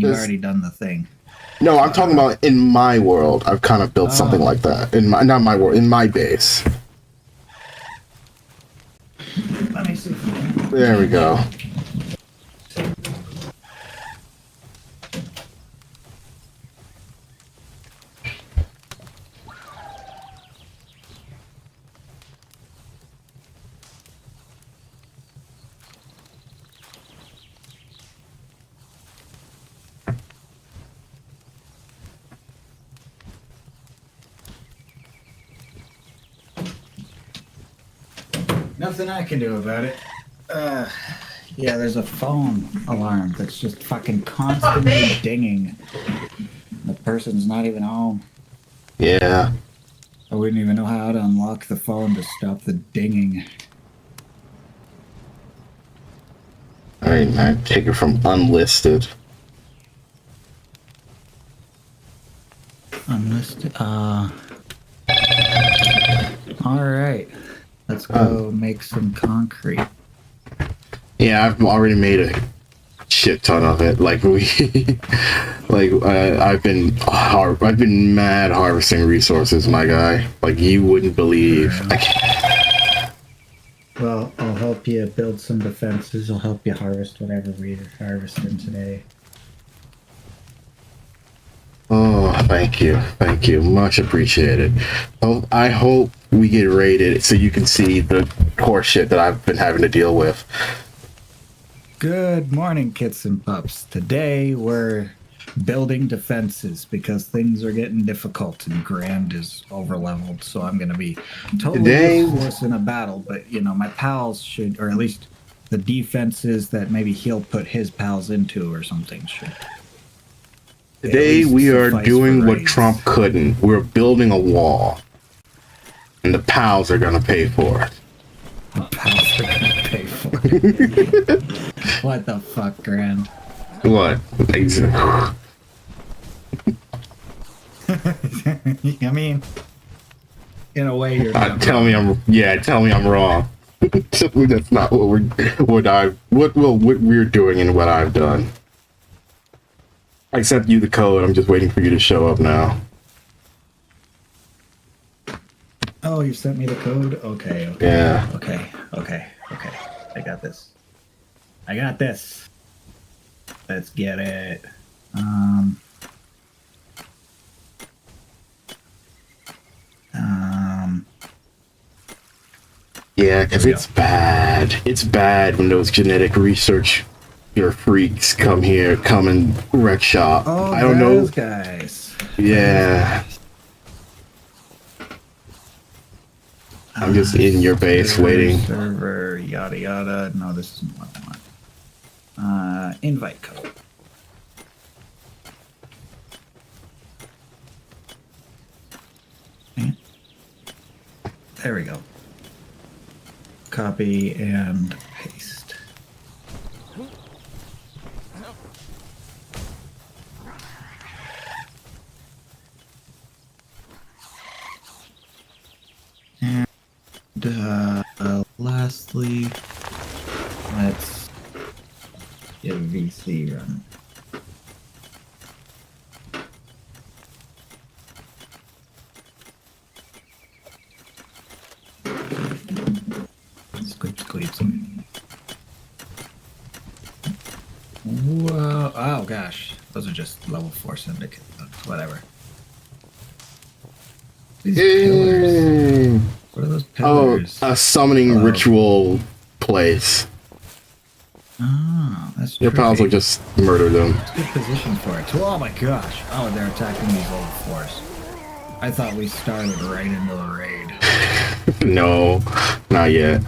you've This, already done the thing. no, I'm talking about in my world. I've kind of built something like that. In my, not my world, in my base. Let me see. There we go. Nothing I can do about it. Yeah, there's a phone alarm that's just fucking constantly dinging. The person's not even home. Yeah. I wouldn't even know how to unlock the phone to stop the dinging. Alright, I take it from unlisted. Unlisted. Alright. Let's go make some concrete. Yeah, I've already made a shit ton of it. Like I've been mad harvesting resources, my guy. Like you wouldn't believe. Well, I'll help you build some defenses. I'll help you harvest whatever we're harvesting today. Oh, thank you, much appreciated. Oh, I hope we get raided so you can see the horse shit that I've been having to deal with. Good morning, kits and pups. Today we're building defenses because things are getting difficult and Grand is overleveled, so I'm going to be totally forcing a battle. But, you know, my pals should, or at least the defenses that maybe he'll put his pals into or something should. Today we are doing what Trump couldn't. We're building a wall. And the pals are going to pay for it. The pals are going to pay for it. What the fuck, Grand? What? I mean, in a way, you're not tell me I'm wrong. That's not what we're doing and what I've done. I sent you the code. I'm just waiting for you to show up now. Oh, you sent me the code? Okay. Yeah. Okay. I got this. Let's get it. Yeah, because it's bad. It's bad when those genetic research freaks come and wreck shop. Oh, I don't know. Those guys. Yeah. I'm just in your base waiting. Server, yada yada. No, this isn't what I want. Invite code. There we go. Copy and paste. And lastly, let's get a VC run. Squeeze. Whoa. Oh gosh. Those are just level 4 syndicate. Whatever. These pillars. What are those pillars? Oh, a summoning ritual place. Oh, that's Your pals will just murder them. It's a good position for it. Oh my gosh. Oh, they're attacking these old force. I thought we started right into the raid. No, not yet.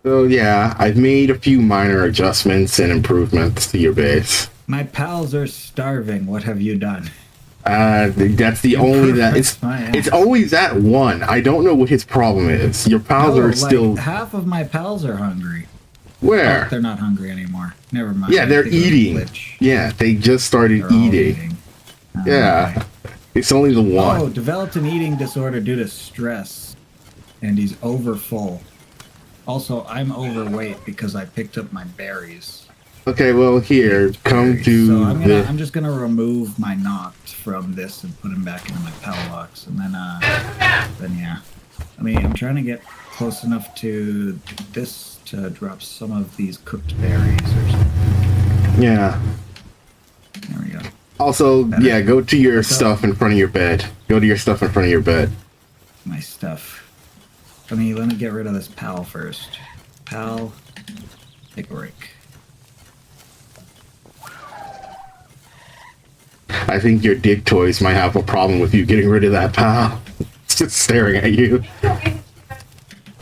So yeah, I've made a few minor adjustments and improvements to your base. My pals are starving. What have you done? That's the only that it's always that one. I don't know what his problem is. Your pals are still half of my pals are hungry. Where? Oh, they're not hungry anymore. Never mind. Yeah, they're eating. Yeah, they just started eating. Yeah. Okay. It's only the one. Oh, developed an eating disorder due to stress. And he's over full. Also, I'm overweight because I picked up my berries. Okay, well here, come to So I'm the. just gonna remove my knocked from this and put him back into my PalWorld, and then yeah. I mean, I'm trying to get close enough to this to drop some of these cooked berries or something. Yeah. There we go. Also, Better. yeah, go to your What's up? stuff in front of your bed. Go to your stuff in front of your bed. My stuff. Let me get rid of this pal first. Pal, take a break. I think your dig toys might have a problem with you getting rid of that pal. It's just staring at you.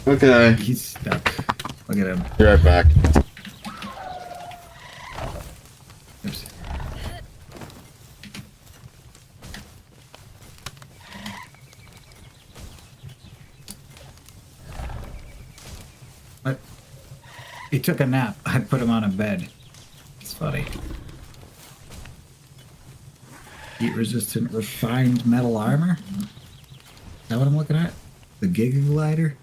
Okay. He's stuck. Look at him. Be right back. Oops. What? He took a nap. I put him on a bed. It's funny. Heat resistant refined metal armor? Is that what I'm looking at? The Giga Glider?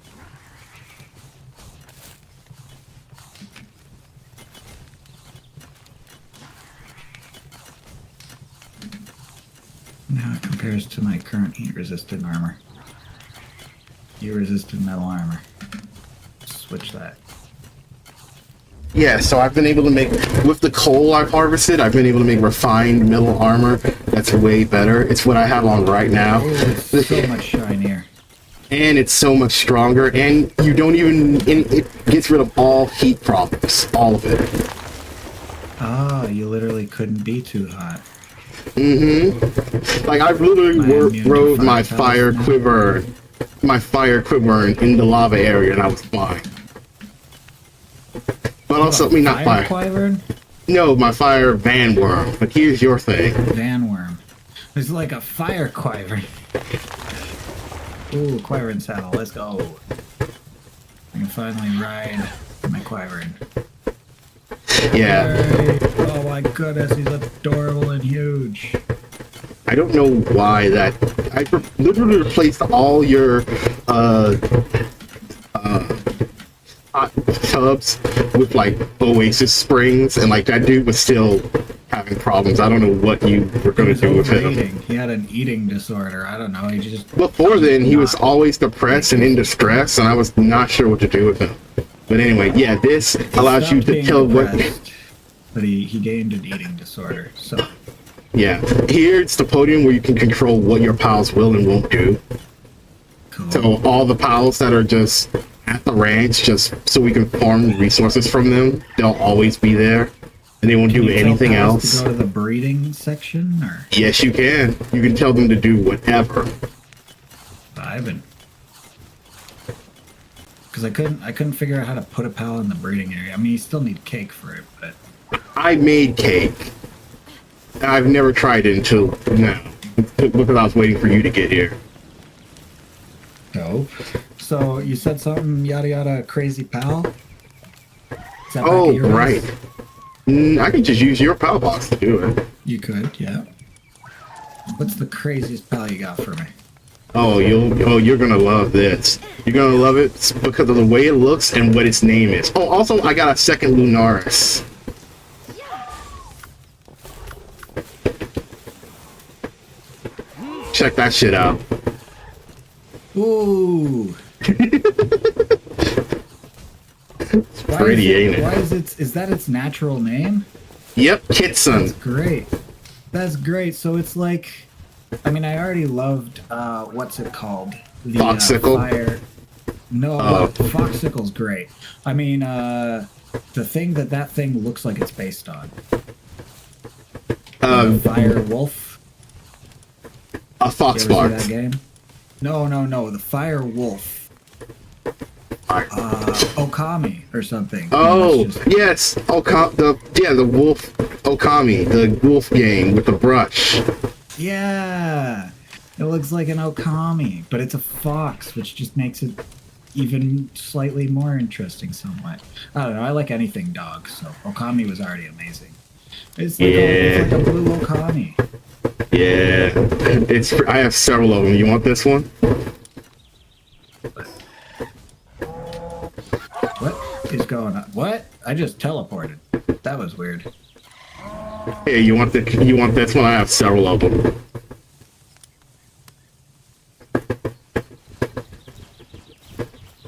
Now it compares to my current heat resistant armor. Heat resistant metal armor. Switch that. Yeah, so I've been able to make, with the coal I've harvested, I've been able to make refined metal armor that's way better. It's what I have on right now. Oh, it's so much shinier. And it's so much stronger, and you don't even, and it gets rid of all heat problems. All of it. Ah, you literally couldn't be too hot. Mm-hmm. Like, I've literally rode my fire quiver in the lava area, and I was fine. But also, I mean, not fire. Wyvern? No, my fire van worm. But here's your thing. Van worm. It's like a fire Wyvern. Ooh, Wyvern saddle. Let's go. I can finally ride my Wyvern. Yeah. Yay. Oh my goodness, he's adorable and huge. I don't know why that. I literally replaced all your hot tubs with like Oasis springs, and like that dude was still having problems. I don't know what you were going to do with him. He had an eating disorder. I don't know. He just Before then, he was always depressed and in distress, and I was not sure what to do with him. But anyway, yeah, this allows you to tell what. But he gained an eating disorder. So Yeah, here it's the podium where you can control what your pals will and won't do. cool. So all the pals that are just at the ranch, just so we can farm resources from them, they'll always be there, and they won't do anything else. To go to the breeding section, or Yes, you can. You can tell them to do whatever. vibing. Because I couldn't figure out how to put a pal in the breeding area. I mean, you still need cake for it, but I made cake. I've never tried it until now, because I was waiting for you to get here. dope. So you said something yada yada crazy pal. Is that back Oh, at your right. house? I can just use your pal box to do it. You could, yeah. What's the craziest pal you got for me? You're gonna love this. You're gonna love it because of the way it looks and what its name is. Oh, also, I got a second Lunaris. Check that shit out. Ooh. It's pretty, ain't it? Why is it? Is that its natural name? Yep, Kitson. That's great. That's great. So it's like, I mean, I already loved what's it called? The Foxicle? fire. No, Oh. Foxicle's great. I mean, the thing that thing looks like it's based on. The Fire Wolf. A You ever see Foxbark. that game? No. The Fire Wolf. Okami or something. Oh, That's just- yes. The wolf Okami, the wolf game with the brush. Yeah. It looks like an Okami, but it's a fox, which just makes it even slightly more interesting somewhat. I don't know. I like anything dog, so Okami was already amazing. It's like a blue Okami. Yeah. I have several of them. You want this one? What is going on? What? I just teleported. That was weird. Hey, you want this one? I have several of them.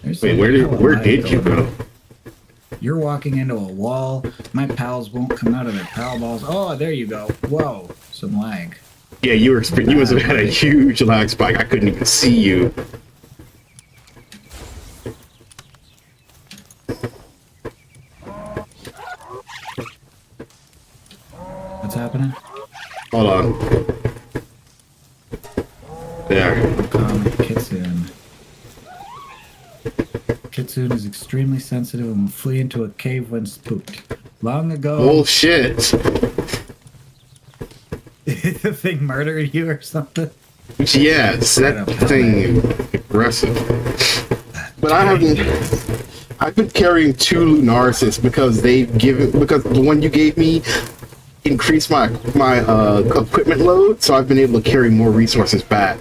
Wait, where did you go? You're walking into a wall. My pals won't come out of their pal balls. Oh, there you go. Whoa, some lag. Yeah, you must have had a huge lag spike. I couldn't even see you. What's happening? Hold on. There. Kitsune. Kitsune is extremely sensitive and will flee into a cave when spooked. Long ago... Bullshit. The thing murdered you or something? Yes, that thing aggressive. But I've been carrying 2 Lunarises because the one you gave me increased my equipment load, so I've been able to carry more resources back.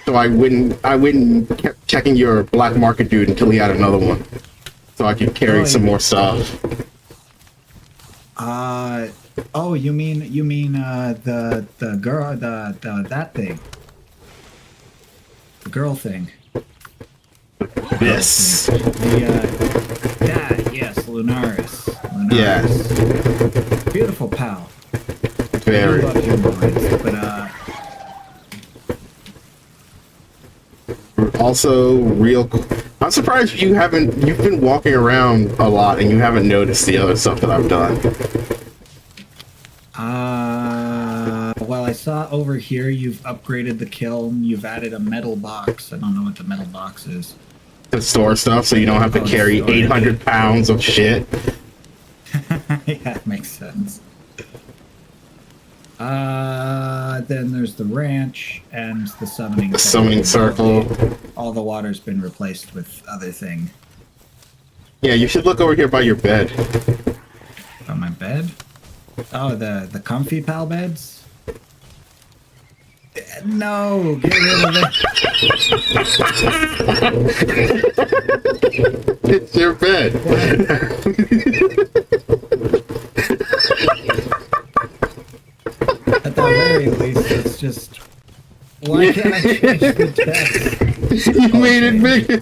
So I wouldn't kept checking your black market dude until he had another one, so I could carry some more stuff. Oh, you mean the girl, that thing, the girl thing. This. That, yes, Lunaris. Yeah. Beautiful pal. Very. I love humanoids, but also I'm surprised you've been walking around a lot and you haven't noticed the other stuff that I've done. Well, I saw over here you've upgraded the kiln, you've added a metal box. I don't know what the metal box is. To store stuff so you don't have to carry 800 pounds of shit. Yeah, it makes sense. Then there's the ranch and the summoning. The summoning circle. All the water's been replaced with other thing. Yeah, you should look over here by your bed. On my bed? Oh, the comfy pal beds? No, get rid of it. It's your bed. At the very least, it's just... Why can't I change the text? You made it bigger.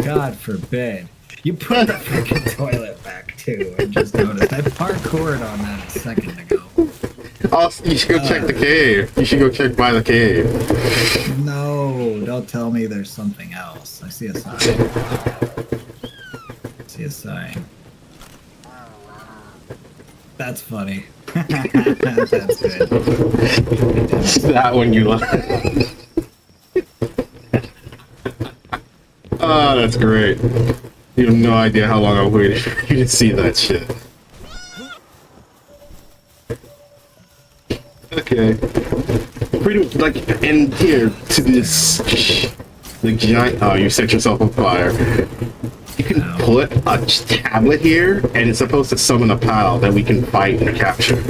God forbid. You put the freaking toilet back, too. I just noticed. I parkoured on that a second ago. Oh, you should go check the cave. You should go check by the cave. No, don't tell me there's something else. I see a sign. I see a sign. That's funny. That's good. That one you like. Oh, that's great. You have no idea how long I waited for you to see that shit. Okay. Pretty like in here to this the giant you set yourself on fire. You can put a tablet here and it's supposed to summon a pal that we can fight and capture.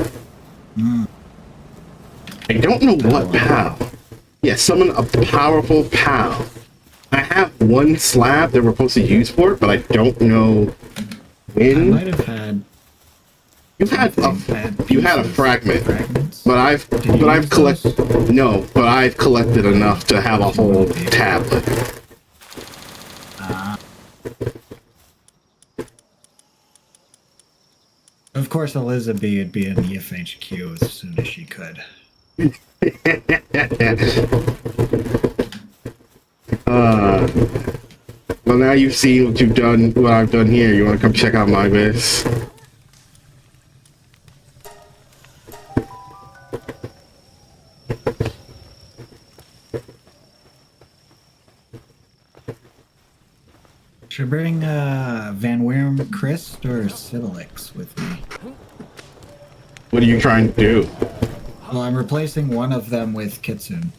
I don't know what pal. Yeah, summon a powerful pal. I have one slab that we're supposed to use for it, but I don't know when. I might have had. You had a fragment, Fragments? but I've collected but I've collected enough to have a whole tablet. Of course, Elizabeth would be in the FHQ as soon as she could. Well, now you've seen what I've done here. You want to come check out my base? Should I bring Van Weerm Christ or Sibilix with me? What are you trying to do? Well, I'm replacing one of them with Kitsune.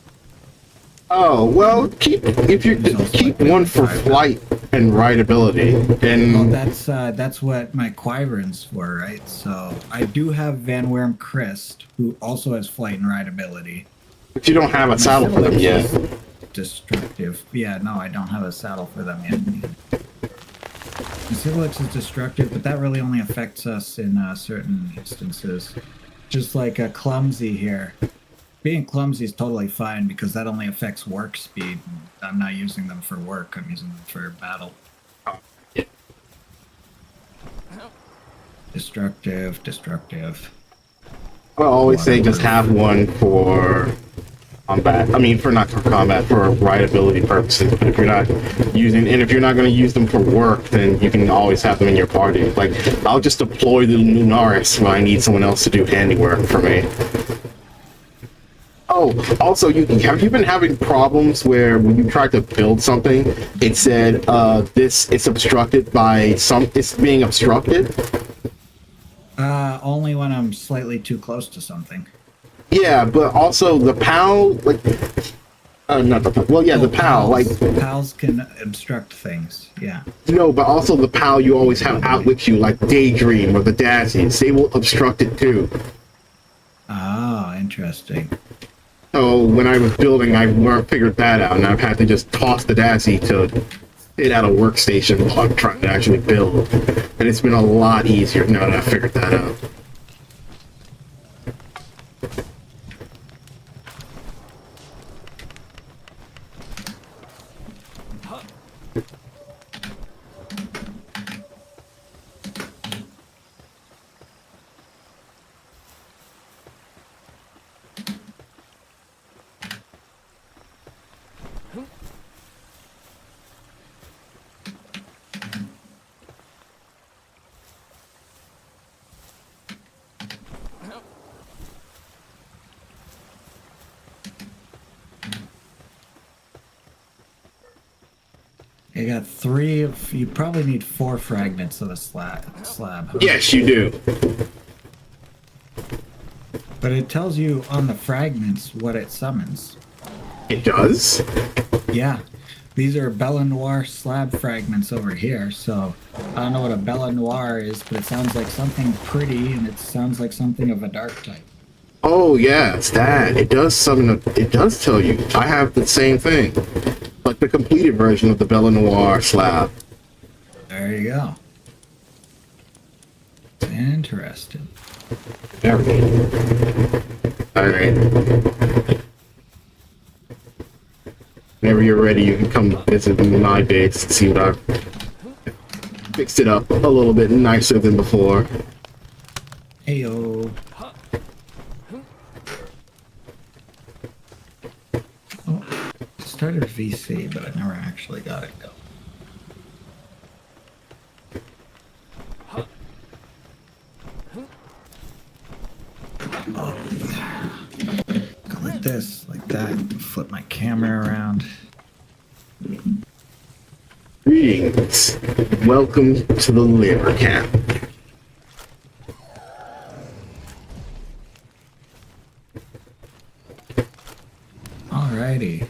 Oh, well, keep one for flight and rideability. And Well, that's what my Wyvern's for, right? So I do have Van Weerm Christ, who also has flight and rideability. but you don't have a saddle for them yet. Destructive. Yeah, no, I don't have a saddle for them yet. Civilix is destructive, but that really only affects us in certain instances. Just like clumsy here. Being clumsy is totally fine because that only affects work speed. I'm not using them for work, I'm using them for battle. Yeah. Destructive, destructive. I always say just have one for combat. I mean, for not for combat, for rideability purposes. But if you're not using, and if you're not going to use them for work, then you can always have them in your party. Like, I'll just deploy the Lunaris when I need someone else to do handiwork for me. Oh, also, have you been having problems where when you try to build something, it said this is obstructed by it's being obstructed? Only when I'm slightly too close to something. Yeah, but also the PAL, like, not the PAL, well, yeah, the PAL, like... PALs can obstruct things, yeah. No, but also the PAL you always have out with you, like Daydream or the Dazzys, they will obstruct it too. Ah, interesting. So when I was building, I figured that out, and I've had to just toss the Dazzy to sit at a workstation while I'm trying to actually build. And it's been a lot easier now that I figured that out. You got 3 of... You probably need 4 fragments of the slab. Huh? Yes, you do. But it tells you on the fragments what it summons. It does? Yeah. These are Bella Noir slab fragments over here, so I don't know what a Bella Noir is, but it sounds like something pretty, and it sounds like something of a dark type. Oh, yeah, it's that. It does summon it does tell you. I have the same thing. Like the completed version of the Bella Noir slab. There you go. Interesting. Alright. Whenever you're ready, you can come visit my base and see what I've fixed it up a little bit nicer than before. Heyo. Oh, I started VC, but I never actually got it going. Oh. Go like this, like that. Flip my camera around. Greetings. Welcome to the labor camp. Alrighty.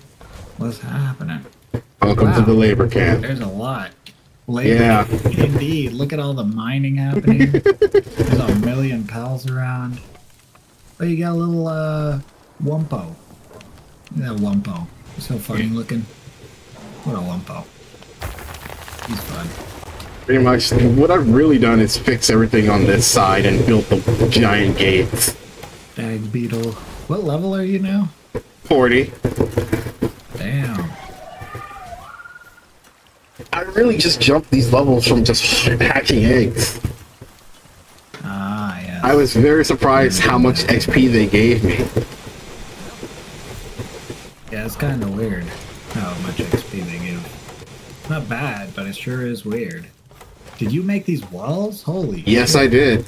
What's happening? Welcome to the labor camp. There's a lot. Labor, Yeah. Indeed. Look at all the mining happening. There's a million pals around. Oh, you got a little, Wumpo. Look at that Wumpo. He's so funny looking. What a Wumpo. He's fun. Pretty much, what I've really done is fix everything on this side and built the giant gates. Dag Beetle. What level are you now? 40. Damn. I really just jumped these levels from just hatching eggs. Ah, yes. I was very surprised how much XP they gave me. Yeah, it's kind of weird how much XP they give. Not bad, but it sure is weird. Did you make these walls? Holy Yes, shit. I did.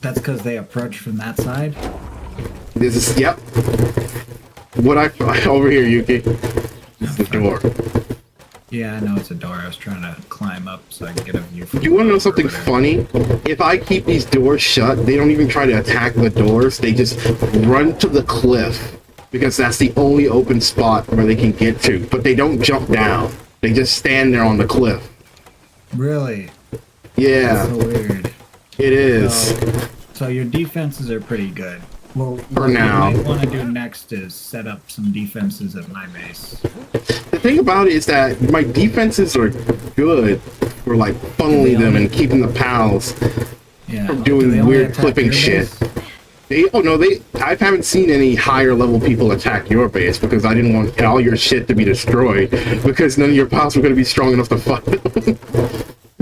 That's because they approach from that side? This is, yep. What over here, Yuki. This is the door. Yeah, I know it's a door. I was trying to climb up so I can get a view from You want to know above or something whatever. funny? If I keep these doors shut, they don't even try to attack the doors. They just run to the cliff because that's the only open spot where they can get to. But they don't jump down. They just stand there on the cliff. Really? Yeah, That's so weird. it is. So your defenses are pretty good. Well, For what now. you might want to do next is set up some defenses at my base. The thing about it is that my defenses are good for like funneling them and keeping the pals Yeah. from Do they doing only weird attack clipping your shit. base? I haven't seen any higher level people attack your base because I didn't want all your shit to be destroyed because none of your pals were going to be strong enough to fight them.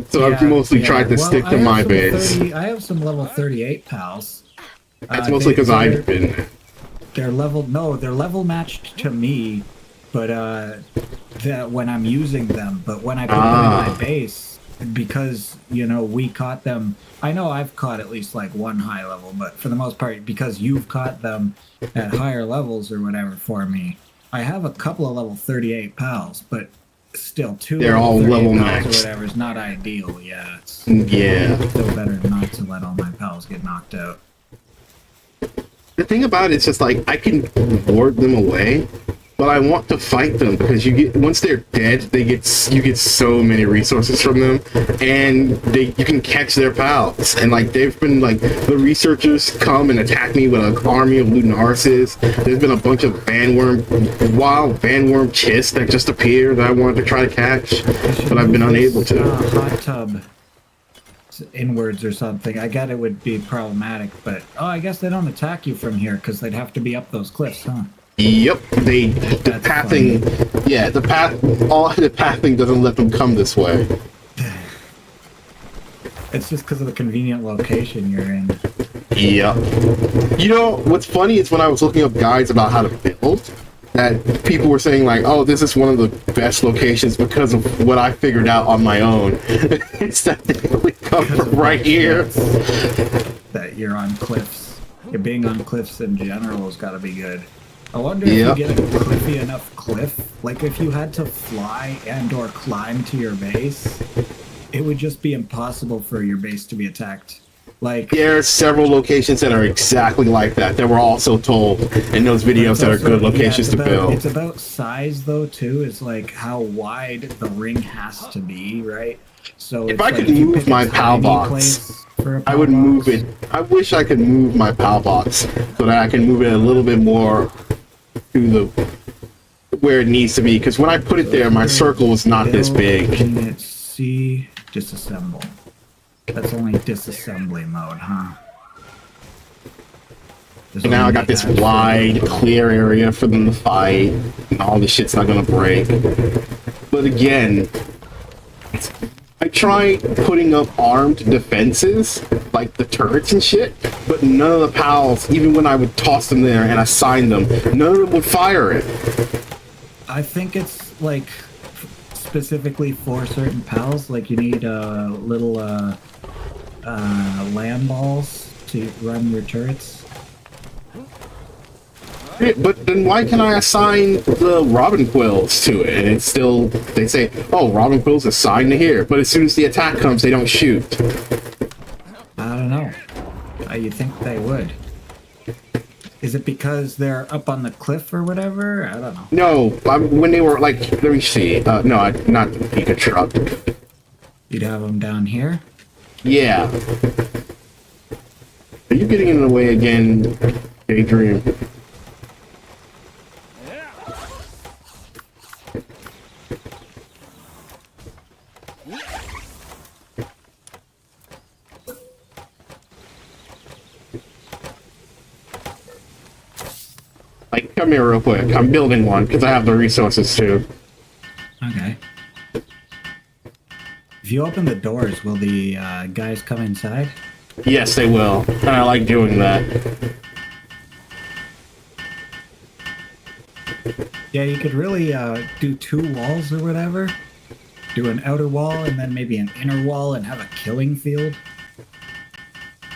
So I've mostly tried to stick to my base. I have some level 38 pals. That's mostly because I've been. They're level matched to me, but that when I'm using them, but when I put them in my base, because we caught them. I know I've caught at least like one high level, but for the most part, because you've caught them at higher levels or whatever for me, I have a couple of level 38 pals, but still They're all level pals maxed. or whatever is not ideal. Yeah, it's still better not to let all my pals get knocked out. The thing about it is just like I can ward them away, but I want to fight them because once they're dead, you get so many resources from them, and you can catch their pals. And like they've been like the researchers come and attack me with an army of Lunarses. There's been a bunch of wild bandworm chists that just appeared that I wanted to try to catch, but I've been unable to. Hot tub inwards or something. I get it would be problematic, but I guess they don't attack you from here because they'd have to be up those cliffs, huh? Yep, the pathing, the pathing doesn't let them come this way. It's just because of the convenient location you're in. Yep. What's funny is when I was looking up guides about how to build, that people were saying like, oh, this is one of the best locations because of what I figured out on my own. It's that they only come from right here. That you're on cliffs. Being on cliffs in general has got to be good. I wonder if you get a cliffy enough cliff, like if you had to fly and or climb to your base, it would just be impossible for your base to be attacked. Like there are several locations that are exactly like that. That were also told in those videos that are good locations to build. It's about size though too. It's like how wide the ring has to be, right? So if I could move my PAL box, I would move it. I wish I could move my PAL box so that I can move it a little bit more to where it needs to be. Because when I put it there, my circle was not this big. See, disassemble. That's only disassembly mode, huh? And now I got this wide, clear area for them to fight, and all this shit's not gonna break. But again, I tried putting up armed defenses, like the turrets and shit, but none of the pals, even when I would toss them there and assign them, none of them would fire it. I think it's like specifically for certain pals, like you need little land balls to run your turrets. But then why can I assign the Robin Quills to it? And it's still, they say, oh, Robin Quills assigned to here. But as soon as the attack comes, they don't shoot. I don't know. You think they would. Is it because they're up on the cliff or whatever? I don't know. No, when they were like, let me see. No, not the Pika truck. You'd have them down here? Yeah. Are you getting in the way again, Daydream? Like, come here real quick. I'm building one because I have the resources too. Okay. If you open the doors, will the guys come inside? Yes, they will. And I like doing that. Yeah, you could really do 2 walls or whatever. Do an outer wall and then maybe an inner wall and have a killing field.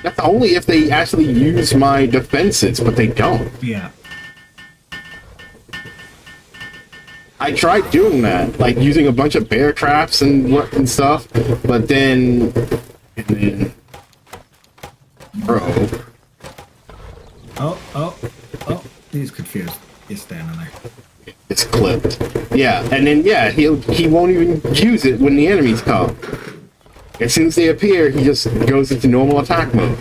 That's only if they actually use my defenses, but they don't. Yeah. I tried doing that, like using a bunch of bear traps and stuff, but then, bro. Oh, he's confused. He's standing there. It's clipped. Yeah, and then he won't even use it when the enemies come. As soon as they appear, he just goes into normal attack mode.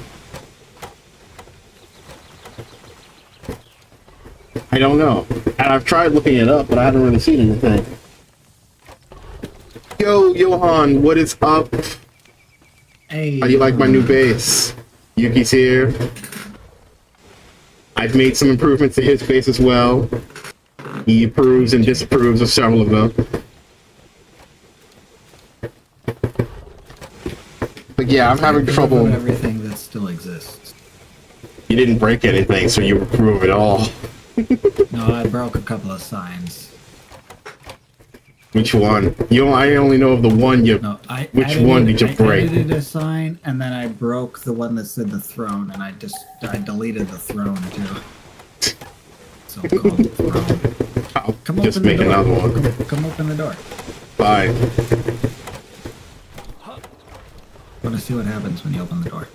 I don't know. And I've tried looking it up, but I haven't really seen anything. Yo, Johan, what is up? Hey. How do you like my new base? Yuki's here. I've made some improvements to his base as well. He approves and disapproves of several of them. But yeah, I'm having trouble. Everything that still exists. You didn't break anything, so you approve it all. No, I broke a couple of signs. Which one? I only know of the one you. No, which one did you break? I edited a sign, and then I broke the one that said the throne, and I deleted the throne too. So called the throne. I'll Come just open make the door. another one. Come open the door. Fine. I want to see what happens when you open the door.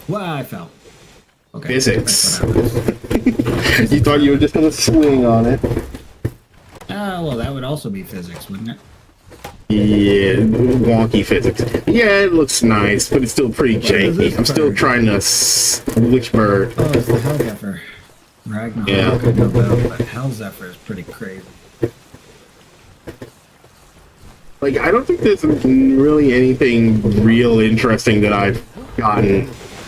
Well, I fell. Okay. Physics. That's what happens. You thought you were just gonna swing on it. Well, that would also be physics, wouldn't it? Yeah, wonky physics. Yeah, it looks nice, but it's still pretty janky. I'm still trying to. Which bird? Oh, it's the Hellzephyr. Ragnarok, Yeah. I know about, but Hellzephyr is pretty crazy. Like, I don't think there's really anything real interesting that I've gotten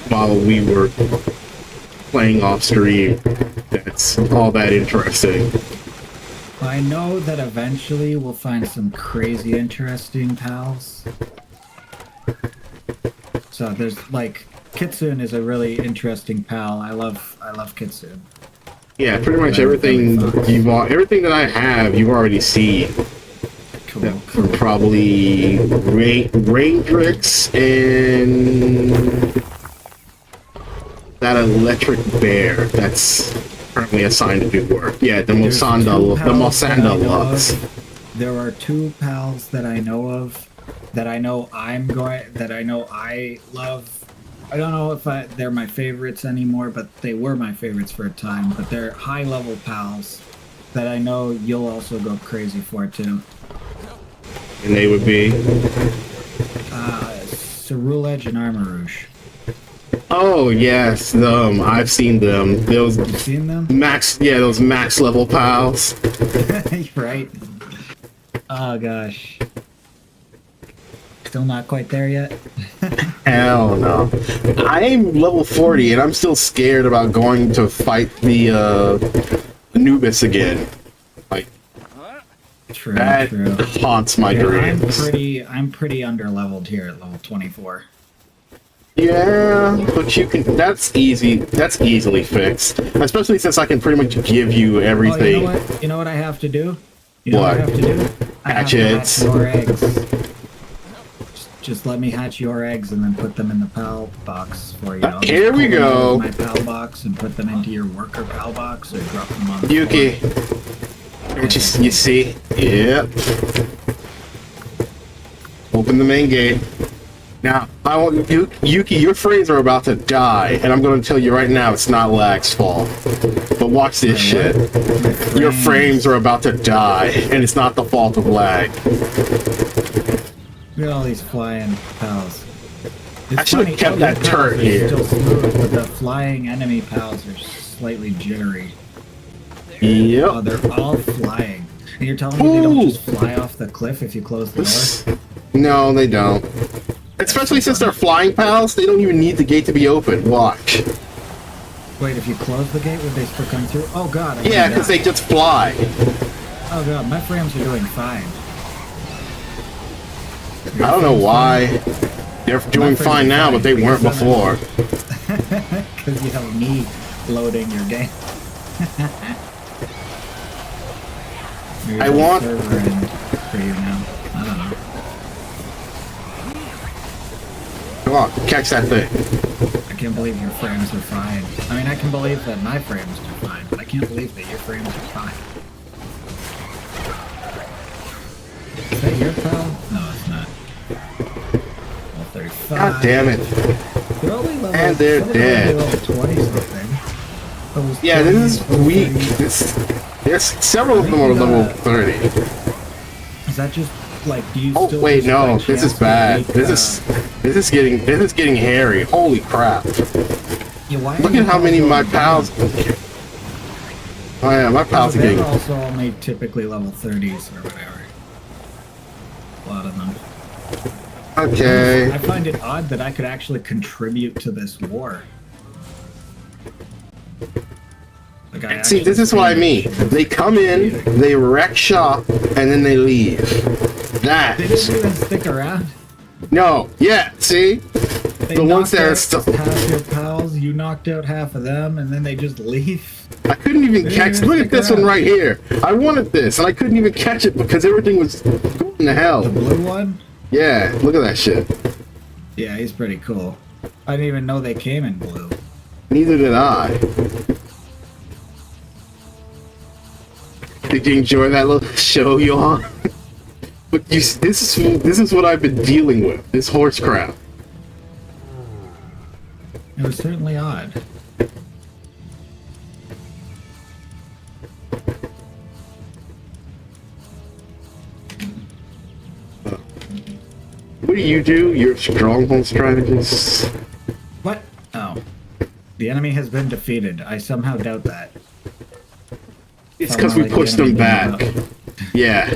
while we were playing off stream that's all that interesting. I know that eventually we'll find some crazy interesting pals. So there's like Kitsune is a really interesting pal. I love Kitsune. Yeah, pretty much everything everything that I have, you've already seen. Cool. Probably Raindrix and that electric bear that's currently assigned to do work. Yeah, the Mosanda Lux. There are two pals that I know of that I know I love. I don't know if they're my favorites anymore, but they were my favorites for a time. But they're high-level pals that I know you'll also go crazy for too. And they would be Cerule Edge and Armor Rouge. Oh yes, I've seen them. You've seen them? Those max level pals. Right? Oh gosh. Still not quite there yet? Hell no. I'm level 40 and I'm still scared about going to fight the Anubis again. Like True, that true. haunts my dreams. I'm pretty underleveled here at level 24. Yeah, but that's easily fixed. Especially since I can pretty much give you everything. Oh, you know what I have to do? You know what I have to do? I have to Hatchets. hatch your eggs. Just let me hatch your eggs and then put them in the PAL box for you. I'll Here just we pull them out go. of my PAL box and put them into your worker PAL box or drop them on the Yuki. floor. What you see? Yep. Open the main gate. Now, I want Yuki, your frames are about to die, and I'm going to tell you right now, it's not lag's fault. But watch this shit. Your frames are about to die, and it's not the fault of lag. Look at all these flying pals. I should have kept that turret here. Still smooth, but the flying enemy pals are slightly jittery. Oh, Yep. they're all flying. And you're telling me they don't just fly off the cliff if you close the door? No, they don't. Especially since they're flying pals, they don't even need the gate to be open. Watch. Wait, if you close the gate, would they still come through? Oh god. Yeah, because they just fly. Oh god, my frames are doing fine. I don't know why. They're doing fine now, but they weren't before. Because you have me loading your game. Maybe I there's a want- server in for you now. I don't know. Come on, catch that thing. I can't believe your frames are fine. I mean, I can believe that my frames are fine, but I can't believe that your frames are fine. Is that your pal? No, it's not. Level 35. God damn it. They're only level, And they're some of them are dead. Level 20 something. Levels Yeah, 20, this is level weak. 30. There's several of them are level 30. Is that just like, do you Oh still wait, just, no, like, this is chance bad. to This is getting hairy. Holy crap! yeah, why are Look you at how many of my going down? pals. Oh yeah, my pals are They're getting. also only typically level 30s or whatever. A lot of them. Okay. I find it odd that I could actually contribute to this war. Like See, this is what I mean. They come in, they wreck shop, and then they leave. That. They didn't even stick around. No. Yeah. See. They The ones that are knocked still. out half your pals, you knocked out half of them, and then they just leave. I couldn't even They catch. didn't Look at stick this one around. right here. I wanted this, and I couldn't even catch it because everything was going to hell. The blue one? Yeah. Look at that shit. Yeah, he's pretty cool. I didn't even know they came in blue. Neither did I. Did you enjoy that little show, Johan? But you, this is what I've been dealing with. This horse crap. It was certainly odd. What do? You're a stronghold strategist. What? Oh. The enemy has been defeated. I somehow doubt that. It's because we Somehow, like, pushed the them enemy back. blew up. Yeah.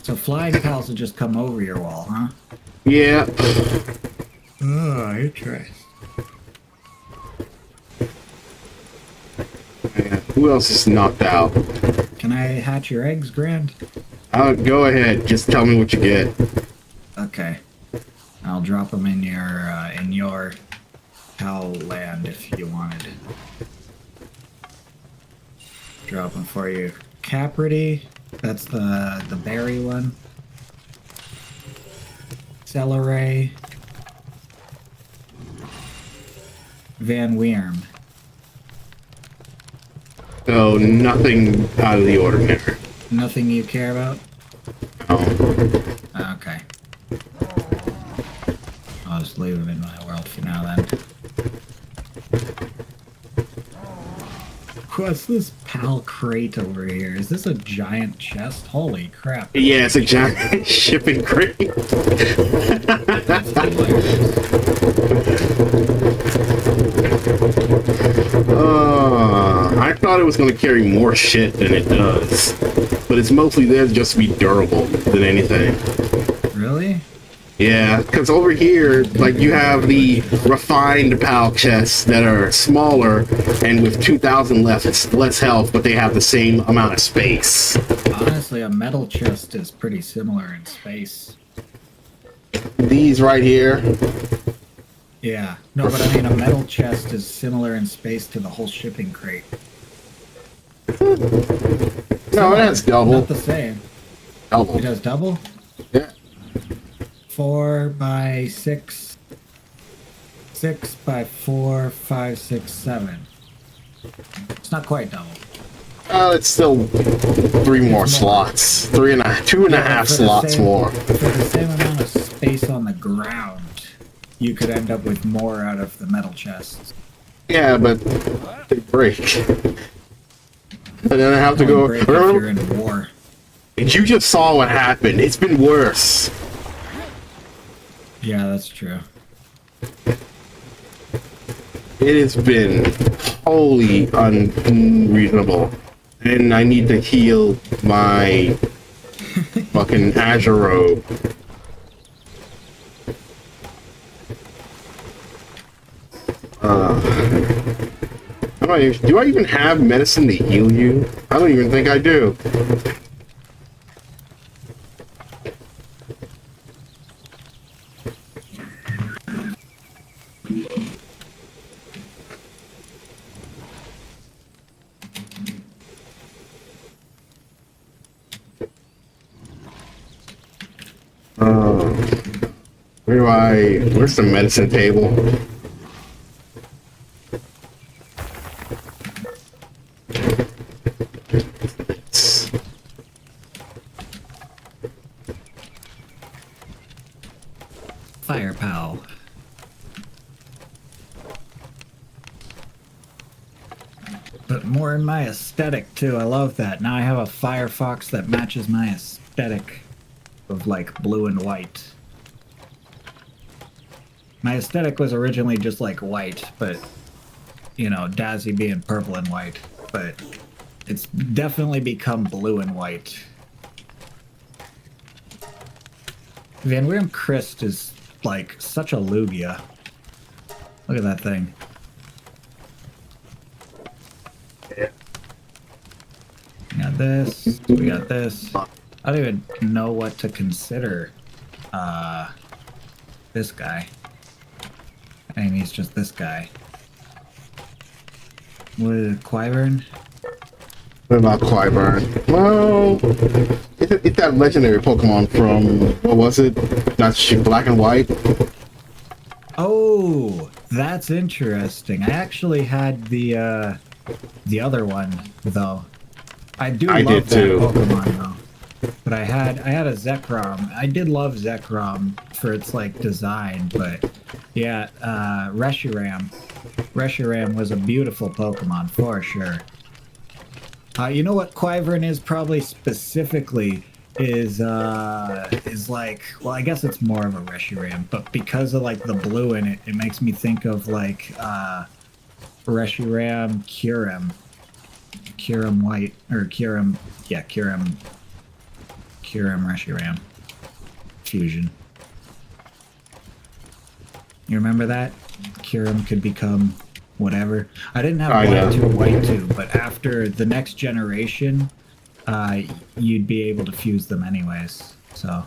So flying pals will just come over your wall, huh? Yeah. Oh, interesting. Yeah. Who else is knocked out? Can I hatch your eggs, Grand? Go ahead. Just tell me what you get. Okay. I'll drop them in your pal land if you wanted. Drop them for you. Caprity, that's the berry one. Celery. Van Weerm. So nothing out of the ordinary. Nothing you care about? Oh. Okay. I'll just leave them in my world for now then. What's this pal crate over here? Is this a giant chest? Holy crap. Yeah, it's a giant shipping crate. That's hilarious. I thought it was going to carry more shit than it does. But it's mostly there just to be durable than anything. Really? Yeah, because over here, like, you have the refined PAL chests that are smaller, and with 2,000 less health, but they have the same amount of space. Honestly, a metal chest is pretty similar in space. These right here, Yeah. No, but I mean, a metal chest is similar in space to the whole shipping crate. no, that's double. Not the same. Double. It does double? Yeah. 4 by 6. 6 by 4, 5, 6, 7. It's not quite double. It's still 3 more slots. 2.5 For the slots same- more. For the same amount of space on the ground, you could end up with more out of the metal chests. Yeah, but they break. And then I have to Only go. break if you're Remember, in war. you just saw what happened. It's been worse. Yeah, that's true. It has been wholly unreasonable. And I need to heal my fucking Azure robe. Do I even have medicine to heal you? I don't even think I do. Where's the medicine table? Firepower. But more in my aesthetic too. I love that. Now I have a Firefox that matches my aesthetic of like blue and white. My aesthetic was originally just like white, but you know, Dazzy being purple and white, but it's definitely become blue and white. Van Weerm Christ is like such a lugia. Look at that thing. Yeah. We got this. We got this. I don't even know what to consider this guy. I mean, he's just this guy. What is it, Quivern? What about Quivern? Well, it's that legendary Pokemon from, what was it? That's Black and White? Oh, that's interesting. I actually had the other one, though. I did that too. Pokemon, though. But I had a Zekrom. I did love Zekrom for its like design, but yeah, Reshiram. Reshiram was a beautiful Pokemon for sure. You know what Quivern is probably specifically is like, well, I guess it's more of a Reshiram, but because of like the blue in it, it makes me think of like Reshiram Kyurem White, or Kyurem Reshiram fusion. You remember that? Kyurem could become whatever. I didn't have White 2, but after the next generation, you'd be able to fuse them anyways. So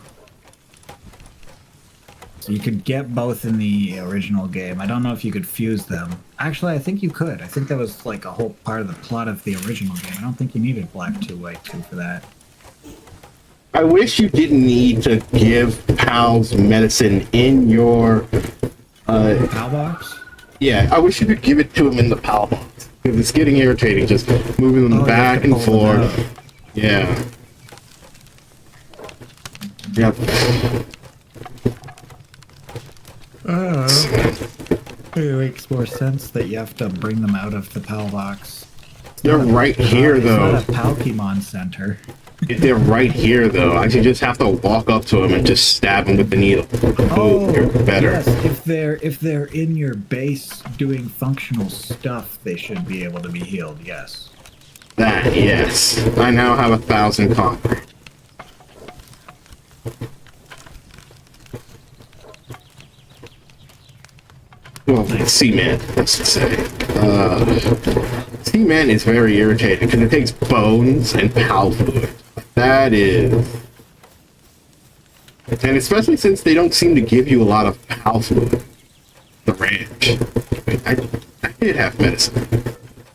you could get both in the original game. I don't know if you could fuse them. Actually, I think you could. I think that was like a whole part of the plot of the original game. I don't think you needed Black 2, White 2 for that. I wish you didn't need to give pals medicine in your PAL box? Yeah, I wish you could give it to him in the PAL box. Because it's getting irritating, just moving them back and forth. Yeah. Yep. It makes more sense that you have to bring them out of the PAL box. They're right here, though. It's not a Palkemon Center. They're right here, though. I should just have to walk up to him and just stab him with the needle. Oh, you're better. Yes, if they're in your base doing functional stuff, they should be able to be healed. Yes. That, yes. I now have 1,000 conquer. Well, C-Man, let's say. C-Man is very irritating because it takes bones and PAL fluid. That is... And especially since they don't seem to give you a lot of PAL fluid. The ranch. I did have medicine.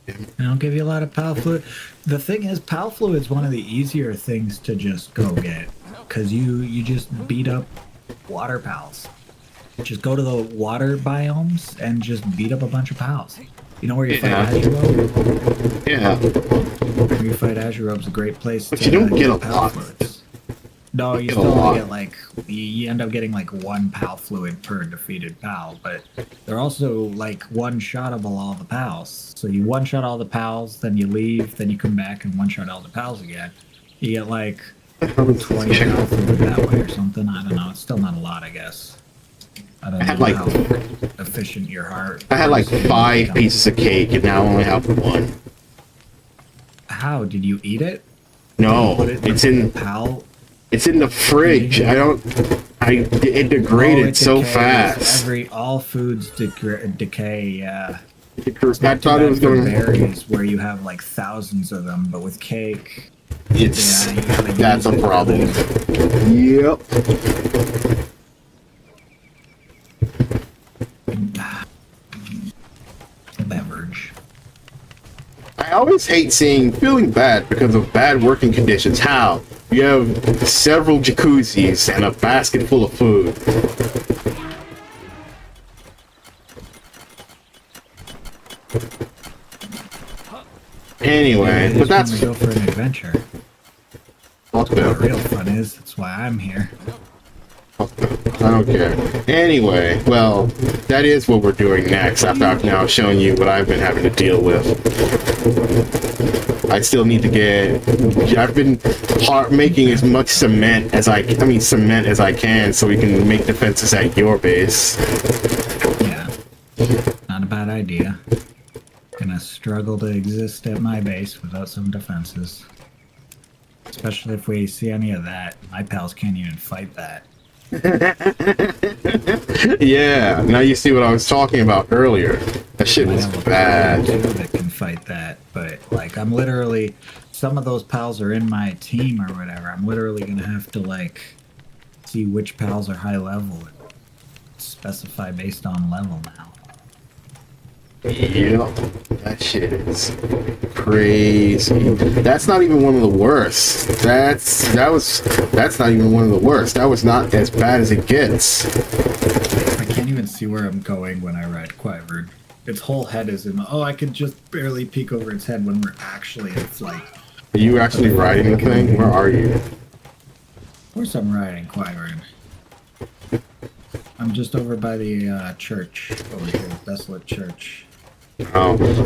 They don't give you a lot of PAL fluid. The thing is, PAL fluid is one of the easier things to just go get. Because you just beat up water pals. Just go to the water biomes and just beat up a bunch of pals. You know where you fight Azurobe? Yeah. Where you fight Azurobe's a great place but to you don't get a PAL lot. fluids. No, you still only get like, you end up getting like 1 PAL fluid per defeated pal, but they're also like one-shottable all the pals. So you one-shot all the pals, then you leave, then you come back and one-shot all the pals again. You get like 20 PAL fluid that way or something. I don't know. It's still not a lot, I guess. I don't know like, how efficient your heart. I had like 5 pieces of cake and now I only have 1. How? Did you eat it? No, it's in PAL. It's in the fridge. It degraded so fast. All foods decay. Yeah. I thought it was going. Berries where you have like thousands of them, but with cake, that's a problem. Yep. Beverage. I always hate feeling bad because of bad working conditions. How? You have several jacuzzis and a basket full of food. Anyway, but that's... go for an adventure. What real fun is, that's why I'm here. I don't care. Anyway, well, that is what we're doing next after I've now shown you what I've been having to deal with. I still need to get... I've been making as much cement as I can so we can make defenses at your base. Yeah. Not a bad idea. gonna struggle to exist at my base without some defenses. Especially if we see any of that. My pals can't even fight that. Yeah, now you see what I was talking about earlier. That shit was bad. That can fight that, but like I'm literally, some of those pals are in my team or whatever. I'm literally gonna have to like see which pals are high level and specify based on level now. Yep, that shit is crazy. That's not even one of the worst. That's not even one of the worst. That was not as bad as it gets. I can't even see where I'm going when I ride Quiver. Its whole head is in. Oh, I could just barely peek over its head when we're actually in flight. Are you actually riding the thing? Where are you? Of course, I'm riding Quiver. I'm just over by the church over here, Desolate Church.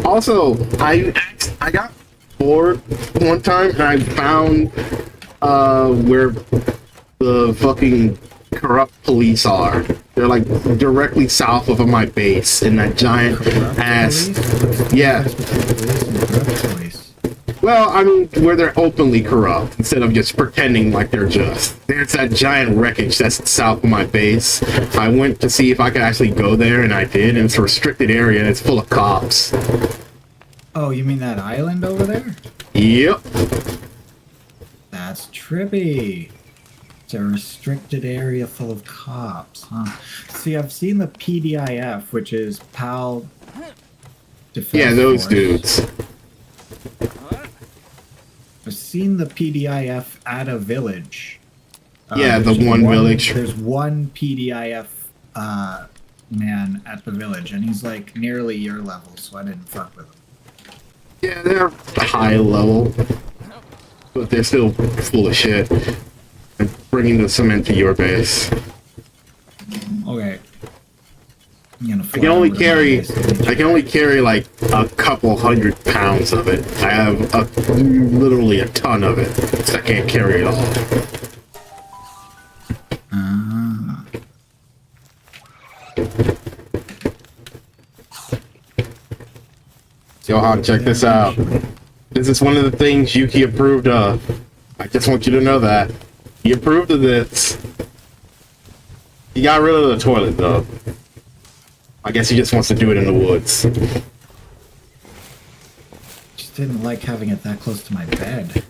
Also, I got bored one time and I found where the fucking corrupt police are. They're like directly south of my base in that giant ass. Yeah. Well, I mean, where they're openly corrupt instead of just pretending like they're just. There's that giant wreckage that's south of my base. I went to see if I could actually go there, and I did, and it's a restricted area, and it's full of cops. Oh, you mean that island over there? Yep. That's trippy. It's a restricted area full of cops, huh? See, I've seen the PDIF, which is PAL Defense Yeah, those Force. dudes. I've seen the PDIF at a village. Yeah, the one village. There's one PDIF man at the village, and he's like nearly your level, so I didn't fuck with him. Yeah, they're high level, but they're still full of shit. And bringing the cement to your base. Okay. I'm gonna I can only fly over to my base. I can only carry like a couple 100 pounds of it. I have literally a ton of it, so I can't carry it all. Yo, check this out. This is one of the things Yuki approved of. I just want you to know that. He approved of this. He got rid of the toilet, though. I guess he just wants to do it in the woods. Just didn't like having it that close to my bed.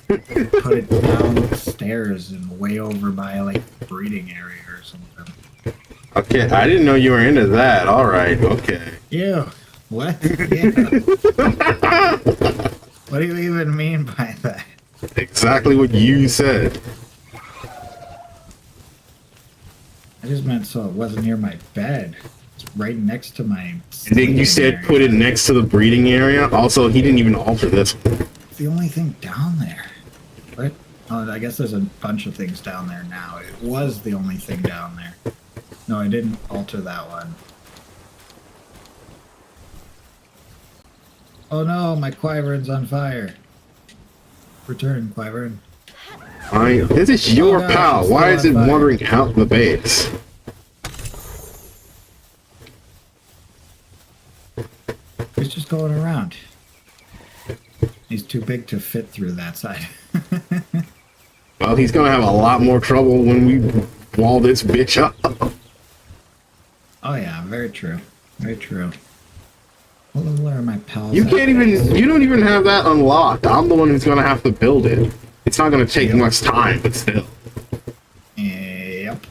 Put it downstairs and way over by like the breeding area or something. Okay, I didn't know you were into that. Alright, okay. Ew. What? Yeah. What do you even mean by that? Exactly what you said. I just meant so it wasn't near my bed. It's right next to my. And then you said area. put it next to the breeding area. Also, he didn't even alter this one. It's the only thing down there. What? Oh, I guess there's a bunch of things down there now. It was the only thing down there. No, I didn't alter that one. Oh no, my Quivern's on fire. Return, Quivern. This is your gosh, pal. it's Why still is it on fire. wandering out the base? He's just going around. He's too big to fit through that side. Well, he's gonna have a lot more trouble when we wall this bitch up. Oh yeah, very true. Very true. What level are my pals? You at? can't even. You don't even have that unlocked. I'm the one who's gonna have to build it. It's not gonna take much time, but still. Yep.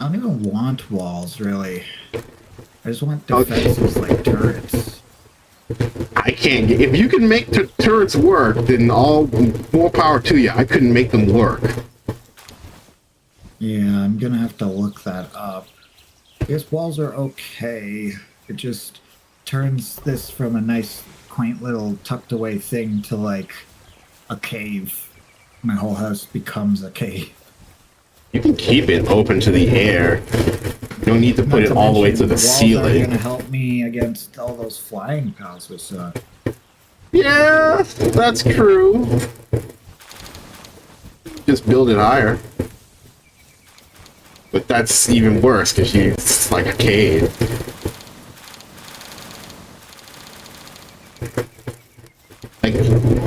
I don't even want walls, really. I just want defenses like turrets. I can't get. If you can make turrets work, then all more power to you. I couldn't make them work. Yeah, I'm gonna have to look that up. I guess walls are okay. It just turns this from a nice, quaint little tucked away thing to like a cave. My whole house becomes a cave. You can keep it open to the air. You don't need to put it Not all the way mention to the walls are ceiling. gonna help me against all those flying pals we saw. Yeah, that's true. Just build it higher. But that's even worse because it's like a cave.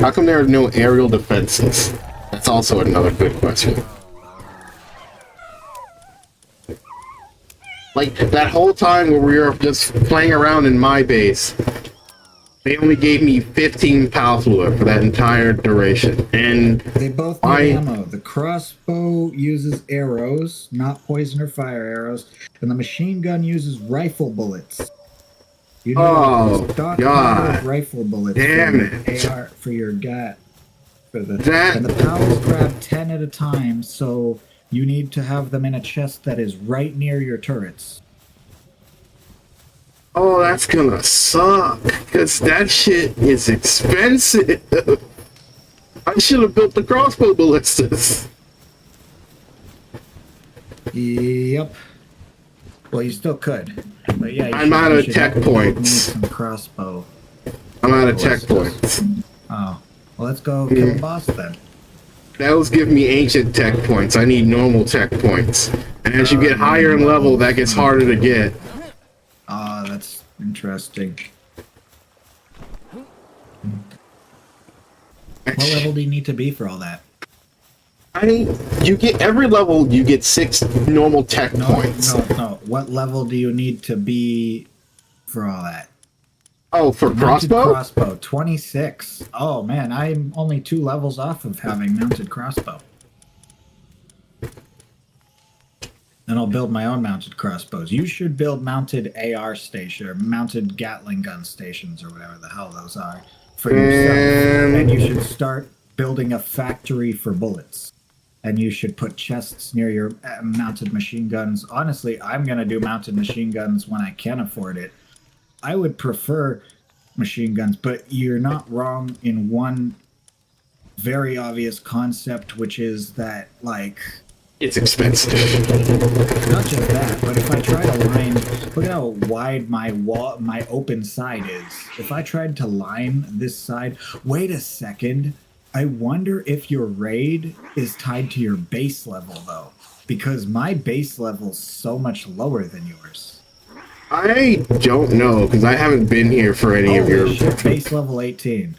How come there are no aerial defenses? That's also another good question. Like, that whole time where we were just playing around in my base, they only gave me 15 PAL fluid for that entire duration. And they both need ammo. The crossbow uses arrows, not poison or fire arrows, and the machine gun uses rifle bullets. You need a stockpile of rifle bullets. Damn it. AR for your gat. And the PALs grab 10 at a time, so you need to have them in a chest that is right near your turrets. Oh, that's gonna suck, because that shit is expensive. I should have built the crossbow ballistas. Yep. Well, you still could. But yeah, I'm out of tech points. Some crossbow. I'm out of tech points. Oh. Well, let's go kill the boss then. That was giving me ancient tech points. I need normal tech points. And as you get higher in level, that gets harder to get. Ah, that's interesting. What level do you need to be for all that? You get every level. You get 6 normal tech points. No. What level do you need to be for all that? Oh, for crossbow? Crossbow, 26. Oh man, I'm only 2 levels off of having mounted crossbow. And I'll build my own mounted crossbows. You should build mounted AR station or mounted Gatling gun stations or whatever the hell those are for yourself. And you should start building a factory for bullets. And you should put chests near your mounted machine guns. Honestly, I'm gonna do mounted machine guns when I can afford it. I would prefer machine guns, but you're not wrong in one very obvious concept, which is that, like... It's expensive. Not just that, but if I try to line... Look at how wide my open side is. If I tried to line this side... Wait a second. I wonder if your raid is tied to your base level, though. Because my base level's so much lower than yours. I don't know, because I haven't been here for any of your... Shit, base level 18.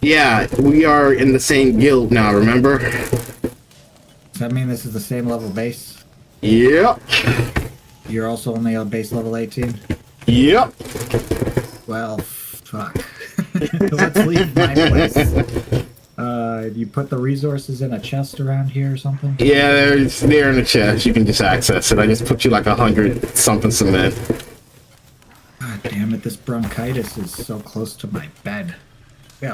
Yeah, we are in the same guild now, remember? Does that mean this is the same level base? Yep. You're also only on base level 18? Yep. Well, fuck. Let's leave my place. You put the resources in a chest around here or something? Yeah, they're in the chest. You can just access it. I just put you like 100 something cement. God damn it, this bronchitis is so close to my bed.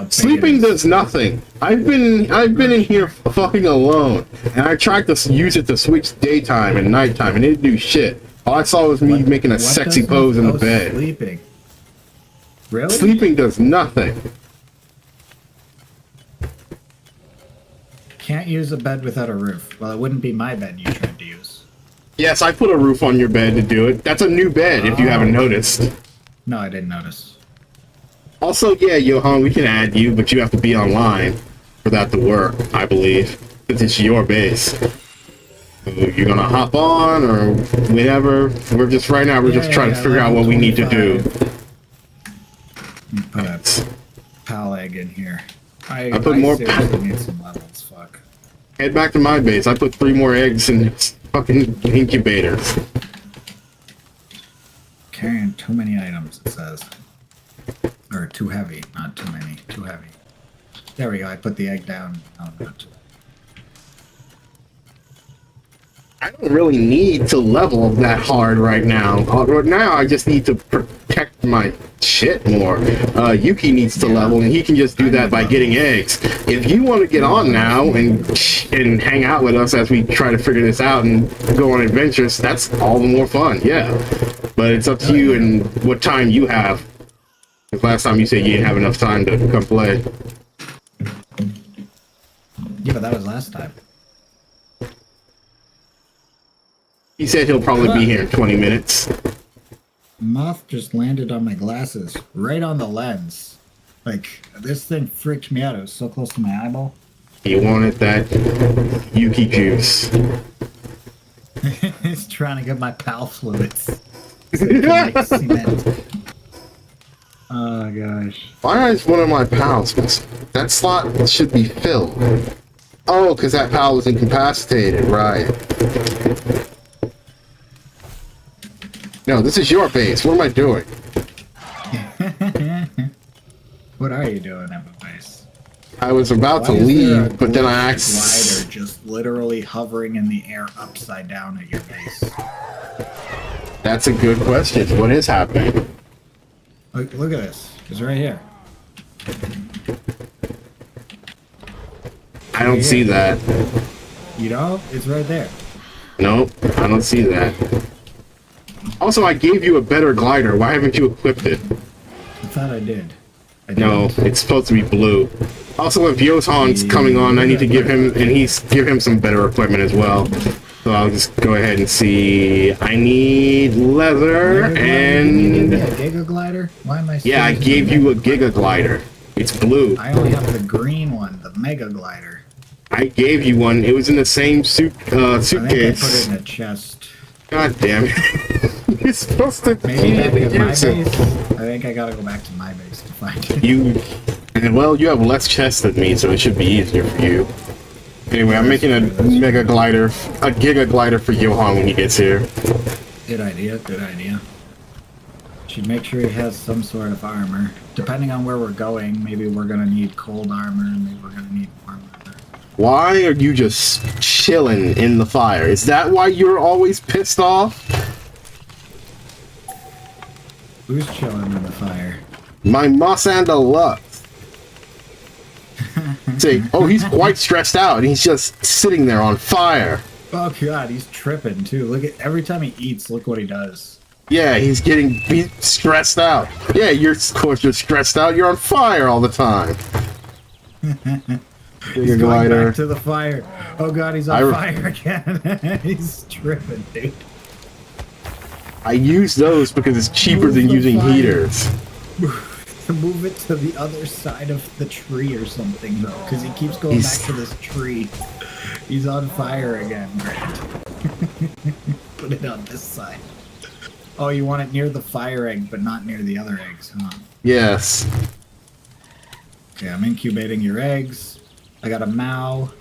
Sleeping does nothing. I've been in here fucking alone, and I tried to use it to switch daytime and nighttime, and it didn't do shit. All I saw was me making a sexy pose in the bed. Sleeping? Really? Sleeping does nothing. Can't use a bed without a roof. Well, it wouldn't be my bed you tried to use. Yes, I put a roof on your bed to do it. That's a new bed, if you haven't noticed. No, I didn't notice. Also, yeah, Johan, we can add you, but you have to be online for that to work, I believe. Because it's your base. So you're gonna hop on, or whenever. We're just, right now, we're just trying to figure out what we need to do. Put a PAL egg in here. I put more seriously need some levels, fuck. Head back to my base. I put 3 more eggs in fucking incubators. Carrying too many items, it says. Or too heavy, not too many, too heavy. There we go, I put the egg down. Oh, not too. I don't really need to level that hard right now. Right now, I just need to protect my shit more. Yuki needs to level, and he can just do that by getting eggs. If you want to get on now and hang out with us as we try to figure this out and go on adventures, that's all the more fun, yeah. But it's up to you and what time you have. Because last time you said you didn't have enough time to come play. Yeah, but that was last time. He said he'll probably be here in 20 minutes. Moth just landed on my glasses, right on the lens. Like, this thing freaked me out. It was so close to my eyeball. He wanted that Yuki juice. He's trying to get my PAL fluids. So he can make cement. Oh gosh. Why is one of my pals? That slot should be filled. Oh, because that pal was incapacitated, right. No, this is your base. What am I doing? What are you doing at my base? I was about to leave, but then I glider just literally hovering in the air upside down at your base. That's a good question. What is happening? Look at this. It's right here. I don't see that. You know? It's right there. Nope, I don't see that. Also, I gave you a better glider. Why haven't you equipped it? I thought I did. No, it's supposed to be blue. Also, if Johan's coming on, I need to give him some better equipment as well. So I'll just go ahead and see. I need leather and... a Giga Glider? Why am I... Yeah, I gave you a Giga Glider. It's blue. I only have the green one, the Mega Glider. I gave you one. It was in the same suitcase. I think I put it in a chest. God damn it. You're supposed to... Maybe back at my base? I think I gotta go back to my base to find it. Well, you have less chests than me, so it should be easier for you. Anyway, I'm making a Mega Glider, a Giga Glider for Johan when he gets here. Good idea, good idea. Should make sure he has some sort of armor. Depending on where we're going, maybe we're gonna need cold armor, maybe we're gonna need warm armor. Why are you just chilling in the fire? Is that why you're always pissed off? Who's chilling in the fire? My Mossanda Lux. Say, oh, he's quite stressed out, and he's just sitting there on fire. Oh god, he's tripping too. Look at every time he eats, look what he does. Yeah, he's stressed out. Yeah, of course you're stressed out. You're on fire all the time. He's going back to the fire. Oh god, he's on fire again. He's tripping, dude. I use those because it's cheaper than using heaters. Move it to the other side of the tree or something, though, because he keeps going back to this tree. He's on fire again, Grant. Put it on this side. Oh, you want it near the fire egg, but not near the other eggs, huh? Yes. Okay, I'm incubating your eggs. I got a Mao.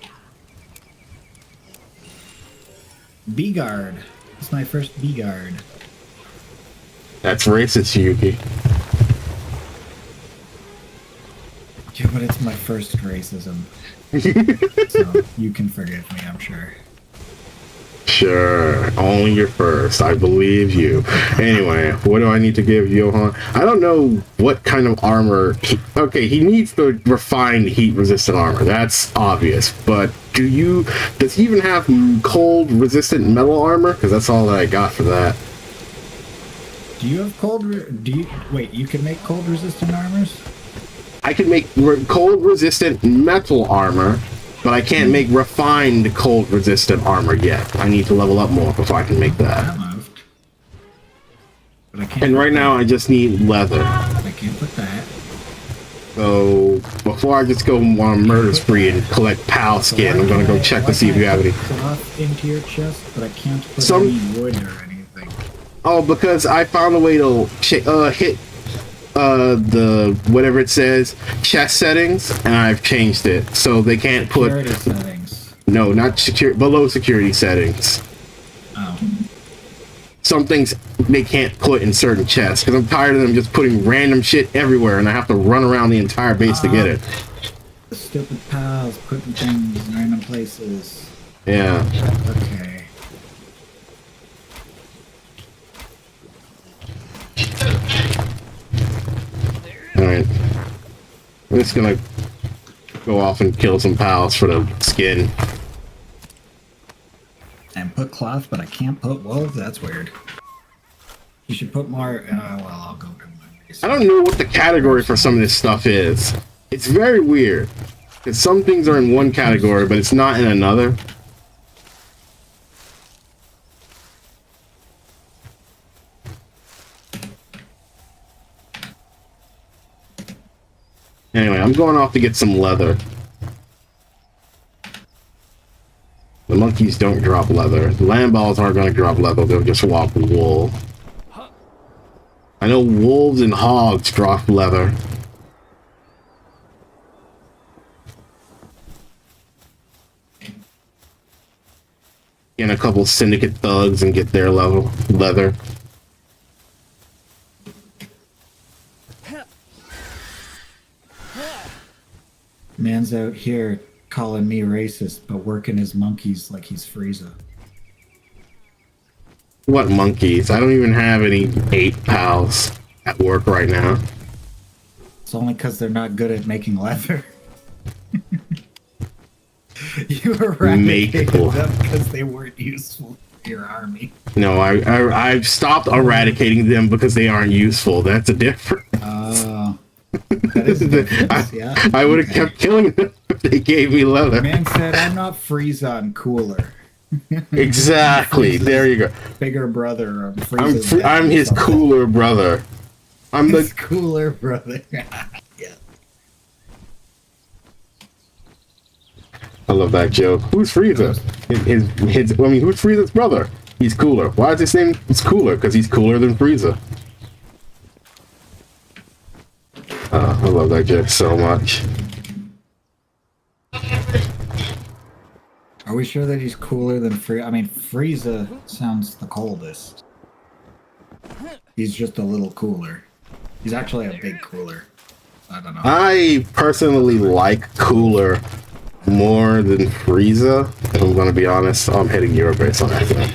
Bee guard. It's my first bee guard. That's racist, Yuki. Yeah, but it's my first racism. So you can forgive me, I'm sure. Sure, only your first. I believe you. Anyway, what do I need to give Johan? I don't know what kind of armor. Okay, he needs the refined heat-resistant armor. That's obvious. But does he even have cold-resistant metal armor? Because that's all that I got for that. Do you have wait, you can make cold-resistant armors? I can make cold-resistant metal armor, but I can't make refined cold-resistant armor yet. I need to level up more before I can make that. But I can't. And right now, I just need leather. I can't put that. So, before I just go on a murder spree and collect PAL skin, I'm gonna go check to see if you have any. Off into your chest, but I can't put any wood or anything. Oh, because I found a way to hit the whatever it says chest settings, and I've changed it so they can't put security settings. No, not below security settings. Oh. Some things they can't put in certain chests because I'm tired of them just putting random shit everywhere, and I have to run around the entire base to get it. The stupid pals putting things in random places. Yeah. Okay. Alright. I'm just gonna go off and kill some pals for the skin. And put cloth, but I can't put wool? That's weird. You should put more, well, I'll go to my base. I don't know what the category for some of this stuff is. It's very weird. Because some things are in one category, but it's not in another. Anyway, I'm going off to get some leather. The monkeys don't drop leather. The land balls aren't going to drop leather. They'll just walk wool. I know wolves and hogs drop leather. And a couple syndicate thugs and get their leather. Man's out here calling me racist, but working his monkeys like he's Frieza. What monkeys? I don't even have any ape pals at work right now. It's only because they're not good at making leather. You eradicated them because they weren't useful in your army. No, I've stopped eradicating them because they aren't useful. That's a difference. That is a difference, yeah. I would have kept killing them if they gave me leather. Man said, I'm not Frieza, I'm cooler. Exactly. There you go. Bigger brother. I'm his cooler brother. I'm his cooler brother. Yeah. I love that joke. Who's Frieza? Who's Frieza's brother? He's cooler. Why is his name? It's cooler because he's cooler than Frieza. I love that joke so much. Are we sure that he's cooler than Frieza? I mean, Frieza sounds the coldest. He's just a little cooler. He's actually a big cooler. I don't know. I personally like cooler more than Frieza. If I'm gonna be honest, I'm hitting your base on that thing.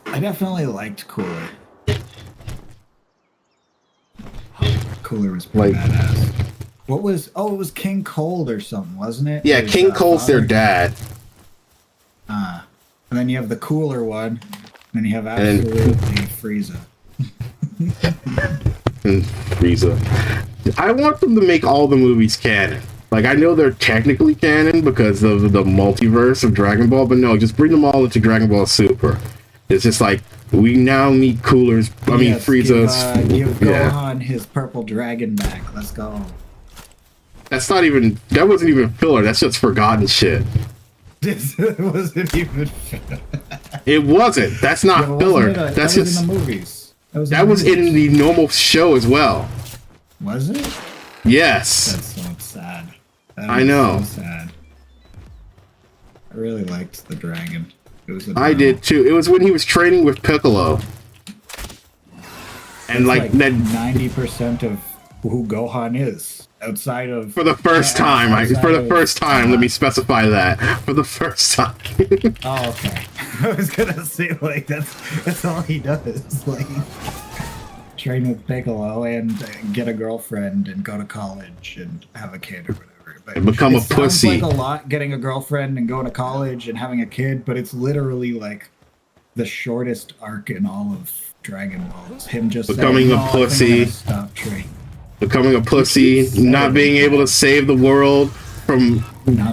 I definitely liked cooler. Cooler was pretty badass. What was? Oh, it was King Cold or something, wasn't it? Yeah, King Cold's their dad. And then you have the cooler one. And then you have absolutely Frieza. Frieza. I want them to make all the movies canon. Like, I know they're technically canon because of the multiverse of Dragon Ball, but no, just bring them all into Dragon Ball Super. It's just like, we now meet Coolers. I mean, Frieza's. Give Gohan his purple dragon back. Let's go. That wasn't even filler. That's just forgotten shit. It wasn't even filler. It wasn't. That's not filler. That's just in the movies. That was in the normal show as well. Was it? Yes. That's so sad. I know. So sad. I really liked the dragon. It was. I did too. It was when he was training with Piccolo. And like that 90% of who Gohan is outside of for the first time. Let me specify that for the first time. Oh, okay. I was gonna say like that's all he does, like train with Piccolo and get a girlfriend and go to college and have a kid or whatever. But and become a pussy. Sounds like a lot, getting a girlfriend and going to college and having a kid, but it's literally like the shortest arc in all of Dragon Ball. It's him just becoming a pussy. Stop training. Becoming a pussy, not being able to save the world from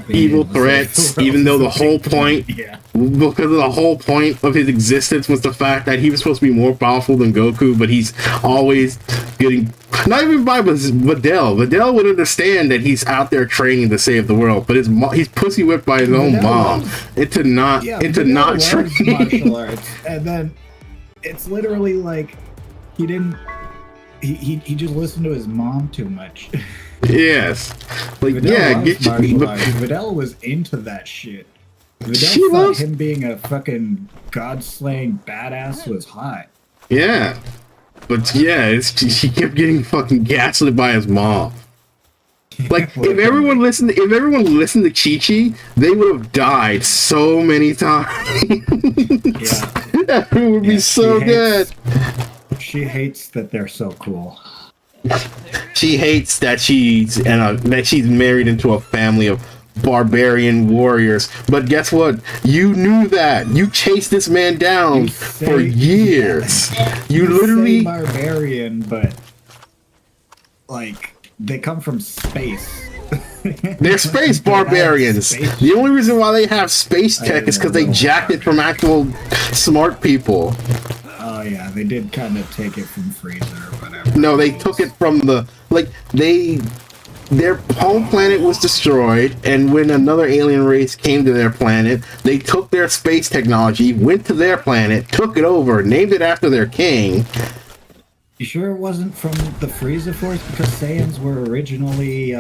evil threats, even though the whole point, because of the whole point of his existence was the fact that he was supposed to be more powerful than Goku, but he's always getting, not even by Videl. Videl would understand that he's out there training to save the world, but he's pussy whipped by his own mom into not training. Martial arts, and then it's literally like he didn't. He just listened to his mom too much. Yes. Like, Videl was into that shit. Videl thought him being a fucking god-slaying badass was hot. Yeah. But yeah, he kept getting fucking gaslit by his mom. Like, if everyone listened to Chi-Chi, they would have died so many times. That would be so good. She hates that they're so cool. She hates that she's married into a family of barbarian warriors. But guess what? You knew that. You chased this man down for years. You literally say barbarian, but like they come from space. They're space barbarians. The only reason why they have space tech is because they jacked it from actual smart people. Oh yeah, they did kind of take it from Frieza or whatever. No, they took it from their home planet was destroyed, and when another alien race came to their planet, they took their space technology, went to their planet, took it over, named it after their king, You sure it wasn't from the Frieza Force? Because Saiyans were originally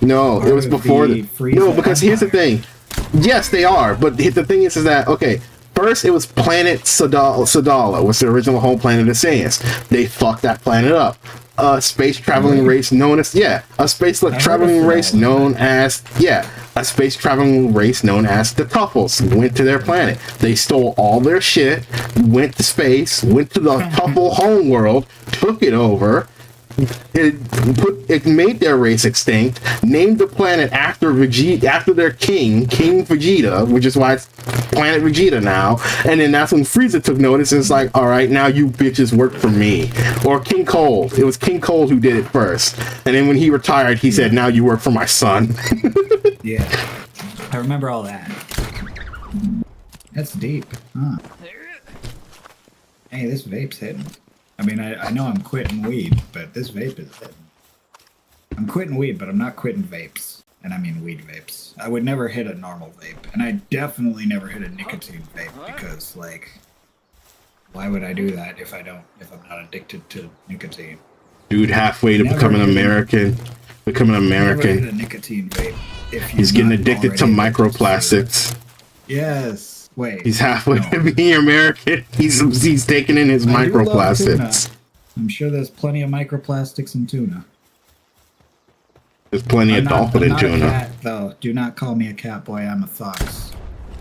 No, it was before the Frieza no, because here's the Empire. thing. Yes, they are, but the thing is that okay. First, it was planet Sadala, was the original home planet of Saiyans. They fucked that planet up. A space traveling race known as a space traveling race known as a space traveling race known as the Tuffles went to their planet. They stole all their shit, went to space, went to the Tuffle homeworld, took it over. It made their race extinct, named the planet after Vegeta, after their king Vegeta, which is why it's Planet Vegeta now. And then that's when Frieza took notice and it's like, all right, now you bitches work for me. Or King Cold. It was King Cold who did it first. And then when he retired, he said, now you work for my son. Yeah, I remember all that. That's deep, huh? Hey, this vape's hitting. I mean, I know I'm quitting weed, but this vape is hitting. I'm quitting weed, but I'm not quitting vapes. And I mean weed vapes. I would never hit a normal vape. And I definitely never hit a nicotine vape because, like, why would I do that if I'm not addicted to nicotine? Dude, halfway to becoming American. Becoming American. Never hit a nicotine vape if he's getting addicted to microplastics. Yes. Wait. He's halfway to being American. He's taking in his microplastics. I'm sure there's plenty of microplastics in tuna. There's plenty of dolphin in tuna. I'm not a cat, though. Do not call me a cat boy. I'm a fox.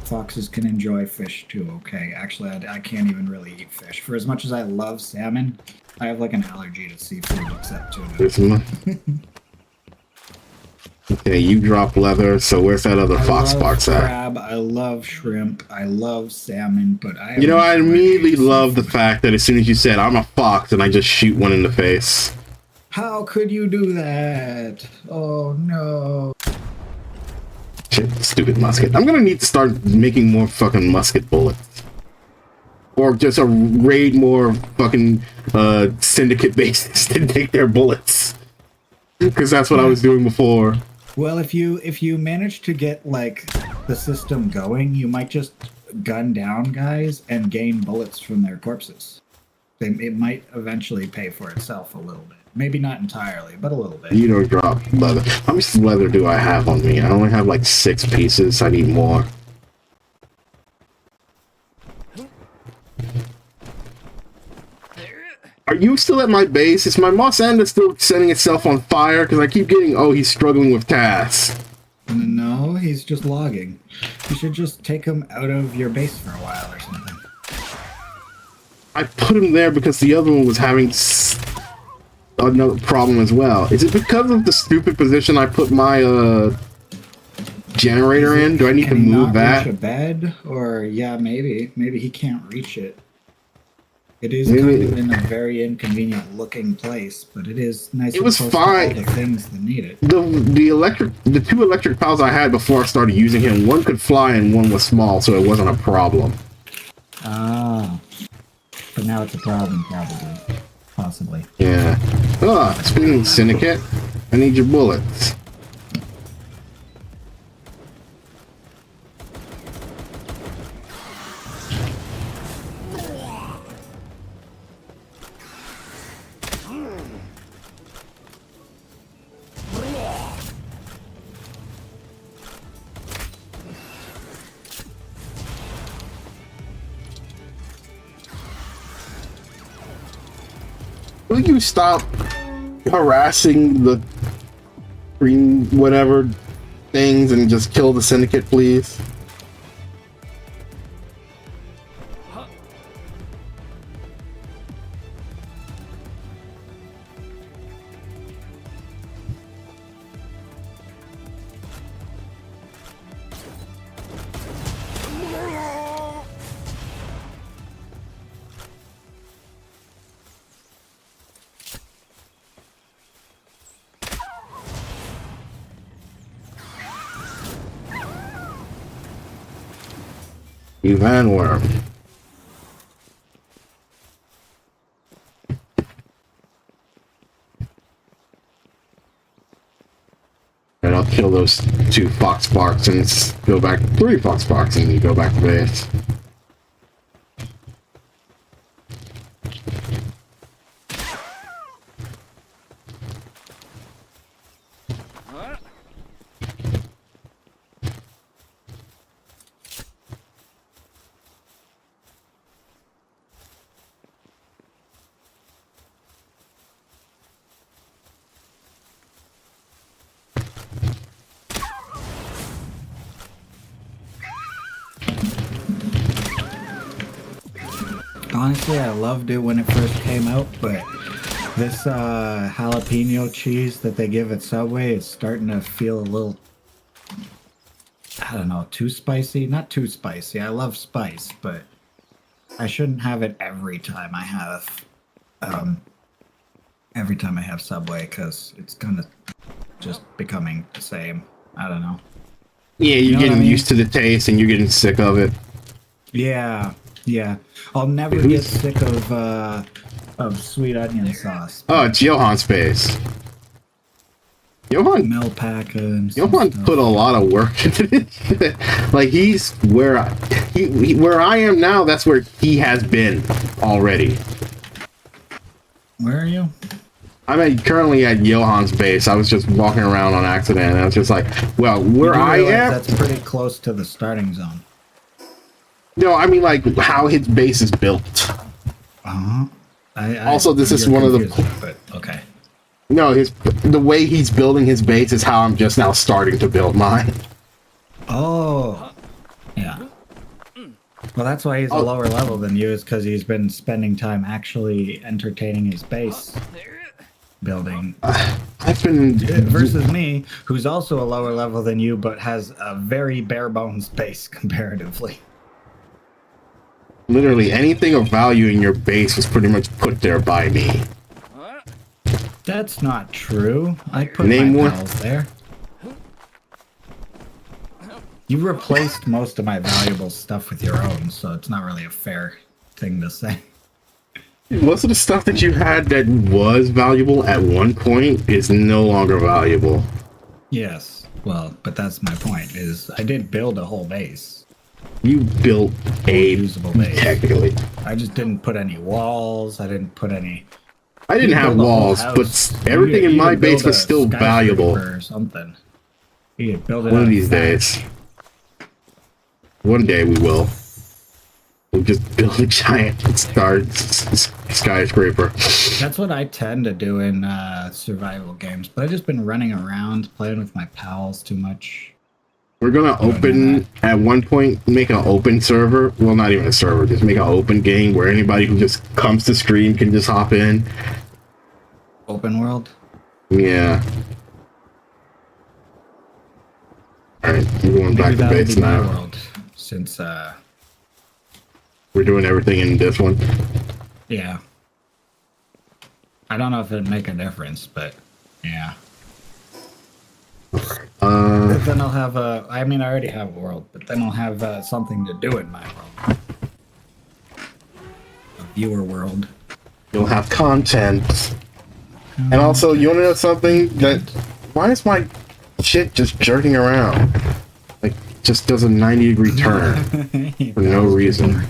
Foxes can enjoy fish too. Okay. Actually, I can't even really eat fish. For as much as I love salmon, I have like an allergy to seafood except tuna. Okay, you drop leather, so where's that other fox box at? Crab, I love shrimp, I love salmon, but I I immediately love the fact that as soon as you said I'm a fox and I just shoot one in the face. How could you do that? Oh no. Shit, stupid musket. I'm gonna need to start making more fucking musket bullets. Or just raid more fucking syndicate bases to take their bullets. Because that's what I was doing before. Well, if you manage to get like the system going, you might just gun down guys and gain bullets from their corpses. It might eventually pay for itself a little bit. Maybe not entirely, but a little bit. You don't drop leather. How much leather do I have on me? I only have like 6 pieces. I need more. Are you still at my base? Is my Moss Ender still setting itself on fire? Because I keep getting, he's struggling with tasks. No, he's just logging. You should just take him out of your base for a while or something. I put him there because the other one was having another problem as well. Is it because of the stupid position I put my generator in? Do I need to move that? Reach a bed? Or, yeah, maybe. Maybe he can't reach it. It is kind of in a very inconvenient looking place, but it is nice. It was fine. The things that need it. The 2 electric pals I had before I started using him, one could fly and one was small, so it wasn't a problem. Ah, but now it's a problem, probably, possibly. Yeah. Speaking of syndicate, I need your bullets. Will you stop harassing the green whatever things and just kill the syndicate, please? You van worm. And I'll kill those 2 fox barks and go back 3 fox barks and you go back to base. Honestly, I loved it when it first came out, but this jalapeno cheese that they give at Subway is starting to feel a little, I don't know, too spicy. Not too spicy. I love spice, but I shouldn't have it every time I have Subway, because it's kind of just becoming the same. I don't know. Yeah, you're getting used to the taste and you're getting sick of it. Yeah. I'll never get sick of sweet onion sauce. Oh, it's Johan's face. Johan put a lot of work into this. Like, he's where I am now. That's where he has been already. Where are you? I'm currently at Johan's base. I was just walking around on accident, and I was just like, well, where I am. That's pretty close to the starting zone. No, I mean, like, how his base is built. Also, this is one of the. But okay. No, the way he's building his base is how I'm just now starting to build mine. Oh, yeah. Well, that's why he's a lower level than you, is because he's been spending time actually entertaining his base building. I've been versus me, who's also a lower level than you, but has a very bare bones base comparatively. Literally anything of value in your base was pretty much put there by me. That's not true. I put Name my one. pals there. You replaced most of my valuable stuff with your own, so it's not really a fair thing to say. Most of the stuff that you had that was valuable at one point is no longer valuable. Yes, well, but that's my point, is I did build a whole base. You built a usable base. Technically. I just didn't put any walls, I didn't put any... I didn't have walls, but everything in my base was still valuable. Or something. You could build it one of these days. One day we will. We'll just build a giant skyscraper. That's what I tend to do in survival games, but I've just been running around, playing with my pals too much. We're gonna open, at one point, make an open server. Well, not even a server, just make an open game where anybody who just comes to stream can just hop in. Open world? Yeah. Alright, we're going back to base now. World, since, we're doing everything in this one. Yeah. I don't know if it'd make a difference, but, yeah. Then I'll have I mean, I already have a world, but then I'll have something to do in my world. A viewer world. You'll have content. And also, you want to know something? Why is my shit just jerking around? Like, just does a 90-degree turn for no reason.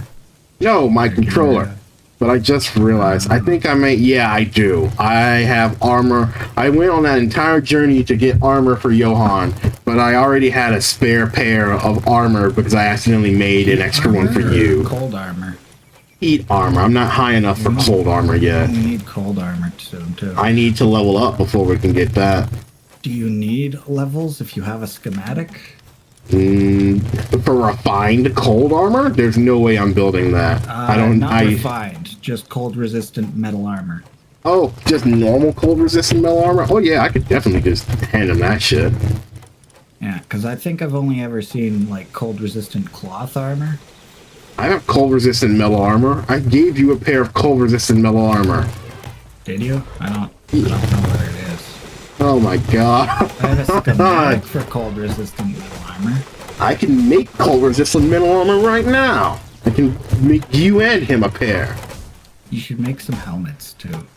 No, my controller. But I just realized, I think I may, yeah, I do. I have armor. I went on that entire journey to get armor for Johan, but I already had a spare pair of armor because I accidentally made an extra one for you. Cold armor. Heat armor. I'm not high enough for cold armor yet. You need cold armor soon, too. I need to level up before we can get that. Do you need levels if you have a schematic? For refined cold armor? There's no way I'm building that. Not refined, just cold resistant metal armor. Oh, just normal cold resistant metal armor? Oh yeah, I could definitely just hand him that shit. Yeah, because I think I've only ever seen, like, cold resistant cloth armor. I have cold resistant metal armor. I gave you a pair of cold resistant metal armor. Did you? I don't know what it is. Oh my god. I have a schematic for cold resistant metal armor. I can make cold resistant metal armor right now. I can make you and him a pair. You should make some helmets too.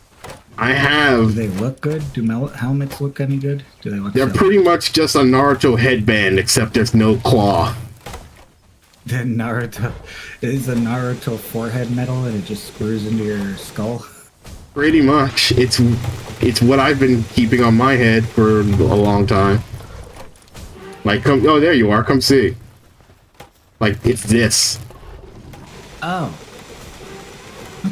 I have. Do they look good? Do helmets look any good? Do they look? They're pretty much just a Naruto headband, except there's no claw. Then Naruto is a Naruto forehead metal, and it just screws into your skull. Pretty much. It's what I've been keeping on my head for a long time. Like, come, oh, there you are. Come see. Like, it's this. Oh.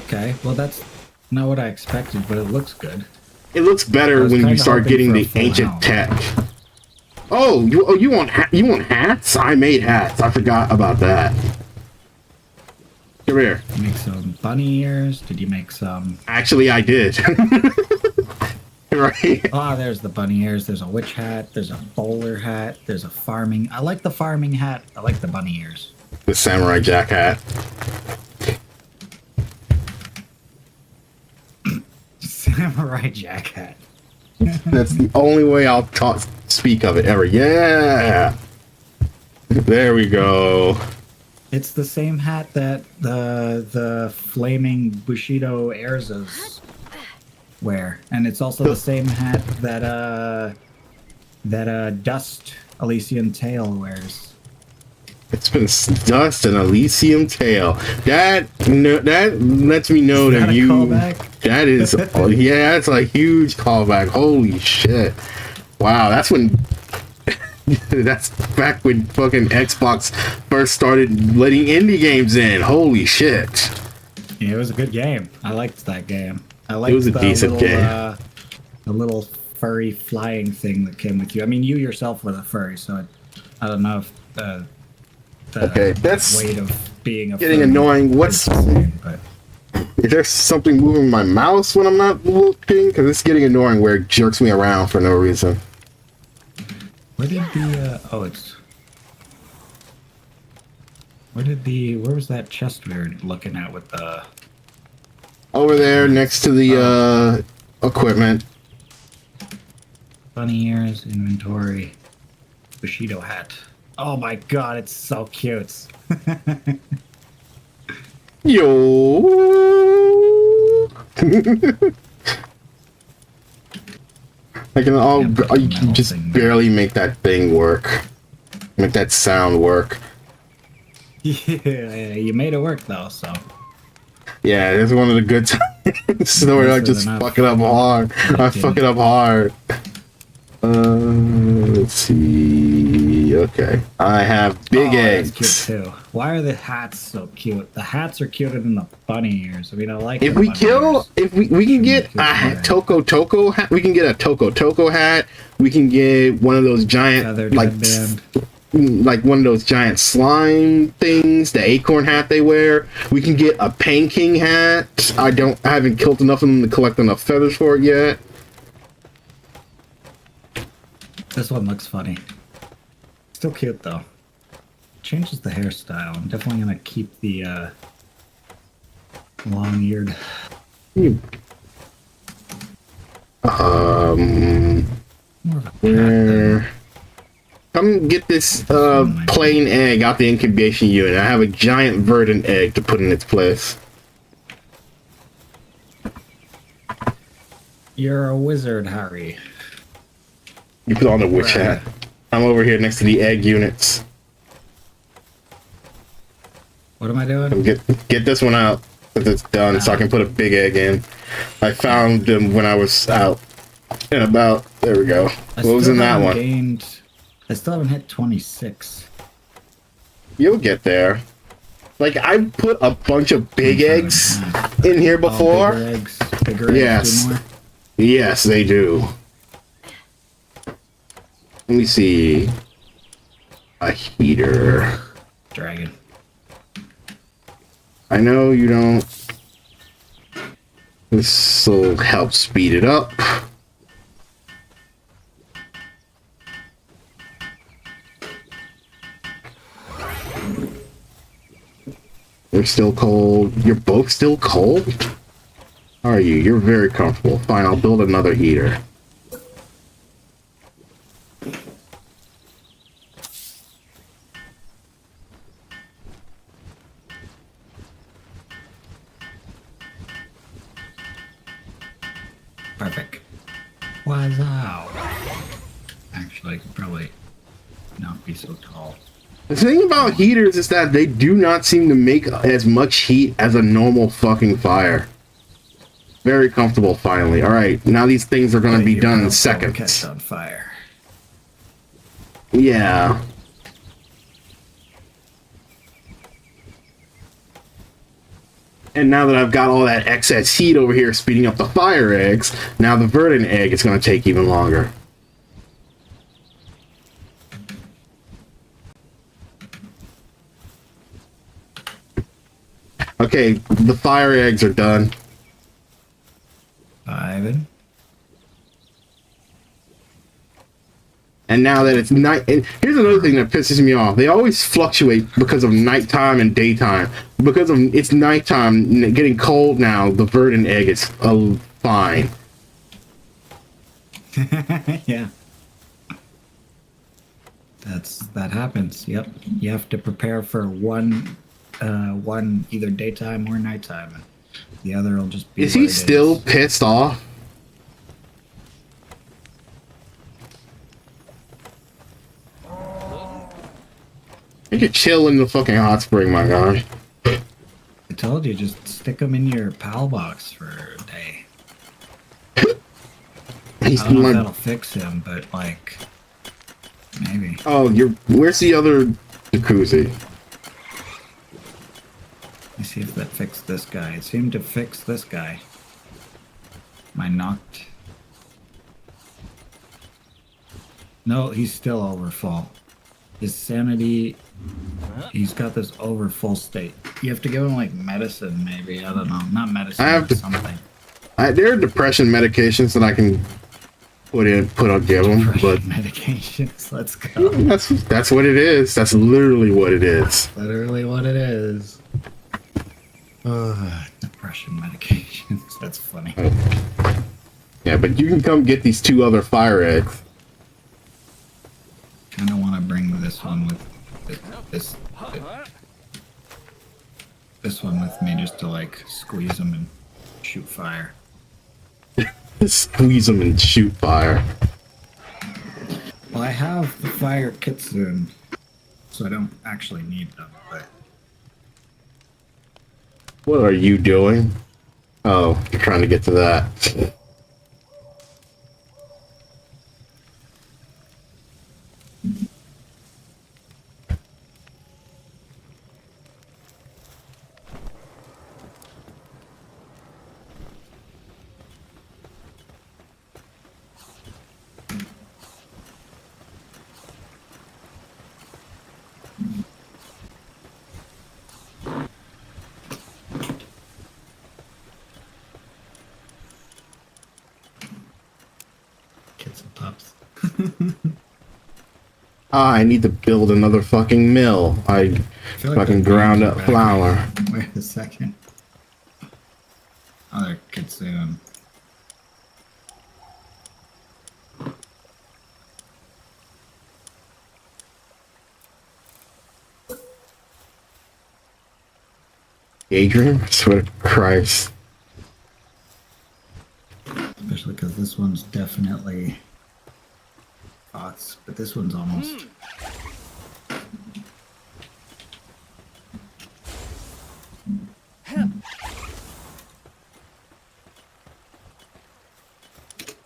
Okay. Well, that's not what I expected, but it looks good. It looks better when you start getting the ancient tech. Oh, you want hats? I made hats. I forgot about that. Come here. You make some bunny ears? Did you make some? Actually, I did. Right. Oh, there's the bunny ears. There's a witch hat. There's a bowler hat. There's a farming. I like the farming hat. I like the bunny ears. The Samurai Jack hat. Samurai Jack hat. That's the only way I'll speak of it ever. Yeah. There we go. It's the same hat that the flaming Bushido Erzas wear, and it's also the same hat that Dust Elysian Tail wears. It's been Dust and Elysium Tail. That lets me know that you. Callback? That is, oh, yeah, that's a huge callback. Holy shit! Wow, that's when. That's back when fucking Xbox first started letting indie games in. Holy shit! Yeah, it was a good game. I liked that game. I liked it was a decent game. The little furry flying thing that came with you. I mean, you yourself were the furry, so I don't know if the okay, that's weight of being a getting annoying. What's but is there something moving my mouse when I'm not looking? Because it's getting annoying where it jerks me around for no reason. Where did the oh, it's where was that chest we were looking at with the over there next to the equipment. Bunny ears, inventory, Bushido hat. Oh my god, it's so cute. Yo. I can just barely make that thing work. Make that sound work. Yeah, you made it work though, so. Yeah, it's one of the good times where I just fuck it up hard. I fuck it up hard. Let's see. Okay, I have big eggs. That's cute too. Why are the hats so cute? The hats are cuter than the bunny ears. I mean, I like. If we kill, if we can get a Toko hat, we can get a Toko hat. We can get one of those giant like one of those giant slime things, the acorn hat they wear. We can get a Pain King hat. I haven't killed enough of them to collect enough feathers for it yet. This one looks funny. Still cute though. Changes the hairstyle. I'm definitely gonna keep the long-eared. More of a where? Come get this plain egg out the incubation unit. I have a giant verdant egg to put in its place. You're a wizard, Harry. You put on the witch hat. I'm over here next to the egg units. What am I doing? Get this one out if it's done, so I can put a big egg in. I found them when I was out and about. There we go. What was in that one? I still haven't hit 26. You'll get there. Like, I put a bunch of big eggs in here before. Bigger eggs? Bigger eggs do more? Yes, they do. Let me see. A heater. Dragon. I know you don't. This will help speed it up. You're still cold. You're both still cold? How are you? You're very comfortable. Fine, I'll build another heater. Perfect. Wow. Actually, I could probably not be so tall. The thing about heaters is that they do not seem to make as much heat as a normal fucking fire. Very comfortable finally. All right, now these things are going to be Your done in house will seconds. catch on fire. Yeah. And now that I've got all that excess heat over here speeding up the fire eggs, now the verdant egg is going to take even longer. Okay, the fire eggs are done. Ivan. And now that it's night, and here's another thing that pisses me off. They always fluctuate because of nighttime and daytime. Because of it's nighttime, getting cold now, the verdant egg is fine. Yeah. That happens. Yep. You have to prepare for one either daytime or nighttime. And the other will just be. Is he still pissed off? You could chill in the fucking hot spring, my guy. I told you, just stick them in your PAL box for a day. He's I don't know like, if that'll fix him, but like, maybe. oh, where's the other jacuzzi? Let me see if that fixed this guy. It seemed to fix this guy. Am I knocked? No, he's still over full. His sanity, he's got this over full state. You have to give him like medicine, maybe. I don't know. Not medicine, I have but to- something. There are depression medications that I can give him, but Medications. Let's go. that's what it is. That's literally what it is. Literally what it is. Depression medications. That's funny. Yeah, but you can come get these two other fire eggs. Kind of want to bring this one with this one with me just to like squeeze them and shoot fire. Squeeze them and shoot fire. Well, I have the fire kitsune, so I don't actually need them. But What are you doing? Oh, you're trying to get to that. kits and pups. I need to build another fucking mill. I feel like fucking the ground beans up are back. flour. Wait a second. Other kitsune. Adrian? I swear to Christ. Especially because this one's definitely thoughts, but this one's almost.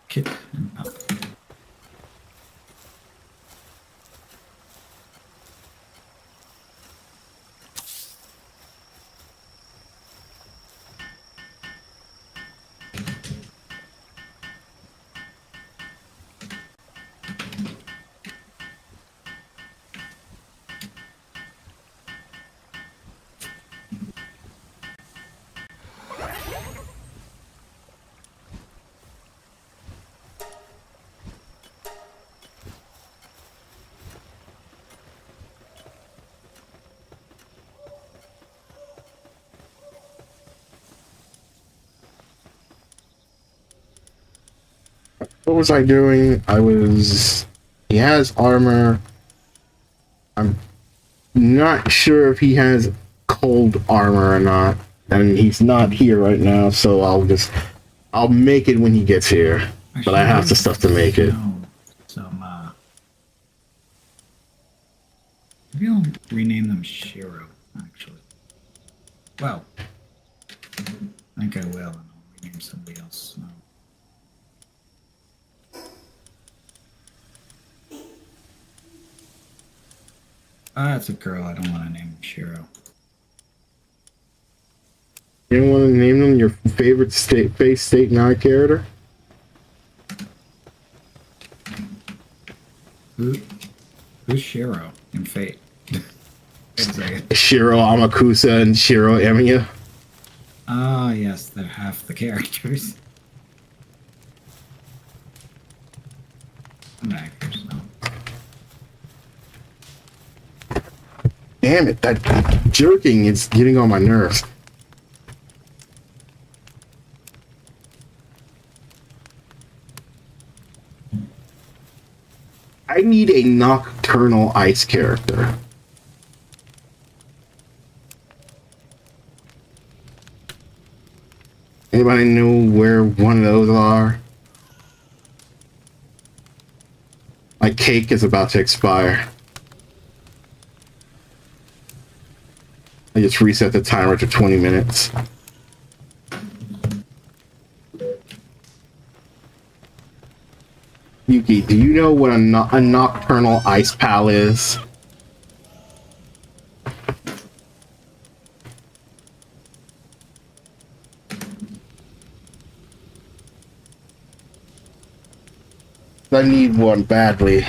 Kit and pup. What was I doing? He has armor. I'm not sure if he has cold armor or not. And he's not here right now, so I'll make it when he gets here. But I have the stuff to make it. Maybe I'll rename them Shiro, actually. Well, I think I will, and I'll name somebody else. No. Ah, it's a girl. I don't want to name Shiro. You don't want to name them your favorite face state nod character? Who's Shiro in Fate? Shiro Amakusa and Shiro Emiya. Ah, yes, they're half the characters. Actors, no. Damn it, that jerking is getting on my nerves. I need a nocturnal ice character. Anybody know where one of those are? My cake is about to expire. I just reset the timer to 20 minutes. Yuki, do you know what a nocturnal ice pal is? I need one badly.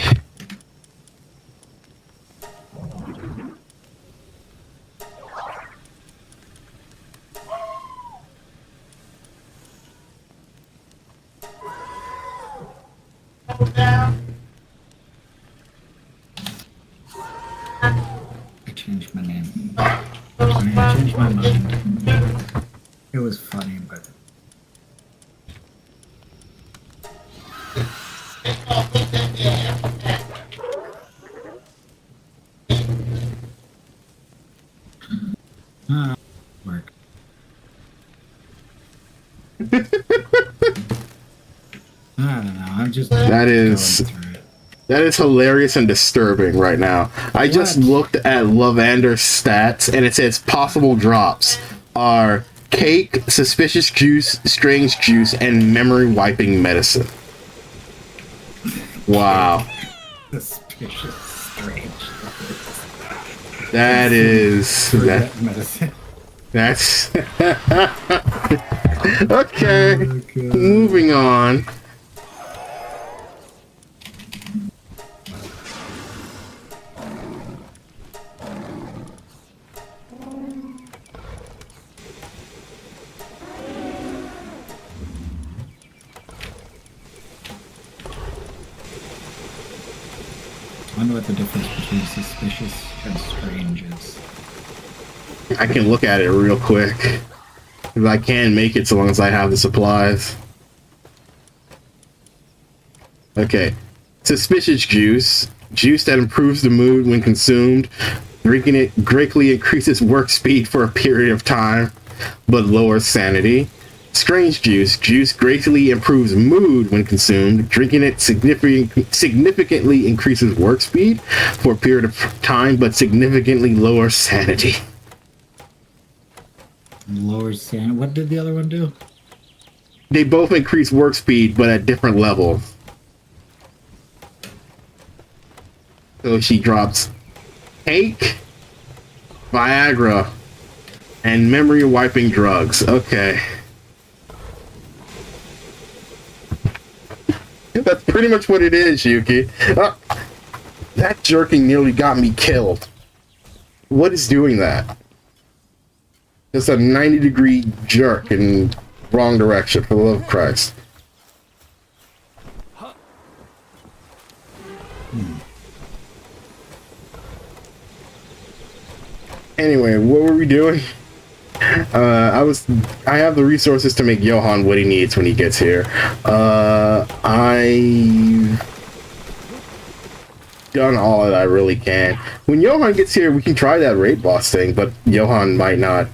I changed my name. I changed my mind. It was funny, but... work. I don't know. I'm just... That is hilarious and disturbing right now. I just looked at Lavander's stats and it says possible drops are cake, suspicious juice, strange juice, and memory wiping medicine. Wow. Suspicious, strange. That is... medicine. That's... Okay. Moving on. I wonder what the difference between suspicious and strange is. I can look at it real quick. If I can make it so long as I have the supplies. Okay. Suspicious juice. Juice that improves the mood when consumed. Drinking it greatly increases work speed for a period of time, but lowers sanity. Strange juice. Juice greatly improves mood when consumed. Drinking it significantly increases work speed for a period of time, but significantly lowers sanity. Lowers sanity. What did the other one do? They both increase work speed, but at different levels. So she drops cake, Viagra, and memory wiping drugs. Okay. That's pretty much what it is, Yuki. That jerking nearly got me killed. What is doing that? Just a 90-degree jerk in wrong direction, for the love of Christ. Anyway, what were we doing? I have the resources to make Johan what he needs when he gets here. I've done all that I really can. When Johan gets here, we can try that raid boss thing, but Johan might not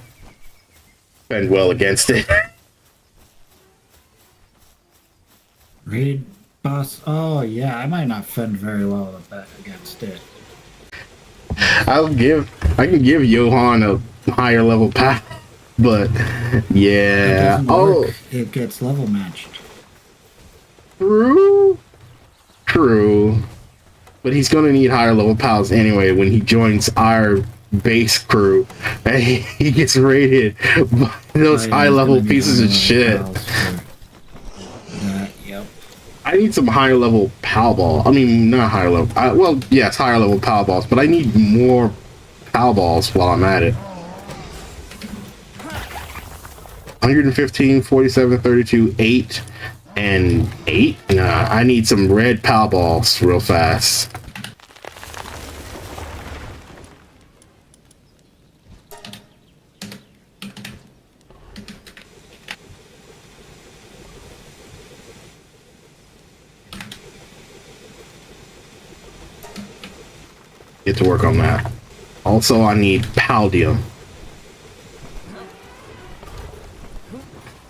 fend well against it. Raid boss? Oh, yeah, I might not fend very well against it. I can give Johan a higher level path. But yeah. It doesn't Oh, work. It gets level matched. true. True. But he's gonna need higher level pals anyway when he joins our base crew. And he gets raided by those Oh, yeah, high he's level gonna need pieces of higher shit. level pals for that. Yep. I need some higher level pal ball. I mean, not higher level. Well, yes, higher level pal balls, but I need more pal balls while I'm at it. 115, 47, 32, 8, and 8? Nah, I need some red pal balls real fast. Get to work on that. Also, I need paldium.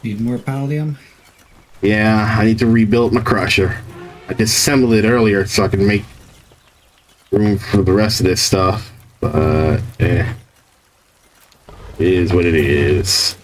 Need more pallium? Yeah, I need to rebuild my crusher. I disassembled it earlier so I can make room for the rest of this stuff. But, it is what it is.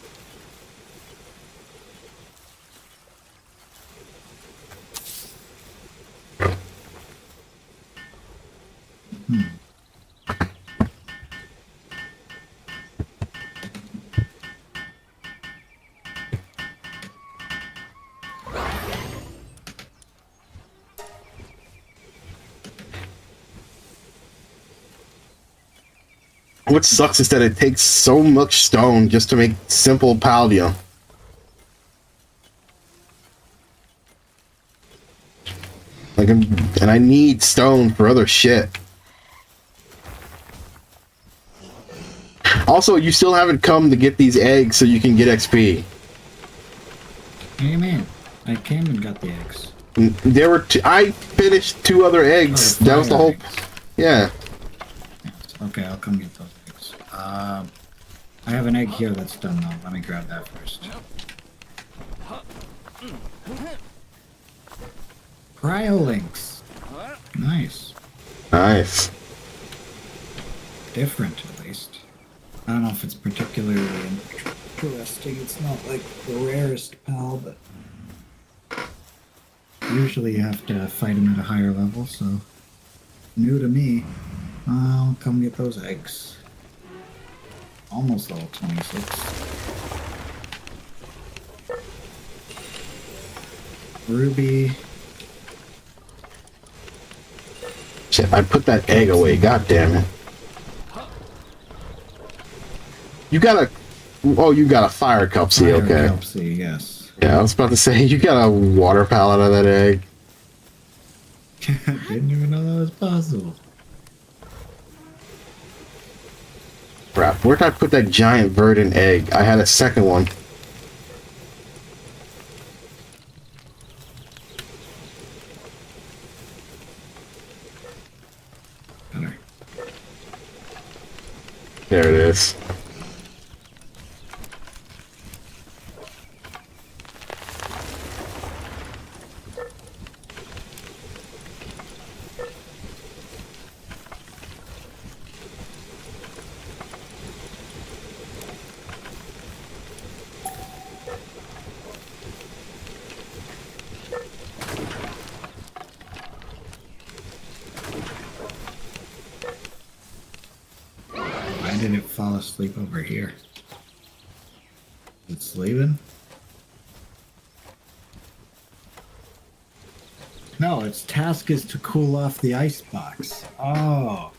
What sucks is that it takes so much stone just to make simple paldium. Like, and I need stone for other shit. Also, you still haven't come to get these eggs so you can get XP. What do you mean? I came and got the eggs. There were I finished 2 other eggs. Oh, That was the whole. eggs. Yeah. Yes. Okay, I'll come get those eggs. I have an egg here that's done though. Let me grab that first. Cryolinks. Nice. Nice. Different, at least. I don't know if it's particularly interesting. It's not like the rarest pal, but usually you have to fight him at a higher level, so new to me. I'll come get those eggs. Almost level 26. Ruby. Shit, I put that egg away. God damn it. You got a. Oh, you got a fire cup sea. Fire Okay. Kelp Sea, yes. Yeah, I was about to say you got a water pallet out of that egg. Didn't even know that was possible. Crap. Where did I put that giant verdant egg? I had a second one. Better. There it is. Why did it fall asleep over here? Is it sleeping? No, its task is to cool off the icebox. Oh.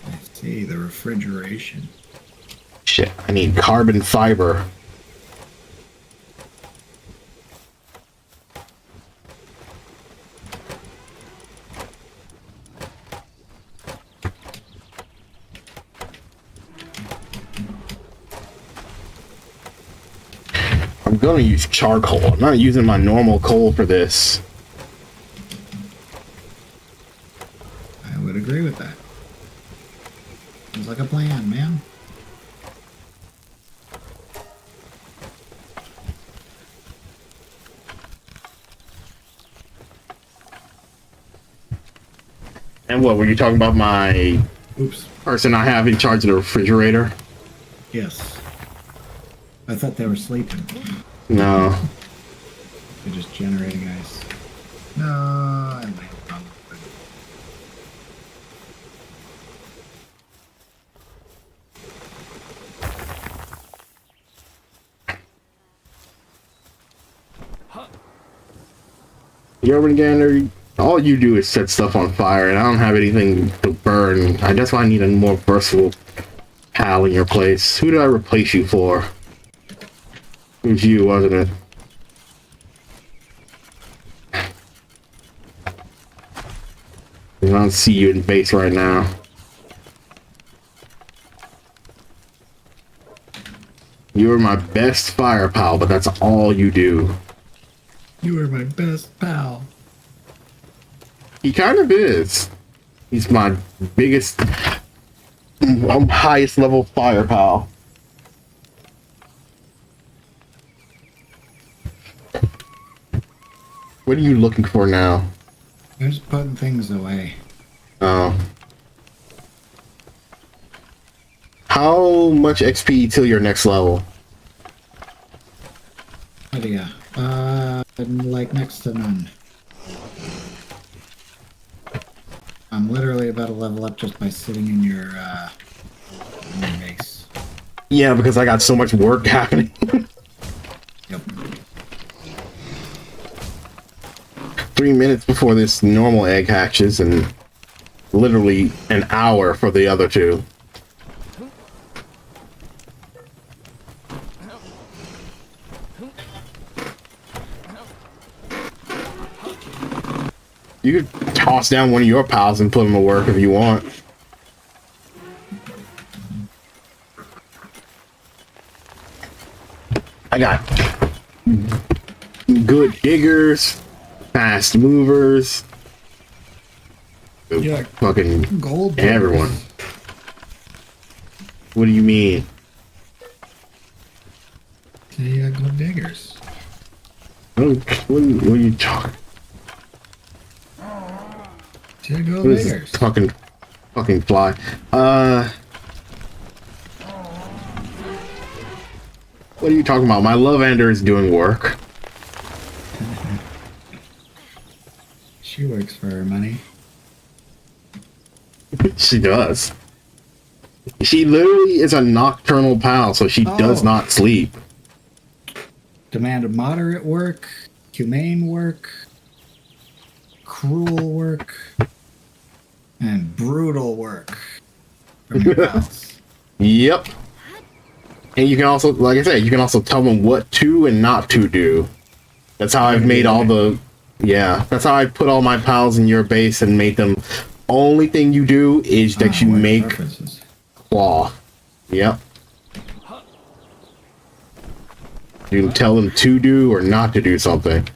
I see, the refrigeration. Shit, I need carbon fiber. I'm gonna use charcoal. I'm not using my normal coal for this. I would agree with that. Sounds like a plan, man. And what were you talking about? My Oops. person I have in charge of the refrigerator? Yes. I thought they were sleeping. No. They're just generating ice. No, I might not. You ever again, all you do is set stuff on fire, and I don't have anything to burn. That's why I need a more versatile pal in your place. Who did I replace you for? It was you, wasn't it? I don't see you in base right now. You're my best fire pal, but that's all you do. You are my best pal. He kind of is. He's my biggest, highest level fire pal. What are you looking for now? I'm just putting things away. Oh. How much XP till your next level? What do you got? Like next to none. I'm literally about to level up just by sitting in your base. Yeah, because I got so much work happening. Yep. 3 minutes before this normal egg hatches, and literally an hour for the other two. You could toss down one of your pals and put them to work if you want. I got good diggers, fast movers. Yeah, fucking gold. everyone. What do you mean? Yeah, gold diggers. What are you talking? Yeah, gold What is diggers. this fucking fly? What are you talking about? My love ender is doing work. She works for her money. She does. She literally is a nocturnal pal, so she does not sleep. Demand moderate work, humane work, cruel work, and brutal work from your pals. Yep. And you can also, like I said, you can also tell them what to and not to do. That's how I've made all the... Yeah, that's how I put all my pals in your base and made them... Only thing you do is that you make cloth. Yep. You can tell them to do or not to do something.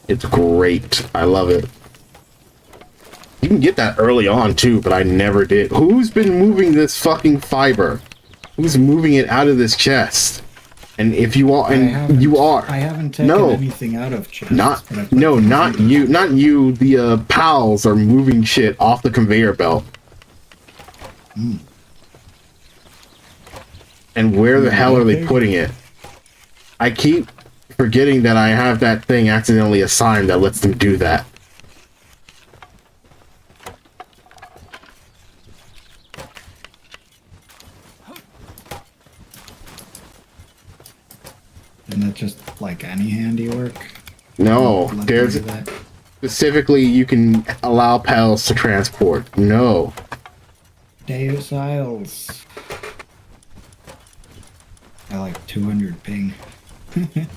It's great. I love it. You can get that early on too, but I never did. Who's been moving this fucking fiber? Who's moving it out of this chest? And if you are, and you are, I haven't taken anything out of chests. not you, not you. The pals are moving shit off the conveyor belt. Mm. And where the hell are they putting it? I keep forgetting that I have that thing accidentally assigned that lets them do that. Isn't that just like any handiwork? No, there's specifically you can allow pals to transport. No. Deus Isles. I like 200 ping. The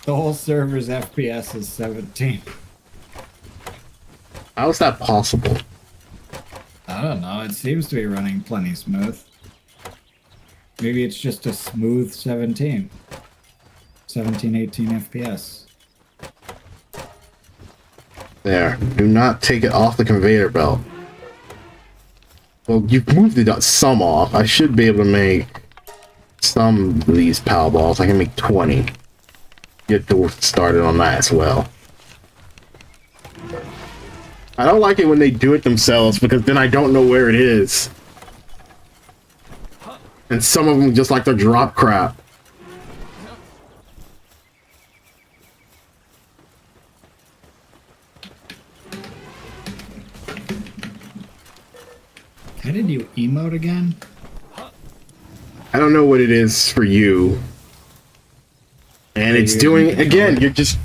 whole server's FPS is 17. How is that possible? I don't know. It seems to be running plenty smooth. Maybe it's just a smooth 17. 17, 18 FPS. There. Do not take it off the conveyor belt. Well, you've moved it some off. I should be able to make some of these PAL balls. I can make 20. Get started on that as well. I don't like it when they do it themselves because then I don't know where it is. And some of them just like to drop crap. How did you emote again? I don't know what it is for you. And it's doing it again. It just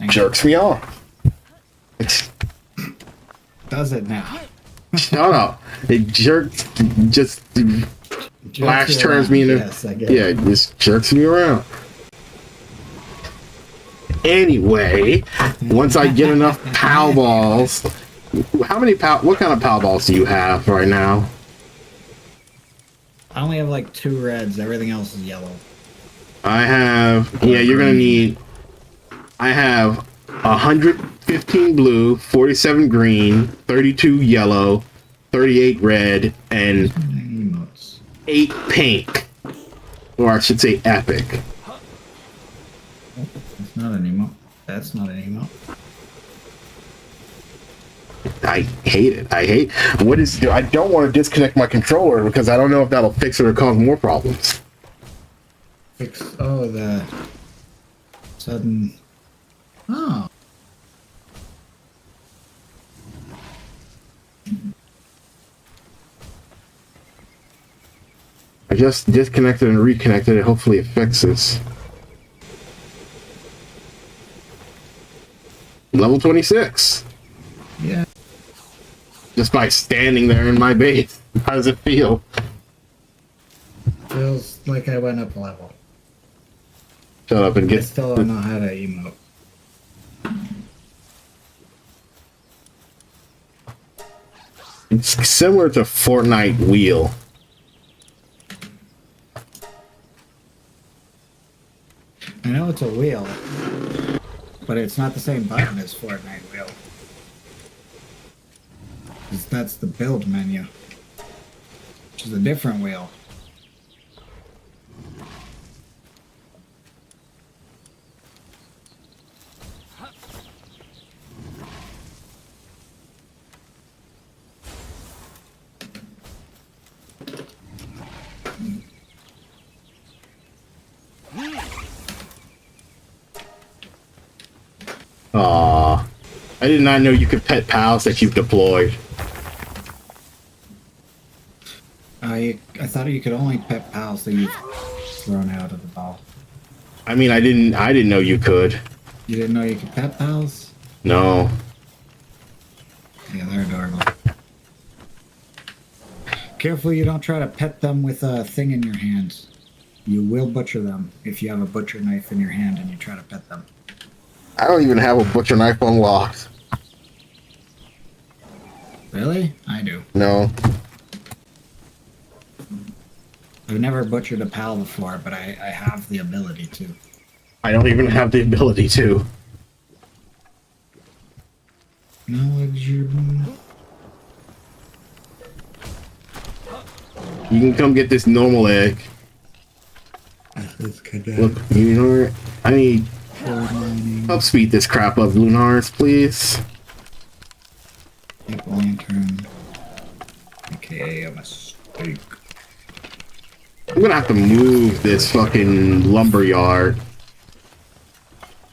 jerks me off. Does it now? Shut up. It jerks, just flash turns me into, yes, I get yeah, it just jerks me around. Anyway, once I get enough PAL balls, what kind of PAL balls do you have right now? I only have like 2 reds. Everything else is yellow. I have, yeah, you're gonna need, I have 115 blue, 47 green, 32 yellow, 38 red, and 8 pink. Or I should say epic. That's not an emote. That's not an emote. I hate it. I don't want to disconnect my controller because I don't know if that'll fix it or cause more problems. Oh, the sudden. Oh. I just disconnected and reconnected it. Hopefully it fixes. Level 26. Yeah. Just by standing there in my base. How does it feel? Feels like I went up a level. Shut up and I get... still don't know how to emote. It's similar to Fortnite Wheel. I know it's a wheel, but it's not the same button as Fortnite wheel. 'Cause that's the build menu, which is a different wheel. Aww. I did not know you could pet pals that you've deployed. I thought you could only pet pals that you've thrown out of the ball. I mean, I didn't know you could. You didn't know you could pet pals? No. Yeah, they're adorable. Careful you don't try to pet them with a thing in your hands. You will butcher them if you have a butcher knife in your hand and you try to pet them. I don't even have a butcher knife unlocked. Really? I do. No. I've never butchered a pal before, but I have the ability to. I don't even have the ability to. Knowledgeable. You can come get this normal egg. Look, you know what? I need... Help speed this crap up, Lunars, please. Yep, lantern. AKA a mistake. I'm gonna have to move this fucking lumberyard.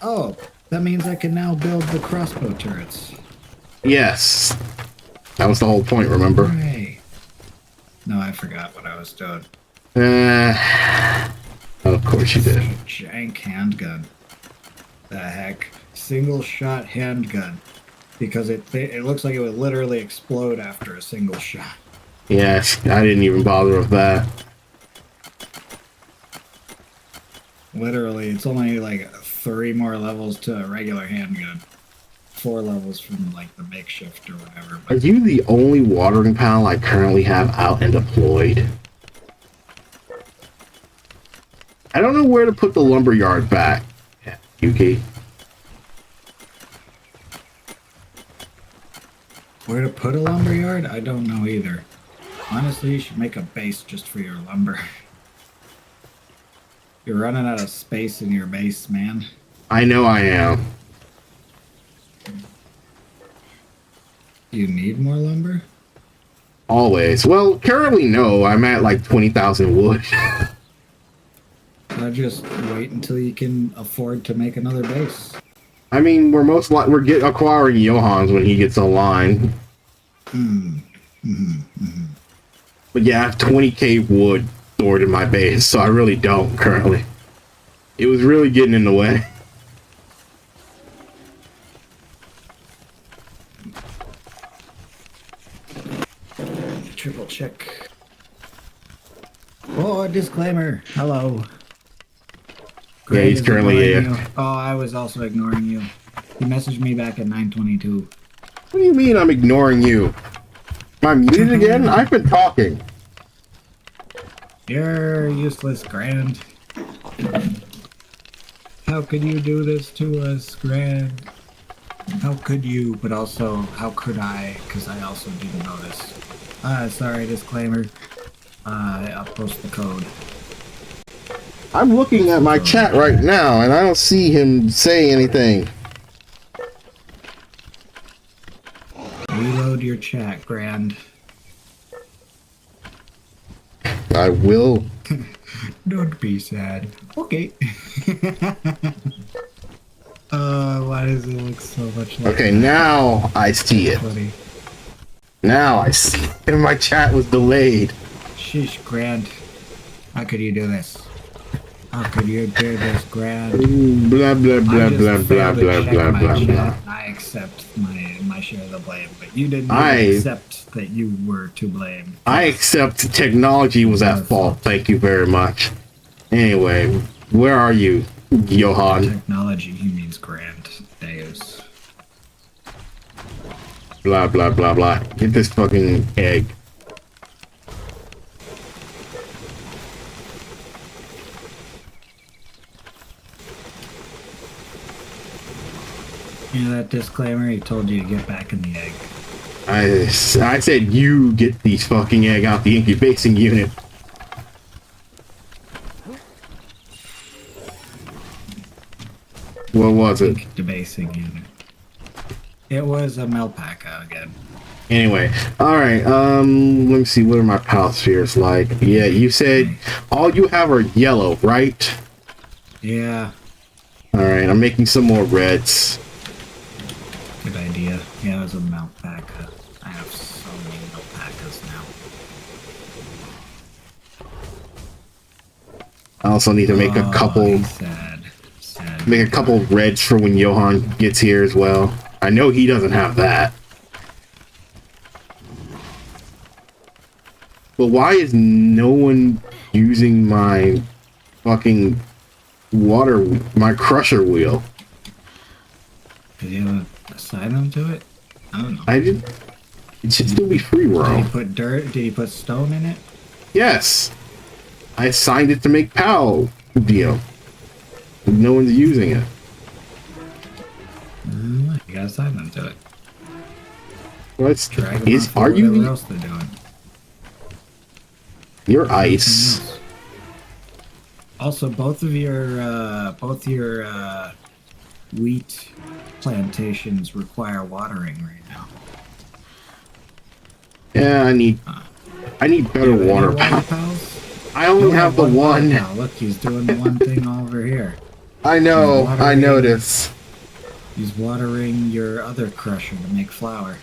Oh, that means I can now build the crossbow turrets. Yes. That was the whole point, remember? Hooray. No, I forgot what I was doing. Of course you did. Jank handgun. The heck? Single shot handgun. Because it looks like it would literally explode after a single shot. Yes, I didn't even bother with that. Literally, it's only like 3 more levels to a regular handgun. 4 levels from like the makeshift or whatever. Are you the only watering pal I currently have out and deployed? I don't know where to put the lumberyard back, Yuki. Where to put a lumberyard? I don't know either. Honestly, you should make a base just for your lumber. You're running out of space in your base, man. I know I am. You need more lumber? Always. Well, currently no. I'm at like 20,000 wood. I'll just wait until you can afford to make another base. I mean, we're acquiring Johann's when he gets online. But yeah, I have 20k wood stored in my base, so I really don't currently. It was really getting in the way. Triple check. Oh, disclaimer. Hello. Yeah, he's currently ignoring you. Oh, I was also ignoring you. He messaged me back at 9:22. What do you mean I'm ignoring you? Am I muted again? I've been talking. You're useless, Grand. How could you do this to us, Grand? How could you? But also, how could I? Because I also didn't notice. Sorry, disclaimer. I'll post the code. I'm looking at my chat right now, and I don't see him say anything. Reload your chat, Grand. I will. Don't be sad. Okay. Why does it look so much like Okay, now I see it. Funny. Now I see it. And my chat was delayed. Sheesh, Grand. How could you do this? How could you do this, Grand? Blah, blah, blah, blah, blah, blah, blah, blah, blah. I accept my share of the blame, but you didn't even accept that you were to blame. I accept technology was at fault. Thank you very much. Anyway, where are you, Johann? Technology, he means Grand-Deus. Blah, blah, blah, blah. Get this fucking egg. You know that disclaimer? He told you to get back in the egg. I said you get these fucking egg out the incubation unit. What was it? Incubation unit. It was a Melpaca again. Anyway, alright, let me see, what are my pal spheres like? Yeah, you said all you have are yellow, right? Yeah. Alright, I'm making some more reds. Good idea. Yeah, it was a Melpaca. I have so many Melpacas now. I also need to make a couple... Sad. Make a couple reds for when Johann gets here as well. I know he doesn't have that. But why is no one using my fucking my crusher wheel? Did you assign them to it? I don't know. I did. It should still be free roam. Did you put dirt? Did you put stone in it? Yes. I assigned it to make PAL deal. No one's using it. You gotta assign them to it. What's Drag them off are whatever you? else they're doing. You're ice. Also, both your wheat plantations require watering right now. Yeah, I need better water pals. I only have the one. Now look, he's doing the one thing over here. I know. I noticed. He's watering your other crusher to make flour.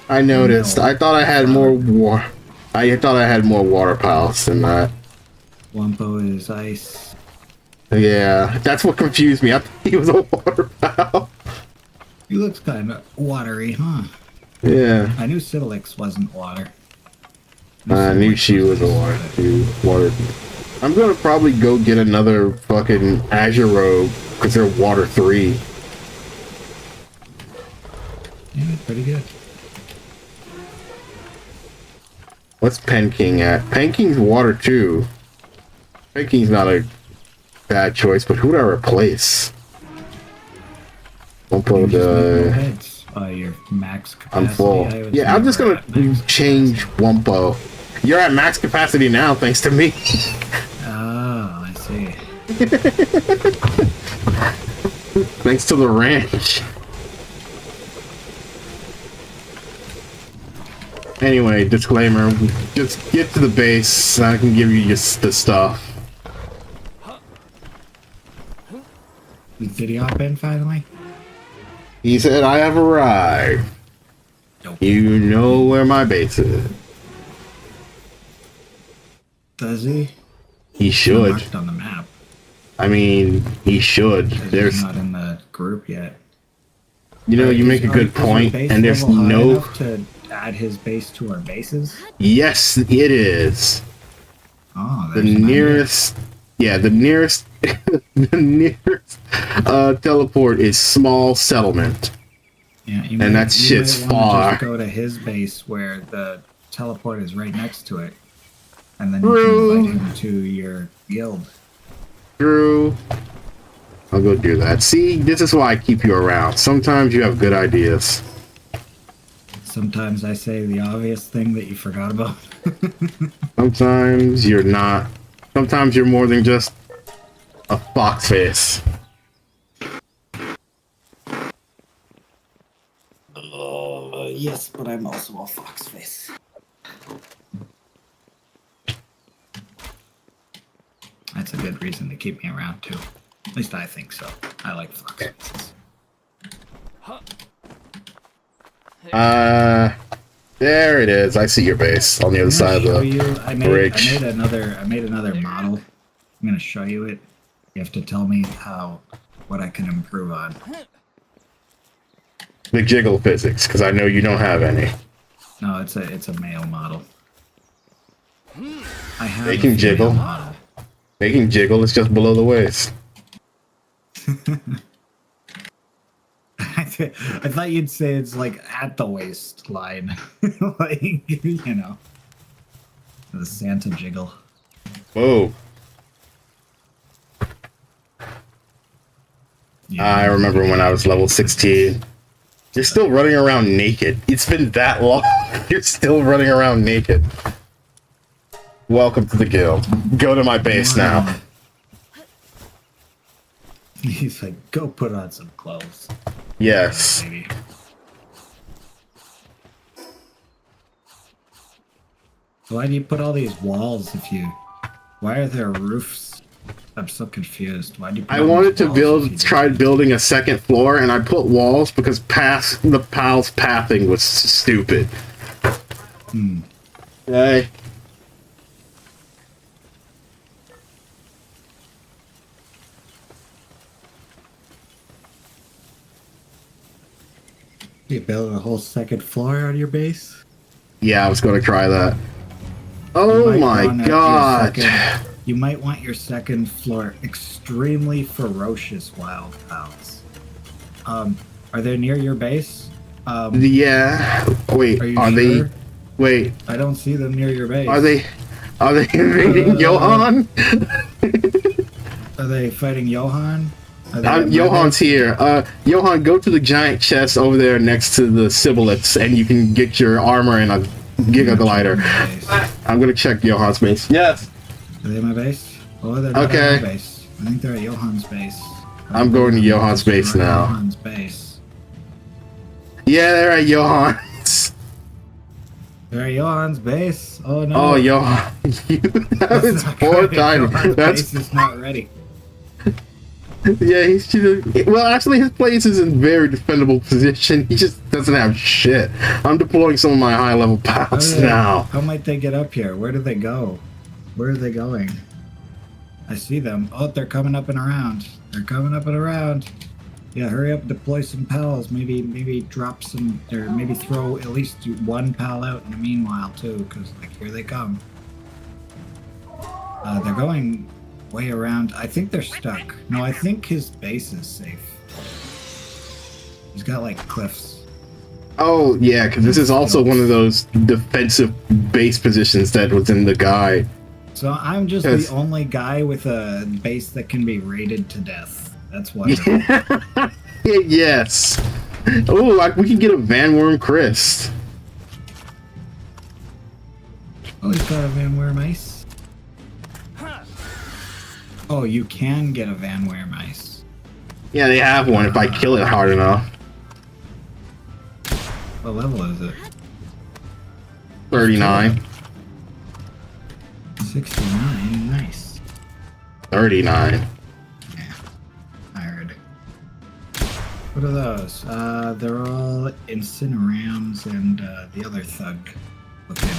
I noticed. I thought I had more I thought I had more water pals than that. Wumpo is ice. Yeah, that's what confused me. I thought he was a water pal. He looks kind of watery, huh? Yeah. I knew Civilix wasn't water. I knew she was a water. She was water. I'm gonna probably go get another fucking Azure robe because they're water 3. Yeah, pretty good. What's Penking at? Penking's water 2. Penking's not a bad choice, but who would I replace? Don't put the... Your max capacity. I'm full. Yeah, I'm just gonna change Wumpo. You're at max capacity now, thanks to me. Oh, I see. Thanks to the ranch. Anyway, disclaimer, just get to the base, I can give you just the stuff. Did he hop in finally? He said, I have arrived. Nope. You know where my base is. Does he? He It's should. marked on the map. I mean, he should. He's There's, not in the group yet. you know, you make a good point, and there's no... enough to add his base to our bases. Yes, it is. Oh, The there's an idea. nearest... Yeah, the nearest... the nearest teleport is Small Settlement. Yeah, And that shit's might wanna far. Just go to his base where the teleport is right next to it, and then True. you can invite him to your guild. True. I'll go do that. See, this is why I keep you around. Sometimes you have good ideas. Sometimes I say the obvious thing that you forgot about. Sometimes you're not. Sometimes you're more than just a fox face. Yes, but I'm also a fox face. That's a good reason to keep me around too. At least I think so. I like fox faces. There it is. I see your base on the other side of the I bridge. made another model. I'm gonna show you it. You have to tell me what I can improve on. The jiggle physics, because I know you don't have any. No, it's a male model. I have They can a female jiggle. model. They can jiggle. It's just below the waist. I thought you'd say it's like at the waistline, like you know, the Santa jiggle. Whoa. Yeah. I remember when I was level 16. You're still running around naked. It's been that long. You're still running around naked. Welcome to the guild. Go to my base now. He's like, go put on some clothes. Yes. Maybe. Why do you put all these walls if you... Why are there roofs? I'm so confused. Why do you put I all these wanted to walls if you build, don't- try building a second floor, and I put walls because the PAL's pathing was stupid. Hey. You build a whole second floor out of your base? Yeah, I was going to try that. You Oh might my want god. You might want your second floor extremely ferocious wild pals. Are they near your base? Yeah. Wait, Are you are sure? they... Wait, I don't see them near your base. are they invading Johan? Are they fighting Johan? Are they at my Johan's base? here. Johan, go to the giant chest over there next to the Sibilets, and you can get your armor and a Giga Glider. Base. I'm gonna check Johan's base. Yes. Are they at my base? Oh, they're not Okay. at my base. I think they're at Johan's base. I'm going to Johan's base They're at now. Johan's base. Yeah, they're at Johan's. They're at Johan's base. Oh no. Oh, Johan. That is not poor good. timing. Johan's That's base is not ready. yeah. He's well. Actually, his place is in very defendable position. He just doesn't have shit. I'm deploying some of my high level pals now. How might they get up here? Where do they go? Where are they going? I see them. Oh, they're coming up and around. They're coming up and around. Yeah, hurry up, deploy some pals. Maybe drop some, or maybe throw at least one pal out in the meanwhile too, because like here they come. They're going way around. I think they're stuck. No, I think his base is safe. He's got like cliffs. Oh yeah, because this is also one of those defensive base positions that was in the guide. So I'm just Yes. the only guy with a base that can be raided to death. That's why. Yes. Oh, we can get a Van Worm Crest. Oh, he's got a Van Ware Mice. Oh, you can get a Van Ware Mice. Yeah, they have one if I kill it hard enough. What level is it? 39. 69, nice. 39. Yeah, I heard. What are those? They're all Incinerams and the other thug looking.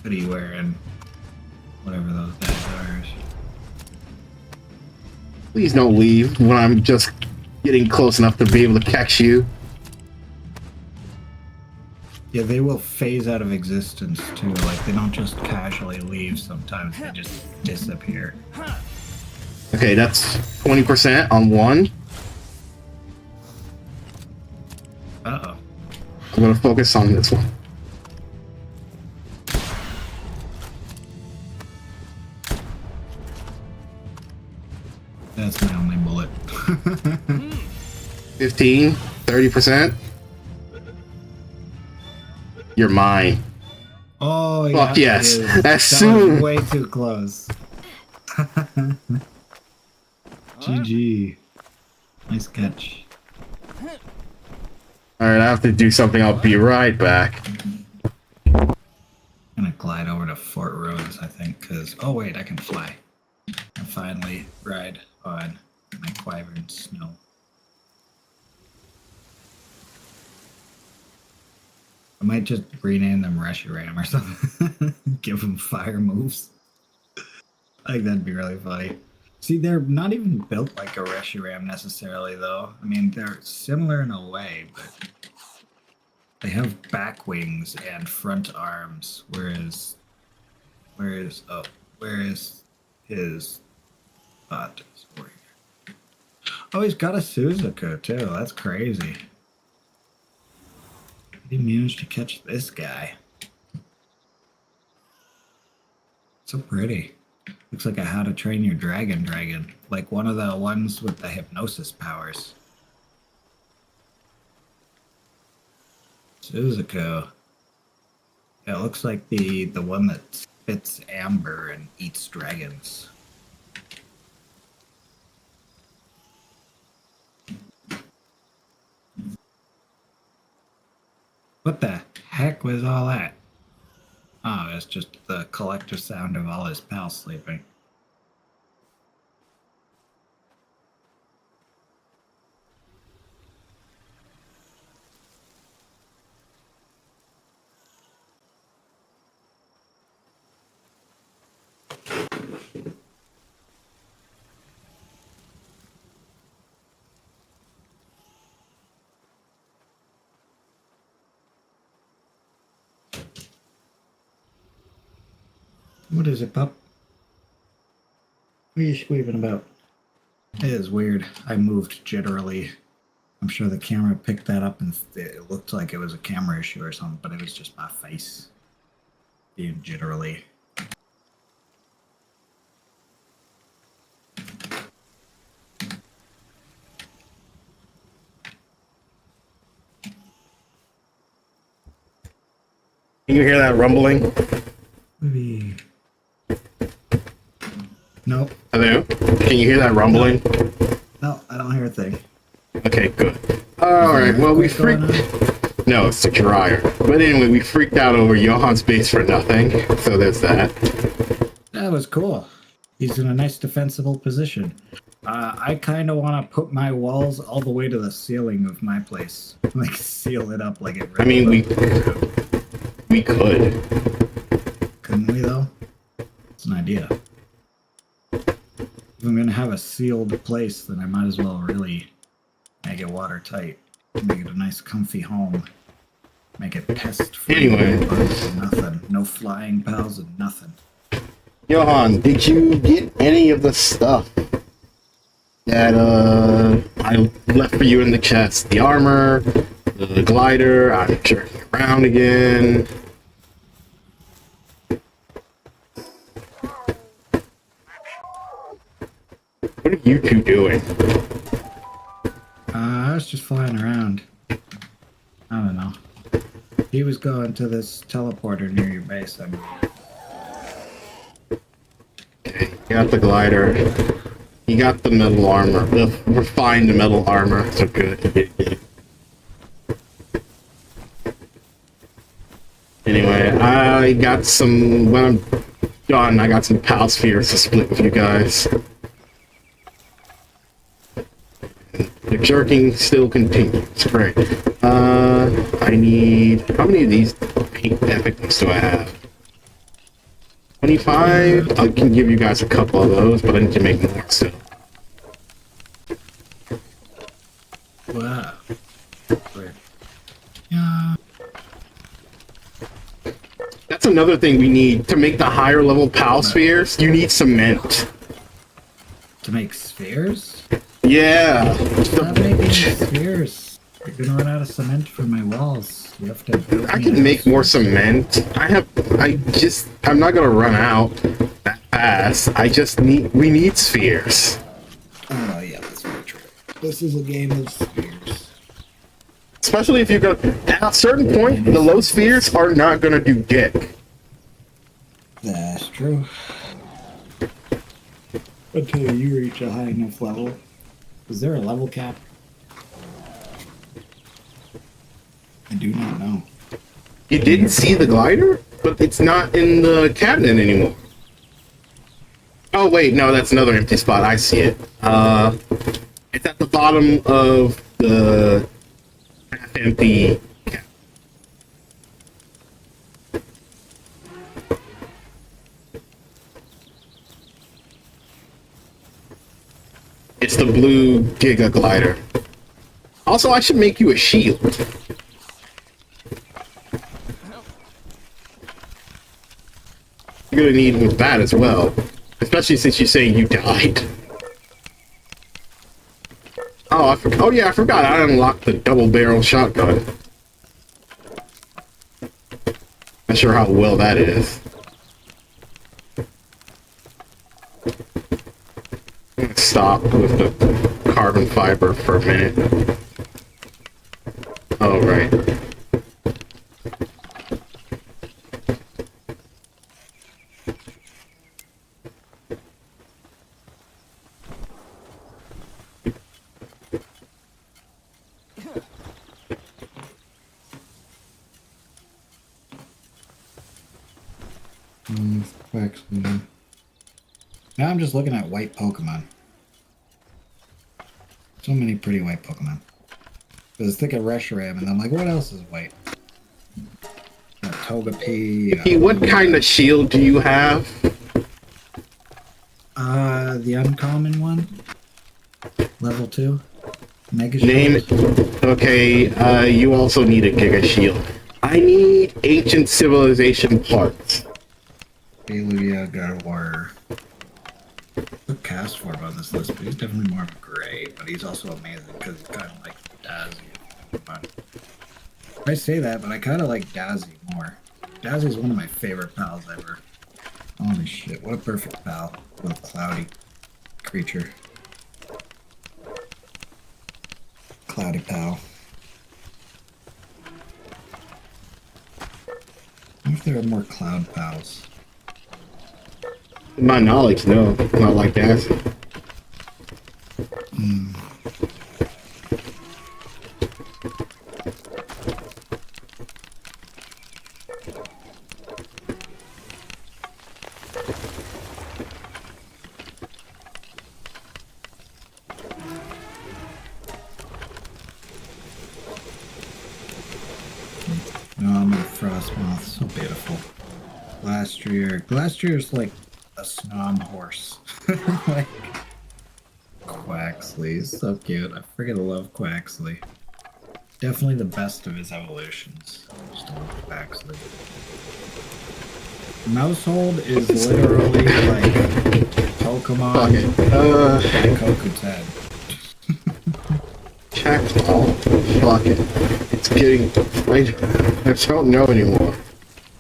What are you wearing? Whatever those guys are. Please don't leave when I'm just getting close enough to be able to catch you. Yeah, they will phase out of existence too. Like, they don't just casually leave sometimes, they just disappear. Okay, that's 20% on one. Uh-oh. I'm gonna focus on this one. That's my only bullet. 15, 30%. You're mine. Oh, yeah. Fuck yes. It is. As That soon. was way too close. GG. Nice catch. Alright, I have to do something. I'll be right back. I'm gonna glide over to Fort Rose, I think, because... Oh, wait, I can fly. I finally ride on my Wyvern Snow. I might just rename them Reshiram or something. Give them fire moves. I think that'd be really funny. See, they're not even built like a Reshiram necessarily, though. I mean, they're similar in a way, but they have back wings and front arms, whereas his bot is over here. Oh, he's got a Suzuka too. That's crazy. How did he manage to catch this guy? So pretty. Looks like a How to Train Your Dragon, like one of the ones with the hypnosis powers. Suzuka. Yeah, it looks like the one that spits amber and eats dragons. What the heck was all that? Oh, it's just the collective sound of all his pals sleeping. What is it, pup? What are you squealing about? It is weird. I moved jitterily. I'm sure the camera picked that up and it looked like it was a camera issue or something, but it was just my face being jitterly. Can you hear that rumbling? Maybe. Nope. Hello? Can you hear that rumbling? No, I don't hear a thing. Okay, good. Alright, well, we freaked... No, it's the dryer. But anyway, we freaked out over Johan's base for nothing, so there's that. That was cool. He's in a nice defensible position. I kind of want to put my walls all the way to the ceiling of my place. Like, seal it up like it really I mean, we could. Couldn't we, though? It's an idea. If I'm going to have a sealed place, then I might as well really make it watertight. Make it a nice, comfy home. Make it pest-free. Anyway. Nothing. No flying pals and nothing. Johan, did you get any of the stuff that I left for you in the chest? The armor, the glider, I'm jerking around again. What are you two doing? I was just flying around. I don't know. He was going to this teleporter near your base, I mean. Okay, you got the glider. You got the metal armor. The refined metal armor. So good. Alright, I got some, when I'm done, I got some PAL spheres to split with you guys. The jerking still continues. Great. I need, how many of these epic ones do I have? 25? I can give you guys a couple of those, but I need to make more still. Wow. Great. Yeah. That's another thing we need to make the higher level PAL spheres. You need cement. To make spheres? Yeah. Stop making spheres. You're gonna run out of cement for my walls. You have to build I me can a make house. more cement. I'm not gonna run out that fast. We need spheres. Oh yeah, that's very true. This is a game of spheres. Especially if you're gonna, at a certain point, the low spheres are not gonna do dick. That's true. Until you reach a high enough level. Is there a level cap? I do not know. You didn't see the glider? But it's not in the cabinet anymore. Oh wait, no, that's another empty spot. I see it. It's at the bottom of the half-empty cabinet. It's the blue Giga glider. Also, I should make you a shield. You're gonna need with that as well. Especially since you say you died. Oh, yeah, I forgot I unlocked the double barrel shotgun. Not sure how well that is. I'm gonna stop with the carbon fiber for a minute. Oh, right. Now I'm just looking at white Pokemon. So many pretty white Pokemon. I was thinking Reshiram, and I'm like, what else is white? Togepi. Hey, what kind of shield do you have? The uncommon one. Level 2. Mega Name Shield. it. Okay, you also need a Giga Shield. I need Ancient Civilization parts. Hallelujah, God of War. Put Cast Form on this list, but he's definitely more great, but he's also amazing because he's kind of like Dazzy. I say that, but I kind of like Dazzy more. Dazzy's one of my favorite pals ever. Holy shit, what a perfect pal. Little cloudy creature. Cloudy pal. I wonder if there are more cloud pals. In my knowledge, no. Not like that. No, I'm a Frostmoth. So beautiful. Glastreer's like a Snom horse. Like Quaxley is so cute. I freaking love Quaxley. Definitely the best of his evolutions. Just love Quaxley. Mousehold is literally like Pokemon Fuck it. Daikoku's head. Check. Oh, fuck it. It's getting. I don't know anymore.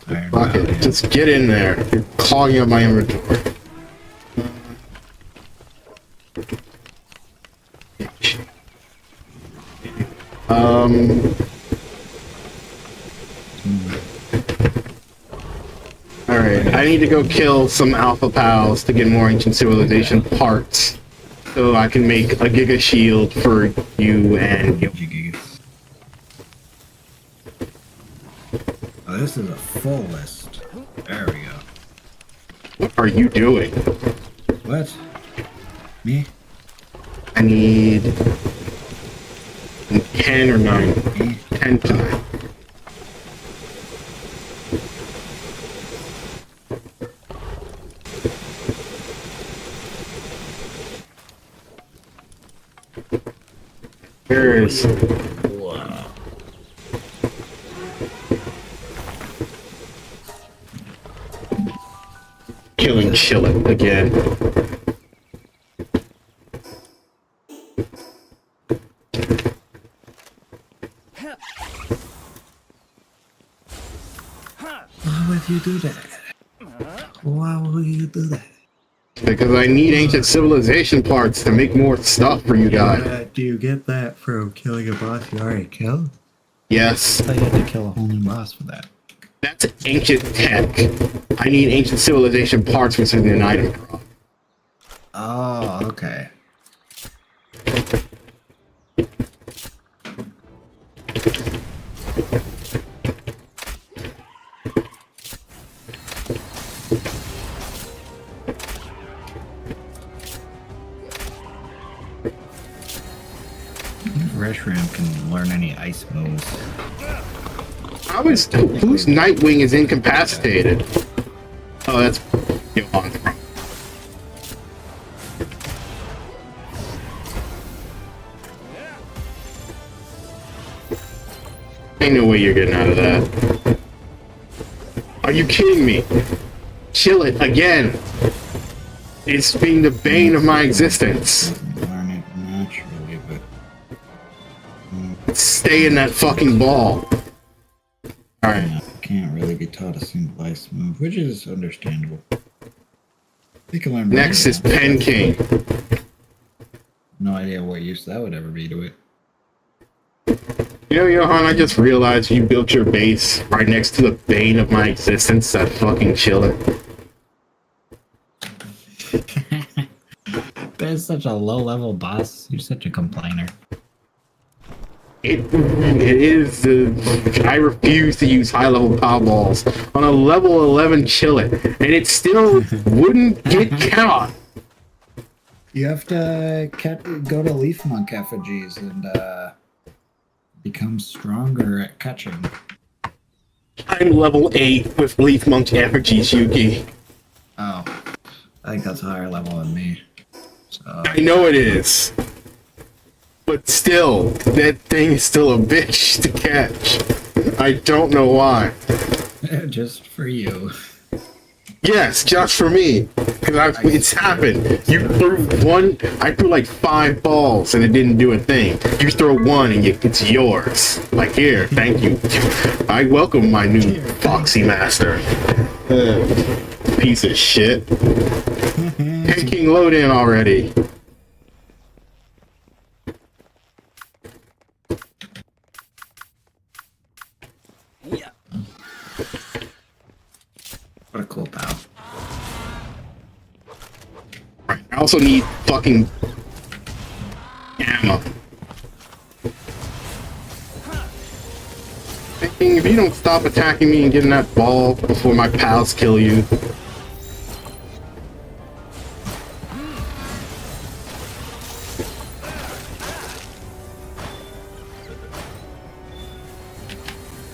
Iron Fuck Valley. it. Just get in there. You're clogging up my inventory. Alright, I need to go kill some Alpha Pals to get more Ancient Civilization parts. So I can make a Giga Shield for you and you. Oh, this is a full list. There we go. What are you doing? What? Me? I need 10 or 9. 10 to 9. There is. Wow. Killing Chillet again. Why would you do that? Why would you do that? Because I need ancient civilization parts to make more stuff for you guys. Do you get that from killing a boss you already killed? Yes. I thought you had to kill a whole new boss for that. That's ancient tech. I need ancient civilization parts within an item drop. Oh, okay. Reshiram can learn any ice moves. Whose Nightwing is incapacitated? Oh, that's Johan's problem. Ain't no way you're getting out of that. Are you kidding me? Chill it again. It's being the bane of my existence. Learn it naturally, but Stay in that fucking ball. Alright. can't really be taught a single ice move, which is understandable. They can learn. Next is Pen King. No idea what use that would ever be to it. You know, Johan, I just realized you built your base right next to the bane of my existence, that fucking Chiller. That's such a low-level boss. You're such a complainer. It is. I refuse to use high-level power balls on a level 11 Chiller, and it still wouldn't get caught. You have to go to Leaf Monk effigies and become stronger at catching. I'm level 8 with Leaf Monk effigies, Yuki. Oh, I think that's a higher level than me. So I know it is. But still, that thing is still a bitch to catch. I don't know why. just for you. Yes, just for me. Because it's happened. You threw one, I threw like 5 balls and it didn't do a thing. You throw one and it's yours. Like, here, thank you. I welcome my new Foxy Master. Piece of shit. Taking load in already. What a cool pal. Right, I also need fucking ammo. If you don't stop attacking me and getting that ball before my pals kill you.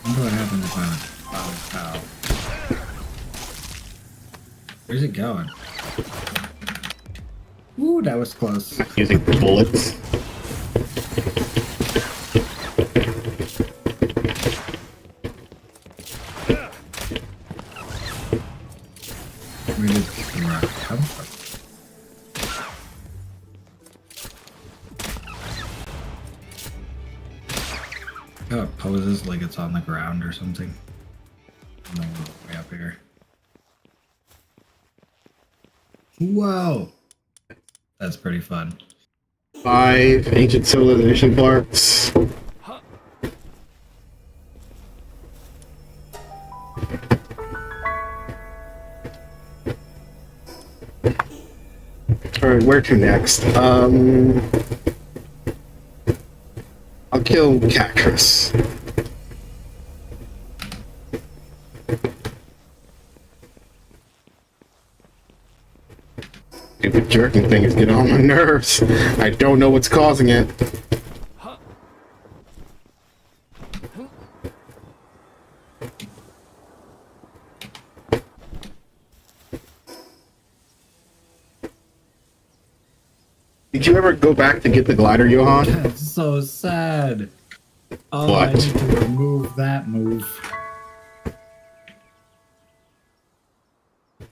I wonder what happens if I pow. Where's it going? Ooh, that was close. Using bullets. Where did the rock come from? Oh, it poses like it's on the ground or something. No, way up here. Whoa! That's pretty fun. 5 ancient civilization parts. Alright, where to next? I'll kill Cactus. jerking thing is getting on my nerves. I don't know what's causing it. Did you ever go back to get the glider, Johan? That's so sad. Oh, What? I need to remove that move.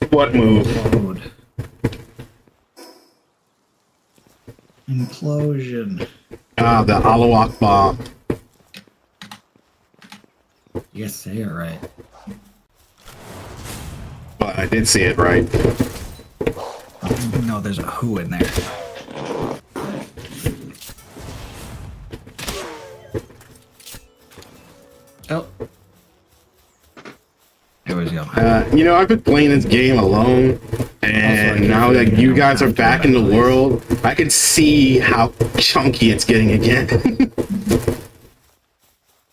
What move? Load. Implosion. Ah, the Alawak bomb. You say it right. But I did see it right. No, there's a who in there. Oh. There we go. You know, I've been playing this game alone, and now that you guys are back in the world, I can see how chunky it's getting again.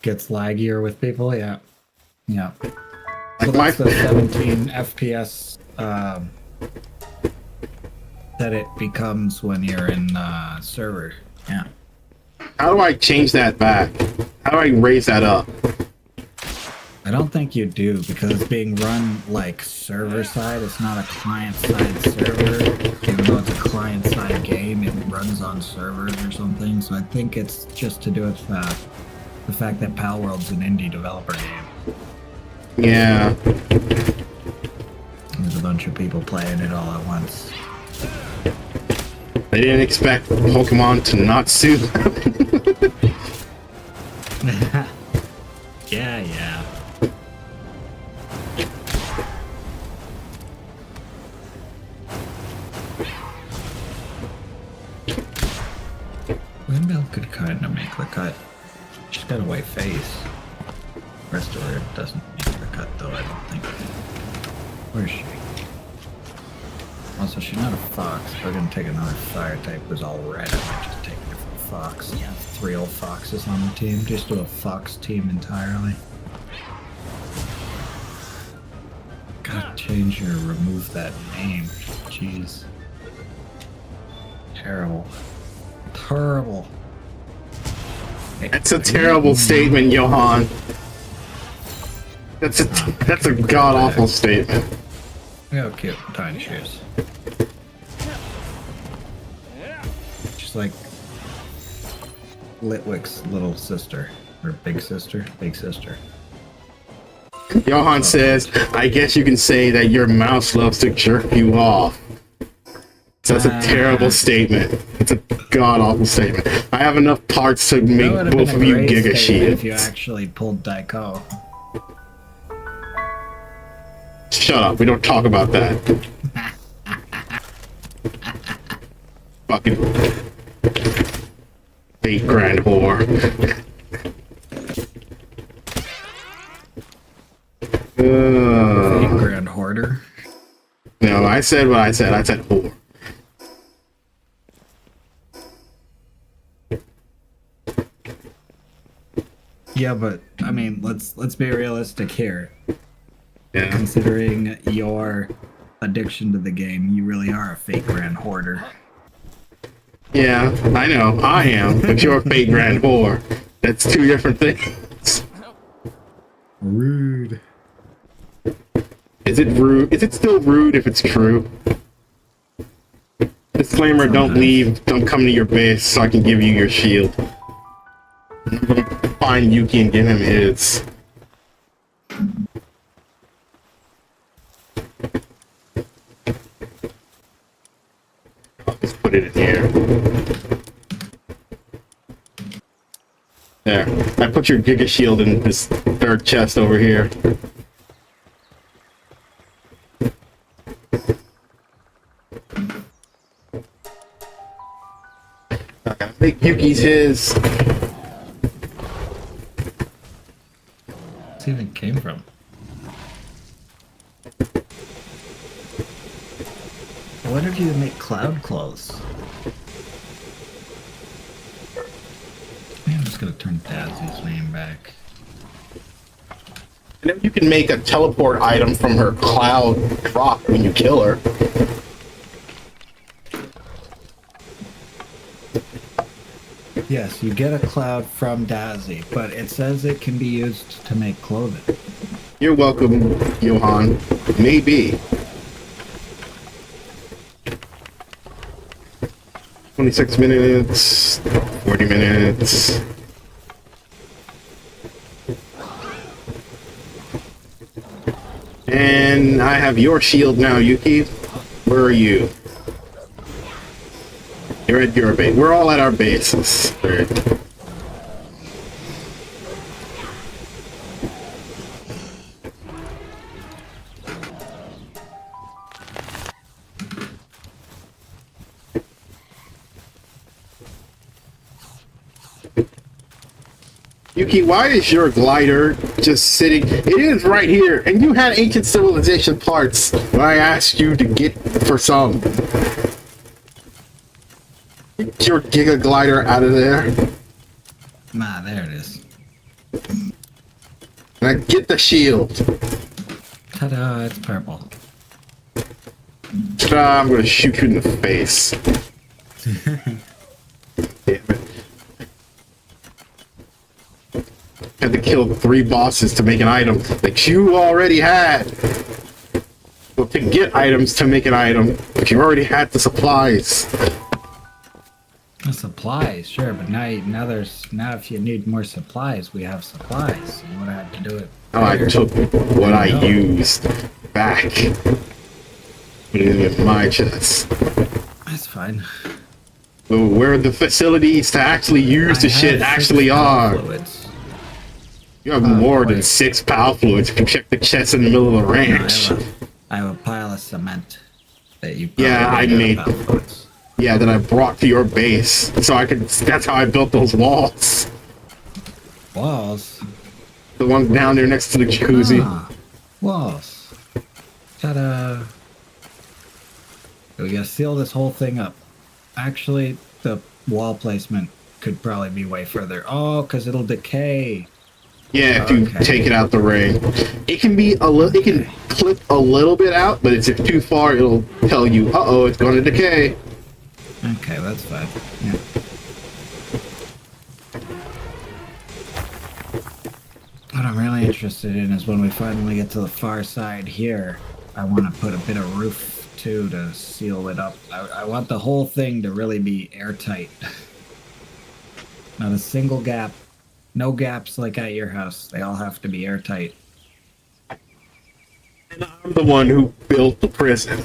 Gets laggier with people, yeah. Yeah. So Like that's the 17 FPS that it becomes when you're in server. Yeah. How do I change that back? How do I raise that up? I don't think you do because it's being run like server side. It's not a client side server. Even though it's a client side game, it runs on servers or something. So I think it's just to do with the fact that PalWorld's an indie developer game. Yeah. There's a bunch of people playing it all at once. I didn't expect Pokemon to not sue them. Yeah. Windmill could kind of make the cut. She's got a white face. The rest of her doesn't make the cut, though, I don't think. Where is she? Also, she's not a fox. If we're gonna take another fire type who's all red, I might just take a different fox. Yeah, 3 old foxes on the team. Just do a fox team entirely. Gotta change your remove that name. Jeez. Terrible. Terrible. That's a terrible statement, Johan. That's a god-awful statement. Look how cute Tiny she is. She's like Litwick's little sister. Or big sister. Big sister. Johan says, I guess you can say that your mouse loves to jerk you off. So that's a terrible statement. It's a god-awful statement. I have enough parts to make both of you Giga Shield. If you actually pulled Daiko. Shut up, we don't talk about that. Fucking fake grand whore. Fake grand hoarder. No, I said what I said. I said whore. Yeah, but I mean, let's be realistic here. Yeah. Considering your addiction to the game, you really are a fake grand hoarder. Yeah, I know. I am, but you're a fake grand whore. That's two different things. Rude. Is it rude? Is it still rude if it's true? Disclaimer, don't leave. Don't come to your base so I can give you your shield. I'm gonna find Yuki and give him his. I'll just put it in here. There. I put your Giga Shield in this third chest over here. I think Yuki's his. Where's it even came from? What did you make cloud clothes? I'm just gonna turn Dazzy's name back. And then you can make a teleport item from her cloud rock when you kill her. Yes, you get a cloud from Dazzy, but it says it can be used to make clothing. You're welcome, Johan. Maybe. 26 minutes, 40 minutes. And I have your shield now, Yuki. Where are you? You're at your base. We're all at our bases. Right. Yuki, why is your glider just sitting? It is right here, and you had ancient civilization parts when I asked you to get for some. Get your Giga glider out of there. Ah, there it is. Now get the shield. Ta-da, it's purple. Ta-da, I'm gonna shoot you in the face. Damn it. Had to kill 3 bosses to make an item that you already had. Well, to get items to make an item, but you already had the supplies. The supplies, sure, but now if you need more supplies, we have supplies. You would have to do it. Oh, I took what I used back. Put it in my chest. That's fine. Well, where the facilities to actually use the shit actually are. Fluids. You have more than 6 PAL fluids if you check the chest in the middle of the ranch. I have a pile of cement that you Yeah, I made. Yeah, that I brought to your base, so I could. That's how I built those walls. Walls? The one down there next to the jacuzzi. Ah, walls. Ta-da. We gotta seal this whole thing up. Actually, the wall placement could probably be way further. Oh, because it'll decay. Yeah, if you take it out the ring, it can be a little. It can clip a little bit out, but if it's too far, it'll tell you, "Uh-oh, it's going to decay." Okay, that's fine. Yeah. What I'm really interested in is when we finally get to the far side here, I want to put a bit of roof too to seal it up. I want the whole thing to really be airtight. Not a single gap. No gaps like at your house. They all have to be airtight. And I'm the one who built the prison.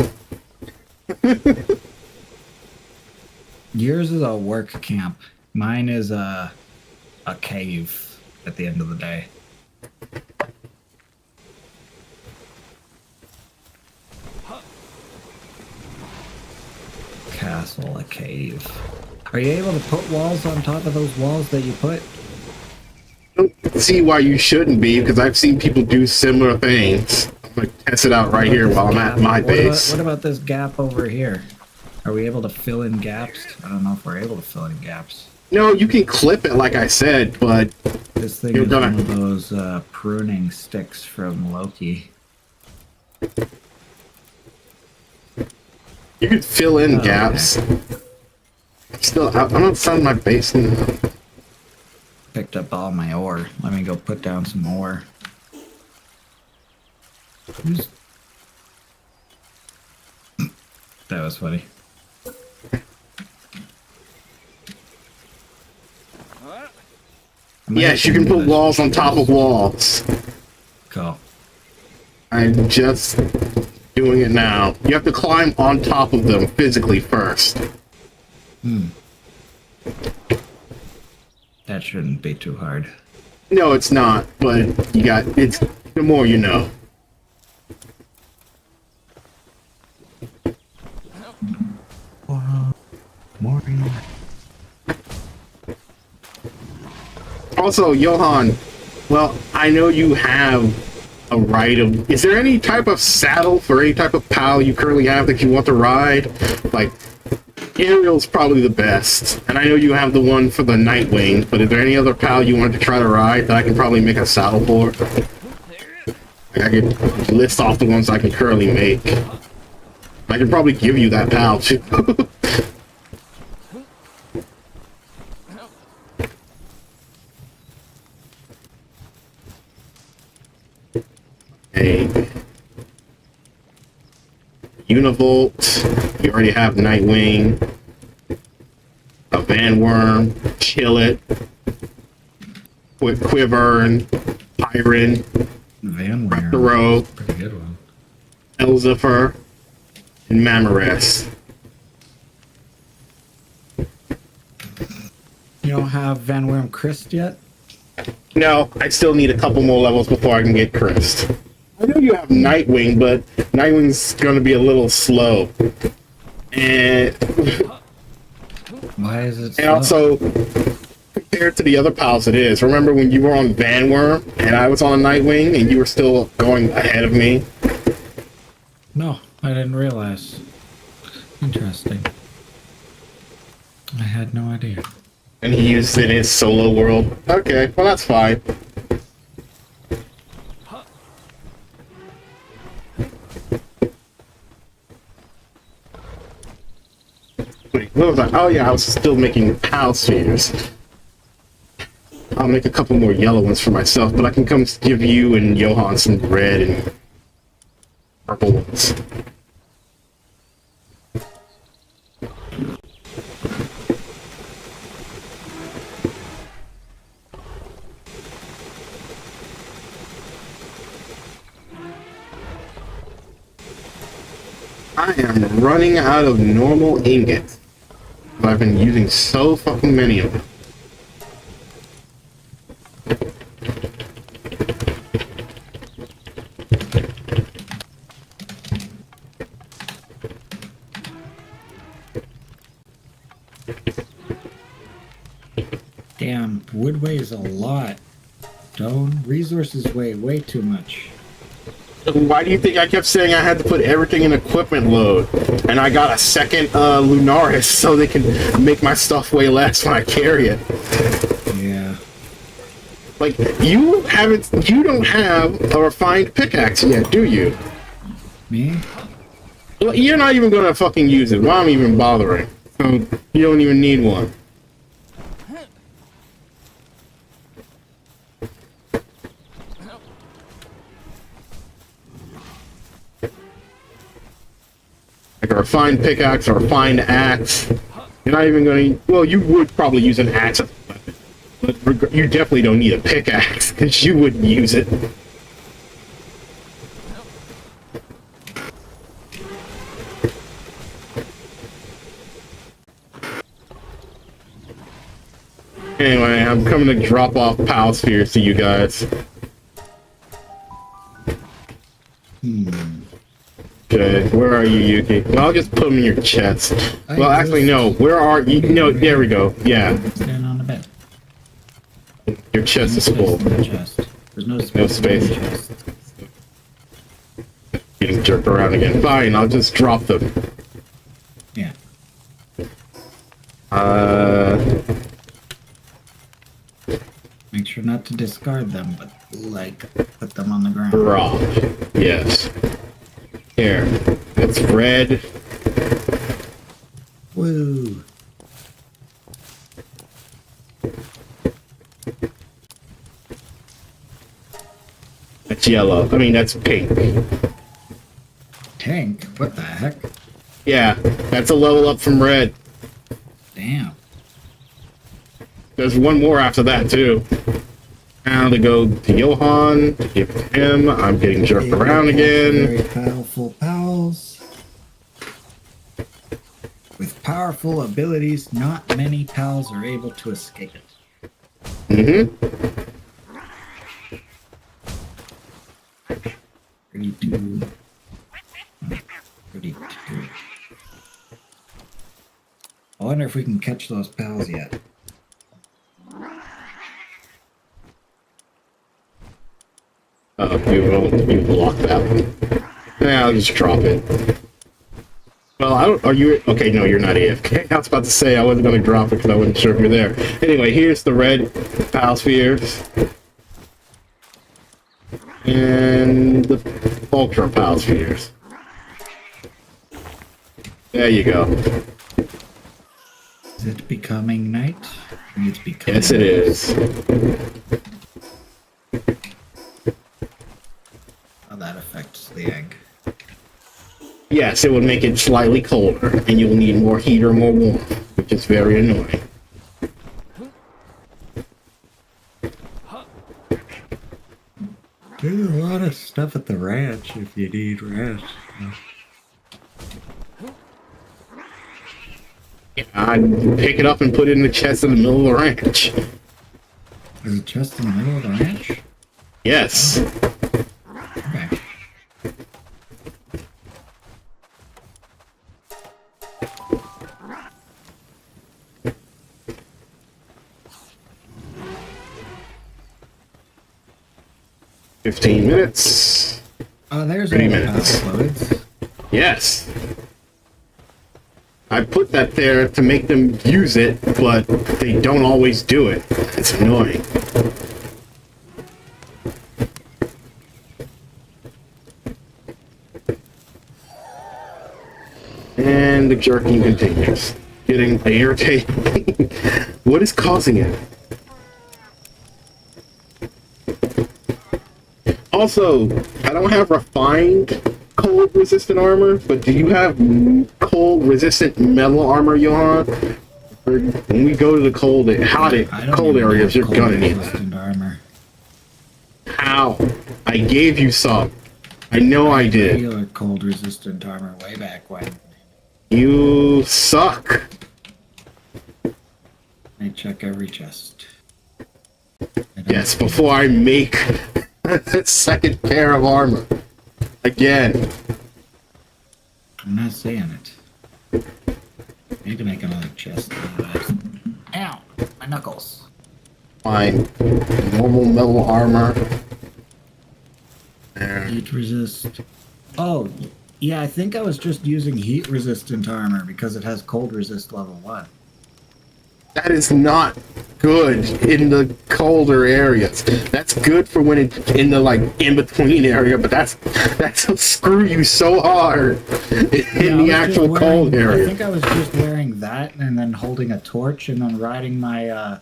Yours is a work camp. Mine is a cave at the end of the day. Castle, a cave. Are you able to put walls on top of those walls that you put? I don't see why you shouldn't be, because I've seen people do similar things. I'm gonna test it out right here while I'm at my base. What about this gap over here? Are we able to fill in gaps? I don't know if we're able to fill in gaps. No, you can clip it like I said, but This thing is one of those pruning sticks from Loki. you could fill in gaps. Okay. I'm outside my base now. Picked up all my ore. Let me go put down some ore. That was funny. Yes, you can put walls on top of walls. Cool. I'm just doing it now. You have to climb on top of them physically first. That shouldn't be too hard. No, it's not, but it's the more you know. Morning. Also, Johan, well, I know you have a ride of... Is there any type of saddle for any type of PAL you currently have that you want to ride? Like, Ariel's probably the best. And I know you have the one for the Nightwing, but is there any other PAL you wanted to try to ride that I can probably make a saddle for? Like, I could list off the ones I can currently make. I can probably give you that PAL, too. a Univolt. You already have Nightwing, a Vanworm, Chillet, Quivern, Pyron, Raptoro, pretty good one. Elzapher, and Mamoris. You don't have Van Worm Christ yet? No, I still need a couple more levels before I can get Christ. I know you have Nightwing, but Nightwing's going to be a little slow. And why is it and slow? also, compared to the other pals, it is. Remember when you were on Vanworm and I was on Nightwing and you were still going ahead of me? No, I didn't realize. Interesting. I had no idea. And he used it in his solo world. Okay, well that's fine. Wait, what was I? Oh yeah, I was still making PAL spheres. I'll make a couple more yellow ones for myself, but I can come give you and Johan some red and purple ones. I am running out of normal ingots. I've been using so fucking many of them. Damn, wood weighs a lot. Stone resources weigh way too much. Why do you think I kept saying I had to put everything in equipment load? And I got a second Lunaris so they can make my stuff way less when I carry it. Yeah. Like, you don't have a refined pickaxe yet, do you? Me? Well, you're not even gonna fucking use it. Why am I even bothering? So, you don't even need one. Like a refined pickaxe or a refined axe. You're not even going to... Well, you would probably use an axe as a weapon. But you definitely don't need a pickaxe, because you wouldn't use it. Anyway, I'm coming to drop off PAL spheres to you guys. Okay, where are you, Yuki? Well, I'll just put them in your chest. Well, actually, no. Where are you? No, there we go. Yeah. Stand on the bed. Your chest is full. There's no space. space. In the chest. Getting jerked around again. Fine, I'll just drop them. Yeah. Make sure not to discard them, but like put them on the ground. Drop. Yes. Here. It's red. Woo. That's yellow. I mean, that's pink. Tank? What the heck? Yeah, that's a level up from red. Damn. There's one more after that, too. Now to go to Johan, to give it to him. I'm getting jerked around again. Very powerful pals. With powerful abilities, not many pals are able to escape it. Mm-hmm. 32. 32. I wonder if we can catch those pals yet. You blocked that one. Yeah, I'll just drop it. Well, I don't. Are you okay? No, you're not AFK. I was about to say I wasn't going to drop it because I wasn't sure if you're there. Anyway, here's the red PAL spheres and the ultra PAL spheres. There you go. Is it becoming night? It's becoming Yes, it is. Oh, that yes, it would make it slightly colder, and you'll need more heat or more warmth, which is very annoying. There's a lot of stuff at the ranch if you need rest. Yeah, I'd pick it up and put it in the chest in the middle of the ranch. There's a chest in the middle of the ranch? Yes. Okay. $15 minutes. Oh, there's 3 all the minutes. power fluids. Yes. I put that there to make them use it, but they don't always do it. It's annoying. And the jerking continues. Getting irritating. What is causing it? Also, I don't have refined cold resistant armor, but do you have cold resistant metal armor, Johan? Or when we go to the cold areas, you're gonna need that. Armor. How? I gave you some. I know I did. Regular cold resistant armor way back when. You suck. I check every chest. Yes, before I make a second pair of armor. Again. I'm not saying it. I need to make another chest. Ow! My knuckles. Fine. Normal metal armor. There. Heat resist. Oh, yeah, I think I was just using heat resistant armor because it has cold resist level 1. That is not good in the colder areas. That's good for when it's in the like in between area, but that's screw you so hard in the actual cold area. I think I was just wearing that and then holding a torch and then riding my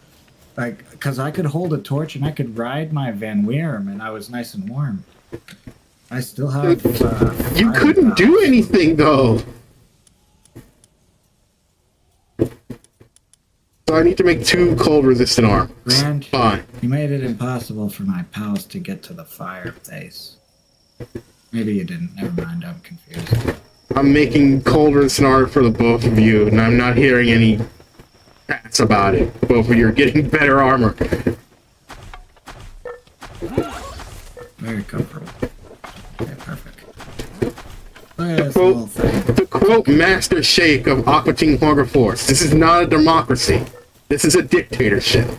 because I could hold a torch and I could ride my Van Weerem and I was nice and warm. I still have. You couldn't do anything though. So I need to make 2 cold resistant armors. Grand, fine. You made it impossible for my pals to get to the fireplace. Maybe you didn't. Never mind. I'm confused. I'm making cold resistant armor for the both of you, and I'm not hearing any chats about it. Both of you are getting better armor. Very comfortable. Okay, perfect. Look at this little thing. To quote Master Shake of Aqua Teen Hunger Force, this is not a democracy. This is a dictatorship.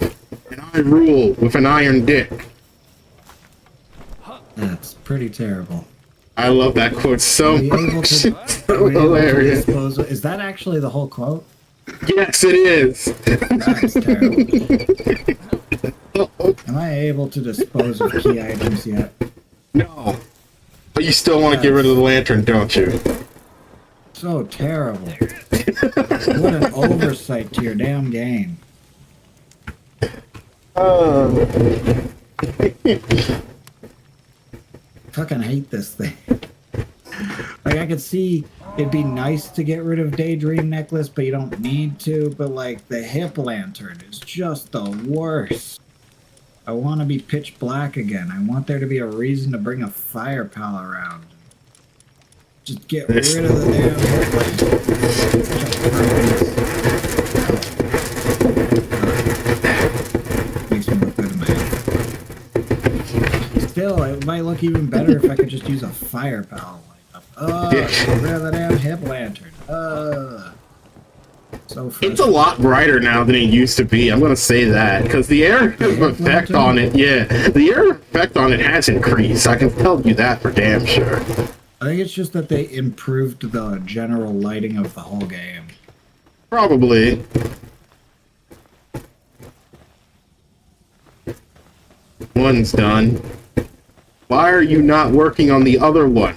And I rule with an iron dick. That's pretty terrible. I love that quote so much. It's so hilarious. Is that actually the whole quote? Yes, it is. That's terrible. Am I able to dispose of key items yet? No. But you still want to get rid of the lantern, don't you? So terrible. What an oversight to your damn game. Fucking hate this thing. Like, I could see it'd be nice to get rid of Daydream Necklace, but you don't need to. But, like, the hip lantern is just the worst. I want to be pitch black again. I want there to be a reason to bring a fire pal around. Just get rid of the damn hip lantern. Makes me look good in my head. Still, it might look even better if I could just use a fire pal. Get rid of the damn hip lantern. So it's a lot brighter now than it used to be. I'm gonna say that because the area effect on it, the area effect on it has increased. I can tell you that for damn sure. I think it's just that they improved the general lighting of the whole game. Probably. One's done. Why are you not working on the other one?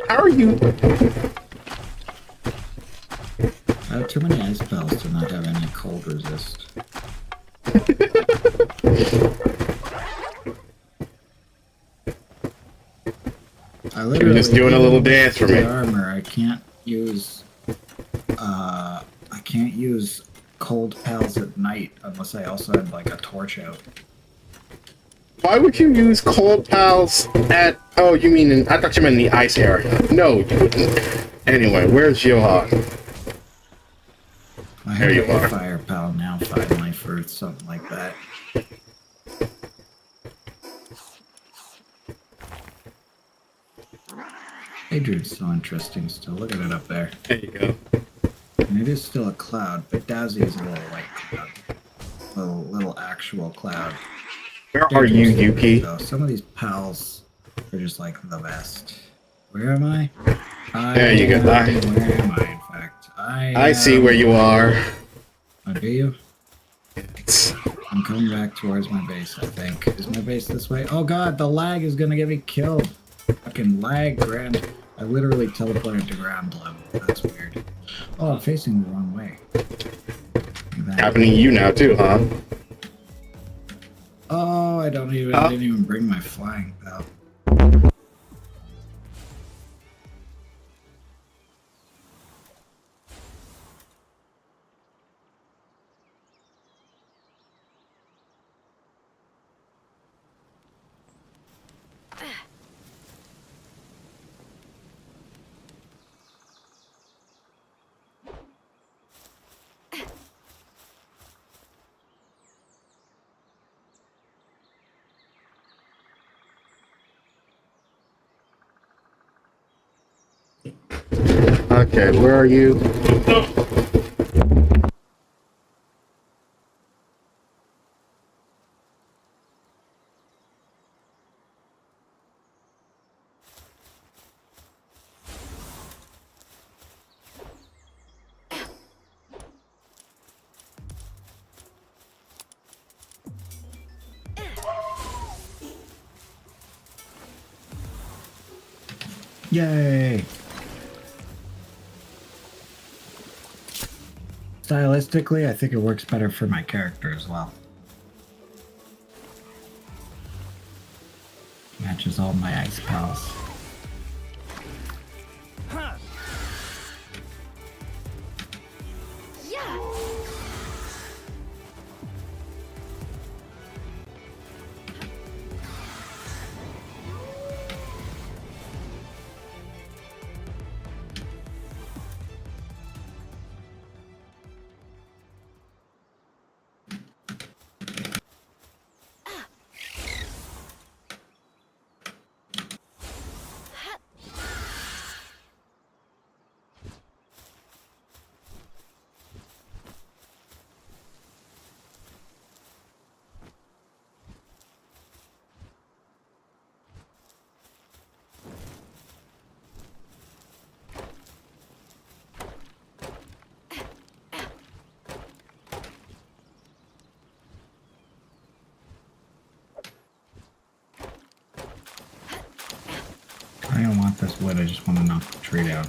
How are you? I have too many ice cold resist. I literally You're just doing a little dance for me. Armor. I can't use cold pals at night unless I also had like a torch out. Why would you use cold pals at... Oh, you mean in... I thought you meant in the ice area. No, you wouldn't. Anyway, where's Johan? I have a fire pal now, finally, for something like that. Adrian's so interesting still. Look at it up there. There you go. And it is still a cloud, but Dazzy is a little like a little actual cloud. Where are you, Yuki? So some of these pals are just like the best. Where am I? There you go. Where am I, in fact? I see where you are. Oh, do you? It's... I'm coming back towards my base, I think. Is my base this way? Oh god, the lag is gonna get me killed. Fucking lag, Grand. I literally teleported to ground level. That's weird. Oh, I'm facing the wrong way. Happening to you now too, huh? Oh, I didn't even bring my flying pal. Okay, where are you? Yay! Stylistically, I think it works better for my character as well. Matches all my ice pals. I don't want this wood, I just want to knock the tree down.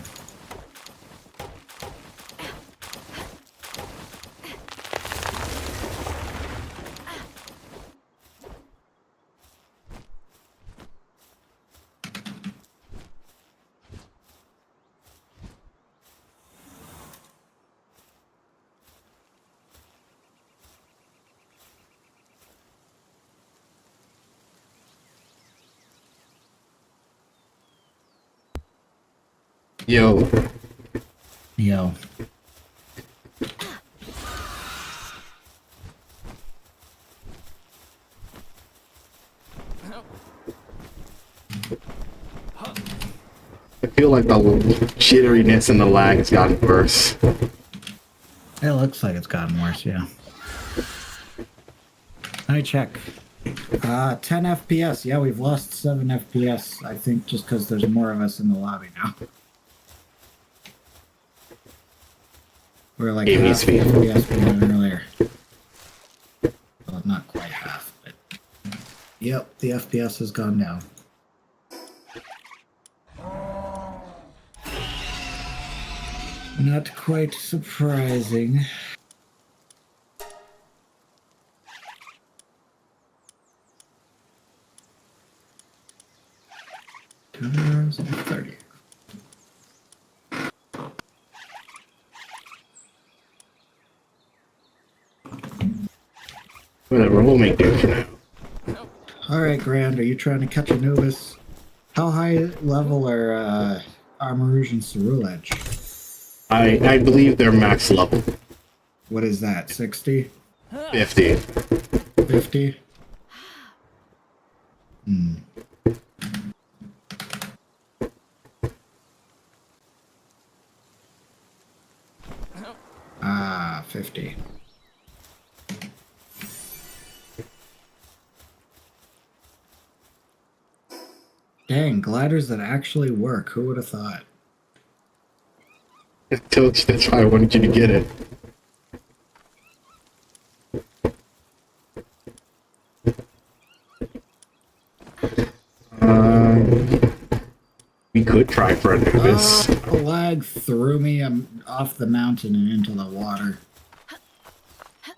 Yo. Yo. I feel like the jitteriness and the lag has gotten worse. It looks like it's gotten worse, yeah. Let me check. 10 FPS. Yeah, we've lost 7 FPS. I think just because there's more of us in the lobby now. We're like half the FPS we had earlier. Well, not quite half, but... Yep, the FPS has gone down. Not quite surprising. 230. Whatever, we'll make do for now. All right, Grand, are you trying to catch Anubis? How high level are Armarouge and Cerulege? I believe they're max level. What is that, 60? 50. 50? Hmm. Ah, 50. Dang, gliders that actually work. Who would have thought? That's why I wanted you to get it. We could try for Anubis. A lag threw me off the mountain and into the water.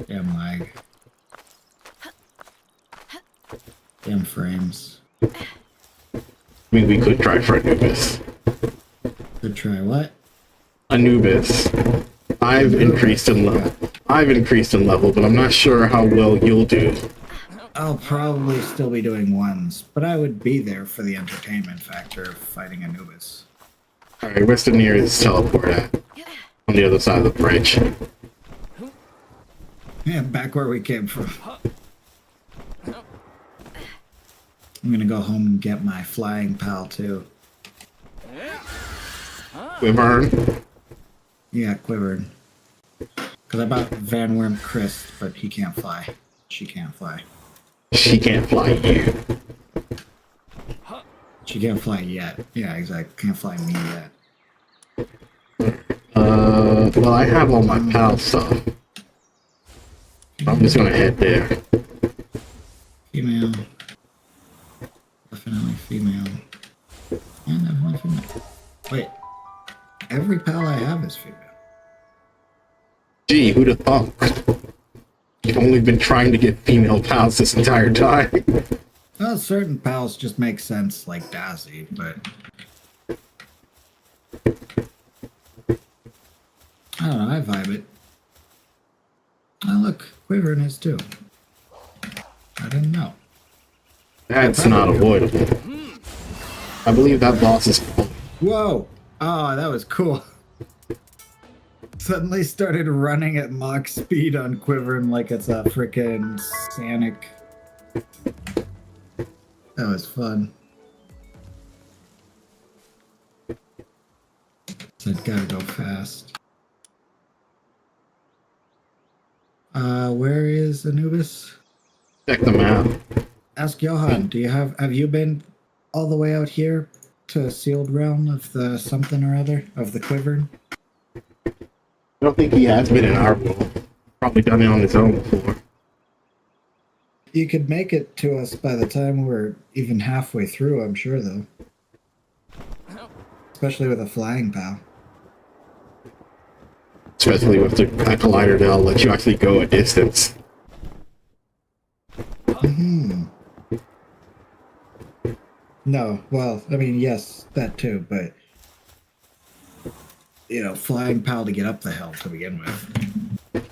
Damn lag. Damn frames. I mean, we could try for Anubis. Could try what? Anubis. I've increased in level. But I'm not sure how well you'll do. I'll probably still be doing ones, but I would be there for the entertainment factor of fighting Anubis. Alright, where's the nearest teleport at? On the other side of the bridge. Yeah, back where we came from. I'm gonna go home and get my flying pal too. Wyvern. Yeah, Quivered. Because I bought Van Wyrm Chris, but he can't fly. She can't fly. She can't fly you. She can't fly yet. Yeah, exactly. Can't fly me yet. Well, I have all my pal stuff. I'm just gonna head there. Female. Definitely female. And definitely female. Wait. Every pal I have is female. Gee, who'd have thought? You've only been trying to get female pals this entire time. Well, certain pals just make sense, like Dazzy, but... I don't know, I vibe it. Oh, look, Quiver is too. I didn't know. That's not avoidable. I believe that boss is full. Whoa! Oh, that was cool. Suddenly started running at Mach speed on Quivering like it's a frickin' Sanic. That was fun. Said gotta go fast. Where is Anubis? Check the map. Ask Johan, have you been all the way out here to Sealed Realm of the something or other? Of the Quivering? I don't think he has been in our world. Probably done it on his own before. You could make it to us by the time we're even halfway through, I'm sure, though. Especially with a flying pal. Especially with the collider, they'll let you actually go a distance. Mm-hmm. No, well, I mean, yes, that too, but... You know, flying pal to get up the hill to begin with.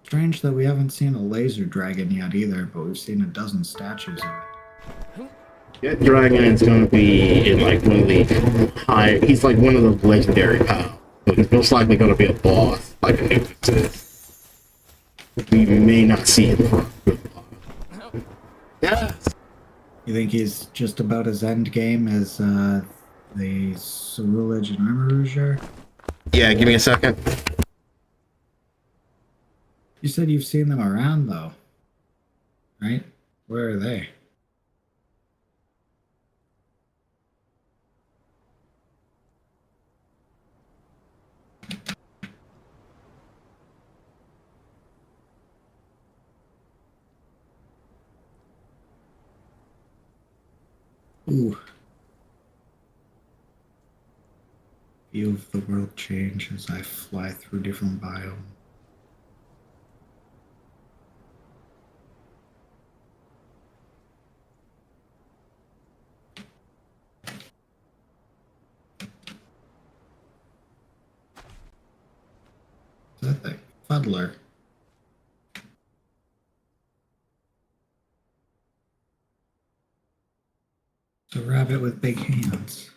Strange that we haven't seen a laser dragon yet either, but we've seen a dozen statues of it. Yeah, Dragon is going to be in like one of the high. He's like one of the legendary pals. So he's most likely going to be a boss, like a new is. We may not see him for a good while. Yes. You think he's just about as end game as the Cerulege and Armarouge are? Yeah, give me a second. You said you've seen them around, though. Right? Where are they? Ooh. View of the world change as I fly through different biomes. Puddler. It's a rabbit with big hands.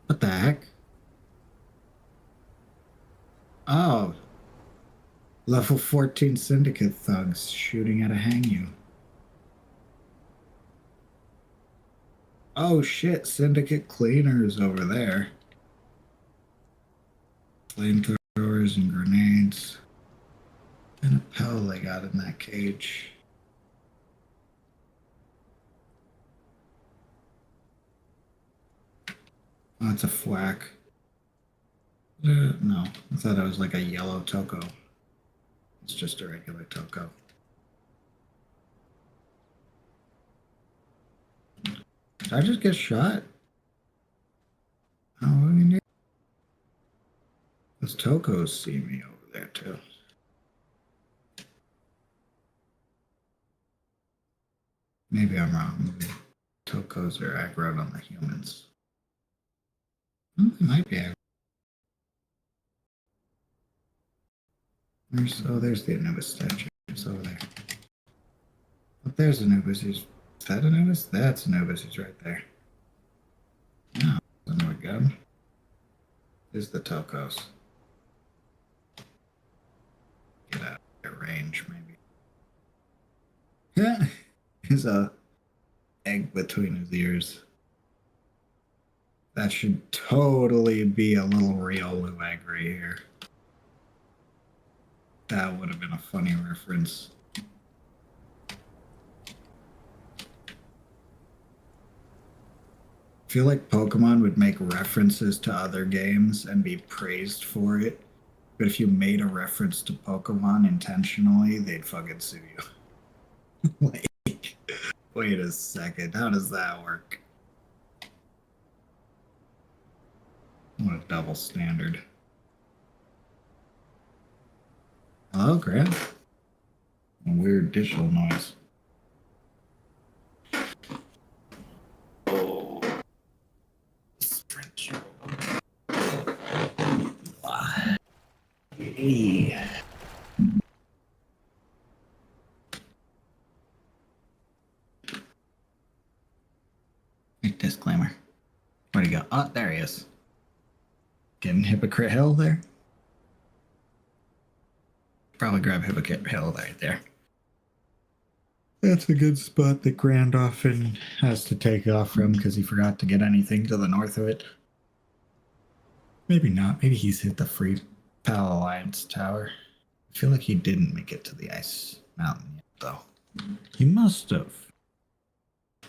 What the heck? Oh. Level 14 syndicate thugs shooting at a hang you. Oh shit, syndicate cleaners over there. Flamethrowers and grenades. And a pal they got in that cage. Oh, it's a flack. No, I thought it was like a yellow Toko. It's just a regular Toko. Did I just get shot? Oh, what do you need? Those Tokos see me over there too. Maybe I'm wrong. Maybe Tokos are aggroed on the humans. They might be aggroed. There's the Anubis statue. It's over there. But there's Anubis. Is that Anubis? That's Anubis. He's right there. No, there we go. There's the Tokos. Get out of their range, maybe. Yeah. There's a egg between his ears. That should totally be a little Riolu egg right here. That would have been a funny reference. I feel like Pokemon would make references to other games and be praised for it. But if you made a reference to Pokemon intentionally, they'd fucking sue you. Like, wait a second. How does that work? What a double standard. Hello, Grant? A weird digital noise. Oh. Hey. Disclaimer. Where'd he go? Oh, there he is. Getting Hypocrite Hill there. Probably grab Hypocrite Hill right there. That's a good spot that Grand often has to take off from because he forgot to get anything to the north of it. Maybe not. Maybe he's hit the Free Pal Alliance Tower. I feel like he didn't make it to the Ice Mountain yet, though. He must have.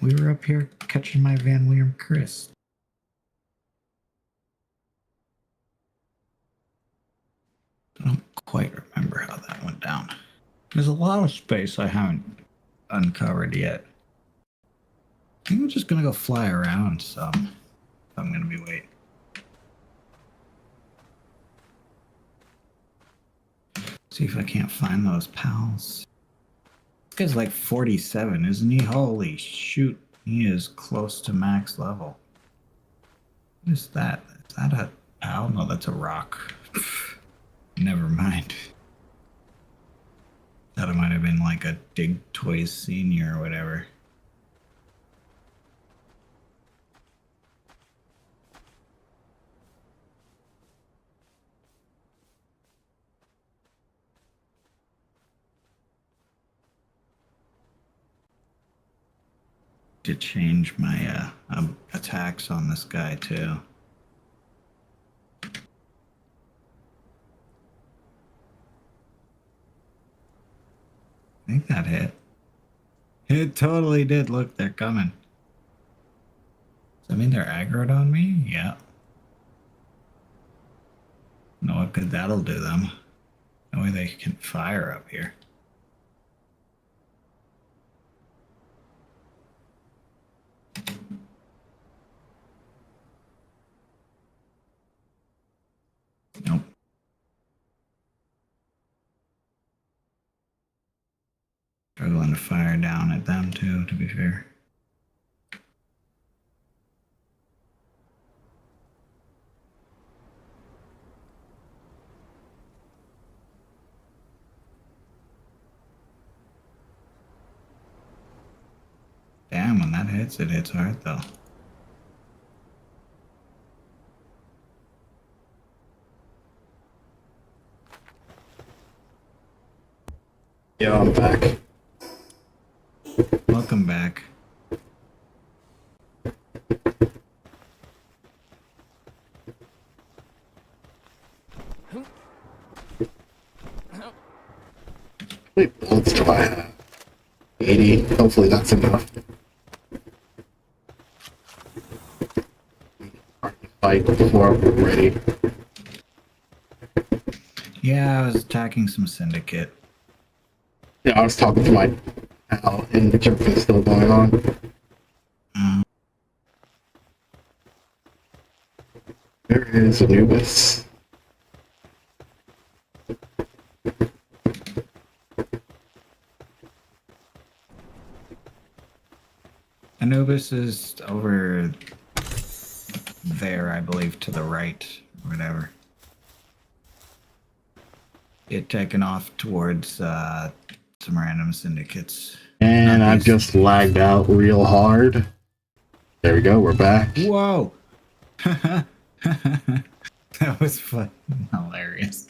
We were up here catching my Van Weerm Chris. I don't quite remember how that went down. There's a lot of space I haven't uncovered yet. I think I'm just gonna go fly around some. I'm gonna be waiting. See if I can't find those pals. This guy's like 47, isn't he? Holy shoot. He is close to max level. What is that? Is that a pal? No, that's a rock. Never mind. Thought it might have been like a Dig Toys senior or whatever. To change my attacks on this guy too. I think that hit. It totally did. Look, they're coming. Does that mean they're aggroed on me? Yeah. Know what good that'll do them. No way they can fire up here. Nope. Struggling to fire down at them too, to be fair. Damn, when that hits, it hits hard though. Yeah, I'm back. Welcome back. How many bullets do I have? 80. Hopefully that's enough. Fight before we're ready. Yeah, I was attacking some syndicate. Yeah, I was talking to my pal, and everything's still going on. There is Anubis. Anubis is over there, I believe, to the right, or whatever. It taken off towards some random syndicates. And Not I've these. just lagged out real hard. There we go, we're back. Whoa! That was fucking hilarious.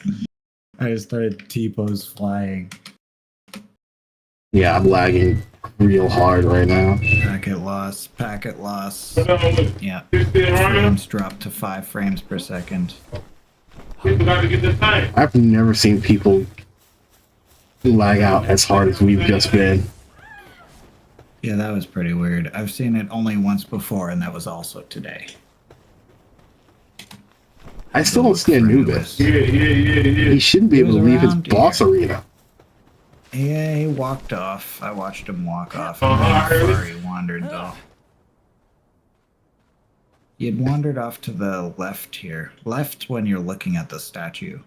I just started T-pose flying. Yeah, I'm lagging real hard right now. Packet loss, packet loss. Yeah. Frames dropped to 5 frames per second. I've never seen people lag out as hard as we've just been. Yeah, that was pretty weird. I've seen it only once before, and that was also today. I still don't see Anubis. He shouldn't be He able to was leave his around boss arena. Yeah, he walked off. I watched him walk off. I'm not far he wandered, though. He had wandered off to the left here. Left when you're looking at the statue.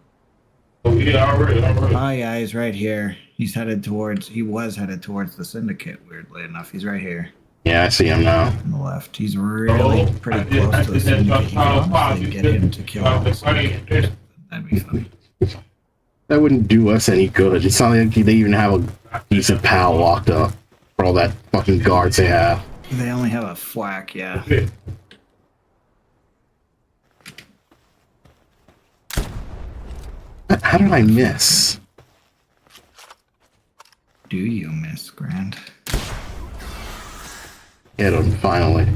Oh yeah, already. Oh yeah, he's right here. He was headed towards the syndicate, weirdly enough. He's right here Yeah, I see him now. on the left. He's really pretty close to the syndicate. You can honestly get him to kill all the syndicate. That'd be funny. That wouldn't do us any good. It's not like they even have a decent pal locked up for all that fucking guards they have. They only have a flack, yeah. How did I miss? Do you miss Grand? Hit him, finally.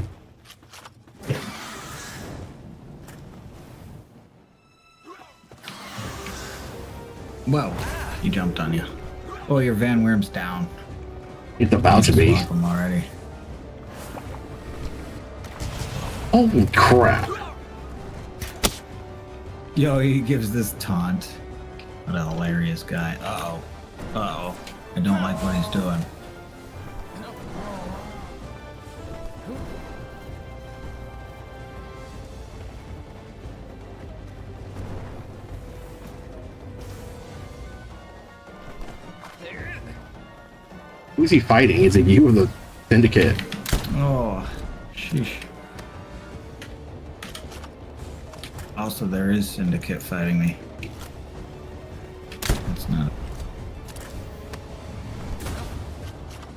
Whoa, he jumped on you. Oh, your Van Worm's down. It's about to be. Swap him already. Holy crap. Yo, he gives this taunt. What a hilarious guy. Uh-oh. Uh-oh. I don't like what he's doing. Who's he fighting? Is it you or the syndicate? Oh, sheesh. Also, there is Syndicate fighting me. It's not.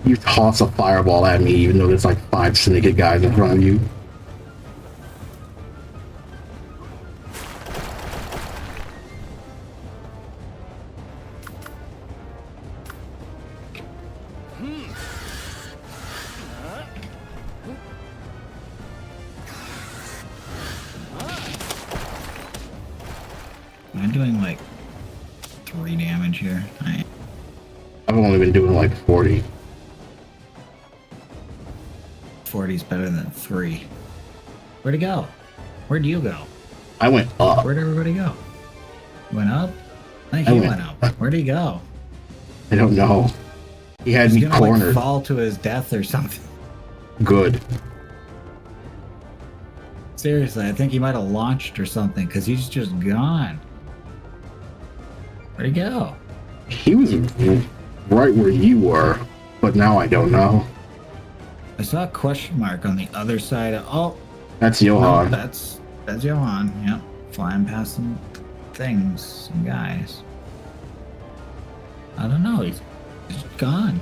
You toss a fireball at me even though there's like 5 syndicate guys in front of you. Am I doing like 3 damage here? I've only been doing like 40. 40's better than 3. Where'd he go? Where'd you go? I went up. Where'd everybody go? Went up? I think he went up. Where'd he go? I don't know. He had He's me gonna cornered. like fall to his death or something. Good. Seriously, I think he might have launched or something because he's just gone. Where'd he go? He was right where you were. but now I don't know. I saw a question mark on the other side of. Oh, That's no, Johan. that's Johan. Yep, flying past some things, some guys. I don't know. He's gone.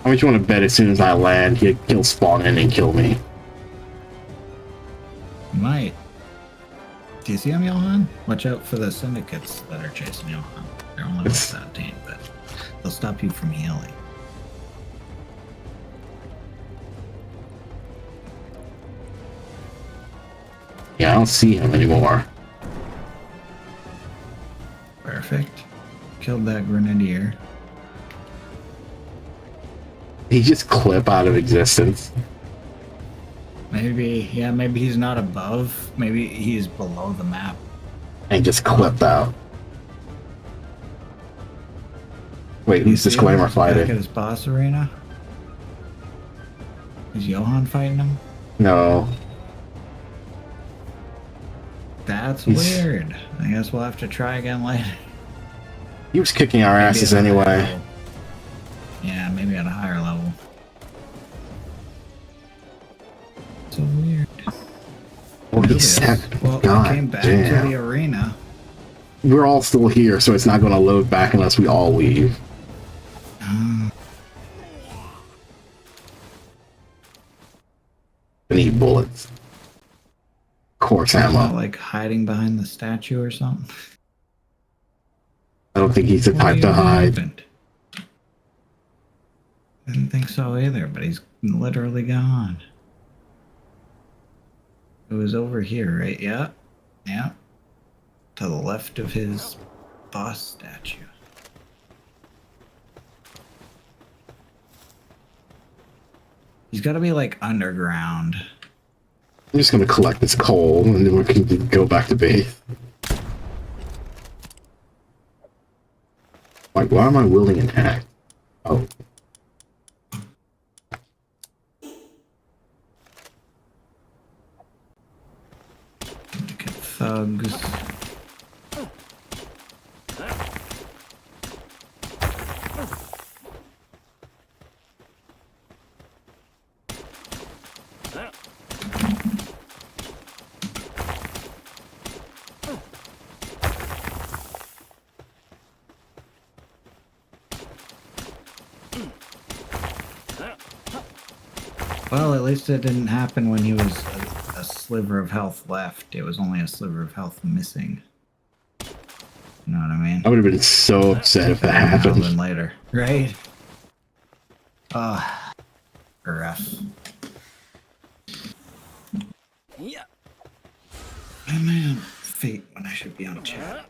How much you want to bet as soon as I land, he'll spawn in and kill me? Might. Do you see him, Johan? Watch out for the syndicates that are chasing Johan. They're only with 17, but they'll stop you from healing. Yeah, I don't see him anymore. Perfect. Killed that grenadier. He just clip out of existence. Maybe, yeah, maybe he's not above. Maybe he's below the map. And just clipped out. Wait, who's See disclaimer him back at fighting? his boss arena? Is Johan fighting him? No. That's He's- weird. I guess we'll have to try again later. He was kicking our Maybe asses at a higher anyway. level. Yeah, maybe at a higher level. So weird. Well, he Yes. said, Well, God I came back damn. to the arena. We're all still here, so it's not going to load back unless we all leave. I need bullets. Course ammo. Like hiding behind the statue or something. I don't think he's the What type to even hide. happened? Didn't think so either, but he's literally gone. It was over here, right? Yeah. Yeah. To the left of his boss statue. He's got to be like underground. I'm just going to collect this coal, and then we can go back to base. Like, why am I willing and hacked? Oh. Look at thugs. Well, at least it didn't happen when he was a sliver of health left. It was only a sliver of health missing. You know what I mean? I would have been so upset if that Now happened. than later, right? Rough. Yeah. Why am I on fate when I should be on chat?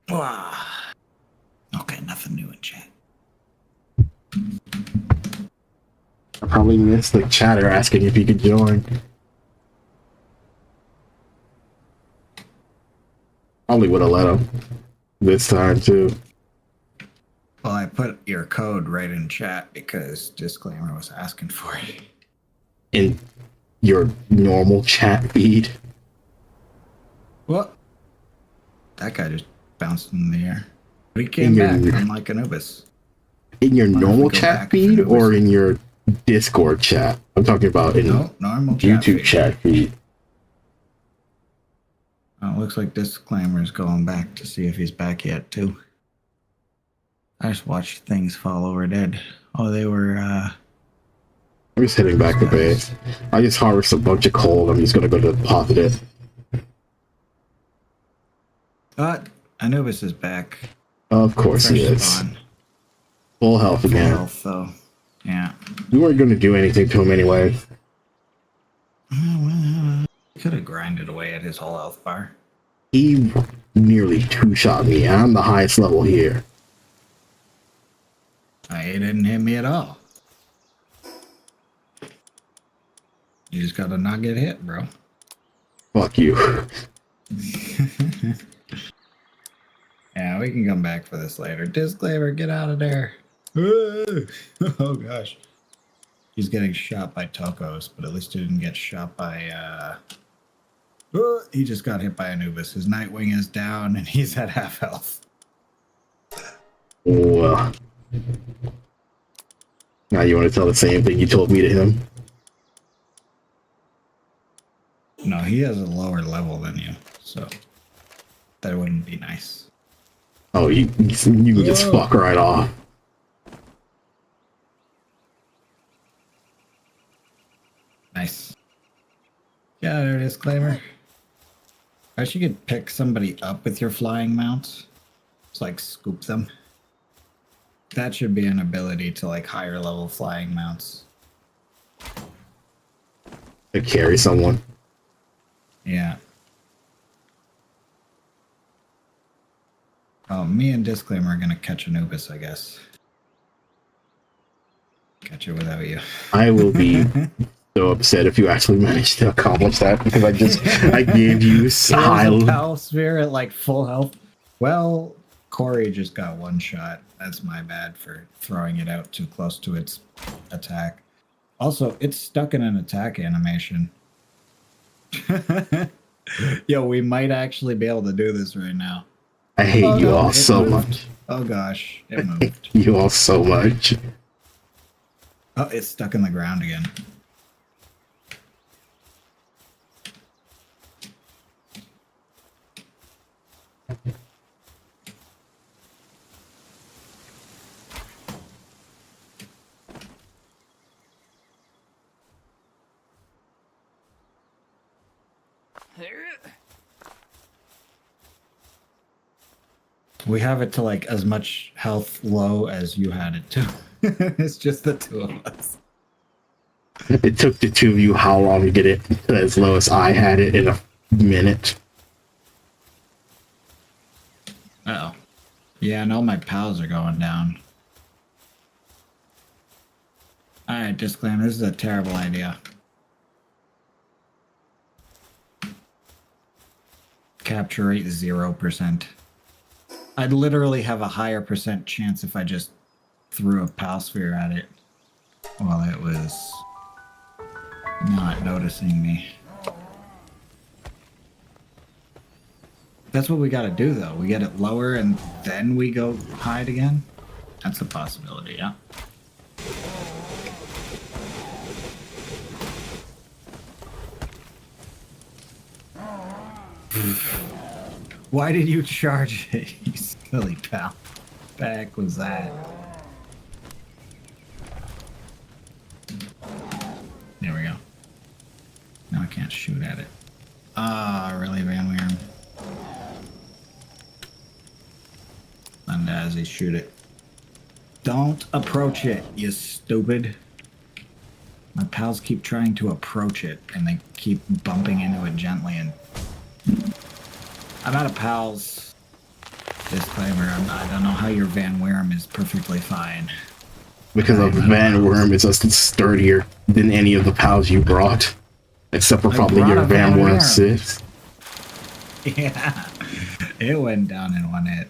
Wow. Okay, nothing new in chat. I probably missed the chatter asking if you could join. Probably would have let him this time too. Well, I put your code right in chat because disclaimer was asking for it. In your normal chat feed. What? That guy just bounced in the air. But he came In your- back, unlike Anubis. In your Why don't normal we go chat back feed for the or whistle? in your Discord chat? I'm talking about in No, normal chat. YouTube feed. chat feed. Oh, it looks like disclaimer's going back to see if he's back yet, too. I just watched things fall over dead. Oh, they were, I'm just heading back to base. I just harvest a bunch of coal. I'm just gonna go deposit it. Anubis is back. Of course he Fresh is. spawn. Full health Full again. health, though. Yeah. We weren't gonna do anything to him anyway. Could have grinded away at his whole health bar. He nearly two-shot me. And I'm the highest level here. He didn't hit me at all. You just gotta not get hit, bro. Fuck you. Yeah, we can come back for this later. Disclaimer, get out of there. Oh gosh. He's getting shot by Tokos, but at least he didn't get shot by he just got hit by Anubis. His Nightwing is down and he's at half health. Well, now you want to tell the same thing you told me to him? No, he has a lower level than you, so that wouldn't be nice. Oh, you can just fuck right off. Nice. Yeah, there it is, disclaimer. I wish you could pick somebody up with your flying mounts. Just like scoop them. That should be an ability to like higher level flying mounts. To carry someone. Yeah. Oh, me and Disclaimer are gonna catch Anubis, I guess. Catch it without you. I will be so upset if you actually manage to accomplish that because I gave you a Pal Sphere at like full health. Well, Corey just got one shot. That's my bad for throwing it out too close to its attack. Also, it's stuck in an attack animation. Yo, we might actually be able to do this right now. I hate you all so much. Oh gosh, it moved. You all so much. Oh, it's stuck in the ground again. We have it to like as much health low as you had it to. It's just the two of us. It took the two of you how long to get it as low as I had it in a minute. Uh-oh. Yeah, and all my pals are going down. Alright, disclaimer, this is a terrible idea. Capture rate 0%. I'd literally have a higher percent chance if I just threw a Pal Sphere at it while it was not noticing me. That's what we gotta do though. We get it lower and then we go hide again. That's a possibility, yeah. Why did you charge it, you silly pal? What the heck was that? There we go. Now I can't shoot at it. Ah, really, Van Weeren? As he shoot it. Don't approach it, you stupid. My pals keep trying to approach it, and they keep bumping into it gently, and I'm out of pals. Disclaimer, I don't know how your Van Weeren is perfectly fine. Because of Van Worm is just sturdier than any of the pals you brought. Except for probably your Van Worm 6. Yeah. It went down in one hit.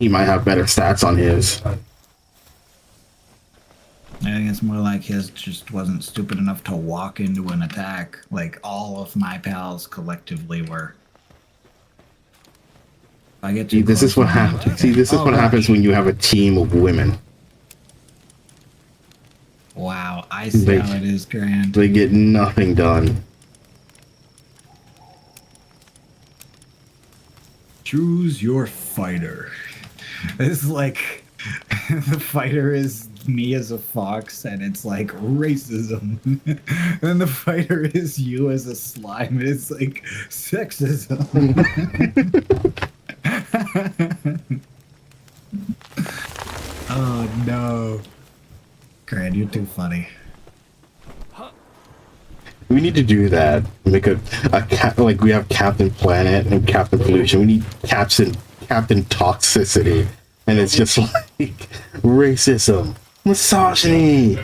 He might have better stats on his. I think it's more like his just wasn't stupid enough to walk into an attack like all of my pals collectively were. I get See, this is what happens. See, this is what happens when you have a team of women. Wow, I see how it is, Grand. They get nothing done. Choose your fighter. It's like the fighter is me as a fox, and it's like racism. And the fighter is you as a slime, and it's like sexism. Oh no. Grand, you're too funny. We need to do that. Make like we have Captain Planet and Captain Pollution. We need Captain Toxicity, and it's just like racism, misogyny.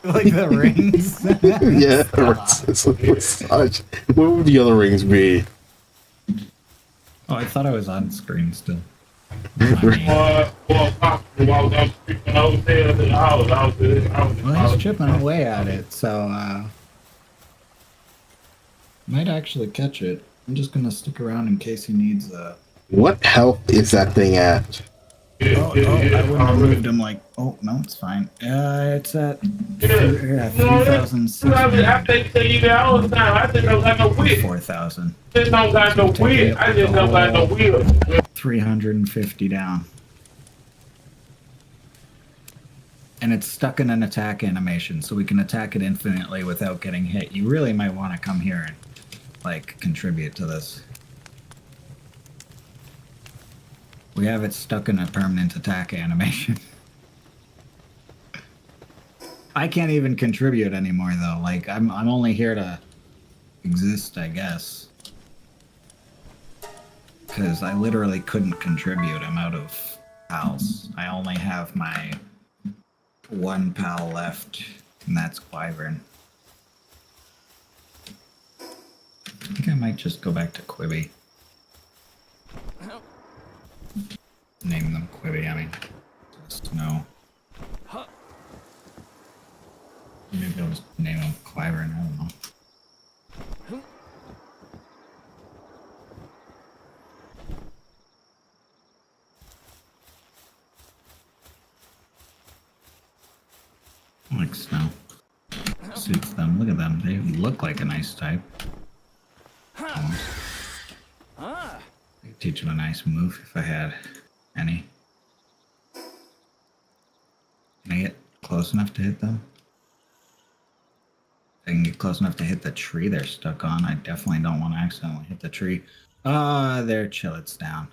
Like the rings. Yeah, racism, misogyny. What would the other rings be? Oh, I thought I was on screen still. Well, Well, he's chipping away at it, so might actually catch it. I'm just gonna stick around in case he needs What health is that thing at? Oh, I wouldn't have moved him like. Oh no, it's fine. It's at Yeah. 3,600. I think to you that all the time. I just don't got no wheel. 4,000. Just don't got no wheel. I just don't got no wheel. 350 down. And it's stuck in an attack animation, so we can attack it infinitely without getting hit. You really might want to come here and, like, contribute to this. We have it stuck in a permanent attack animation. I can't even contribute anymore, though. Like, I'm only here to exist, I guess. Because I literally couldn't contribute. I'm out of pals. I only have my one pal left, and that's Wyvern. I think I might just go back to Quibi. Name them Quibi, I mean. Snow. Maybe I'll just name them Wyvern, I don't know. I like Snow. Suits them. Look at them. They look like a nice type. Almost. I could teach them a nice move if I had any. Can I get close enough to hit them? If I can get close enough to hit the tree they're stuck on. I definitely don't want to accidentally hit the tree. They're Chillets down.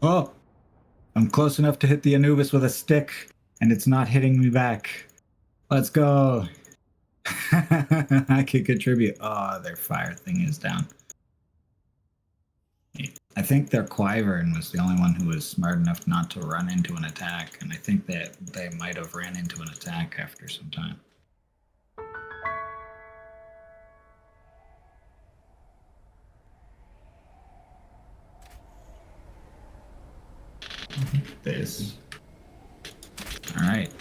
Oh! I'm close enough to hit the Anubis with a stick, and it's not hitting me back. Let's go! I could contribute. Oh, their fire thing is down. I think their Wyvern was the only one who was smart enough not to run into an attack, and I think that they might have ran into an attack after some time. This. Alright.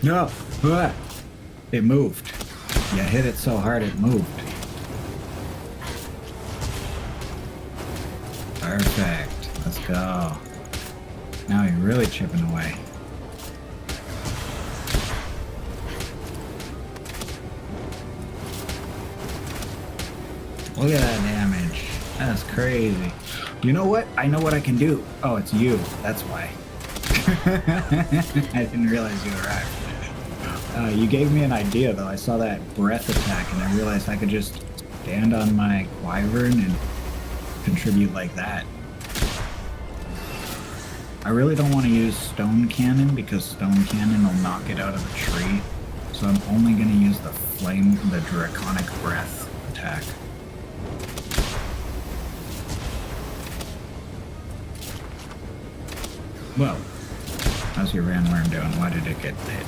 No! Ah! It moved. You hit it so hard it moved. Perfect. Let's go. Now you're really chipping away. Look at that damage. That's crazy. You know what? I know what I can do. Oh, it's you. That's why. I didn't realize you arrived. You gave me an idea, though. I saw that breath attack, and I realized I could just stand on my Wyvern and contribute like that. I really don't want to use Stone Cannon, because Stone Cannon will knock it out of the tree. So I'm only going to use the Draconic Breath attack. Well, how's your Ranworm doing? Why did it get hit?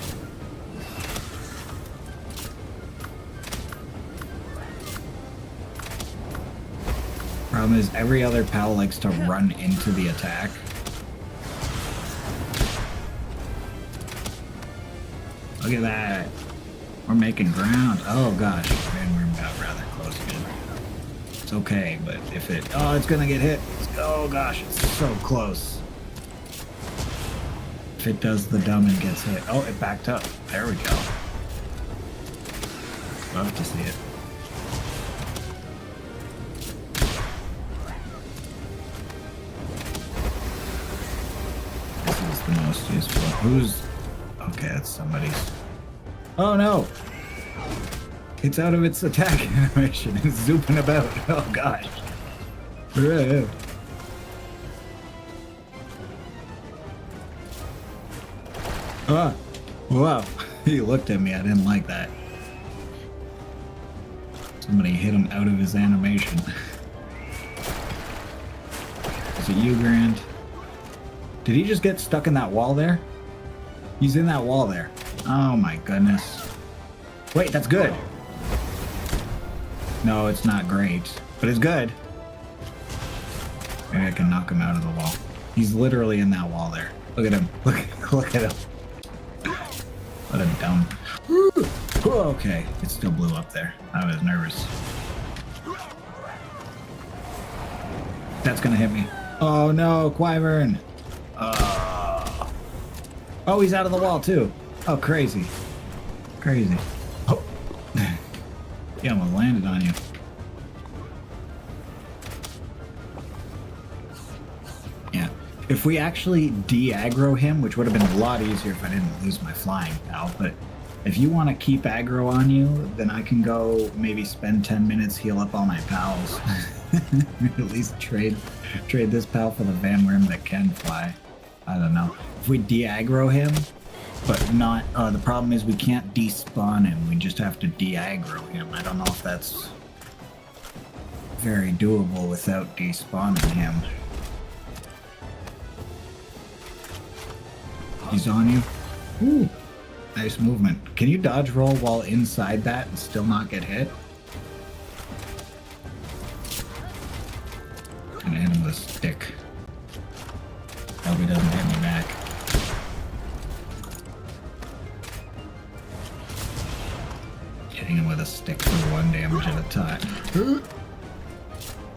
Problem is, every other pal likes to run into the attack. Look at that. We're making ground. Oh gosh, Ranworm got rather close again. It's okay, but if it... Oh, it's gonna get hit. Oh gosh, it's so close. If it does the dumb and gets hit. Oh, it backed up. There we go. Love to see it. This is the most useful. Who's... Okay, that's somebody's. Oh no! It's out of its attack animation. It's zooming about. Oh gosh. Yeah. Ah, wow. He looked at me. I didn't like that. Somebody hit him out of his animation. Is it you, Grand? Did he just get stuck in that wall there? He's in that wall there. Oh my goodness. Wait, that's good. No, it's not great, but it's good. Maybe I can knock him out of the wall. He's literally in that wall there. Look at him. Look at him. What a dumb. Okay, it still blew up there. I was nervous. That's gonna hit me. Oh no, Wyvern. Oh, he's out of the wall too. Oh, crazy. Crazy. Oh. He almost landed on you. Yeah. If we actually de-aggro him, which would have been a lot easier if I didn't lose my flying pal, but if you want to keep aggro on you, then I can go maybe spend 10 minutes, heal up all my pals. At least trade this pal for the Van Worm that can fly. I don't know. If we de-aggro him, but not, the problem is we can't despawn him. We just have to de-aggro him. I don't know if that's very doable without despawning him. He's on you. Ooh, nice movement. Can you dodge roll while inside that and still not get hit? Gonna hit him with a stick. Hope he doesn't hit me back. Hitting him with a stick for 1 damage at a time.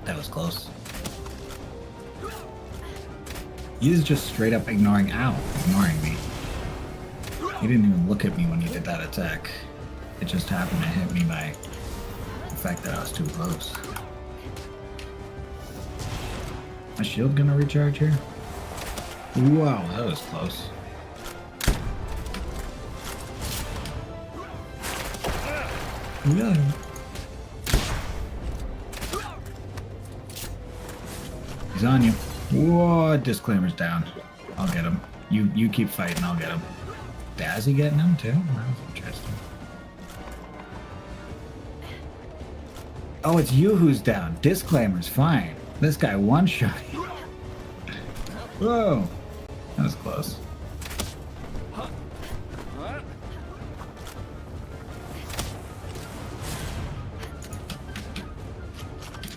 That was close. He's just straight up ignoring me. He didn't even look at me when he did that attack. It just happened to hit me by the fact that I was too close. My shield gonna recharge here? Wow, that was close. Yeah. He's on you. Whoa, disclaimer's down. I'll get him. You keep fighting, I'll get him. Dazzy getting him too? That was interesting. Oh, it's you who's down. Disclaimer's fine. This guy one-shot. Whoa. That was close.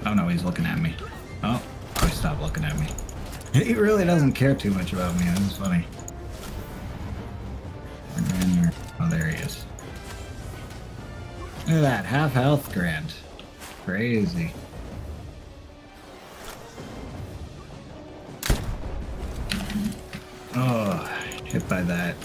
Oh no, he's looking at me. Oh, he stopped looking at me. He really doesn't care too much about me. This is funny. Oh, there he is. Look at that, half health Grand. Crazy. Oh, hit by that.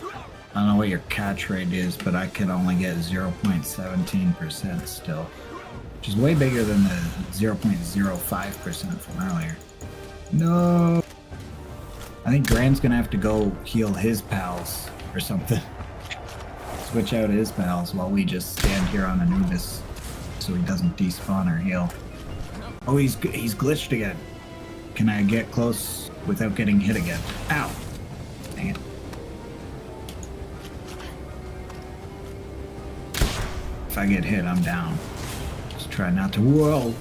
I don't know what your catch rate is, but I can only get 0.17% still, which is way bigger than the 0.05% from earlier. No! I think Grand's gonna have to go heal his pals or something. Switch out his pals while we just stand here on Anubis so he doesn't despawn or heal. Oh, he's glitched again. Can I get close without getting hit again? Ow! Dang it. If I get hit, I'm down. Just try not to. Whoa!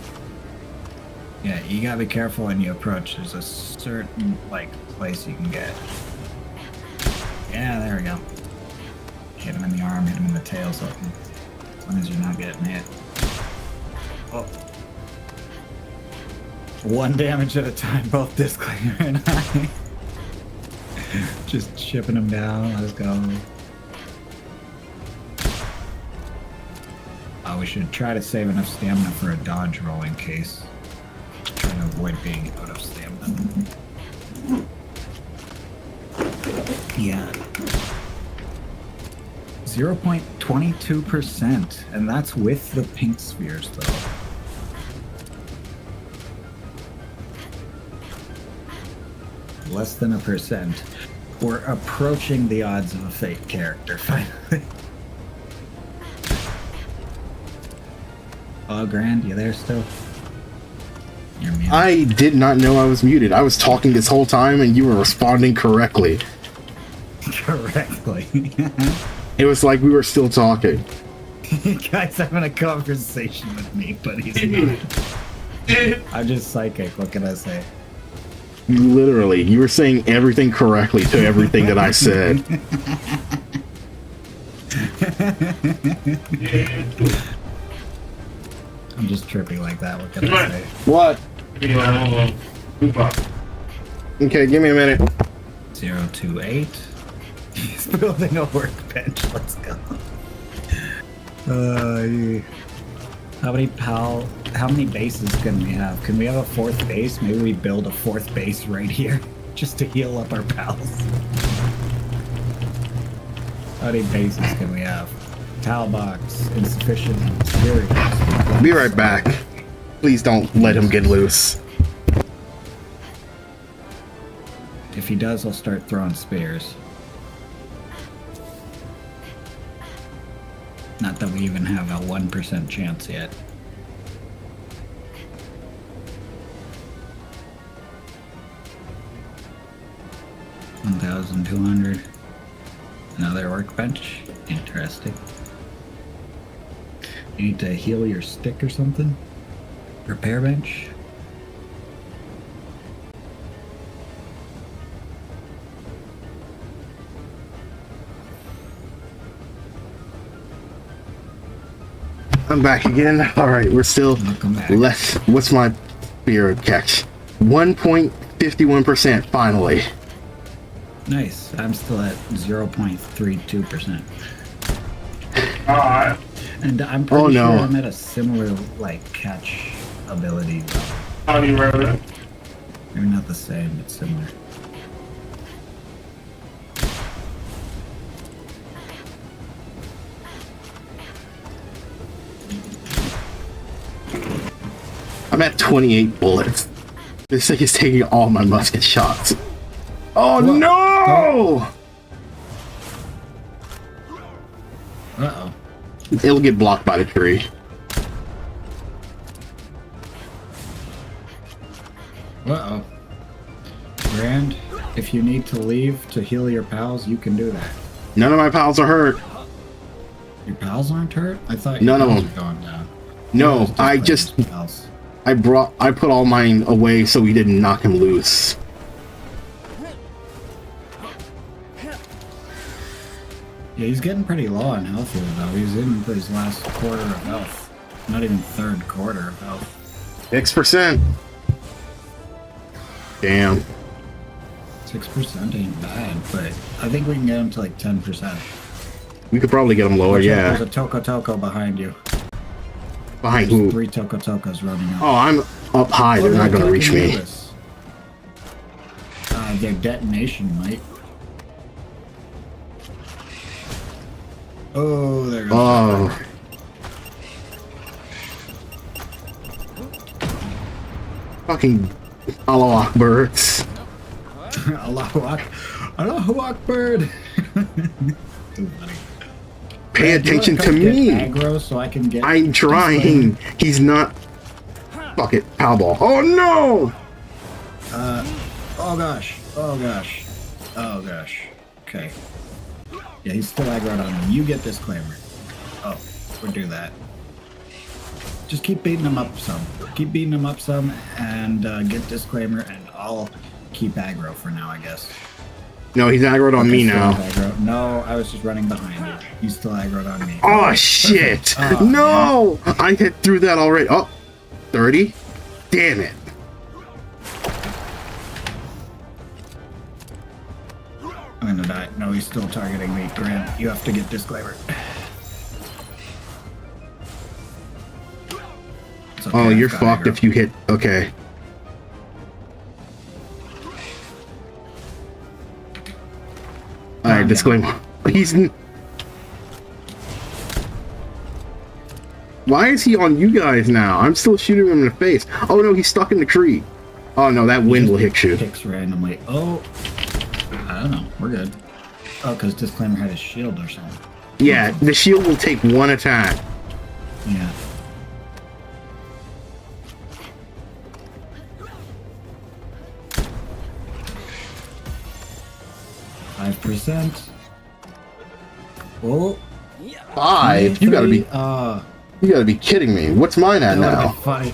Yeah, you gotta be careful when you approach. There's a certain, place you can get. Yeah, there we go. Hit him in the arm, hit him in the tail, so as long as you're not getting hit. Oh. 1 damage at a time, both Disclaimer and I. Just chipping him down. Let's go. Oh, we should try to save enough stamina for a dodge roll in case. Trying to avoid being out of stamina. Yeah. 0.22%, and that's with the pink spheres, though. Less than 1%. We're approaching the odds of a fake character, finally. Oh, Grand, you there still? You're muted. I did not know I was muted. I was talking this whole time and you were responding correctly. Correctly. It was like we were still talking. You guys having a conversation with me, but he's not. I'm just psychic, what can I say? Literally, you were saying everything correctly to everything that I said. I'm just trippy like that, what can I say? What? Okay, give me a minute. 028. He's building a workbench. Let's go. How many bases can we have? Can we have a fourth base? Maybe we build a fourth base right here just to heal up our pals. How many bases can we have? Towel box, insufficient materials. Be right back. Please don't let him get loose. If he does, I'll start throwing spears. Not that we even have a 1% chance yet. $1,200. Another workbench. Interesting. You need to heal your stick or something? Repair bench? I'm back again. Alright, we're still Welcome back. less. What's my spear catch? 1.51% finally. Nice. I'm still at 0.32%. Alright. And I'm pretty Oh, sure no. I'm at a similar, like, catch ability, though. How do you remember that? Maybe not the same, but similar. I'm at 28 bullets. This thing is taking all my musket shots. Oh What? no! Uh-oh. It'll get blocked by the tree. Uh-oh. Grand, if you need to leave to heal your pals, you can do that. None of my pals are hurt. Your pals aren't hurt? I thought None your of pals them. were going down. No, Those I players' just pals. I put all mine away so we didn't knock him loose. Yeah, he's getting pretty low on health here, though. He's in for his last quarter of health. Not even third quarter of health. 6%. Damn. 6% ain't bad, but I think we can get him to like 10%. We could probably get him lower, Watch out, yeah. There's a Toko behind you. Behind There's who? 3 Tokos running up. Oh, I'm up high. They're no, not gonna I can reach do me. this. Their detonation might. Oh, there goes. Oh. Fucking Allahu birds. Allahu Akbar. Too funny. Pay Do you attention wanna to come get me. aggro so I can get. I'm trying. He's not. Fuck it. Powerball. Oh no! Oh gosh. Oh gosh. Oh gosh. Okay. Yeah, he's still aggroed on him. You get disclaimer. Oh, we'll do that. Just keep beating him up some. Keep beating him up some and get disclaimer, and I'll keep aggro for now, I guess. No, he's aggroed on me Still now. aggro. No, I was just running behind you. He's still aggroed on me. Oh shit! Oh, No! I hit through that already. Oh, 30? Damn it. I'm gonna die. No, he's still targeting me. Grant, you have to get disclaimer. It's okay, Oh, I've you're got fucked aggro. if you hit. Okay. Alright, yeah. disclaimer. He's. Why is he on you guys now? I'm still shooting him in the face. Oh no, he's stuck in the tree. Oh no, that wind will hit you. Kicks randomly. Oh, I don't know. We're good. Oh, because disclaimer had a shield or something. Yeah, the shield will take one attack. Yeah. %. Oh, 5? You gotta be. You gotta be kidding me. What's mine at that would've now? been funny.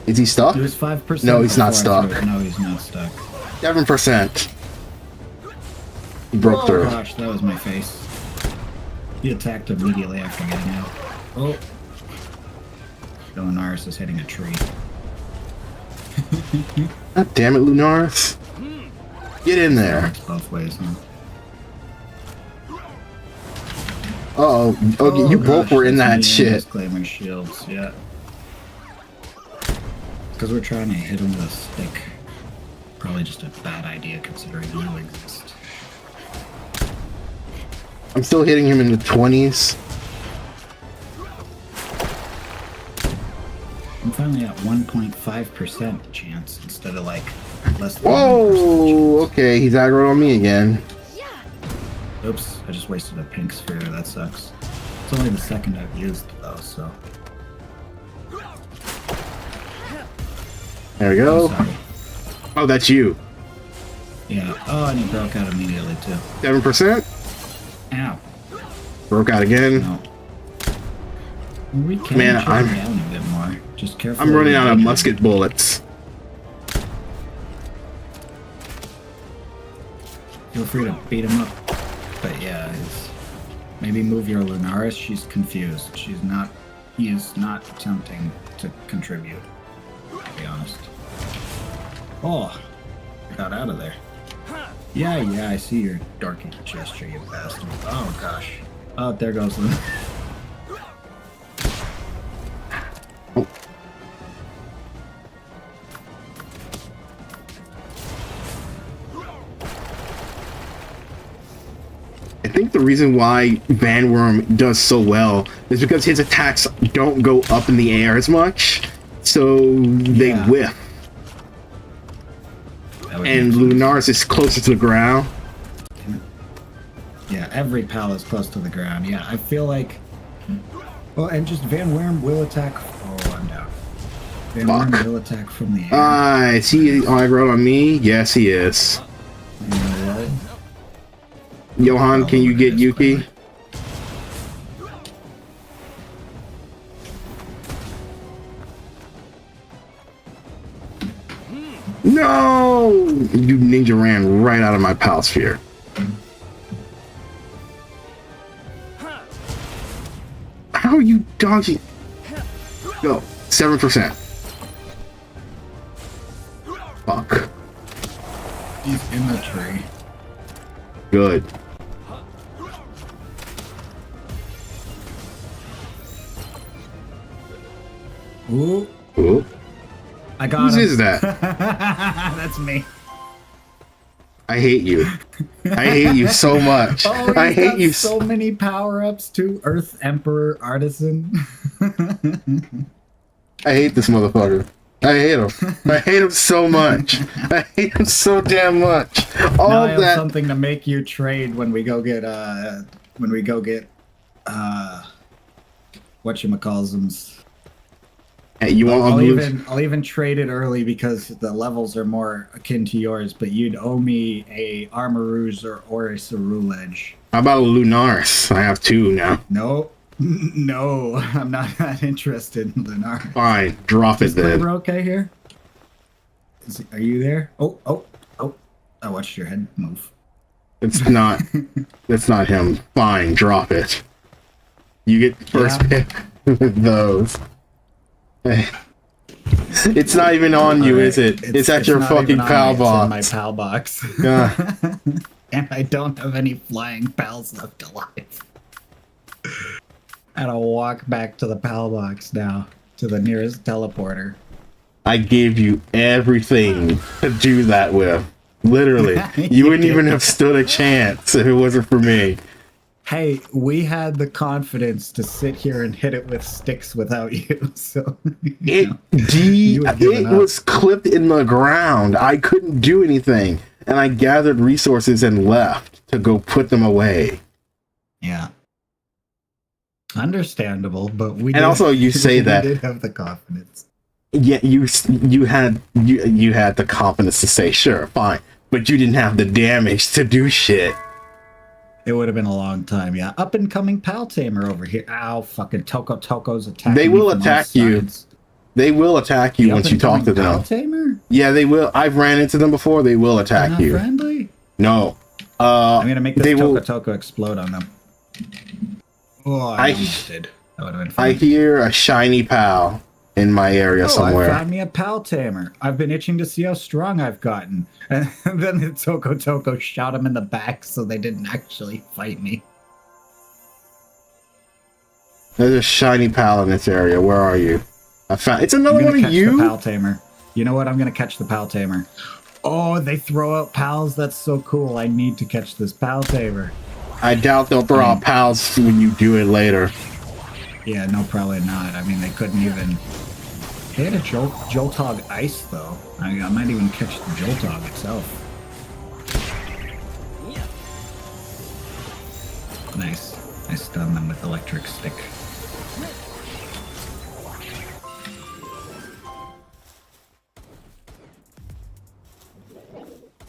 Is he stuck? It was 5%. No, he's not before I threw stuck. it. No, he's not stuck. 7%. He broke Oh through. gosh, that was my face. He attacked immediately after getting out. Oh. Donaris is hitting a tree. God damn it, Lunaris. Get in there. It's both ways, huh? Uh-oh. Okay, you both were in that shit. Disclaimer shields, yeah. Because we're trying to hit him with a stick. Probably just a bad idea considering you exist. I'm still hitting him in the 20s. I'm finally at 1.5% chance instead of like less than 1% Whoa! chance. Okay, he's aggroed on me again. Oops, I just wasted a pink sphere. That sucks. It's only the second I've used though, so. There we go. I'm sorry. Oh, that's you. Yeah. Oh, and he broke out immediately too. 7%? Ow. Broke out again. No. We can Man, chill I'm- down a bit more. Just careful. I'm running out of with musket bullets. Feel free to beat him up. But yeah, maybe move your Lunaris. She's confused. He is not attempting to contribute, to be honest. Oh, I got out of there. Yeah, I see your darking gesture, you bastard. Oh gosh. Oh, there goes the... Oh. I think the reason why Van Worm does so well is because his attacks don't go up in the air as much, so they Yeah. whiff. That would And make sense. Lunaris is closer to the ground. Yeah, every pal is close to the ground. Yeah, I feel like... Well, and just Van Worm will attack... Oh, I'm down. Van Worm Fuck. will attack from the air. Is he aggro on me? Yes, he is. You know what? Johan, can you get Yuki? No! You ninja ran right out of my pal sphere. How are you dodging? Go. 7%. Fuck. He's in the tree. Good. Ooh, Ooh. I got Whose him. is that? That's me. I hate you. I hate you so much. Oh, I he's hate got you so many power-ups too. Earth Emperor Artisan. I hate this motherfucker. I hate him. I hate him so much. I hate him so damn much. All Now I of have that. something to make you trade when we go get whatchamacallsums. Hey, you want I'll even trade it early because the levels are more akin to yours, but you'd owe me a Armarouge or a Cerulege. How about a Lunaris? I have 2 now. No, no, I'm not that interested in Lunar. Fine, drop it Is Clever then. okay here? Are you there? Oh! I watched your head move. It's not. It's not him. Fine, drop it. You get first pick with those. It's not even on you, Alright, is it? It's at your not fucking even on pal me, it's in box. my pal box. Yeah. And I don't have any flying pals left alive. I gotta walk back to the pal box now, to the nearest teleporter. I gave you everything to do that with. Literally. You wouldn't even have stood a chance if it wasn't for me. Hey, we had the confidence to sit here and hit it with sticks without you, so... It had given up. was clipped in the ground. I couldn't do anything. And I gathered resources and left to go put them away. Yeah. Understandable, but we And also you say we that- did have the confidence. Yeah, you had the confidence to say, sure, fine. But you didn't have the damage to do shit. It would have been a long time, yeah. Up and coming pal tamer over here. Ow, fucking Toko's attacking They me will from all attack you. sides. They will attack you The once you talk to up-and-coming them. Pal tamer? Yeah, they will. I've ran into them before. They will They're attack not you. friendly? No. I'm gonna make they this will. Toko explode on them. Oh, I- I almost did. That would have been I fun. hear a shiny pal. in my area I somewhere. found me a pal tamer. I've been itching to see how strong I've gotten. And then the Toko shot him in the back so they didn't actually fight me. There's a shiny pal in this area. Where are you? I found. It's another I'm one gonna of catch you. the pal tamer. You know what? I'm gonna catch the pal tamer. Oh, they throw out pals. That's so cool. I need to catch this pal tamer. I doubt they'll throw out pals when you do it later. Yeah, no, probably not. I mean, they couldn't even. They had a Joltog ice though. I might even catch the Joltog itself. Nice. I stunned them with electric stick.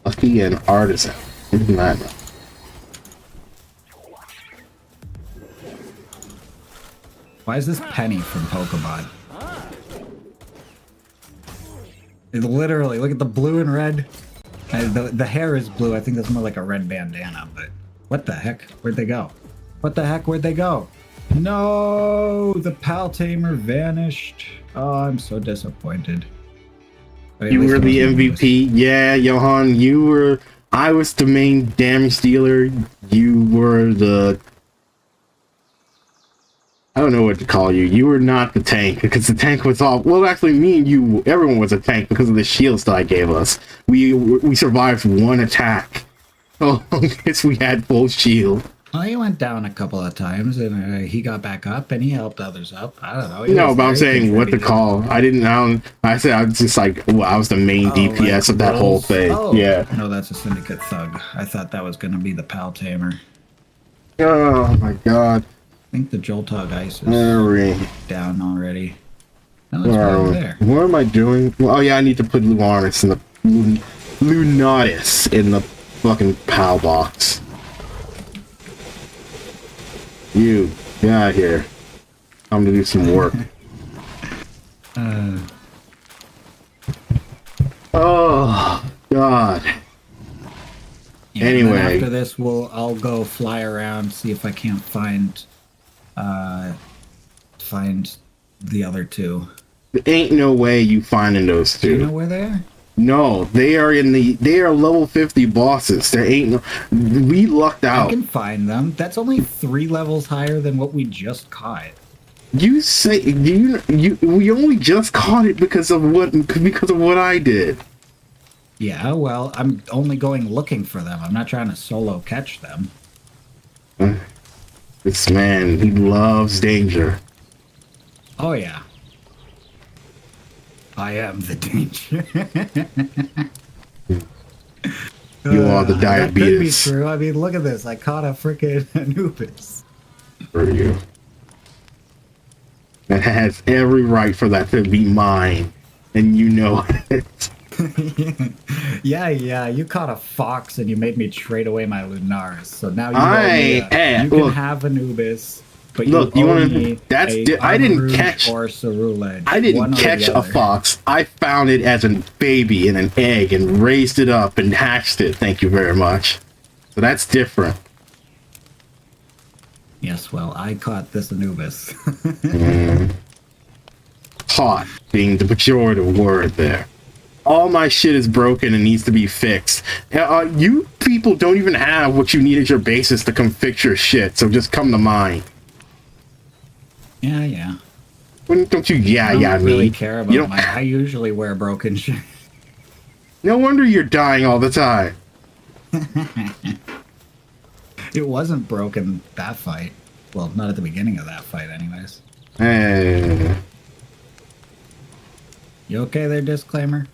Lucky and artisan. Isn't that? Why is this Penny from Pokemon? It literally, look at the blue and red. The hair is blue. I think that's more like a red bandana, but what the heck? Where'd they go? What the heck? Where'd they go? No, the pal tamer vanished. Oh, I'm so disappointed. But at You least were it the wasn't Lewis. MVP. Yeah, Johan, you were. I was the main damage dealer. You were the. I don't know what to call you. You were not the tank because the tank was all. Well, actually, me and you, everyone was a tank because of the shields that I gave us. We survived one attack. Oh, guess we had full shield. Well, he went down a couple of times and he got back up and he helped others up. I don't know. No, but I'm saying what to call. I said I was just like, well, I was the main DPS like of that whole rolls? thing. Oh, Yeah. No, that's a syndicate thug. I thought that was going to be the pal tamer. Oh my god. I think the Joltog ice is Mary. down already. No, it's right there. What am I doing? Well, oh yeah, I need to put Lunaris in the Lunatis in the fucking PAL box. You get out of here. I'm gonna do some work. Oh god. Yeah, Anyway. and then after this, I'll go fly around, see if I can't find the other two. There ain't no way you finding those Do you know two. where they are? No, they are level 50 bosses. There ain't no. We lucked I out. can find them. That's only 3 levels higher than what we just caught. You say we only just caught it because of what I did. Yeah, well, I'm only going looking for them. I'm not trying to solo catch them. This man, he loves danger. Oh, yeah. I am the danger. You are the That could be diabetes true. I mean, look at this. I caught a freaking Anubis. for you. It has every right for that to be mine, and you know it. Yeah, you caught a fox and you made me trade away my Lunaris. So now you can look, have Anubis, but look, you you owe wanna- me that's a di- I didn't Amarouge catch- or Cerulege. I didn't one or the catch a other. fox. I found it as a baby in an egg and raised it up and hatched it. Thank you very much. So that's different. Yes, well, I caught this Anubis. Caught being the pejorative word there. All my shit is broken and needs to be fixed. You people don't even have what you need at your bases to come fix your shit, so just come to mine. Yeah. Don't you I don't really me? care about You don't. I usually wear broken shit. No wonder you're dying all the time. It wasn't broken that fight. Well, not at the beginning of that fight, anyways. Eh. You okay there, disclaimer?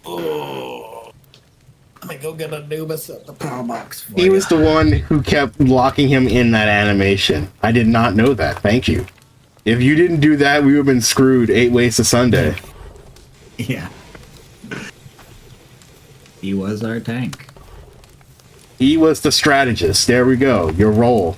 Oh. Let me go get Anubis at the power box for He you. was the one who kept locking him in that animation. I did not know that. Thank you. If you didn't do that, we would have been screwed 8 ways to Sunday. Yeah. He was our tank. He was the strategist. There we go. Your role.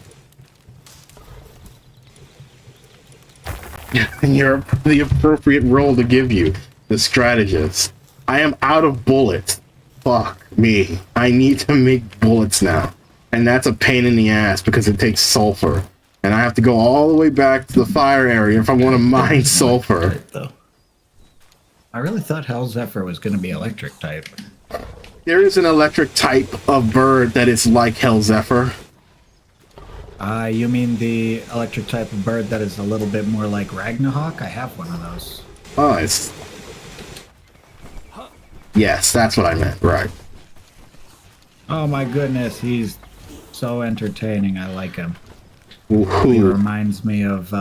You're the appropriate role to give you. The strategist. I am out of bullets. Fuck me. I need to make bullets now. And that's a pain in the ass because it takes sulfur. And I have to go all the way back to the fire area if I want to mine sulfur. Right, though. I really thought Hell Zephyr was going to be electric type. There is an electric type of bird that is like Hell Zephyr. You mean the electric type of bird that is a little bit more like Ragnarok? I have one of those. Oh, it's... Yes, that's what I meant, right. Oh my goodness, he's so entertaining. I like him. Ooh. He reminds me of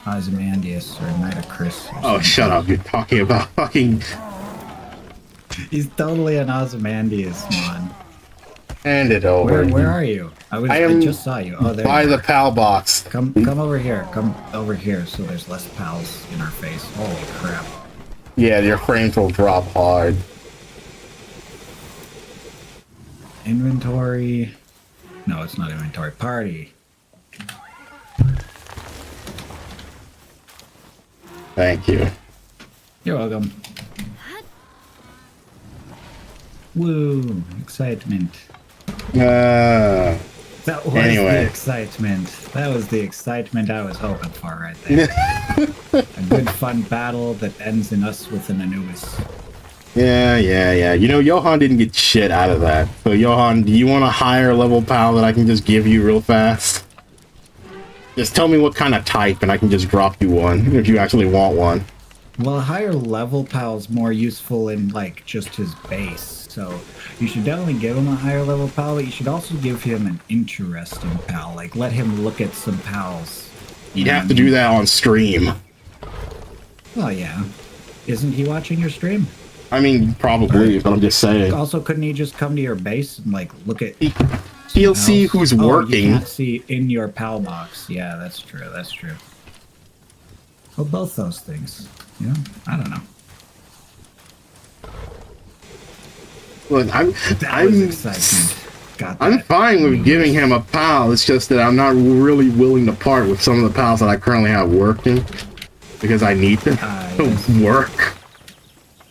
Ozymandias or Nitocris. Oh, shut up. You're talking about fucking... He's totally an Ozymandias, man. Hand it over. Where are you? I just saw you. Oh, there. By you the are. PAL box. Come over here. Come over here so there's less pals in our face. Holy crap. Yeah, your frames will drop hard. Inventory. No, it's not inventory. Party. Thank you. You're welcome. Woo! Excitement. That was Anyway. the excitement. That was the excitement I was hoping for right there. A good fun battle that ends in us with an Anubis. Yeah. You know, Johan didn't get shit out of that. So, Johan, do you want a higher level PAL that I can just give you real fast? Just tell me what kind of type and I can just drop you one, if you actually want one. Well, a higher level pal's more useful in, like, just his base. So you should definitely give him a higher level pal, but you should also give him an interesting pal. Like, let him look at some pals. You'd have to do that on stream. Well, yeah. Isn't he watching your stream? I mean, probably, but I'm just saying. Also, couldn't he just come to your base and, like, look at... He'll see who's You working. can't see in your pal box. Yeah, that's true. That's true. Well, both those things. You know? I don't know. Look, That was excitement. Got that. I'm fine with giving him a PAL. It's just that I'm not really willing to part with some of the PALs that I currently have working because I need them Yes. to work.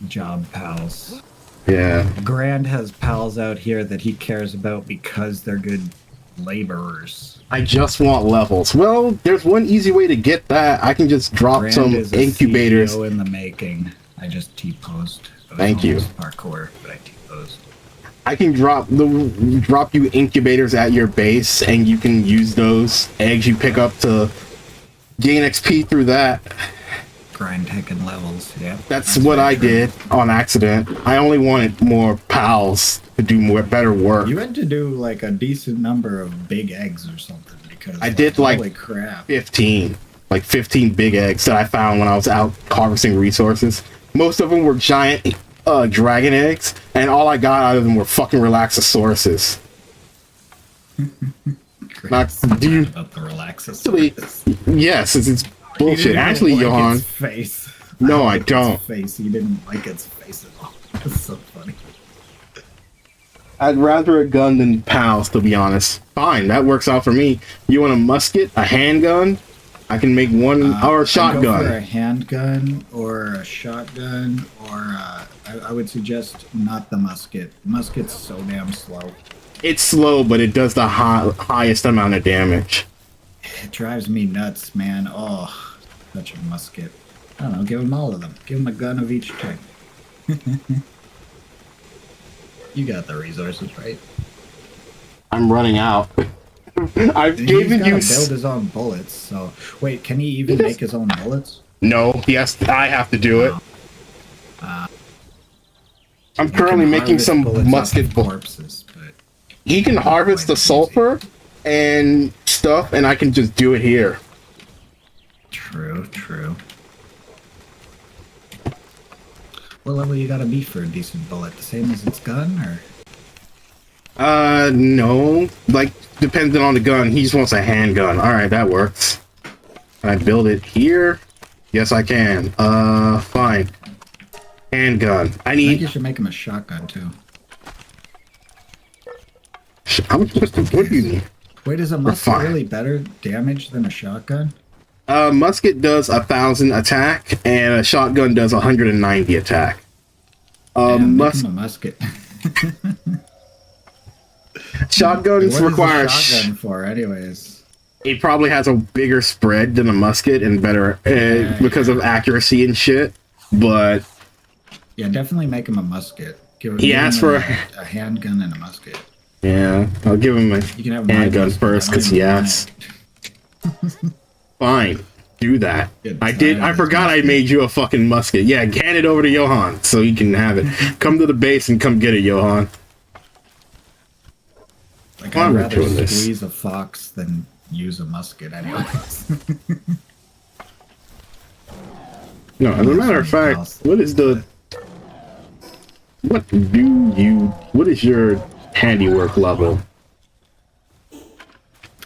Job pals. Yeah. Grand has pals out here that he cares about because they're good laborers. I just want levels. Well, there's one easy way to get that. I can just drop Grand some is a incubators. CEO in the making. I just T-posed. It was Thank you. almost Parkour, but I T-posed. I can drop you incubators at your base, and you can use those eggs you pick up to gain XP through that. Grind heckin' levels, yeah. That's what I did on accident. I only wanted more pals to do better work. You had to do like a decent number of big eggs or something because I did like holy crap. 15 big eggs that I found when I was out harvesting resources. Most of them were giant dragon eggs, and all I got out of them were fucking Relaxosauruses. Not, do you, About the Relaxosaurus. yes, it's You bullshit. didn't Actually, like Johan, its face. No, I like don't. Its face. You didn't like its face at all. That's so funny. I'd rather a gun than pals, to be honest. Fine, that works out for me. You want a musket, a handgun? I can make one, or a I'd go shotgun. for a handgun or a shotgun, or I would suggest not the musket. Musket's so damn slow. It's slow, but it does the highest amount of damage. It drives me nuts, man. Oh, such a musket. I don't know, give them all of them. Give them a gun of each type. You got the resources, right? I'm running out. I've He's given gotta you... build his own bullets, so... Wait, can he even make his own bullets? No, yes, I have to do it. I'm He currently can making harvest some bullets musket off of bullets. corpses, but... He can harvest the Quite easy. sulfur and stuff, and I can just do it here. True, true. What level you gotta be for a decent bullet? The same as its gun, or...? No. Like, depending on the gun, he just wants a handgun. Alright, that works. Can I build it here? Yes, I can. Fine. Handgun. I I think you need... should make him a shotgun, too. How much what do you need? Wait, is a musket fine. really better damage than a shotgun? Musket does 1,000 attack, and a shotgun does 190 attack. Yeah, make Mus- him a musket. Shotguns What require. is a shotgun for, anyways? It probably has a bigger spread than a musket and better because of accuracy and shit. But Yeah, definitely make him a musket. he asked for a handgun and a musket. Yeah, I'll give him a You can have my handgun musket, first I don't because even he want asked. it. Fine, do that. Good I did. I times, forgot I musket. made you a fucking musket. Yeah, hand it over to Johan so he can have it. Come to the base and come get it, Johan. Like, I'm I'd rather doing this. squeeze a fox than use a musket, anyways. No, as a matter of fact, what is the? What is your handiwork level?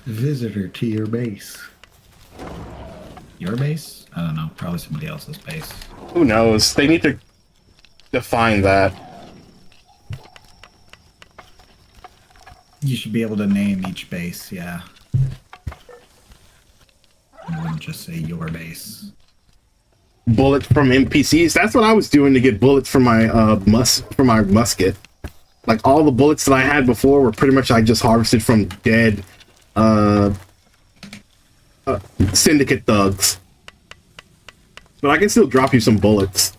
Visitor to your base. Your base? I don't know. Probably somebody else's base. Who knows? They need to define that. You should be able to name each base, yeah. I wouldn't just say your base. Bullets from NPCs. That's what I was doing to get bullets for my musket. Like all the bullets that I had before were pretty much I just harvested from dead syndicate thugs. But I can still drop you some bullets.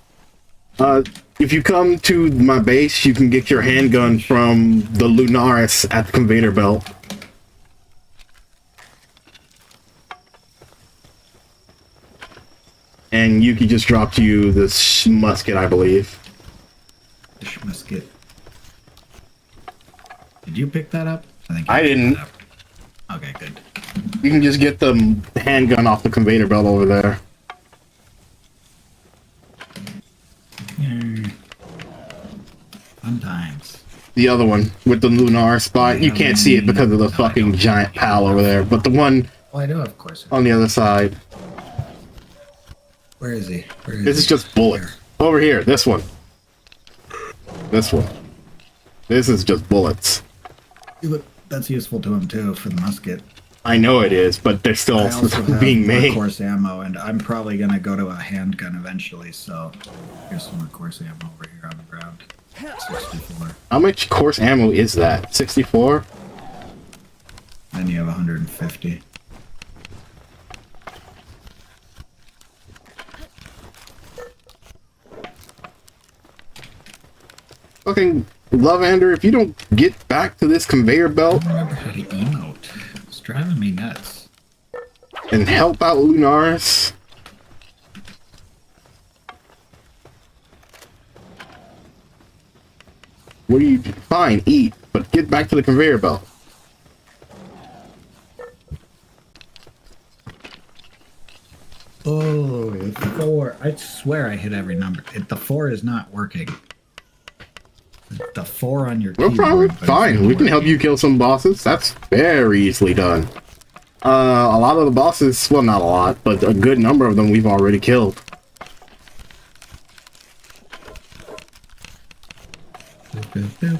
If you come to my base, you can get your handgun from the Lunaris at the conveyor belt. And Yuki just dropped you this musket, I believe. Musket. Did you pick that up? Think I you picked didn't. that up. Okay, good. You can just get the handgun off the conveyor belt over there. Fun times. The other one with the lunar spot, you can't see it because of the fucking giant pal over there. But the one Oh, I do, of course. on the other side, Where is he? Where this he? is just bullets. Over here, this one. This one. This is just bullets. Look, that's useful to him too for the musket. I know it is, but they're still I also have being made. course ammo, and I'm probably gonna go to a handgun eventually. So here's some more course ammo over here on the ground. 64. How much course ammo is that? 64? Then you have 150. Fucking Lovander, if you don't get back to this conveyor I belt don't remember how to emote. It's driving me nuts. and help out Lunaris. What do you fine, eat, but get back to the conveyor belt. Oh, it's 4. I swear I hit every number. The 4 is not working. The 4 on your No keyboard. problem. but it's Fine. not We can help working. you kill some bosses. That's very easily done. A lot of the bosses, well, not a lot, but a good number of them we've already killed. Boop, boop, boop.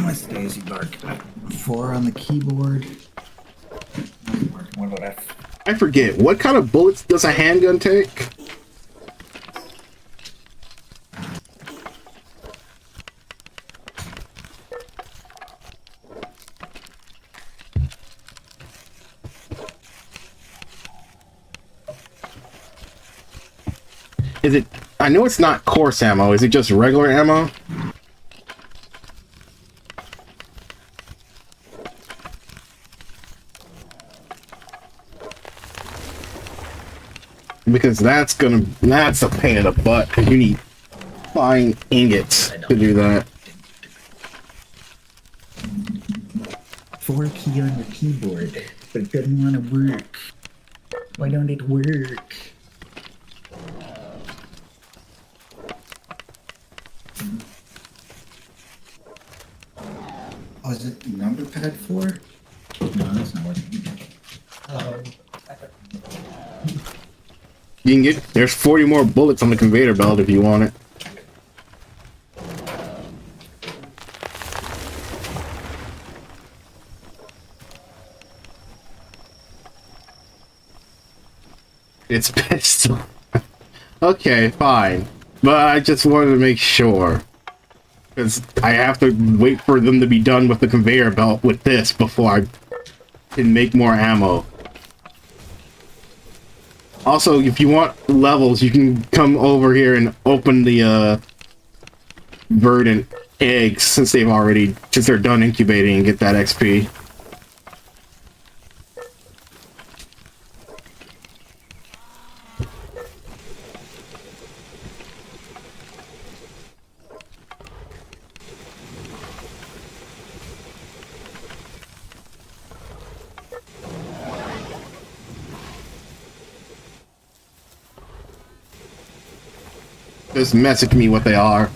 What's Daisy Bark? 4 on the keyboard. What about F? I forget. What kind of bullets does a handgun take? Is it... I know it's not course ammo. Is it just regular ammo? Because that's a pain in the butt, because you need fine ingots to do that. 4 key on your keyboard, but it doesn't want to work. Why don't it work? Oh, is it number pad 4? No, that's not working. You can get... There's 40 more bullets on the conveyor belt if you want it. It's pistol. Okay, fine. But I just wanted to make sure. Because I have to wait for them to be done with the conveyor belt with this before I can make more ammo. Also, if you want levels, you can come over here and open the verdant eggs since they're done incubating and get that XP. Just message me what they are.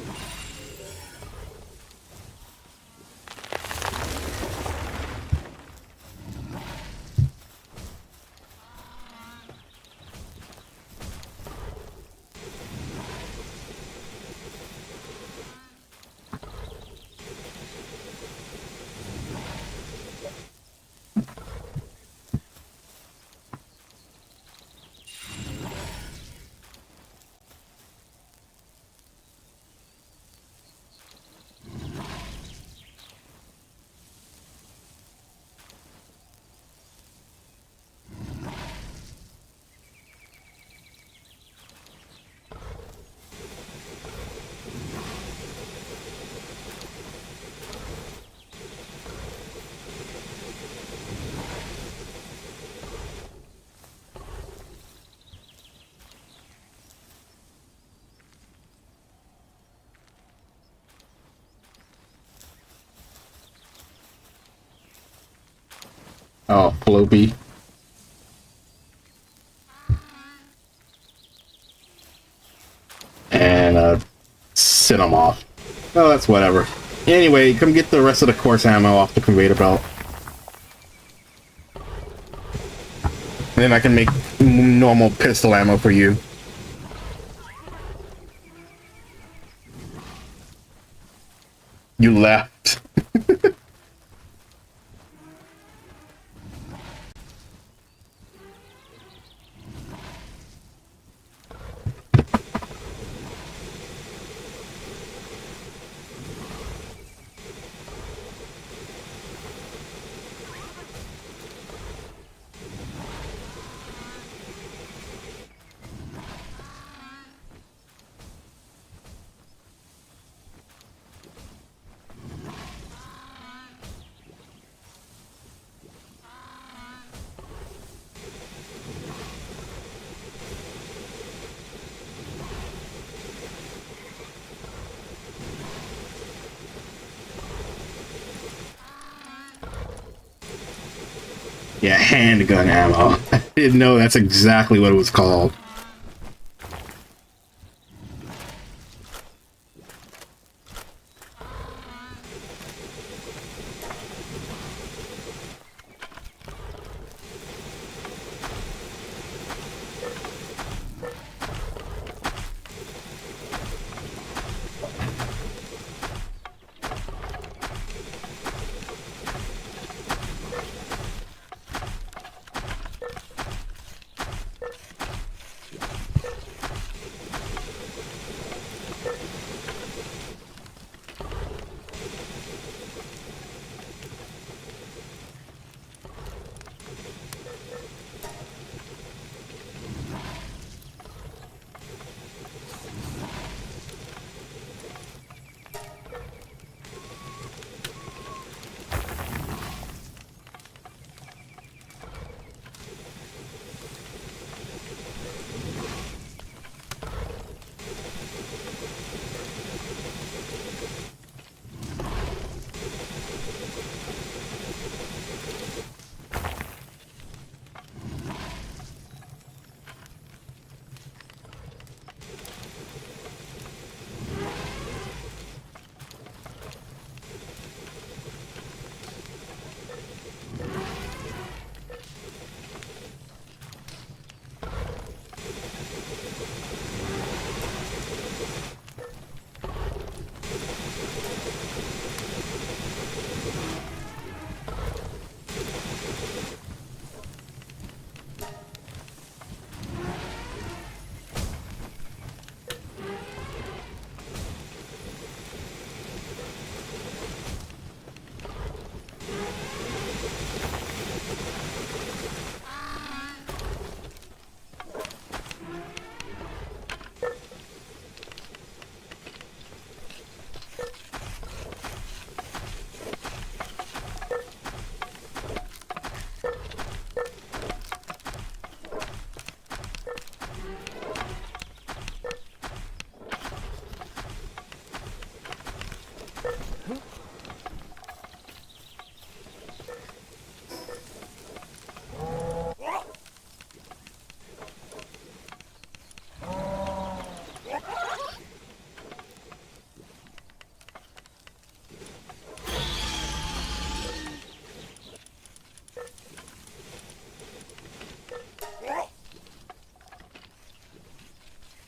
Oh, Floppy. And sit them off. Oh, that's whatever. Anyway, come get the rest of the course ammo off the conveyor belt. And then I can make normal pistol ammo for you. You left. Yeah, handgun ammo. I didn't know that's exactly what it was called.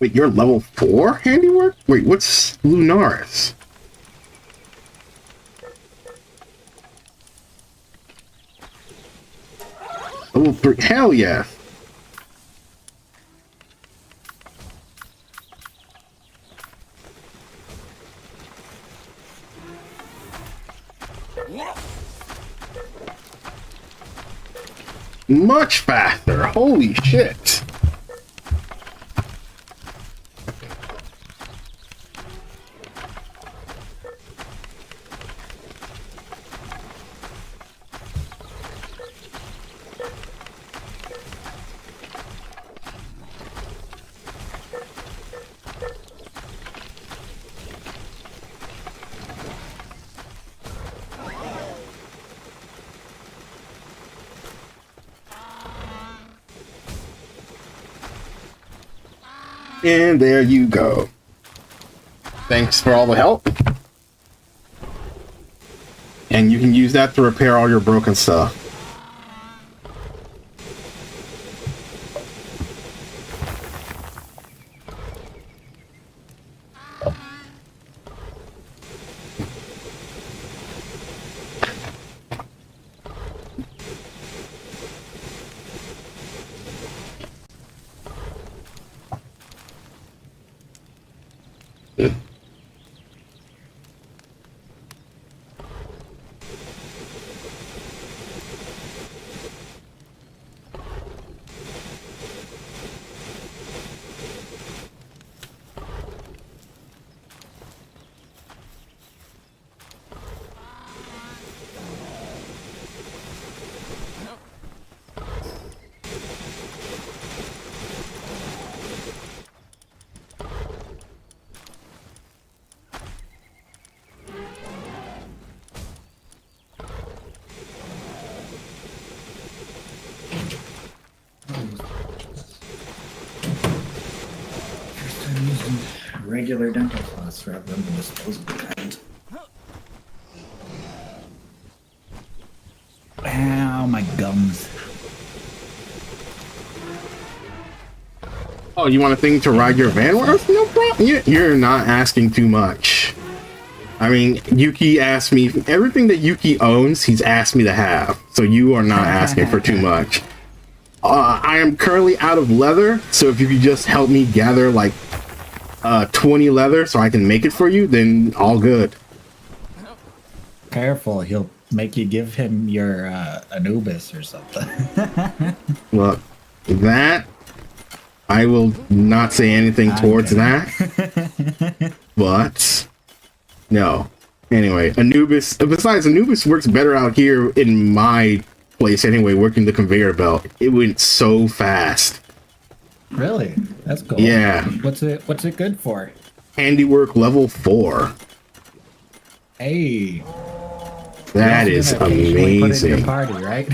Wait, you're level 4 handiwork? Wait, what's Lunaris? Level 3. Hell yeah. Much faster. Holy shit. And there you go. Thanks for all the help. And you can use that to repair all your broken stuff. First time using regular dental floss rather than the disposable kind. Ow, my gums. Oh, you want a thing to ride your van with? No problem. You're not asking too much. I mean, Yuki asked me, everything that Yuki owns, he's asked me to have. So you are not asking for too much. I am currently out of leather, so if you could just help me gather like 20 leather so I can make it for you, then all good. Careful, he'll make you give him your Anubis or something. Well, that I will not say anything towards that. But no. Anyway, Anubis. Besides, Anubis works better out here in my place anyway, working the conveyor belt. It went so fast. Really? That's cool. Yeah. What's it good for? Handiwork level 4. Hey. That is amazing. Put it in your party, right?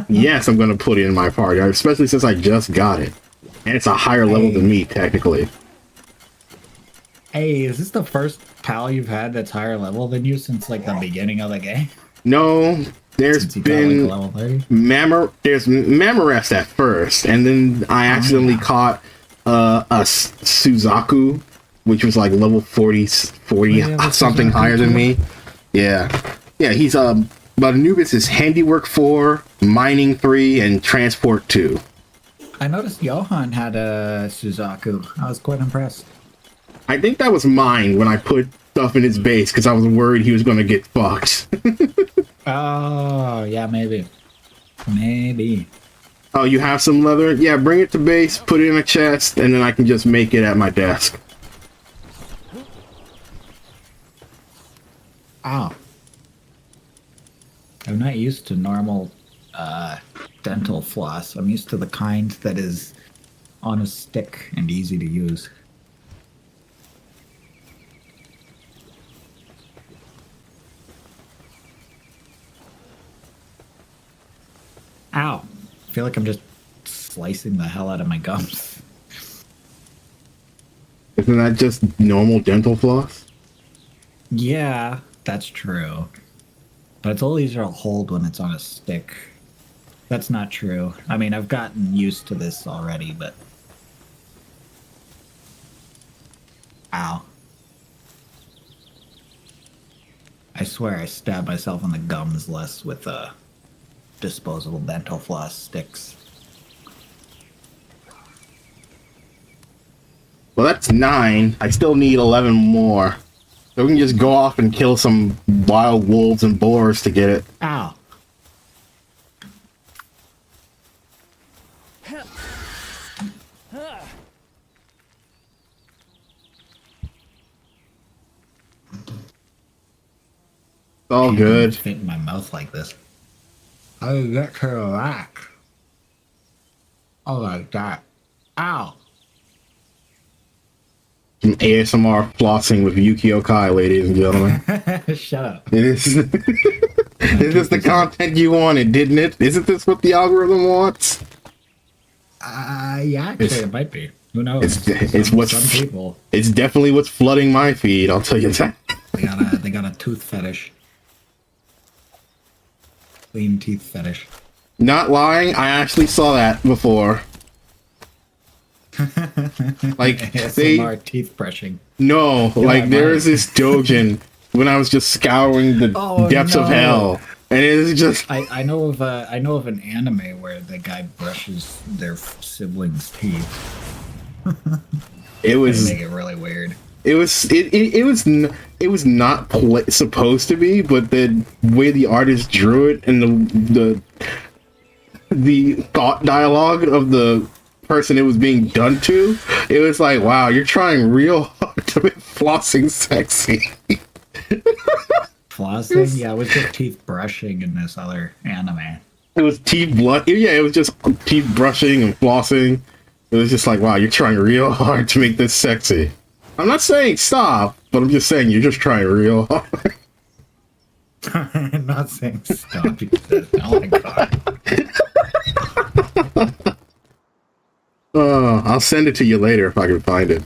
Yes, I'm gonna put it in my party, especially since I just got it. And it's a higher level than me, technically. Hey, is this the first pal you've had that's higher level than you since like the beginning of the game? No, there's Since you been got, like, level 30? there's Mamorest at first, and then I accidentally caught a Suzaku, which was like level 40 something higher than me. Yeah, he's but Anubis is Handiwork 4, Mining 3, and Transport 2. I noticed Johan had a Suzaku. I was quite impressed. I think that was mine when I put stuff in his base because I was worried he was going to get fucked. Oh, yeah, maybe. Maybe. Oh, you have some leather? Yeah, bring it to base, put it in a chest, and then I can just make it at my desk. Oh. I'm not used to normal dental floss. I'm used to the kind that is on a stick and easy to use. Ow. I feel like I'm just slicing the hell out of my gums. Isn't that just normal dental floss? Yeah, that's true. But it's a little easier to hold when it's on a stick. That's not true. I mean, I've gotten used to this already, but Ow. I swear I stabbed myself in the gums less with disposable dental floss sticks. Well, that's 9. I still need 11 more. So we can just go off and kill some wild wolves and boars to get it. Ow. It's all good. Fit in my mouth like this. How do you get to the rack? Oh, like that. Ow. Some ASMR flossing with Yukio Kai, ladies and gentlemen. Shut up. It is. Is this the content you wanted, didn't it? Isn't this what the algorithm wants? Yeah, actually, it might be. Who knows? It's what's some people. It's definitely what's flooding my feed. I'll tell you that. They got a tooth fetish. Clean teeth fetish. Not lying, I actually saw that before. Like ASMR teeth brushing. No, like there was this dojin when I was just scouring the depths of hell, and it is just. I know of an anime where the guy brushes their siblings' teeth. It was. They make it really weird. It was not supposed to be, but the way the artist drew it and the thought dialogue of the person it was being done to, it was like, wow, you're trying real hard to make flossing sexy. Flossing? Yeah, it was just teeth brushing in this other anime. It was teeth blood. Yeah, it was just teeth brushing and flossing. It was just like, wow, you're trying real hard to make this sexy. I'm not saying stop, but I'm just saying you're just trying real hard. I'm not saying stop. Oh my god. I'll send it to you later if I can find it.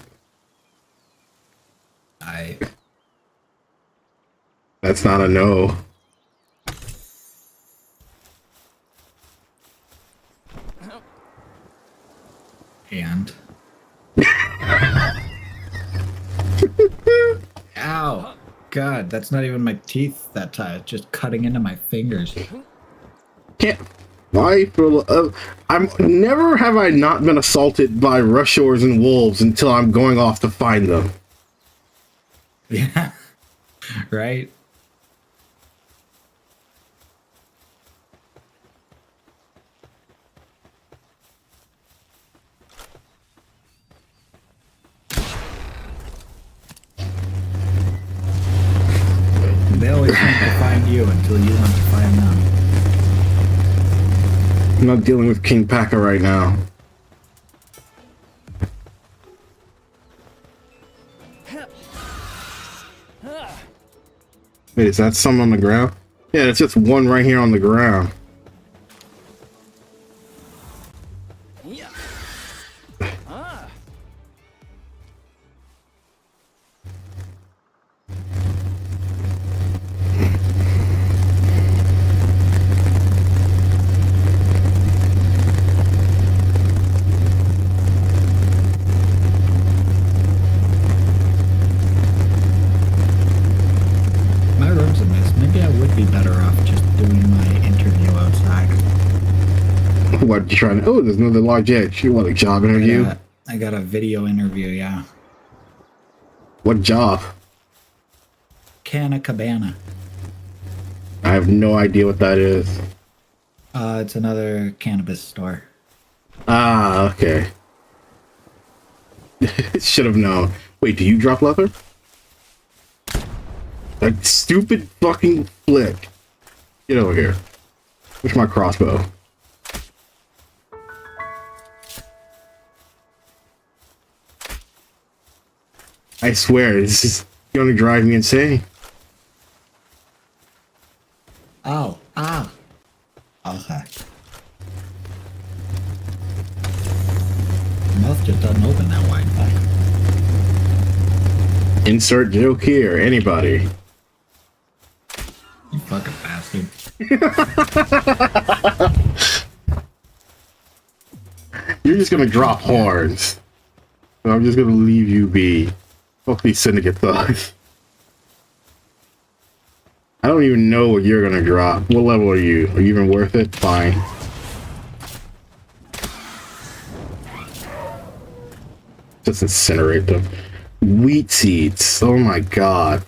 That's not a no. And ow, god, that's not even my teeth that time. It's just cutting into my fingers. Can't. Why? I'm never have I not been assaulted by rushors and wolves until I'm going off to find them. Yeah. Right? They always want to find you until you want to find them. I'm not dealing with King Paka right now. Wait, is that some on the ground? Yeah, it's just one right here on the ground. What you trying to? Oh, there's another large edge. You want a job interview? I got a video interview. Yeah. What job? Canna Cabana. I have no idea what that is. It's another cannabis store. Ah, okay. Should have known. Wait, do you drop leather? That stupid fucking flick. Get over here. Where's my crossbow? I swear, this is gonna drive me insane. Oh, ah. Okay. Mouth just doesn't open that wide. Insert joke here, anybody. You fucking bastard. You're just gonna drop horns. So I'm just gonna leave you be. Fuck these syndicate thugs. I don't even know what you're gonna drop. What level are you? Are you even worth it? Fine. Just incinerate them. Wheat seeds. Oh my god.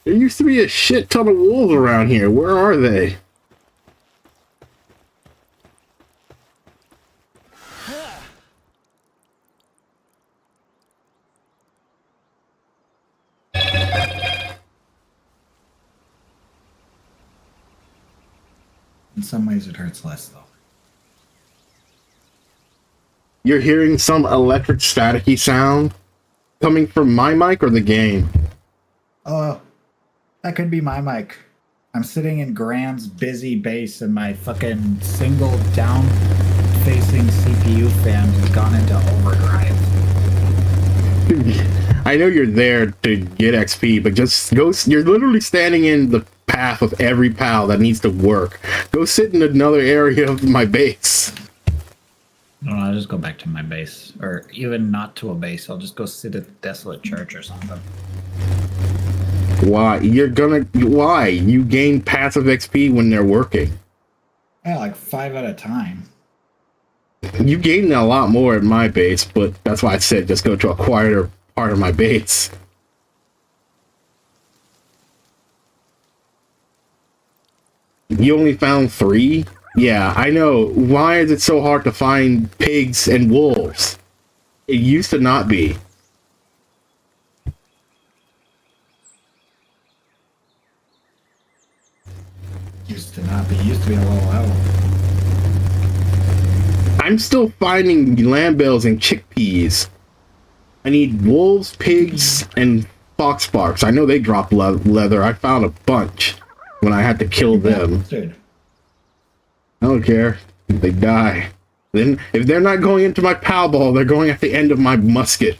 There used to be a shit ton of wolves around here. Where are they? In some ways, it hurts less, though. You're hearing some electric staticky sound coming from my mic or the game? Oh, that could be my mic. I'm sitting in Grand's busy base, and my fucking single down-facing CPU fan has gone into overdrive. I know you're there to get XP, but just go. You're literally standing in the path of every pal that needs to work. Go sit in another area of my base. No, I'll just go back to my base. Or even not to a base. I'll just go sit at the desolate church or something. Why? Why? You gain passive XP when they're working. Yeah, like 5 at a time. You gain a lot more at my base, but that's why I said just go to a quieter part of my base. You only found 3? Yeah, I know. Why is it so hard to find pigs and wolves? It used to not be. Used to not be. Used to be a low level. I'm still finding lamb bells and chickpeas. I need wolves, pigs, and foxbarks. I know they drop leather. I found a bunch when I had to kill them. Dude. I don't care. They die. Then, if they're not going into my pal ball, they're going at the end of my musket.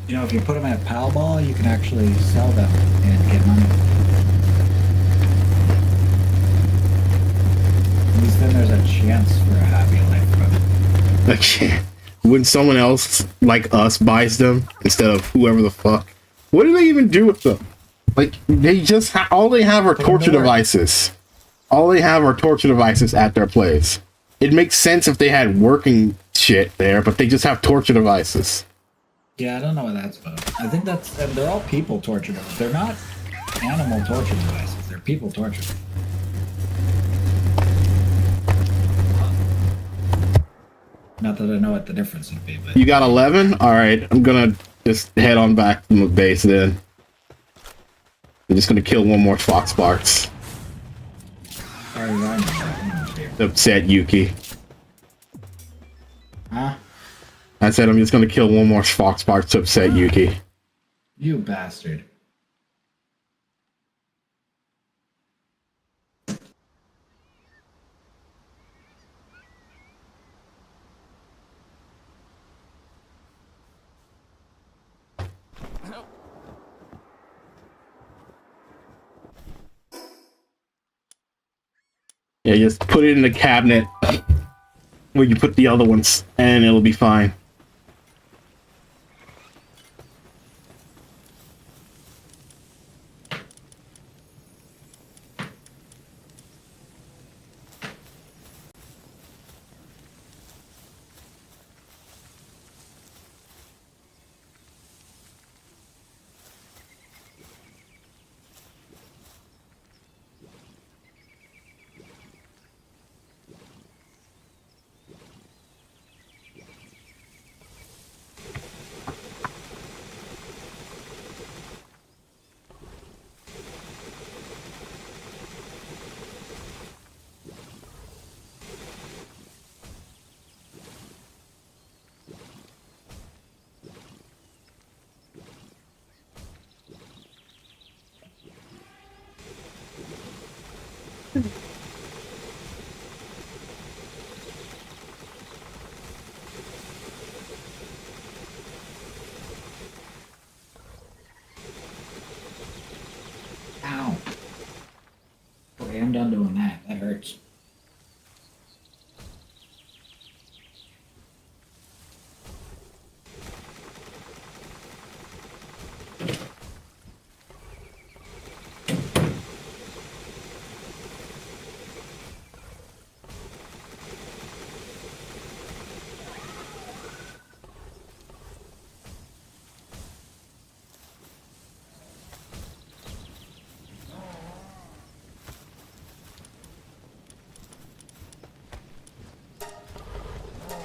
You know, if you put them in a pal ball, you can actually sell them and get money. At least then there's a chance for a happy life from it. Like, when someone else, like us, buys them, instead of whoever the fuck. What do they even do with them? Like, they just all they have are torture devices. All they have are torture devices at their place. It makes sense if they had working shit there, but they just have torture devices. Yeah, I don't know what that's about. I think that's... And they're all people torture devices. They're not animal torture devices. They're people torture devices. Not that I know what the difference would be, but... You got 11? Alright, I'm gonna just head on back to the base then. I'm just gonna kill one more Foxbarks. To upset Yuki. Huh? I said I'm just gonna kill one more Foxbark to upset Yuki. You bastard. Yeah, just put it in the cabinet where you put the other ones, and it'll be fine.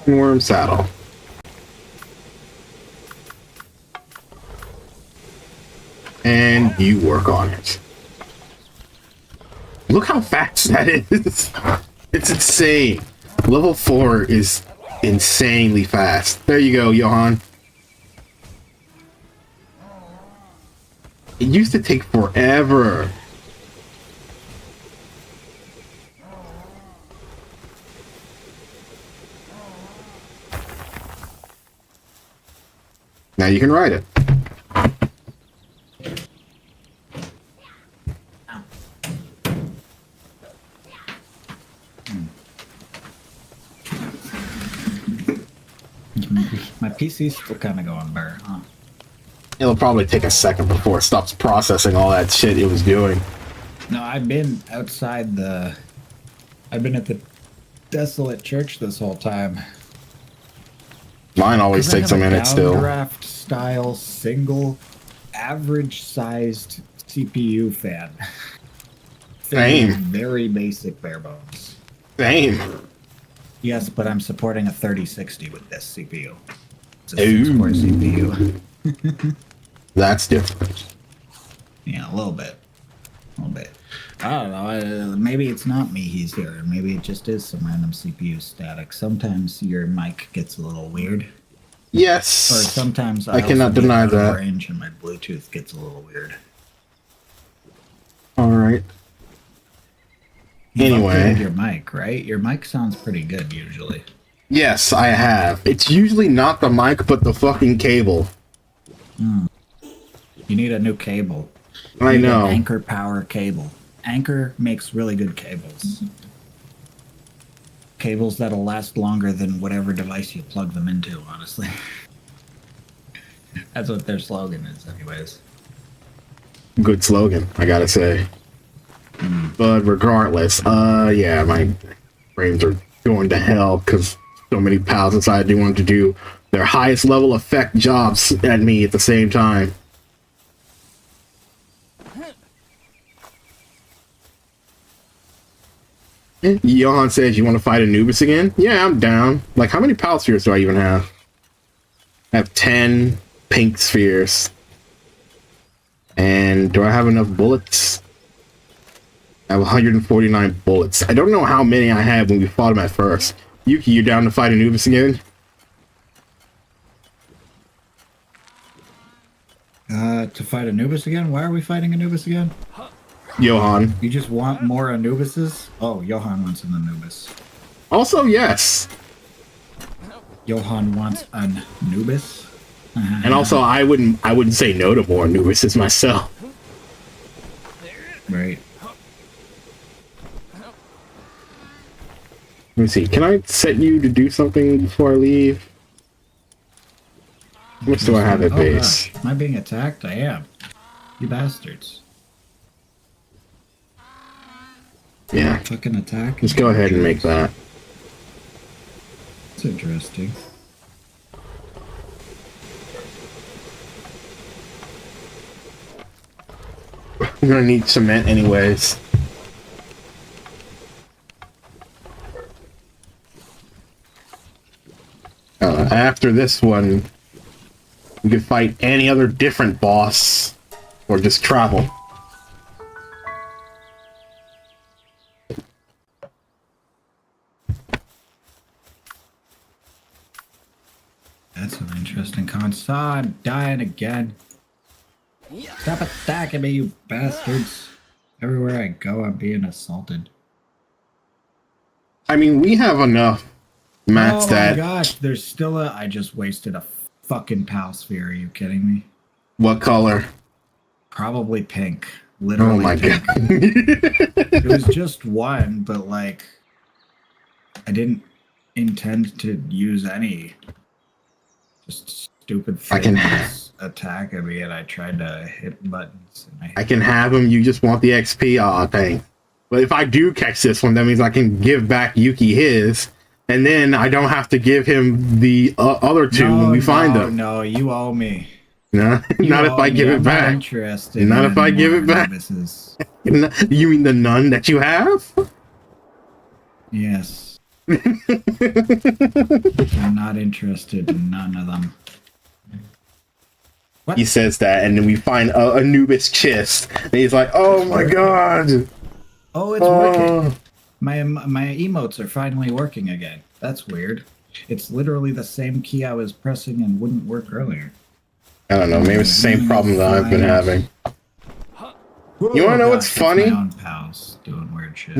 Worm saddle. And you work on it. Look how fast that is. It's insane. Level 4 is insanely fast. There you go, Johan. It used to take forever. Now you can ride it. My PC's still kind of going bare, huh? It'll probably take a second before it stops processing all that shit it was doing. No, I've been outside the... I've been at the desolate church this whole time. Mine always takes a minute still. Downdraft style single average sized CPU fan. Same. Very basic bare bones. Same. Yes, but I'm supporting a 3060 with this CPU. It's a 6-core CPU. That's different. Yeah, a little bit. A little bit. I don't know. Maybe it's not me he's hearing. Maybe it just is some random CPU static. Sometimes your mic gets a little weird. Yes. Or sometimes I cannot deny that. Range and my Bluetooth gets a little weird. All right. You've Anyway, upgraded your mic, right? Your mic sounds pretty good usually. yes, I have. It's usually not the mic, but the fucking cable. You need a new cable. I You need know. an Anchor power cable. Anchor makes really good cables. Cables that'll last longer than whatever device you plug them into, honestly. That's what their slogan is, anyways. Good slogan, I gotta say. But regardless, yeah, my frames are going to hell because so many pals decided they wanted to do their highest level effect jobs at me at the same time. Johan says, you want to fight Anubis again? Yeah, I'm down. Like, how many pal spheres do I even have? I have 10 pink spheres. And do I have enough bullets? I have 149 bullets. I don't know how many I had when we fought him at first. Yuki, you down to fight Anubis again? To fight Anubis again? Why are we fighting Anubis again? Johan. You just want more Anubises? Oh, Johan wants an Anubis. Also, yes. Johan wants an Anubis? And also, I wouldn't say no to more Anubises myself. Right. Let me see. Can I set you to do something before I leave? How much do I have at base? Gosh. Am I being attacked? I am. You bastards. Yeah. Fucking attack. Just go ahead and make that. That's interesting. I'm gonna need cement anyways. After this one, we could fight any other different boss, or just travel. That's an interesting concept. I'm dying again. Stop attacking me, you bastards. Everywhere I go, I'm being assaulted. I mean, we have enough mats Oh that... my gosh, there's still a... I just wasted a fucking pal sphere. Are you kidding me? What color? Probably pink. Literally Oh my pink. god. It was just one, but like... I didn't intend to use any. Just stupid I can- things attacking me, and I tried to hit buttons. And I can have him, you just want the XP, aw, dang. But if I do catch this one, that means I can give back Yuki his, and then I don't have to give him the other two when we find them. No, you owe me. No, You not if owe I me. give I'm it not back. interested Not in if I give more it back. Anubises. You mean the none that you have? Yes. I'm not interested in none of them. What? He says that, and then we find a Anubis chest, and he's like, "Oh my god!" Oh, it's working. My emotes are finally working again. That's weird. It's literally the same key I was pressing and wouldn't work earlier. I don't know. Maybe it's the same problem that I've been having. You want to know what's funny? My own pals doing weird shit.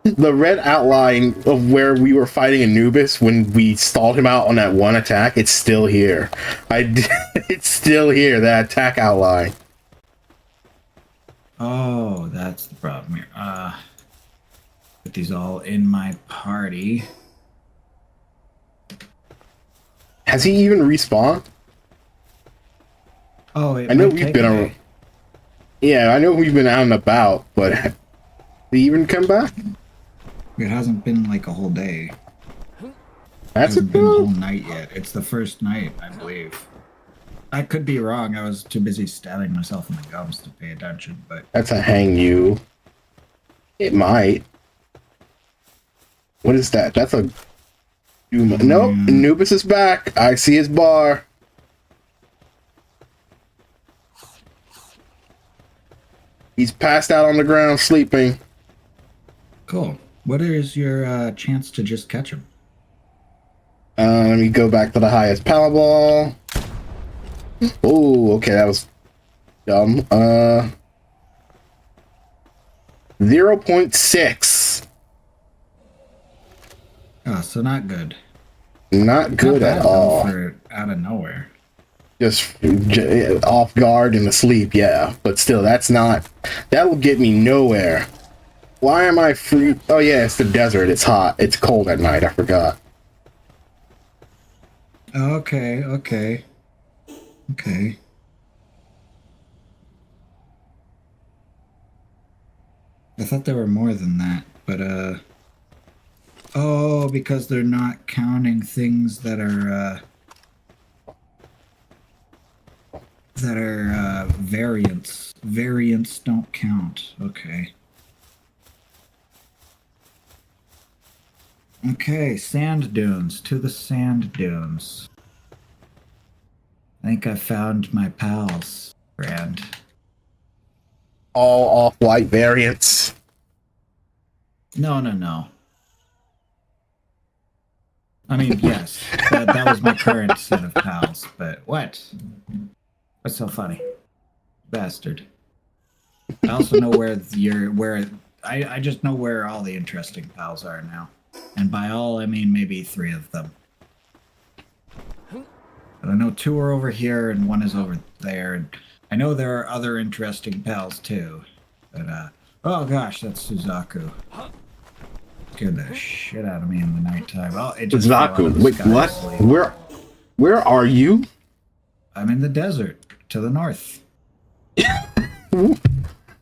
The red outline of where we were fighting Anubis when we stalled him out on that one attack, it's still here. It's still here, that attack outline. Oh, that's the problem here. Put these all in my party. Has he even respawned? Oh, I know we've been on. Yeah, I know we've been out and about, but did he even come back? It hasn't been like a whole day. That's it hasn't been a whole good. night yet. It's the first night, I believe. I could be wrong. I was too busy stabbing myself in the gums to pay attention, but That's a hang you. It might. What is that? That's a. Nope, Anubis is back. I see his bar. He's passed out on the ground sleeping. cool. What is your chance to just catch him? Let me go back to the highest PalWorld. Oh, okay, that was dumb. 0.6. Oh, so not good. Not good Not bad, at though, all. for out of nowhere. Just off guard and asleep, yeah. But still, that will get me nowhere. Why am I free? Oh yeah, it's the desert. It's hot. It's cold at night. I forgot. Okay. I thought there were more than that, but oh, because they're not counting things that are variants. Variants don't count. Okay. Okay, sand dunes. To the sand dunes. I think I found my pals, Grand. All off-white variants. No. I mean, yes, that was my current set of pals, but what? What's so funny? Bastard. I also know I just know where all the interesting pals are now. And by all, I mean maybe 3 of them. But I know 2 are over here and 1 is over there. And I know there are other interesting pals too. But, oh gosh, that's Suzaku. Scared the shit out of me in the nighttime. Oh, it just fell out Zaku, of the wait, sky what? asleep. Where are you? I'm in the desert to the north.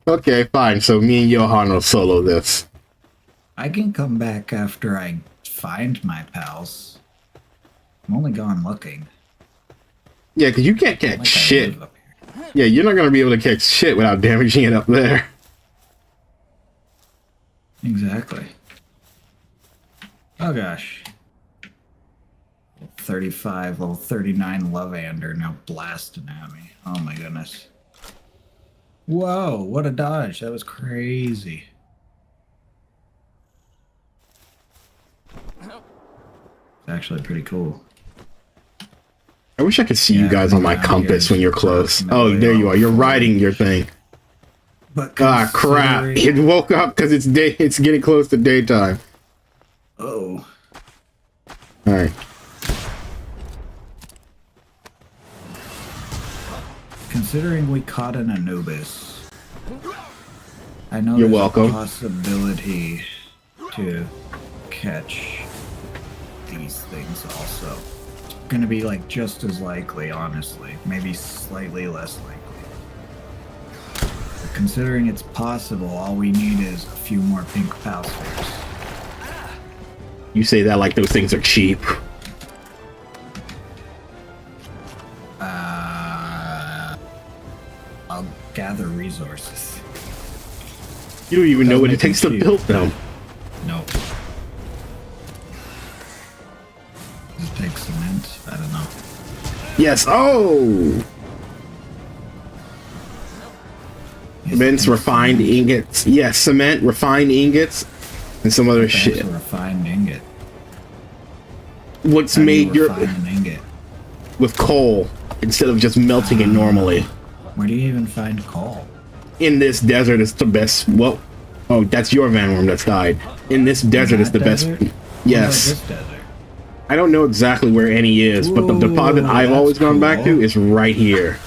Okay, fine. So me and Johan will solo this. I can come back after I find my pals. I'm only gone looking. Yeah, because you can't catch Like I shit. live up here. Yeah, you're not gonna be able to catch shit without damaging it up there. Exactly. Oh gosh. 35, level 39 Lovander now blasting at me. Oh my goodness. Whoa, what a dodge. That was crazy. It's actually pretty cool. I wish I could see you Yeah, guys on my around compass here when you're is close. approximately Oh, there you are. You're all riding your thing. But Ah, crap. It woke up because it's day. It's getting close to daytime. Oh. All right. Considering we caught an Anubis, I know You're there's welcome. a possibility to catch these things also. It's gonna be like just as likely, honestly. Maybe slightly less likely. But considering it's possible, all we need is a few more pink pal spheres. You say that like those things are cheap. I'll gather resources. You don't even know what it Doesn't takes to make it build them. No. Does it take cement? I don't know. Yes. Oh. Cement's refined ingots. Yes, cement, refined ingots, and some other shit. A refined ingot. What's made your an ingot? with coal instead of just melting it normally? Where do you even find coal? In this desert, it's the best. Well, oh, that's your vanworm that's died. In this desert, it's the desert? best. Yes. This desert. I don't know exactly where any is, but the deposit I've always gone back to is right here.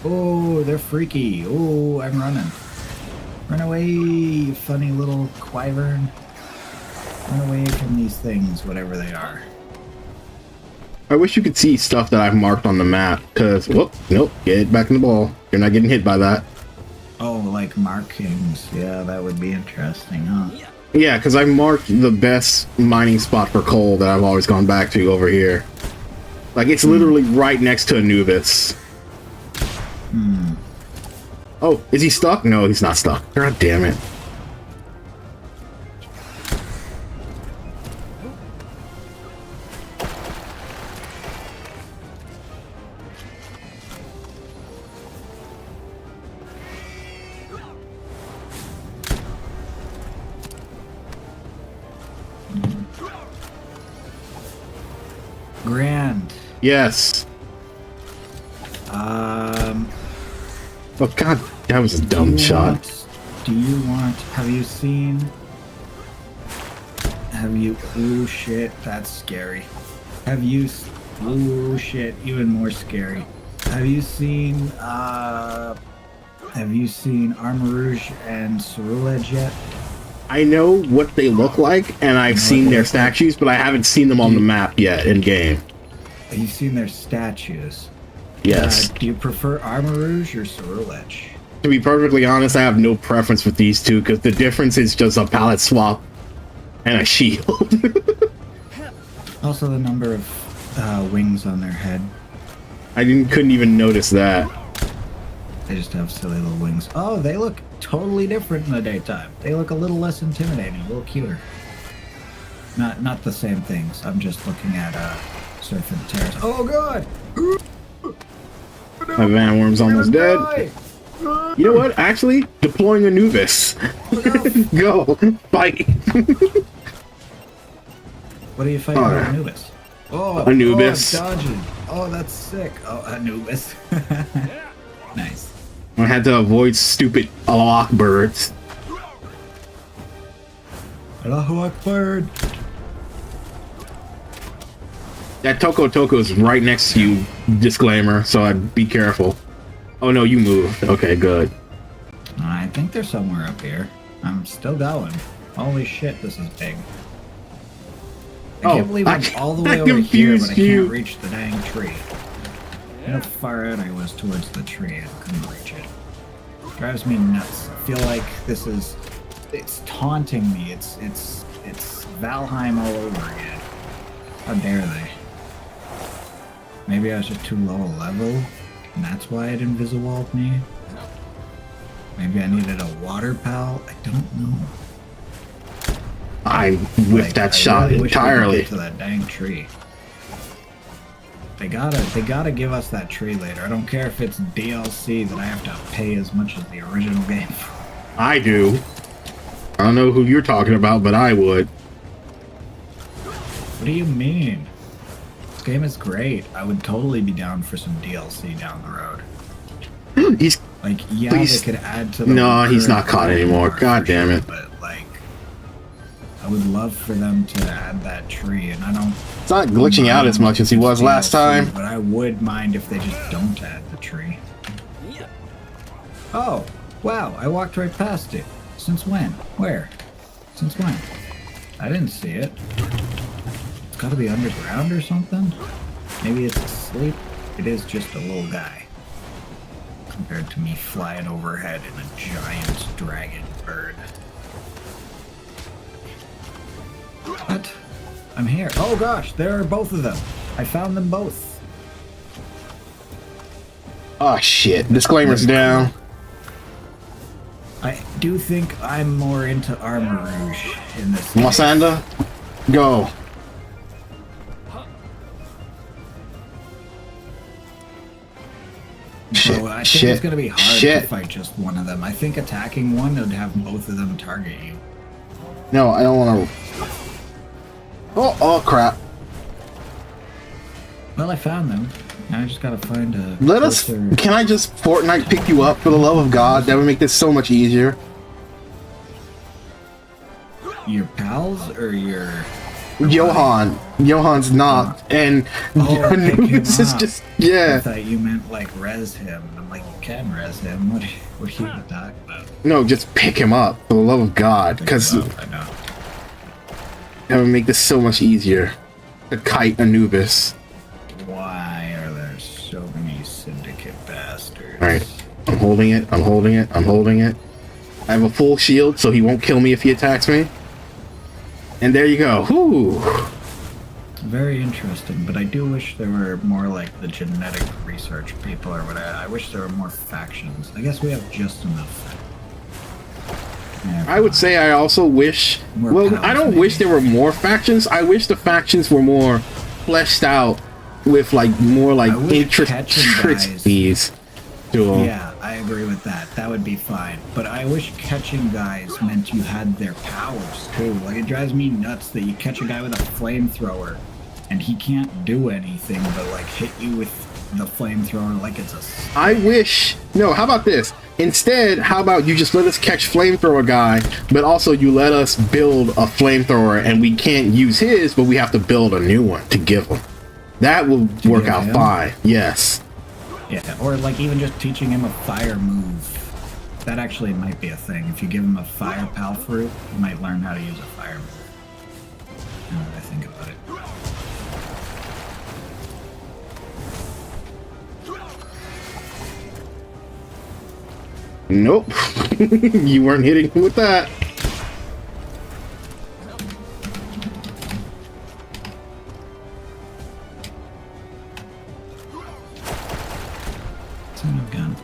Oh, they're freaky. Oh, I'm running. Run away, you funny little wyvern. Run away from these things, whatever they are. I wish you could see stuff that I've marked on the map, because, whoop, nope, get back in the ball. You're not getting hit by that. Oh, like markings. Yeah, that would be interesting, huh? Yeah, because I've marked the best mining spot for coal that I've always gone back to over here. Like, it's literally right next to Anubis. Oh, is he stuck? No, he's not stuck. God damn it. Grand. Yes. Oh god, that was a dumb shot. Do you want? Have you seen? Have you? Oh shit, that's scary. Have you? Oh shit, even more scary. Have you seen? Have you seen Armor Rouge and Cerulege yet? I know what they look like, and I've seen their statues, but I haven't seen them on the map yet in game. You've seen their statues. Yes. Do you prefer Armor Rouge or Cerulege? To be perfectly honest, I have no preference with these two, because the difference is just a palette swap and a shield. Also, the number of wings on their head. I couldn't even notice that. They just have silly little wings. Oh, they look totally different in the daytime. They look a little less intimidating, a little cuter. Not the same things. I'm just looking at Surfing the Terrace. Oh god! My vanworm's almost dead. You know what? Actually, deploying Anubis. Go fight. What are you fighting with Anubis? Oh, Anubis. Oh, dodging. Oh, that's sick. Oh, Anubis. Nice. I had to avoid stupid lock birds. Allahu Akbar. That Toko is right next to you, disclaimer, so I'd be careful. Oh no, you moved. Okay, good. I think they're somewhere up here. I'm still going. Holy shit, this is big. I can't believe I'm all the way over here, but I can't reach the dang tree. You know how far out I was towards the tree, I couldn't reach it. Drives me nuts. I feel like this is... It's taunting me. It's Valheim all over again. How dare they? Maybe I was just too low a level, and that's why it invisiwalled me. Maybe I needed a water pal. I don't know. I whiffed that shot really entirely. Wish we could get to that dang tree. They gotta give us that tree later. I don't care if it's DLC that I have to pay as much as the original game for. I do. I don't know who you're talking about, but I would. What do you mean? This game is great. I would totally be down for some DLC down the road. He's like, yeah, please. they could add to the... No, he's not caught anymore. God damn it. But, like, I would love for them to add that tree, and I don't... It's not glitching out as much as he was last time. But I would mind if they just don't add the tree. Oh, wow, I walked right past it. Since when? Where? Since when? I didn't see it. It's gotta be underground or something? Maybe it's asleep? It is just a little guy. Compared to me flying overhead in a giant dragon bird. What? I'm here. Oh gosh, there are both of them. I found them both. Oh shit, disclaimer's down. I do think I'm more into Armor Rouge in this. Mossanda, go. Shit. I think Shit. it's going to be hard Shit. to fight just one of them. I think attacking one would have both of them target you. No, I don't want to. Oh crap. Well, I found them. Now I just got to find a... Let us. closer- Can I just Fortnite pick you up for the love of God? That would make this so much easier. Your pals or your... Johan's not, and Oh, pick him Anubis is up. just I yeah. thought you meant like res him. I'm like, you can res him. What are you talking about? No, just pick him up for the love of God, because Well, I know. that would make this so much easier. To kite Anubis. Why are there so many syndicate bastards? All right, I'm holding it. I'm holding it. I'm holding it. I have a full shield, so he won't kill me if he attacks me. And there you go. Whoo! Very interesting, but I do wish there were more like the genetic research people or whatever. I wish there were more factions. I guess we have just enough. Yeah, I would say I also wish. More Well, pals, I don't maybe. wish there were more factions. I wish the factions were more fleshed out with like more like I wish catching guys- intricacies to them. Yeah, I agree with that. That would be fine. But I wish catching guys meant you had their powers too. Like it drives me nuts that you catch a guy with a flamethrower and he can't do anything but like hit you with the flamethrower like it's a... I wish. No, how about this? Instead, how about you just let us catch flamethrower guy, but also you let us build a flamethrower, and we can't use his, but we have to build a new one to give him. That will work give out him? fine. Yes. Yeah, or like even just teaching him a fire move. That actually might be a thing. If you give him a fire pal fruit, he might learn how to use a fire move. Now that I think about it. Nope. You weren't hitting him with that. Son of a gun.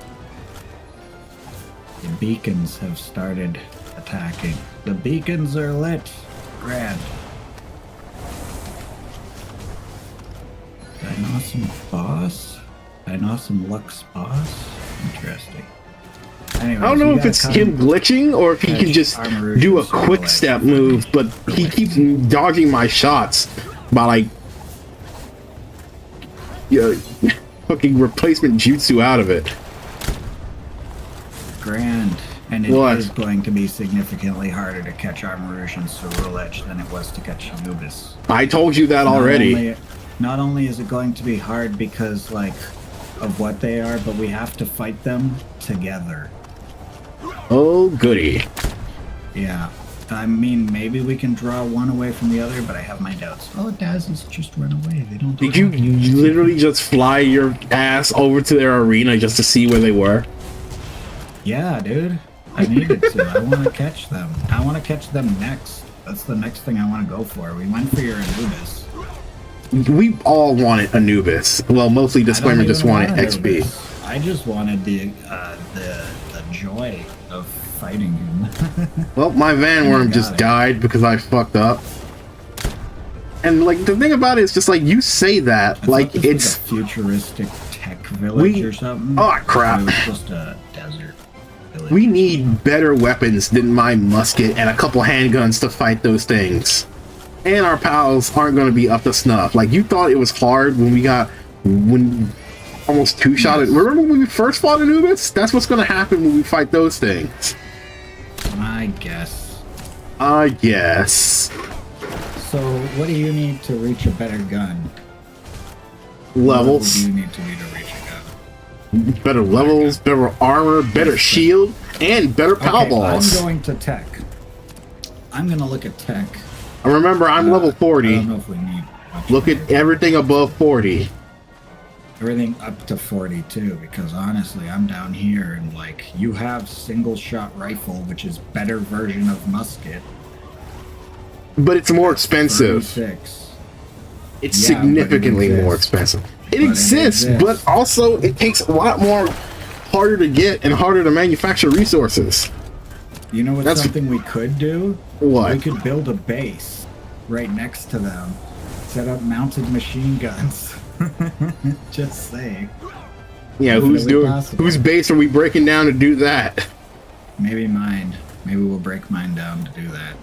The beacons have started attacking. The beacons are lit. Grand. I know some boss. I know some Lux boss. Interesting. Anyways, I don't know you if gotta it's come- him glitching or if he can catch just armor do a rouges or quick like- step move, but he keeps dodging my shots by like fucking replacement jutsu out of it. Grand. And it What? is going to be significantly harder to catch Armarouge and Cerulech than it was to catch Anubis. I told you that already. Not only is it going to be hard because, like, of what they are, but we have to fight them together. Oh goody. Yeah. I mean, maybe we can draw one away from the other, but I have my doubts. All it does is just run away. They don't. Did you literally just fly your ass over to their arena just to see where they were? Yeah, dude. I needed to. I want to catch them. I want to catch them next. That's the next thing I want to go for. We went for your Anubis. We all wanted Anubis. Well, mostly I don't Disclaimer even just wanted want XP. Anubis. I just wanted the joy of fighting him. Well, my Van Worm got just it. died because I fucked up. And like the thing about it is just like you say that, I thought like this it's was a futuristic tech village or something. Oh, crap. It was just a desert village. we need better weapons than my musket and a couple handguns to fight those things. And our pals aren't going to be up to snuff. Like you thought it was hard when almost two-shotted. Yes. Remember when we first fought Anubis? That's what's going to happen when we fight those things. I guess. I guess. So, what do you need to reach a better gun? What Levels. do you need to be to reach a gun? Better levels, better armor, better shield, and better power Okay, balls. I'm going to tech. I'm going to look at tech. And remember, I'm level I 40. don't know if we need much Look more. at everything above 40. Everything up to 42, because honestly, I'm down here and like, you have single shot rifle, which is better version of musket. But it's more expensive. 36. It's Yeah, but it significantly more exists. expensive. It But it exists, exists. but also it takes a lot more harder to get and harder to manufacture resources. You know what's That's- something we could do? What? We could build a base right next to them. Set up mounted machine guns. Just saying. Yeah, Definitely possible. whose base are we breaking down to do that? Maybe mine. Maybe we'll break mine down to do that.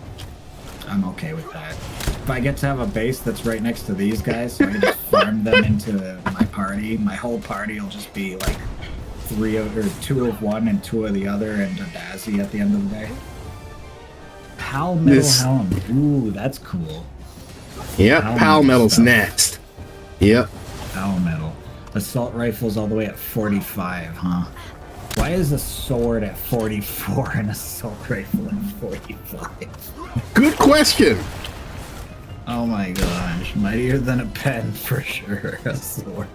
I'm okay with that. If I get to have a base that's right next to these guys, so I can just farm them into my party, my whole party will just be like two of one and two of the other, and a Dazzy at the end of the day. Pal Metal Helm. Ooh, that's cool. Yep, Pal Metal's stuff. next. Yep. Pal Metal. Assault rifles all the way at 45, huh? Why is a sword at 44 and assault rifle at 45? Good question. Oh my gosh, mightier than a pen for sure. A sword.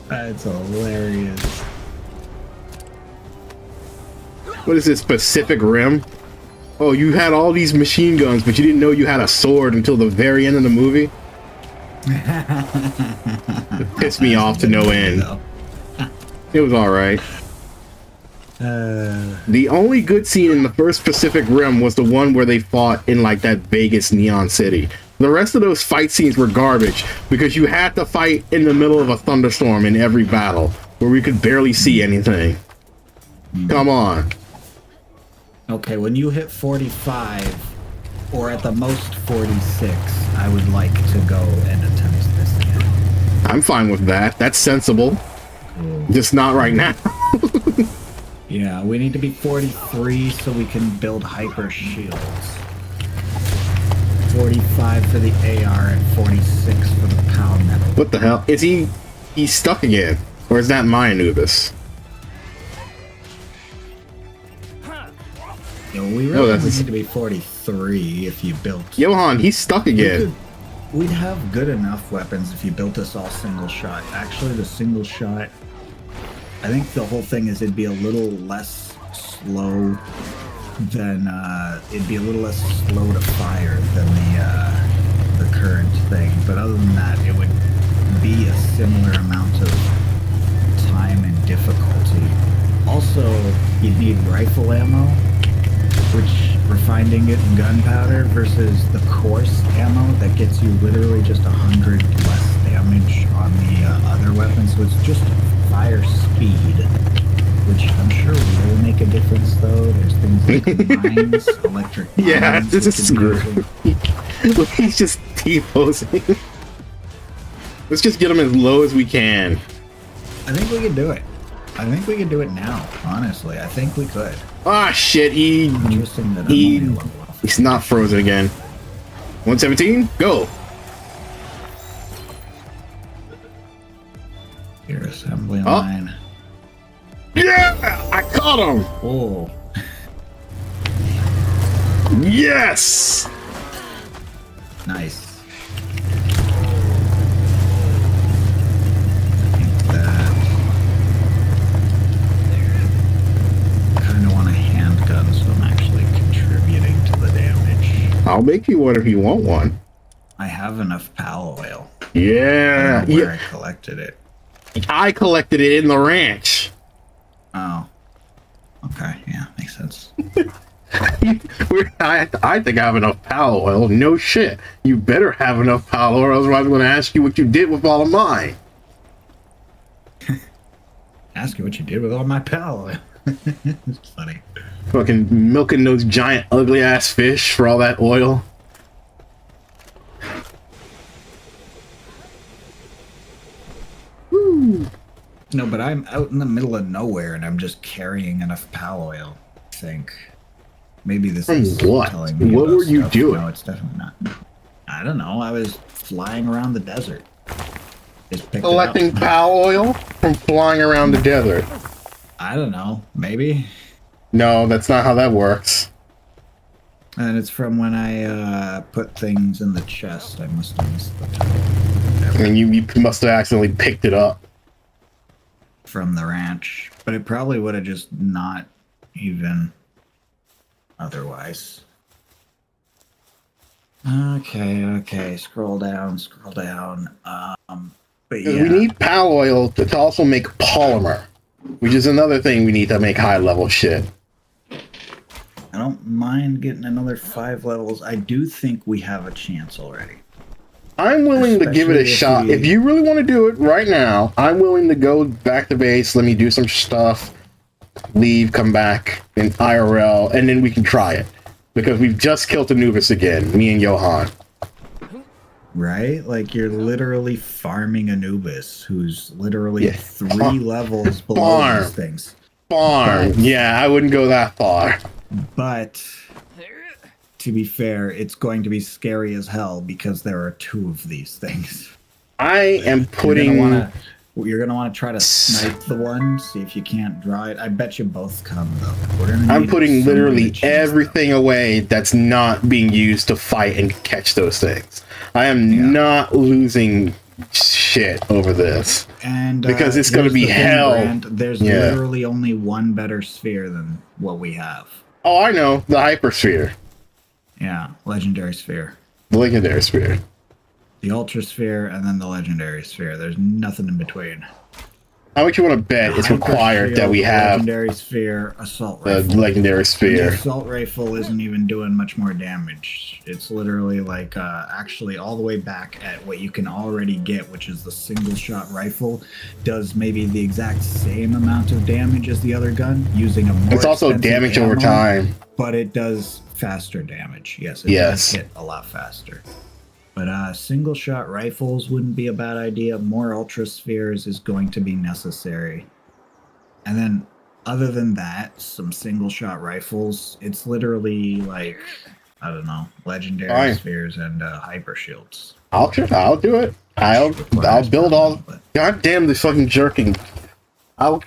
That's hilarious. What is this, Pacific Rim? Oh, you had all these machine guns, but you didn't know you had a sword until the very end of the movie? It pissed me off to no end. It was alright. The only good scene in the first Pacific Rim was the one where they fought in like that Vegas neon city. The rest of those fight scenes were garbage because you had to fight in the middle of a thunderstorm in every battle where we could barely see anything. Come on. Okay, when you hit 45, or at the most 46, I would like to go and attempt this again. I'm fine with that. That's sensible. Cool. Just not right now. Yeah, we need to be 43 so we can build hyper shields. 45 for the AR and 46 for the Pal Metal. What the hell? Is he's stuck again? Or is that my Anubis? You know, we really need to be 43 if you built... Johan, he's stuck again. We'd have good enough weapons if you built us all single shot. Actually, the single shot... I think the whole thing is it'd be a little less slow than... it'd be a little less slow to fire than the current thing. But other than that, it would be a similar amount of time and difficulty. Also, you'd need rifle ammo, which refined ingot and gunpowder versus the coarse ammo that gets you literally just 100 less damage on the other weapons. So it's just fire speed, which I'm sure will make a difference though. There's things like mines, electric mines. Yeah, this is screwed. He's just T-posing. Let's just get him as low as we can. I think we can do it. I think we can do it now, honestly. I think we could. Ah, shit, Interesting that I'm only level up. he's not frozen again. 117, go. Your assembly line. Yeah, I caught him. Oh. Yes. Nice. I kind of want a handgun, so I'm actually contributing to the damage. I'll make you one if you want one. I have enough pal oil. Yeah. I don't know where I collected it. I collected it in the ranch. Oh. Okay, yeah, makes sense. I think I have enough pal oil. No shit. You better have enough pal oil, otherwise I'm going to ask you what you did with all of mine. Ask you what you did with all my pal oil. It's funny. Fucking milking those giant ugly ass fish for all that oil. Woo. No, but I'm out in the middle of nowhere and I'm just carrying enough pal oil, I think. Maybe this is what? telling me What about were you stuff. doing? No, it's definitely not. I don't know. I was flying around the desert. Just picked Collecting it up. pal oil from flying around the desert. I don't know. Maybe. No, that's not how that works. And it's from when I put things in the chest. I must have missed the title. And you must have accidentally picked it up. From the ranch. But it probably would have just not even otherwise. Okay. Scroll down. But yeah. We need pal oil to also make polymer, which is another thing we need to make high level shit. I don't mind getting another 5 levels. I do think we have a chance already. I'm willing to give it a Especially if shot. we- If you really want to do it right now, I'm willing to go back to base. Let me do some stuff. Leave, come back in IRL, and then we can try it. Because we've just killed Anubis again, me and Johan. Right? Like you're literally farming Anubis, who's literally Yeah. 3 levels below Farm. these things. Farm. Yeah, I wouldn't go that far. But to be fair, it's going to be scary as hell because there are 2 of these things. I am putting... You're gonna want to try to snipe the one, see if you can't draw it. I bet you both come though. I'm putting somebody literally to chase everything away that's not being used to fight and catch those things. I am not losing shit over this. And because it's going to here's be the thing, hell. Grant, there's literally only one better sphere than what we have. Oh, I know. The Hypersphere. Yeah, legendary sphere. The Legendary Sphere. The Ultra Sphere and then the Legendary Sphere. There's nothing in between. How much you want to bet it's required that we have Legendary Sphere, Assault the Rifle. Legendary The Sphere? Assault Rifle isn't even doing much more damage. It's literally like actually all the way back at what you can already get, which is the single shot rifle, does maybe the exact same amount of damage as the other gun using a more It's also expensive damage over ammo, time. but it does faster damage. Yes, it Yes. does hit a lot faster. But single shot rifles wouldn't be a bad idea. More ultra spheres is going to be necessary. And then other than that, some single shot rifles, it's literally like, I don't know, legendary Fine. spheres and hyper shields. I'll do it. I'll build all. God damn the fucking jerking. I'll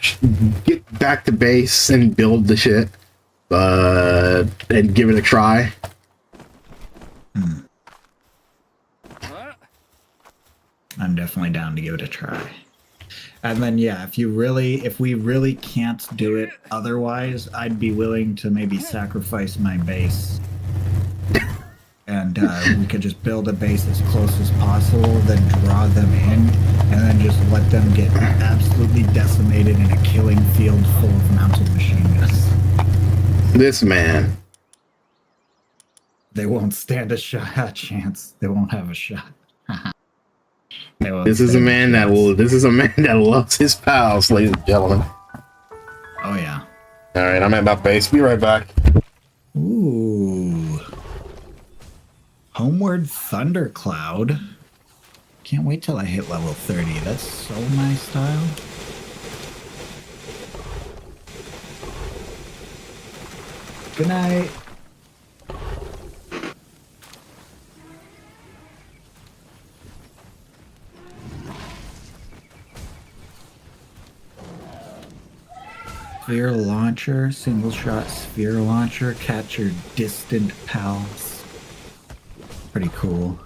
get back to base and build the shit, and give it a try. I'm definitely down to give it a try. And then yeah, if we really can't do it otherwise, I'd be willing to maybe sacrifice my base. And we could just build a base as close as possible, then draw them in, and then just let them get absolutely decimated in a killing field full of mounted machine guns. This man. They won't stand a chance. They won't have a shot. This is a man that will. This is a man that loves his pals, ladies and gentlemen. Oh yeah. All right, I'm at my base. Be right back. Ooh. Homeward Thundercloud. Can't wait till I hit level 30. That's so my style. Good night. Sphere launcher, single shot sphere launcher, capture distant pals. Pretty cool.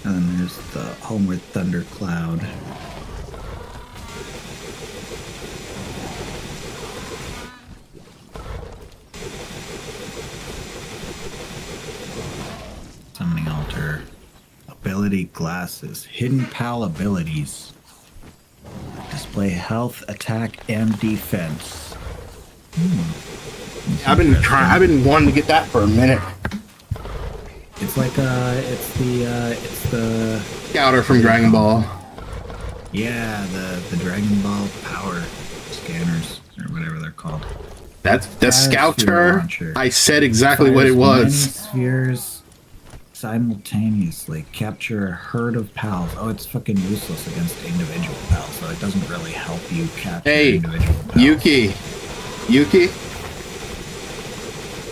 And then there's the Homeward Thundercloud. Summoning altar. Ability glasses. Hidden pal abilities. Display health, attack, and defense. I've been wanting to get that for a minute. It's like it's the Scouter from Dragon Ball. yeah, the Dragon Ball power scanners or whatever they're called. That's the Sphere Scouter. launcher. I said exactly what it Fires many was. spheres simultaneously. Capture a herd of pals. Oh, it's fucking useless against individual pals, so it doesn't really help you capture Hey, individual pals.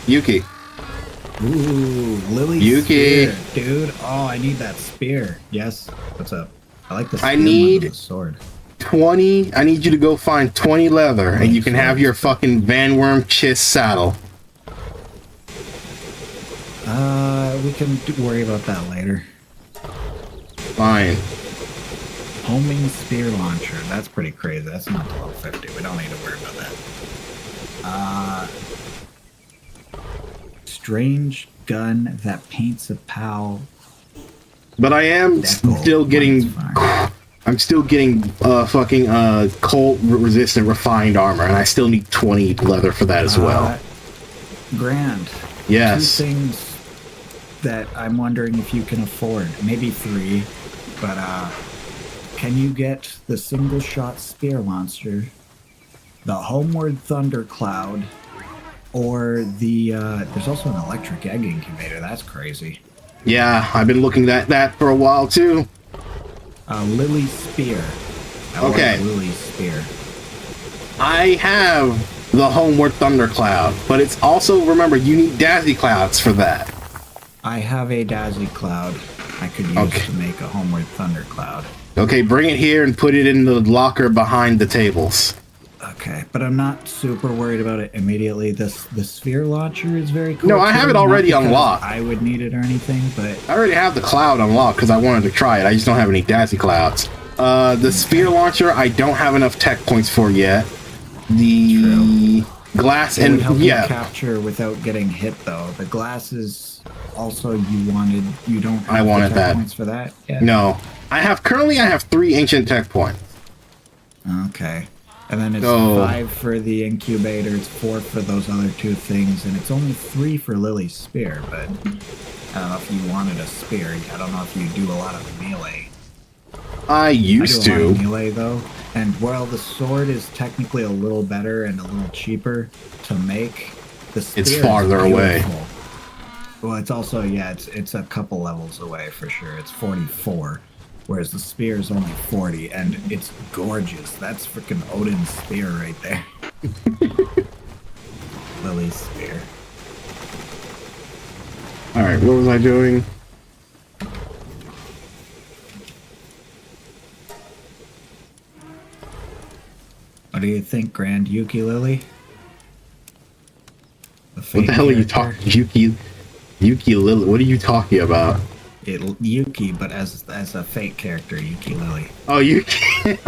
Yuki. Ooh, Lily Yuki. spear, dude. Oh, I need that spear. Yes. What's up? I like the spear I more need- than the sword. 20. I need you to go find 20 leather, and you can have your fucking Van Worm Chiss saddle. We can worry about that later. Fine. Homing spear launcher. That's pretty crazy. That's not to level 50. We don't need to worry about that. Strange gun that paints a pal. But I am Deckle. still getting. That's fine. I'm still getting fucking cold resistant refined armor, and I still need 20 leather for that as well. Grand. Yes. Two things that I'm wondering if you can afford. Maybe 3, but can you get the single shot spear launcher, the homeward thundercloud, or the there's also an electric egg incubator. That's crazy. Yeah, I've been looking at that for a while too. Lily spear. Okay. Lily spear. I have the homeward thundercloud, but it's also, remember, you need Dazzy Clouds for that. I have a Dazzy cloud I could use to make a homeward thundercloud. Okay, bring it here and put it in the locker behind the tables. Okay, but I'm not super worried about it immediately. The sphere launcher is very cool. No, I have it already unlocked. I would need it or anything, but I already have the cloud unlocked because I wanted to try it. I just don't have any Dazzy Clouds. The sphere launcher, I don't have enough tech points for yet. The glass it would and help you capture without getting hit though. The glass is also you don't have I wanted tech that points for that yet? No. I have 3 ancient tech points. Okay. And then it's 5 for the incubator, it's 4 for those other 2 things, and it's only 3 for Lily's spear, but I don't know if you wanted a spear. I don't know if you do a lot of melee. I used do a lot to. of melee though, and while the sword is technically a little better and a little cheaper to make, the spear It's farther away. Well, it's also, yeah, it's a couple levels away for sure. It's 44. Whereas the spear is only 40, and it's gorgeous. That's freaking Odin's spear right there. Lily's spear. Alright, what was I doing? What do you think, Grand Ukulele? What the hell are you talking? Ukulele? What are you talking about? Yuki, but as a fake character, Ukulele. Oh, Yuki.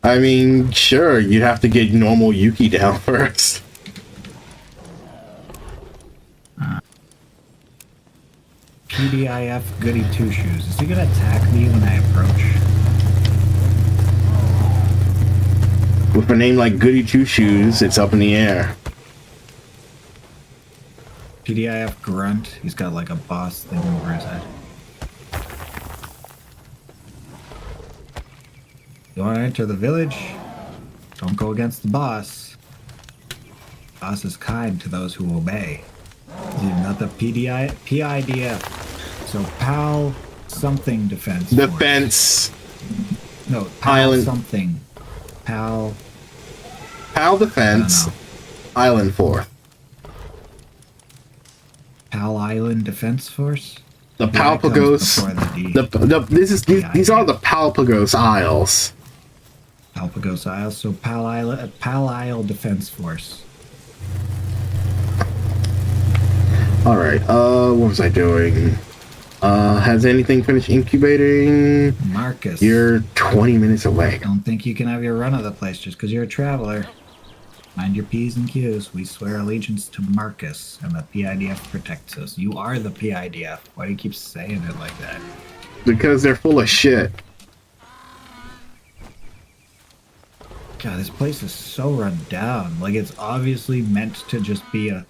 I mean, sure, you'd have to get normal Yuki down first. PDIF Goody Two Shoes. Is he gonna attack me when I approach? With a name like Goody Two Shoes, it's up in the air. PDIF Grunt. He's got like a boss thing over his head. You want to enter the village? Don't go against the boss. Boss is kind to those who obey. You've got the PIDF. So PAL something defense. Defense. No, PAL Island something. PAL defense. Island Force. PAL Island Defense Force. The Palpagos. These are the Palpagos Isles. Palpagos Isles. So PAL Isle Defense Force. All right. What was I doing? Has anything finished incubating? Marcus. You're 20 minutes away. I don't think you can have your run of the place just because you're a traveler. Mind your P's and Q's. We swear allegiance to Marcus, and the PIDF protects us. You are the PIDF. Why do you keep saying it like that? Because they're full of shit. God, this place is so run down. Like, it's obviously meant to just be a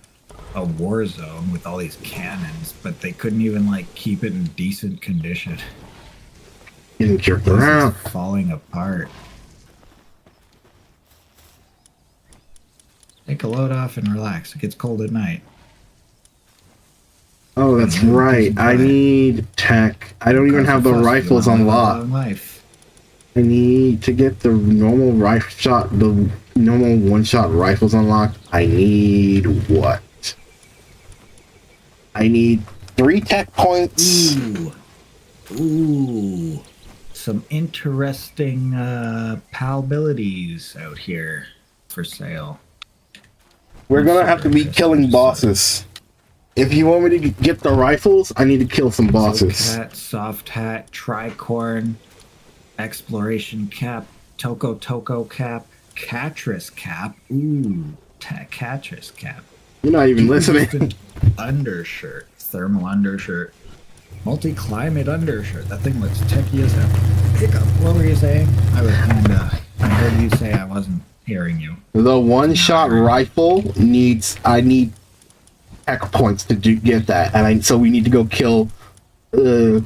war zone with all these cannons, but they couldn't even, like, keep it in decent condition. Getting jerked This is around. falling apart. Take a load off and relax. It gets cold at night. Oh, that's right. I need tech. I don't even have the rifles unlocked. I need to get the normal the normal one-shot rifles unlocked. I need what? I need 3 tech points. Ooh. Some interesting PAL abilities out here for sale. We're gonna have to be killing bosses. If you want me to get the rifles, I need to kill some bosses. Cat, soft hat, tricorn, exploration cap, Toko cap, Catris cap. Ooh, Catris cap. You're not even listening. Undershirt, thermal undershirt, multi-climate undershirt. That thing looks techy as hell. Hiccup. What were you saying? I heard you say I wasn't hearing you. The one-shot rifle needs. I need tech points to get that, and so we need to go kill a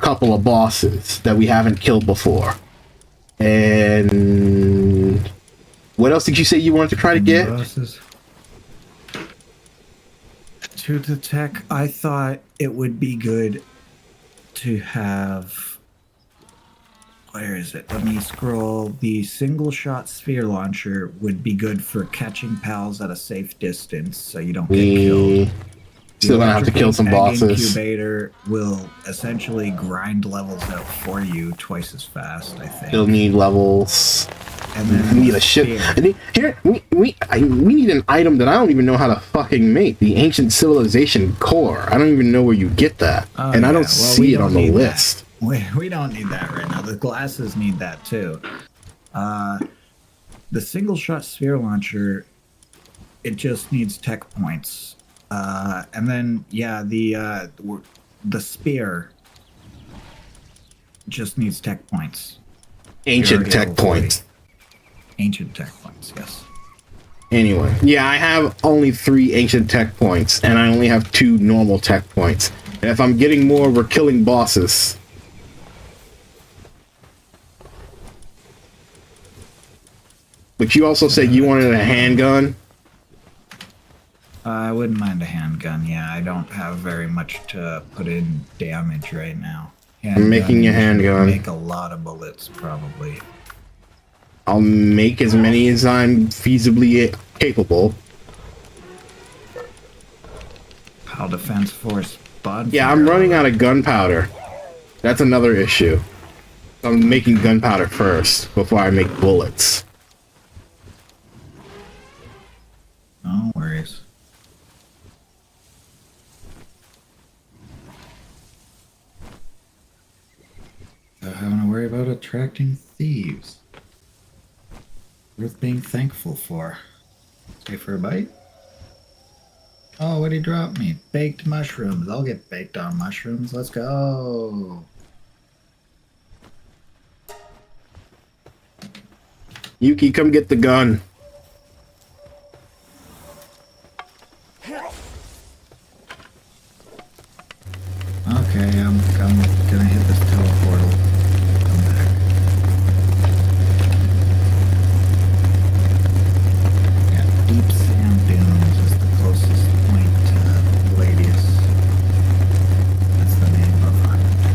couple of bosses that we haven't killed before. And what else did you say you wanted to try to get? Bosses. To the tech, I thought it would be good to have. Where is it? Let me scroll. The single shot sphere launcher would be good for catching pals at a safe distance so you don't get killed. Still gonna have to kill some bosses. Incubator will essentially grind levels out for you twice as fast, I think. Still need levels. And then we need a ship. We need an item that I don't even know how to fucking make. The Ancient Civilization Core. I don't even know where you get that. And I don't see it on the list. We don't need that right now. The glasses need that too. The single shot sphere launcher, it just needs tech points. And then the spear just needs tech points. Ancient tech points. Ancient tech points, yes. Anyway, yeah, I have only 3 ancient tech points, and I only have 2 normal tech points. And if I'm getting more, we're killing bosses. But you also said you wanted a handgun? I wouldn't mind a handgun, yeah. I don't have very much to put in damage right now. I'm making a handgun. Make a lot of bullets, probably. I'll make as many as I'm feasibly capable. How Defense Force bonfire. Yeah, I'm running out of gunpowder. That's another issue. I'm making gunpowder first before I make bullets. No worries. Not having to worry about attracting thieves. Worth being thankful for. Stay for a bite? Oh, what'd he drop me? Baked mushrooms. I'll get baked on mushrooms. Let's go. Yuki, come get the gun. Okay, I'm gonna hit this teleportal. Come back. Yeah, deep sand dunes is the closest point to Gladius. That's the name of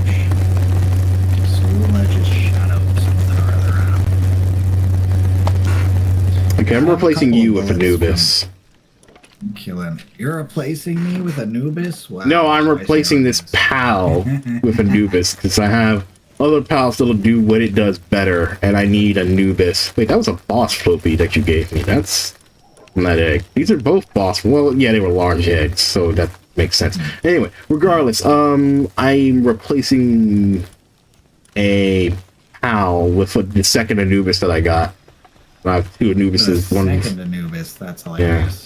it. Soul Edge's Shadow, something or other. Okay, I'm replacing you with Anubis. Killing. You're replacing me with Anubis? Wow. No, I'm replacing this pal with Anubis because I have other pals that'll do what it does better, and I need Anubis. Wait, that was a boss floppy that you gave me. That's not egg. These are both boss. Well, yeah, they were large eggs, so that makes sense. Anyway, regardless, I'm replacing a pal with the second Anubis that I got. I have 2 Anubises. Second Anubis, that's hilarious.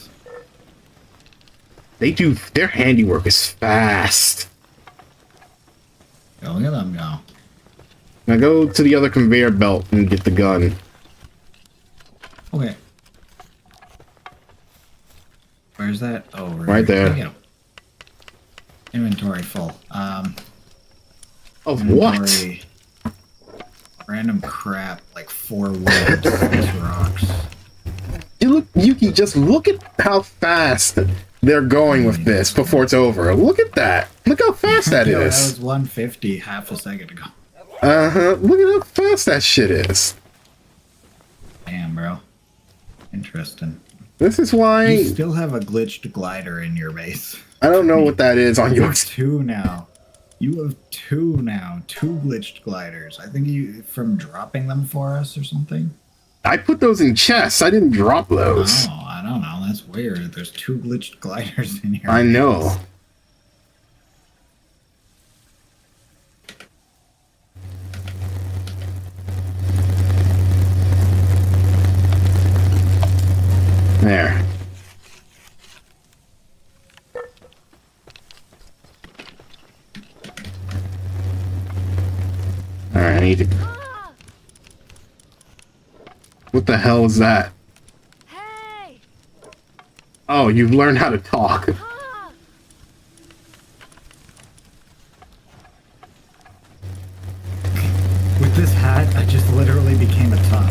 Their handiwork is fast. Go, look at them go. Now go to the other conveyor belt and get the gun. Okay. Where's that? Oh, right there. There you go. Inventory full. Of what? Random crap, like 4 wood, 6 rocks. Yuki, just look at how fast they're going with this before it's over. Look at that. Look how fast that Yo, is. That was 150 half a second ago. Look at how fast that shit is. Damn, bro. Interesting. This is why... You still have a glitched glider in your base. I don't know what that is on yours. 2 now. You have 2 now. 2 glitched gliders. I think you... From dropping them for us or something? I put those in chests. I didn't drop those. Oh, I don't know. That's weird. There's 2 glitched gliders in here. I know. There. Alright, I need to... What the hell is that? Hey! Oh, you've learned how to talk. this hat, I just literally became a top.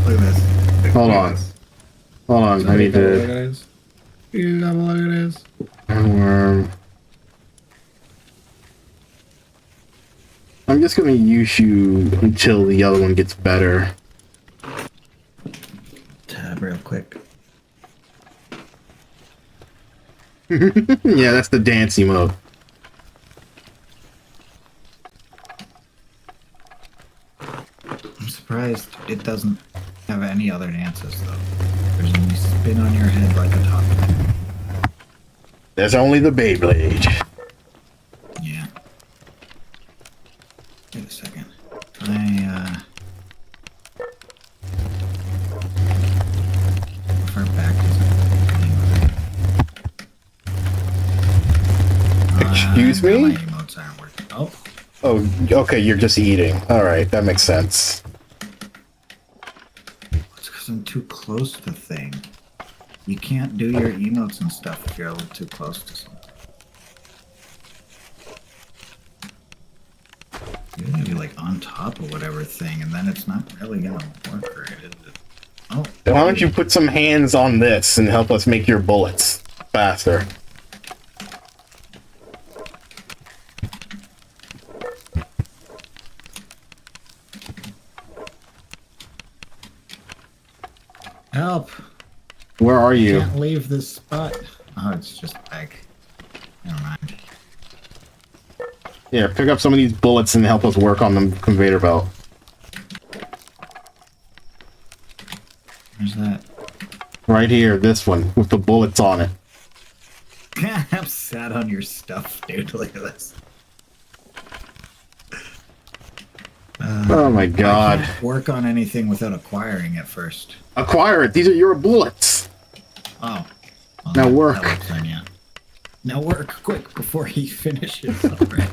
Look at this. Hold on. Hold on. I need to. Look at this. You gotta look at this. I'm just gonna use you until the other one gets better. Tab real quick. Yeah, that's the dancey mode. I'm surprised it doesn't have any other dances though. There's only spin on your head like a top. There's only the Beyblade. Yeah. Wait a second. How far back is it? Excuse me? My emotes aren't working. Oh. Oh, okay, you're just eating. Alright, that makes sense. It's because I'm too close to the thing. You can't do your emotes and stuff if you're a little too close to something. You're gonna be like on top of whatever thing, and then it's not really gonna work right, is it? Oh. Why don't you put some hands on this and help us make your bullets faster? Help! Where are you? Can't leave this spot. Oh, it's just back. Never mind. Yeah, pick up some of these bullets and help us work on the conveyor belt. Where's that? Right here, this one, with the bullets on it. I'm sad on your stuff, dude. Look at this. Oh my I god. can't work on anything without acquiring it first. Acquire it, these are your bullets! Oh. Well, Now work. That works then, yeah. Now work quick before he finishes already.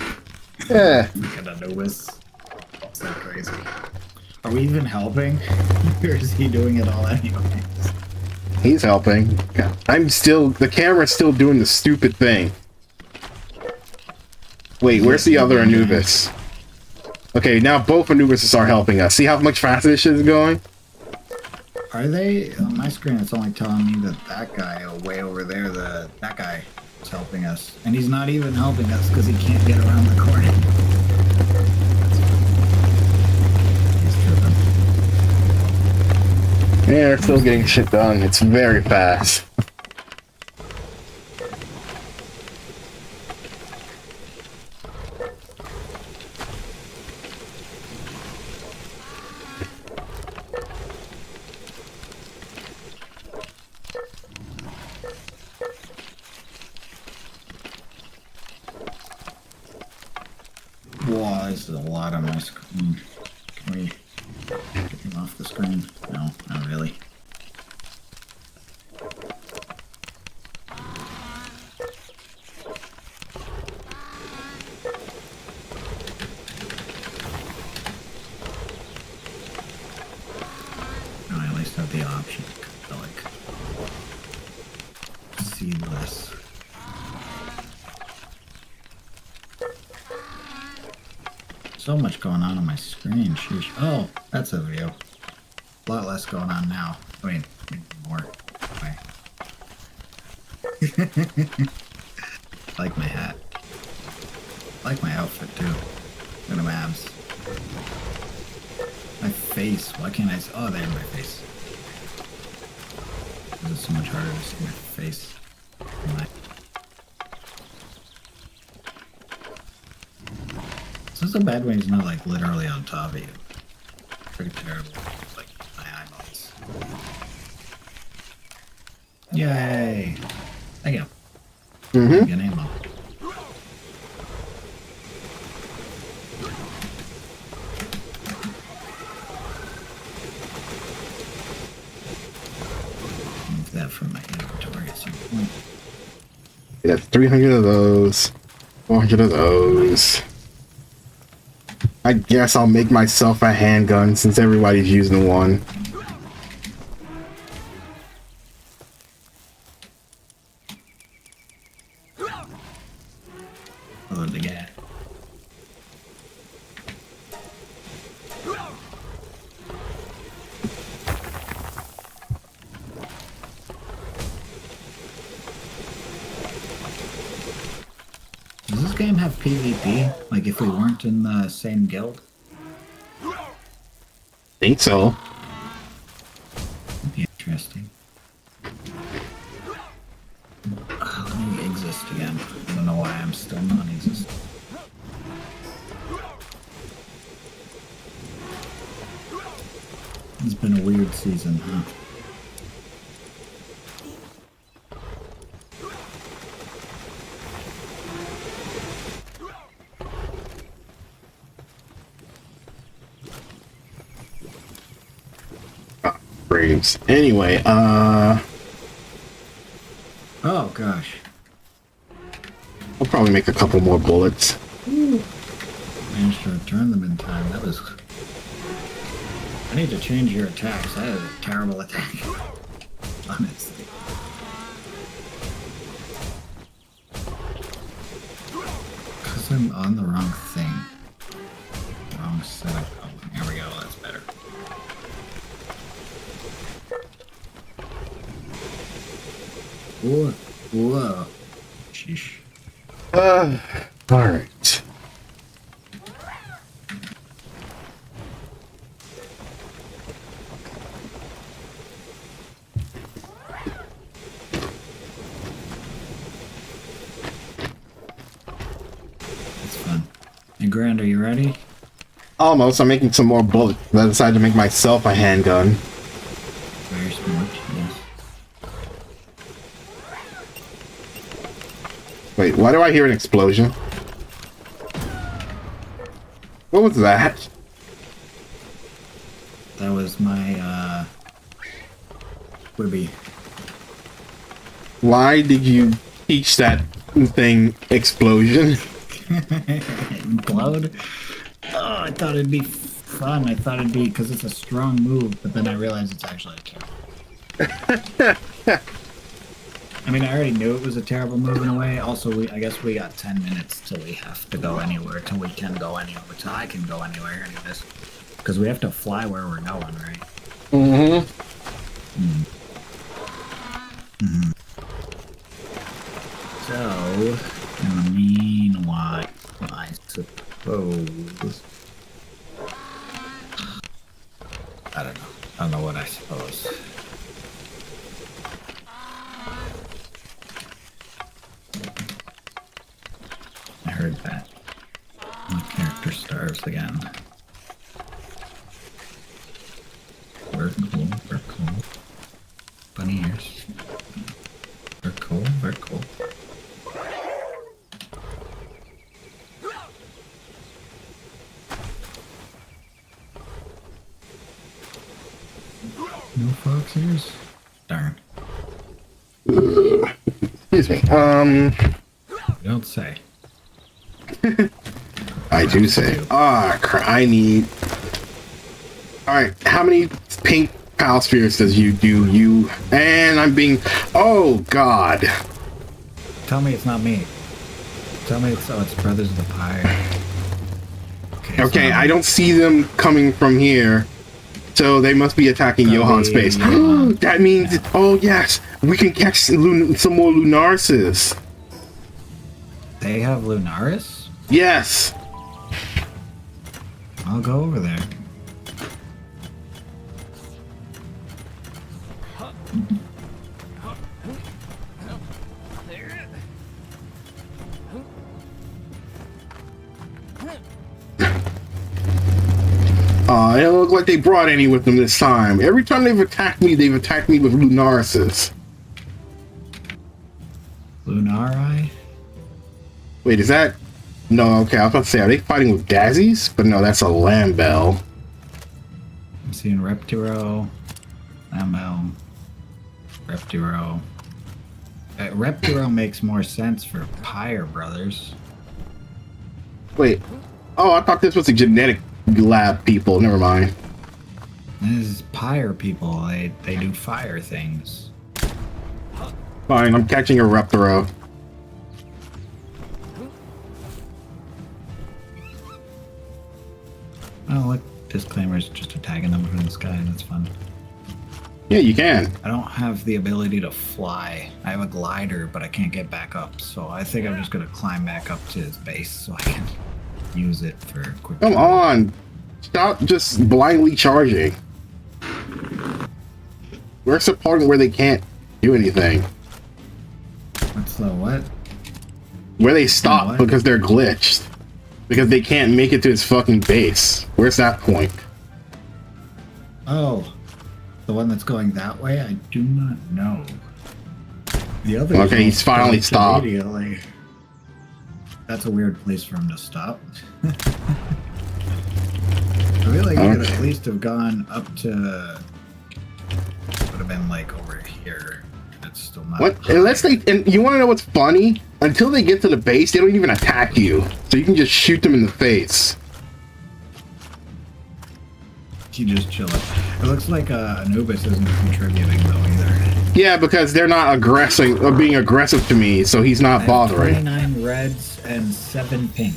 Yeah. Look at Anubis. It's so crazy. Are we even helping? Or is he doing it all anyways? He's helping. The camera's still doing the stupid thing. Wait, where's the other Anubis? Okay, now both Anubises are helping us. See how much faster this shit is going? Are they? On my screen, it's only telling me that that guy way over there, that guy is helping us. And he's not even helping us because he can't get around the corner. He's tripping. Yeah, they're still getting shit done. It's very fast. Wow, this is a lot on my screen. Can we get him off the screen? No, not really. No, I at least have the option to like see this. So much going on my screen. Sheesh. Oh, that's a view. A lot less going on now. I mean, more. Okay. Like my hat. Like my outfit too. Look at my abs. My face. Why can't I see? Oh, there's my face. It's so much harder to see my face. This is a bad way he's not like literally on top of you. Pretty terrible. Like my eyeballs. Yay! Thank you. Mm-hmm. Get ammo. Move that from my inventory at some point. Yeah, 300 of those. 400 of those. I guess I'll make myself a handgun since everybody's using one. Load the gas. game have PvP? Like if we weren't in the same guild? Think so. That'd be interesting. Let me exist again. I don't know why I'm still non-existent. It's been a weird season, huh? Braves. Anyway, Oh gosh. I'll probably make a couple more bullets. Managed to return them in time. That was... I need to change your attacks. That is a terrible attack. Honestly. Because I'm on the wrong thing. Wrong setup. Oh, here we go. That's better. Whoa. Whoa. Sheesh. Alright. That's fun. Hey, Grand, are you ready? Almost. I'm making some more bullets. I decided to make myself a handgun. Very smart, yes. Wait, why do I hear an explosion? What was that? That was my, Wibby. Why did you teach that thing explosion? Implode? Oh, I thought it'd be fun. I thought it'd be because it's a strong move, but then I realized it's actually a terrible. I mean, I already knew it was a terrible move in a way. Also, I guess we got 10 minutes till we have to go anywhere, till we can go anywhere, till I can go anywhere, anyways. Because we have to fly where we're going, right? Mm-hmm. So, in the meanwhile, I suppose... I don't know. I don't know what I suppose. I heard that. My character starves again. We're cool, we're cool. Bunny ears. We're cool, we're cool. No fox ears? Darn. Excuse me. You don't say. I do say. I need. Alright, how many pink pal spheres does you do? You. And I'm being. Oh, God. Tell me it's not me. Tell me it's, oh, it's Brothers of the Pyre. Okay, I don't see them coming from here. So they must be attacking Johan's space. That means, yeah. Oh yes, we can catch some more Lunarses. They have Lunaris? Yes. I'll go over there. It don't look like they brought any with them this time. Every time they've attacked me with Lunarises. Lunari? Wait, is that... No, okay, I was about to say, are they fighting with Dazzys? But no, that's a Lambell. I'm seeing Reptiro, Lambell, Reptiro. Reptiro makes more sense for Pyre Brothers. Wait. Oh, I thought this was a genetic lab people. Never mind. This is Pyre people. They do fire things. Fine, I'm catching a Reptiro. Oh, look. Disclaimer's just attacking them from the sky. That's fun. Yeah, you can. I don't have the ability to fly. I have a glider, but I can't get back up. So I think I'm just gonna climb back up to his base so I can use it for quick. Come travel. on. Stop just blindly charging. Where's the part where they can't do anything? What's the what? Where they stop What? because they're glitched. Because they can't make it to his fucking base. Where's that point? Oh, the one that's going that way? I do not know. The other. Okay, he's finally stopped. Immediately. That's a weird place for him to stop. I feel like he could at least have gone up to. Would have been like over here. It's still not. What? Unless they, and you want to know what's funny? Until they get to the base, they don't even attack you. So you can just shoot them in the face. He just chilling. It looks like Anubis isn't contributing though either. Yeah, because they're not aggressive or being aggressive to me, so he's I not have bothering. 29 reds and 7 pink.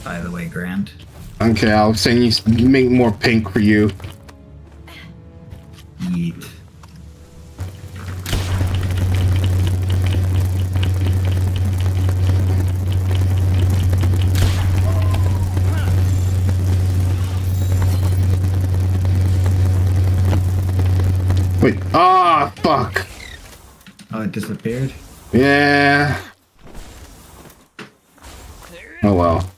By the way, Grand. Okay, I'll send you make more pink for you. Yeet. Wait. Ah, fuck. Oh, it disappeared? Yeah. Oh well.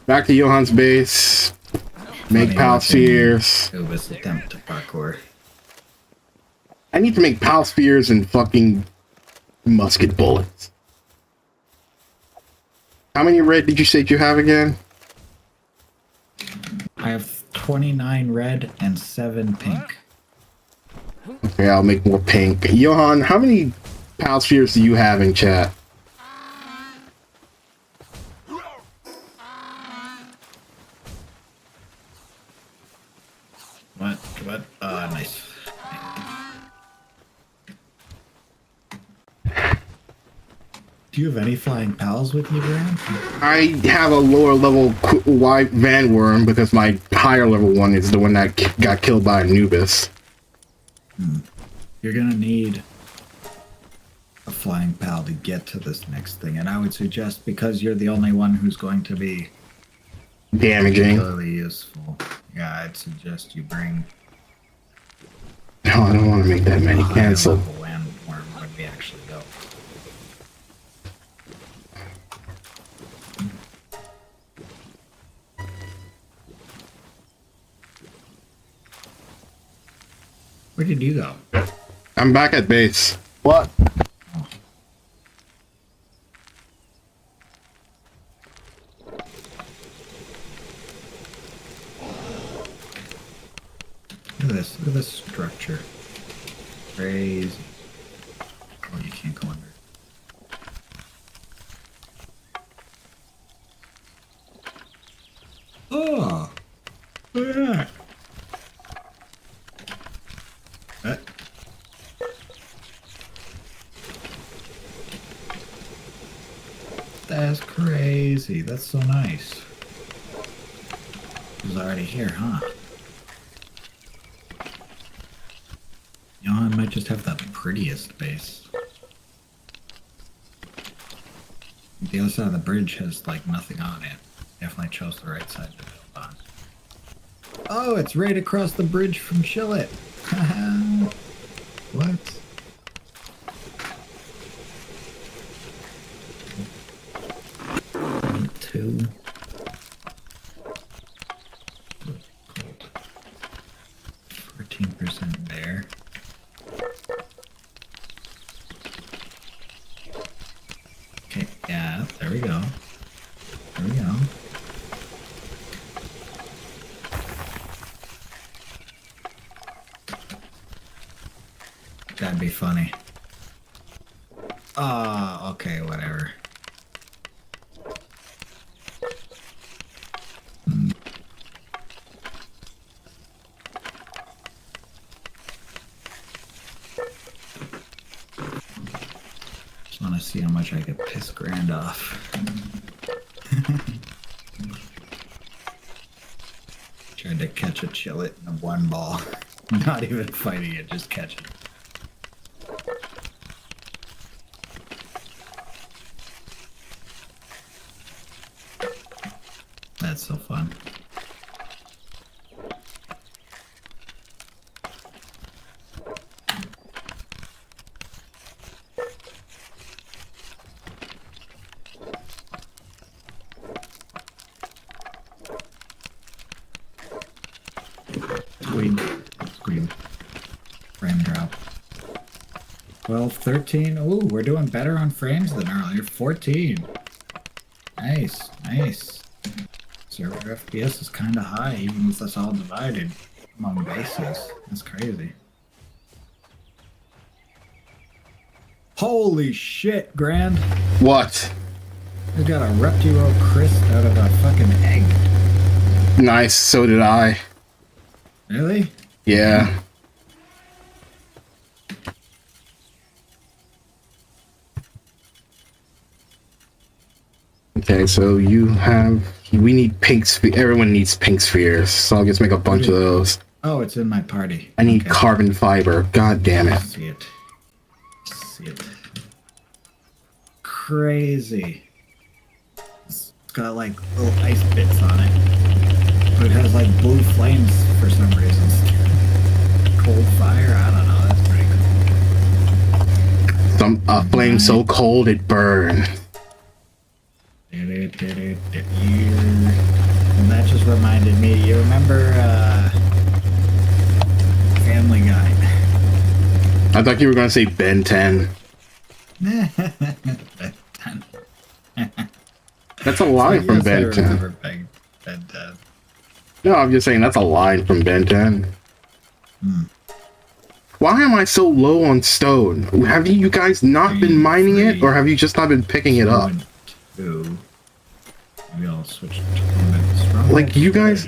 Back to Johan's base. Make Funny pal watching spheres. Anubis attempt to parkour. I need to make pal spheres and fucking musket bullets. How many red did you say you have again? I have 29 red and 7 pink. Okay, I'll make more pink. Johan, how many pal spheres do you have in chat? What? What? Nice. Do you have any flying pals with you, Graham? I have a lower level white Van Worm because my higher level one is the one that got killed by Anubis. You're gonna need a flying pal to get to this next thing, and I would suggest, because you're the only one who's going to be Damaging. particularly useful, yeah, I'd suggest you bring No, I don't want to make that many. a higher Cancel. level landworm when we actually go. Where did you go? I'm back at base. What? Look at this. Look at this structure. Crazy. Oh, you can't go under. Oh! Look at that. What? That's crazy. That's so nice. It was already here, huh? Yon might just have the prettiest base. The other side of the bridge has like nothing on it. Definitely chose the right side to build on. Oh, it's right across the bridge from Shillet. What? Two. 14% there. Okay, yeah, there we go. There we go. That'd be funny. Okay, whatever. Just want to see how much I could piss Grand off. Tried to catch a chillet in a one ball. Not even fighting it, just catching it. That's so fun. Scream. Frame drop. 12, 13. Ooh, we're doing better on frames than earlier. 14. Nice. Server FPS is kind of high, even with us all divided among bases. That's crazy. Holy shit, Grand. What? We got a Reptilo Crisp out of a fucking egg. Nice, so did I. Really? Yeah. Okay, so you have... We need pink sphere. Everyone needs pink spheres, so I'll just make a bunch of those. Oh, it's in my party. I need carbon fiber. God damn it. See it. Crazy. It's got like little ice bits on it. But it has like blue flames for some reason. Cold fire? I don't know. That's pretty cool. A flame so cold it burns. And that just reminded me, you remember Family Guy? I thought you were going to say Ben 10. That's a line from Ben 10. Ben 10. No, I'm just saying that's a line from Ben 10. Why am I so low on stone? Have you guys not been mining it, or have you just not been picking it up? Two. Maybe I'll switch to like you guys.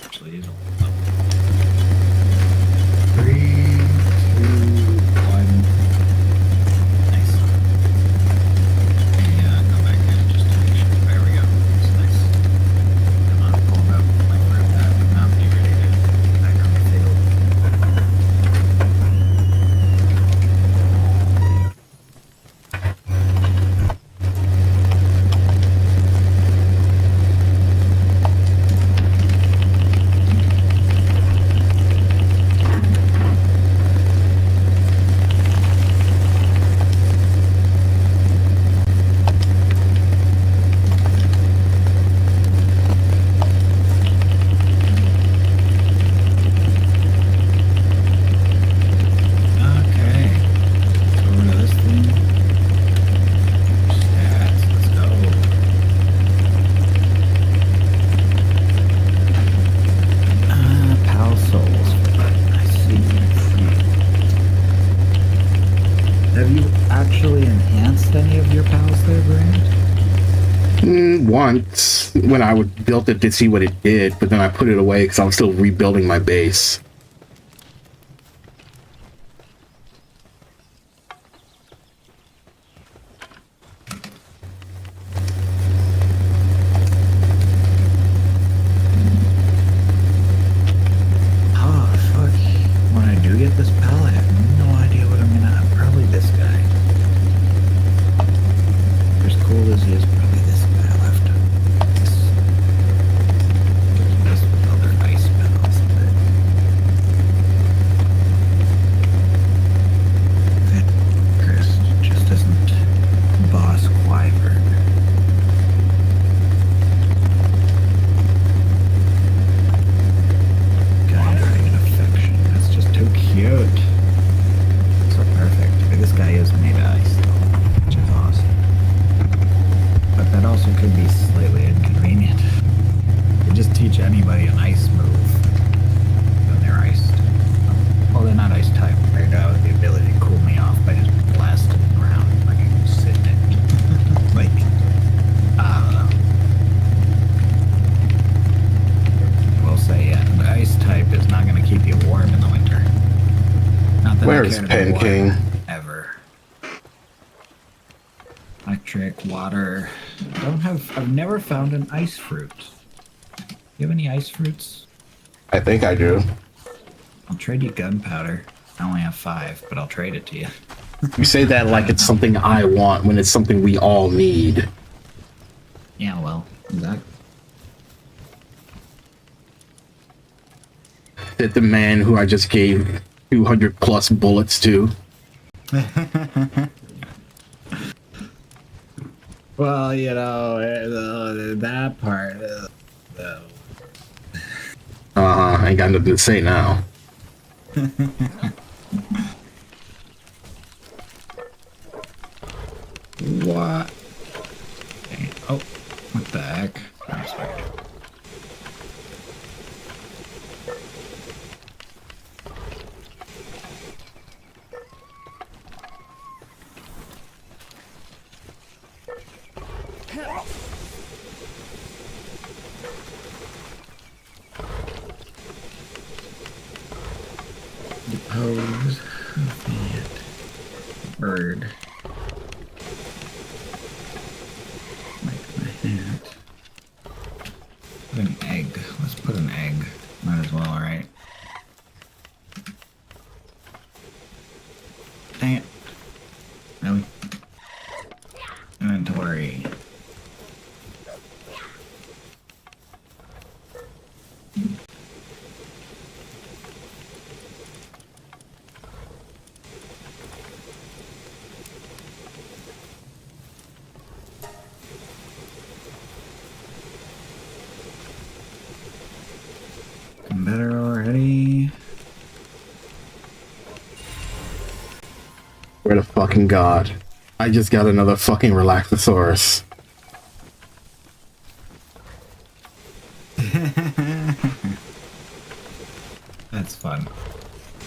Actually, these will. 3, 2, 1. Nice. Yeah, go back in just to make sure. There we go. It's nice. Come on, pull it up. Like we're at that. Now be ready to back on the field. Once when I built it to see what it did, but then I put it away because I was still rebuilding my base. Oh, fuck. When I do get this pallet, I have no idea what I'm gonna have. Probably this guy. As cool as he is, probably this guy left. This with other ice petals. That Chris just isn't Boss Wyvern. Dragon affection. That's just too cute. So perfect. This guy is made of ice, though, which is awesome. But that also could be slightly inconvenient. You just teach anybody an ice move when they're iced. Well, they're not ice type. They have the ability to cool me off by just blasting the ground like I can sit in it. Like, I don't know. I will say, yeah, the ice type is not going to keep you warm in the winter. Not that Where's I care to Pen be King? warm, ever. Electric, water. I've never found an ice fruit. You have any ice fruits? I think I do. I'll trade you gunpowder. I only have 5, but I'll trade it to you. You say that like it's something I want when it's something we all need. Yeah, well, exactly. That the man who I just gave 200 plus bullets to. Well, you know, that part. I ain't got nothing to say now. What? Okay. Oh, what the heck? That's weird. Depose the bird. Make my hat. Put an egg. Let's put an egg. Might as well, right? Dang it. Really? Inventory. Better already. Where the fucking god? I just got another fucking Relaxosaurus. That's fun.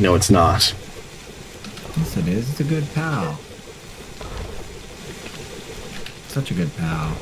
No, it's not. Yes, it is. It's a good pal. Such a good pal.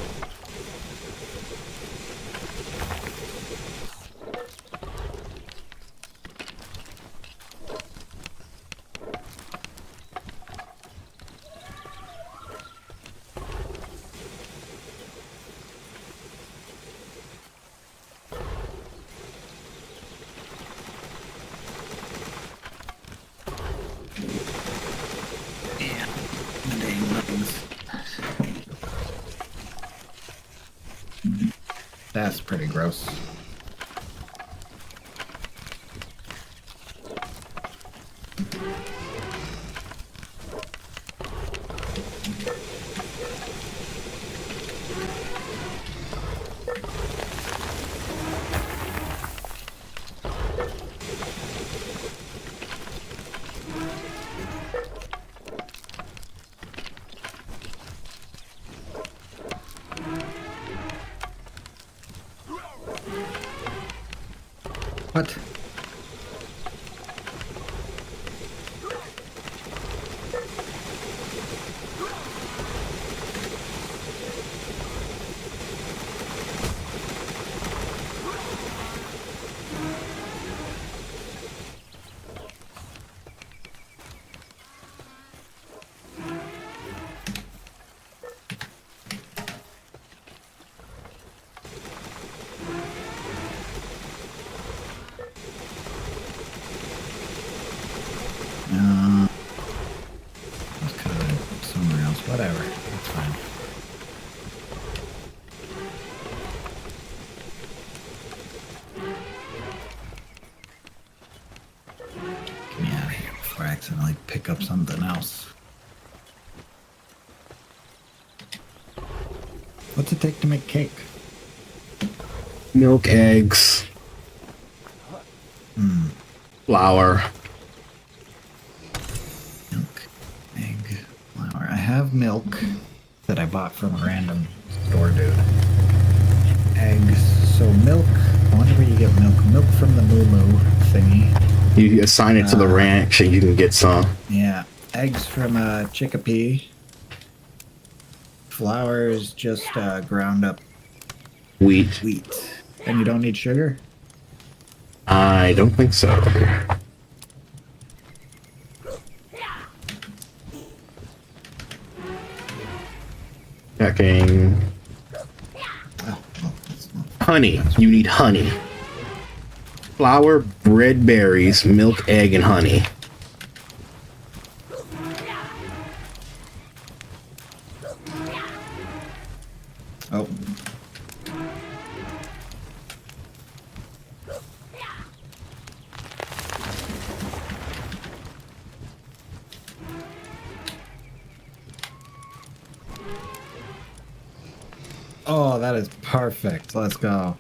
That's pretty gross. What? Let's cut it somewhere else. Whatever. That's fine. Get me out of here before I accidentally pick up something else. What's it take to make cake? Milk, eggs, flour. Milk, egg, flour. I have milk that I bought from a random store dude. Eggs. So milk. I wonder where you get milk. Milk from the Moo Moo thingy. You assign it to the ranch and you can get some. Yeah. Eggs from Chicopee. Flour is just ground up Wheat. wheat. And you don't need sugar? I don't think so. Checking. Oh, well, that's not. Honey. You need honey. Flour, bread, berries, milk, egg, and honey. Oh. Oh, that is perfect. Let's go.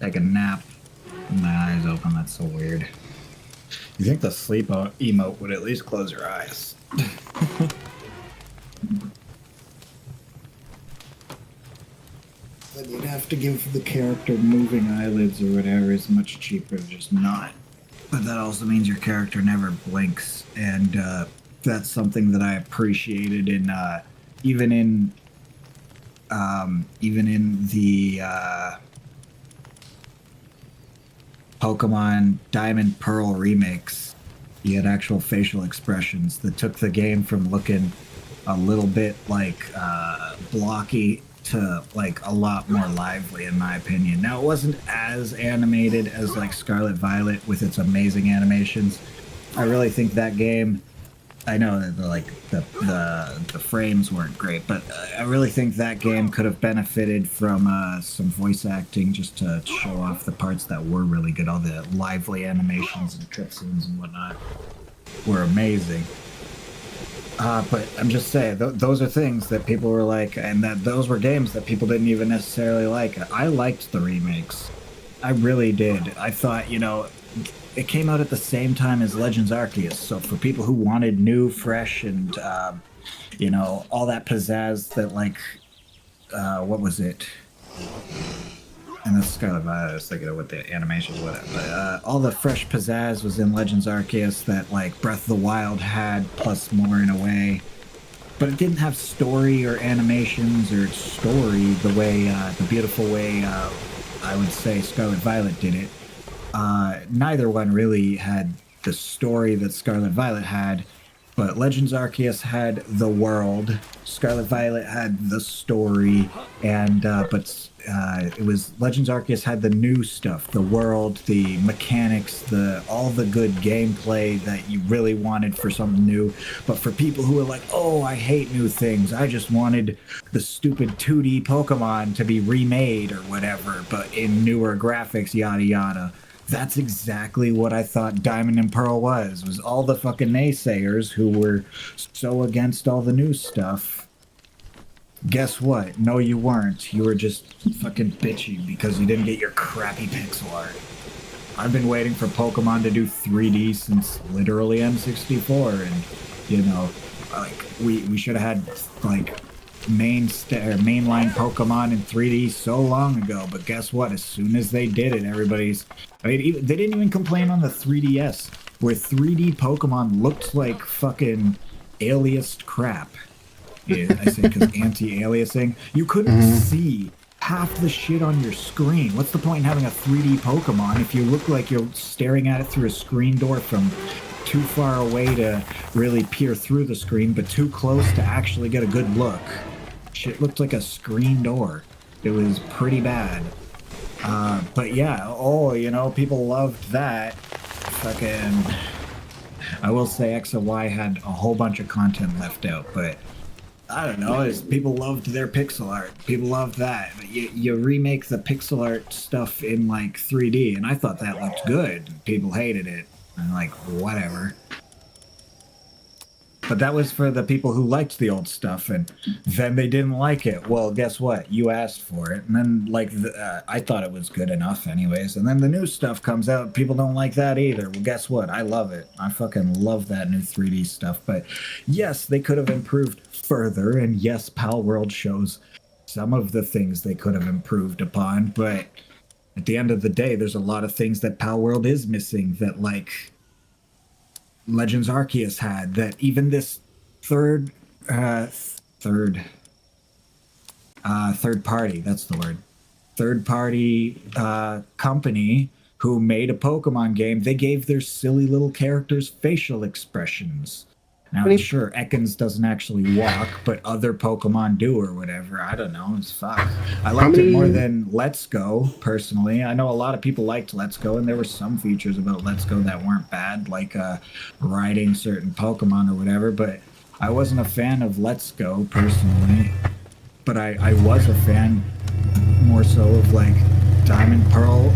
Take a nap. My eyes open. That's so weird. You think the sleep emote would at least close your eyes? Then you'd have to give the character moving eyelids or whatever. Is much cheaper to just not. But that also means your character never blinks, and that's something that I appreciated in even in the Pokemon Diamond Pearl remakes. You had actual facial expressions that took the game from looking a little bit like blocky to like a lot more lively, in my opinion. Now, it wasn't as animated as like Scarlet Violet with its amazing animations. I really think that game, I know that the frames weren't great, but I really think that game could have benefited from some voice acting just to show off the parts that were really good. All the lively animations and cutscenes and whatnot were amazing. But I'm just saying, those are things that people were like, and that those were games that people didn't even necessarily like. I liked the remakes. I really did. I thought, it came out at the same time as Legends Arceus, so for people who wanted new, fresh, and all that pizzazz that what was it? And that's Scarlet Violet. I was thinking of what the animations were, but all the fresh pizzazz was in Legends Arceus that like Breath of the Wild had, plus more in a way. But it didn't have story or animations or story the way the beautiful way I would say Scarlet Violet did it. Neither one really had the story that Scarlet Violet had, but Legends Arceus had the world, Scarlet Violet had the story, and it was Legends Arceus had the new stuff, the world, the mechanics, all the good gameplay that you really wanted for something new. But for people who are like, oh, I hate new things, I just wanted the stupid 2D Pokemon to be remade or whatever, but in newer graphics, yada yada. That's exactly what I thought Diamond and Pearl was all the fucking naysayers who were so against all the new stuff. Guess what? No, you weren't. You were just fucking bitchy because you didn't get your crappy pixel art. I've been waiting for Pokemon to do 3D since literally N64, and, we should have had, mainline Pokemon in 3D so long ago, but guess what? As soon as they did it, they didn't even complain on the 3DS, where 3D Pokemon looked like fucking aliased crap. Yeah, I say because anti-aliasing. You couldn't see half the shit on your screen. What's the point in having a 3D Pokemon if you look like you're staring at it through a screen door from too far away to really peer through the screen, but too close to actually get a good look? Shit looked like a screen door. It was pretty bad. But yeah, people loved that. Fucking, I will say X and Y had a whole bunch of content left out, but I don't know, people loved their pixel art. People loved that. You remake the pixel art stuff in 3D, and I thought that looked good. People hated it. And whatever. But that was for the people who liked the old stuff, and then they didn't like it. Well, guess what? You asked for it, and then I thought it was good enough, anyways. And then the new stuff comes out, people don't like that either. Well, guess what? I love it. I fucking love that new 3D stuff. But yes, they could have improved further, and yes, PalWorld shows some of the things they could have improved upon. But at the end of the day, there's a lot of things that PalWorld is missing that Legends Arceus had, that even this third party, that's the word, third party company who made a Pokemon game, they gave their silly little characters facial expressions. Now, I'm sure Ekans doesn't actually walk, but other Pokemon do or whatever. I don't know. It's fuck. I liked it more than Let's Go, personally. I know a lot of people liked Let's Go, and there were some features about Let's Go that weren't bad, like riding certain Pokemon or whatever, but I wasn't a fan of Let's Go, personally. But I was a fan more so of, like, Diamond Pearl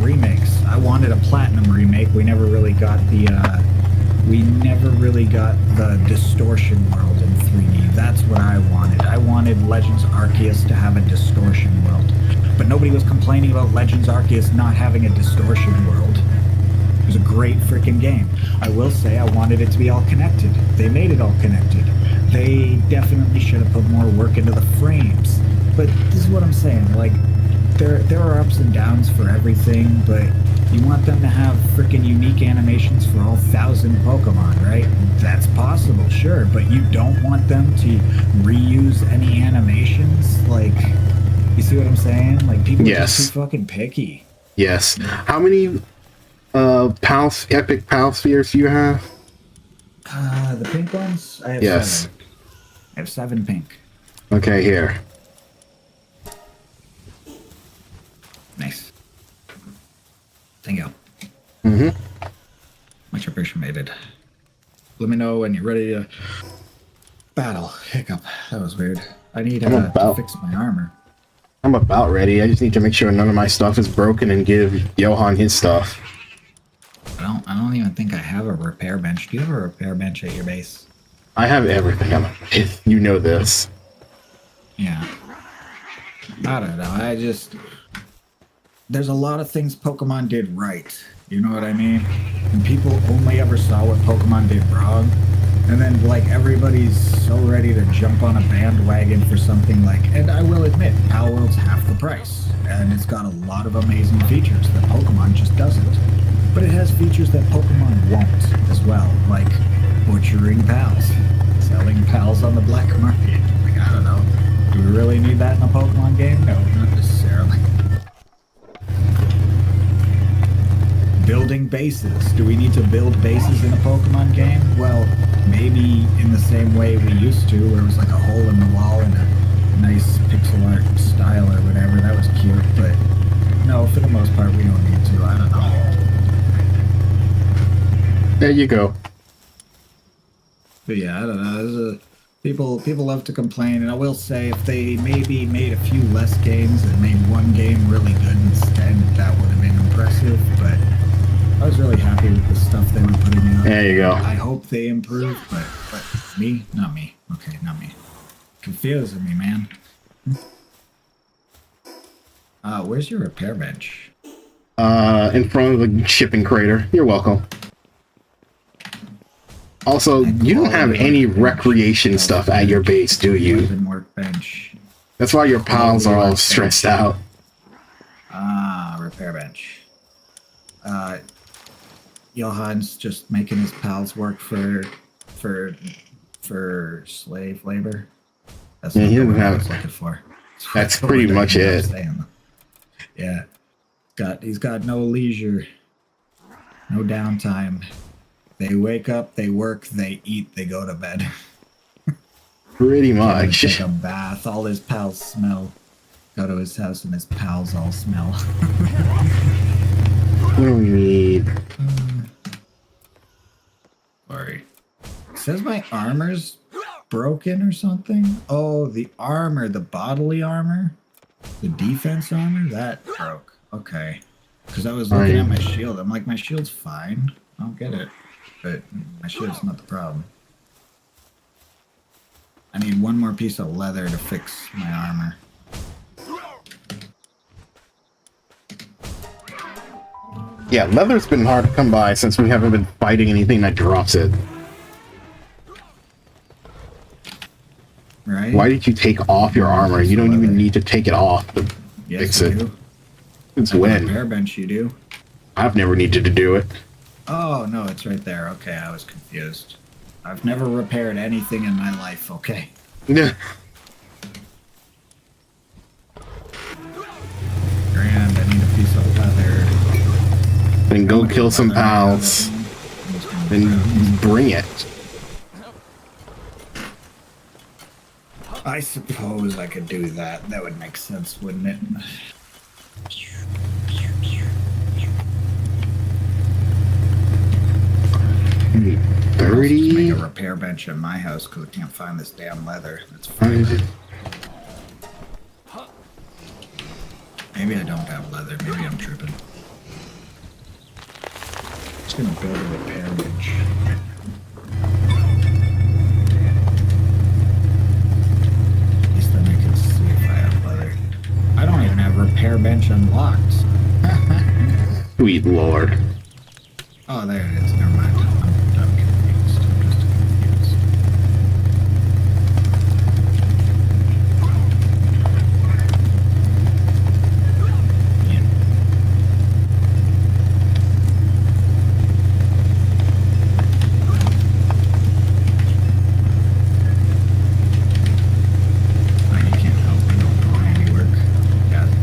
remakes. I wanted a Platinum remake. We never really got the distortion world in 3D. That's what I wanted. I wanted Legends Arceus to have a distortion world. But nobody was complaining about Legends Arceus not having a distortion world. It was a great freaking game. I will say I wanted it to be all connected. They made it all connected. They definitely should have put more work into the frames. But this is what I'm saying. Like, there are ups and downs for everything, but you want them to have freaking unique animations for all 1,000 Pokemon, right? That's possible, sure, but you don't want them to reuse any animations? Like, you see what I'm saying? Like, people are just too fucking picky. Yes. How many epic Pal Spheres do you have? The pink ones? I have 7. I have 7 pink. Okay, here. Nice. Thank you. Mm-hmm. Much appreciated. Let me know when you're ready to battle. Hiccup. That was weird. I need to fix my armor. I'm about ready. I just need to make sure none of my stuff is broken and give Johan his stuff. I don't even think I have a repair bench. Do you have a repair bench at your base? I have everything. If you know this. Yeah. I don't know. There's a lot of things Pokemon did right. You know what I mean? And people only ever saw what Pokemon did wrong. And then, like, everybody's so ready to jump on a bandwagon for something like... And I will admit, PalWorld's half the price. And it's got a lot of amazing features that Pokemon just doesn't. But it has features that Pokemon won't as well. Like butchering pals. Selling pals on the black market. Like, I don't know. Do we really need that in a Pokemon game? No, not necessarily. Building bases. Do we need to build bases in a Pokemon game? Well, maybe in the same way we used to, where it was like a hole in the wall and a nice pixel art style or whatever. That was cute, but no, for the most part, we don't need to. I don't know. There you go. But yeah, I don't know. People love to complain, and I will say if they maybe made a few less games and made one game really good instead, that would have been impressive, but I was really happy with the stuff they were putting out. There you go. I hope they improve, but me? Not me. Okay, not me. Confusing me, man. Where's your repair bench? In front of the shipping crater. You're welcome. Also, you don't have any recreation stuff at your base, do you? Workbench. That's why your pals are all stressed out. Repair bench. Johan's just making his pals work for slave labor. That's what I was looking for. That's pretty much it. Yeah. He's got no leisure. No downtime. They wake up, they work, they eat, they go to bed. Pretty much. Take a bath, all his pals smell. Go to his house and his pals all smell. What do we need? Sorry. It says my armor's broken or something. Oh, the armor, the bodily armor? The defense armor? That broke. Okay. Because I was looking at my shield. I'm like, my shield's fine. I don't get it. But my shield's not the problem. I need one more piece of leather to fix my armor. Yeah, leather's been hard to come by since we haven't been fighting anything that drops it. Right? Why did you take off your armor? You don't even need to take it off to fix it. Do. Since when? Repair bench, you do. I've never needed to do it. Oh, no, it's right there. Okay, I was confused. I've never repaired anything in my life, okay? Yeah. Grand, I need a piece of leather. Then go kill some pals. Then bring it. I suppose I could do that. That would make sense, wouldn't it? I'll just 30. make a repair bench in my house because I can't find this damn leather. That's fine. Maybe I don't have leather. Maybe I'm tripping. Just gonna build a repair bench. At least then I can see if I have leather. I don't even have repair bench unlocked. Sweet lord. Oh, there it is. Never mind. I'm confused. I'm just confused. Yeah. Oh, you can't help me don't know handiwork. Got it.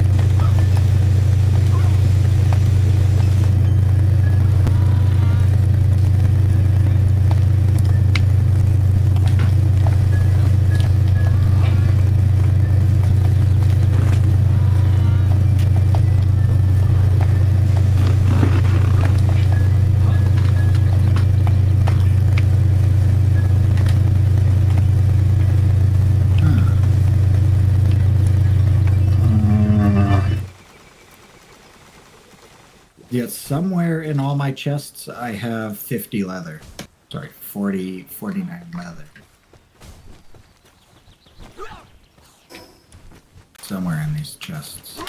Yet somewhere in all my chests, I have 50 leather. Sorry, 49 leather. Somewhere in these chests.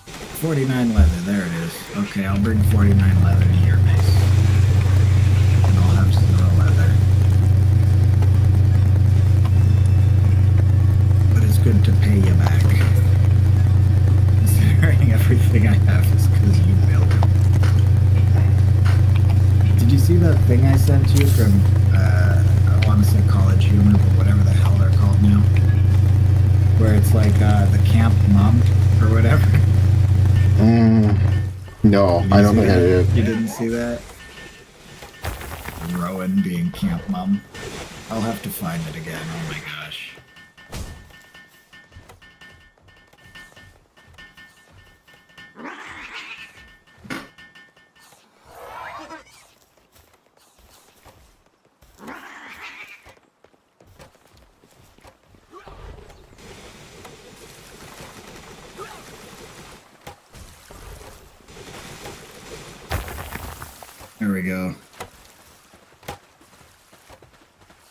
49 leather, there it is. Okay, I'll bring 49 leather to your base. And I'll have 0 leather. But it's good to pay you back. Considering everything I have is because you built it. Did you see that thing I sent you from, I want to say College Humor, but whatever the hell they're called now? Where it's like the camp mom or whatever. No, I don't think I did. You didn't see that? Rowan being camp mom. I'll have to find it again. Oh my gosh. There we go.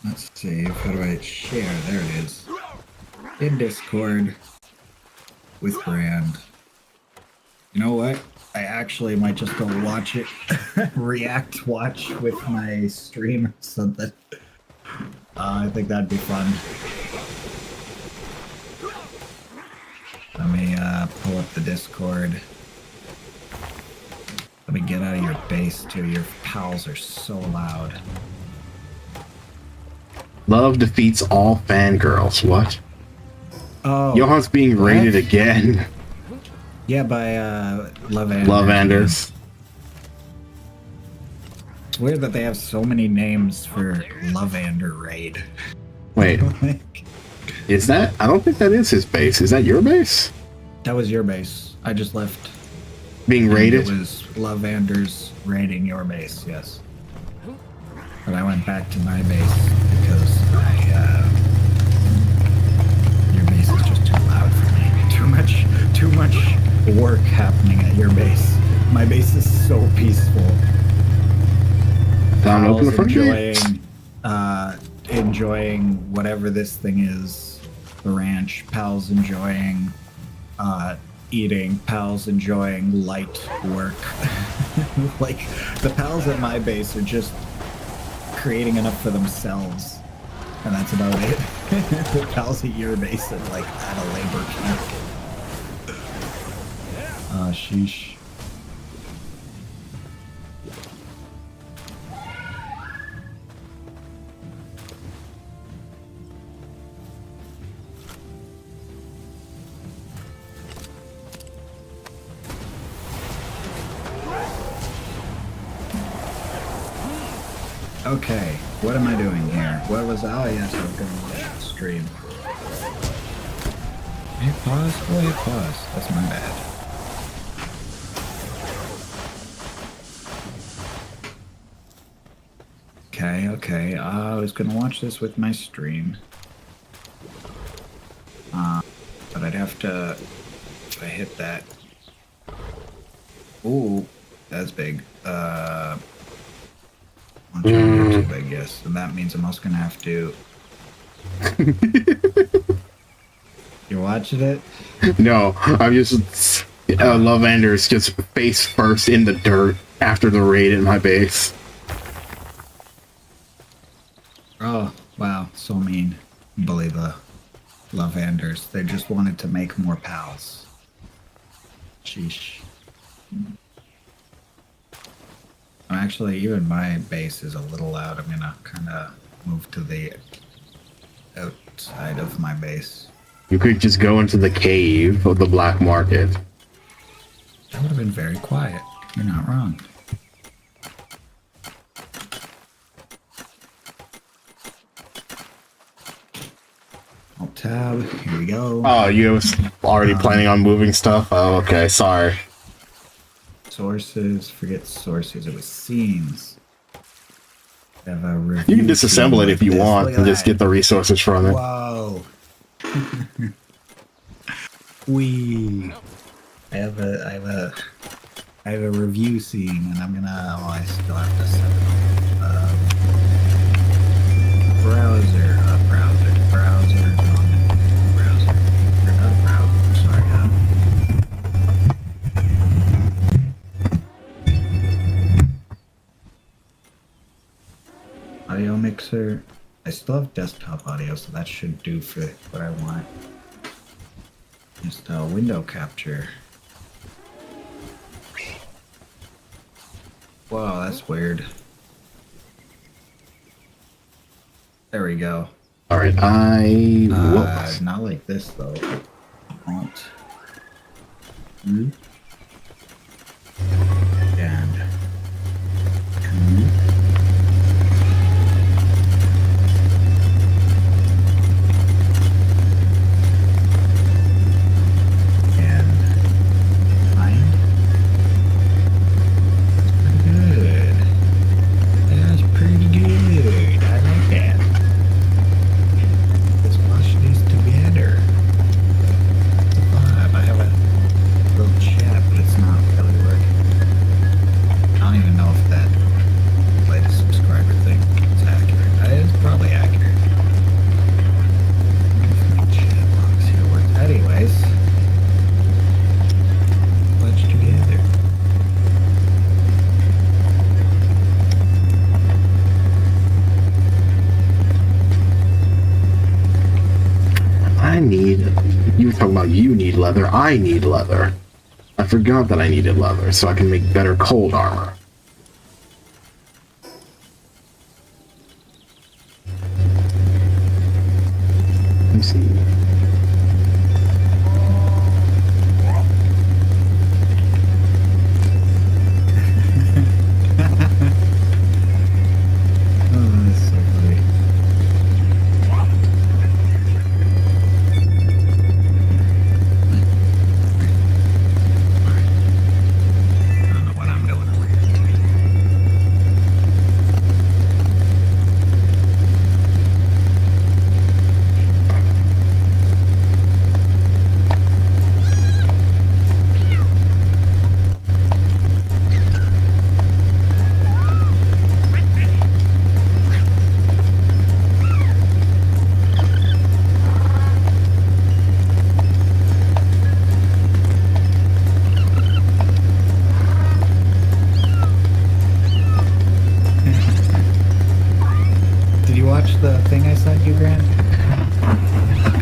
Let's see, how do I share? There it is. In Discord with Grand. You know what? I actually might just go watch it, react watch with my stream or something. I think that'd be fun. Let me pull up the Discord. Let me get out of your base too. Your pals are so loud. Love defeats all fangirls. What? Oh, Johan's being raided again. yeah, by Love-Anders. Love-Anders. It's weird that they have so many names for Love-Ander raid. Wait, is that? I don't think that is his base. Is that your base? That was your base. I just left. Being And raided? It was Love-Anders raiding your base, yes. But I went back to my base because your base is just too loud for me. Too much work happening at your base. My base is so peaceful. Time to open the front enjoying, gate. Enjoying whatever this thing is, the ranch. Pal's enjoying eating. Pal's enjoying light work. Like, the pals at my base are just creating enough for themselves. And that's about it. The pals at your base are like at a labor camp. Sheesh. Okay, what am I doing here? What was? Oh yes, I was going to watch the stream. Hey, pause. Oh, hey, pause. That's my bad. Okay. I was gonna watch this with my stream. But I'd have to, if I hit that. Ooh, that's big. On YouTube, I guess. And that means I'm also gonna have to. You're watching it? No, I'm just Lavender's just face first in the dirt after the raid in my base. Oh, wow, so mean. Bully the Lavenders. They just wanted to make more pals. Sheesh. Actually, even my base is a little loud. I'm gonna kind of move to the outside of my base. You could just go into the cave of the black market. That would have been very quiet. You're not wrong. Alt tab. Here we go. Oh, you was already planning on moving stuff? Oh, okay, sorry. Sources. Forget sources. It was scenes. Have a You review can disassemble it scene if you like this. want Look at and just that. get the resources from it. Whoa. Wee. I have a review scene, and I'm gonna. Oh, I still have to set it up. Browser. You're not a browser. Sorry. Audio mixer. I still have desktop audio, so that should do for what I want. Just window capture. Whoa, that's weird. There we go. Alright, Not like this though. Alt. And. You were talking about you need leather, I need leather. I forgot that I needed leather so I can make better cold armor. Let me see.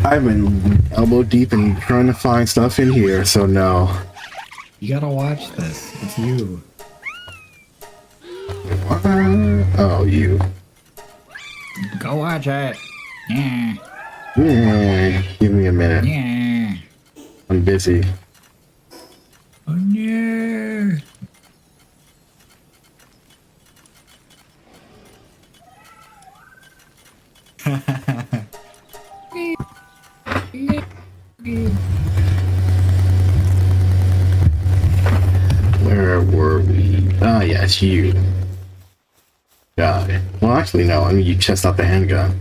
I've been elbow deep and trying to find stuff in here, so no. You gotta watch this. It's you. What? Oh, you. Go watch it. Yeah. Yeah. Give me a minute. Yeah. I'm busy. Oh yeah. Where were we? Ah, yeah, it's you. Got it. Well, actually, no. I mean, you chest out the handgun.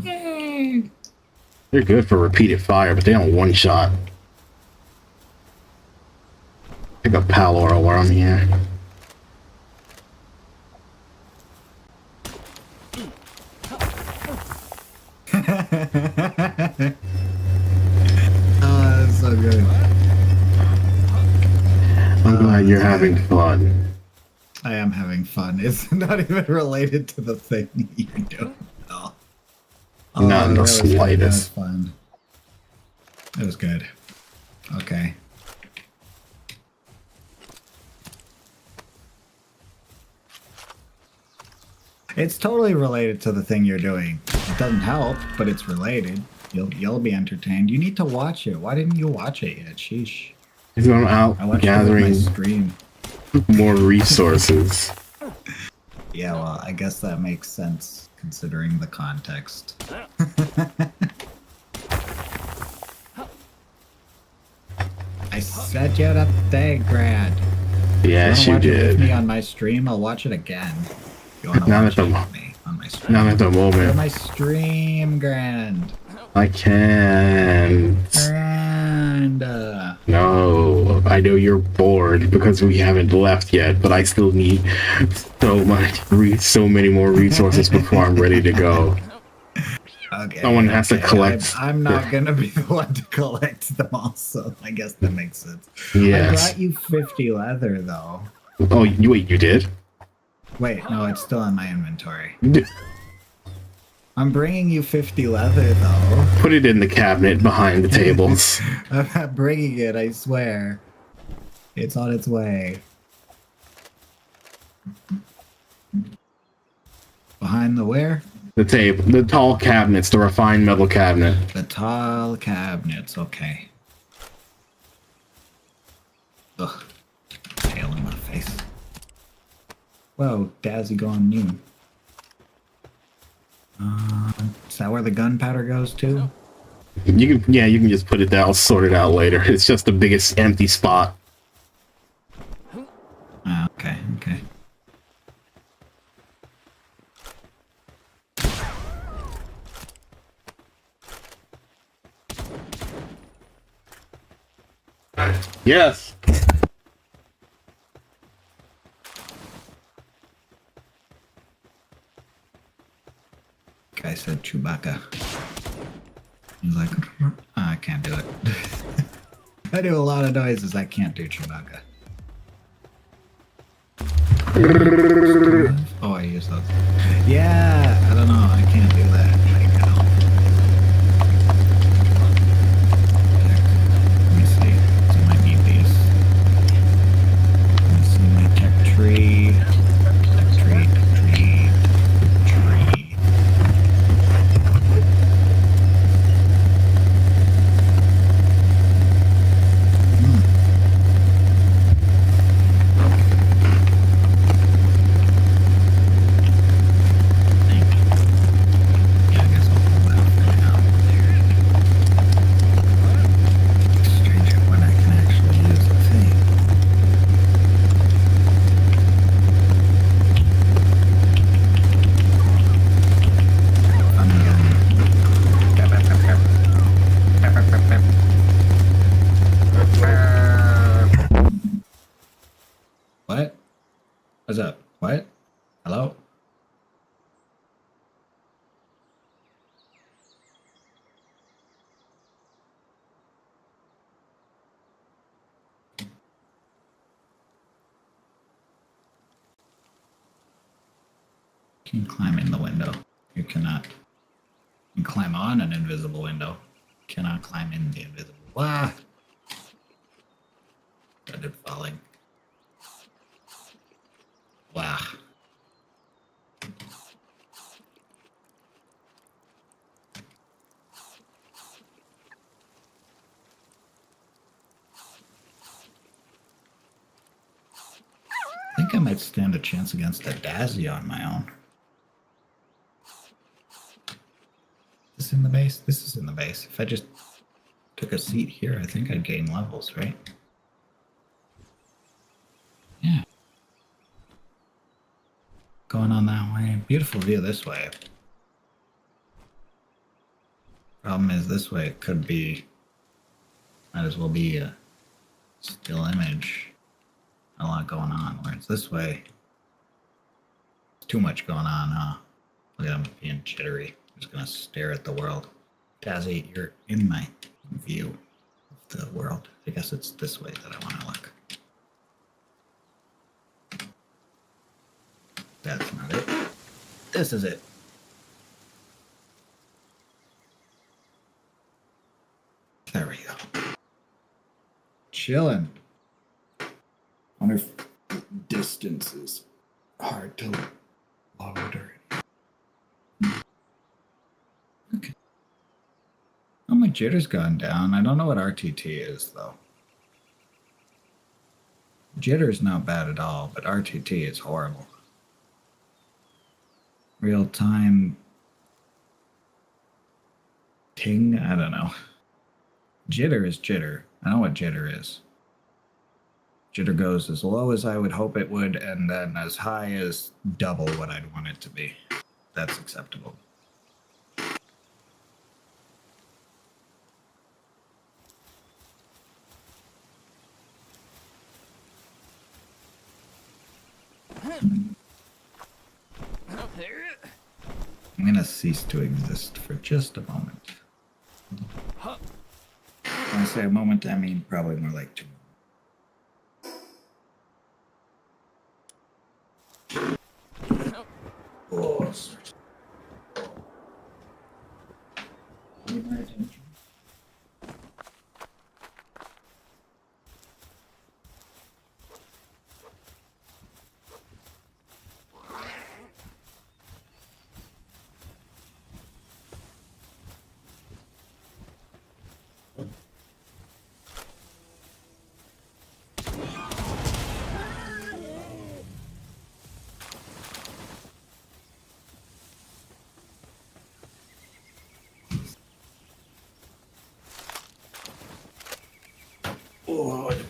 Yay! They're good for repeated fire, but they don't one shot. Pick up PalWorld while I'm here. Oh, that's so good. I'm glad you're having fun. I am having fun. It's not even related to the thing you do. No. Not in the That was good. That was slightest. fun. It was good. Okay. It's totally related to the thing you're doing. It doesn't help, but it's related. You'll be entertained. You need to watch it. Why didn't you watch it yet? Sheesh. Because I'm out I watched gathering it with my stream. more resources. Yeah, well, I guess that makes sense considering the context. I said you the thing, Grad. Yes, you Watch it with me did. on my stream. I'll watch it again. You want to Not watch at it the with me on my stream? Not at the On moment. my stream, Grand. I can't. Grand. No, I know you're bored because we haven't left yet, but I still need so many more resources before I'm ready to go. Okay. Someone has to collect. I'm not gonna be the one to collect them all, so I guess that makes sense. Yes. I brought you 50 leather though. Oh, wait, you did? Wait, no, it's still in my inventory. I'm bringing you 50 leather though. Put it in the cabinet behind the tables. I'm not bringing it, I swear. It's on its way. Behind the where? The table, the tall cabinets, the refined metal cabinet. The tall cabinets, okay. Ugh. Tail in my face. Whoa, Dazzy going new. Is that where the gunpowder goes to? You can just put it down, I'll sort it out later. It's just the biggest empty spot. Ah, okay, okay. Yes. Guy said Chewbacca. He's like, I can't do it. I do a lot of noises. I can't do Chewbacca. Oh, I use those. Yeah, I don't know. I can't do that right now. Let me see. So I might need these. Let me see my tech tree. Tech tree, tech tree, tree. Yeah, I guess I'll pull that for now. Stranger when I can actually use the thing. What? What's up? What? Hello? You can climb in the window. You cannot. You can climb on an invisible window. You cannot climb in the invisible. Ah! Started falling. Wow. think I might stand a chance against a Dazzy on my own. Is this in the base? This is in the base. If I just took a seat here, I think I'd gain levels, right? Yeah. Going on that way. Beautiful view this way. Problem is, this way it could be, might as well be a still image. A lot going on. Whereas this way, it's too much going on, huh? Look at him being jittery. Just gonna stare at the world. Dazzy, you're in my view of the world. I guess it's this way that I want to look. That's not it. This is it. There we go. Chilling. Wonder if distance is hard to load or. Okay. Oh, my jitter's gone down. I don't know what RTT is, though. Jitter's not bad at all, but RTT is horrible. Real time ting? I don't know. Jitter is jitter. I know what jitter is. Jitter goes as low as I would hope it would, and then as high as double what I'd want it to be. That's acceptable. I'm gonna cease to exist for just a moment. When I say a moment, I mean probably more like 2 moments. Oh, sorry. Need my attention. Oh.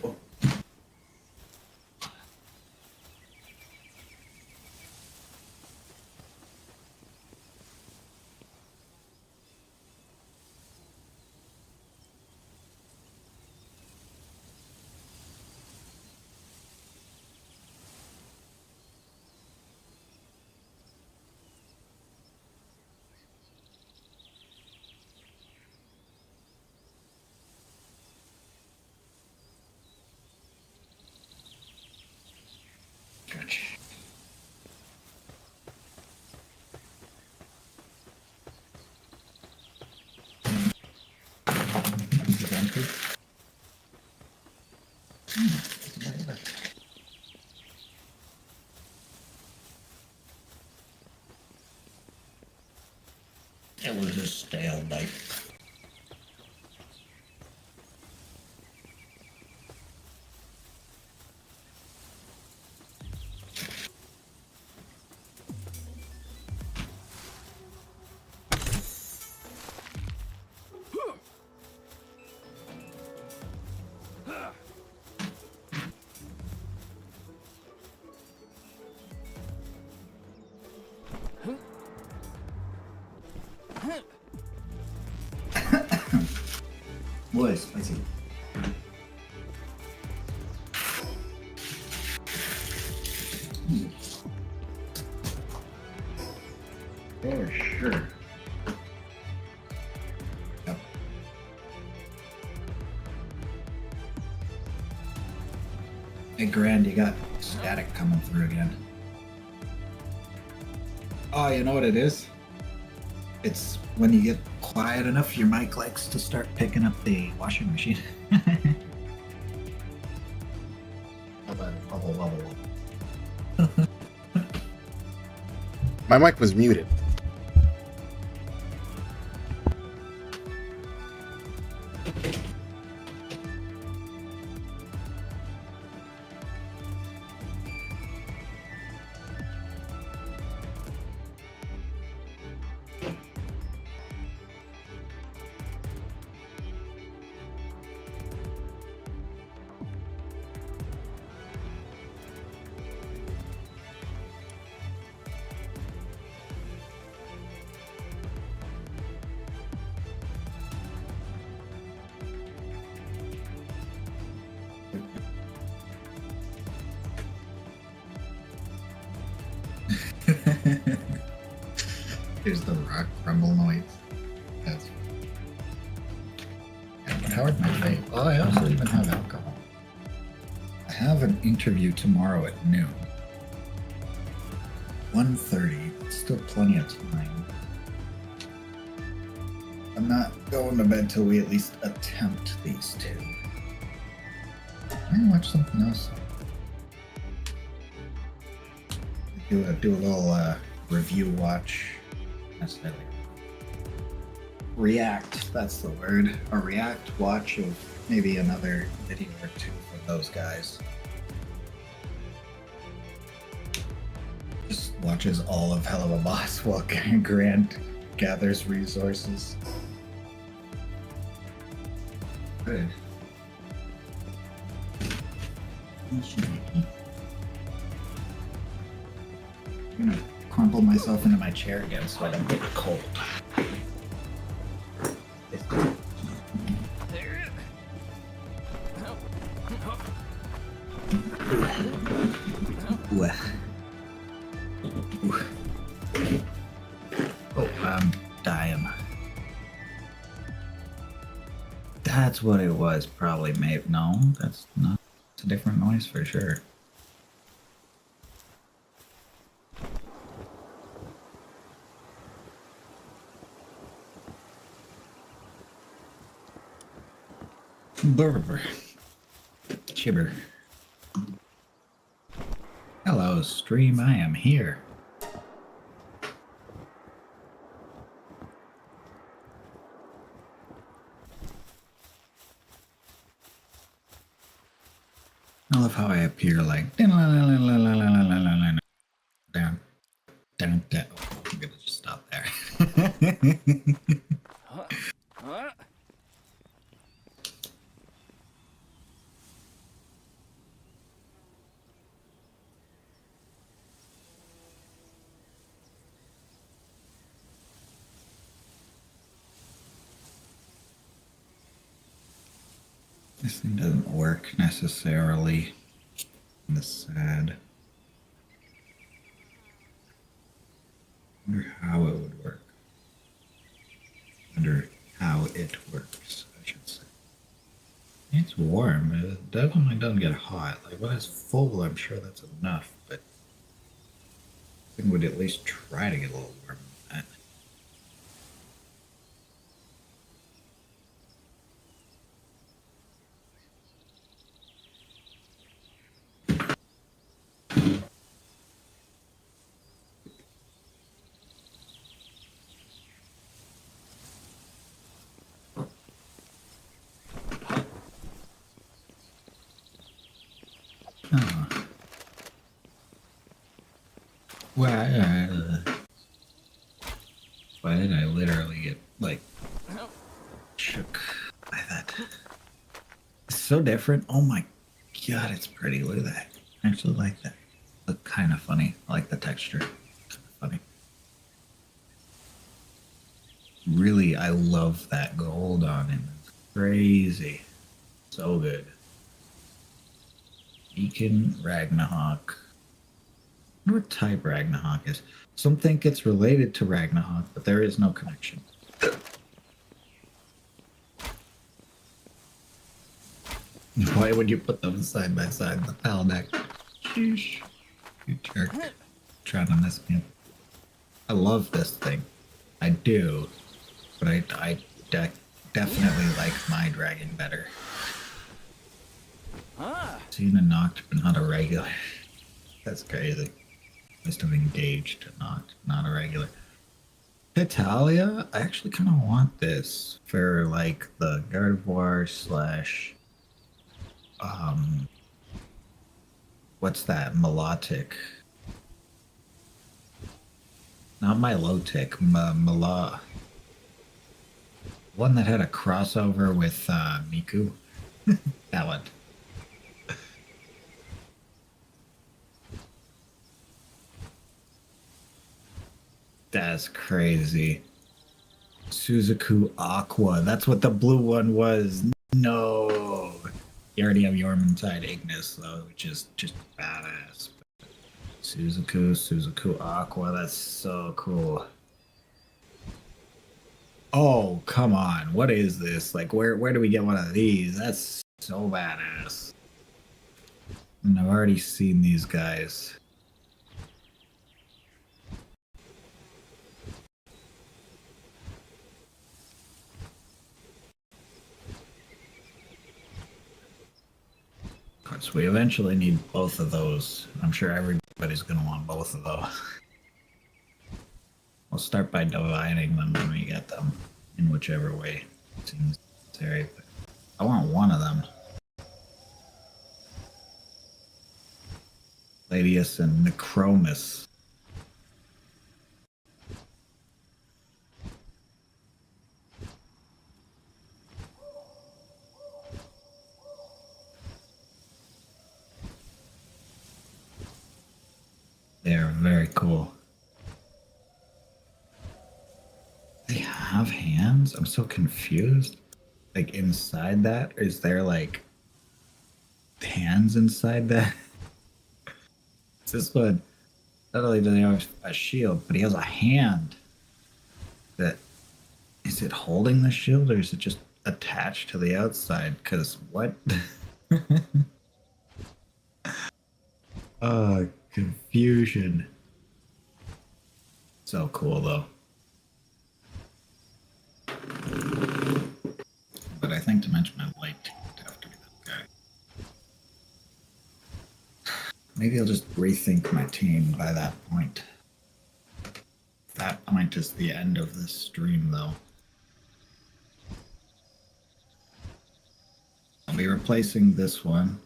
Gotcha. It was a stale bite. Boy, spicy. For sure. Yep. Hey, Grand, you got static coming through again. Oh, you know what it is? It's when you get quiet enough, your mic likes to start picking up the washing machine. Bubble. My mic was muted. Here's the rock crumble noise. That's powered my vape. Oh, I also even have alcohol. I have an interview tomorrow at noon. 1:30. Still plenty of time. I'm not going to bed till we at least attempt these two. I can watch something else. Do a little review watch. Necessarily. React, that's the word. A react watch of maybe another video or two from those guys. Just watches all of Hell of a Boss while Grant gathers resources. Good. I'm gonna crumple myself into my chair again so I don't get cold. Ooh. Ooh. Oh, I'm dying. That's what it was, probably, mate. No, that's not. It's a different noise for sure. Burr. Chibber. Hello, stream. I am here. I love how I appear like down, down, down. Oh, I'm gonna just stop there. This thing doesn't work necessarily. That's sad. I wonder how it would work. I wonder how it works, I should say. It's warm, but it definitely doesn't get hot. Like when it's full, I'm sure that's enough, but I think we'd at least try to get a little warm than that. Oh. Why did I literally get, like, shook by that? It's so different. Oh my god, it's pretty. Look at that. I actually like that. Look kind of funny. I like the texture. Kind of funny. Really, I love that gold on it. It's crazy. So good. Beacon Ragnarok. I wonder what type Ragnarok is. Some think it's related to Ragnarok, but there is no connection. Why would you put them side by side in the PAL deck? Sheesh. You jerk. Trying to mess me up. I love this thing. I do. But I definitely like my dragon better. Seen a knocked, but not a regular. That's crazy. Must have engaged a knocked, not a regular. Italia? I actually kind of want this for like the Gardevoir slash what's that? Melodic. Not Milotic, Mala. One that had a crossover with Miku. That one. That's crazy. Suzaku Aqua. That's what the blue one was. No. You already have Yormantide Ignis, though, which is just badass. Suzaku Aqua. That's so cool. Oh, come on. What is this? Like, where do we get one of these? That's so badass. And I've already seen these guys. So we eventually need both of those. I'm sure everybody's going to want both of those. We'll start by dividing them when we get them in whichever way seems necessary. But I want one of them. Gladius and Necromus. They're very cool. They have hands? I'm so confused. Like inside that, is there like hands inside that? This one, not only does he have a shield, but he has a hand. That is it holding the shield or is it just attached to the outside? Because what? Oh, confusion. So cool though. But I think to mention my light would have to be that guy. Maybe I'll just rethink my team by that point. That point is the end of this stream though. I'll be replacing this one.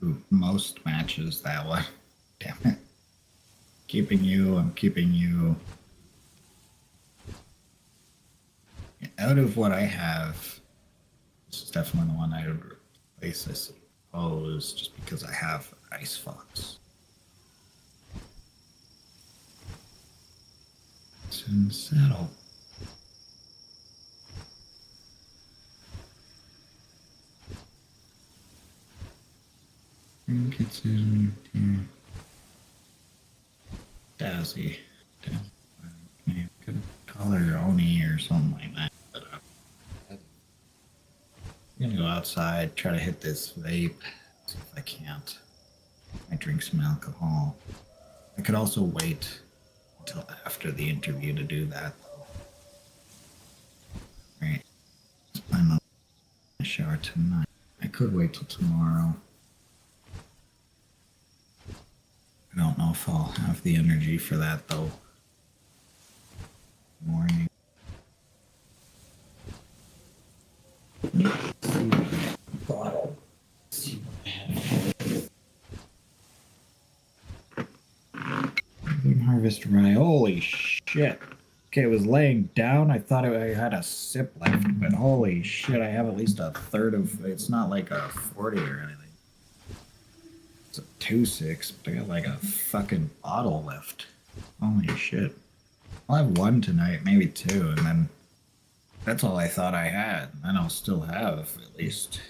Ooh, most matches that one. Damn it. Keeping you, I'm keeping you. Out of what I have, this is definitely the one I would replace, I suppose, just because I have Ice Fox. It's in saddle. I think it's in here. Dazzy. You could call her Oni or something like that. But, I'm gonna go outside, try to hit this vape. See if I can't. I drink some alcohol. I could also wait until after the interview to do that, though. Right. Let's plan on a shower tonight. I could wait till tomorrow. I don't know if I'll have the energy for that though. Morning. Bottle. See what I have. Harvest rye. Holy shit. Okay, it was laying down. I thought I had a sip left, but holy shit, I have at least a third of. It's not like a 40 or anything. It's a 2.6, but I got like a fucking bottle left. Holy shit. I'll have one tonight, maybe two, and then that's all I thought I had. And then I'll still have at least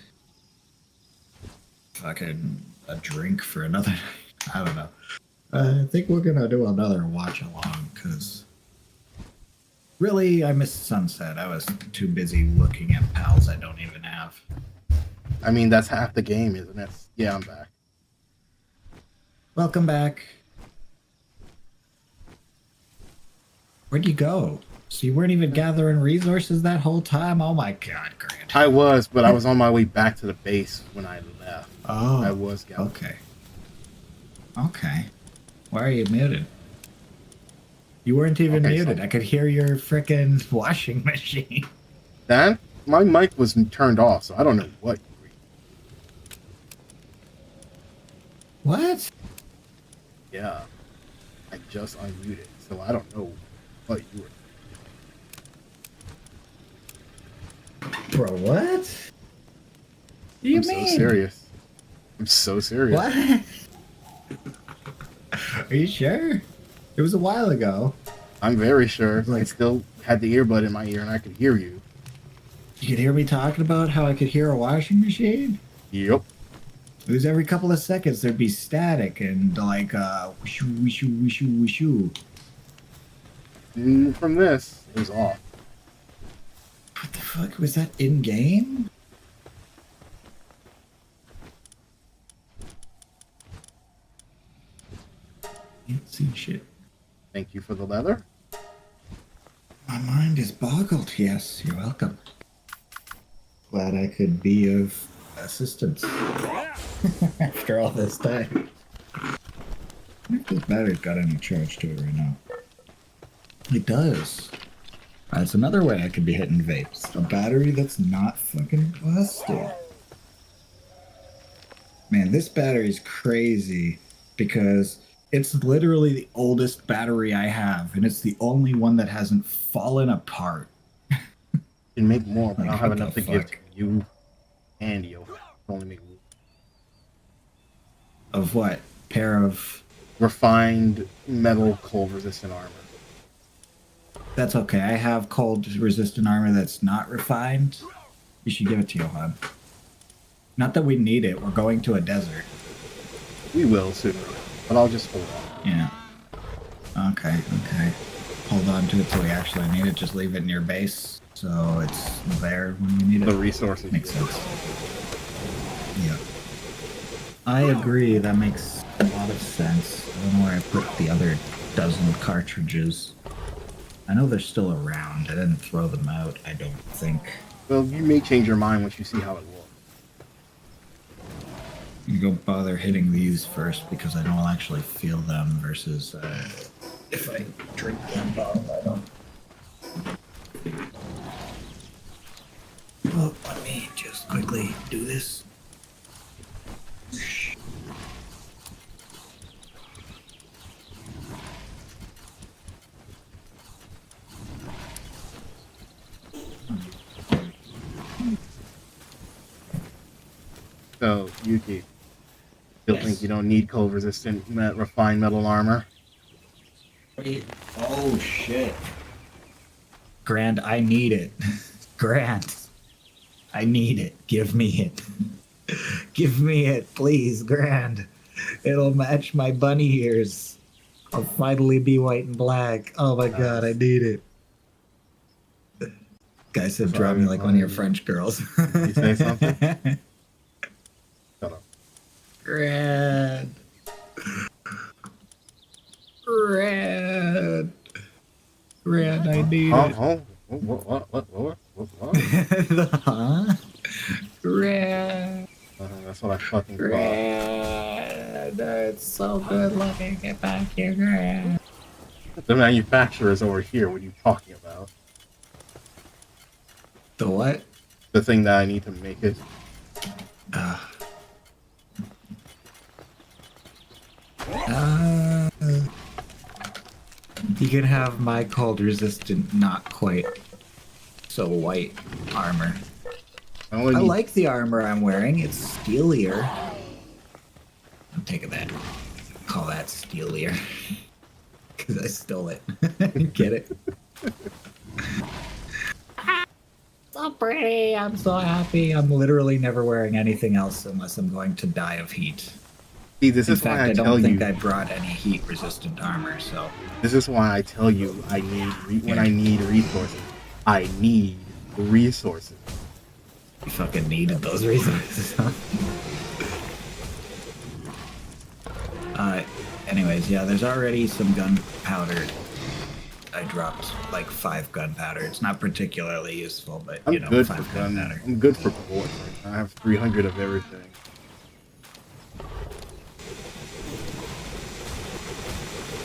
fucking a drink for another night. I don't know. I think we're gonna do another watch along, because really I missed sunset. I was too busy looking at pals I don't even have. I mean, that's half the game, isn't it? Yeah, I'm back. Welcome back. Where'd you go? So you weren't even gathering resources that whole time? Oh my god, Grant. I was, but I was on my way back to the base when I left. Oh. I was gathering. Okay. Okay. Why are you muted? You weren't even muted. So I could hear your frickin' washing machine. That? My mic was turned off, so I don't know what you read. What? Yeah. I just unmuted, so I don't know what you were. Bro, what? Do you mean? I'm so serious. I'm so serious. What? Are you sure? It was a while ago. I'm very sure. Like, I still had the earbud in my ear and I could hear you. You could hear me talking about how I could hear a washing machine? Yep. It was every couple of seconds there'd be static and like wishoo wishoo wishoo wishoo. From this, it was off. What the fuck? Was that in-game? Can't see shit. Thank you for the leather. My mind is boggled. Yes, you're welcome. Glad I could be of assistance after all this time. I wonder if this battery's got any charge to it right now. It does. That's another way I could be hitting vapes. A battery that's not fucking busted. Man, this battery's crazy because it's literally the oldest battery I have, and it's the only one that hasn't fallen apart. You can make more, but I don't have What enough the to give fuck? to you and you. Only make Of what? Pair of... refined metal cold resistant armor. That's okay. I have cold resistant armor that's not refined. You should give it to Johan. Not that we need it. We're going to a desert. We will sooner, but I'll just hold on. Yeah. Okay, okay. Hold on to it till we actually need it. Just leave it near base so it's there when we need it. The resources. Makes sense. Yeah. I agree. That makes a lot of sense. I don't know where I put the other dozen cartridges. I know they're still around. I didn't throw them out, I don't think. Well, you may change your mind once you see how it looks. You go bother hitting these first because I know I'll actually feel them versus if I drink them, I don't. Well, let me just quickly do this. So, Yuki, still Yes. think you don't need cold resistant refined metal armor? Wait. Oh shit. Grand, I need it. Grand, I need it. Give me it. Give me it, please, Grand. It'll match my bunny ears. I'll finally be white and black. Oh my god, I need it. Guy said, "Draw me like one of your French girls." You say something? Shut up. Grand. Grand. Grand, I need it. What? Huh? Grand. That's what I fucking thought. Grand. It's so good looking. Get back here, Grand. The manufacturer's over here. What are you talking about? The what? The thing that I need to make it. You can have my cold resistant, not quite so white armor. I I like the armor I'm wearing. It's steelier. I'm taking that. Call that steelier. Because I stole it. Get it? So pretty. I'm so happy. I'm literally never wearing anything else unless I'm going to die of heat. See, this In is fact, why I I tell don't think you. I brought any heat-resistant armor, so... This is why I tell you I need when I need resources. I need resources. You fucking needed those resources, huh? Anyways, yeah, there's already some gunpowder. I dropped like 5 gunpowder. It's not particularly useful, but I'm you know, good for 5 gun. gunpowder. I'm good for bullets. I have 300 of everything.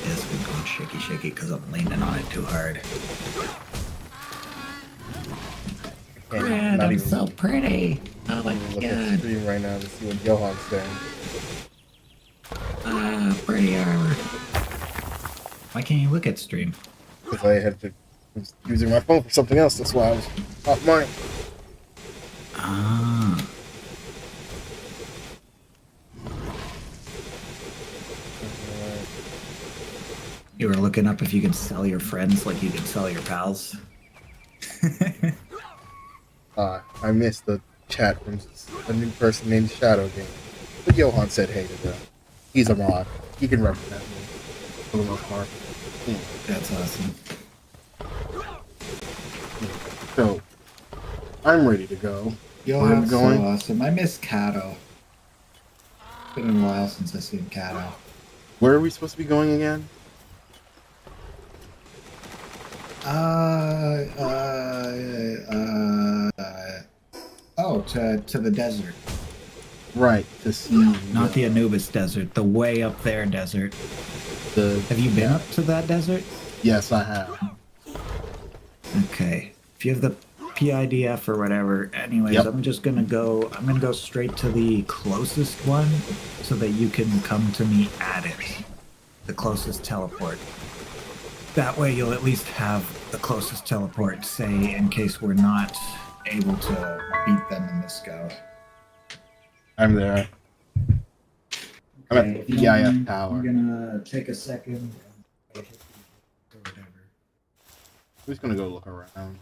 It's been going shaky because I'm leaning on it too hard. Grand, Not I'm even so pretty. Oh my look at the god. stream right now to see what Johan's saying. Ah, pretty armor. Why can't you look at stream? Because I was using my phone for something else. That's why I was off mine. Ah. You were looking up if you can sell your friends like you can sell your pals? I missed the chat from a new person named Shadow Game. But Johan said hey to them. He's a mod. He can represent me for the most part. That's awesome. So, I'm ready to go. Yo, Where are we that's so going? awesome. I miss Kato. Been a while since I've seen Kato. Where are we supposed to be going again? Oh, to the desert. Right, to see Not the Anubis desert, the way up there desert. the. Have you been up to that desert? Yes, I have. Okay. If you have the PIDF or whatever, anyways, Yep. I'm gonna go straight to the closest one so that you can come to me at it. The closest teleport. That way you'll at least have the closest teleport, say, in case we're not able to beat them in this go. I'm there. I'm at If the you don't PIF mind, tower. I'm gonna take a second. Or whatever. I'm just gonna go look around.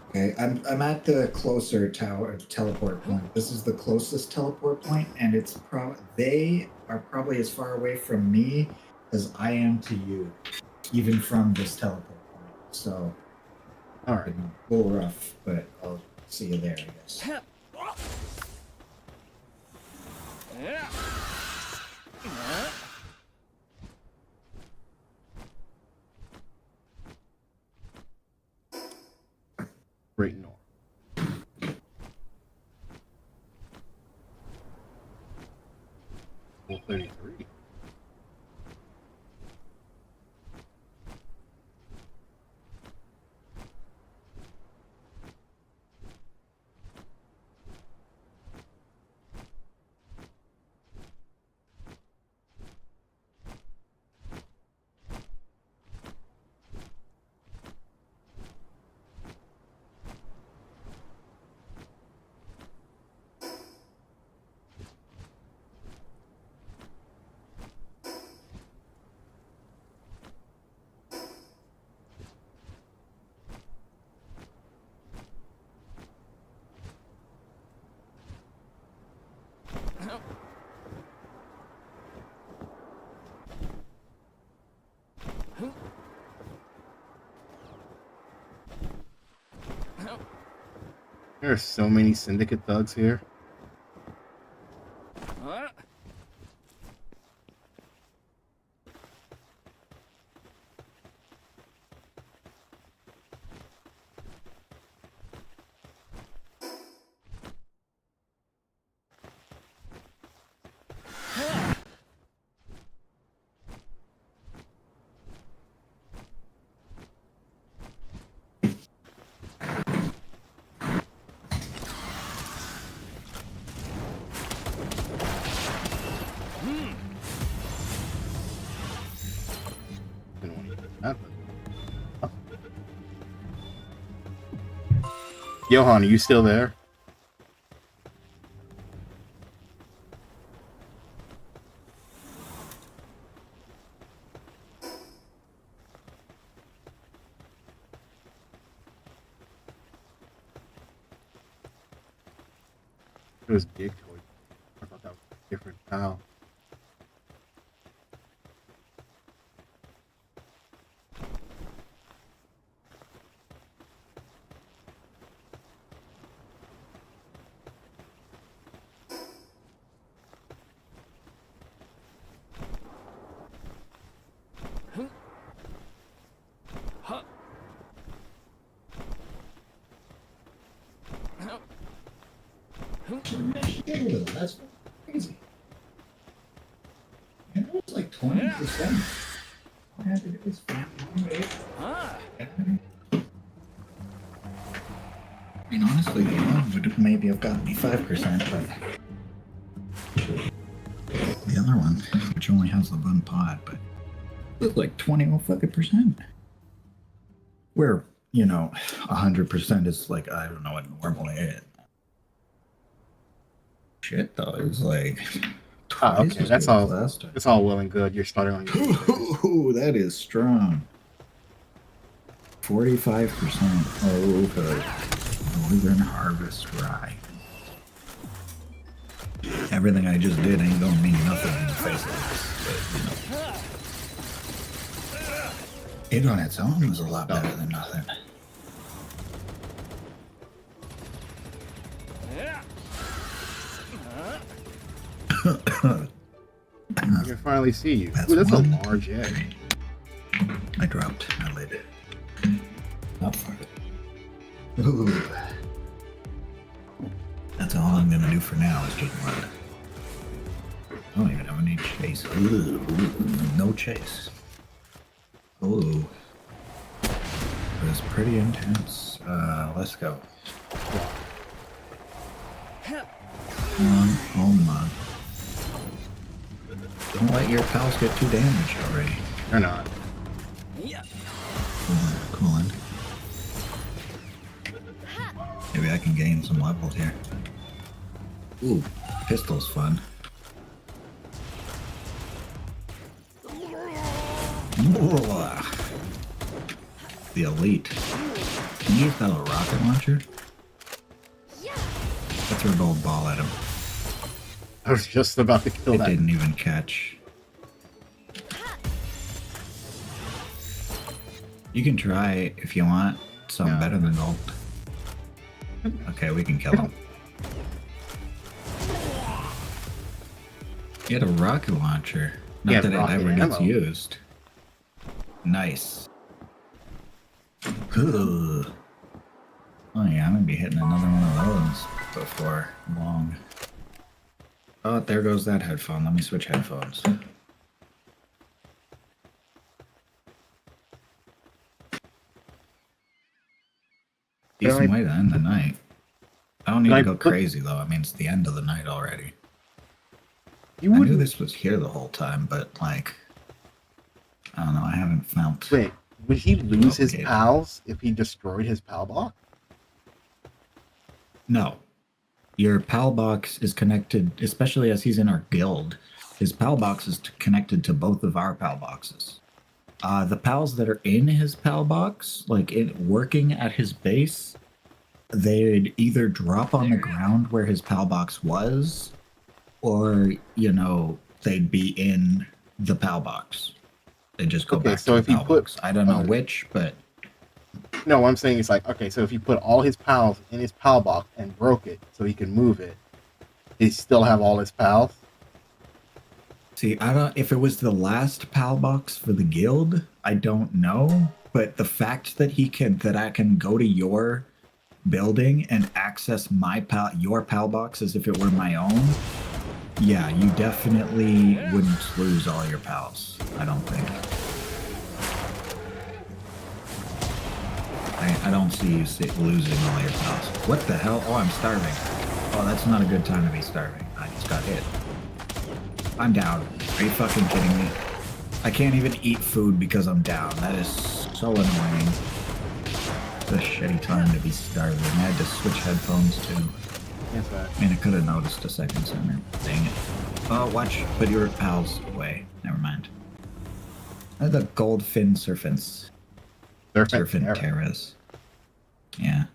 Okay, I'm at the closer tower teleport point. This is the closest teleport point, and they are probably as far away from me as I am to you, even from this teleport point. So, Alright. a little rough, but I'll see you there, I guess. Great north. Level 33. There are so many syndicate thugs here. Didn't want to do that, but- Johan, are you still there? It was big toy. I thought that was different. How? That's crazy. And it was like 20%. What happened to his family? I mean, honestly, the one would maybe have gotten me 5%, but the other one, which only has the one pod, but it was like 20%. Where, 100% is like, I don't know what normally is. Shit, though, it was like twice Okay, as that's good as all. last time. It's all well and good. You're starting on your. Ooh, that is strong. 45%. Oh, okay. Northern Harvest Rye. Everything I just did ain't gonna mean nothing in the face of this. But, it on its own was a lot better than nothing. I can finally see you. That's Ooh, that's one. a large egg. I dropped my lid. Not far. Ooh. That's all I'm gonna do for now is just run. I don't even have any chase. Ooh, no chase. Ooh. It was pretty intense. Let's go. Hold on. Don't let your pals get too damaged already. They're not. Cool in. Maybe I can gain some levels here. Ooh, pistol's fun. The elite. Can you use that a rocket launcher? I threw a gold ball at him. I was just about to kill It that. didn't even catch. You can try if you want something No. better than gold. Okay, we can kill him. Get a rocket launcher. Not Yeah, that it rocket ever gets ammo. used. Nice. Ugh. Oh yeah, I'm gonna be hitting another one of those before long. Oh, there goes that headphone. Let me switch headphones. Decent way to end the night. I don't need Can to I go put- crazy though. I mean, it's the end of the night already. You I knew wouldn't. this was here the whole time, but like, I don't know. I haven't felt. Wait, would he lose his Okay. pals if he destroyed his pal block? No. Your PAL box is connected, especially as he's in our guild. His PAL box is connected to both of our PAL boxes. The PALs that are in his PAL box, like working at his base, they'd either drop on the ground where his PAL box was, or, you know, they'd be in the PAL box. They just go Okay, back so to if the he PAL put- box. I don't know which, but No, what I'm saying is like, okay, so if he put all his pals in his pal box and broke it so he can move it, he still have all his pals? see, I don't. If it was the last PAL box for the guild, I don't know. But the fact that I can go to your building and access your PAL box as if it were my own. Yeah, you definitely wouldn't lose all your pals. I don't think. I don't see you losing all your pals. What the hell? Oh, I'm starving. Oh, that's not a good time to be starving. I just got hit. I'm down. Are you fucking kidding me? I can't even eat food because I'm down. That is so annoying. It's a shitty time to be starving. I had to switch headphones too. Yes, sir. I mean, I could have noticed a second sooner. Dang it. Oh, watch. Put your pals away. Never mind. The gold fin serpents. Serpent terras. Yeah.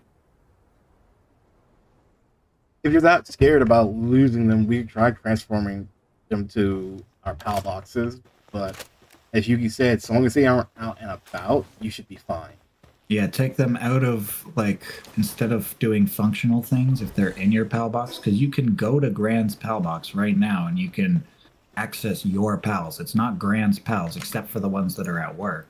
If you're that scared about losing them, we tried transforming them to our PAL boxes, but as Yuki said, as long as they aren't out and about, you should be fine. Yeah, take them out of, like, instead of doing functional things, if they're in your PAL box, because you can go to Grand's PAL box right now and you can access your pals. It's not Grand's pals, except for the ones that are at work.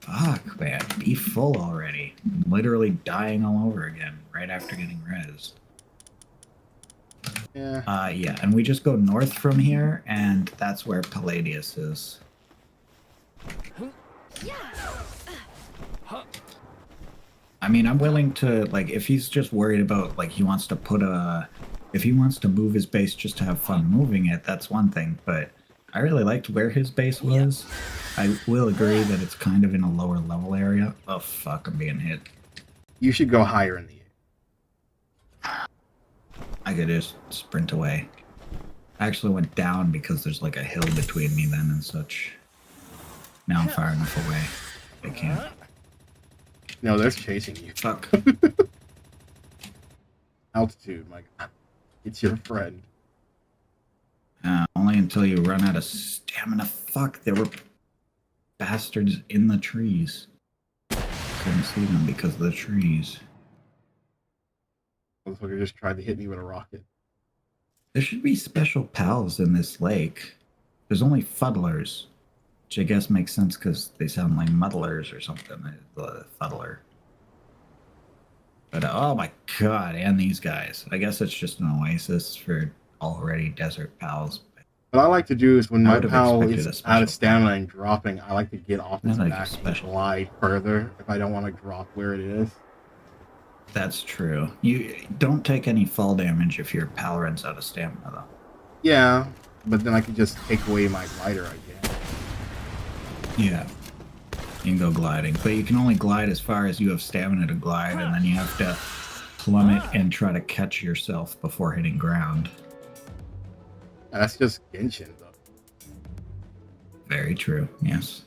Fuck, man. Be full already. I'm literally dying all over again right after getting rezzed. Yeah. Yeah, and we just go north from here, and that's where PalWorld is. I mean, I'm willing to, like, if he's just worried about, like, he wants to if he wants to move his base just to have fun moving it, that's one thing, but I really liked where his base was. I will agree that it's kind of in a lower level area. Oh, fuck, I'm being hit. You should go higher in the air. I could just sprint away. I actually went down because there's, like, a hill between me then and such. Now I'm far enough away. I can't. No, they're chasing you. Fuck. Altitude, my God. It's your friend. Only until you run out of stamina. Fuck, there were bastards in the trees. Couldn't see them because of the trees. Motherfucker just tried to hit me with a rocket. There should be special pals in this lake. There's only fuddlers, which I guess makes sense because they sound like muddlers or something. The fuddler. But oh my god, and these guys. I guess it's just an oasis for already desert pals. What I like to do is when I my would have pal expected is a out special of stamina and dropping, I like to get off his Not like a back and special. glide further if I don't want to drop where it is. That's true. You don't take any fall damage if your pal runs out of stamina, though. Yeah, but then I can just take away my glider, I guess. Yeah. You can go gliding, but you can only glide as far as you have stamina to glide, and then you have to plummet and try to catch yourself before hitting ground. And that's just Genshin, though. Very true, yes.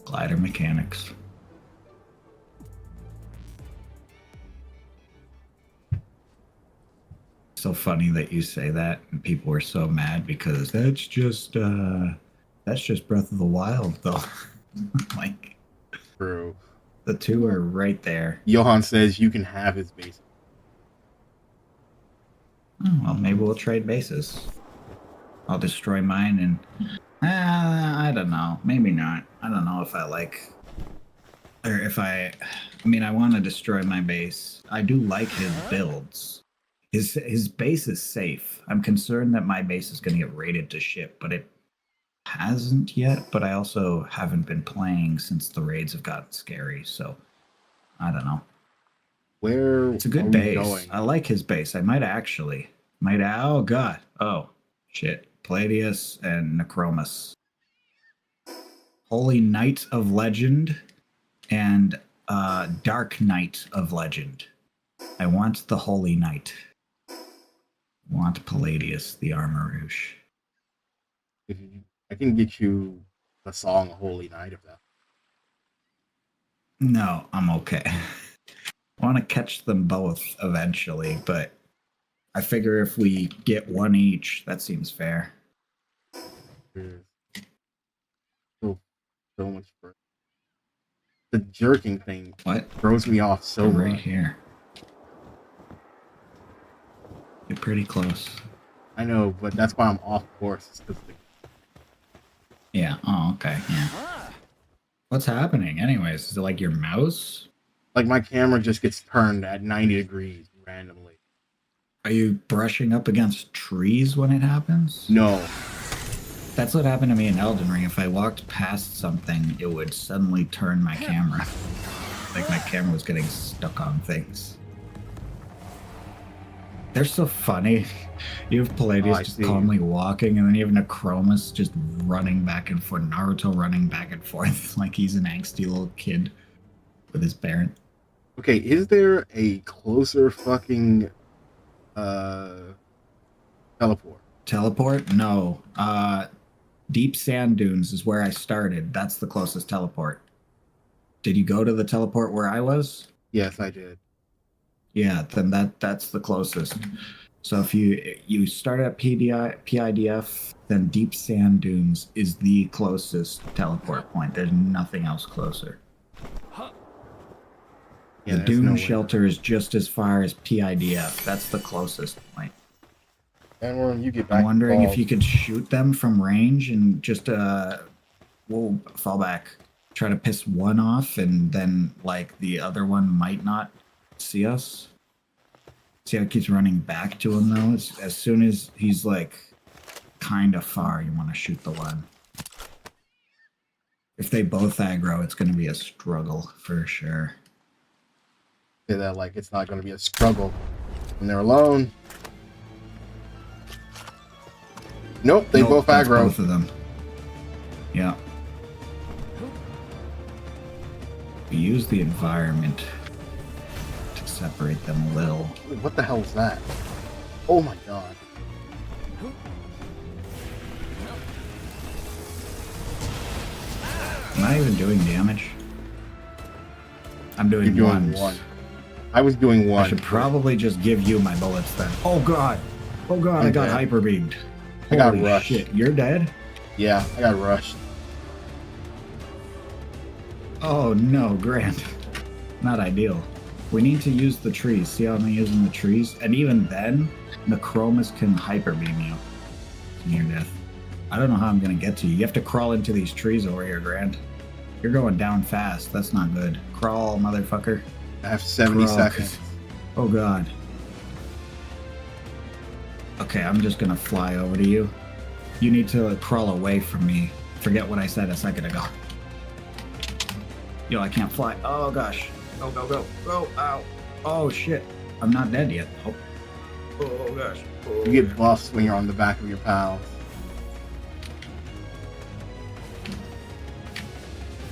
Glider mechanics. So funny that you say that, and people were so mad because that's just Breath of the Wild, though. Like, True. the two are right there. Johan says you can have his base. Oh, well, maybe we'll trade bases. I'll destroy mine and... I don't know. Maybe not. I don't know if I like... Or if I... I mean, I want to destroy my base. I do like his builds. His base is safe. I'm concerned that my base is going to get raided to shit, but it hasn't yet. But I also haven't been playing since the raids have gotten scary, so... I don't know. Where It's a good are we base. going? I like his base. I might actually. Oh, God. Oh, shit. Palladius and Necromus. Holy Knight of Legend and Dark Knight of Legend. I want the Holy Knight. Want Palladius, the Armor Rouge. I can get you the song Holy Night of that. No, I'm okay. I want to catch them both eventually, but I figure if we get one each, that seems fair. There's so much further. The jerking thing What? throws me off so I'm right much. here. You're pretty close. I know, but that's why I'm off course. Yeah. Oh, okay. Yeah. What's happening anyways? Is it like your mouse? Like my camera just gets turned at 90 degrees randomly. Are you brushing up against trees when it happens? No. That's what happened to me in Elden Ring. If I walked past something, it would suddenly turn my camera. Like my camera was getting stuck on things. They're so funny. You have Palladius just calmly walking, and then you have Necromus just running back and forth. Naruto running back and forth like he's an angsty little kid with his parent. Okay, is there a closer fucking teleport? Teleport? No. Deep Sand Dunes is where I started. That's the closest teleport. Did you go to the teleport where I was? Yes, I did. Yeah, then that's the closest. So if you start at PIDF, then Deep Sand Dunes is the closest teleport point. There's nothing else closer. Yeah, The Dune Shelter is just as far as PIDF. That's the closest point. And when you get back, I'm wondering if you could shoot them from range and just we'll fall back. Try to piss one off, and then like the other one might not see us. See how it keeps running back to him though? As soon as he's like kind of far, you want to shoot the one. If they both aggro, it's going to be a struggle for sure. say that like it's not going to be a struggle when they're alone. Nope, they both aggro. Both of them. Yeah. We use the environment to separate them a little. Wait, what the hell is that? Oh my god. Am I even doing damage? I'm doing, You're doing ones. one. I was doing one. I should probably just give you my bullets then. Oh god. Oh god, I got dead. hyper beamed. I got Holy rushed. shit, you're dead? Yeah, I got rushed. Oh no, Grant. Not ideal. We need to use the trees. See how I'm using the trees? And even then, Necromus can hyper beam you to near death. I don't know how I'm gonna get to you. You have to crawl into these trees over here, Grand. You're going down fast. That's not good. Crawl, motherfucker. I have 70 Crawl. seconds. Oh god. Okay, I'm just gonna fly over to you. You need to crawl away from me. Forget what I said a second ago. Yo, I can't fly. Oh gosh. Go, go, go. Go. Ow. Oh shit. I'm not dead yet. Oh, oh gosh. Oh, You get buffs when you're on the back of your pals.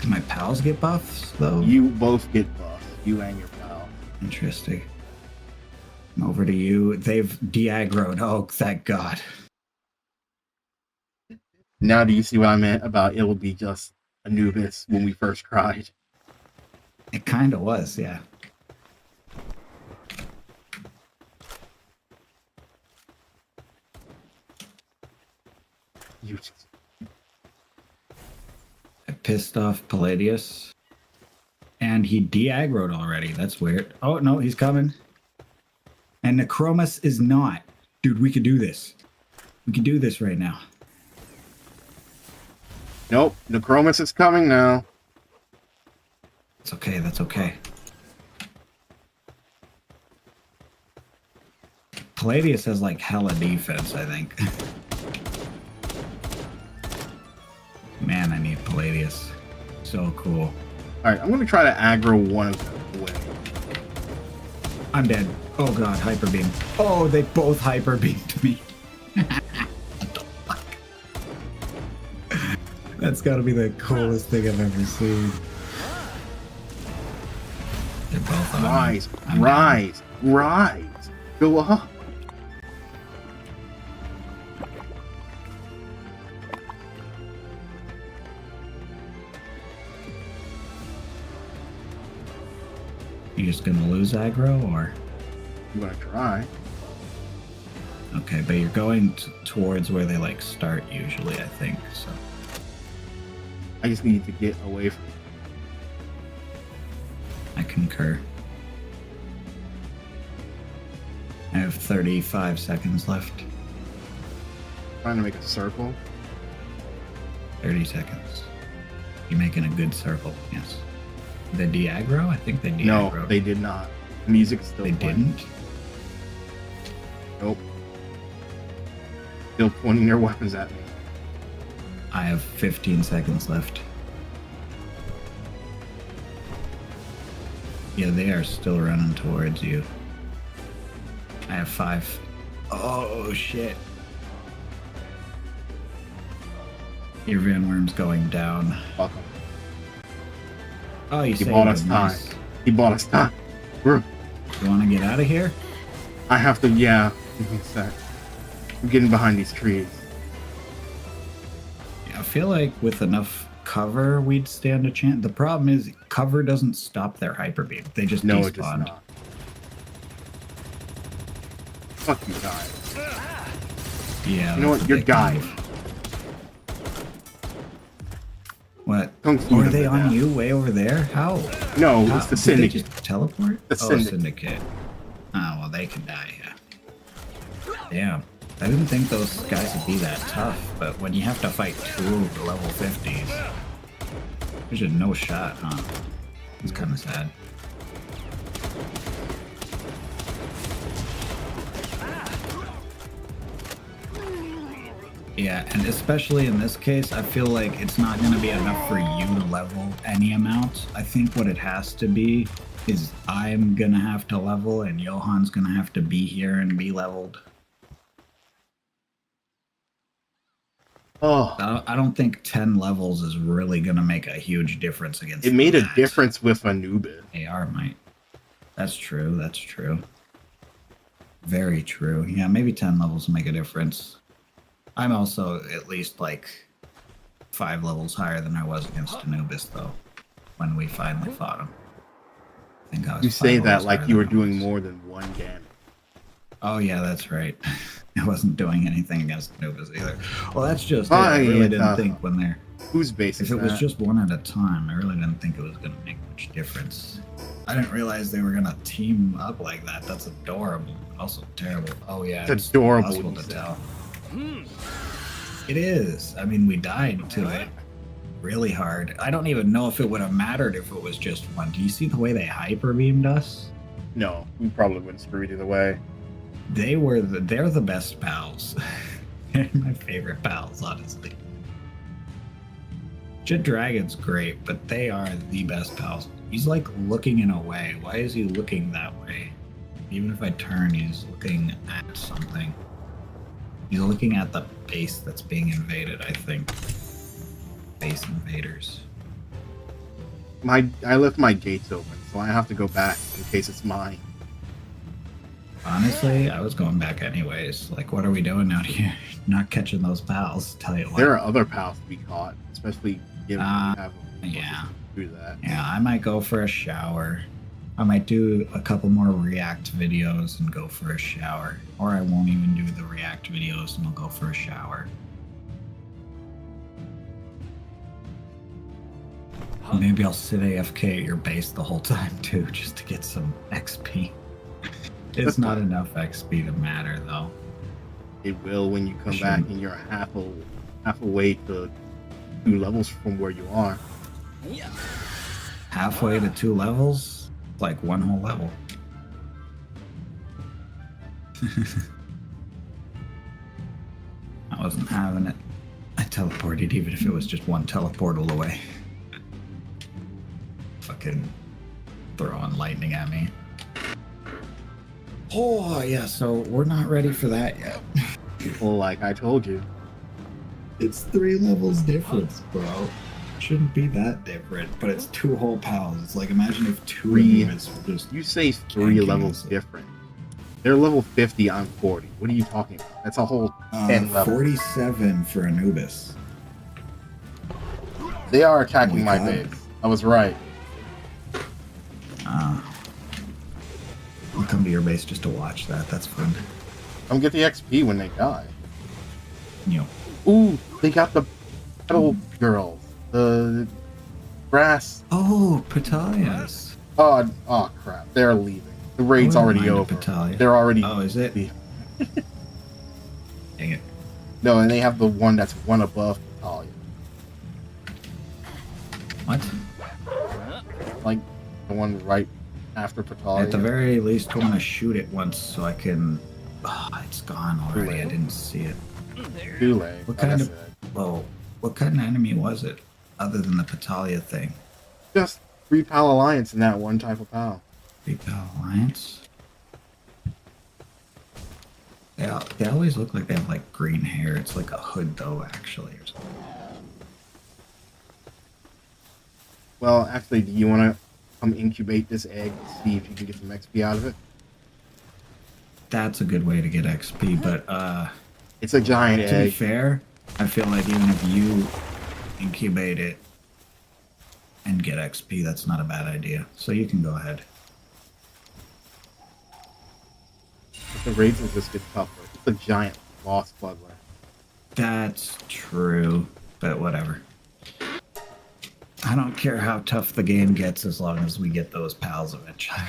Do my pals get buffs though? You both get buffs. You and your pal. Interesting. I'm over to you. They've de-aggroed. Oh, thank God. Now do you see what I meant about it will be just Anubis when we first cried? It kind of was, yeah. You just... I pissed off PalWorld. And he de-aggroed already. That's weird. Oh, no, he's coming. And Necromus is not. Dude, we could do this. We could do this right now. Nope, Necromus is coming now. It's okay, that's okay. PalWorld has like hella defense, I think. Man, I need PalWorld. So cool. Alright, I'm gonna try to aggro one of them away. I'm dead. Oh god, hyper beam. Oh, they both hyper beamed me. What the fuck? That's gotta be the coolest thing I've ever seen. They're both on me. Rise, I'm rise, rise. Go up. You just gonna lose aggro, or? I'm gonna try. Okay, but you're going towards where they like start usually, I think. So I just need to get away from I concur. I have 35 seconds left. trying to make a circle. 30 seconds. You're making a good circle, yes. The de-aggro? I think they de-aggro. No, they did not. The music's still They playing. didn't? Nope. Still pointing their weapons at me. I have 15 seconds left. Yeah, they are still running towards you. I have 5. Oh, shit. Your Van Worm's going down. Fuck him. Oh, you He saved bought us him. time. Nice. He bought us time. We're, You want to get out of here? I have to, yeah. Give me a sec. I'm getting behind these trees. Yeah, I feel like with enough cover, we'd stand a chance. The problem is cover doesn't stop their hyper beam. They just No, despawned. it does not. Fuck you guys. Yeah. You know that's what? a You're big guy. move. What? Kung Fu Or are them they to on death. you way over there? How? No, How? it's the Did they Syndicate. just teleport? The Oh, Syndicate. Syndicate. Oh, well, they can die, yeah. Damn. I didn't think those guys would be that tough, but when you have to fight 2 of the level 50s, there's just no shot, huh? It's kind of sad. Yeah, and especially in this case, I feel like it's not going to be enough for you to level any amount. I think what it has to be is I'm going to have to level and Johan's going to have to be here and be leveled. Oh, I don't think 10 levels is really going to make a huge difference against it made a that. difference with Anubis. AR might. That's true, that's true. Very true. Yeah, maybe 10 levels will make a difference. I'm also at least like 5 levels higher than I was against Anubis, though, when we finally fought him. I think I was You 5 say that levels like higher you were than doing Anubis. more than one damage. Oh, yeah, that's right. I wasn't doing anything against Anubis either. Well, that's just it. Oh, I really yeah, didn't think when they're... Whose base If is it was that? just one at a time, I really didn't think it was going to make much difference. I didn't realize they were gonna team up like that. That's adorable. Also terrible. Oh yeah, It's adorable, Impossible you to said. tell. It is. I mean, we died to it really hard. I don't even know if it would have mattered if it was just one. Do you see the way they hyper beamed us? No, we probably wouldn't screw it either way. They're the best pals. They're my favorite pals, honestly. Jet Dragon's great, but they are the best pals. He's like looking in a way. Why is he looking that way? Even if I turn, he's looking at something. He's looking at the base that's being invaded, I think. Base invaders. I left my gates open, so I have to go back in case it's mine. Honestly, I was going back anyways. Like, what are we doing out here? Not catching those pals, tell you what. There are other pals to be caught, especially given that you have Yeah. do that. Yeah, I might go for a shower. I might do a couple more React videos and go for a shower. Or I won't even do the React videos and I'll go for a shower. Maybe I'll sit AFK at your base the whole time too, just to get some XP. It's not enough XP to matter though. It will when you come Sure. back and you're half a way to 2 levels from where you are. Halfway to 2 levels? Like 1 whole level. I wasn't having it. I teleported even if it was just 1 teleportal away. Fucking throwing lightning at me. Oh, yeah, so we're not ready for that yet. Well, like I told you, It's 3 levels difference, bro. Shouldn't be that different, but it's 2 whole pals. It's like, imagine if 2 Three. units were just... you say 3 Can't levels cancel. different. They're level 50, I'm 40. What are you talking about? That's a whole 10 levels. 47 for Anubis. They are attacking Oh my my God. base. I was right. I'll come to your base just to watch that. That's fun. Come get the XP when they die. You know, Ooh, they got the battle girls. The grass. oh, Patalias. Oh crap. They're leaving. The raid's I wouldn't already mind a over. Patalia. They're already Oh, is it? Dang it. No, and they have the one that's one above Talia. What? Like the one right after Patalia. At the very least, I want to shoot it once so I can... Oh, it's gone already. I didn't see it. Too late. What like I kind of... said. Whoa. What kind of enemy was it? Other than the Patalia thing? Just 3 PAL alliance in that one type of PAL. Pal Alliance? They always look like they have like green hair. It's like a hood though, actually. Or something. Well, actually, do you want to come incubate this egg and see if you can get some XP out of it? That's a good way to get XP, but It's a giant to be egg. fair, I feel like even if you incubate it and get XP, that's not a bad idea. So you can go ahead. But the raids will just get tougher. It's a giant boss bugler. That's true, but whatever. I don't care how tough the game gets as long as we get those pals eventually.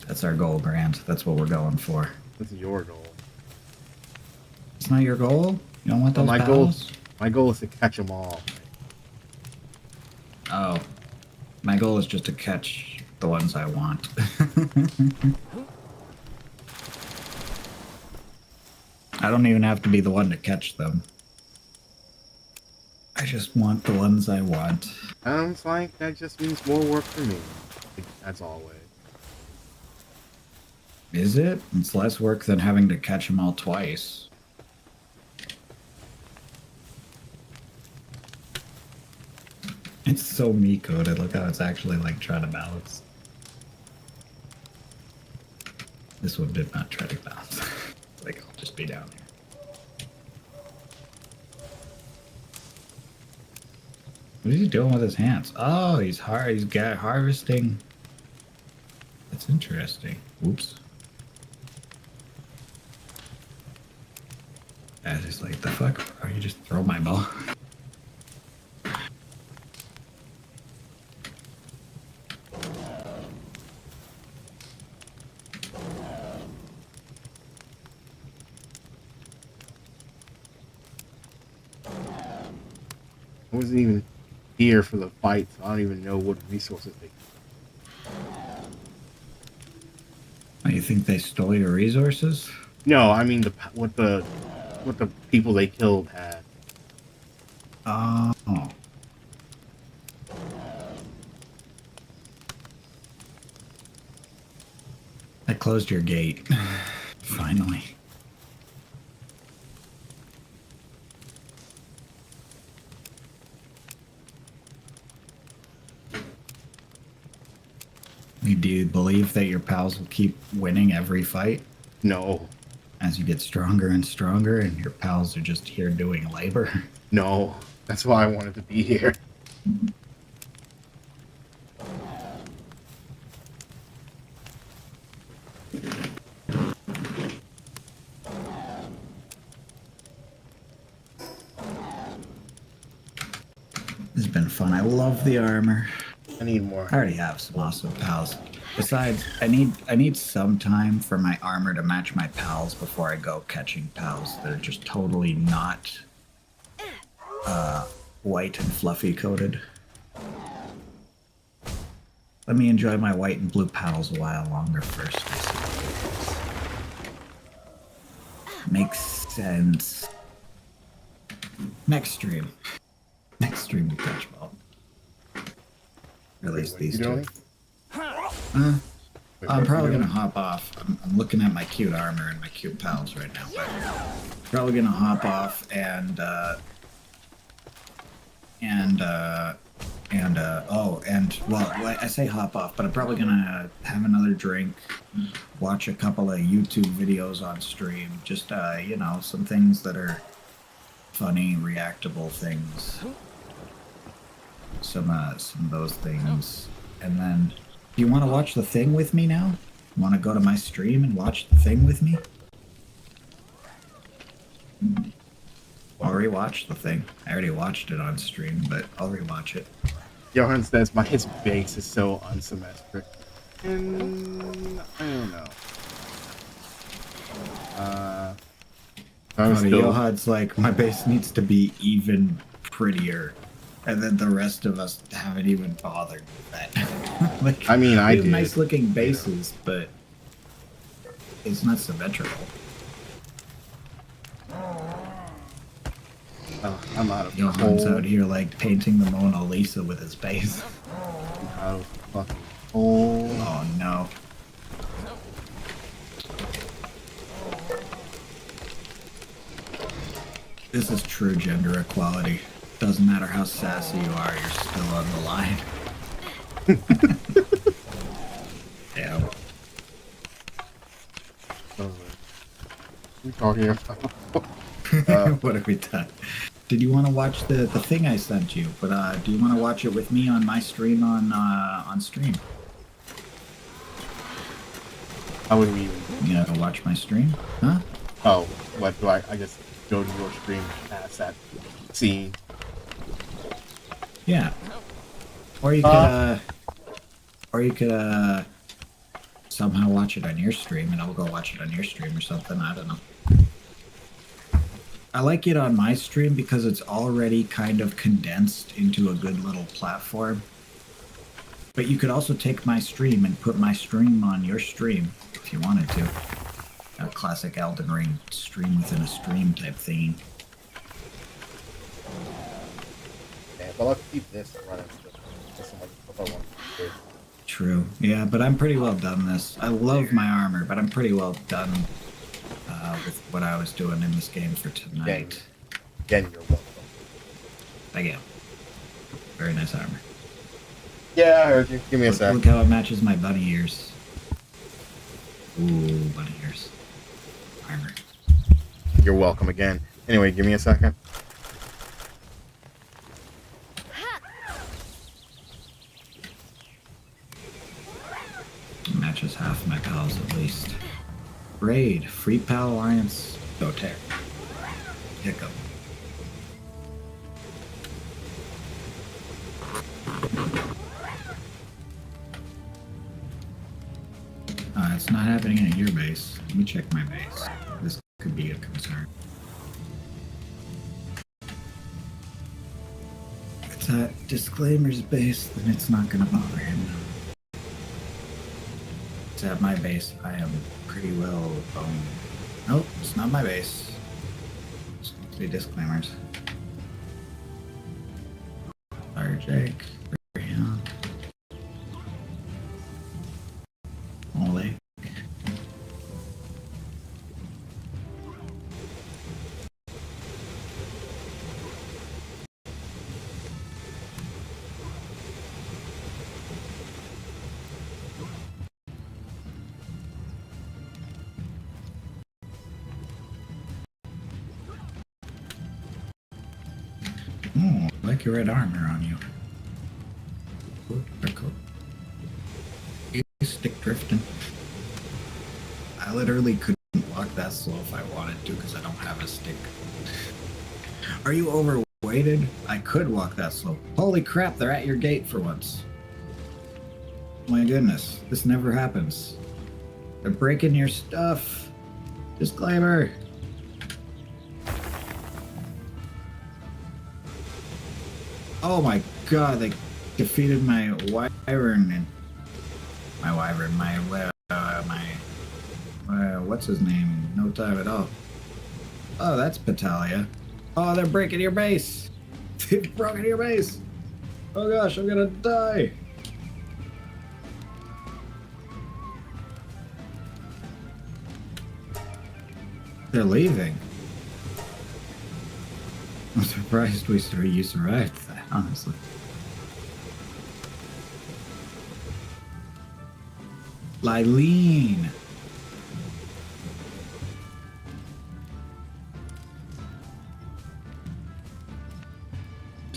That's our goal, Grant. That's what we're going for. That's your goal. It's not your goal? You don't want Well, those my goal- pals? My goal is to catch them all. Oh. My goal is just to catch the ones I want. I don't even have to be the one to catch them. I just want the ones I want. Sounds like that just means more work for me. As always. Is it? It's less work than having to catch them all twice. It's so me coded. Look how it's actually like trying to balance. This one did not try to balance. Like I'll just be down here. What is he doing with his hands? Oh, he's harvesting. That's interesting. Whoops. I was just like, the fuck? Bro, you just throw my ball. I wasn't even here for the fight, so I don't even know what resources they. Oh, you think they stole your resources? No, I mean what the people they killed had. Oh. I closed your gate. Finally. Do you believe that your pals will keep winning every fight No, as you get stronger and stronger and your pals are just here doing labor? no, that's why I wanted to be here. This has been fun. I love the armor. I need more. I already have some awesome pals. Besides, I need some time for my armor to match my pals before I go catching pals that are just totally not white and fluffy coated. Let me enjoy my white and blue pals a while longer first. Makes sense. Next stream we'll catch them all. Or at least these two. I'm probably gonna hop off. I'm looking at my cute armor and my cute pals right now, but probably gonna hop off and well, I say hop off, but I'm probably gonna have another drink, watch a couple of YouTube videos on stream, just you know, some things that are funny, reactable things, some of those things, and then. Do you want to watch The Thing with me now? Want to go to my stream and watch The Thing with me? I'll rewatch The Thing. I already watched it on stream, but I'll rewatch it. Johan says his base is so unsymmetric. And I don't know. Johan's like, my base needs to be even prettier. And then the rest of us haven't even bothered with that. Like, I mean, I have did. nice looking bases, but it's not symmetrical. Oh, I'm out of Johan's out here like painting the Mona Lisa with his base. Out of fucking hole. Oh no. This is true gender equality. Doesn't matter how sassy you are, you're still on the line. Yeah. We talking about? What have we done? Did you want to watch the thing I sent you? But do you want to watch it with me on my stream on stream? How would we even? You know, watch my stream? Huh? Oh, what do I just go to your stream past that scene? Yeah. Or you could somehow watch it on your stream and I'll go watch it on your stream or something. I don't know. I like it on my stream because it's already kind of condensed into a good little platform. But you could also take my stream and put my stream on your stream if you wanted to. A classic Elden Ring stream within a stream type thing. Yeah, but I'll keep this running just so much if I want to do. True. Yeah, but I'm pretty well done this. I love my armor, but I'm pretty well done with what I was doing in this game for tonight. Again, you're welcome. Thank you. Very nice armor. Yeah, I heard you. Give me a sec. Look how it matches my bunny ears. Ooh, bunny ears. Armor. You're welcome again. Anyway, give me a second. Matches half my pals at least. Raid. Free Pal Alliance. Go tear. Hiccup. It's not happening at your base. Let me check my base. This could be a concern. that disclaimer's base, then it's not gonna bother him. It's at my base. I am pretty well boned. Nope, it's not my base. It's need to be disclaimers. Fire Jake. Brianna. Molly. Oh, I like your red armor on you. Cool, very cool. You stick drifting. I literally couldn't walk that slow if I wanted to because I don't have a stick. Are you overweighted? I could walk that slow. Holy crap, they're at your gate for once. My goodness, this never happens. They're breaking your stuff. Disclaimer. Oh my god, they defeated my wyvern and what's his name? No time at all. Oh, that's Patalia. Oh, they're breaking your base. They've broken your base. Oh gosh, I'm gonna die. They're leaving. I'm surprised you survived that, honestly. Lylene.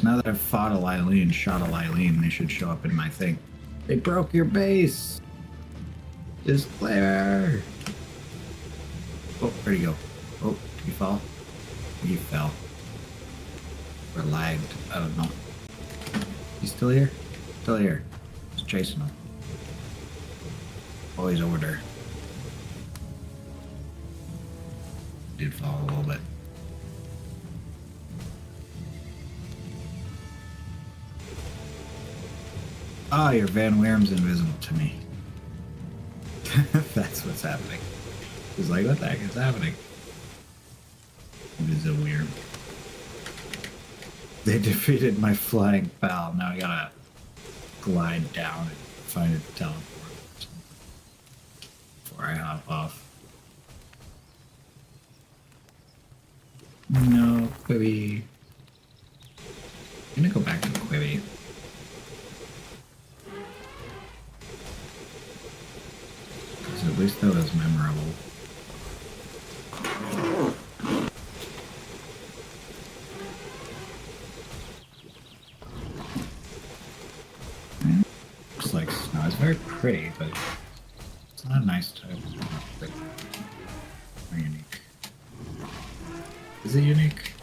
Now that I've fought a Lylene, shot a Lylene, they should show up in my thing. They broke your base. Disclaimer. Oh, where'd he go? Oh, did he fall? He fell. Or lagged. I don't know. He's still here? Still here. Just chasing him. Oh, he's over there. Did fall a little bit. Ah, your Van Weerm's invisible to me. That's what's happening. He's like, what the heck is happening? Invisible Weerm. They defeated my flying pal. Now I gotta glide down and find a teleport before I hop off. No, Quibi. I'm gonna go back to Quibi. Because at least that was memorable. Looks like snow. It's very pretty, but it's not a nice type. Like, very unique. Is it unique?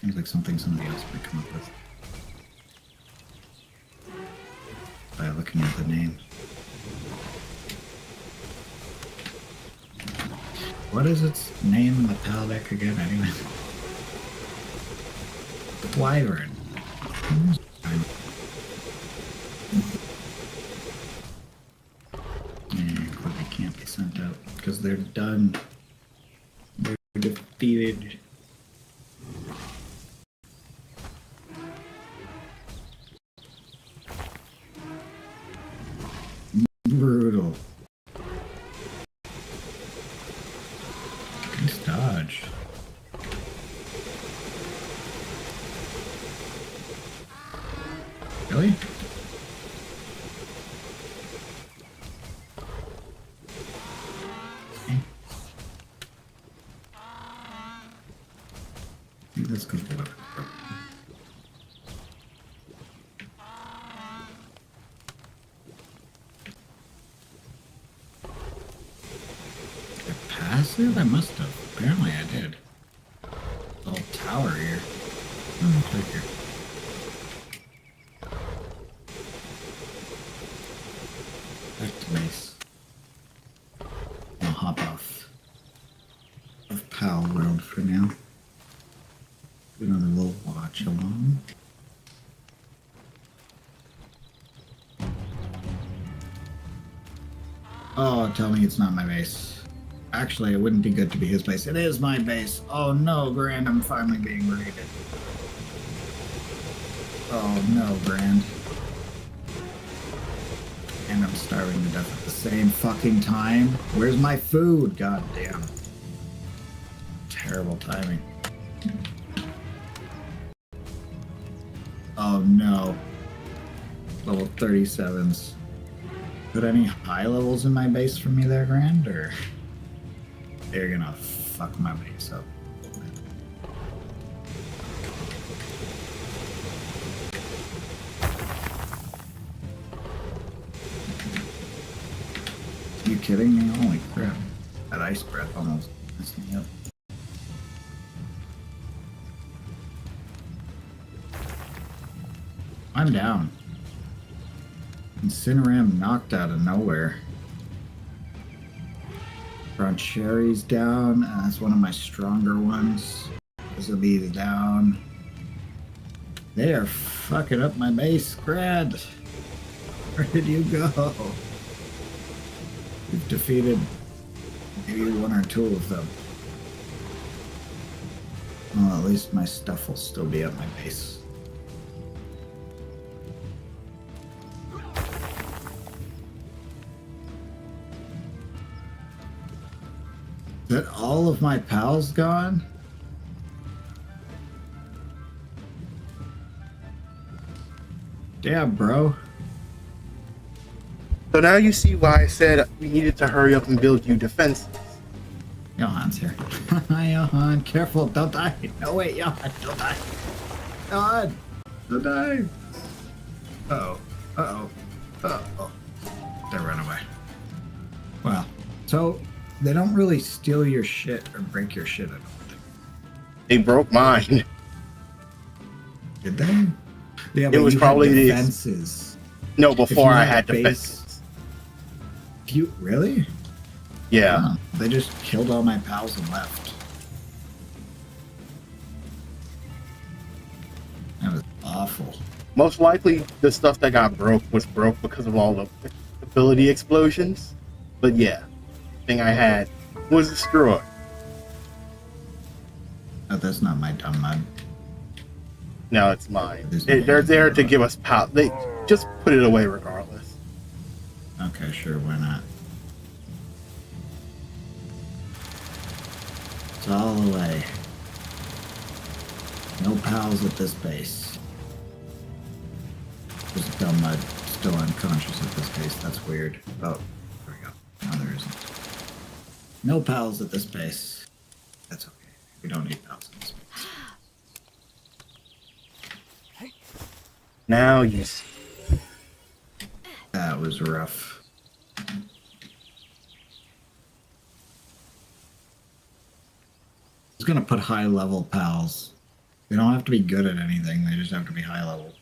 Seems like something somebody else might come up with. By looking at the name. What is its name in the PAL deck again, anyway? Wyvern. And Quibi can't be sent out because they're done. They're defeated. Brutal. Nice dodge. Really? Let's go for it. Passive? I must have. Apparently I did. Little tower here. Oh, click here. That's nice. I'll hop off of PalWorld for now. Do another little watch along. Oh, tell me it's not my base. Actually, it wouldn't be good to be his base. It is my base. Oh no, Grand, I'm finally being raided. Oh no, Grand. And I'm starving to death at the same fucking time. Where's my food? God damn. Terrible timing. Oh no. Level 37s. Put any high levels in my base for me there, Grand? Or they're gonna fuck my base up. Are you kidding me? Holy crap. That ice breath almost messed me up. I'm down. Incineram knocked out of nowhere. Broncheri's down. That's one of my stronger ones. This will be down. They are fucking up my base, Grad. Where did you go? We've defeated maybe one or two of them. Well, at least my stuff will still be at my base. Is that all of my pals gone? Damn, bro. So now you see why I said we needed to hurry up and build you defenses. Johan's here. Johan, careful, don't die. No, wait, Johan, don't die. Johan, don't die. Uh-oh, uh-oh, uh-oh. They ran away. Well, so they don't really steal your shit or break your shit, I don't think. They broke mine. Did they? Yeah, It was probably the the defenses. No, before I had a base- defenses. You really? Yeah. Huh, they just killed all my pals and left. That was awful. Most likely the stuff that got broke was broke because of all the ability explosions. But yeah, the thing I had was destroyed. Oh, that's not my dumb mud. Now it's mine. There's They're there to give us power. They just put it away regardless. Okay, sure, why not? It's all away. No pals at this base. There's a dumb mud still unconscious at this base. That's weird. Oh, there we go. No, there isn't. No pals at this base. That's okay. We don't need pals at this base. Now you see. That was rough. I was gonna put high level pals. They don't have to be good at anything, they just have to be high level.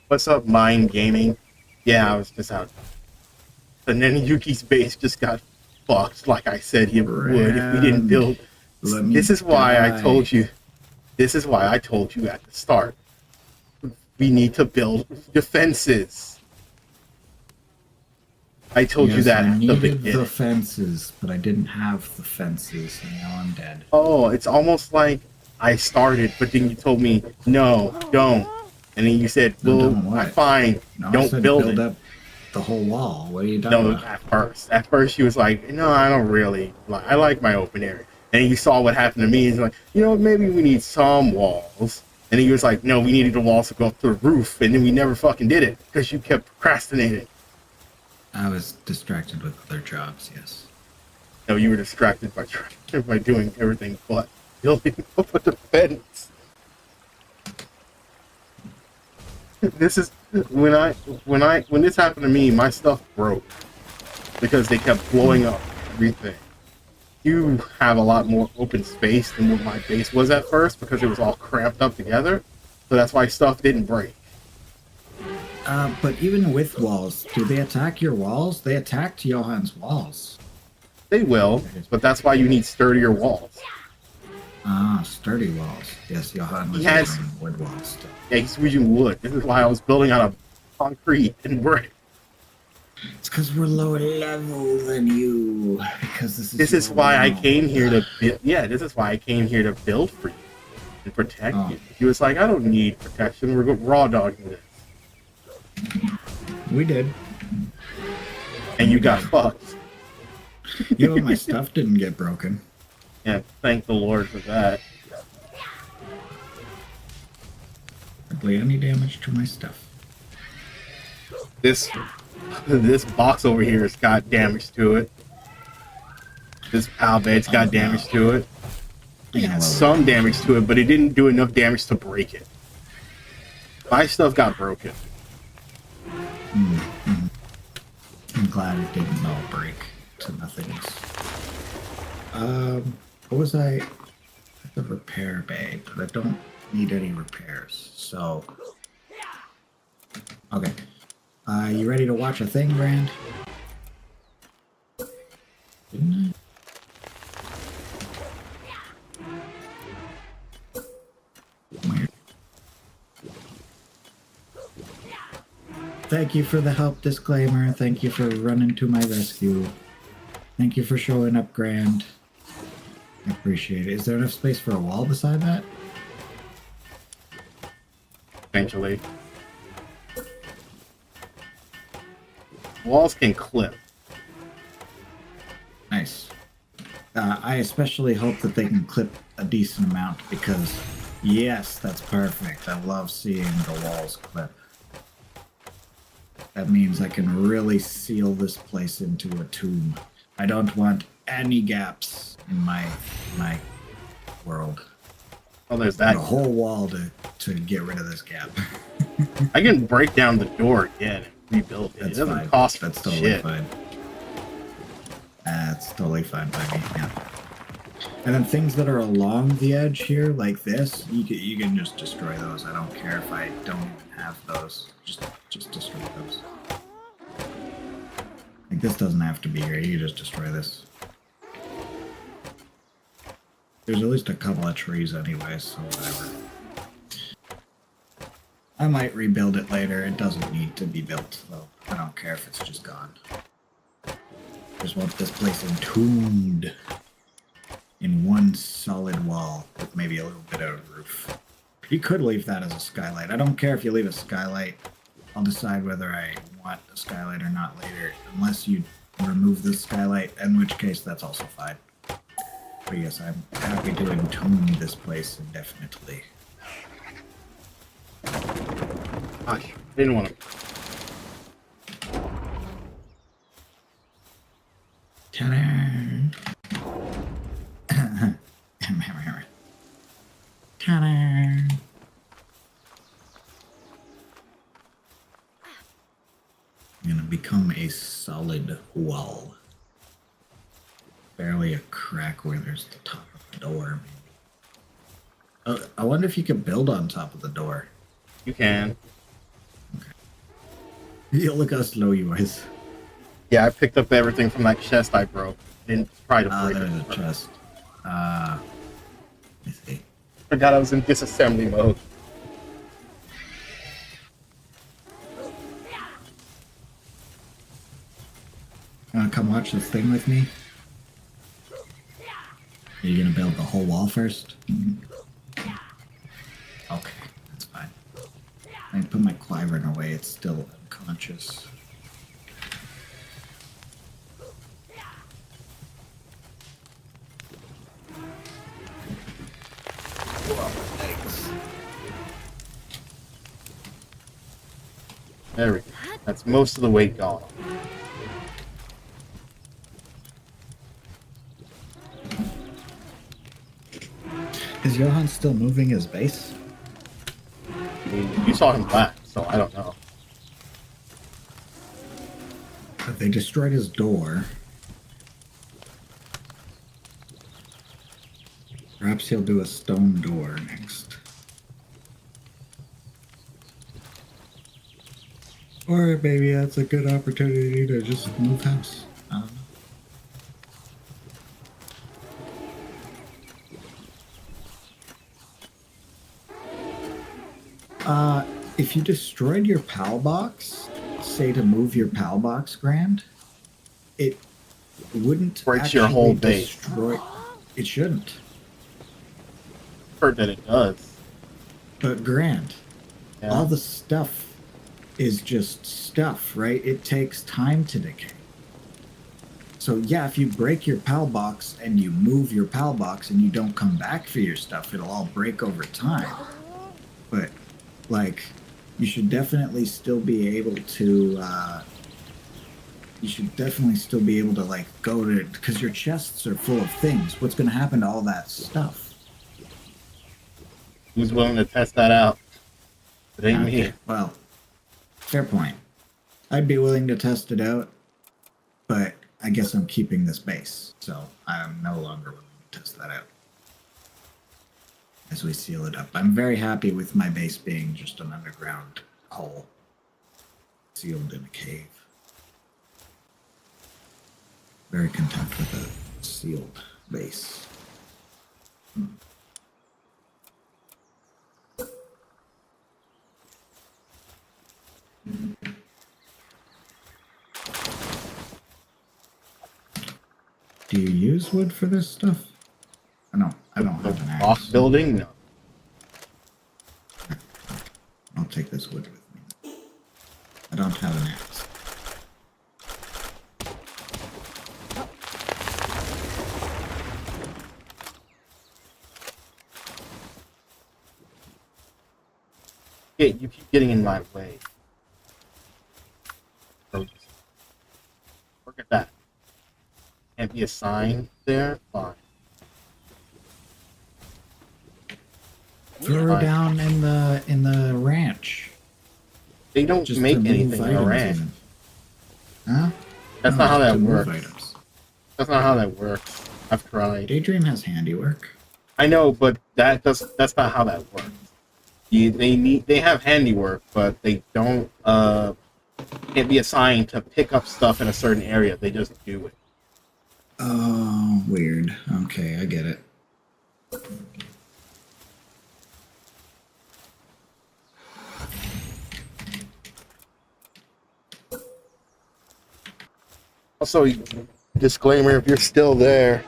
What's up, Mind Gaming? Yeah, I was just out. And then Yuki's base just got fucked, like I said he would if we didn't build. This is why I told you. This is why I told you at the start. We need to build defenses. I told you that I at the needed beginning. the fences, but I didn't have the fences, and now I'm dead. Oh, it's almost like I started, but then you told me, no, don't. And then you said, No, well, don't what? fine, No, I don't said build it. up the whole wall. What are you talking No, about? at first. At first she was like, no, I don't really. I like my open area. And you saw what happened to me. And he's like, you know, maybe we need some walls. And he was like, no, we needed the walls to go up to the roof. And then we never fucking did it because you kept procrastinating. I was distracted with other jobs, yes. No, you were distracted by doing everything but building up a defense. This is when this happened to me, my stuff broke because they kept blowing up everything. You have a lot more open space than what my base was at first because it was all cramped up together. So that's why stuff didn't break. But even with walls, do they attack your walls? They attacked Johan's walls. They will, but that's why you need sturdier walls. Ah, sturdy walls. Yes, Johan was He has- using wood walls still. Yeah, he's using wood. This is why I was building out of concrete and brick. It's because we're lower level than you. Because This is your why I world. came here to build. Yeah, this is why I came here to build for you and protect you. He was like, I don't need protection. We're raw dogging this, We did. and you got fucked. Yeah, but my stuff didn't get broken. Yeah, thank the Lord for that. Hardly any damage to my stuff. This box over here has got damage to it. This PAL bed's got damage to it. It had some damage to it, but it didn't do enough damage to break it. My stuff got broken. Mm-hmm. I'm glad it didn't all break to nothingness. What was I? The repair bay, but I don't need any repairs. So, okay. You ready to watch a thing, Grand? Didn't I? Weird. Thank you for the help disclaimer. Thank you for running to my rescue. Thank you for showing up, Grand. I appreciate it. Is there enough space for a wall beside that? Eventually. Walls can clip. Nice. I especially hope that they can clip a decent amount because, yes, that's perfect. I love seeing the walls clip. That means I can really seal this place into a tomb. I don't want any gaps in my world. Oh, there's A that. whole wall to get rid of this gap. I can break down the door again and rebuild it. That's It doesn't fine. cost That's totally shit. fine. That's totally fine by me. Yeah. And then things that are along the edge here, like this, you can just destroy those. I don't care if I don't even have those. Just destroy those. Like this doesn't have to be here. You can just destroy this. There's at least a couple of trees anyway, so whatever. I might rebuild it later. It doesn't need to be built, though. I don't care if it's just gone. Just want this place entombed in one solid wall with maybe a little bit of a roof. You could leave that as a skylight. I don't care if you leave a skylight. I'll decide whether I want a skylight or not later, unless you remove the skylight, in which case that's also fine. But yes, I'm happy to entomb this place indefinitely. Gosh, didn't want to. Ta-da! Ta-da! I'm gonna become a solid wall. Barely a crack where there's the top of the door. I wonder if you could build on top of the door. You can. Yeah, look how slow you is. Yeah, I picked up everything from that chest I broke. Didn't try to Ah, break there's it. a chest. Let's see. Forgot I was in disassembly mode. You wanna come watch this thing with me? Are you gonna build the whole wall first? Okay, that's fine. I put my Clivern away, it's still unconscious. Whoa, thanks. There we go. That's most of the weight gone. Is Johan still moving his base? I mean, you saw him last, so I don't know. They destroyed his door. Perhaps he'll do a stone door next. Or maybe that's a good opportunity to just move house. I don't know. If you destroyed your PAL box, say to move your PAL box, Grand, it wouldn't Breaks your whole base. destroy. It shouldn't. Heard that it does. But Grand, Yeah. all the stuff is just stuff, right? It takes time to decay. So yeah, if you break your PAL box and you move your PAL box and you don't come back for your stuff, it'll all break over time. But like, you should definitely still be able to. You should definitely still be able to like go to, because your chests are full of things. What's going to happen to all that stuff? Who's willing to test that out? It ain't me. Well, fair point. I'd be willing to test it out, but I guess I'm keeping this base, so I'm no longer willing to test that out. As we seal it up, I'm very happy with my base being just an underground hole, sealed in a cave. Very content with a sealed base. Do you use wood for this stuff? I don't have an axe. Rock building? No. I'll take this wood with me. I don't have an axe. Yeah, you keep getting in my way. So just look at that. Can't be a sign there? Fine. Throw her down in the ranch. They don't Just make to move anything in a items ranch. in. Huh? That's No, not how just that to move works. items. That's not how that works. I've tried. Daydream has handiwork. I know, but that's not how that works. They have handiwork, but they don't can't be assigned to pick up stuff in a certain area. They just do it. Oh, weird. Okay, I get it. Also, disclaimer: if you're still there,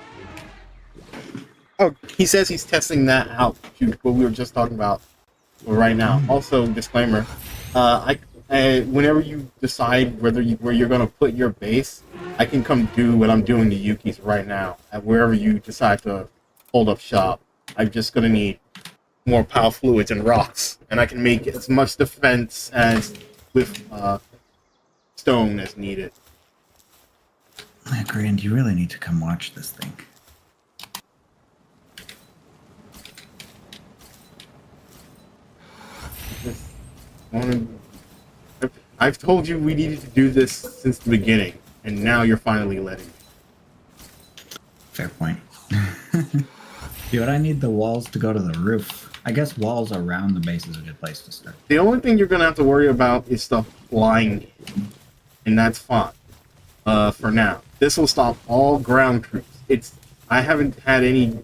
oh, he says he's testing that out. What we were just talking about right now. Also, disclaimer: whenever you decide where you're going to put your base, I can come do what I'm doing to Yuki's right now at wherever you decide to hold up shop. I'm just going to need more PAL fluids and rocks, and I can make as much defense as with stone as needed. Grand, you really need to come watch this thing. I've told you we needed to do this since the beginning, and now you're finally letting me. Fair point. Dude, I need the walls to go to the roof. I guess walls around the base is a good place to start. The only thing you're going to have to worry about is stuff flying in, and that's fine for now. This will stop all ground troops. I haven't had any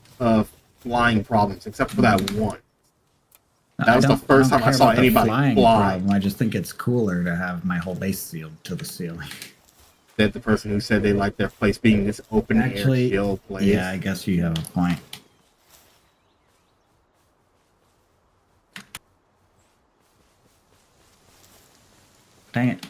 flying problems except for that one. That was the first time I saw anybody fly. I just think it's cooler to have my whole base sealed to the ceiling. That the person who said they like their place being this open air chill place. Yeah, I guess you have a point. Dang it.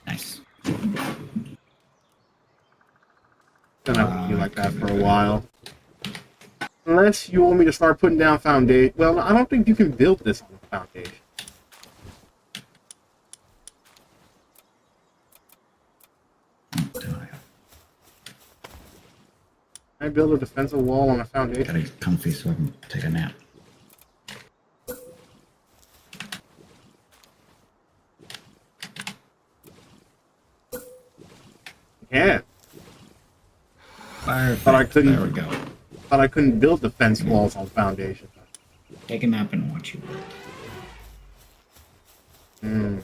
Nice. Gonna have to be like that for a while. Unless you want me to start putting down foundation. Well, I don't think you can build this on the foundation. Can I build a defensive wall on a foundation? Gotta get comfy so I can take a nap. Yeah. Perfect. But I couldn't. There we go. Thought I couldn't build defense walls on foundation. Take a nap and watch you build.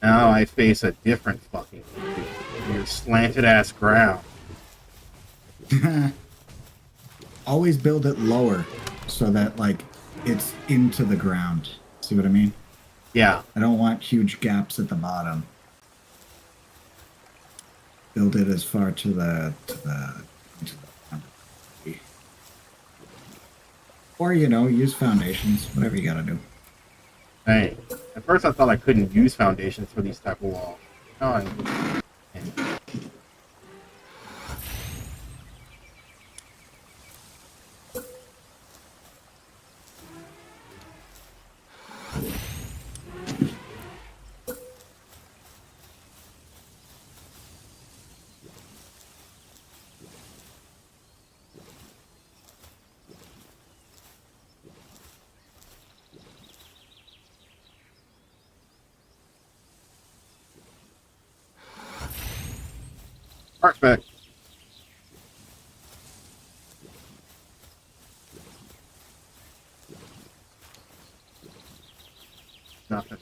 Now I face a different fucking your slanted ass ground. Always build it lower so that like it's into the ground. See what I mean? Yeah. I don't want huge gaps at the bottom. Build it as far to the or use foundations, whatever you gotta do. Dang. At first I thought I couldn't use foundations for these type of walls. No, I can. Perfect. Nothing.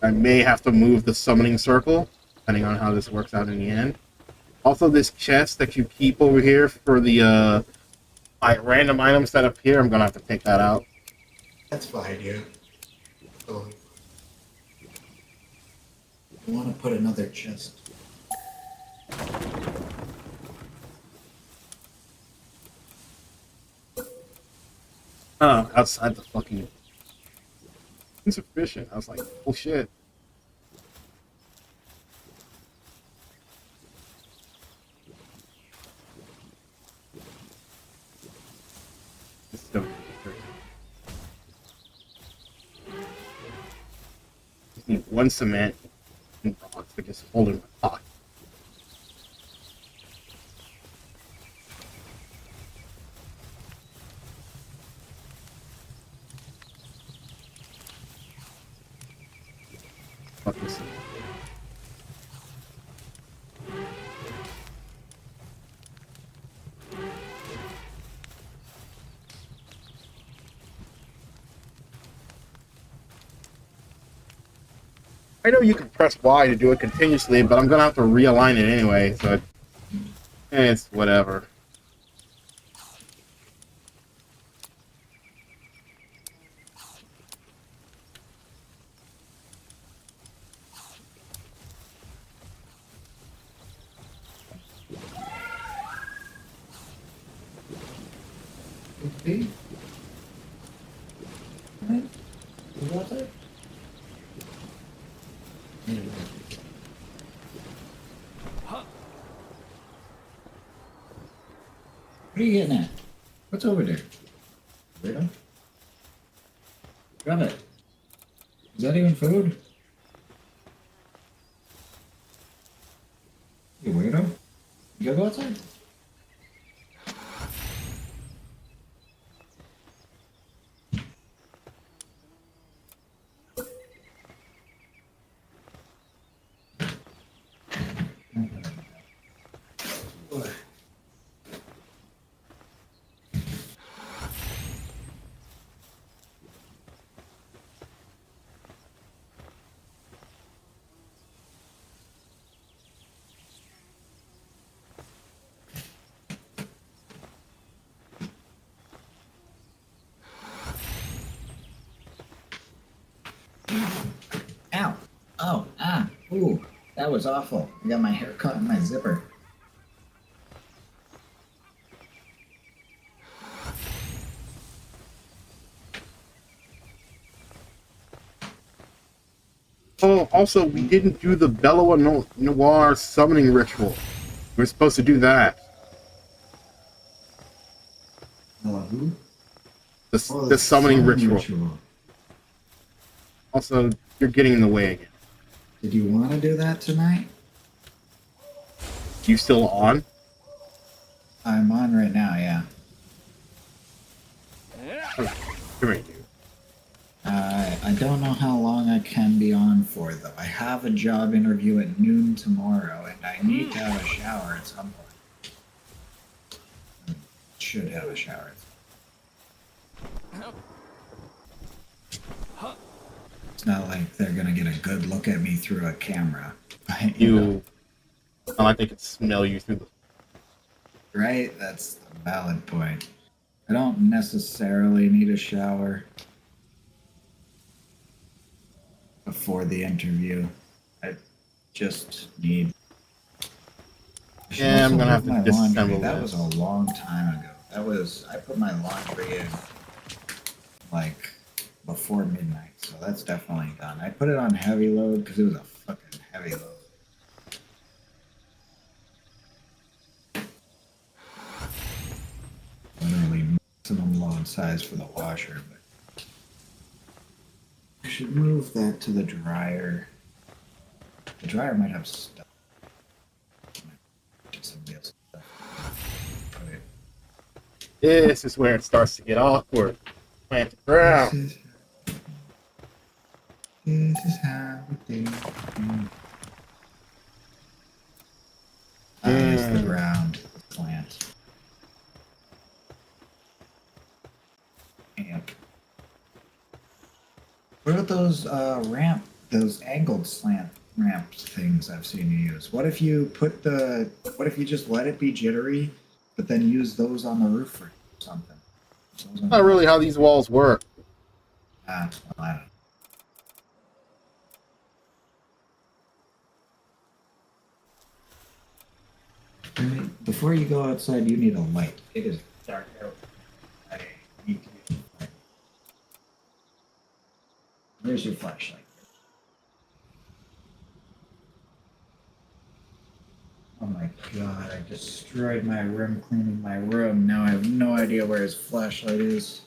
I may have to move the summoning circle, depending on how this works out in the end. Also, this chest that you keep over here for the random items that appear, I'm gonna have to take that out. That's fine, yeah. Oh. I want to put another chest. Oh, outside the fucking insufficient. I was like, oh shit. This is gonna be crazy. Just need one cement and rocks to just hold in my pocket. Fuck this. I know you can press Y to do it continuously, but I'm gonna have to realign it anyway, so it's whatever. Okay. Right. You got that? What are you getting at? What's over there? Weirdo? Grab it. Is that even food? You weirdo? You gotta go outside? Ow. Oh, ah. Ooh, that was awful. I got my hair caught in my zipper. Oh, also, we didn't do the Bellow Noir summoning ritual. We were supposed to do that. Who? The summoning ritual. Also, you're getting in the way again. Did you want to do that tonight? You still on? I'm on right now, yeah. Okay, come here, dude. I don't know how long I can be on for, though. I have a job interview at noon tomorrow, and I need to have a shower at some point. Should have a shower. It's not like they're gonna get a good look at me through a camera. You Not like they could smell you through the. Right? That's the valid point. I don't necessarily need a shower before the interview. I just need. I should Yeah, I'm also gonna have move to my laundry. disassemble That was this. a long time ago. I put my laundry in like before midnight, so that's definitely done. I put it on heavy load because it was a fucking heavy load. Literally maximum load size for the washer, but I should move that to the dryer. The dryer might have stuff. Somebody else's stuff. Okay. This is where it starts to get awkward. Plant the ground. This is how we do. It's the ground plant. Amp. What about those angled slant ramp things I've seen you use? What if you just let it be jittery, but then use those on the roof or something? Not really how these walls work. Well, I don't know. Before you go outside, you need a light. It is dark out. I need to get a light. Where's your flashlight? Oh my god, I destroyed my room cleaning my room. Now I have no idea where his flashlight is.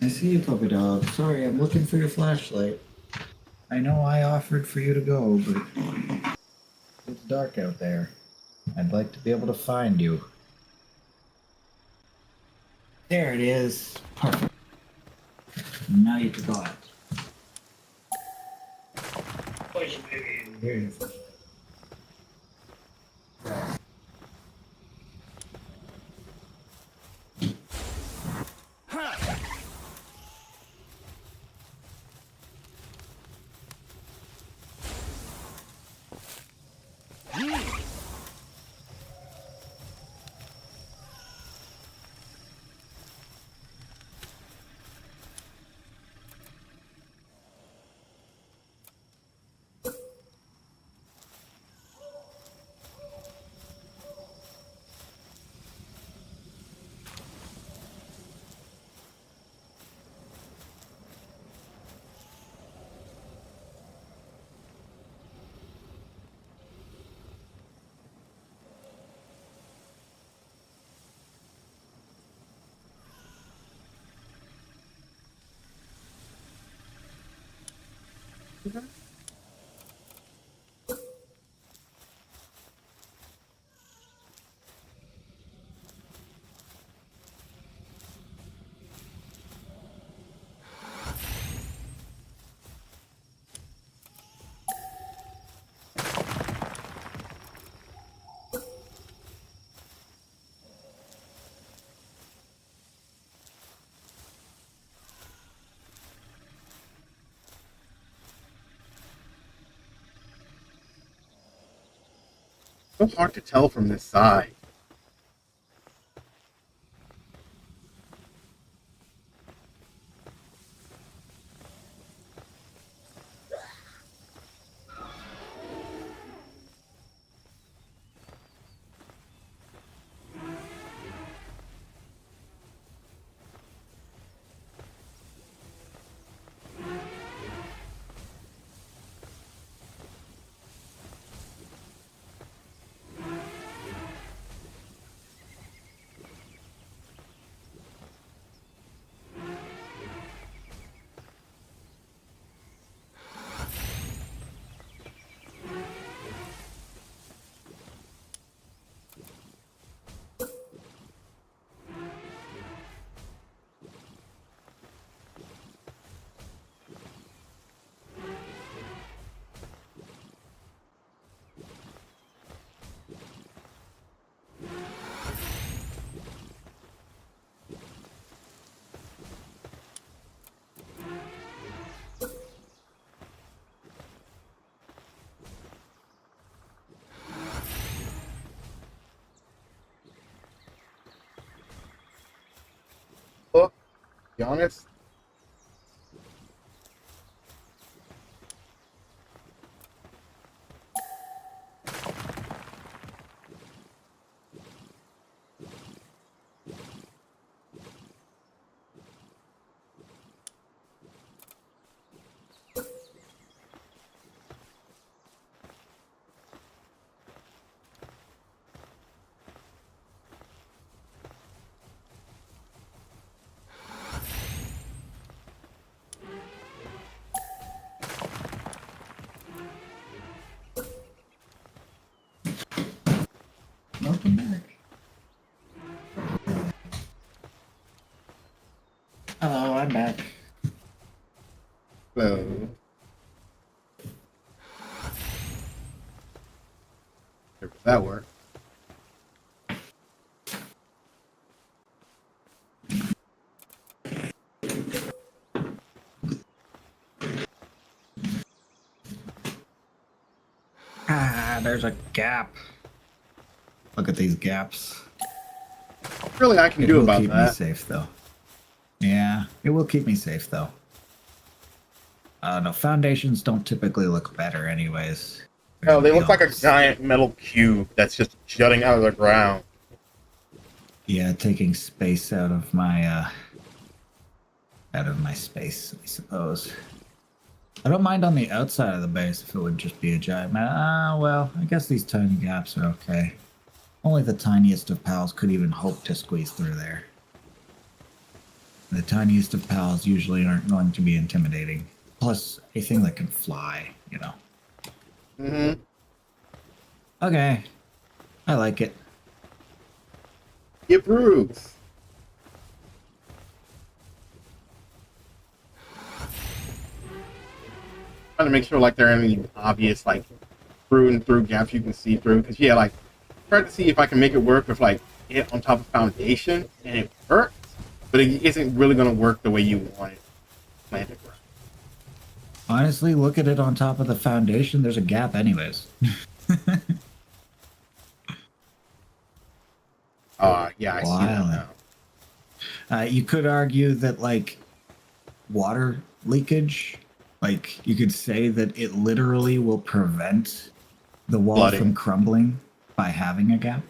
I see you, puppy dog. Sorry, I'm looking for your flashlight. I know I offered for you to go, but it's dark out there. I'd like to be able to find you. There it is. Perfect. Now you can go out. Here's your flashlight. So hard to tell from this side. be honest. Welcome back. Hello, I'm back. So, if that work. Ah, there's a gap. Look at these gaps. Really, I can It do will about keep me that. safe, though. Yeah, it will keep me safe, though. No, foundations don't typically look better, anyways. No, they look like a Honest. giant metal cube that's just jutting out of the ground. Yeah, taking space out of my space, I suppose. I don't mind on the outside of the base if it would just be a giant man. Well, I guess these tiny gaps are okay. Only the tiniest of pals could even hope to squeeze through there. The tiniest of pals usually aren't going to be intimidating. Plus, a thing that can fly, you know. Mm-hmm. Okay. I like it. Get Bruce. Trying to make sure like there are any obvious like through and through gaps you can see through. Because yeah, like try to see if I can make it work with like it on top of foundation, and it works, but it isn't really going to work the way you want it planted. Honestly, look at it on top of the foundation. There's a gap anyways. Yeah, I see that now. You could argue that, like, water leakage, like, you could say that it literally will prevent the wall Flooding. from crumbling by having a gap.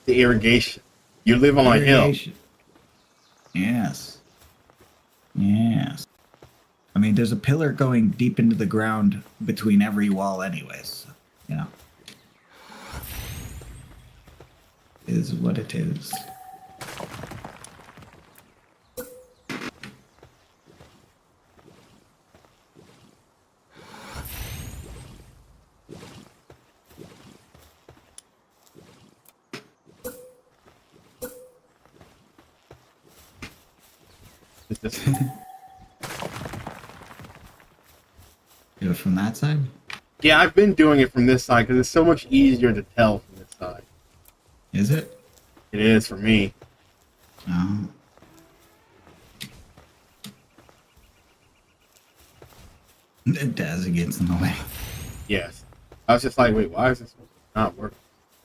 The irrigation. You live on a hill. Irrigation. Yes. Yes. I mean, there's a pillar going deep into the ground between every wall anyways. You know. Is what it is. It's just, Do it from that side? yeah, I've been doing it from this side because it's so much easier to tell from this side. Is it? It is for me. No. It does. It gets in the way. Yes. I was just like, wait, why is this not working?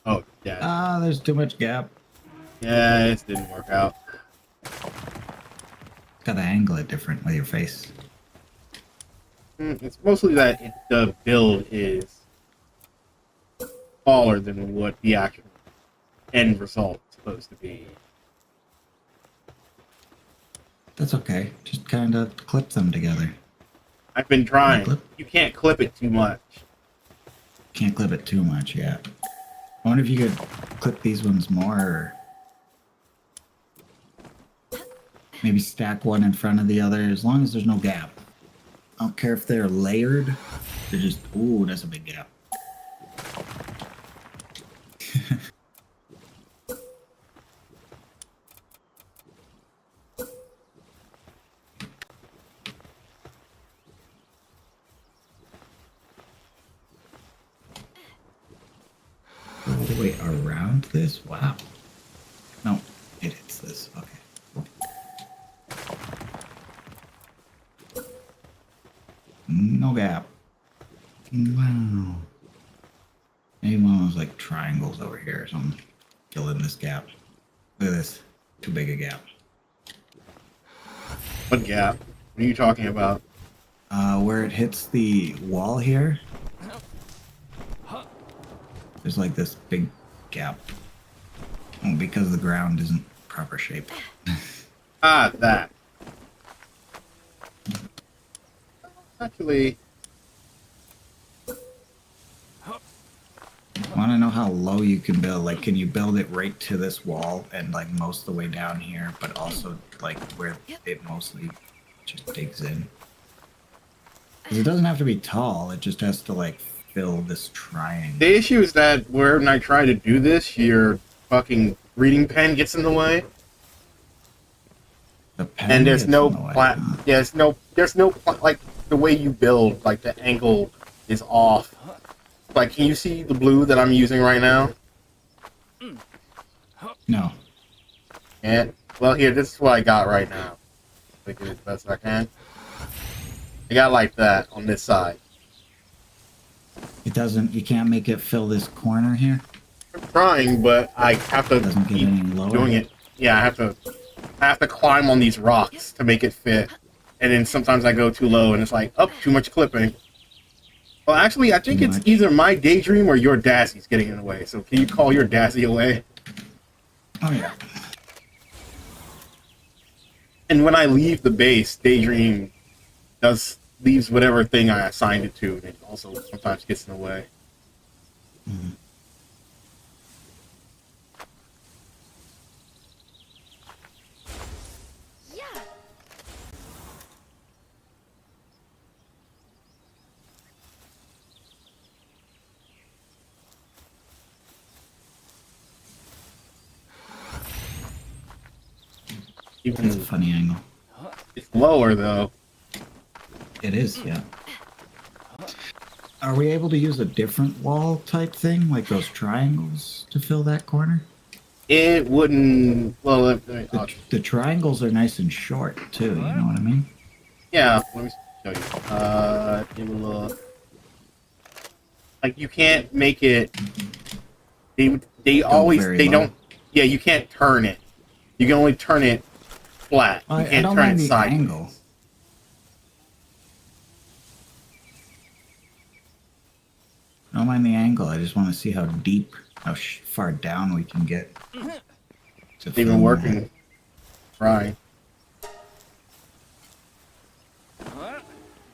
Oh, yeah. Ah, there's too much gap. Yeah, it didn't work out. Gotta angle it different with your face. It's mostly that the build is smaller than what the actual end result is supposed to be. That's okay. Just kind of clip them together. I've been trying. Clip? You can't clip it too much. Can't clip it too much, yeah. I wonder if you could clip these ones more, or maybe stack one in front of the other, as long as there's no gap. I don't care if they're layered. They're just, ooh, that's a big gap. All the way around this? Wow. No, it hits this. Okay. Cool. No gap. Wow. Maybe one of those like triangles over here or something. Fill in this gap. Look at this. Too big a gap. What gap? What are you talking about? Where it hits the wall here. There's like this big gap. Well, because the ground isn't proper shape. Ah, that. Actually, I want to know how low you can build. Like, can you build it right to this wall and like most of the way down here, but also like where it mostly just digs in? Because it doesn't have to be tall. It just has to like fill this triangle. the issue is that when I try to do this, your fucking reading pen gets in the way, The pen and there's gets no in the way, plat. huh? Yeah, there's no like the way you build. Like the angle is off. Like, can you see the blue that I'm using right now? No. Yeah. Well, here, this is what I got right now. Make it as best I can. I got like that on this side. It doesn't. You can't make it fill this corner here. I'm trying, but I have to Doesn't get keep any lower. doing it. Yeah, I have to climb on these rocks to make it fit. And then sometimes I go too low, and it's like, oh, too much clipping. Well, actually, I think Too it's much. either my daydream or your Dassey's getting in the way. So can you call your Dassey away? Oh yeah. And when I leave the base, daydream leaves whatever thing I assigned it to, and it also sometimes gets in the way. Mhm. Even That's a funny angle. it's lower though. It is, yeah. Are we able to use a different wall type thing, like those triangles, to fill that corner? It wouldn't. Well, The triangles are nice and short too. You know what I mean? yeah. Let me show you. Give a look. Like you can't make it. They always very they low. don't. Yeah, you can't turn it. You can only turn it flat. You I can't don't turn mind it the sideways. angle. I don't mind the angle. I just want to see how deep, how far down we can get. To It's even film working. Right.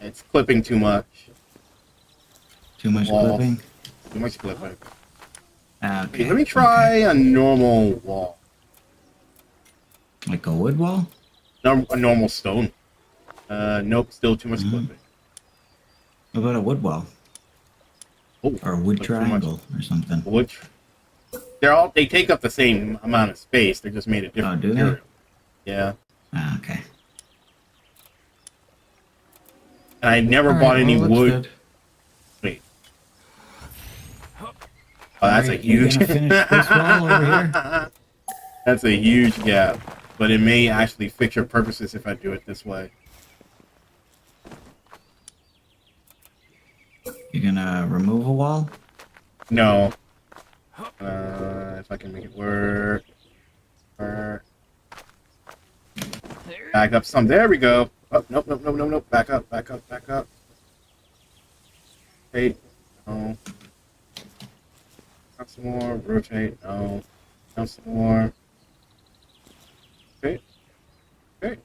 It's clipping too much. that. Too much Wall. clipping. Too much clipping. Ah, Okay, okay. let me try a normal wall. Okay. Like a wood wall. A normal stone. Nope, still too much Mhm. clipping. What about a wood wall Oh, or a wood but too much triangle or something? wood. They take up the same amount of space. They're just made of different Oh, do they? material. Yeah. Ah, okay. And I never All right, bought any well, looks wood. good. Wait. Oh, that's a Alright, you huge. gonna finish this wall over here? That's a huge gap, but it may actually fit your purposes if I do it this way. You gonna remove a wall? No. If I can make it work. Back up some. There we go. Oh, nope, nope, nope, nope, nope. Back up, back up, back up. Rotate. No. Not some more. Rotate. No. Not some more. Okay. Okay.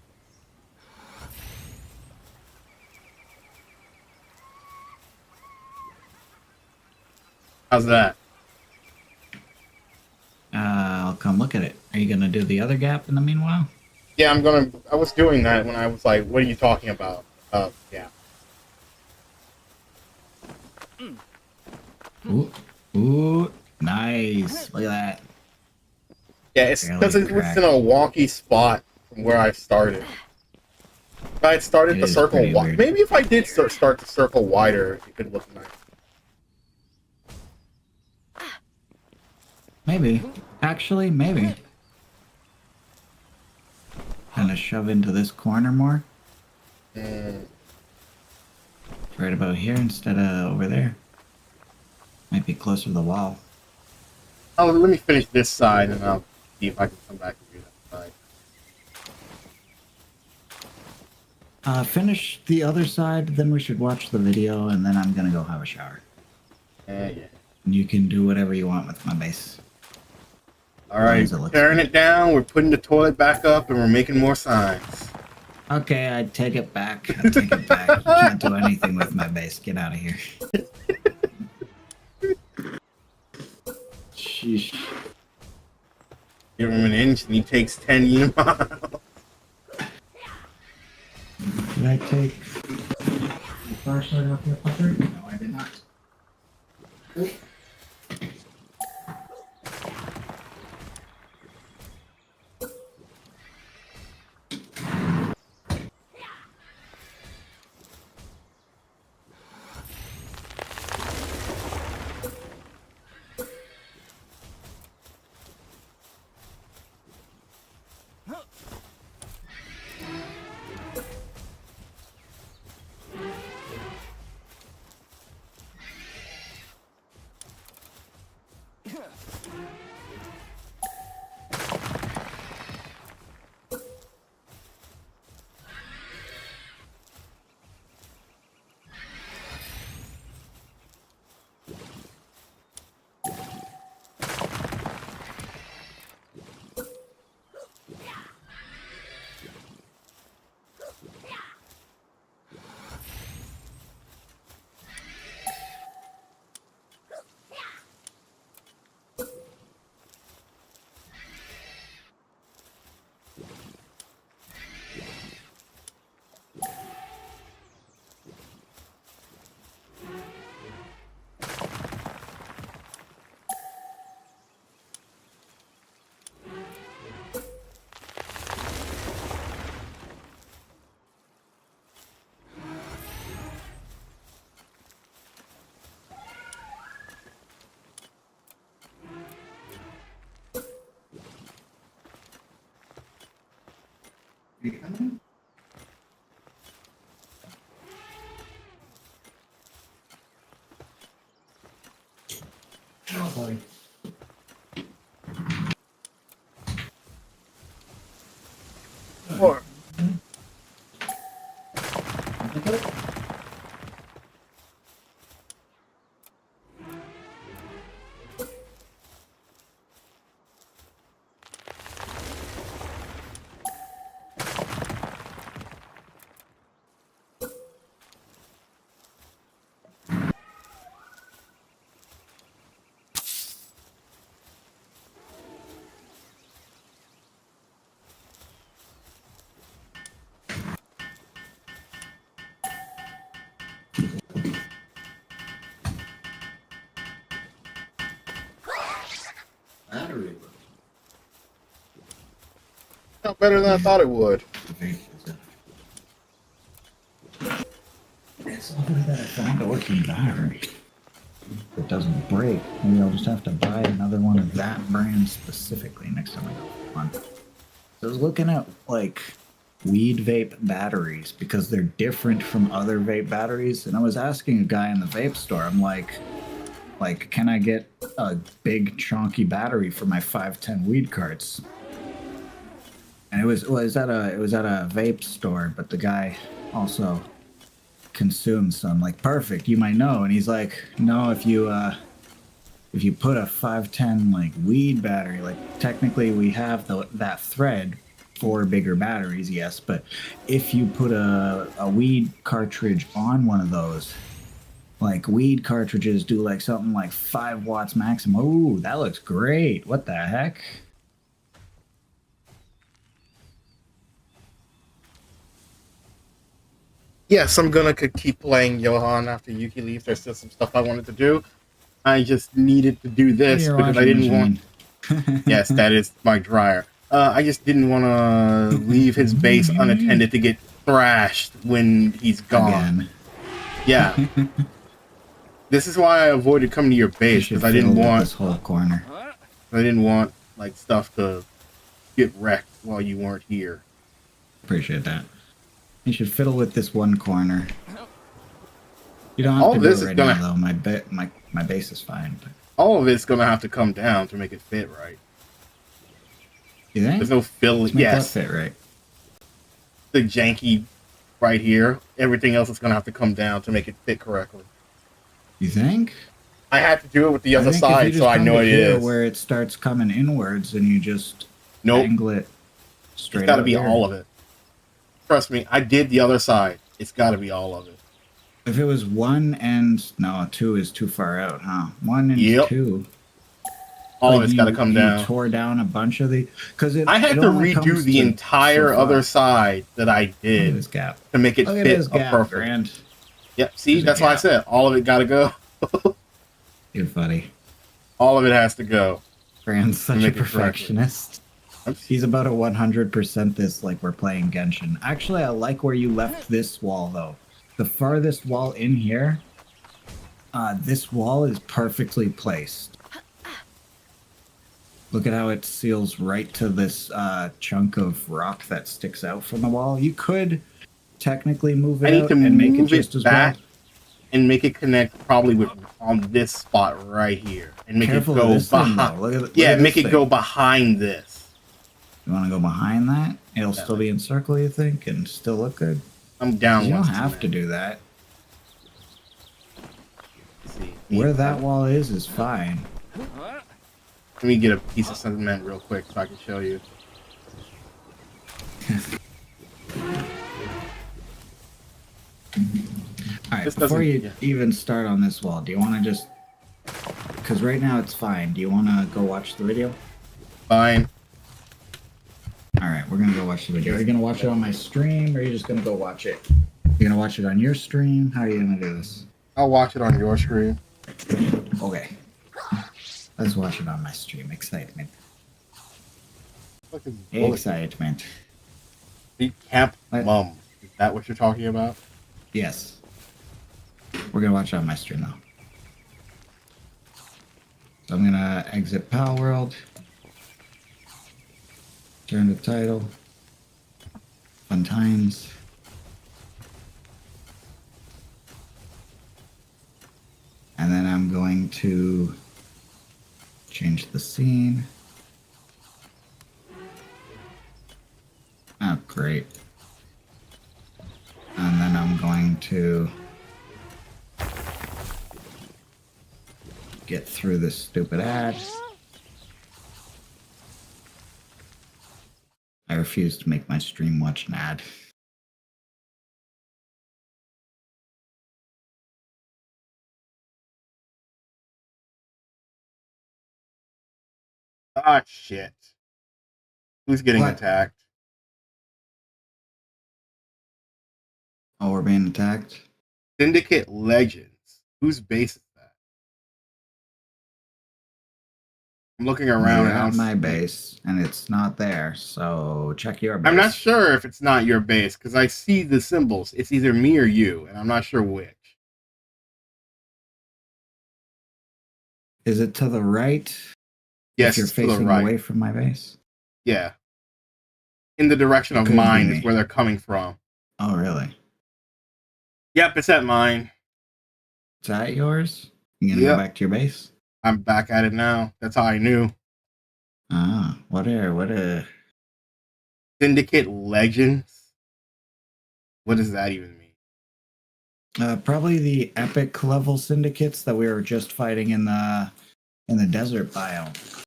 How's that? I'll come look at it. Are you gonna do the other gap in the meanwhile? Yeah, I was doing that when I was like, what are you talking about? Yeah. Ooh, ooh, nice. Look at that. Yeah, it's Barely because it was cracked. in a wonky spot from where I started. If I had started It the is circle pretty wide, weird. maybe if I did start the circle wider, it could look nice. Maybe. Actually, maybe. Gonna shove into this corner more. Mm, Right about here instead of over there. Might be closer to the wall. oh, let me finish this side and I'll see if I can come back and do that side. Finish the other side, then we should watch the video, and then I'm gonna go have a shower. Yeah. And you can do whatever you want with my base. All right, tearing it down. We're putting the toilet back up, and we're making more signs. Okay, I take it back. I take it back. You can't do anything with my base. Get out of here. Sheesh. Give him an inch, and he takes 10 unimiles. Did I take the flashlight off your puppet? No, I did not. Oh, boy. Or Battery. not better than I thought it would. It's lovely that I found a working battery. It doesn't break. Maybe I'll just have to buy another one of that brand specifically next time I go for one. So I was looking at like weed vape batteries because they're different from other vape batteries, and I was asking a guy in the vape store. I'm like, can I get a big chunky battery for my 510 weed carts? And it was at a vape store, but the guy also consumes some. Like, perfect, you might know. And he's like, no, if you put a 510 like weed battery, like technically we have that thread for bigger batteries, yes, but if you put a weed cartridge on one of those, like weed cartridges do like something like 5 watts maximum. Ooh, that looks great. What the heck? Yes, I'm gonna keep playing Johan after Yuki leaves. There's still some stuff I wanted to do. I just needed to do this Your because I washing didn't want. machine. Yes, that is my dryer. I just didn't want to leave his base unattended to get thrashed when he's gone. Again. Yeah. This is why I avoided coming to your You base should because I didn't fiddle with want this whole corner. like stuff to get wrecked while you weren't here. Appreciate that. You should fiddle with this one corner. You don't have All to do this it is right gonna- now, though. My base is fine. But... All of it's gonna have to come down to make it fit right. You think? There's no filling. Make Yes, that fit right. the janky right here. Everything else is gonna have to come down to make it fit correctly. You think? I had to do it with the I other think if you side, just so I come know to it here is. where it starts coming inwards and you just Nope, angle it it's straight got to out be here. all of it. Trust me, I did the other side. It's got to be all of it. If it was 1 and no, 2 is too far out, huh? 1 and Yep, 2. all of Like it's got to come you down. tore down a bunch of the because I had it to only redo comes the to entire so other far. side that I Look at did this gap. to make it Look at fit this a gap, perfect. Grand. Yep, see, There's a that's why I gap. said all of it got to go. You're funny. All of it has to go. Grand's such a Make it correctly. perfectionist. Oops. He's about a 100% this like we're playing Genshin. Actually, I like where you left this wall though. The farthest wall in here, this wall is perfectly placed. Look at how it seals right to this chunk of rock that sticks out from the wall. You could technically move it I need out to and make it move just it as back well. and make it connect probably with on this spot right here, and make Careful it of go this thing, behind. though. Look Yeah, at make this it go thing. behind this. You want to go behind that? It'll Yeah. still be in circle, you think, and still look good? I'm down. You don't once have to tonight. do that. Let's see. Where that wall is fine. Let me get a piece of cement real quick so I can show you. All right, This before doesn't- you yeah. even start on this wall, do you want to just... Because right now it's fine. Do you want to go watch the video? Fine. All right, we're going to go watch the video. Are you going to watch it on my stream, or are you just going to go watch it? You're going to watch it on your stream? How are you going to do this? I'll watch it on your screen. Okay. Let's watch it on my stream. Excitement. Fucking bullet. Excitement. Beat Camp What? Mum. Is that what you're talking about? Yes. We're going to watch it on my stream now. So I'm going to exit PalWorld. Turn the title. Fun times. And then I'm going to change the scene. Oh, great. And then I'm going to get through this stupid ad. I refuse to make my stream watch an ad. Ah, shit. Who's getting What? attacked? Oh, we're being attacked? Syndicate Legends. Whose base is that? I'm looking around You're and at I'm my base, and it's not there, so check your base. I'm not sure if it's not your base because I see the symbols. It's either me or you, and I'm not sure which. Is it to the right? Yes, If you're it's to the facing right. away from my base? Yeah. In the direction of Could be mine me. is where they're coming from. Oh, really? Yep, it's at mine. Is that yours? You gonna Yep. go back to your base? I'm back at it now. That's how I knew. Ah, what a... Syndicate Legends? What does that even mean? Probably the epic level syndicates that we were just fighting in the desert biome.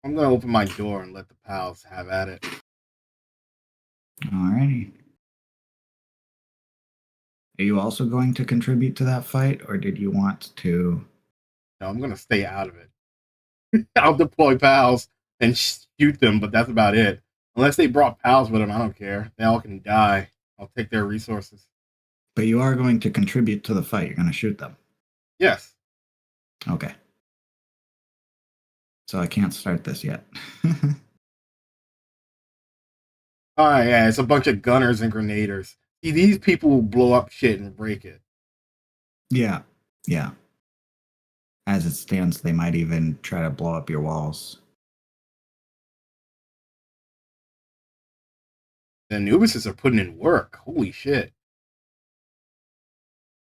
I'm gonna open my door and let the pals have at it. Alrighty. Are you also going to contribute to that fight, or did you want to... No, I'm gonna stay out of it. I'll deploy pals and shoot them, but that's about it. Unless they brought pals with them, I don't care. They all can die. I'll take their resources. But you are going to contribute to the fight. You're going to shoot them. Yes. Okay. So I can't start this yet. Oh, yeah, it's a bunch of gunners and grenaders. See, these people will blow up shit and break it. Yeah. Yeah. As it stands, they might even try to blow up your walls. The Anubises are putting in work. Holy shit.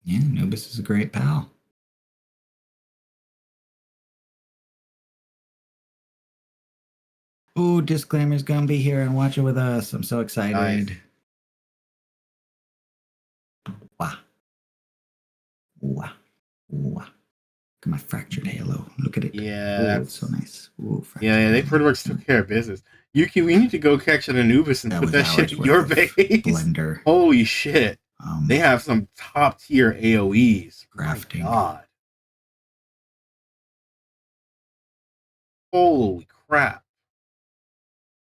Yeah, Anubis is a great pal. Ooh, Disclaimer's gonna be here and watch it with us. I'm so excited. Nice. Ooh, ooh. Look at my fractured halo. Look at it. Yeah, Oh, it's so nice. Ooh, yeah, they pretty much took care of business. Yuki, we need to go catch an Anubis and put that shit in your base. Blender. Holy shit. They have some top tier AoEs. Crafting. My God. Holy crap.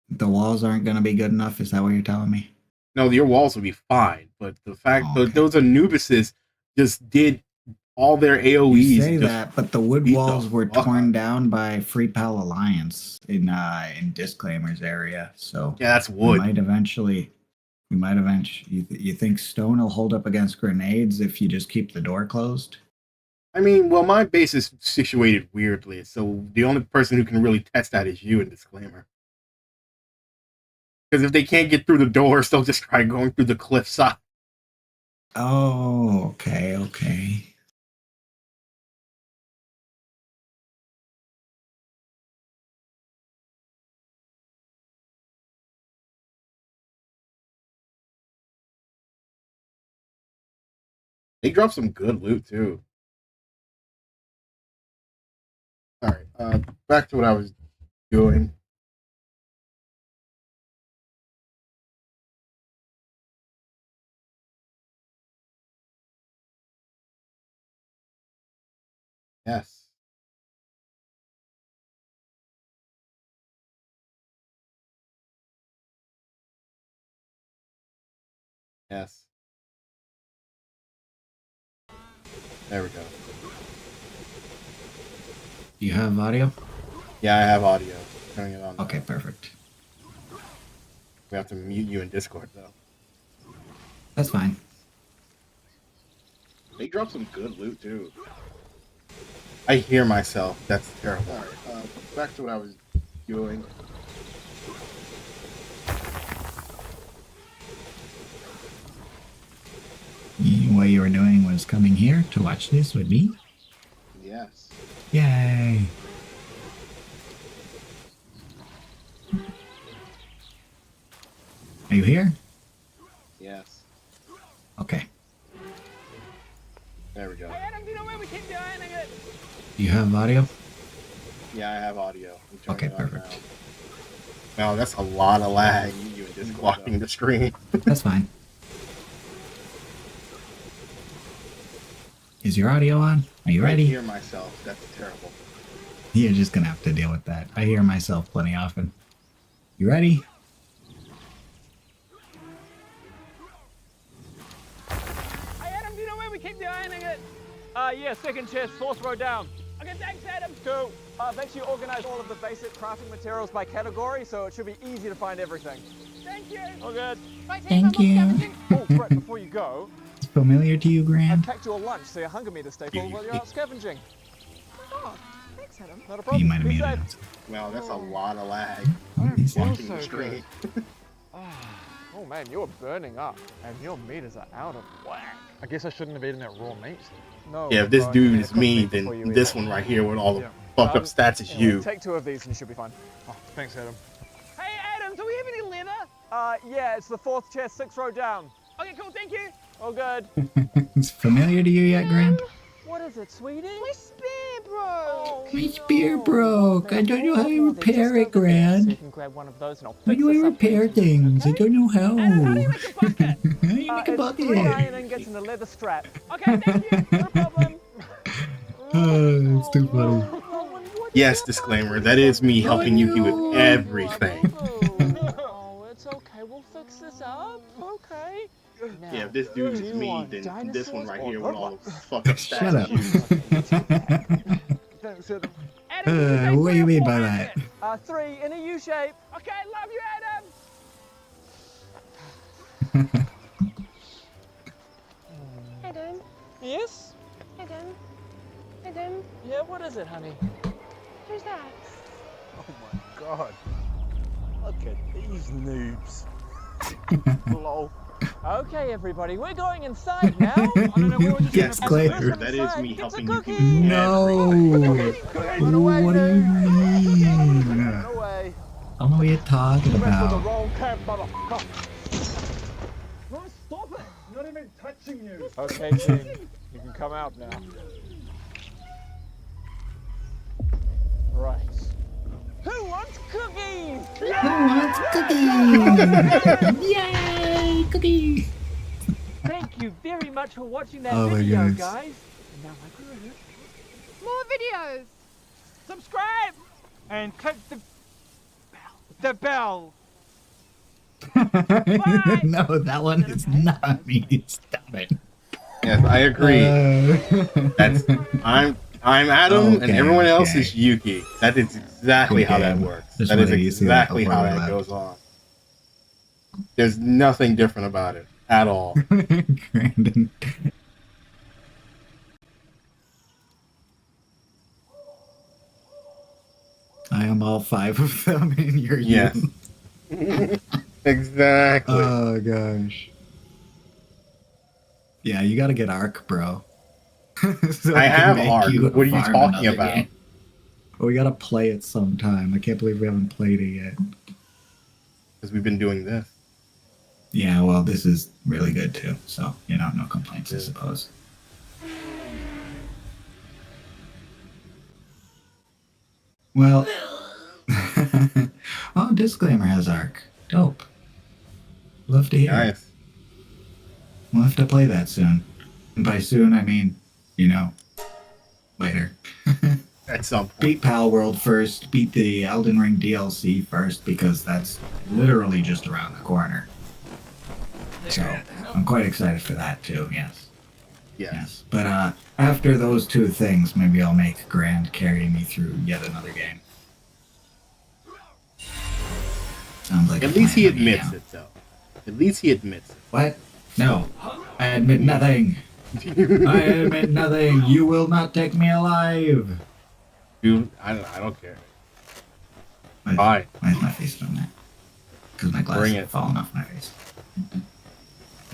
The walls aren't going to be good enough. Is that what you're telling me? No, your walls will be fine, but the fact that those Anubises just did all their AoEs. You say that, but the wood walls were torn down by Free Pal Alliance in Disclaimer's area. So yeah, that's wood. We might eventually. You think stone will hold up against grenades if you just keep the door closed? I mean, well, my base is situated weirdly, so the only person who can really test that is you in Disclaimer. Because if they can't get through the doors, they'll just try going through the cliffside. Oh, okay. They dropped some good loot, too. Alright, back to what I was doing. Yes. Yes. There we go. Do you have audio? Yeah, I have audio. Turning it on. Okay, perfect. We have to mute you in Discord, though. That's fine. They dropped some good loot, too. I hear myself. That's terrible. Alright, back to what I was doing. What you were doing was coming here to watch this with me? Yes. Yay! Are you here? Yes. Okay. There we go. Hey Adam, do you know where we keep ironing it? Do you have audio? Yeah, I have audio. Okay, perfect. Now that's a lot of lag. You just blocking the screen. That's fine. Is your audio on? Are you ready? I hear myself. That's terrible. You're just gonna have to deal with that. I hear myself plenty often. You ready? Hey Adam, do you know where we keep the ironing it? Yeah, second chest, fourth row down. Okay, thanks Adam. Cool. I've actually organized all of the basic crafting materials by category, so it should be easy to find everything. Thank you. All good. Wait, Thank you. Oh, Brett, before you go, It's familiar to you, I've Grant? packed you a lunch so your hunger meter stay full while you're out scavenging. Oh, thanks Adam. Not a You problem. might have Be muted safe. it. Wow, that's a lot of lag. He's Blocking so the screen. Oh man, you're burning up, and your meters are out of whack. I guess I shouldn't have eaten that raw meat. No. Yeah, if this bro, dude you is cook me, meat before you then eat this it. one right here with all the Yeah. fucked up stats is Anyway, you. Take 2 of these and you should be fine. Oh, thanks, Adam. Hey Adam, do we have any leather? Yeah, it's the fourth chest, 6th row down. Okay, cool, thank you. All good. It's familiar to you yet, Grant? What is it, sweetie? My spear, bro. My spear broke. I don't know how to repair it, Grant. So you can grab one of those and I'll How fix do I this up repair for you. things? I don't know how. Adam, how do you make a bucket? How do you make a It's 3 bucket? iron ingots and a leather strap. Okay, thank you. No problem. Oh, it's too funny. Yes, disclaimer. That is me helping Yuki with everything. Oh, it's okay. We'll fix this up. Okay. Now, Yeah, if this dude do is you me, want then this one right dinosaurs here or with all the robots? fucked up Shut stats up. is you. Thanks, Adam. Adam, did you say What do 3 you or mean 4 by iron that? ingots? 3 in a U shape. Okay, love you, Adam. Adam, Yes? Adam, Adam, Yeah, what is it, honey? who's that? Oh my god. Look at these noobs. Lol. Okay, everybody, we're going inside now. Yes, Claire. disclaimer. That is me Get the helping Yuki cookie. with No. everything. Run away, What do you mean? Run away. I don't know what you're talking Went for the about. wrong camp, motherfucker. No, stop it! Not even touching you. Okay, team. You can come out now. Right. Who wants cookies? Who wants cookies? Yay, cookies! Thank you very much for watching that Oh my video, goodness. guys. And now my guru. More videos. Subscribe and click the bell. No, that one is not me. Stop it. Yes, I agree. That's I'm Adam, and Okay, everyone else okay. is Yuki. That is exactly how that Okay. works. Just That is wanted you to see that exactly how before we that left. goes on. There's nothing different about it at all. Brandon. I am all 5 of them in your Yes. youth. Exactly. Oh gosh. Yeah, you gotta get Arc, bro. So I can have make Arc. you What are you farm talking another about? game. Well, we gotta play it sometime. I can't believe we haven't played it yet. Because we've been doing this. Yeah, well, this is really good too. So, no complaints, I Yeah. suppose. Well, oh, Disclaimer has Arc. Dope. Love to hear it. Nice. We'll have to play that soon. And by soon, I mean, later. At some point. Beat PalWorld first, beat the Elden Ring DLC first, because that's literally just around the corner. So, I'm quite excited for that too, yes. Yes. But after those 2 things, maybe I'll make Grand carry me through yet another game. Sounds like At a least he plan to me admits now. it, though. At least he admits What? No. I admit nothing. it. I admit nothing. You will not take me alive. Dude, I don't care. Why Bye. is my face doing that? Because my glasses Bring are it. falling off my face.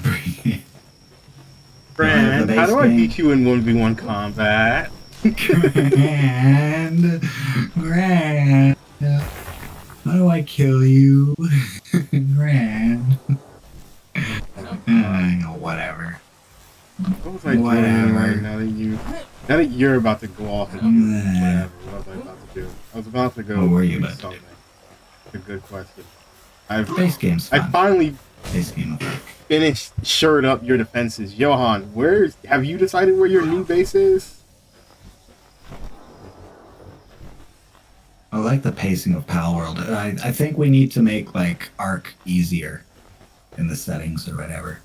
Bring it. Friend, the how do base I game. beat you in 1v1 combat? Grand. How do I kill you? Grand. Whatever. What was I doing right now that you're about to go off and do whatever? What was I about to do? I was about to go What were you do about to something. do? It's a good question. Base game's I fun. finally Base game of work. finished shored up your defenses. Johan, have you decided where your new base is? I like the pacing of PalWorld. I think we need to make Arc easier in the settings or whatever.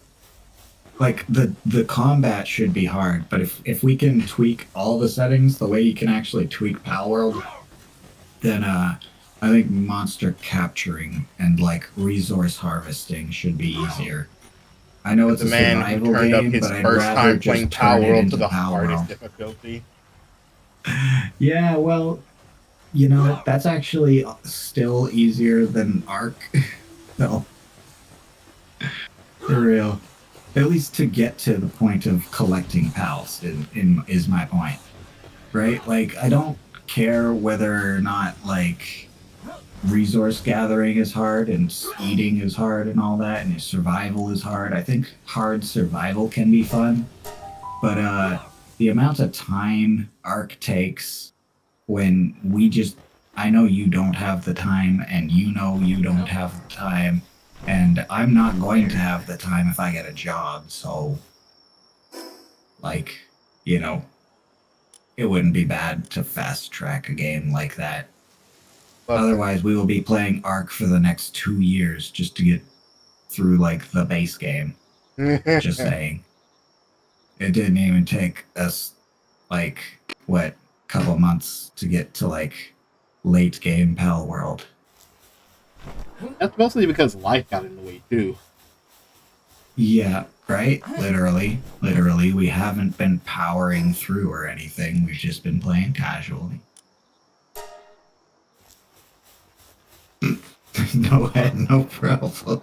The combat should be hard, but if we can tweak all the settings the way you can actually tweak PalWorld, then I think monster capturing and resource harvesting should be easier. I know it's The a man who survival turned up game, his but I'd first rather time just playing turn it PalWorld into to the hardest PalWorld. difficulty. Yeah, well, that's actually still easier than Arc. No. For real. At least to get to the point of collecting pals is my point. Right? I don't care whether or not, resource gathering is hard and eating is hard and all that, and survival is hard. I think hard survival can be fun. But, the amount of time Arc takes when I know you don't have the time, and you know you don't have the time, and I'm not going to have the time if I get a job, so, it wouldn't be bad to fast track a game like that. Otherwise, we will be playing Arc for the next 2 years just to get through, the base game. Just saying. It didn't even take us, couple months to get to, late game PalWorld. That's mostly because life got in the way too. Yeah, right? Literally, we haven't been powering through or anything. We've just been playing casually. No head, no problem.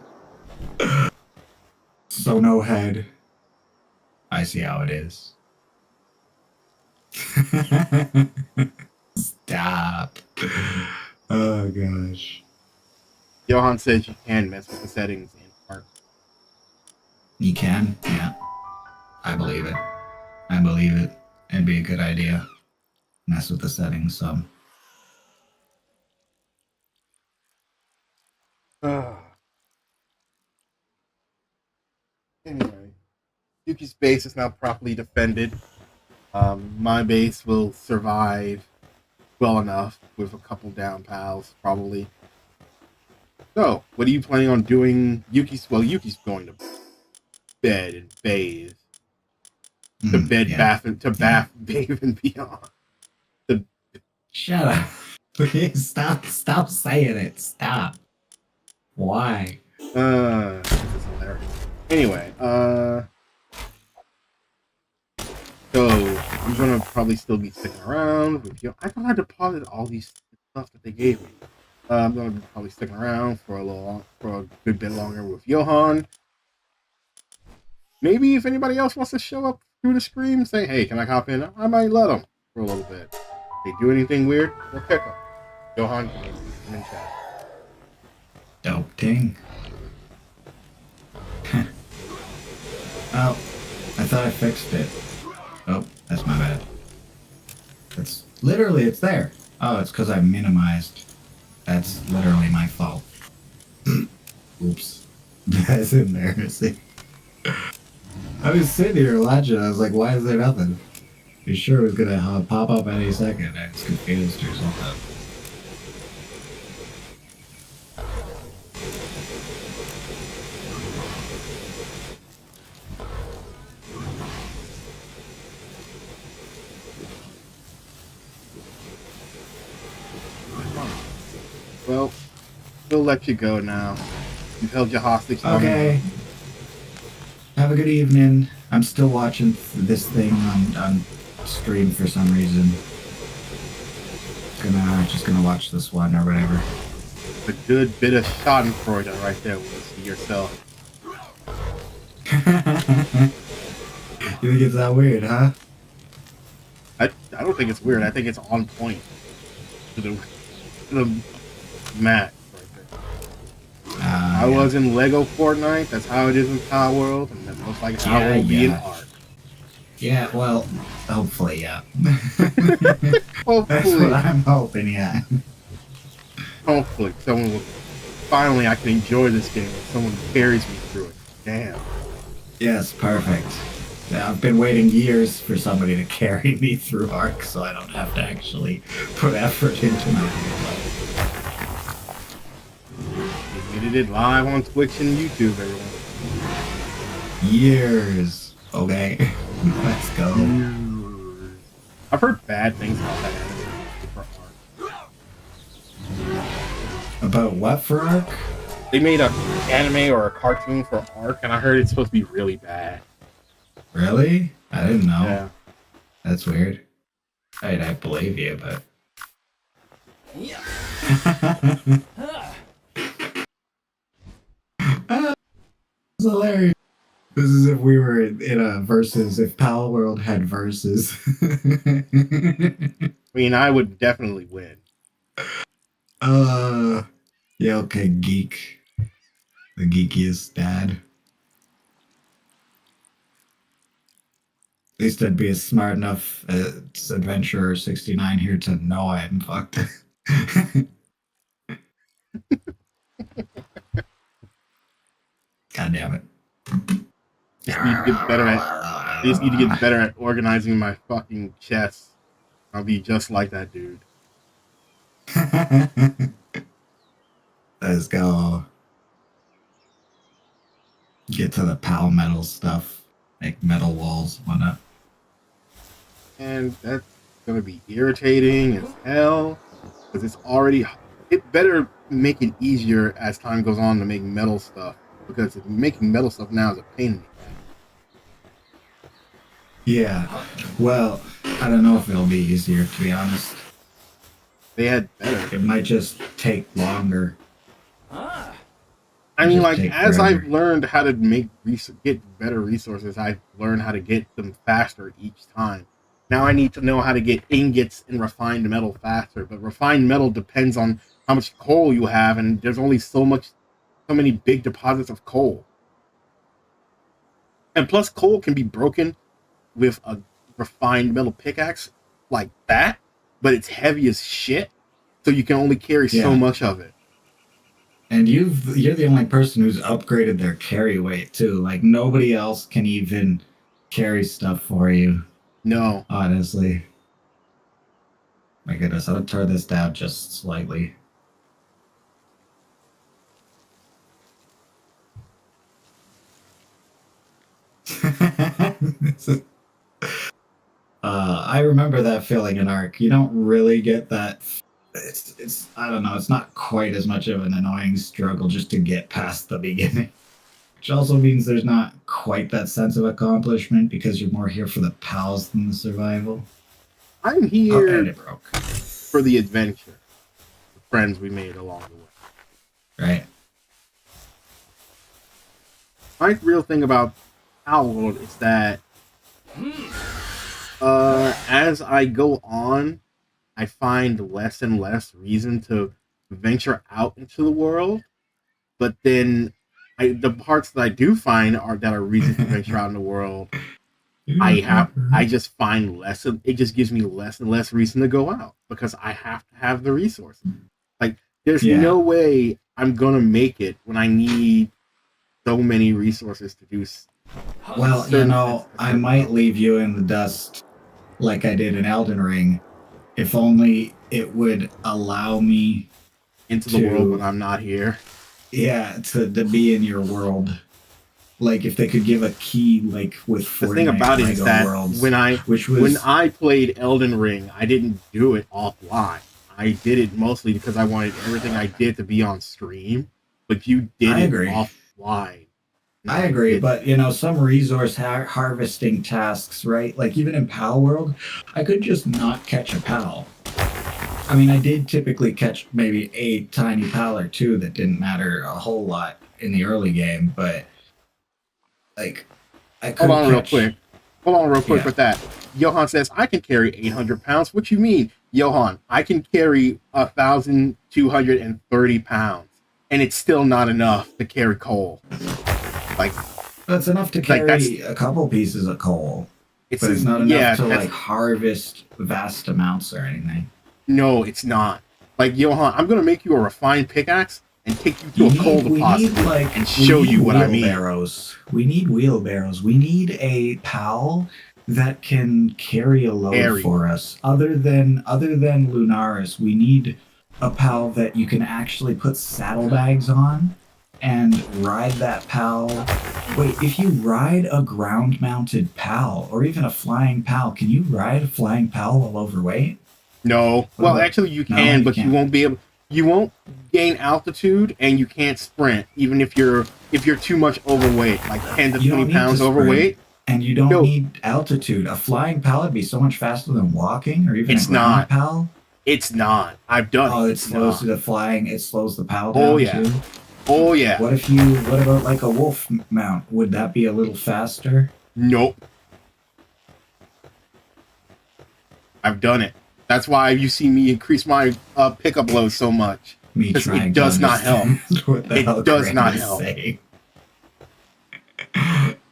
So no head. I see how it is. Stop. Oh gosh. Johan says you can mess with the settings in Arc. You can? Yeah. I believe it. I believe it. It'd be a good idea. Mess with the settings some. Anyway, Yuki's base is now properly defended. My base will survive well enough with a couple down pals, probably. So, what are you planning on doing? Yuki's going to bed and bathe. To bed, Yeah. bath, and to bath, bathe, and beyond. Shut up. Please stop saying it. Stop. Why? This is hilarious. Anyway, so I'm gonna probably still be sticking around with you. I thought I deposited all these stuff that they gave me. I'm gonna be probably sticking around for a good bit longer with Johan. Maybe if anybody else wants to show up through the screen, say, "Hey, can I hop in?" I might let them for a little bit. If they do anything weird, we'll pick them. Johan, can you come in chat? Dope ting. Oh, I thought I fixed it. Oh, that's my bad. It's there. Oh, it's because I minimized. That's literally my fault. Oops. That's embarrassing. I was sitting here watching. I was like, why is there nothing? You sure it was going to pop up any second. I was confused or something. Well, we'll let you go now. You've held your hostage. Okay. Have a good evening. I'm still watching this thing on stream for some reason. Just gonna watch this one or whatever. A good bit of Schadenfreude right there when you see yourself. You think it's that weird, huh? I don't think it's weird. I think it's on point to the match right there. I was in Lego Fortnite. That's how it is in PalWorld, and that looks like how it will be in Ark. Yeah, well, hopefully, yeah. Hopefully, That's what I'm hoping, yeah. hopefully, someone will. Finally, I can enjoy this game. If someone carries me through it. Damn. Yes, perfect. Yeah, I've been waiting years for somebody to carry me through Ark, so I don't have to actually put effort into my gameplay. We did it live on Twitch and YouTube, everyone. Years. Okay. Let's go. I've heard bad things about that anime for Ark. About what for Ark? They made an anime or a cartoon for Ark, and I heard it's supposed to be really bad. Really? I didn't know. Yeah. That's weird. I believe you, but... It's hilarious. This is if we were in a versus, if PalWorld had versus. I mean, I would definitely win. Yeah, okay, geek. The geekiest dad. At least I'd be a smart enough adventurer 69 here to know I'm fucked. God damn it. Just need to get better at. I just need to get better at organizing my fucking chess. I'll be just like that dude. Let's go. Get to the PAL metal stuff. Make metal walls, whatnot. And that's gonna be irritating as hell. Because it's already. It better make it easier as time goes on to make metal stuff. Because making metal stuff now is a pain in the ass. Yeah. Well, I don't know if it'll be easier, to be honest. They had better. It might just take longer. I mean, Just like, take as forever. I've learned how to get better resources, I've learned how to get them faster each time. Now I need to know how to get ingots and refined metal faster, but refined metal depends on how much coal you have, and there's only so many big deposits of coal. And plus, coal can be broken with a refined metal pickaxe like that, but it's heavy as shit, so you can only carry so much of it. And you're the only person who's upgraded their carry weight too. Like nobody else can even carry stuff for you. No. Honestly. My goodness, I'll turn this down just slightly. I remember that feeling in Ark. You don't really get that. It's I don't know. It's not quite as much of an annoying struggle just to get past the beginning, which also means there's not quite that sense of accomplishment because you're more here for the pals than the survival. I'm Oh, here and it broke. for the adventure, the friends we made along the way. Right. My real thing about PalWorld is that as I go on, I find less and less reason to venture out into the world. But then the parts that I do find are reason to venture out in the world. I just find it just gives me less and less reason to go out because I have to have the resources. Like there's no way I'm gonna make it when I need so many resources to do. Well, you know, I might leave you in the dust like I did in Elden Ring, if only it would allow me into the world when I'm not here. Yeah, to be in your world. Like if they could give a key, like with the thing about it is that worlds, when I played Elden Ring, I didn't do it offline. I did it mostly because I wanted everything I did to be on stream. But you did it offline. I agree, but you know, some resource harvesting tasks, right? Like even in PalWorld, I could just not catch a pal. I mean, I did typically catch maybe a tiny pal or two that didn't matter a whole lot in the early game, but like I could Hold on real quick with that. Johan says, I can carry 800 pounds. What you mean, Johan? I can carry 1,230 pounds, and it's still not enough to carry coal. Like that's enough to carry a couple pieces of coal, but it's not enough to like harvest vast amounts or anything. No, it's not. Like Johan, I'm gonna make you a refined pickaxe and take you to a coal deposit and show you what I mean. We need wheelbarrows. We need a pal that can carry a load for us. Other than Lunaris, we need a pal that you can actually put saddlebags on and ride that pal. Wait, if you ride a ground-mounted pal or even a flying pal, can you ride a flying pal while overweight? No. Well, actually you can, but you won't be able. You won't gain altitude, and you can't sprint, even if you're too much overweight, like 10 to 20 pounds overweight. And you don't need altitude. A flying pal would be so much faster than walking, or even a ground pal. It's not. I've done it. Oh, it slows the flying. It slows the pal down too. Oh yeah. What about like a wolf mount? Would that be a little faster? Nope. I've done it. That's why you see me increase my pickup load so much. Because it does not help. It does not help.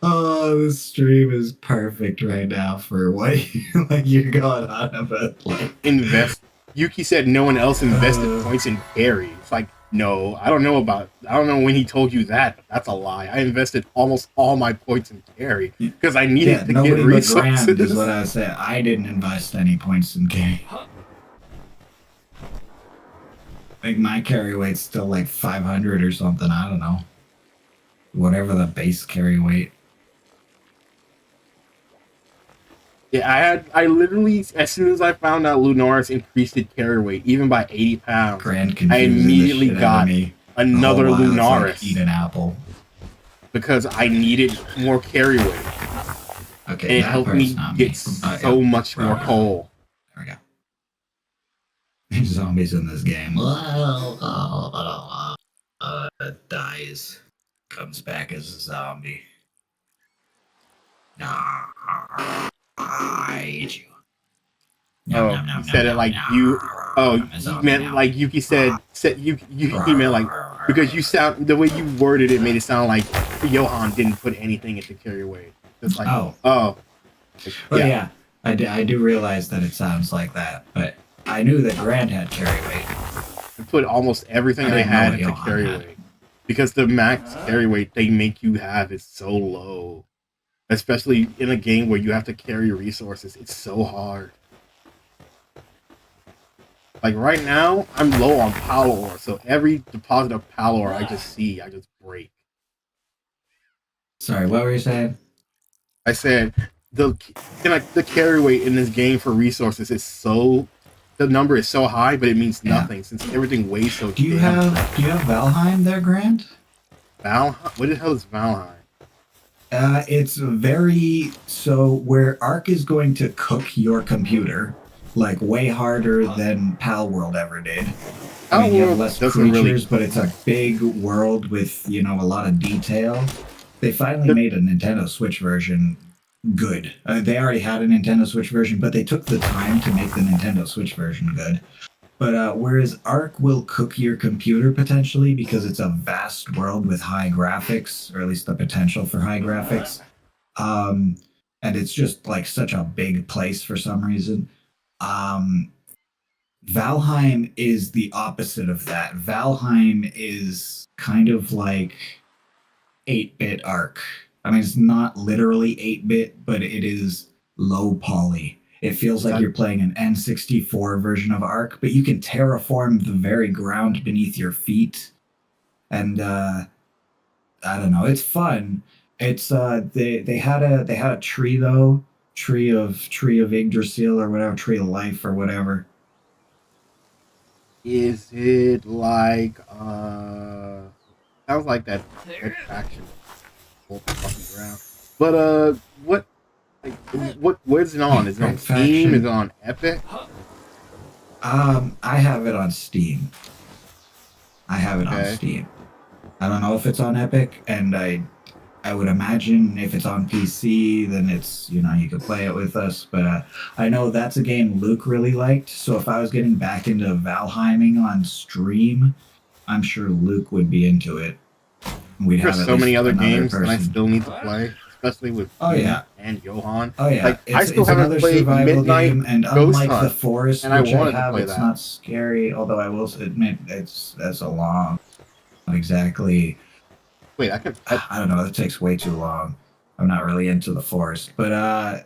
Oh, this stream is perfect right now for what you're going on about. Like Yuki said no one else invested points in carry. It's like, no, I don't know when he told you that, but that's a lie. I invested almost all my points in carry because I needed to get resources. Grand is what I said. I didn't invest any points in carry. I think my carry weight's still like 500 or something. I don't know. Whatever the base carry weight. Yeah, I literally, as soon as I found out Lunaris increased its carry weight, even by 80 pounds, I immediately got another Lunaris. Eat an apple. Because I needed more carry weight. Okay, and it helped me get so much more coal. There we go. There's zombies in this game. Dies. Comes back as a zombie. I ate you. He said it like you. Oh, he meant like Yuki said. He meant like because you sound the way you worded it made it sound like Johan didn't put anything into carry weight. It's like yeah. I do realize that it sounds like that, but I knew that Grand had carry weight. I put almost everything I I didn't know had what into Johan carry had. weight. Because the max carry weight they make you have is so low. Especially in a game where you have to carry resources. It's so hard. Like right now, I'm low on PalWorld, so every deposit of PalWorld I just break. Sorry, what were you saying? I said the carry weight in this game for resources is so the number is so high, but it means nothing since everything weighs so. Do you have Valheim there, Grant? Valheim? What the hell is Valheim? It's very so where Ark is going to cook your computer like way harder than PalWorld ever did. I mean, you have less creatures, but it's a big world with a lot of detail. They finally made a Nintendo Switch version good. They already had a Nintendo Switch version, but they took the time to make the Nintendo Switch version good. But whereas Ark will cook your computer potentially because it's a vast world with high graphics, or at least the potential for high graphics, and it's just like such a big place for some reason. Valheim is the opposite of that. Valheim is kind of like 8-bit Arc. I mean, it's not literally 8-bit, but it is low poly. It feels like you're playing an N64 version of Arc, but you can terraform the very ground beneath your feet. And I don't know, it's fun. It's they had a tree though, tree of Yggdrasil or whatever, tree of life or whatever. Is it like sounds like that faction fucking ground. But where's it on? Is it on Steam? Is it on Epic? I have it on Steam. On Steam. I don't know if it's on Epic, and I would imagine if it's on PC, then it's you could play it with us. But I know that's a game Luke really liked. So if I was getting back into Valheiming on stream, I'm sure Luke would be into it. There's so many other games that I still need to play, especially with and Johan. Oh yeah, like, I still haven't played Midnight game, and Ghost unlike Hunt, the Forest, and which I have, it's that. not scary. Although I will admit that's a long, not exactly. Wait, I don't know. It takes way too long. I'm not really into the Forest, but I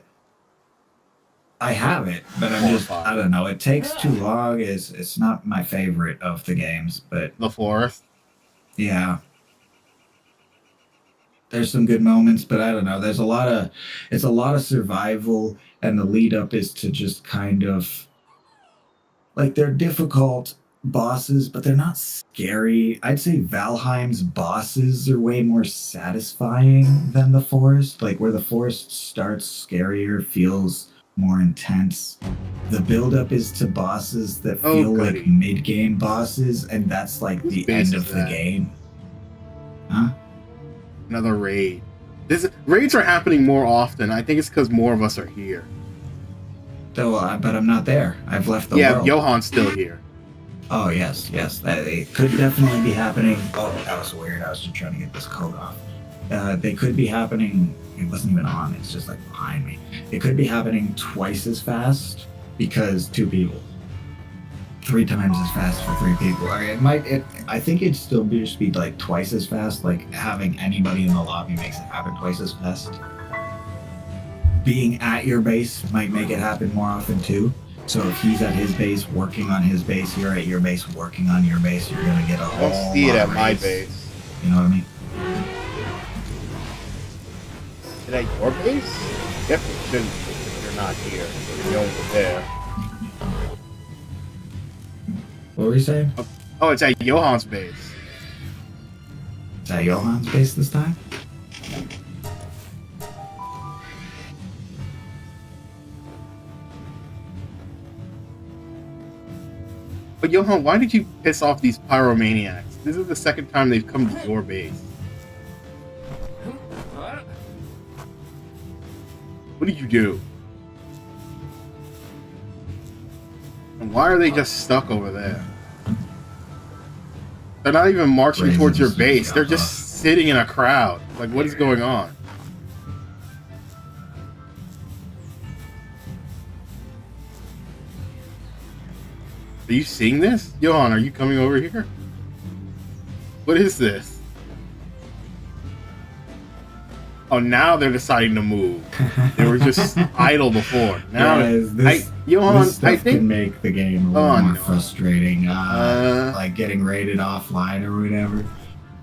have it, but I don't know. It takes too long. It's not my favorite of the games, but the Forest. Yeah. There's some good moments, but I don't know. It's a lot of survival, and the lead up is to just kind of like they're difficult bosses, but they're not scary. I'd say Valheim's bosses are way more satisfying than the Forest. Like where the Forest starts scarier, feels more intense. The build up is to bosses that feel like mid-game bosses, and that's like the end of the game. Huh? Another raid. Raids are happening more often. I think it's because more of us are here. But I'm not there. I've left the world. Yeah, Johan's still here. Oh, yes. It could definitely be happening. Oh, that was weird. I was just trying to get this coat off. They could be happening. It wasn't even on. It's just like behind me. It could be happening twice as fast because 2 people. 3 times as fast for 3 people. I think it'd still just be like twice as fast. Like having anybody in the lobby makes it happen twice as fast. Being at your base might make it happen more often too. So if he's at his base working on his base, you're at your base working on your base, you're gonna get a whole. I don't see it at my base. You know what I mean? Is it at your base? Definitely shouldn't if you're not here. You're over there. What were you saying? Oh, it's at Johan's base. Is that Johan's base this time? But Johan, why did you piss off these pyromaniacs? This is the second time they've come to your base. What did you do? And why are they just stuck over there? They're not even marching towards your base. They're just sitting in a crowd. Like, what is going on? Are you seeing this? Johan, are you coming over here? What is this? Oh, now they're deciding to move. They were just idle before. Now, Johan, this stuff I think can make the game a little more no. frustrating. Like getting rated offline or whatever.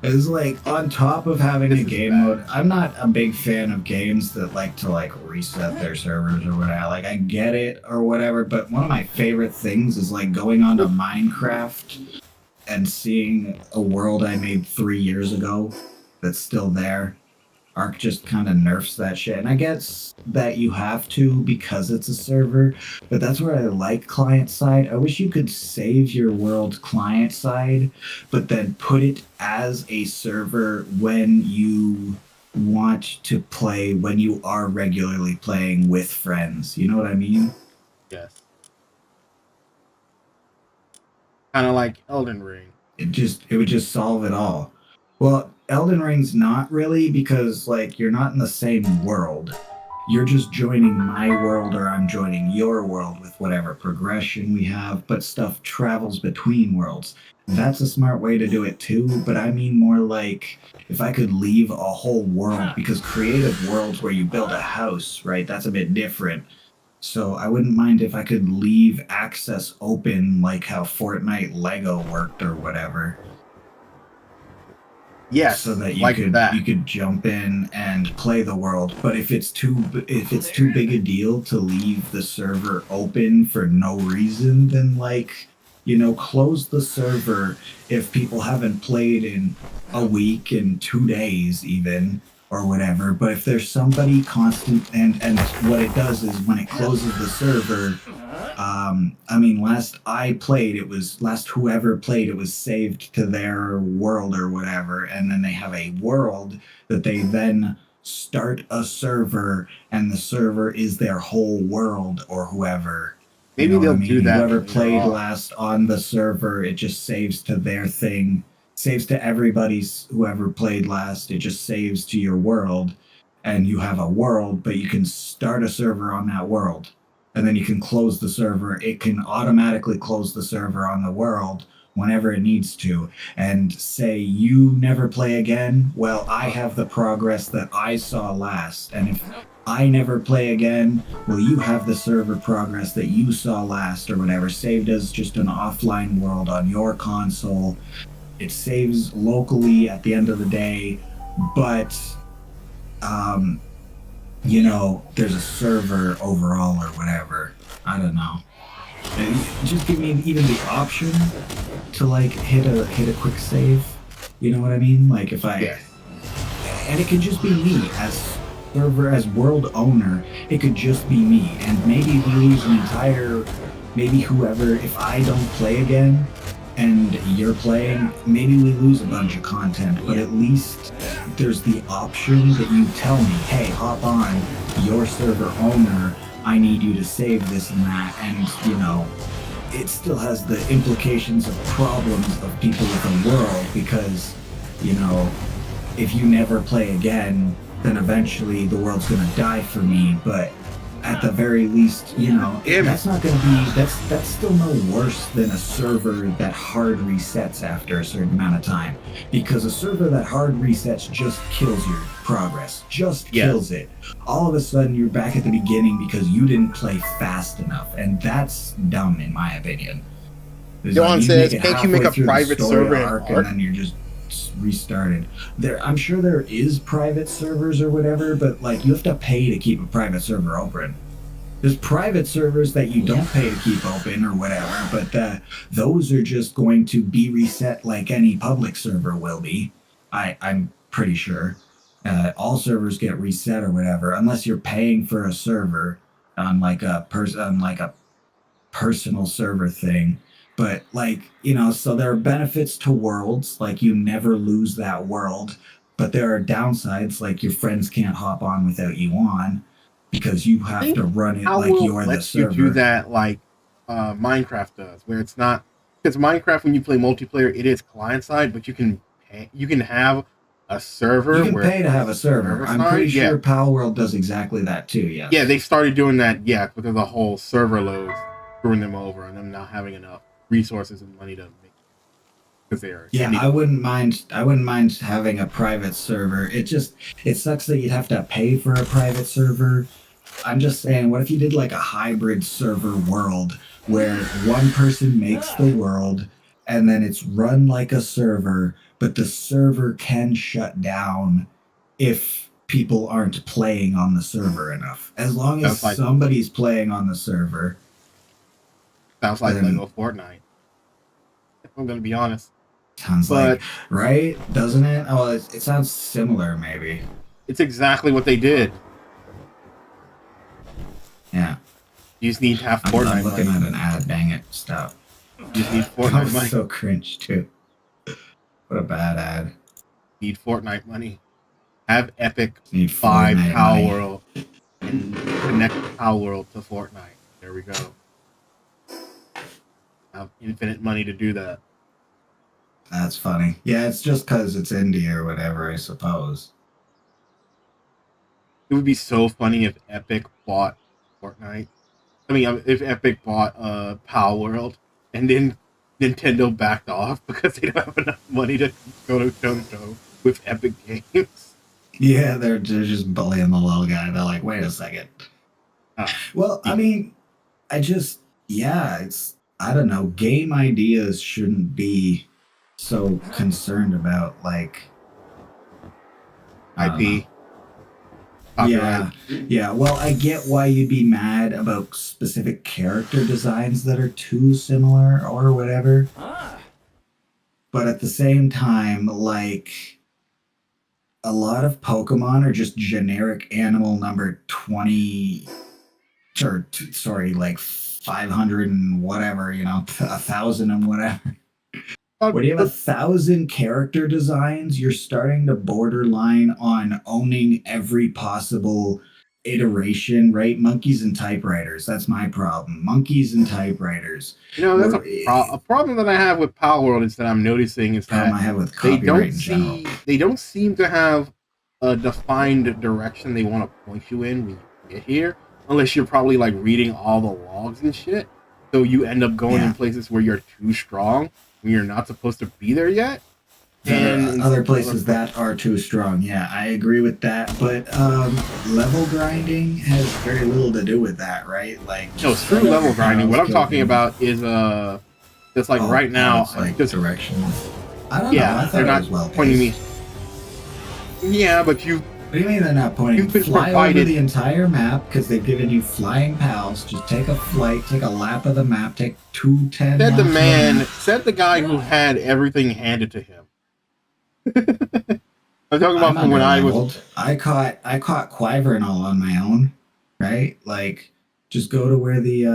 It's like on top of having a game mode. I'm not a big fan of games that like to like reset their servers or whatever. Like I get it or whatever, but one of my favorite things is like going on to Minecraft and seeing a world I made 3 years ago that's still there. Arc just kind of nerfs that shit. And I guess that you have to because it's a server, but that's where I like client side. I wish you could save your world client side, but then put it as a server when you want to play, when you are regularly playing with friends. You know what I mean? yes. Kind of like Elden Ring. It would just solve it all. Well, Elden Ring's not really because like you're not in the same world. You're just joining my world or I'm joining your world with whatever progression we have, but stuff travels between worlds. That's a smart way to do it too, but I mean more like if I could leave a whole world, because creative worlds where you build a house, right? That's a bit different. So I wouldn't mind if I could leave access open like how Fortnite Lego worked or whatever. Yes, so that you like could that. you could jump in and play the world. But if it's too big a deal to leave the server open for no reason, then like, you know, close the server if people haven't played in a week, in 2 days even, or whatever. But if there's somebody constant, and what it does is when it closes the server, I mean, last whoever played, it was saved to their world or whatever, and then they have a world that they then start a server, and the server is their whole world or whoever. Maybe You know they'll what I mean? do that. Whoever later played on. last on the server, it just saves to their thing, saves to everybody's, whoever played last, it just saves to your world, and you have a world, but you can start a server on that world. And then you can close the server. It can automatically close the server on the world whenever it needs to. And say you never play again, well, I have the progress that I saw last. And if I never play again, well, you have the server progress that you saw last or whatever, saved as just an offline world on your console. It saves locally at the end of the day, but you know, there's a server overall or whatever. I don't know. Just give me even the option to like hit a quick save. You know what I mean? Like if I, and it could just be me as server, as world owner. It could just be me, and maybe we lose an entire, maybe whoever. If I don't play again, and you're playing, maybe we lose a bunch of content, but at least there's the option that you tell me, hey, hop on, your server owner, I need you to save this and that, and, you know, it still has the implications of problems of people with a world, because, you know, if you never play again, then eventually the world's gonna die for me, but at the very least, you know, that's not going to be, that's still no worse than a server that hard resets after a certain amount of time. Because a server that hard resets just kills your progress, just kills it. All of a sudden, you're back at the beginning because you didn't play fast enough, and that's dumb in my opinion. Johan says, can't you make a private server and then you're just restarted. I'm sure there is private servers or whatever, but like you have to pay to keep a private server open. There's private servers that you don't pay to keep open or whatever, but those are just going to be reset like any public server will be. I'm pretty sure. All servers get reset or whatever, unless you're paying for a server on like a personal server thing. But like, you know, so there are benefits to worlds, like you never lose that world, but there are downsides, like your friends can't hop on without you on because you have to run it like you're the server. You do that like Minecraft does, where it's not, because Minecraft, when you play multiplayer, it is client side, but you can have a server. You can pay to have a server. I'm pretty sure PalWorld does exactly that too. Yeah, they started doing that. Yeah, because of the whole server loads, screwing them over, and them not having enough resources and money to make because they are. Yeah, I wouldn't mind. I wouldn't mind having a private server. It sucks that you'd have to pay for a private server. I'm just saying, what if you did like a hybrid server world where one person makes the world and then it's run like a server, but the server can shut down if people aren't playing on the server enough. As long as somebody's playing on the server. Sounds like Lego Fortnite. I'm gonna be honest. Sounds like, right? Doesn't it? Oh, it sounds similar, maybe. It's exactly what they did. Yeah. You just need to have Fortnite I'm looking money. at an ad. Dang it! Stop. You just need That Fortnite was money. so cringe too. What a bad ad. Need Fortnite money. Have Epic Need buy Fortnite money. PalWorld and connect PalWorld to Fortnite. There we go. Have infinite money to do that. That's funny. Yeah, it's just because it's indie or whatever, I suppose. It would be so funny if Epic bought Fortnite. I mean, if Epic bought PalWorld and then Nintendo backed off because they don't have enough money to go to toe-to-toe with Epic Games. Yeah, they're just bullying the little guy. They're like, wait a second. Well, I mean, I don't know. Game ideas shouldn't be so concerned about, like, IP. Yeah. Well, I get why you'd be mad about specific character designs that are too similar or whatever. But at the same time, like, a lot of Pokemon are just generic animal number 20, like 500 and whatever, 1,000 and whatever. When you have 1,000 character designs, you're starting to borderline on owning every possible iteration, right? Monkeys and typewriters. That's my problem. Monkeys and typewriters. That's a problem that I have with PalWorld is that I'm noticing is that I have with copyright in general. They don't seem to have a defined direction they want to point you in when you get here, unless you're probably like reading all the logs and shit. So you end up going in places where you're too strong when you're not supposed to be there yet. And other places that are too strong. Yeah, I agree with that. But level grinding has very little to do with that, right? Like, no, screw level grinding. What I'm talking about is just like right now, it's like just directions. I don't know. I thought they're not it was well pointing me. Yeah, but What do you mean they're not pointing? You've been Fly provided over the entire map because they've given you flying pals. Just take a flight, take a lap of the map, take 210. Said the man, said the guy who had everything handed to him. I'm talking about from when I was. I caught Quiver all on my own, right? Like, just go to where the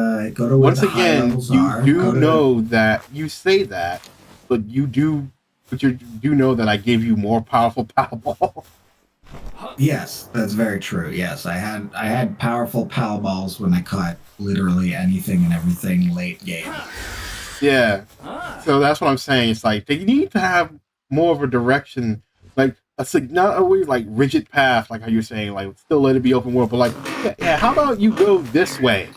Once the high again, levels you are. do know that you say that, but you do know that I gave you more powerful Powerball. Yes, that's very true. Yes, I had powerful Pal balls when I caught literally anything and everything late game. Yeah, so that's what I'm saying. It's like they need to have more of a direction, like not always like rigid path, like how you're saying, like still let it be open world, but like how about you go this way?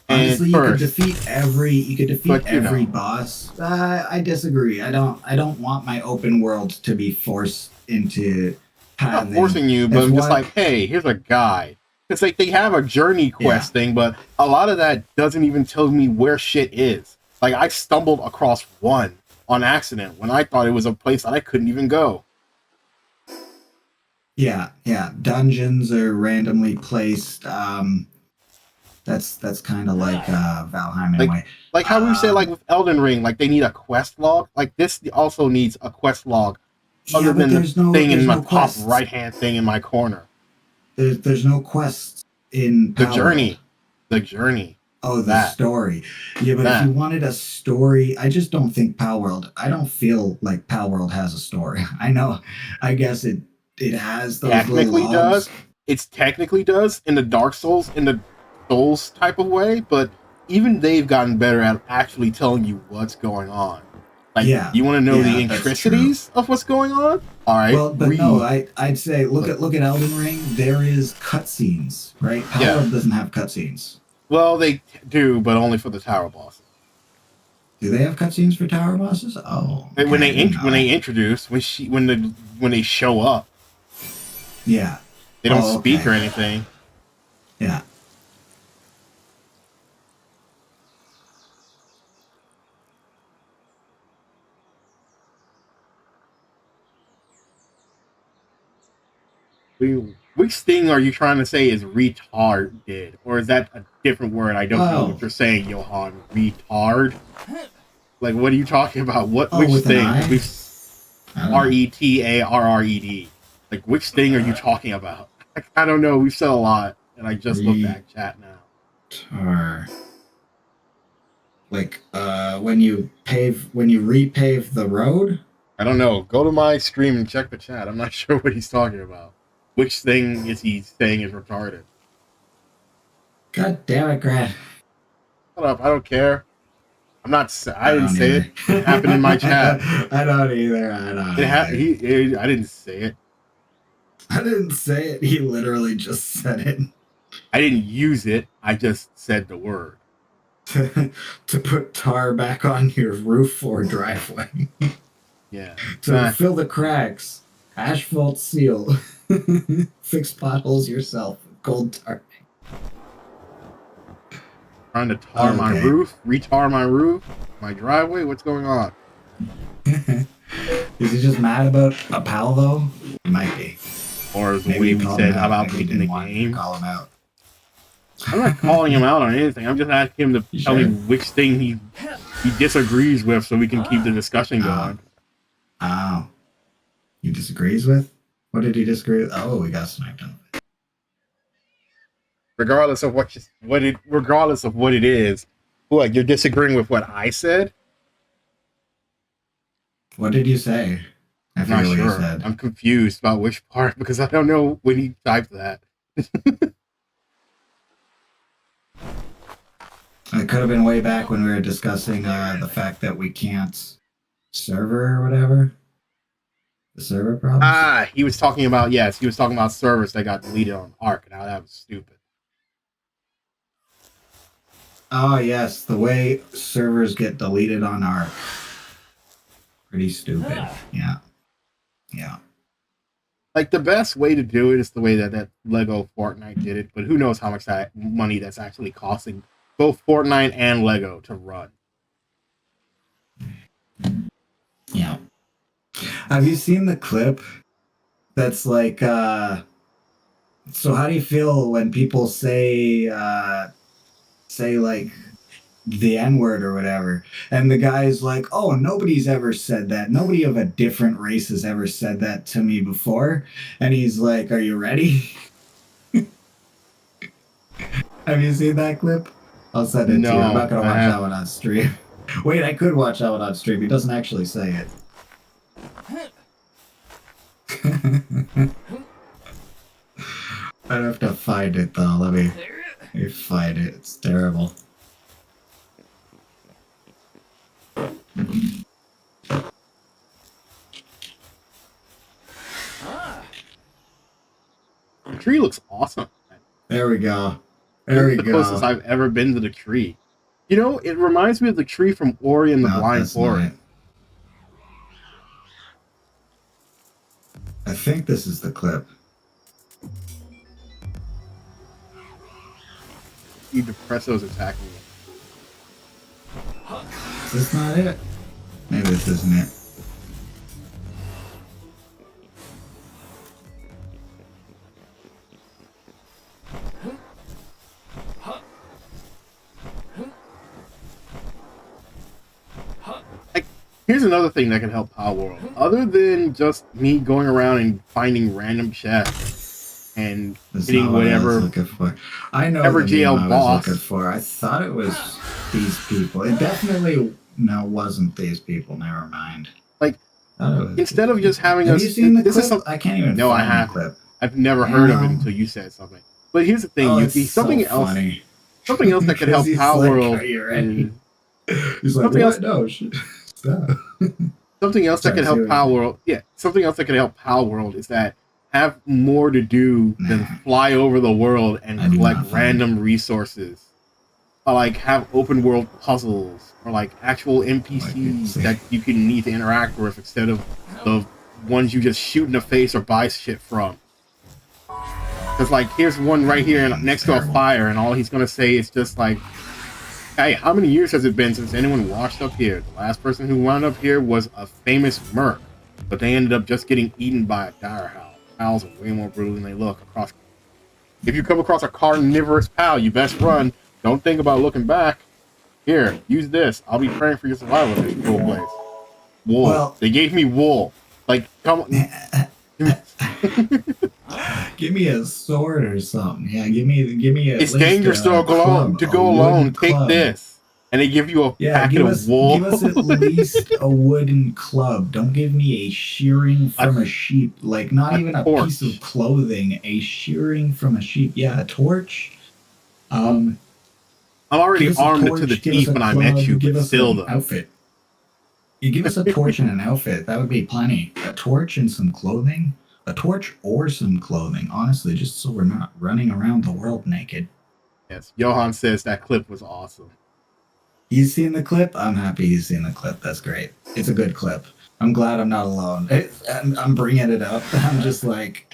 Honestly, you could defeat But, every boss. I disagree. I don't want my open world to be forced into. I'm not forcing you, but I'm just like, hey, here's a guide. It's like they have a journey quest thing, but a lot of that doesn't even tell me where shit is. Like I stumbled across one on accident when I thought it was a place that I couldn't even go. Yeah. Dungeons are randomly placed. That's kind of like Valheim in a way. Like how we say, like with Elden Ring, like they need a quest log. Like this also needs a quest log, other than the thing in my top right hand thing in my corner. There's no quests in the journey. The journey. Oh, the story. Yeah, but if you wanted a story, I just don't think PalWorld. I don't feel like PalWorld has a story. I guess it has those technically little logs. It technically does in the Dark Souls, in the Souls type of way, but even they've gotten better at actually telling you what's going on. Like, you want to know the intricacies of what's going on? All right. Well, but no, I'd say look at Elden Ring. There is cutscenes, right? PalWorld doesn't have cutscenes. Well, they do, but only for the tower bosses. Do they have cutscenes for tower bosses? Oh, And when okay, I didn't know when they that. introduce when they show up, Yeah. they don't Oh, speak okay. or anything. Yeah. Which thing are you trying to say is retarded, or is that a different word? I don't know Oh. what you're saying, Johan. Retard. Like, what are you talking about? Oh, Which with an thing? I? I don't know. RETARRED. Like, which thing are you talking about? I don't know. We've said a lot, and I just looked at chat now. Tar. Like when you repave the road. I don't know. Go to my stream and check the chat. I'm not sure what he's talking about. Which thing is he saying is retarded? God damn it, Grant. Shut up. I don't care. I'm not. I didn't don't say either. it. It happened in my chat. I don't either. I don't either. I didn't say it. I didn't say it. He literally just said it. I didn't use it. I just said the word. To put tar back on your roof or driveway. Yeah. To fill the cracks. Asphalt seal. Fix potholes yourself. Gold tar. Trying to tar my roof, retar my roof, my driveway. What's going on? Is he just mad about a pal though? He might be. Or the Maybe way he we called said him out. about Maybe he making the didn't want to game. call him out. I'm not calling him out on anything. I'm just asking him to tell me which thing he disagrees with, so we can keep the discussion going. Oh. He disagrees with? What did he disagree with? Oh, we got sniped on. Regardless of what it is, what, you're disagreeing with what I said? What did you say? I I'm not forget what you sure. said. I'm confused about which part because I don't know when he typed that. It could have been way back when we were discussing the fact that we can't server or whatever. The server problems. He was talking about servers that got deleted on Arc, and how that was stupid. Oh yes, the way servers get deleted on Arc. Pretty stupid. Yeah. Yeah. Like, the best way to do it is the way that Lego Fortnite did it, but who knows how much money that's actually costing both Fortnite and Lego to run. Yeah. Have you seen the clip that's like so how do you feel when people say like the N-word or whatever, and the guy's like, oh, nobody's ever said that, nobody of a different race has ever said that to me before, and he's like, are you ready? Have you seen that clip? I'll send it to you. I'm not gonna watch that one on stream. Wait, I could watch that one on stream. He doesn't actually say it. I have to find it though. Let me find it. It's terrible. The tree looks awesome. There we go. There we the go. closest I've ever been to the tree. You know, it reminds me of the tree from Ori and the Blind Forest. I think this is the clip. You Depresso's attacking me. Is this not it? Maybe this isn't it. Here's another thing that can help PalWorld. Other than just me going around and finding random chests and hitting whatever. I know whatever the GL name I boss. was looking for. I thought it was these people. It definitely wasn't these people. Never mind. Like, instead of just having Have us. you seen the this clip? Is some, I can't even. No, find I haven't. the clip. I've never heard of it until you said something. But here's the thing, Yuki. Something else. Funny. Something else that could help PalWorld. Are you ready? He's like, what? No, stop. Something else that could help PalWorld. Yeah, something else that could help PalWorld is that have more to do than fly over the world and collect random resources. like have open world puzzles or like actual NPCs that you can need to interact with instead of the ones you just shoot in the face or buy shit from. Because like here's one right here next to a fire, and all he's gonna say is just like, "Hey, how many years has it been since anyone washed up here? The last person who wound up here was a famous merc, but they ended up just getting eaten by a dire howl. Owls are way more brutal than they look. If you come across a carnivorous pal, you best run. Don't think about looking back. Here, use this. I'll be praying for your survival in this cool place." Wool. Well, they gave me wool. Like, come on. Give me a sword or something. Yeah, give me a. It's dangerous to go alone. Take this. And they give you a packet of wool. Give us at least a wooden club. Don't give me a shearing from a sheep. Like, not even a piece of clothing. A shearing from a sheep. Yeah, a torch. I'm already armed to the teeth when I met you, but still though. Outfit. You give us a torch and an outfit. That would be plenty. A torch and some clothing. A torch or some clothing, honestly, just so we're not running around the world naked. Yes, Johan says that clip was awesome. He's seen the clip? I'm happy he's seen the clip. That's great. It's a good clip. I'm glad I'm not alone. I'm bringing it up. I'm just like,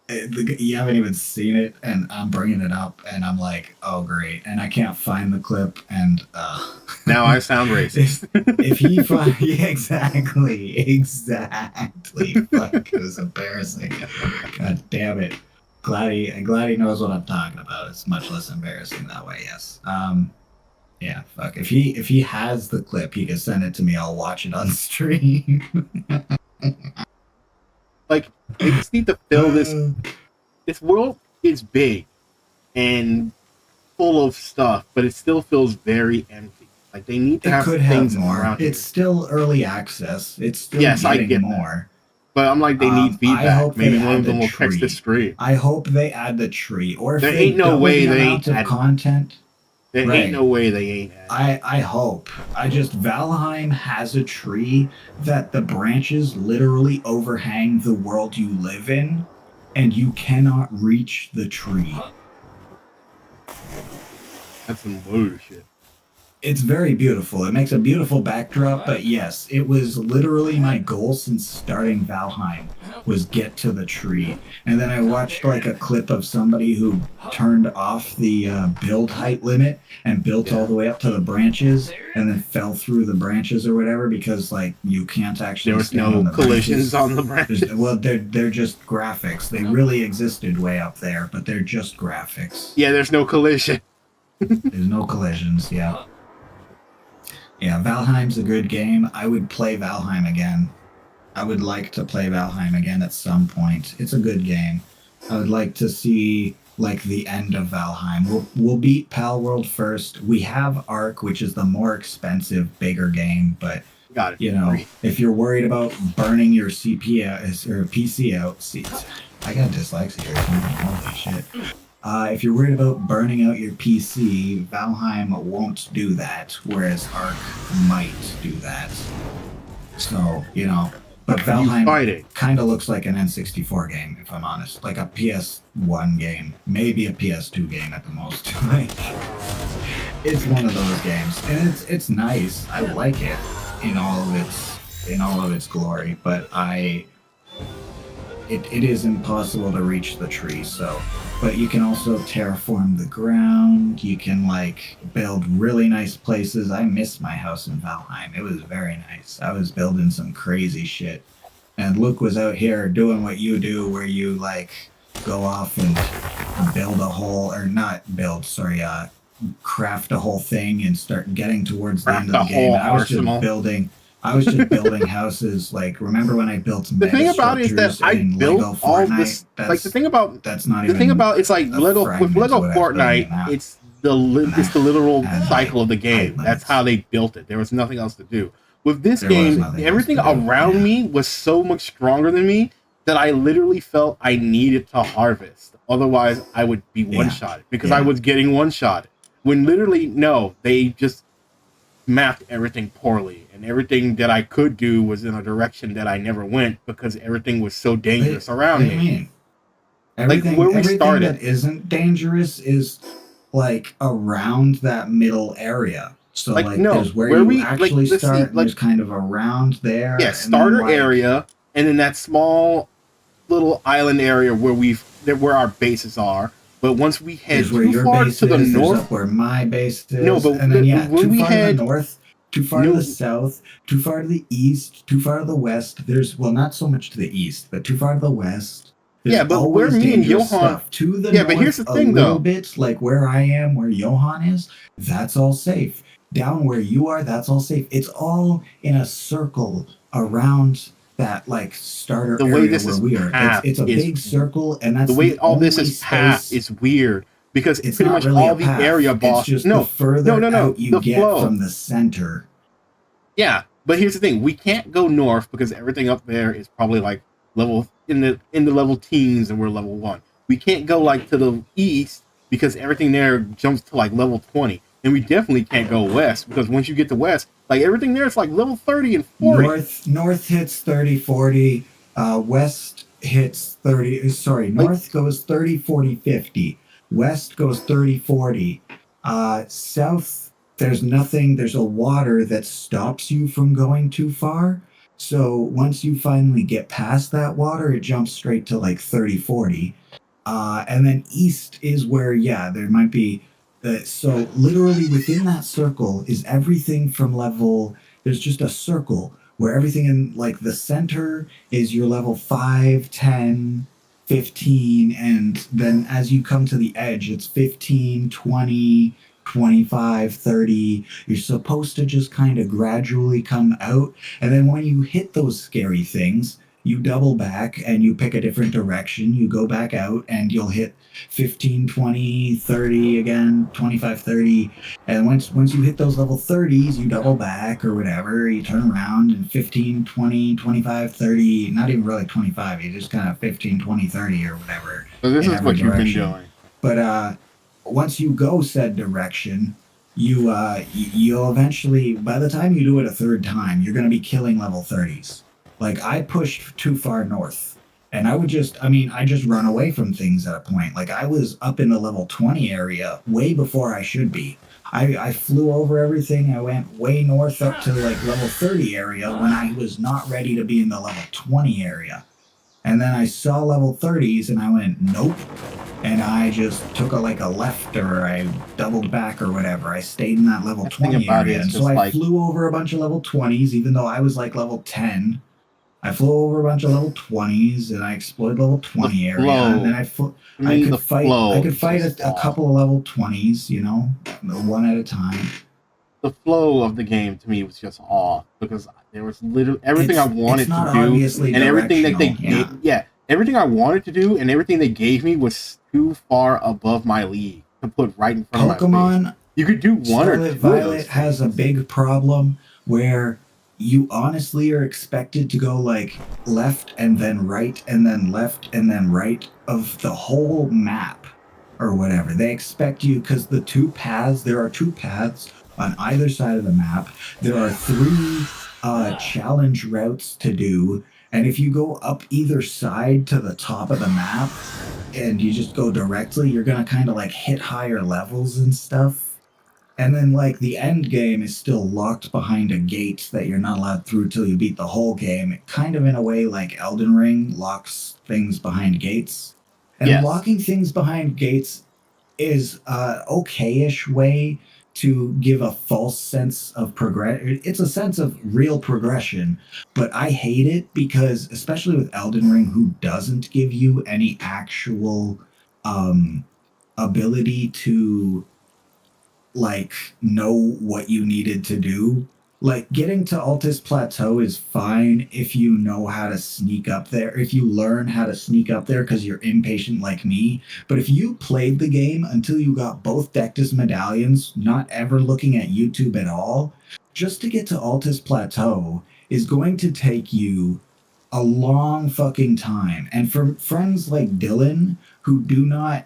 you haven't even seen it, and I'm bringing it up, and I'm like, oh, great. And I can't find the clip, and... Now I sound racist. If he finds... Yeah, exactly. Fuck, it was embarrassing. God damn it. Glad he knows what I'm talking about. It's much less embarrassing that way, yes. Yeah, fuck. If he has the clip, he can send it to me. I'll watch it on stream. Like, they just need to fill this. This world is big and full of stuff, but it still feels very empty. Like, they need to have things more. around It's still early access. It's still I get more. But I'm like, they need feedback. Maybe one of them will text the stream. I hope they add the tree. Or if there they ain't no way they ain't add content. There ain't no way they ain't. I hope. Valheim has a tree that the branches literally overhang the world you live in, and you cannot reach the tree. That's some bullshit. It's very beautiful. It makes a beautiful backdrop, but yes, it was literally my goal since starting Valheim was get to the tree. And then I watched like a clip of somebody who turned off the build height limit and built all the way up to the branches and then fell through the branches or whatever because like you can't actually. There was no collisions on the branches. Well, they're just graphics. They really existed way up there, but they're just graphics. Yeah, there's no collision. There's no collisions. Yeah. Yeah, Valheim's a good game. I would play Valheim again. I would like to play Valheim again at some point. It's a good game. I would like to see like the end of Valheim. We'll beat PalWorld first. We have Ark, which is the more expensive, bigger game, but got it. You know, if you're worried about burning your CP or PC out, I got dyslexia or something. Holy shit. If you're worried about burning out your PC, Valheim won't do that, whereas Ark might do that. So, you know, but Valheim kind of looks like an N64 game, if I'm honest. Like a PS1 game, maybe a PS2 game at the most. It's one of those games, and it's nice. I like it in all of its glory, but it is impossible to reach the tree, so. But you can also terraform the ground. You can like build really nice places. I miss my house in Valheim. It was very nice. I was building some crazy shit. And Luke was out here doing what you do, where you like go off and build a whole, or not build, sorry, craft a whole thing and start getting towards the end of the game. I was just building houses. Like, remember when I built the thing about it is that I built all this. Like the thing about that's not the thing about it's like Lego with Lego Fortnite. It's the literal cycle of the game. That's how they built it. There was nothing else to do. With this game, everything around me was so much stronger than me that I literally felt I needed to harvest. Otherwise, I would be one-shotted because I was getting one-shotted. When literally, no, they just mapped everything poorly, and everything that I could do was in a direction that I never went because everything was so dangerous around me. Everything, like where we started, that isn't dangerous is like around that middle area. So Like like no, there's where where you we like actually let's see, start and like there's kind of around there yeah, and then starter like area, and then that small little island area where our bases are. But once we there's head where too your far base to the is, there's up north, where my base no, is, but and then yeah, when too we far to the head north, too far to the no, south, too far to the east, too far to the west. There's well not so much to the east, but too far to the west. yeah, There's but where always me and dangerous Johan, stuff. To the yeah, but here's north the a thing little though, bit, like where I am, where Johan is, that's all safe. Down where you are, that's all safe. It's all in a circle around that like starter the way area this where is we are. It's path it's a is big circle, and the that's way the all this only is path space. is weird because It's pretty not much really a all the path. area It's boss. just the No, no, further no, no. out you The get flow. from the center. Yeah, but here's the thing: we can't go north because everything up there is probably like level in the level teens, and we're level 1. We can't go like to the east because everything there jumps to like level 20, and we definitely can't go west because once you get to west, like everything there is like level 30 and 40. North hits 30 40. West hits 30. Sorry, Like north goes 30 40 50. West goes 30 40. South, there's nothing. There's a water that stops you from going too far. So once you finally get past that water, it jumps straight to like 30 40. And then east is where, yeah, there might be. So literally within that circle is everything from level. There's just a circle where everything in like the center is your level 5, 10, 15, and then as you come to the edge, it's 15, 20, 25, 30. You're supposed to just kind of gradually come out. And then when you hit those scary things, you double back and you pick a different direction. You go back out and you'll hit 15, 20, 30 again, 25, 30. And once you hit those level 30s, you double back or whatever. You turn around and 15, 20, 25, 30, not even really 25. You just kind of 15, 20, 30 or whatever so this in is every what you've been direction. doing. But once you go said direction, you'll eventually, by the time you do it a third time, you're going to be killing level 30s. Like I pushed too far north, and I just run away from things at a point. Like I was up in the level 20 area way before I should be. I flew over everything. I went way north up to like level 30 area when I was not ready to be in the level 20 area. And then I saw level 30s and I went, nope. And I just took like a left or I doubled back or whatever. I stayed in that level The thing 20 about it area. is And so just I like flew over a bunch of level 20s, even though I was like level 10. I flew over a bunch of level 20s and I explored level the 20 area. And then flow. I I mean, could the fight, flow I could is fight just a off. couple of level 20s, you know, one at a time. The flow of the game to me was just off because there was literally everything I It's wanted to not do obviously and everything that they directional. gave, yeah, everything I wanted to do and everything they gave me was too far above my league to put right in front of my face. Pokemon You could do one or Scarlet two of those Violet has a things. big problem where you honestly are expected to go like left and then right and then left and then right of the whole map or whatever. They expect you because there are two paths on either side of the map. There are three challenge routes to do. And if you go up either side to the top of the map and you just go directly, you're going to kind of like hit higher levels and stuff. And then, like, the end game is still locked behind a gate that you're not allowed through till you beat the whole game. It kind of, in a way, like Elden Ring locks things behind gates. And Yes. locking things behind gates is a okay-ish way to give a false sense of progress. It's a sense of real progression, but I hate it because, especially with Elden Ring, who doesn't give you any actual um, ability to like know what you needed to do. Like getting to Altus Plateau is fine if you know how to sneak up there, if you learn how to sneak up there because you're impatient like me. But if you played the game until you got both Dectus medallions, not ever looking at YouTube at all, just to get to Altus Plateau is going to take you a long fucking time. And for friends like Dylan who do not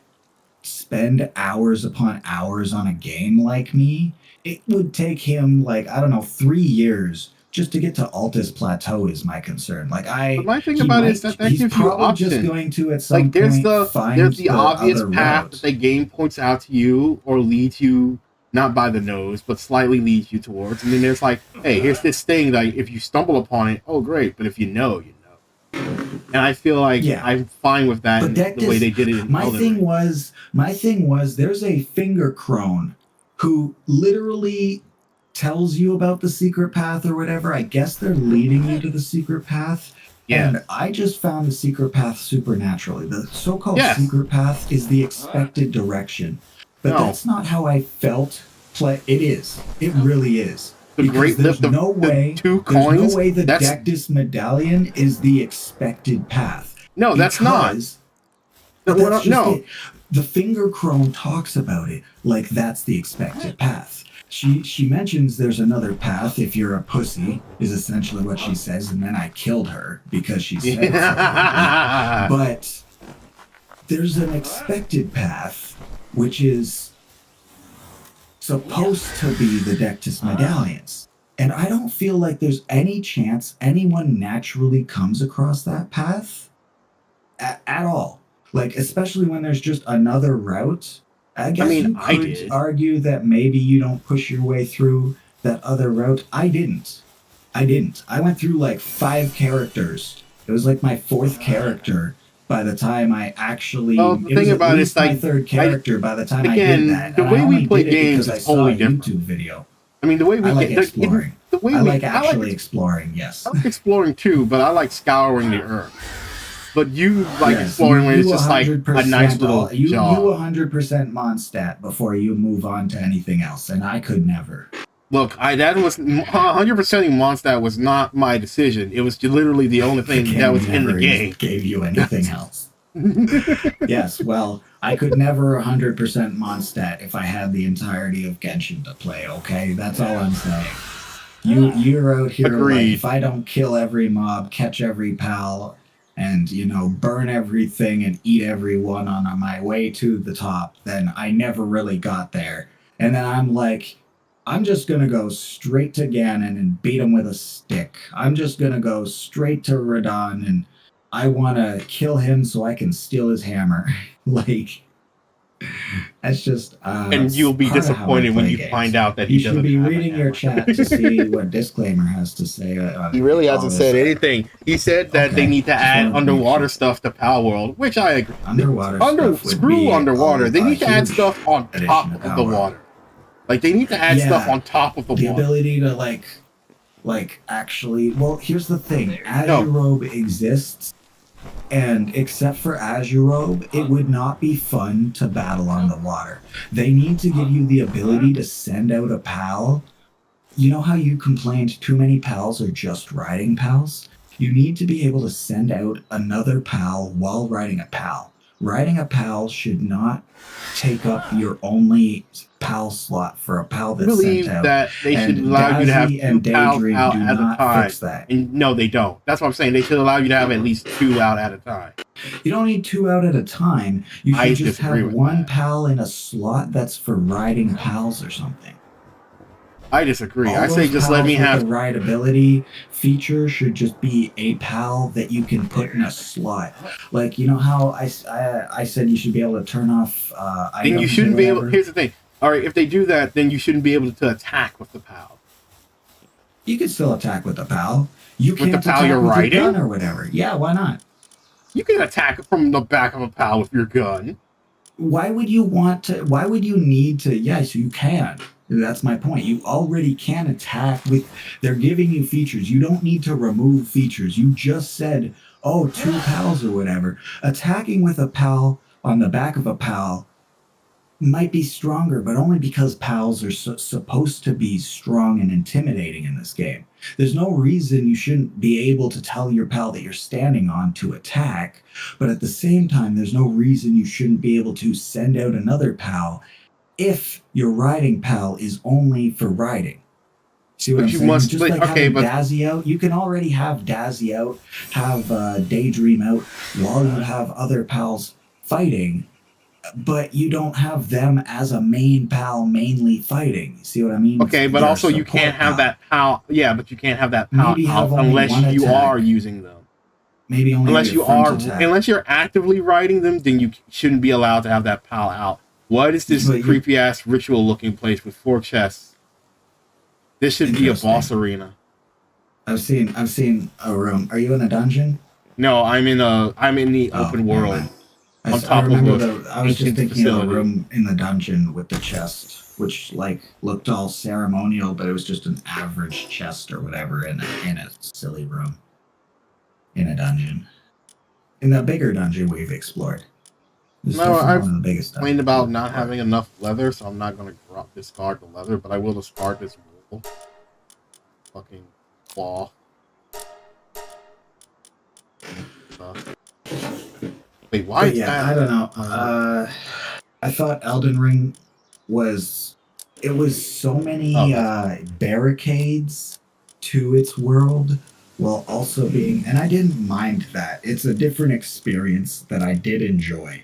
spend hours upon hours on a game like me, it would take him like, I don't know, 3 years just to get to Altus Plateau is my concern. Like But my thing about it is that he's gives you probably options. just going to at some Like there's point find there's the obvious other path route. that the game points out to you or leads you not by the nose, but slightly leads you towards. And then there's like, hey, here's this thing that if you stumble upon it, oh great, but if you know, you know. And I feel like I'm fine with that, and the way they did it in my thing was there's a finger crone who literally tells you about the secret path or whatever. I guess they're leading you to the secret path. Yeah. And I just found the secret path supernaturally. The so-called secret path is the expected direction. But that's not how I felt play. It is. It really is. The great lift of no way, the 2 coins. There's no way the Grand-Deus medallion is the expected path. No, that's not. That's no. The finger crone talks about it like that's the expected path. She mentions there's another path if you're a pussy, is essentially what she says, and then I killed her because she said it. But there's an expected path, which is supposed to be the Grand-Deus medallions. And I don't feel like there's any chance anyone naturally comes across that path at all. Like, especially when there's just another route. I guess you could argue that maybe you don't push your way through that other route. I didn't. I went through like 5 characters. It was like my 4th character by the time I actually... Well, the thing about it is like... my 3rd character by the time I did that. The way we play games is totally different. YouTube video. I mean, the way we I like exploring. I like actually exploring, yes. I like exploring too, but I like scouring the earth. But you like exploring when it's just like a nice little job. You 100% Mondstadt before you move on to anything else, and I could never. Look, that was 100% Mondstadt was not my decision. It was literally the only thing that was in the game. Gave you anything else? Yes, well, I could never 100% Mondstadt if I had the entirety of Genshin to play. Okay, that's all I'm saying. You're out here. Like, if I don't kill every mob, catch every pal, and, you know, burn everything and eat everyone on my way to the top, then I never really got there. And then I'm like, I'm just going to go straight to Ganon and beat him with a stick. I'm just going to go straight to Radon and I want to kill him so I can steal his hammer. Like, that's just... and you'll be disappointed when you find out that he doesn't have You should be reading your chat to see what Disclaimer has to say. He really hasn't said anything. He said that they need to add underwater stuff to PalWorld, which I agree. Screw underwater. They need to add stuff on top of the water. Like, they need to add stuff on top of the water. The ability to, like actually... Well, here's the thing. Azurobe exists. And except for Azurobe, it would not be fun to battle on the water. They need to give you the ability to send out a pal. You know how you complained too many pals are just riding pals? You need to be able to send out another pal while riding a pal. Riding a pal should not take up your only pal slot for a pal that's sent out. That they should allow you to have 2 pals out at a time. And no, they don't. That's what I'm saying. They should allow you to have at least 2 out at a time. You don't need 2 out at a time. You should just have 1 pal in a slot that's for riding pals or something. I disagree. I say just let me have... The rideability feature should just be a pal that you can put in a slot. Like, you know how I said you should be able to turn off then you shouldn't be able... Here's the thing. All right, if they do that, then you shouldn't be able to attack with the pal. You can still attack with the pal. You can't with the pal attack you're with riding? your gun or whatever. Yeah, why not? You can attack from the back of a pal with your gun. Why would you want to... Why would you need to... Yes, you can. That's my point. You already can attack with... They're giving you features. You don't need to remove features. You just said, oh, 2 pals or whatever. Attacking with a pal on the back of a pal might be stronger, but only because pals are supposed to be strong and intimidating in this game. There's no reason you shouldn't be able to tell your pal that you're standing on to attack, but at the same time, there's no reason you shouldn't be able to send out another pal if your riding pal is only for riding. See what I'm saying? Just like having Dazzy out, you can already have Dazzy out, have Daydream out, while you have other pals fighting. but you don't have them as a main pal mainly fighting. See what I mean? Okay, but They're a also you support can't have pal. that pal. Yeah, but you can't have that pal Maybe out have only unless one you attack. are using them. Maybe only Unless have you your front are, attack. unless you're actively riding them, then you shouldn't be allowed to have that pal out. What is this But you- creepy ass ritual looking place with 4 chests? This should be a boss Interesting. arena. I've seen a room. Are you in a dungeon? No, I'm in the Oh, open never world mind. on I top of remember a I was just ancient thinking of a facility. room in the dungeon with the chest, which like looked all ceremonial, but it was just an average chest or whatever in a silly room in a dungeon. In the bigger dungeon we've explored. It's No, definitely I've one of the biggest complained dungeons about we've not explored. having enough leather, so I'm not gonna discard the leather, but I will discard this wool. Fucking claw. Wait, why But is yeah, that? I don't know. I thought Elden Ring was so many barricades to its world while also being, and I didn't mind that. It's a different experience that I did enjoy.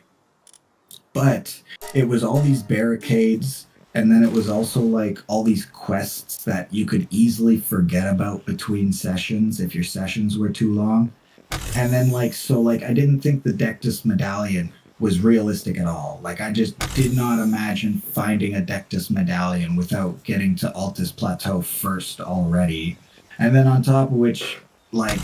But it was all these barricades, and then it was also like all these quests that you could easily forget about between sessions if your sessions were too long. And then like I didn't think the Dectus medallion was realistic at all. Like I just did not imagine finding a Dectus medallion without getting to Altus Plateau first already. And then on top of which, like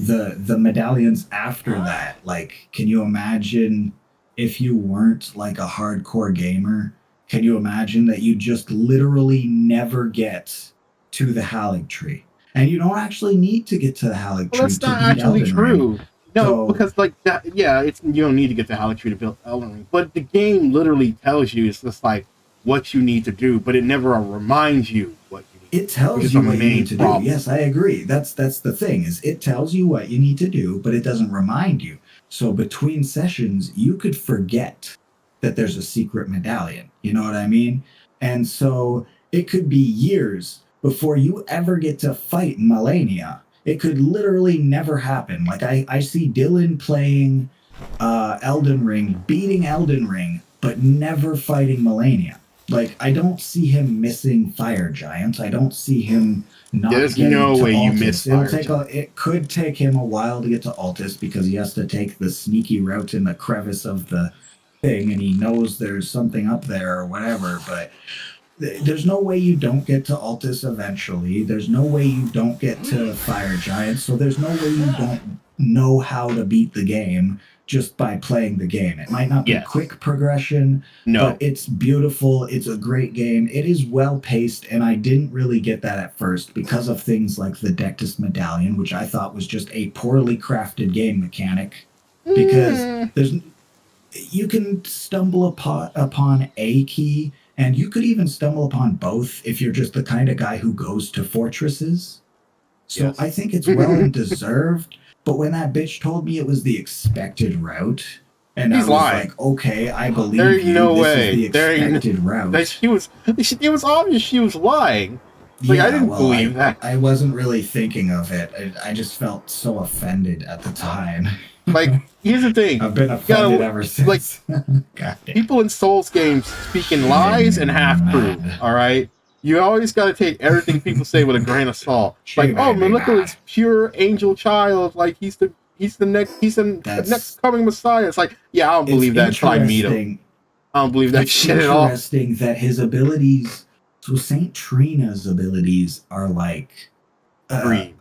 the medallions after that, like can you imagine if you weren't like a hardcore gamer? Can you imagine that you just literally never get to the Halig tree? And you don't actually need to get to the Halig Well, tree that's to not beat actually Elden Ring. true. No, So- because like that, yeah, it's you don't need to get to Halig Tree to build Elden Ring, but the game literally tells you it's just like what you need to do, but it never reminds you what you need. It tells which is you the what you main need to problem. do. Yes, I agree. That's the thing is it tells you what you need to do, but it doesn't remind you. So between sessions, you could forget that there's a secret medallion. You know what I mean? And so it could be years before you ever get to fight Malenia. It could literally never happen. Like I see Dylan playing Elden Ring, beating Elden Ring, but never fighting Malenia. Like I don't see him missing Fire Giant. I don't see him not There's getting no to way Altus. you miss Fire Giant. It could take him a while to get to Altus because he has to take the sneaky route in the crevice of the thing, and he knows there's something up there or whatever. But there's no way you don't get to Altus eventually. There's no way you don't get to Fire Giant. So there's no way you don't know how to beat the game just by playing the game. It might not be Yes. quick progression, No, but it's beautiful. It's a great game. It is well paced, and I didn't really get that at first because of things like the Dectus Medallion, which I thought was just a poorly crafted game mechanic. Because you can stumble upon a key, and you could even stumble upon both if you're just the kind of guy who goes to fortresses. So Yes. I think it's well and deserved. But when that bitch told me it was the expected route, and He's I was lying. like, okay, I believe There's you. no This way. is the There ain't no- expected route. it was obvious she was lying. Like, I didn't believe that. I wasn't really thinking of it. I just felt so offended at the time. Like, here's the thing. I've been You offended gotta- ever since. like, God damn. people in Souls games speak in lies and half-truth, alright? You always gotta take everything people say with a grain of salt. Like, oh, Malika is pure angel child, like he's the next coming Messiah. It's like, yeah, I don't believe that until I meet him. I don't believe that It's shit at all. interesting that his abilities, so Saint Trina's abilities are like Dream.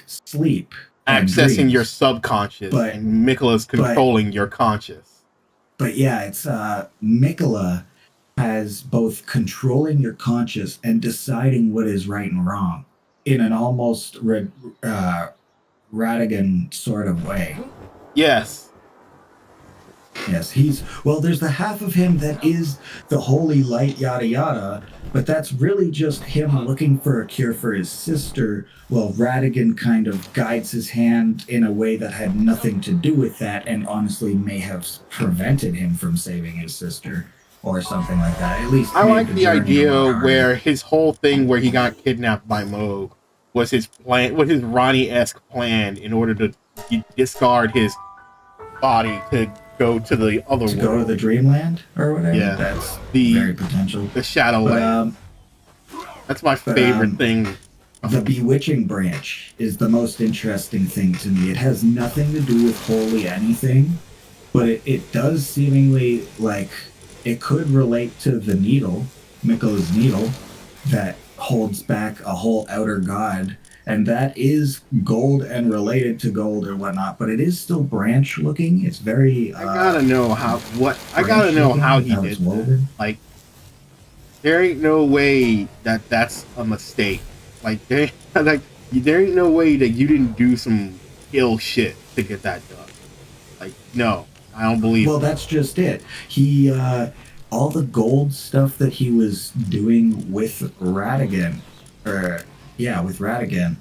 sleep, and Accessing dreams. your subconscious, But- and Mikola's controlling your conscious. But yeah, it's Mikola has both controlling your conscious and deciding what is right and wrong in an almost Radigan sort of way. Yes. Yes, there's the half of him that is the holy light, yada yada, but that's really just him looking for a cure for his sister, while Radigan kind of guides his hand in a way that had nothing to do with that, and honestly may have prevented him from saving his sister, or something like that. At least I made like the journey a idea lot harder. where his whole thing where he got kidnapped by Moog was his plan, was his Ronnie-esque plan in order to discard his body to go to the other to world. go to the Dreamland or whatever. Yeah. That's The- very potential. The Shadowland. That's my favorite thing. The Bewitching branch is the most interesting thing to me. It has nothing to do with wholly anything, but it does seemingly like it could relate to the needle, Mikkela's needle, that holds back a whole outer god, and that is gold and related to gold or whatnot, but it is still branch looking. It's very I gotta know how he did that. Like, there ain't no way that that's a mistake. Like, there ain't no way that you didn't do some ill shit to get that done. Like, no, I don't believe. Well, that's just it. He all the gold stuff that he was doing with Radigan, with Radigan,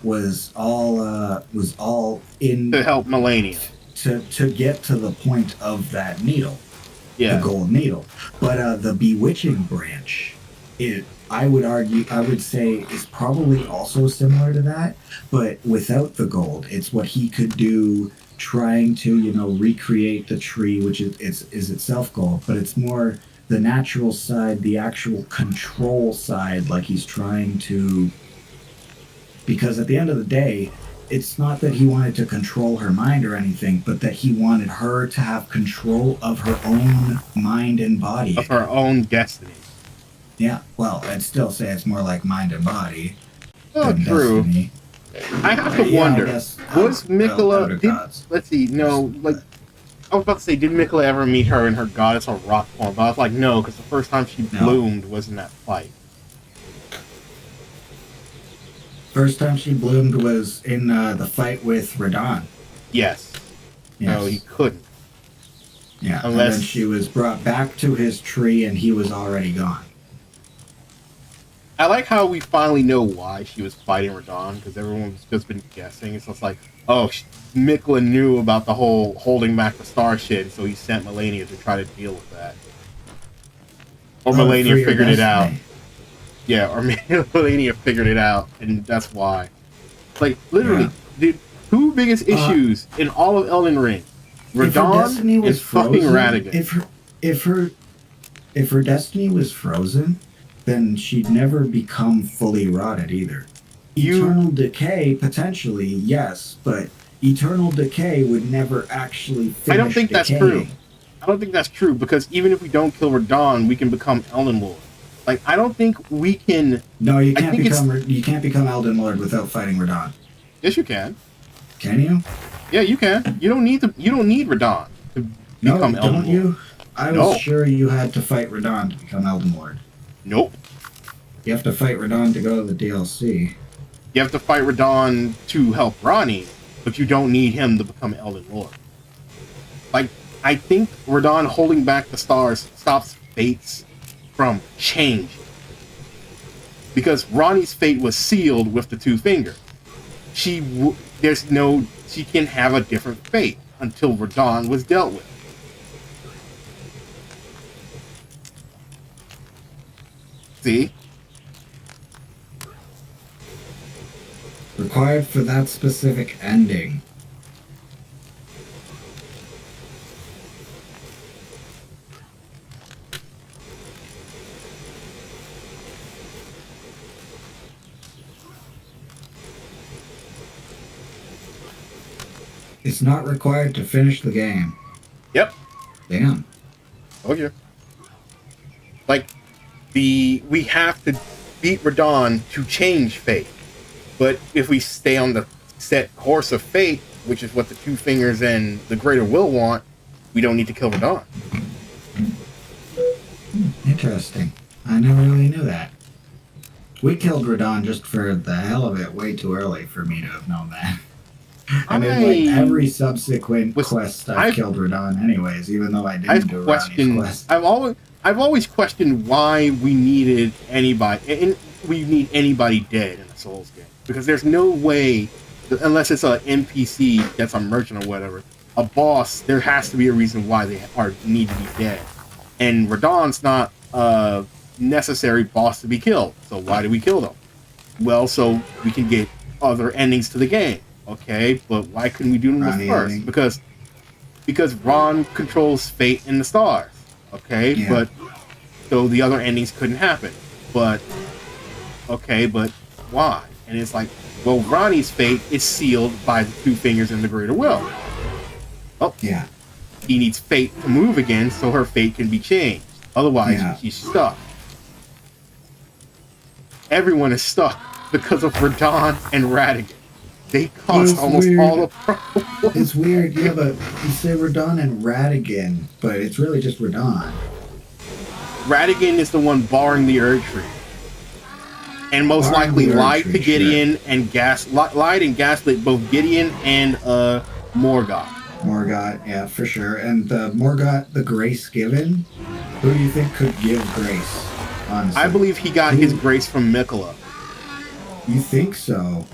was all in to help Melania to get to the point of that needle, the gold needle. But the Bewitching branch, I would say is probably also similar to that, but without the gold. It's what he could do, trying to recreate the tree, which is itself gold, but it's more the natural side, the actual control side, like he's trying to. Because at the end of the day, it's not that he wanted to control her mind or anything, but that he wanted her to have control of her own mind and body, of her own destiny. Yeah, well, I'd still say it's more like mind and body. Oh, true. Destiny. I have to wonder, was Mikkela... let's see, no, like... I was about to say, did Mikkela ever meet her in her goddess or rock form? But I was like, no, because the first time she bloomed was in that fight. First time she bloomed was in the fight with Radon. Yes. No, he couldn't. Yeah, unless... and then she was brought back to his tree and he was already gone. I like how we finally know why she was fighting Radon, because everyone's just been guessing. It's just like, oh, Mikkela knew about the whole holding back the star shit, so he sent Melania to try to deal with that. Or Melania figured it out. Yeah, or Melania figured it out, and that's why. Like, literally, the two biggest issues in all of Elden Ring, Radon and fucking Radigan. If her destiny was frozen, then she'd never become fully rotted either. Eternal decay, potentially, yes, but eternal decay would never actually finish. I don't think that's true. I don't think that's true, because even if we don't kill Radon, we can become Elden Lord. Like, I don't think we can... No, you can't become Elden Lord without fighting Radon. Yes, you can. Can you? Yeah, you can. You don't need Radon to become Elden Lord. You? I was sure you had to fight Radon to become Elden Lord. Nope. You have to fight Radon to go to the DLC. You have to fight Radon to help Ronnie, but you don't need him to become Elden Lord. Like, I think Radon holding back the stars stops fates from change. Because Ronnie's fate was sealed with the two fingers. She can have a different fate until Radon was dealt with. See? Required for that specific ending. It's not required to finish the game. Yep. Damn. Okay. Like, we have to beat Radon to change fate. But if we stay on the set course of fate, which is what the two fingers and the greater will want, we don't need to kill Radon. Interesting. I never really knew that. We killed Radon just for the hell of it way too early for me to have known that. And in like every subsequent quest, I've killed Radon anyways, even though I didn't do Ronnie's quest. I've always questioned why we needed anybody, and we need anybody dead in a Souls game. Because there's no way, unless it's an NPC that's a merchant or whatever, a boss, there has to be a reason why they need to be dead. And Radon's not a necessary boss to be killed. So why do we kill them? Well, so we can get other endings to the game. Okay, but why couldn't we do them first? Because because Ron controls fate and the stars. Okay, Yeah. but so the other endings couldn't happen. But okay, but why? And it's like, well, Ronnie's fate is sealed by the two fingers in the greater will. Oh, Yeah. he needs fate to move again so her fate can be changed. Otherwise, Yeah. she's stuck. Everyone is stuck because of Radon and Radigan. They caused It's almost weird. all the problems. It's weird, yeah, but you say Radon and Radigan, but it's really just Radon. Radigan is the one barring the Erd Tree. And most Barring likely the Erd lied Tree, to Gideon and lied and gaslit both Gideon and Morgoth. Morgoth, yeah, for sure. And Morgoth, the grace given, who do you think could give grace, honestly? I believe he got his grace from Mikola. You think so?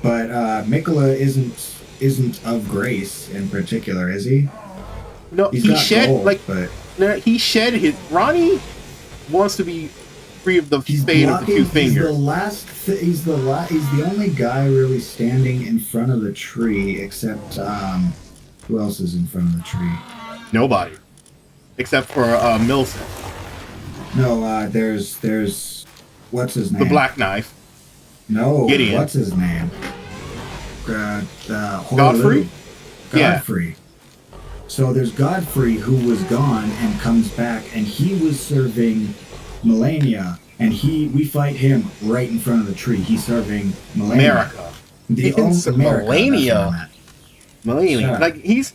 But Mikola isn't of grace in particular, is he? No, He's he got shed gold, but no, he shed his. Ronnie wants to be free of the he's fate of the blocking. two He's fingers. the last. He's the only guy really standing in front of the tree, except who else is in front of the tree? Nobody, except for Milson, No, there's what's his name? the Black Knife. No, Gideon. what's his name? Godfrey? Yeah. Godfrey. So there's Godfrey who was gone and comes back, and he was serving Melania, and we fight him right in front of the tree. He's serving Melania. America. The He only said America, Melania. that's what I meant. Melania. Sure. Like he's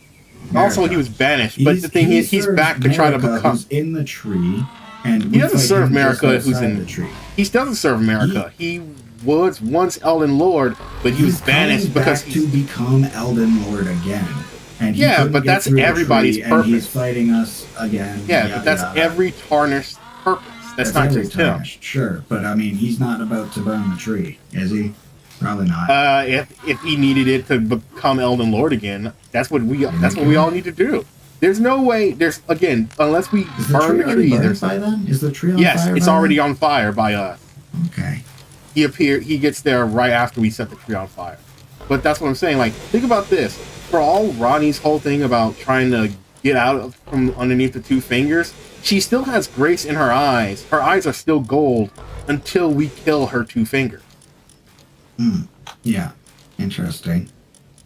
America. also he was banished, but the thing is he's serves back to try to America, become. who's in the tree, and He we doesn't fight serve him just America who's outside in the tree. He doesn't serve America. He was once Elden Lord, but he was He's banished coming because back to become Elden Lord again. And he Yeah, couldn't but get that's through the everybody's tree, and purpose. he's fighting us again. yeah, yada, but that's yada. every tarnished purpose. That's not every just him. tarnished, sure, but I mean, he's not about to burn the tree, is he? Probably not. If he needed it to become Elden Lord again, that's what we all need to do. There's no way. There's again, unless we Is the burn tree the already tree. burned There's by then? Is the tree on yes, fire? it's by already then? on fire by us. Okay. He gets there right after we set the tree on fire. But that's what I'm saying. Like, think about this. For all Ronnie's whole thing about trying to get out from underneath the two fingers, she still has grace in her eyes. Her eyes are still gold until we kill her two fingers. Yeah. Interesting.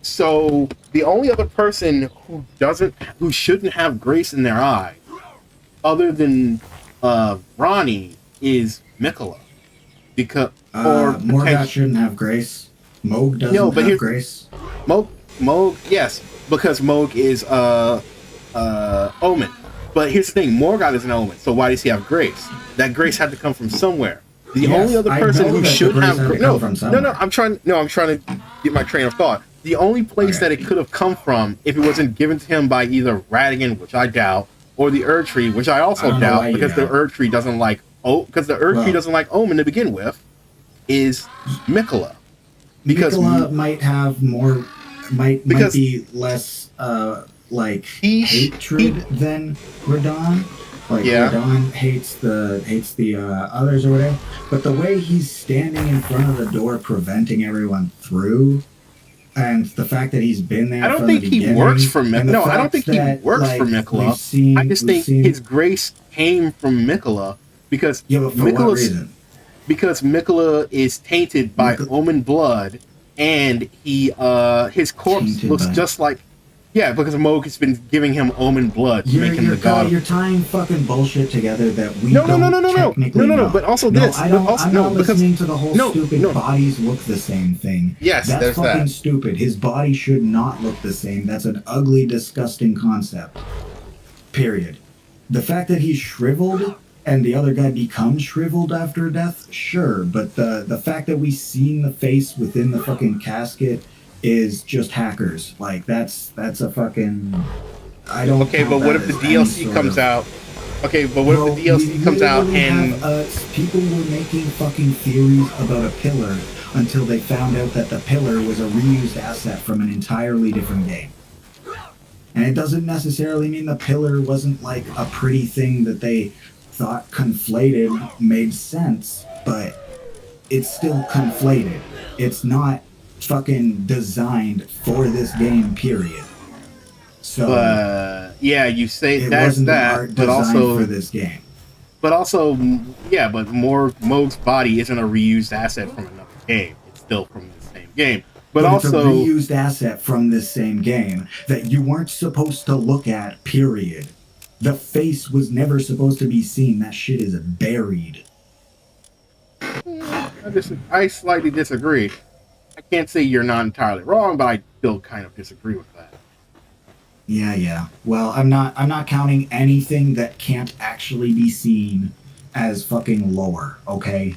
So the only other person who shouldn't have grace in their eye, other than Ronnie, is Mikola. Because Morgoth shouldn't have grace. Moog doesn't have grace. Moog, yes, because Moog is Omen. But here's the thing: Morgoth is an Omen, so why does he have grace? That grace had to come from somewhere. The Yes, only other I person know who that the should grace have had to grace. come from somewhere. I'm trying to get my train of thought. The only place Okay. that it could have come from, if it wasn't given to him by either Radigan, which I doubt, or the Erd Tree, which I also I don't know why doubt, you because the doubt. Erd Tree doesn't like Tree doesn't like Omen to begin with, is Mikola. Because Mikola might have more, might be less hatred than Radon. Like Yeah. Radon hates the others or whatever. But the way he's standing in front of the door, preventing everyone through, and the fact that he's been there. I don't from think the he beginning, works for and the Mikola. No, I don't fact think he that, works like, for Mikola. I just think we've seen- his grace came from Mikola because Yeah, but for what reason? Because Mikola is tainted by Mikola- Omen blood, and his corpse Tainted looks by- just like because Moog has been giving him Omen blood to make him the god. You're tying fucking bullshit together that we No, no, don't no, no, no, no. technically No, no, no, know. but also no, this. I don't, Also, I'm no, not because- listening to the whole no, stupid no. bodies look the same thing. Yes, That's there's fucking that. stupid. His body should not look the same. That's an ugly, disgusting concept. Period. The fact that he's shriveled and the other guy becomes shriveled after death, sure, but the fact that we seen the face within the fucking casket is just hackers. Like that's a fucking. I don't. Okay, count but what that if the as any DLC sort comes of- out? Okay, but what if the DLC we comes out literally and have, people were making fucking theories about a pillar until they found out that the pillar was a reused asset from an entirely different game. And it doesn't necessarily mean the pillar wasn't like a pretty thing that they thought conflated made sense, but it's still conflated. It's not fucking designed for this game, period. So yeah, you say it that's wasn't an that, art but designed also for this game. But also, yeah, but Moog's body isn't a reused asset from another game. It's still from the same game. But It's a also, reused asset from this same game that you weren't supposed to look at, period. The face was never supposed to be seen. That shit is buried. I slightly disagree. I can't say you're not entirely wrong, but I still kind of disagree with that. Yeah. Well, I'm not counting anything that can't actually be seen as fucking lore, okay?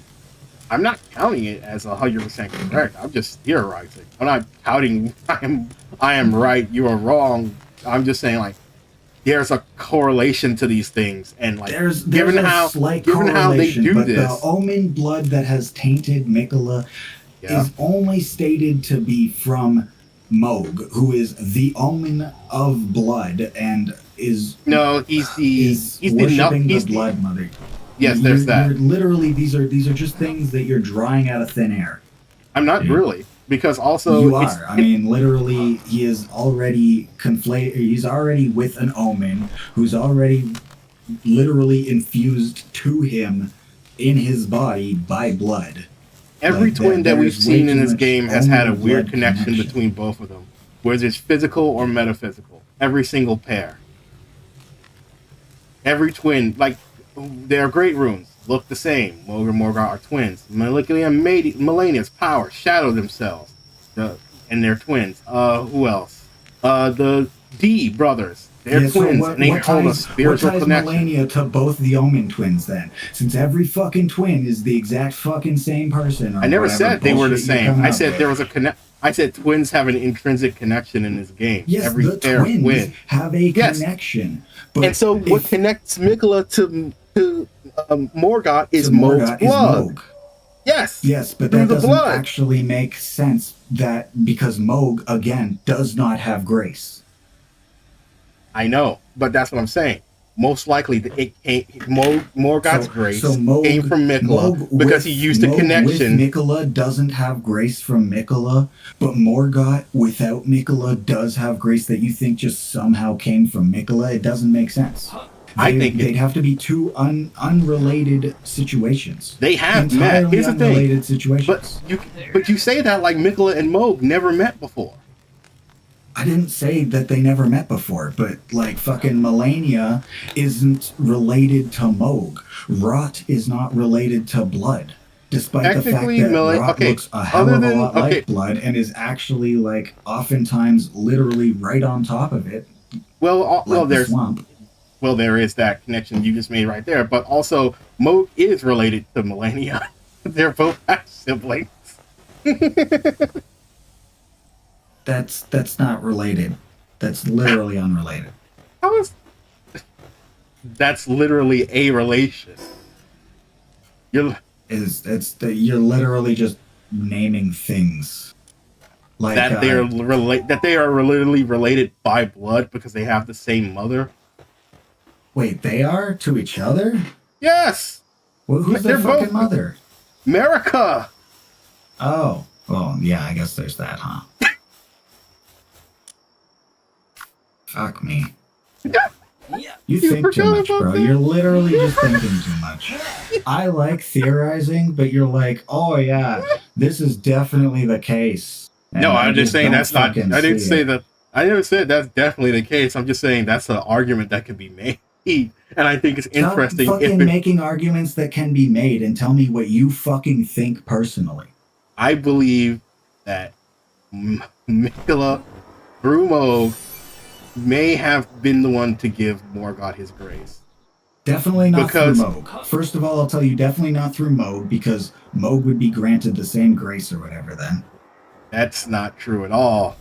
I'm not counting it as 100% correct. I'm just theorizing. I'm not counting I am right, you are wrong. I'm just saying, like, there's a correlation to these things, and like There's given a how slight given how they correlation, do but this, the Omen blood that has tainted Mikola is only stated to be from Moog, who is the Omen of blood and is worshipping the Blood Mother. Yes, there's that. You're literally, these are just things that you're drawing out of thin air. I'm not really, because also you are. I mean, literally, he is already He's already with an Omen who's already literally infused to him in his body by blood. Every twin that we've seen in this game has had a weird connection between both of them, whether it's physical or metaphysical. Every single pair. Every twin, like, they're great runes, look the same. Moog and Morgoth are twins. Molecular and Melania's power shadow themselves, and they're twins. Who else? The D brothers. They're twins, and they hold a spiritual connection. What ties Melania to both the Omen twins, then? Since every fucking twin is the exact fucking same person. I never said they were the same. I said there was a connect. I said twins have an intrinsic connection in this game. Yes, every the twins have a connection. But and so what connects Mikola to Morgoth is Moog's blood. Yes, but that doesn't actually make sense. That because Moog again does not have grace. I know, but that's what I'm saying. Most likely, Morgoth's grace came from Mikola because he used a connection. Mikola doesn't have grace from Mikola, but Morgoth without Mikola does have grace that you think just somehow came from Mikola. It doesn't make sense. I think they'd have to be two unrelated situations. They have met. Here's the thing. Unrelated situations. But you say that like Mikola and Moog never met before. I didn't say that they never met before, but like fucking Melania isn't related to Moog. Rot is not related to Blood, despite the fact that Rot looks a hell of a lot like Blood and is actually like oftentimes literally right on top of it. Well, there's swamp. Well, there is that connection you just made right there, but also Moog is related to Melania. They're both siblings. That's not related. That's literally unrelated. How is that's literally a relation? You're literally just naming things like that they are literally related by blood because they have the same mother. Wait, they are to each other? Yes. Well, who's their fucking mother? America. Oh, well, yeah, I guess there's that, huh? Fuck me. You think too much, bro. You're literally just thinking too much. I like theorizing, but you're like, oh yeah, this is definitely the case. And no, I'm just saying that's not. I didn't say that. I never said that's definitely the case. I'm just saying that's an argument that can be made, and I think it's interesting. Stop fucking making arguments that can be made and tell me what you fucking think personally. I believe that Mikola through Moog may have been the one to give Morgoth his grace. Definitely not through Moog. First of all, I'll tell you, definitely not through Moog, because Moog would be granted the same grace or whatever then. That's not true at all.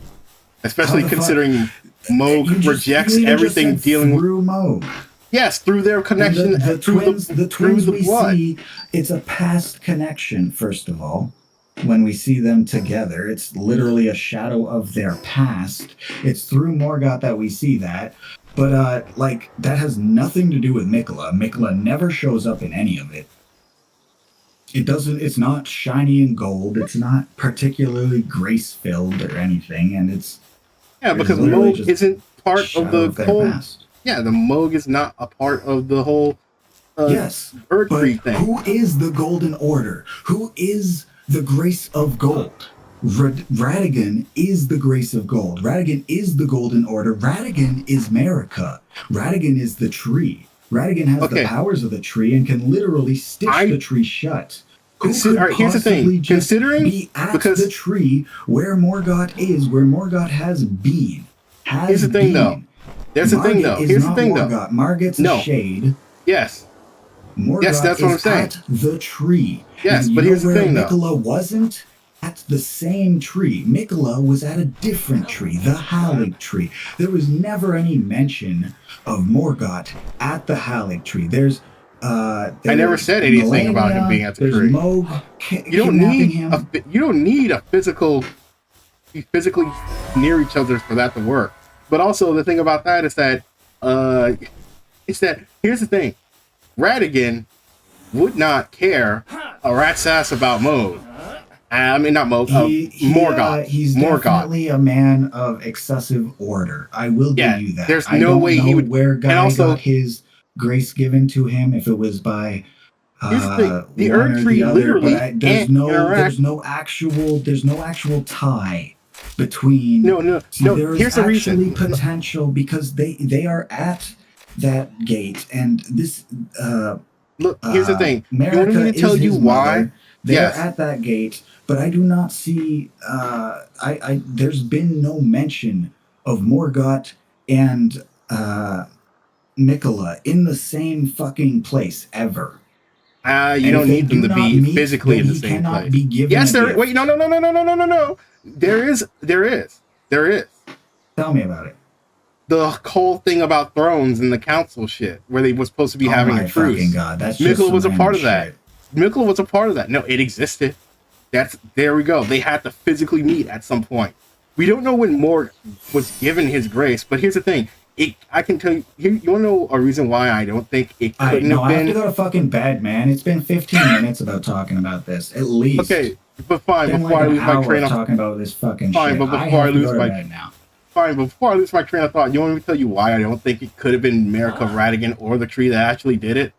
Especially considering Moog rejects everything dealing through Moog. Yes, through their connection. The twins we see, it's a past connection, first of all. When we see them together, it's literally a shadow of their past. It's through Morgoth that we see that. But, like, that has nothing to do with Mikola. Mikola never shows up in any of it. It's not shiny and gold. It's not particularly grace-filled or anything, and it's... Yeah, because Moog isn't part of Shadow the their whole. past. Yeah, the Moog is not a part of the whole. Yes, Earth but Tree thing. who is the Golden Order? Who is the Grace of Gold? Radigan is the Grace of Gold. Radigan is the Golden Order. Radigan is America. Radigan is the tree. Radigan has the powers of the tree and can literally stitch the tree shut. Who could all right, here's the thing. possibly just Considering be at the tree where Morgoth is, where Morgoth has been? Here's the thing, though. There's the thing, though. Here's the thing, though. Margot's a shade. Yes. Morgoth yes, that's what I'm is saying. at the tree. Yes, and but here's the thing, though. Mikola wasn't at the same tree. Mikola was at a different tree, the Halig tree. There was never any mention of Morgoth at the Halig tree. I never said anything about him being at the tree. Moog you don't need a physical, be physically near each other for that to work. But also the thing about that is that here's the thing. Radigan would not care a rat's ass about Moog. I mean, not Moog. Morgoth. He's Morgoth. Definitely a man of excessive order. I will give you that. There's no way he would. Where Guy got his grace given to him, if it was by the Earth Tree literally there's no actual tie between. No. There here's the reason. Potential because they are at that gate, and this. Look, here's the thing. America you want me to tell you why? Mother. They're at that gate, but I do not see. There's been no mention of Morgoth and Mikola in the same fucking place ever. You don't need them to be physically in the same place. Be given yes, there. Wait, no. There is. Tell me about it. The whole thing about thrones and the council shit, where they were supposed to be having a truce. God, that's Mikola was a part of that. Mikola was a part of that. No, it existed. There we go. They had to physically meet at some point. We don't know when Morg was given his grace, but here's the thing. I can tell you. You want to know a reason why I don't think it couldn't have been? I have to go to fucking bed, man. It's been 15 minutes about talking about this, at least. Okay, but fine. Before I lose my train of talking about this fucking fine, shit. But before I lose my fine, but before I lose my train of thought, you want me to tell you why I don't think it could have been America Radigan or the tree that actually did it?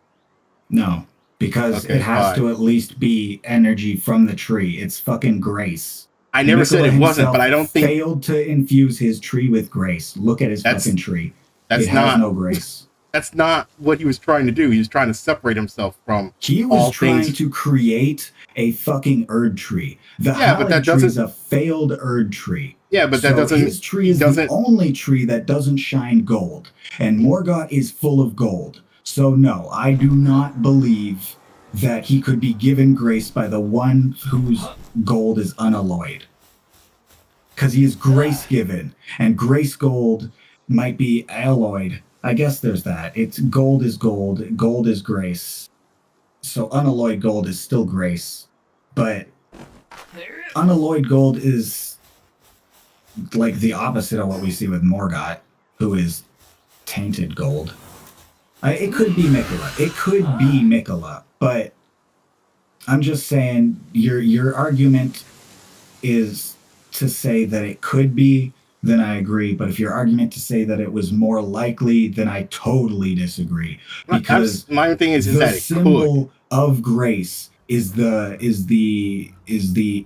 No, because it has to at least be energy from the tree. It's fucking grace. I never said it wasn't, but I don't think failed to infuse his tree with grace. Look at his fucking tree. It has no grace. That's not what he was trying to do. He was trying to separate himself from. He was trying to create a fucking Erd tree. The Halig tree is a failed Erd tree. Yeah, but that doesn't. His tree is the only tree that doesn't shine gold, and Morgoth is full of gold. So no, I do not believe that he could be given grace by the one whose gold is unalloyed. Because he is grace given, and grace gold might be alloyed. I guess there's that. It's gold is gold, gold is grace. So unalloyed gold is still grace. But unalloyed gold is like the opposite of what we see with Morgoth, who is tainted gold. It could be Mikola. It could be Mikola, but I'm just saying your argument is to say that it could be, then I agree. But if your argument to say that it was more likely, then I totally disagree. Because my thing is that it symbol of grace is the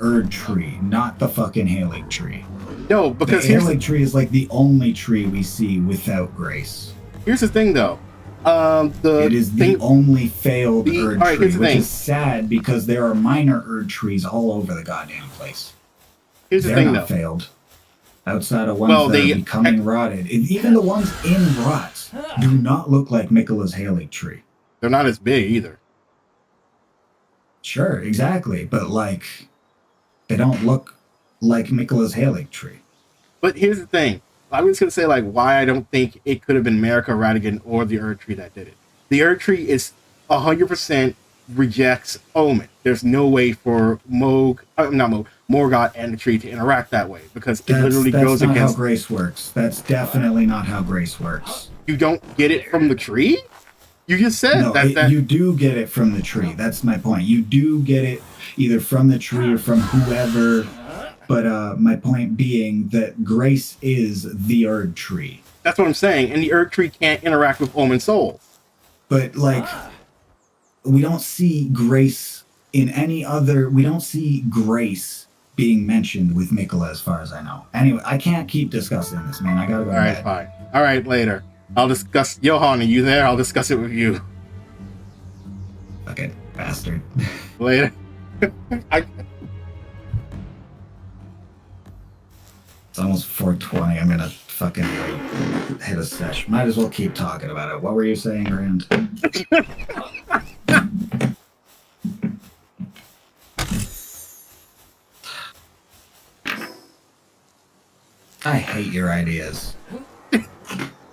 Erd tree, not the fucking Halig tree. No, because the Halig tree is like the only tree we see without grace. Here's the thing, though. It is the only failed Erd tree, which is sad because there are minor Erd trees all over the goddamn place. Here's the thing, though. Failed. Outside of ones that are becoming rotted. Even the ones in rot do not look like Mikola's Halig tree. They're not as big either. Sure, exactly. But they don't look like Mikola's Halig tree. But here's the thing. I was going to say, why I don't think it could have been America Radigan or the Erd Tree that did it. The Erd Tree is 100% rejects Omen. There's no way for Morgoth and the tree to interact that way because it literally goes against. That's not how grace works. That's definitely not how grace works. You don't get it from the tree? You just said that. You do get it from the tree. That's my point. You do get it either from the tree or from whoever But my point being that Grace is the Erd Tree. That's what I'm saying. And the Erd Tree can't interact with Omen Souls. But like, we don't see Grace in any other. We don't see Grace being mentioned with Mikola, as far as I know. Anyway, I can't keep discussing this, man. I gotta go. All right, fine. All right, later. I'll discuss. Johan, are you there? I'll discuss it with you Fucking bastard. later. It's almost 4:20. I'm gonna fucking hit a sesh. Might as well keep talking about it. What were you saying, Rand? I hate your ideas.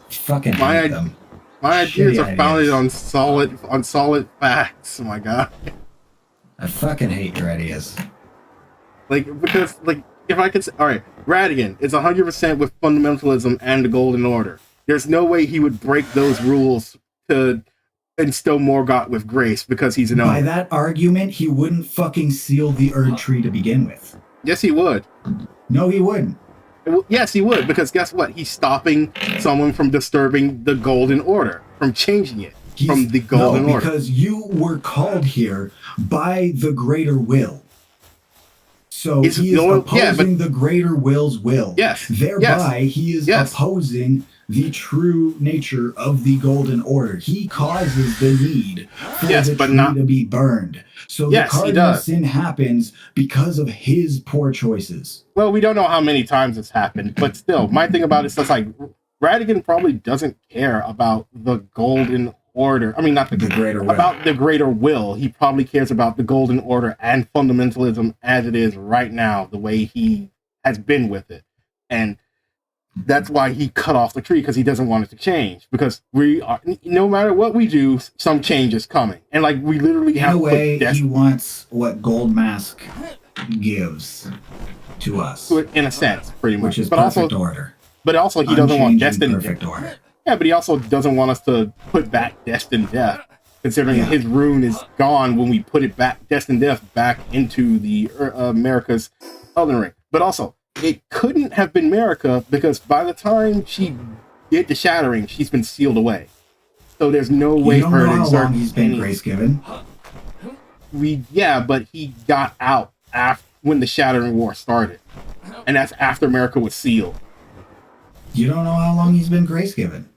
Fucking hate them. My ideas Shitty are founded on solid facts. Oh my god. I fucking hate your ideas. Because if I could say, all right, Radigan is 100% with fundamentalism and the Golden Order. There's no way he would break those rules to instill Morgoth with Grace because he's an By Omen. that argument, he wouldn't fucking seal the Erd Tree to begin with. Yes, he would. No, he wouldn't. Yes, he would, because guess what? He's stopping someone from disturbing the Golden Order, from changing it from the Golden Order. Because you were called here by the greater will. So he is opposing the greater will's will. Yes. Thereby, he is opposing the true nature of the Golden Order. He causes the need for the tree to be burned. So the cardinal sin happens because of his poor choices. Well, we don't know how many times it's happened, but still, my thing about it is just like Radigan probably doesn't care about the Golden Order. I mean, not the greater will. About the greater will. He probably cares about the Golden Order and fundamentalism as it is right now, the way he has been with it. And that's why he cut off the tree, because he doesn't want it to change. Because we are, no matter what we do, some change is coming. And like, we literally have in a way, he wants what Gold Mask gives to us. In a sense, pretty much. Which is perfect order. But also, he doesn't want destined perfect order. Yeah, but he also doesn't want us to put back destined death, considering his rune is gone when we put it back, destined death, back into the America's Elden Ring. But also, it couldn't have been America, because by the time she did the shattering, she's been sealed away. So there's no way for her to exert. How long he's been grace given? But he got out after when the Shattering War started, and that's after America was sealed. You don't know how long he's been grace given.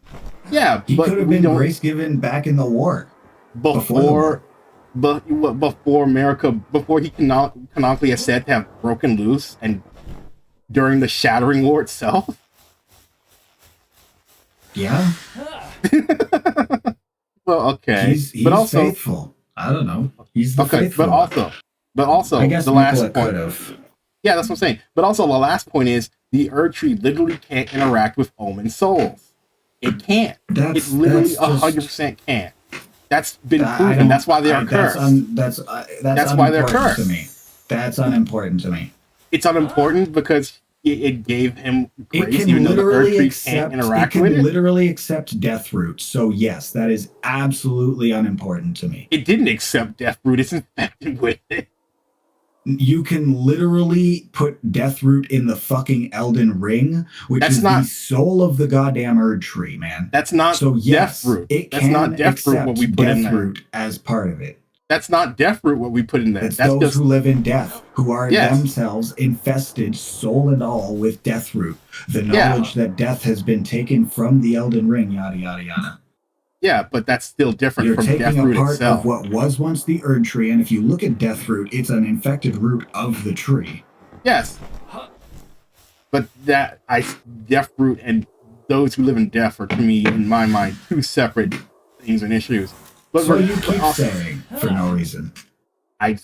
Yeah, he could have been grace given back in the war. Before America, before he canonically is said to have broken loose, and during the Shattering War itself. Yeah. Well, okay. He's but also faithful. I don't know. He's the faithful. But also, I guess the last point. Could've. Yeah, that's what I'm saying. But also, the last point is the Erd Tree literally can't interact with Omen souls. It can't. It literally 100% can't. That's been proven. That's why they are cursed. That's why they're cursed. To me. That's unimportant to me. It's unimportant because it gave him grace, even though the Erd Tree can't interact with it. It can literally accept Deathroot. So yes, that is absolutely unimportant to me. It didn't accept Deathroot. It's infected with it. You can literally put Deathroot in the fucking Elden Ring, which is the soul of the goddamn Erd Tree, man. That's not Deathroot. It that's can not Deathroot what we put in there. Deathroot as part of it. That's not Deathroot what we put in there. That's those just who live in death, who are themselves infested, soul and all, with Deathroot. The knowledge that death has been taken from the Elden Ring, yada, yada, yada. Yeah, but that's still different from Deathroot itself. You're taking a part of what was once the Erd Tree, and if you look at Deathroot, it's an infected root of the tree. Yes. But Deathroot and those who live in death are, to me, in my mind, two separate things and issues. But so you keep saying for no reason. I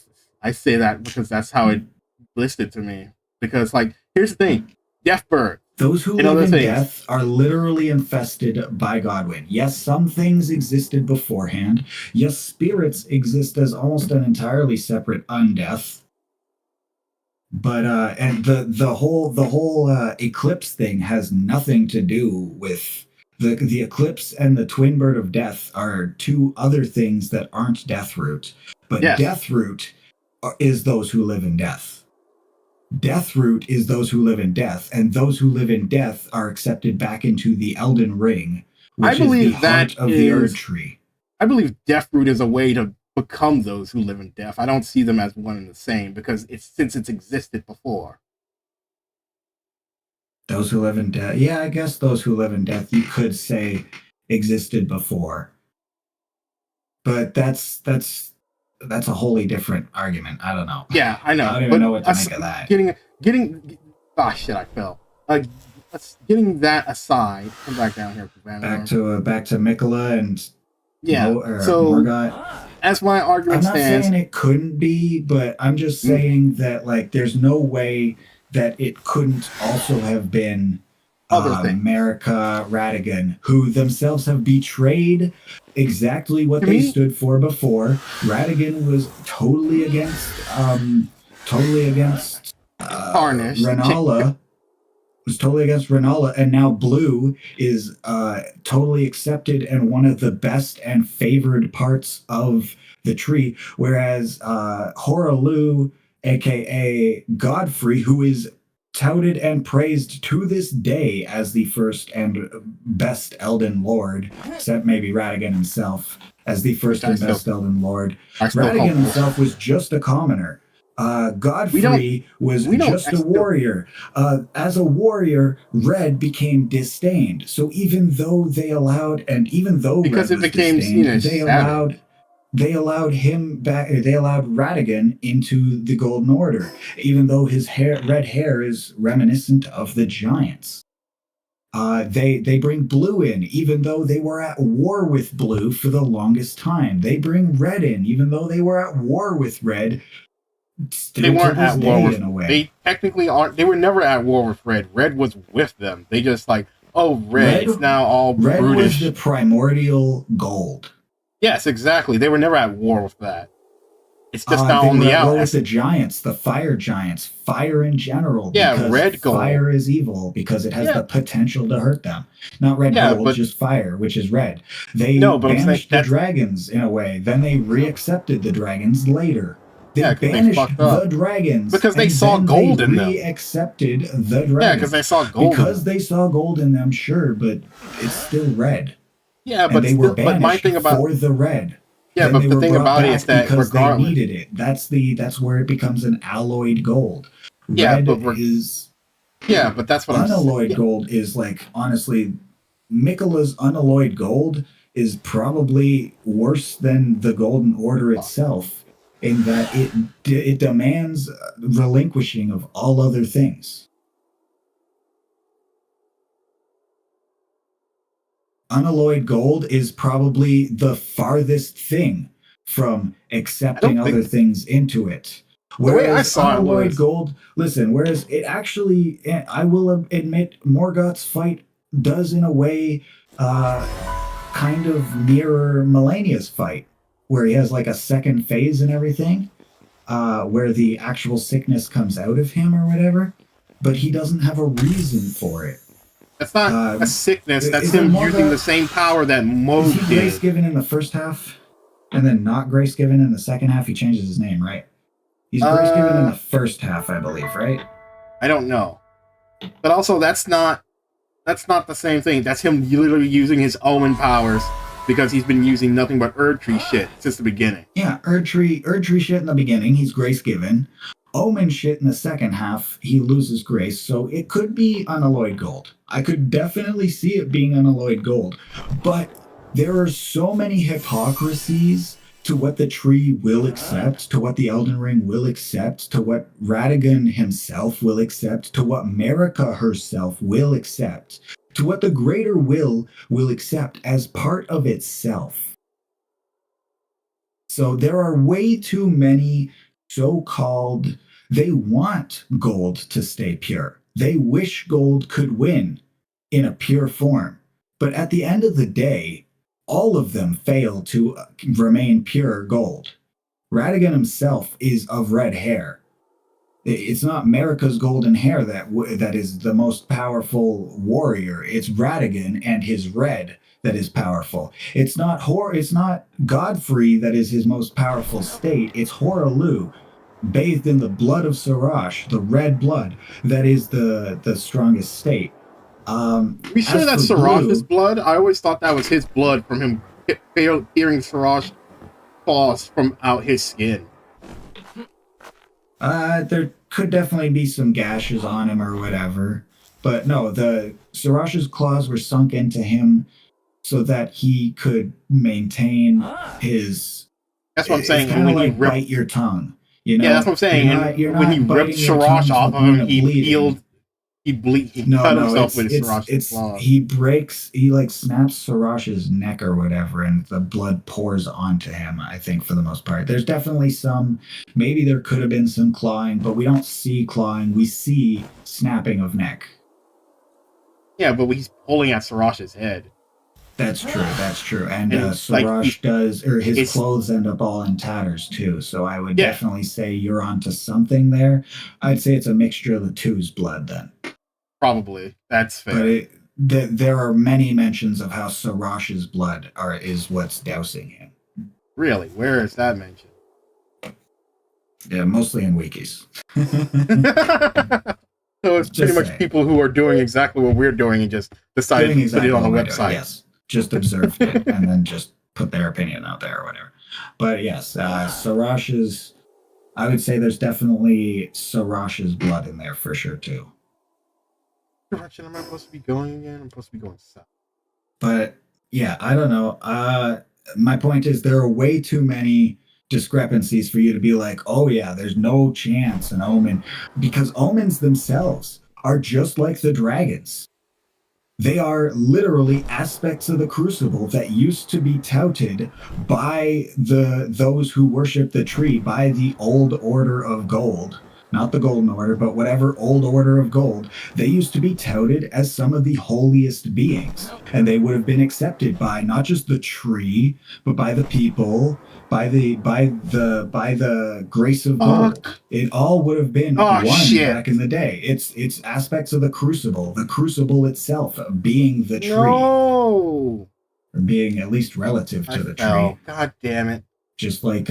say that because that's how it listed to me. Because, like, here's the thing. Deathbird. Those who live in death are literally infested by Godwyn. Yes, some things existed beforehand. Yes, spirits exist as almost an entirely separate undeath. But and the whole eclipse thing has nothing to do with the eclipse, and the twin bird of death are two other things that aren't Deathroot. But Deathroot is those who live in death. Deathroot is those who live in death, and those who live in death are accepted back into the Elden Ring, I which is the believe heart that of the Erd is. Tree. I believe Deathroot is a way to become those who live in death. I don't see them as one and the same because since it's existed before. Those who live in death. Yeah, I guess those who live in death you could say existed before. But that's a wholly different argument. I don't know. Yeah, I know. I don't even but know what to make of that. Getting shit, I fell. Getting that aside, come back down here. Back to Mikola and yeah. So Morgott. As my argument I'm not stands, saying it couldn't be, but I'm just saying that like there's no way that it couldn't also have been America Radigan, who themselves have betrayed exactly what they stood for before. Radigan was totally against Tarnish. Renala. Was totally against Renala, and now Blue is totally accepted and one of the best and favored parts of the tree, whereas Horalu, aka Godfrey, who is touted and praised to this day as the first and best Elden Lord, except maybe Radigan himself, as the first and best Elden Lord. Radigan himself was just a commoner. Godfrey was just a warrior. As a warrior, Red became disdained. So even though they allowed, and even though because Red it became they allowed him back. They allowed Radigan into the Golden Order, even though his red hair is reminiscent of the Giants. They bring Blue in, even though they were at war with Blue for the longest time. They bring Red in, even though they were at war with Red. They weren't at war with. They technically aren't. They were never at war with Red. Red was with them. They just like, Red is now all Red brutish. Was the primordial gold. Yes, exactly. They were never at war with that. It's just now on the out. War with the Giants, the Fire Giants, fire in general. Yeah, Red Gold. Fire is evil because it has the potential to hurt them. Not Red Gold, just Fire, which is red. They banished the dragons in a way. Then they reaccepted the dragons later. They banished the dragons because they saw gold in them. They accepted the dragons. Yeah, because they saw gold. Because they saw gold in them, sure, but it's still red. Yeah, but they were banished but my thing about for the red. Yeah, but the thing about it is that because regardless, they needed it. That's where it becomes an alloyed gold. Red is. Yeah, but that's what unalloyed gold is like. Honestly, Mikola's unalloyed gold is probably worse than the Golden Order itself, in that it demands relinquishing of all other things. Unalloyed gold is probably the farthest thing from accepting other things into it. Whereas unalloyed gold, whereas it actually, I will admit, Morgott's fight does in a way kind of mirror Melania's fight, where he has like a second phase and everything, where the actual sickness comes out of him or whatever, but he doesn't have a reason for it. That's not a sickness. That's him using the same power that Mo did. Is he grace given in the first half, and then not grace given in the second half? He changes his name, right? He's grace given in the first half, I believe, right? I don't know, but also that's not the same thing. That's him literally using his omen powers because he's been using nothing but Erd Tree shit since the beginning. Yeah, Erd Tree shit in the beginning. He's grace given. Omen shit in the second half, he loses grace, so it could be unalloyed gold. I could definitely see it being unalloyed gold, but there are so many hypocrisies to what the tree will accept, to what the Elden Ring will accept, to what Radigan himself will accept, to what Marika herself will accept, to what the greater will accept as part of itself. So there are way too many so-called, they want gold to stay pure. They wish gold could win in a pure form. But at the end of the day, all of them fail to remain pure gold. Radigan himself is of red hair. It's not Marika's golden hair that is the most powerful warrior. It's Radigan and his red that is powerful. It's not Godfrey that is his most powerful state. It's Horalu. bathed in the blood of Sarash, the red blood that is the strongest state. We sure As that's for Sarash's blue, blood? I always thought that was his blood from him hearing Sarash claws from out his skin. there could definitely be some gashes on him or whatever. But no, the Sarash's claws were sunk into him so that he could maintain his. That's what I'm saying. It's And kind of when he like ripped, bite your tongue. You know, yeah, that's what I'm saying. You're And when he not ripped biting your Sarash tongue to off the of point him, he bleeding. peeled. He cut himself with Sarash's it's claws. he like snaps Sarash's neck or whatever, and the blood pours onto him. I think for the most part, there's definitely some. Maybe there could have been some clawing, but we don't see clawing. We see snapping of neck. Yeah, but he's pulling at Sarash's head. That's true. That's true. And And, Sarash does, or his it's- clothes end up all in tatters too. So I would Yeah. definitely say you're onto something there. I'd say it's a mixture of the two's blood then. Probably. That's fair. But there are many mentions of how Sarash's blood is what's dousing him. Really? Where is that mentioned? Yeah, mostly in wikis. So it's pretty Just much saying. people who are doing exactly what we're doing and just decided Doing to put it on the what we're doing, website. yes, just observed it and then just put their opinion out there or whatever. But yes, Sarash's. I would say there's definitely Sarash's blood in there for sure too. What direction am I supposed to be going again? I'm supposed to be going south. But yeah, I don't know. My point is there are way too many discrepancies for you to be like, oh yeah, there's no chance an omen, because omens themselves are just like the dragons. They are literally aspects of the crucible that used to be touted by those who worship the tree, by the old order of gold. Not the golden order, but whatever old order of gold. They used to be touted as some of the holiest beings. And they would have been accepted by not just the tree, but by the people, by the grace of gold. It all would have been one back in the day. It's aspects of the crucible itself being the tree. No! Or being at least relative to the fell. tree. God damn it. Just like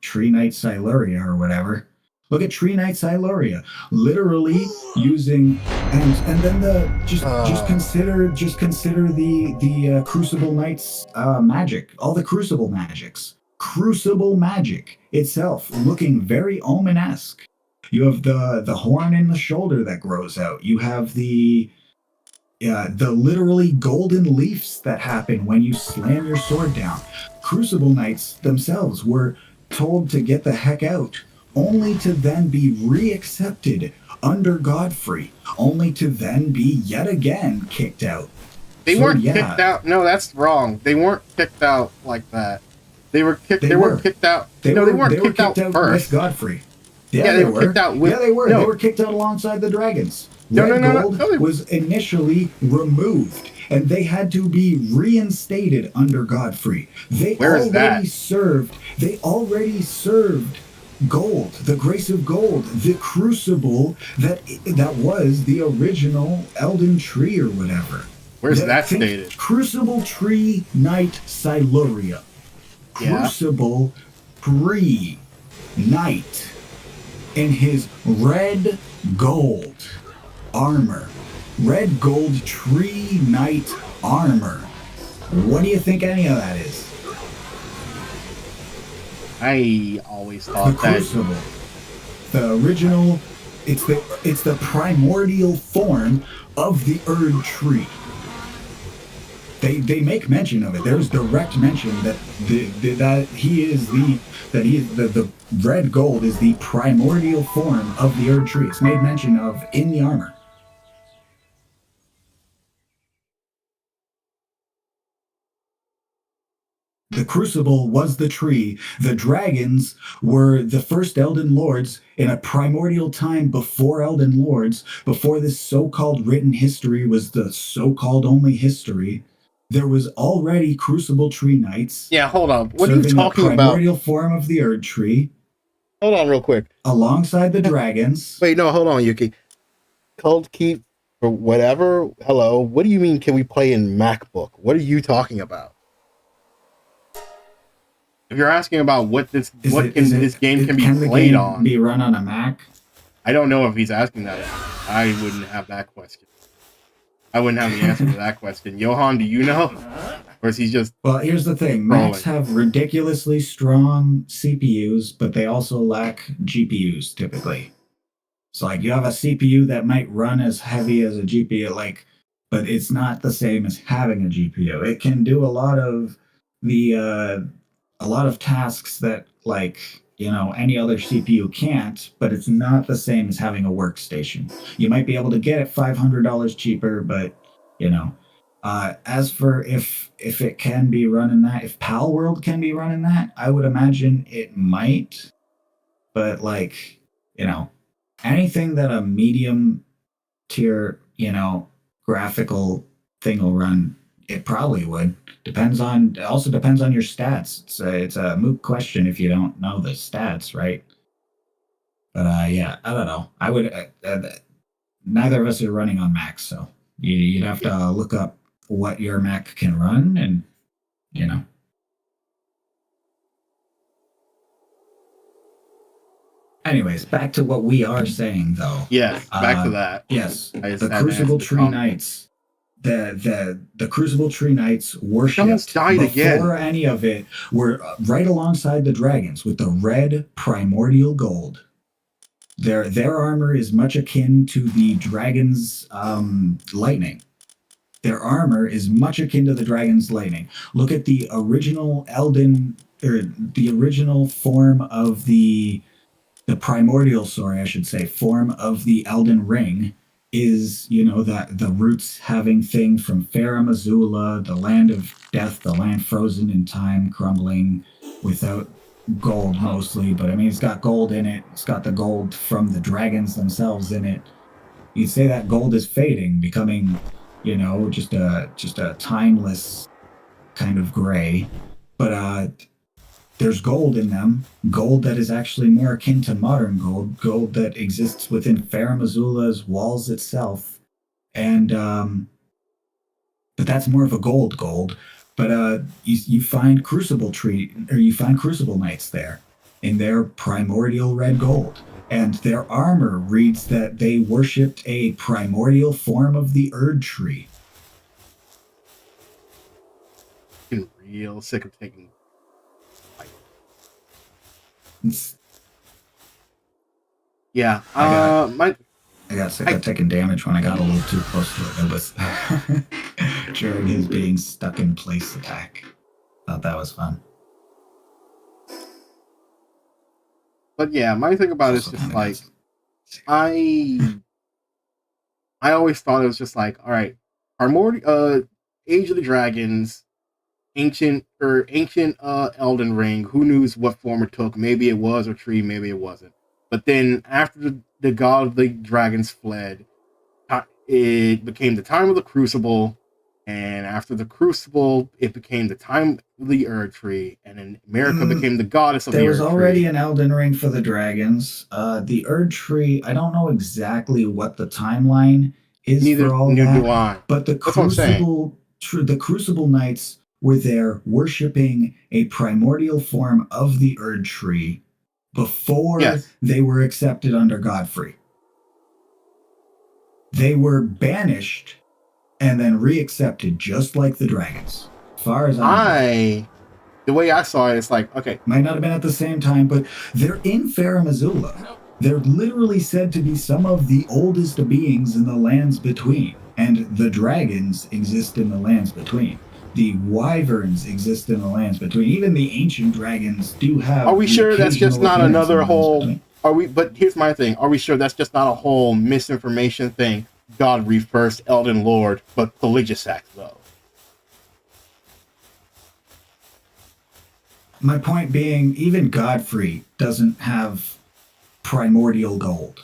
Tree Knight Siluria or whatever. Look at Tree Knight Siluria, literally using and then just consider the Crucible Knights magic, all the Crucible magic itself looking very omen-esque. You have the horn in the shoulder that grows out. You have the literally golden leaves that happen when you slam your sword down. Crucible Knights themselves were told to get the heck out, only to then be reaccepted under Godfrey, only to then be yet again kicked out. They weren't kicked out. No, that's wrong. They weren't kicked out like that. They were kicked. They weren't kicked out. They weren't were kicked out first. with Godfrey. Yeah, they were kicked out with. Yeah, they were. No. They were kicked out alongside the dragons. No, Red no, Gold no, was initially removed, and they had to be reinstated under Godfrey. They already served gold, the grace of gold, the crucible that was the original Elden Tree or whatever. Where's that stated? Crucible Tree Knight Siluria. Crucible Tree Knight in his red gold armor. Red gold Tree Knight armor. What do you think any of that is? I always thought The Crucible. The original, it's the primordial form of the Erd Tree. They make mention of it. There's direct mention that the red gold is the primordial form of the Erd Tree. It's made mention of in the armor. The Crucible was the tree. The dragons were the first Elden Lords in a primordial time before Elden Lords, before this so-called written history was the so-called only history. There was already Crucible Tree Knights. Yeah, hold on. What are you talking about? Primordial form of the Erd Tree. Hold on real quick. Alongside the dragons. Wait, no, hold on, Yuki. Cold Keep or whatever. Hello. What do you mean can we play in MacBook? What are you talking about? If you're asking about what this game can be can the played game on, be run on a Mac? I don't know if he's asking that. I wouldn't have that question. I wouldn't have the answer to that question. Johan, do you know? Or is he just... Well, here's the thing. Rolling. Macs have ridiculously strong CPUs, but they also lack GPUs typically. So like you have a CPU that might run as heavy as a GPU, but it's not the same as having a GPU. It can do a lot of tasks that any other CPU can't, but it's not the same as having a workstation. You might be able to get it $500 cheaper, but as for if it can be running that, if PalWorld can be running that, I would imagine it might. But anything that a medium tier, graphical thing will run, it probably would. Also depends on your stats. It's a moot question if you don't know the stats, right? But yeah, I don't know. I would. Neither of us are running on Macs, so you'd have to look up what your Mac can run, and Anyways, back to what we are saying, though. Yes, back to that. Yes, the Crucible Tree Knights. The Crucible Tree Knights worshipped before any of it were right alongside the dragons with the red primordial gold. Their armor is much akin to the dragon's lightning. Their armor is much akin to the dragon's lightning. Look at the original the original form of the primordial, form of the Elden Ring is, that the roots having thing from Farum Azula, the land of death, the land frozen in time, crumbling without gold mostly, but I mean, it's got gold in it. It's got the gold from the dragons themselves in it. You'd say that gold is fading, becoming, just a timeless kind of gray. But there's gold in them, gold that is actually more akin to modern gold that exists within Farum Azula's walls itself. And but that's more of a gold. But you find Crucible Knights there in their primordial red gold. And their armor reads that they worshipped a primordial form of the Erd Tree. I'm real sick of taking... Yeah, I got sick of taking damage when I got a little too close to it. It was during his being stuck in place attack. Thought that was fun. But yeah, my thing about it is just like, I always thought it was just like, all right, Age of the Dragons, ancient Elden Ring, who knows what form it took? Maybe it was a tree, maybe it wasn't. But then after the god of the dragons fled, it became the time of the Crucible, and after the Crucible, it became the time of the Erd Tree, and then America became the goddess of the Erd Tree. There was already an Elden Ring for the dragons. The Erd Tree, I don't know exactly what the timeline is for all that. Do I. But the Crucible Knights were there worshipping a primordial form of the Erd Tree before they were accepted under Godfrey. They were banished and then reaccepted just like the dragons. As far as the way I saw it, it's like, okay. Might not have been at the same time, but they're in Farum Azula. They're literally said to be some of the oldest beings in the lands between. And the dragons exist in the lands between. The wyverns exist in the lands between. Even the ancient dragons do have... Are we sure that's just not another whole... But here's my thing. Are we sure that's just not a whole misinformation thing? God refers Elden Lord, but religious act, though. My point being, even Godfrey doesn't have primordial gold.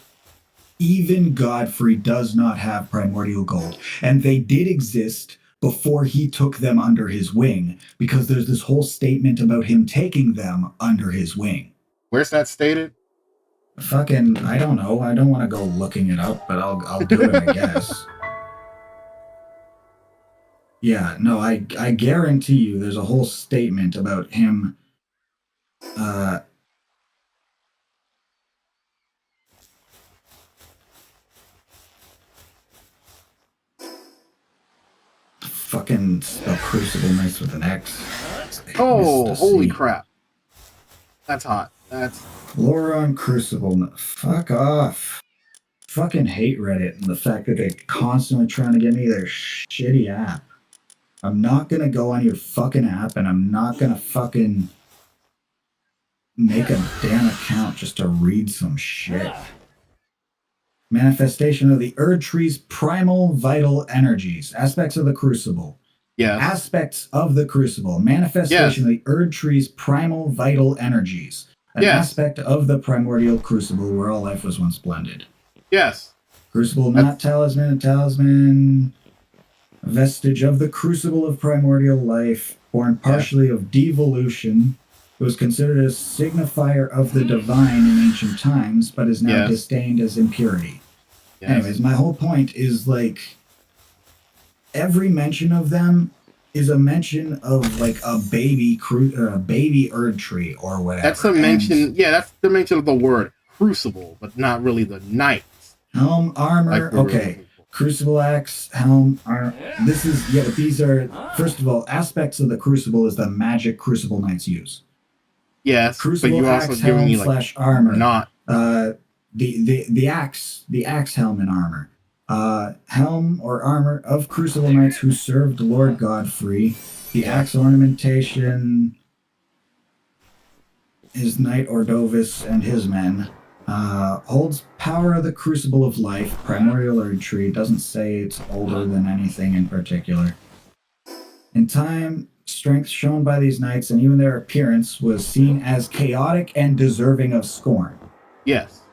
Even Godfrey does not have primordial gold. And they did exist before he took them under his wing, because there's this whole statement about him taking them under his wing. Where's that stated? Fucking, I don't know. I don't want to go looking it up, but I'll do it, I guess. Yeah, no, I guarantee you there's a whole statement about him Uh, fucking spell Crucible Knights with an X. Oh, holy crap. That's hot. That's... Loron Crucible. Fuck off. Fucking hate Reddit and the fact that they're constantly trying to get me their shitty app. I'm not gonna go on your fucking app and I'm not gonna fucking make a damn account just to read some shit. Manifestation of the Erd Tree's primal vital energies. Aspects of the Crucible. Yes. Aspects of the Crucible. Manifestation of the Erd Tree's primal vital energies. An aspect of the primordial Crucible where all life was once blended. Yes. Crucible, not talisman. Talisman. A vestige of the Crucible of primordial life, born partially of devolution. It was considered a signifier of the divine in ancient times, but is now disdained as impurity. Yes. Anyways, my whole point is, like, every mention of them is a mention of, like, a baby Erd tree or whatever. That's a mention, that's the mention of the word Crucible, but not really the knights. Helm, armor, okay. Crucible axe, helm, armor. This is, but these are, first of all, aspects of the Crucible is the magic Crucible Knights use. Yes, Crucible but you also axe, giving helm, me, like, slash armor. not... The axe helm and armor. Helm or armor of Crucible Knights who served Lord Godfrey. The axe ornamentation is Knight Ordovis and his men. Holds power of the Crucible of Life, primordial Erd tree. Doesn't say it's older than anything in particular. In time, strength shown by these knights and even their appearance was seen as chaotic and deserving of scorn. Yes.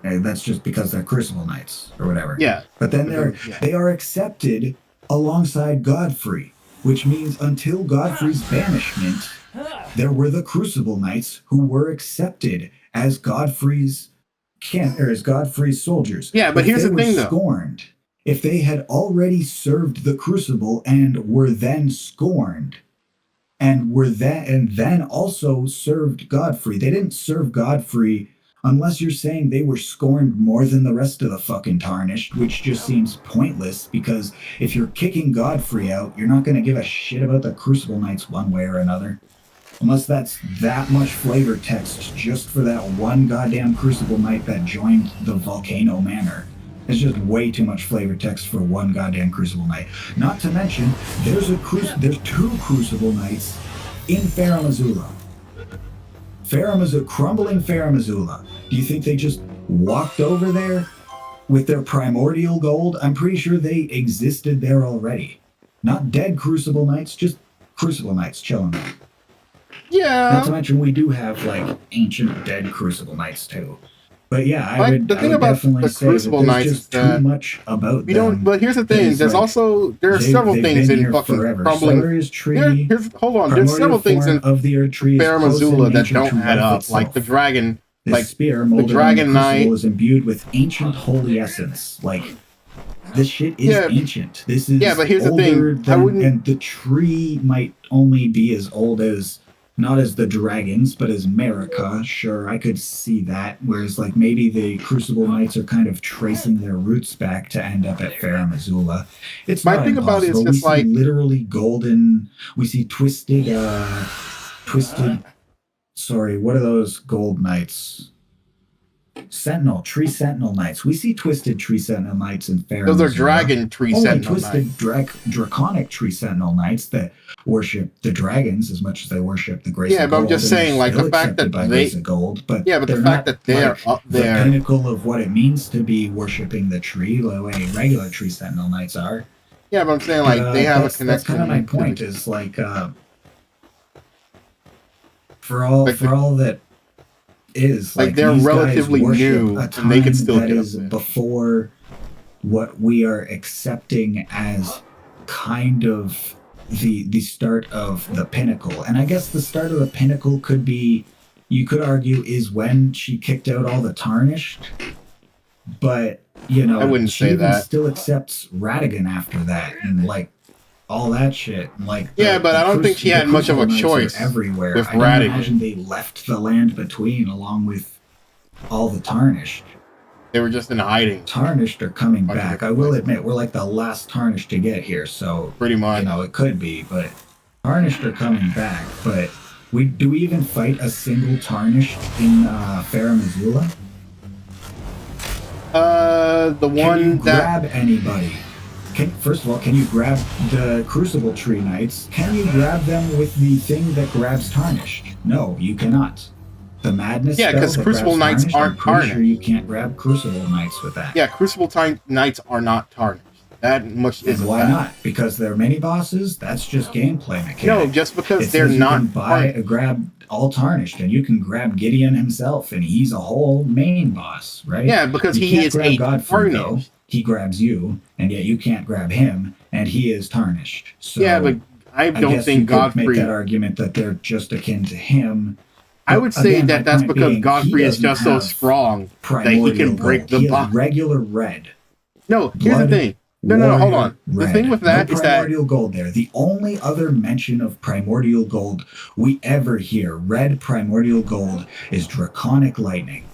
And that's just because they're Crucible Knights or whatever. Yeah. But then they are accepted alongside Godfrey, which means until Godfrey's banishment, there were the Crucible Knights who were accepted as Godfrey's soldiers. Yeah, but here's the thing, though. Scorned. If they had already served the Crucible and were then scorned, and then also served Godfrey, they didn't serve Godfrey unless you're saying they were scorned more than the rest of the fucking Tarnished, which just seems pointless, because if you're kicking Godfrey out, you're not going to give a shit about the Crucible Knights one way or another. Unless that's that much flavor text just for that one goddamn Crucible Knight that joined the Volcano Manor. It's just way too much flavor text for one goddamn Crucible Knight. Not to mention, there's two Crucible Knights in Farum Azula. Crumbling Farum Azula. Do you think they just walked over there with their primordial gold? I'm pretty sure they existed there already. Not dead Crucible Knights, just Crucible Knights chilling there. Yeah. Not to mention we do have, like, ancient dead Crucible Knights too. But yeah, I would definitely say that there's just too much about them. But here's the thing: there are several things in fucking Crumbling. There's several things in Farum Azula that don't add up. Like the dragon, the Dragon Knight was imbued with ancient holy essence. Like, this shit is ancient. This is but here's the thing: and the tree might only be as old as. Not as the dragons, but as Marika. Sure, I could see that. Whereas, like, maybe the Crucible Knights are kind of tracing their roots back to end up at Farum Azula. It's not impossible. About it is just we see literally golden. We see twisted. Sorry, what are those gold knights? Tree Sentinel Knights. We see twisted Tree Sentinel Knights in Farum Azula. Those are dragon Tree Sentinel Knights. Twisted draconic Tree Sentinel Knights that worship the dragons as much as they worship the Grace of Gold. Yeah, but I'm just saying, like, the fact that Grace of Gold, but the fact that they're up there, the pinnacle of what it means to be worshiping the tree, the way regular Tree Sentinel Knights are. Yeah, but I'm saying, like, they have a connection. That's kind of my point. Is like, for all that is, like they're relatively new, and they could still get us before what we are accepting as kind of the start of the pinnacle. And I guess the start of the pinnacle could be, you could argue, is when she kicked out all the Tarnished. But, you know, I wouldn't say that. Still accepts Radigan after that. And, like, all that shit. Like Yeah, but I don't think she had much of a choice everywhere. with I don't Radigan. imagine they left the land between along with all the Tarnished. They were just in hiding. Tarnished are coming Bunch of back. I different will places. admit, we're like the last Tarnished to get here, so Pretty much. you know it could be, but Tarnished are coming back. But do we even fight a single Tarnished in Farum Azula? The Can you one that grab anybody? First of all, can you grab the Crucible Tree Knights? Can you grab them with the thing that grabs Tarnished? No, you cannot. The Madness Yeah, spell 'cause that Crucible grabs Knights Tarnished, aren't I'm pretty sure tarnished. you can't grab Crucible Knights with that. yeah, Crucible Knights are not tarnished. That much is And a why fact. not? Because they're mini bosses? That's just gameplay mechanic. No, just because It they're says not you can buy grab all Tarnished, and you can grab Gideon himself, and he's a whole main boss, right? Yeah, because you he can't is grab a Godfrey, though. Tarnished. He grabs you, and yet you can't grab him, and he is Tarnished. So Yeah, but I I don't guess think you could make Godfrey. that argument that they're just akin to him. I But would say again, my that that's point because being, Godfrey he is doesn't just so have strong that he primordial can break gold. the He has box. regular red. No, here's the Blood, thing. No, hold on. Warrior, The thing with that no is that primordial gold there. The only other mention of primordial gold we ever hear, red primordial gold, is draconic lightning.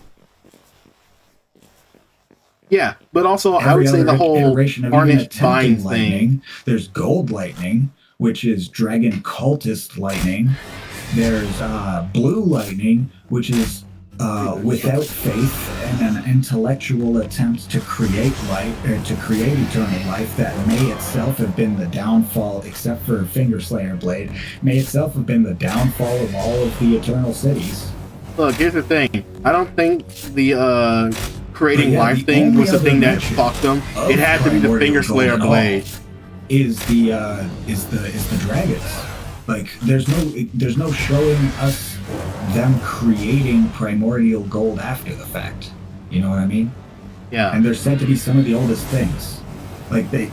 yeah, but also I Every would say other the whole iteration of even tarnished attempting vines lightning, thing. there's gold lightning, which is dragon cultist lightning. There's blue lightning, which is without faith and an intellectual attempt to create light, or to create eternal life that may itself have been the downfall, except for Fingerslayer Blade, may itself have been the downfall of all of the eternal cities. Look, here's the thing. I don't think the creating But yeah, life the thing only was the other thing that mention fucked them. of It had to be the primordial Fingerslayer gold at blade. all is the dragons. Like there's no showing us them creating primordial gold after the fact. You know what I mean? Yeah. And they're said to be some of the oldest things. Like they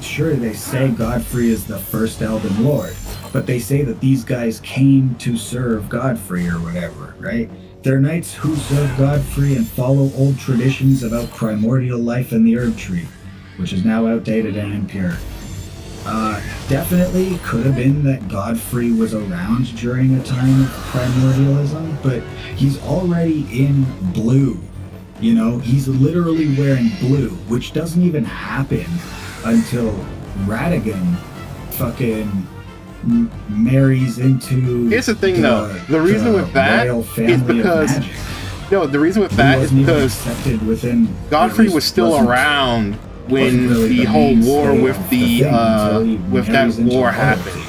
say Godfrey is the first Elven Lord, but they say that these guys came to serve Godfrey or whatever, right? They're knights who serve Godfrey and follow old traditions about primordial life in the herb tree, which is now outdated and impure. Definitely could have been that Godfrey was around during a time of primordialism, but he's already in blue. You know, he's literally wearing blue, which doesn't even happen until Radigan fucking marries into. Here's the thing, though. The reason with that royal is family because of magic. no, the reason with He that is wasn't even because accepted within. Godfrey at least was still wasn't- around when wasn't really the whole mainstay war with of the thing until he with that marries into war royalty. happened.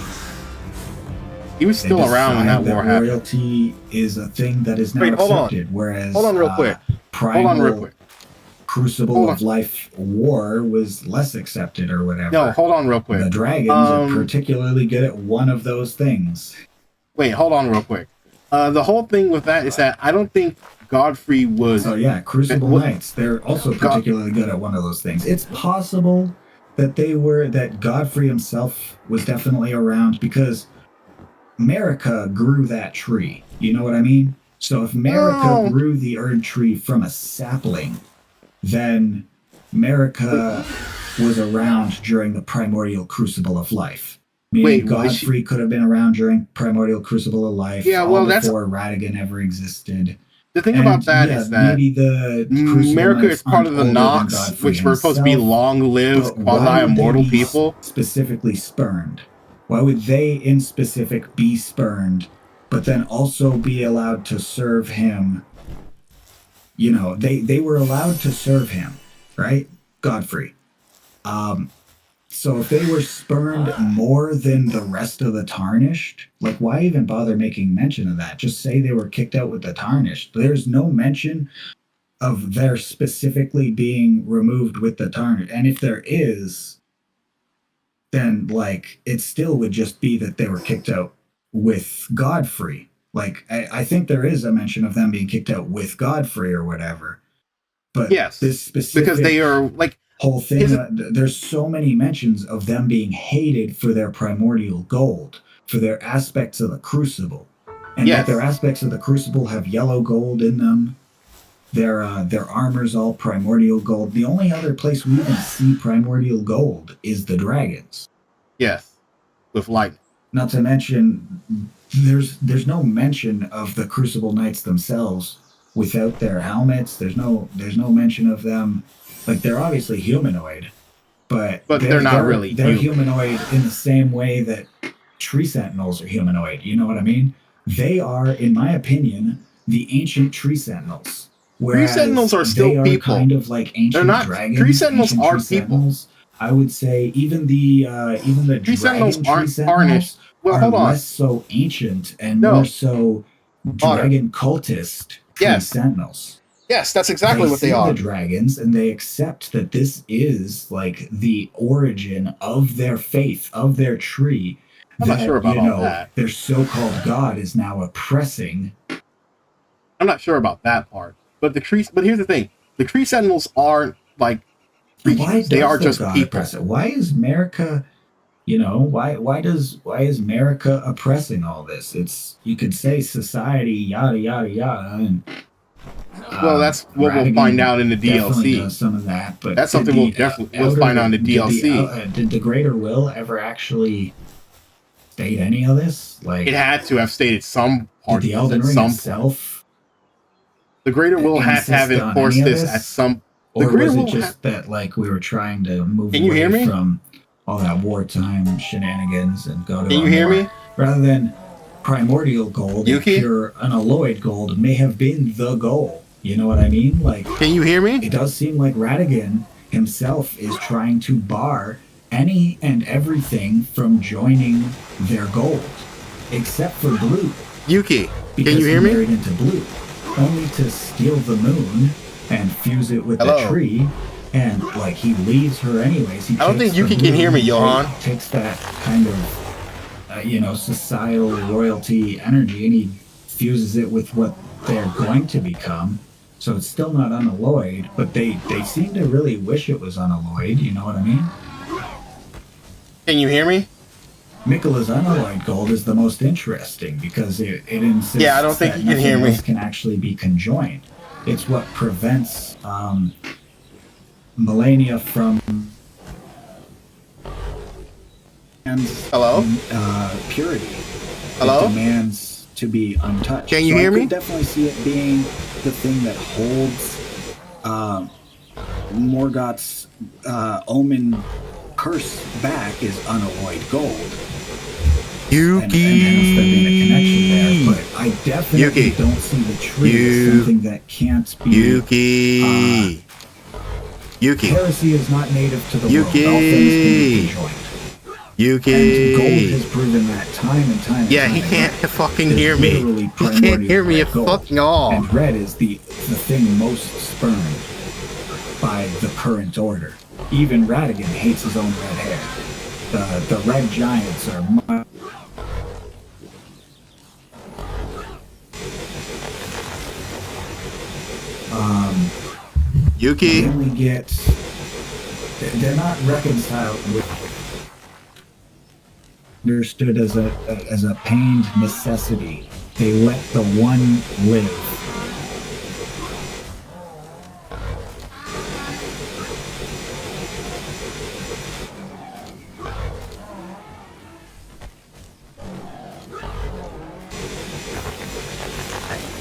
He was They still around when that decide war happened. royalty is a thing that is now Wait, hold on. accepted, whereas Hold on real quick. primal Hold on real quick. Crucible Hold of on. Life war was less accepted or whatever. No, hold on real quick. The dragons are particularly good at one of those things. Wait, hold on real quick. The whole thing with that is that I don't think Godfrey was. So yeah, Crucible What- Knights, they're also particularly good at one of those things. It's possible that Godfrey himself was definitely around because America grew that tree. You know what I mean? So if America No. grew the Erd tree from a sapling, then America was around during the primordial crucible of life. Meaning Wait, was Godfrey could have been around during primordial crucible of life. Yeah, all well, that's- before Radigan ever existed. The thing And, about that yeah, is that maybe the Crucible America Knights is part of the aren't older than Nox, Godfrey which were supposed to be himself, long-lived, but why would they quasi-immortal be people. specifically spurned? Why would they in specific be spurned, but then also be allowed to serve him? You know, they were allowed to serve him, right? Godfrey. So if they were spurned more than the rest of the Tarnished, like why even bother making mention of that? Just say they were kicked out with the Tarnished. There's no mention of their specifically being removed with the Tarnished. And if there is, then like it still would just be that they were kicked out with Godfrey. Like I think there is a mention of them being kicked out with Godfrey or whatever. But Yes, this specific because they are like whole thing, Is there's so many mentions of them being hated for their primordial gold, for their aspects of the crucible, and Yes. that their aspects of the crucible have yellow gold in them. Their armor's all primordial gold. The only other place we even see primordial gold is the dragons. yes. with lightning. Not to mention, there's no mention of the Crucible Knights themselves without their helmets. There's no mention of them. Like, they're obviously humanoid, but they're not really They're human. humanoid in the same way that tree sentinels are humanoid. You know what I mean? They are, in my opinion, the ancient tree sentinels. Tree sentinels are still they are people. kind of like ancient They're not. dragons. Tree sentinels ancient are tree people. sentinels. I would say even the Tree sentinels dragon aren't tree sentinels tarnished. Well, are hold on. less so ancient and No. more so dragon cultist tree Yes. sentinels. Yes, that's exactly what they see are. the dragons, and they accept that this is like the origin of their faith, of their tree. I'm not sure about all that. Their so-called god is now oppressing. I'm not sure about that part. But here's the thing: the tree sentinels aren't like Why creatures. They does are the just god people. oppress it? Why is America? Why is America oppressing all this? It's, you could say society, yada yada yada, and Well, that's what we'll Radigan find out in the definitely DLC. does some of that, but That's did something we'll find out in the DLC. Did the Greater Will ever actually state any of this? Like, It had to have stated some did part the of Elden it at Ring some point. itself, The Greater Will had to have insist on enforced any of this this? at some. The or Greater was it Will just that like we were trying to move Can you away hear me? from all that wartime shenanigans and go to Can a you hear more- me? rather than primordial gold, Yuki? pure unalloyed gold may have been the goal. You know what I mean? Like, Can you hear me? it does seem like Radigan himself is trying to bar any and everything from joining their gold, except for blue. Yuki, Because can you hear he me? married into blue, only to steal the moon and fuse it with Hello? the tree. And like, he leaves her anyways. He I don't takes think Yuki the can hear me, blue, Johan. Takes that kind of, societal royalty energy, and he fuses it with what they're going to become. So it's still not unalloyed, but they seem to really wish it was unalloyed. You know what I mean? Can you hear me? Mikola's unalloyed gold is the most interesting because it insists Yeah, I don't think that you can hear nothing me. else can actually be conjoined. It's what prevents Millennia from Hello? Purity. Hello? It demands to be untouched. Can you So hear I me? could definitely see it being the thing that holds Morgoth's omen curse back is unalloyed gold. And hence there being a connection there, but I definitely Yuki. don't see the tree as something that can't be. Yuki. Yuki. Heresy is not native to the Yuki. world. All things can be conjoined. And gold Yuki. has proven that time and time and Yeah, time he again. can't fucking It's hear me. literally He primordial can't hear me red at gold. fucking all. And red is the thing most spurned by the current order. Even Radigan hates his own red hair. The red giants are much. Yuki. They only get. They're not reconciled with. Understood as a pained necessity. They let the one live.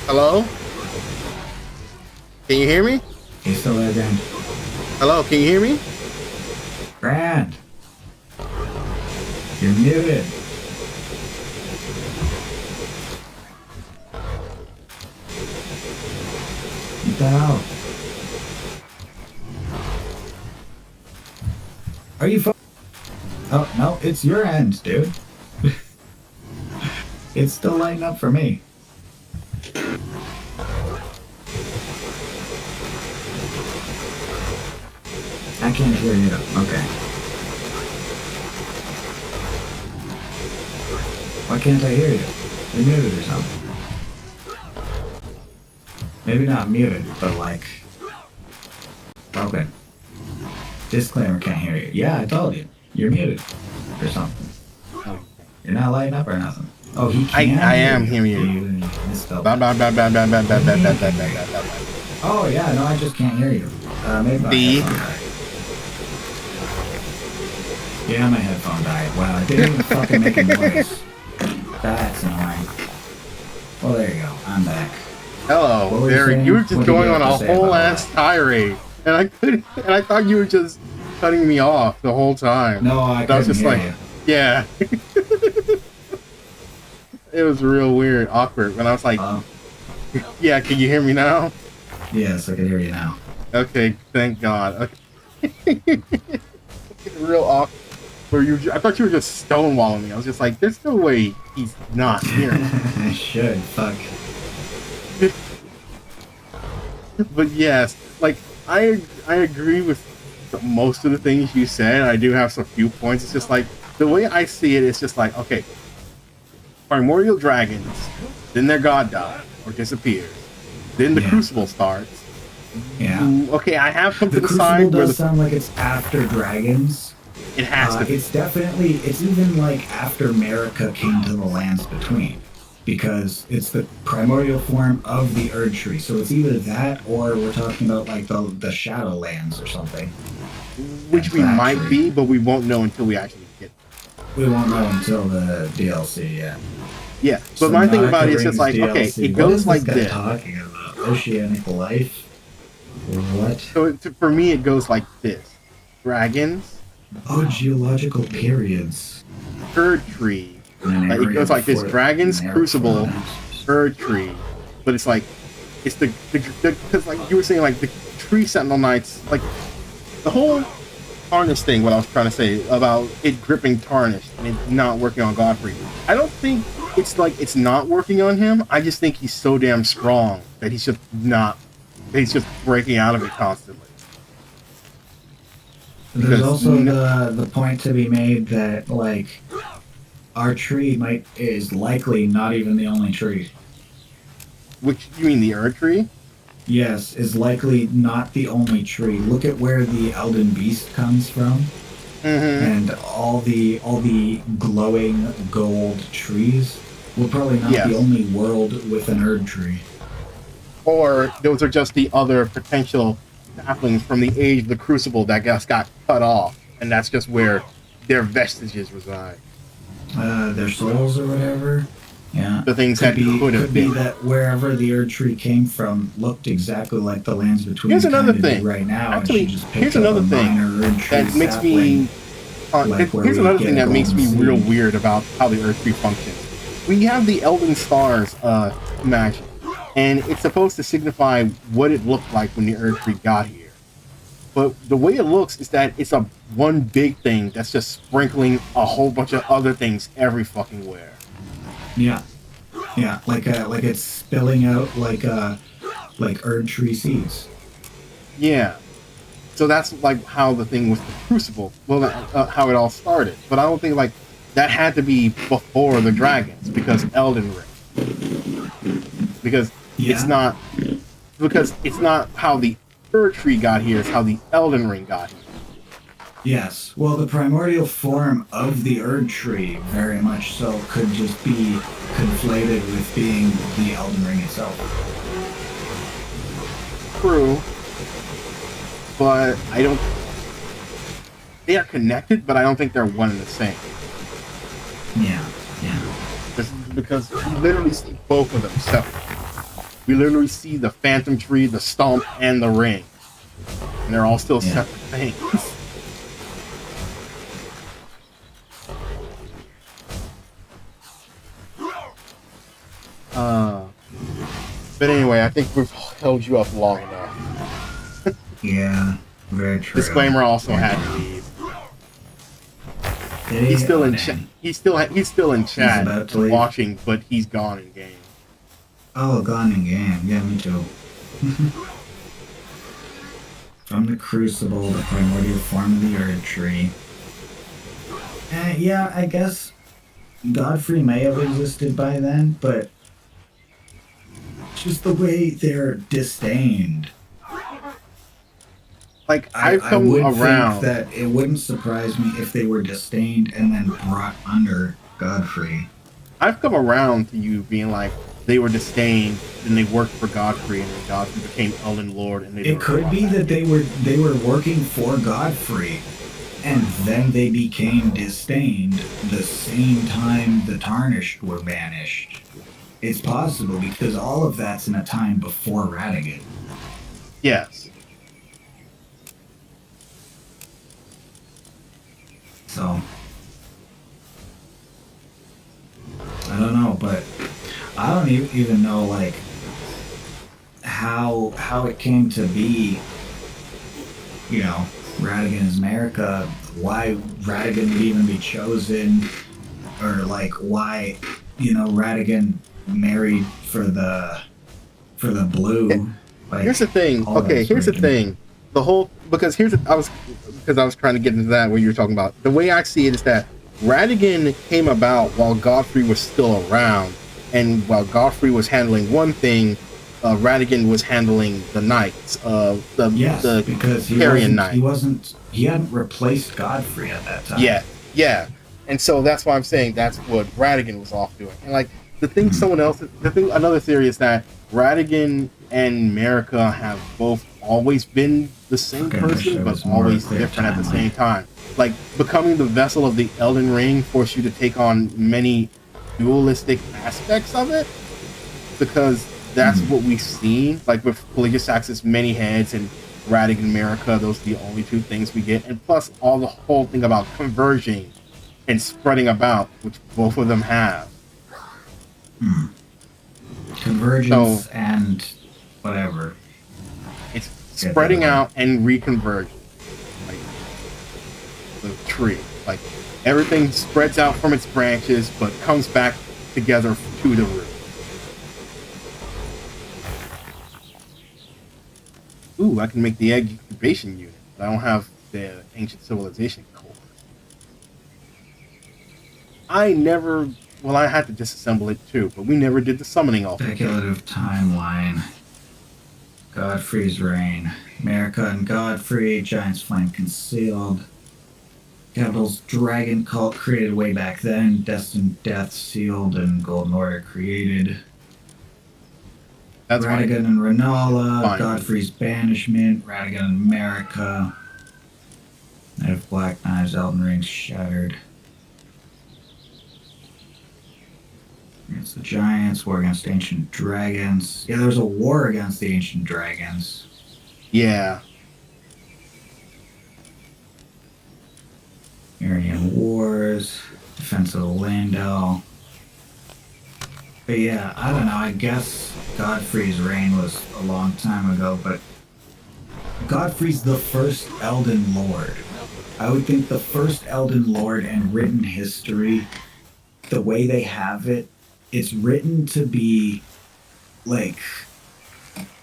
Hello? Can you hear me? You still there, Grand? Hello, can you hear me? Grand! You're muted. What the hell? Are you Oh, no, it's your end, dude. It's still lighting up for me. I can't hear you. Okay. Why can't I hear you? You're muted or something. Maybe not muted, but like... Okay. Disclaimer, can't hear you. Yeah, I told you. You're muted. Or something. You're not lighting up or nothing. Oh, he can I am hear hearing you. You misspelled. Blah, blah, blah, blah, blah, blah, blah, blah, blah, blah, blah, blah. Oh, yeah, no, I just can't hear you. Maybe my See? headphones are- Yeah, my headphone died. Wow, it didn't even fucking make a noise. That's annoying. Well, there you go. I'm back. Hello, What were you there. saying? You were just What did going you on have a to say whole about ass that? tirade, and I couldn't. And I thought you were just cutting me off the whole time. No, I And I was couldn't just hear like, you. yeah. It was real weird, awkward. When I was like, yeah, can you hear me now? Yes, I can hear you now. Okay, thank God. Okay. Real awkward. Where I thought you were just stonewalling me. I was just like, there's no way he's not here. I should. Fuck. But yes, like I agree with most of the things you said. I do have some few points. It's just like the way I see it is just like, okay, primordial dragons, then their god dies or disappears, then the Crucible starts. Yeah. Okay, I have come to The the Crucible side where does sound like it's after dragons. it has to be. It's definitely, it's even like after America came to the lands between. Because it's the primordial form of the Erd Tree. So it's either that or we're talking about like the Shadowlands or something. Which we that might tree. be, but we won't know until we actually get there. We won't know until the DLC, yeah. Yeah, but my thing about it is just like, Rings okay, DLC. it What goes is like guy this. talking about? Oceanic life? What? So for me, it goes like this: dragons, Oh, geological periods. Erd Tree. An Like, it area goes like this: before- dragons, an area Crucible, before Erd Tree. But it's like, it's the because like you were saying, like the Tree Sentinel Knights, like the whole Tarnish thing. What I was trying to say about it gripping Tarnish and it not working on Godfrey. I don't think it's like it's not working on him. I just think he's so damn strong that he's just not. He's just breaking out of it constantly. There's Because also the point to be made that like our tree is likely not even the only tree. Which you mean the Erd Tree? Yes, is likely not the only tree. Look at where the Elden Beast comes from, and all the glowing gold trees. We're probably not Yes. the only world with an Erd tree. Or those are just the other potential saplings from the age of the Crucible that just got cut off, and that's just where their vestiges reside. Their souls or whatever. Yeah. The things that could have be been. that wherever the Erd tree came from looked exactly like the lands between. Here's another kinda do thing. right now. Actually, and she just picked here's up another a thing minor Erd tree that makes sapling. me. like where Here's we another get thing a that makes me golden real seed. weird about how the Earth Tree functions. We have the Elden Stars magic, and it's supposed to signify what it looked like when the Earth Tree got here. But the way it looks is that it's a one big thing that's just sprinkling a whole bunch of other things every fucking where. Yeah, yeah, like it's spilling out like Erd tree seeds. Yeah. So that's like how the thing with the Crucible, well, how it all started. But I don't think like that had to be before the dragons because Elden Ring. Because Yeah. it's not how the Erd Tree got here, it's how the Elden Ring got here. Yes. Well, the primordial form of the Erd tree, very much so, could just be conflated with being the Elden Ring itself. True. But I don't. They are connected, but I don't think they're one and the same. Yeah. Yeah. Because we literally see both of them separate. We literally see the Phantom Tree, the Stump, and the Ring. And they're all still Yeah. separate things. But anyway, I think we've held you up long enough. Yeah. Very true. Disclaimer also had to leave. He's still in chat. He's still in chat about to leave. watching, but he's gone in game. Oh, gone in game. Yeah, me too. From the Crucible, the primordial form of the Erd tree. Yeah, I guess Godfrey may have existed by then, but just the way they're disdained. Like I I've come would around. think that it wouldn't surprise me if they were disdained and then brought under Godfrey. I've come around to you being like they were disdained, and they worked for Godfrey, and then Godfrey became Elden Lord, and they. It could be that they were working for Godfrey, and then they became disdained the same time the Tarnished were banished. It's possible because all of that's in a time before Radigan. Yes. So I don't know, but I don't even know like how it came to be. You know, Radigan is America. Why Radigan would even be chosen, or like why Radigan married for the blue. Like, here's the thing. Okay, here's the thing. The whole because I was trying to get into that what you were talking about. The way I see it is that Radigan came about while Godfrey was still around, and while Godfrey was handling one thing, Radigan was handling the knights, because Carrion Knight. He hadn't replaced Godfrey at that time. Yeah, and so that's why I'm saying that's what Radigan was off doing. And like another theory is that Radigan and America have both always been the same person, but always different at the same time. Like becoming the vessel of the Elden Ring forced you to take on many dualistic aspects of it, because that's what we've seen. Like with Pelagius Sax's many heads and Radigan America, those are the only two things we get. And plus all the whole thing about converging and spreading about, which both of them have. Convergence and whatever. It's spreading out and reconverging. Like the tree. Like everything spreads out from its branches but comes back together to the root. Ooh, I can make the egg incubation unit, but I don't have the ancient civilization core. I had to disassemble it too, but we never did the summoning off. Speculative timeline. Godfrey's reign. America and Godfrey, Giant's Flame concealed. Capital's Dragon Cult created way back then. Destined Death sealed and Golden Order created. That's Radigan and Renala, Godfrey's banishment, Radigan and America. Night of Black Knives, Elden Ring shattered. Against the Giants, war against Ancient Dragons. Yeah, there's a war against the Ancient Dragons. Yeah. Aryan Wars, Defense of the Landau. But yeah, I don't know, I guess Godfrey's reign was a long time ago, but Godfrey's the first Elden Lord. I would think the first Elden Lord in written history, the way they have it, it's written to be like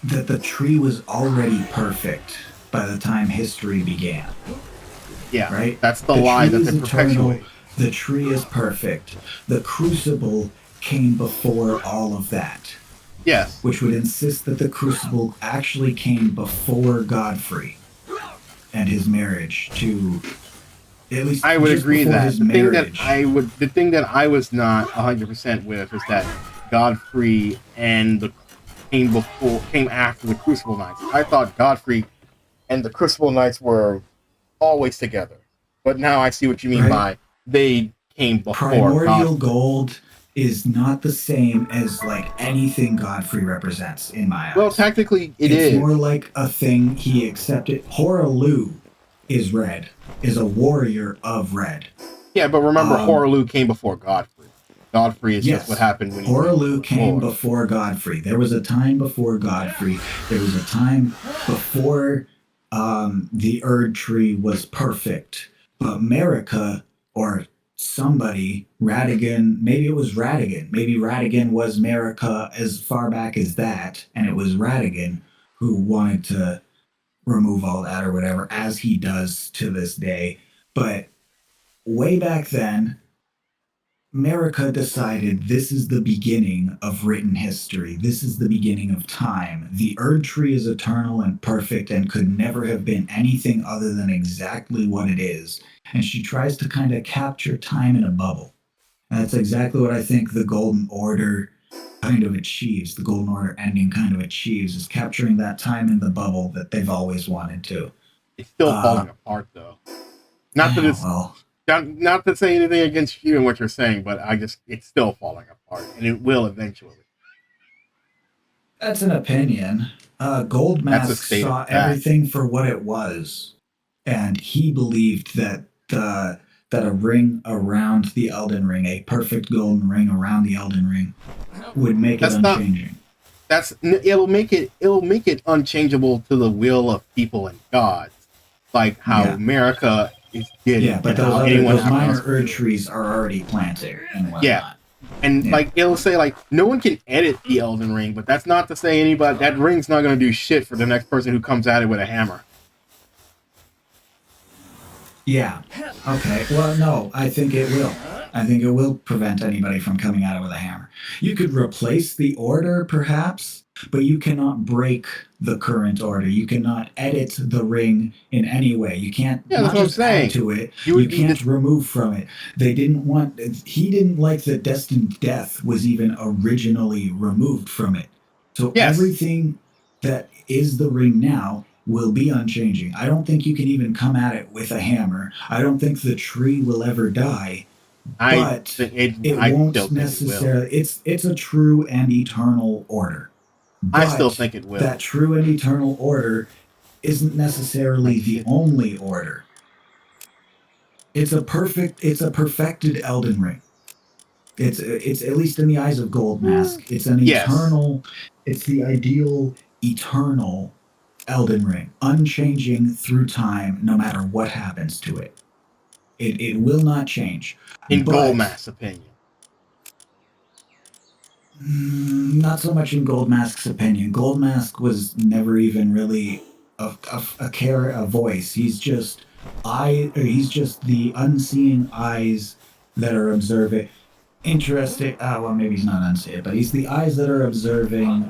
that the tree was already perfect by the time history began. Yeah, right? That's the lie that they perpetuate. The tree is perfect. The crucible came before all of that. Yes. Which would insist that the crucible actually came before Godfrey and his marriage to, at least I would agree that the thing that I was not 100% with is that Godfrey and came after the Crucible Knights. I thought Godfrey and the Crucible Knights were always together, but now I see what you mean by they came before. Primordial Gold is not the same as like anything Godfrey represents in my eyes. Well, technically it is. It's more like a thing he accepted. Horalu is red, is a warrior of red. Yeah, but remember Horalu came before Godfrey. Godfrey is just what happened when Horalu came before Godfrey. There was a time before Godfrey. There was a time before the Erd Tree was perfect. But Marika, or somebody, Radigan, maybe it was Radigan. Maybe Radigan was Marika as far back as that, and it was Radigan who wanted to remove all that or whatever, as he does to this day. But way back then, Marika decided this is the beginning of written history. This is the beginning of time. The Erd Tree is eternal and perfect and could never have been anything other than exactly what it is. And she tries to kind of capture time in a bubble. And that's exactly what I think the Golden Order kind of achieves. The Golden Order ending kind of achieves, is capturing that time in the bubble that they've always wanted to. It's still falling apart, though. Not that it's Well, not to say anything against you and what you're saying, but it's still falling apart, and it will eventually. that's an opinion. Gold That's a Mask state of saw fact. everything for what it was, and he believed that that a ring around the Elden Ring, a perfect golden ring around the Elden Ring, would make it That's not- unchanging. It'll make it unchangeable to the will of people and gods, like how Yeah. America is getting. Yeah, but and how anyone those else minor can. Erd trees are already planted and whatnot. Yeah. And Yeah. like it'll say like no one can edit the Elden Ring, but that's not to say anybody that ring's not going to do shit for the next person who comes at it with a hammer. Yeah. Okay. Well, no, I think it will. I think it will prevent anybody from coming at it with a hammer. You could replace the order, perhaps, but you cannot break the current order. You cannot edit the ring in any way. You can't Yeah, that's not what I'm just saying. add to it. You You, would be can't remove from it. They didn't want. He didn't like that Destined Death was even originally removed from it. So Yes. everything that is the ring now will be unchanging. I don't think you can even come at it with a hammer. I don't think the tree will ever die. But it won't still think it will. necessarily. It's a true and eternal order. I But still think it will. that true and eternal order isn't necessarily the only order. It's a perfected Elden Ring. It's at least in the eyes of Gold Mask. It's an Yes. eternal. It's the ideal eternal Elden Ring, unchanging through time, no matter what happens to it. It will not change. In But- Gold Mask's opinion. Not so much in Gold Mask's opinion. Gold Mask was never even really a voice. He's just the unseeing eyes that are observing. Interesting. Well, maybe he's not unseeing, but he's the eyes that are observing.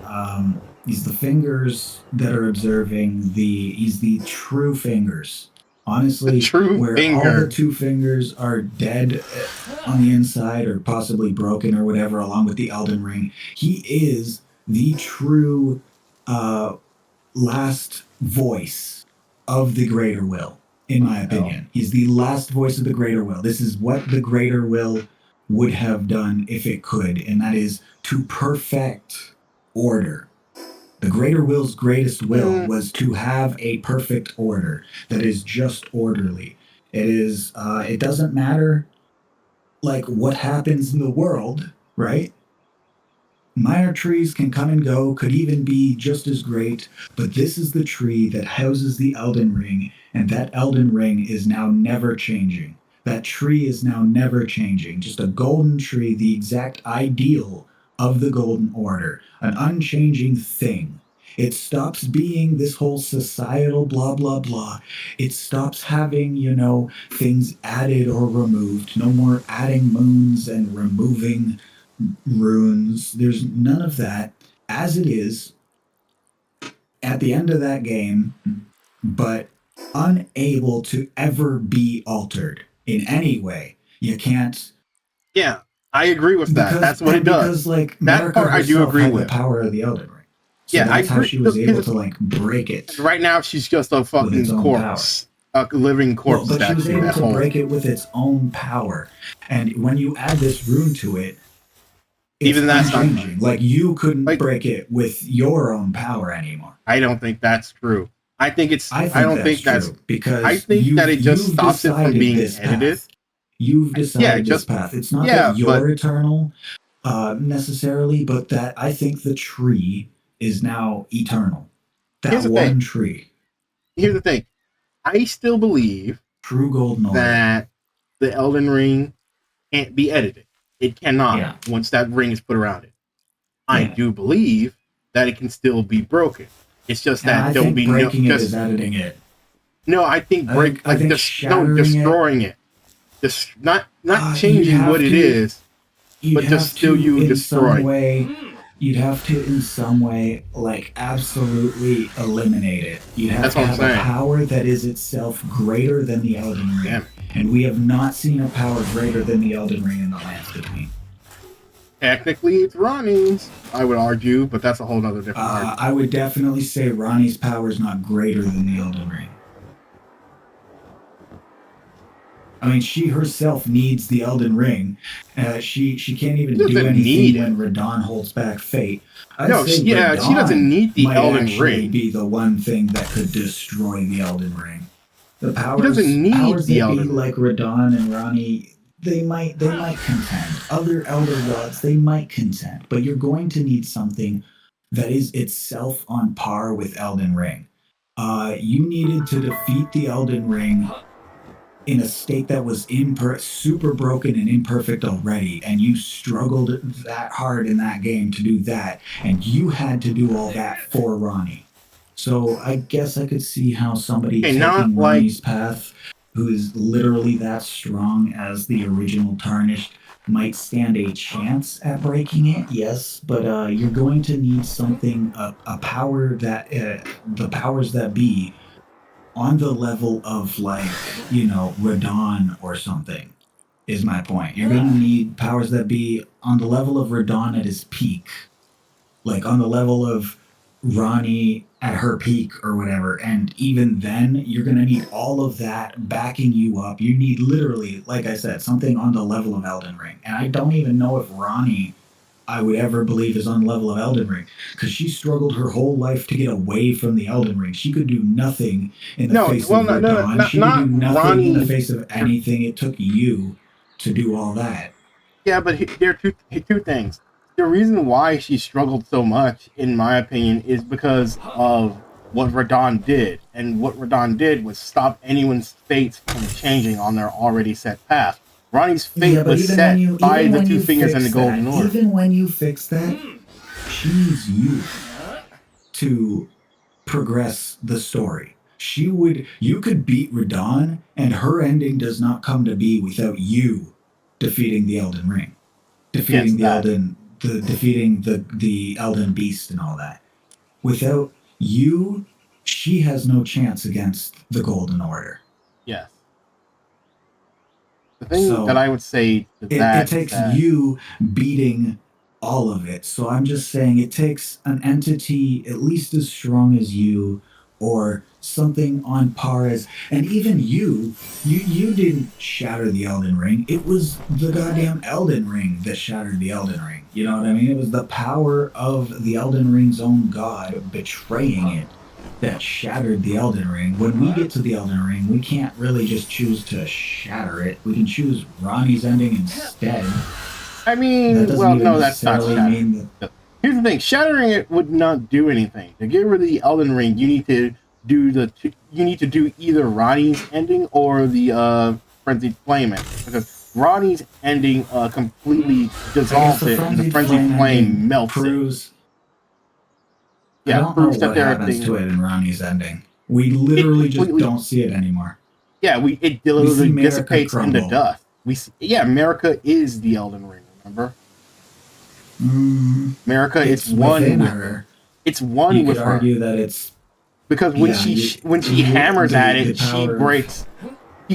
He's the fingers that are observing. He's the true fingers. Honestly, The true where all finger. the two fingers are dead on the inside or possibly broken or whatever, along with the Elden Ring, he is the true last voice of the Greater Will, in my opinion. He's the last voice of the Greater Will. This is what the Greater Will would have done if it could, and that is to perfect order. The Greater Will's greatest will was to have a perfect order that is just orderly. It is. It doesn't matter, like what happens in the world, right? Minor trees can come and go, could even be just as great, but this is the tree that houses the Elden Ring, and that Elden Ring is now never changing. That tree is now never changing. Just a golden tree, the exact ideal of the Golden Order, an unchanging thing. It stops being this whole societal blah, blah, blah. It stops having, things added or removed. No more adding moons and removing runes. There's none of that as it is at the end of that game, but unable to ever be altered in any way. You can't. Yeah, I agree with that. That's what it does. Because like That Marika part I do herself agree had with. the power of the Elden Ring. So Yeah, I that's how agree. she was able Because- to like break it. Right now, she's just a fucking its own corpse, a living corpse Well, but she was statue able at to home. break it with its own power. And when you add this rune to it, it's Even that's not- unchanging. Like you couldn't Like- break it with your own power anymore. I don't think that's true. I think it's. I, don't think that's. true, because I think that it just you've stops it from decided being this edited. path. You've decided just- this path. It's not yeah, that you're eternal necessarily, but that I think the tree is now eternal. Here's That the one thing. tree, Here's the thing. I still believe true golden order. that the Elden Ring can't be edited. It cannot Yeah. once that ring is put around it. I Yeah. do believe that it can still be broken. It's just And that I there'll think be no. breaking it Just, is editing it. no, I think I break. think- I think no, shattering destroying it. Just not you'd changing have what it to- is. You'd But have just still to, you in destroy. some way, you'd have to in some way like absolutely eliminate it. You'd have That's to what I'm have a saying. power that is itself greater than the Elden Ring. Damn. And we have not seen a power greater than the Elden Ring in the lands between. Technically, it's Ronnie's, I would argue, but that's a whole other different argument. I would definitely say Ronnie's power is not greater than the Elden Ring. I mean, she herself needs the Elden Ring. She can't even She do doesn't anything need when Radon holds back fate. I'd No, say she doesn't Radon need the might Elden actually Ring. be the one thing that could destroy the Elden Ring. The powers, doesn't need powers the that be Elden Ring. like Radon and Ronnie, they might contend. Other Elder Gods, they might contend. But you're going to need something that is itself on par with Elden Ring. You needed to defeat the Elden Ring in a state that was super broken and imperfect already, and you struggled that hard in that game to do that, and you had to do all that for Ronnie. So I guess I could see how somebody taking Ronnie's path, who is literally that strong as the original Tarnished, might stand a chance at breaking it, yes, but you're going to need something, a power that, the powers that be, on the level of, like, Radon or something, is my point. You're going to need powers that be on the level of Radon at his peak, like on the level of Ronnie at her peak or whatever. And even then, you're going to need all of that backing you up. You need literally, like I said, something on the level of Elden Ring. And I don't even know if Ronnie, I would ever believe, is on the level of Elden Ring, because she struggled her whole life to get away from the Elden Ring. She could do nothing in the face of Radon. She could do nothing Ronnie, in the face of anything. It took you to do all that. Yeah, but there are two things. The reason why she struggled so much, in my opinion, is because of what Radon did. And what Radon did was stop anyone's fates from changing on their already set path. Ronnie's fate was set by the two fingers and the golden orb. Even when you fix that, she needs you to progress the story. You could beat Radon, and her ending does not come to be without you defeating the Elden Ring, defeating the Elden Beast and all that. Without you, she has no chance against the Golden Order. Yes. The thing that I would say to that it takes you beating all of it. So I'm just saying it takes an entity at least as strong as you, or something on par as, and even you didn't shatter the Elden Ring. It was the goddamn Elden Ring that shattered the Elden Ring. You know what I mean? It was the power of the Elden Ring's own god betraying it that shattered the Elden Ring. When we get to the Elden Ring, we can't really just choose to shatter it. We can choose Ronnie's ending instead. I mean, well, no, that's not shattering. Here's the thing: shattering it would not do anything. To get rid of the Elden Ring, you need to do either Ronnie's ending or the Frenzied Flame ending, because Ronnie's ending completely dissolves it, and the Frenzied Flame melts it. Yeah, I don't know what happens to it in Ronnie's ending. We literally just don't see it anymore. Yeah, it literally dissipates into dust. America is the Elden Ring. Remember? America is one with her. It's one with her. You could argue that it's because when she hammers at it, she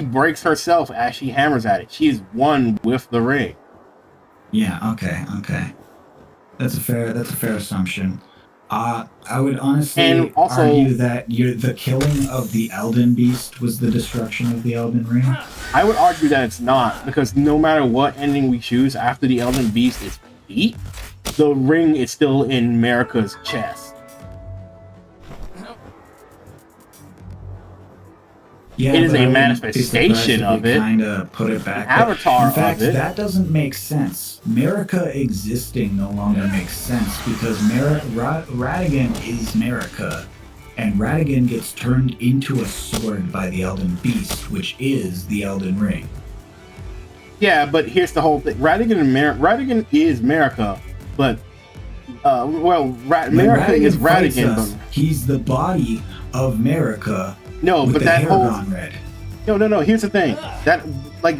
breaks herself as she hammers at it. She is one with the ring. Yeah. Okay. That's a fair assumption. I would honestly argue that the killing of the Elden Beast was the destruction of the Elden Ring. I would argue that it's not, because no matter what ending we choose after the Elden Beast is beat, the ring is still in America's chest. Yeah, it is a manifestation of it. Kind of put it back. Avatar in fact, of it. That doesn't make sense. America existing no longer makes sense, because Radigan is America, and Radigan gets turned into a sword by the Elden Beast, which is the Elden Ring. Yeah, but here's the whole thing: Radigan is America, but America is Radigan. He's the body of America. No, but that whole no. Here's the thing: that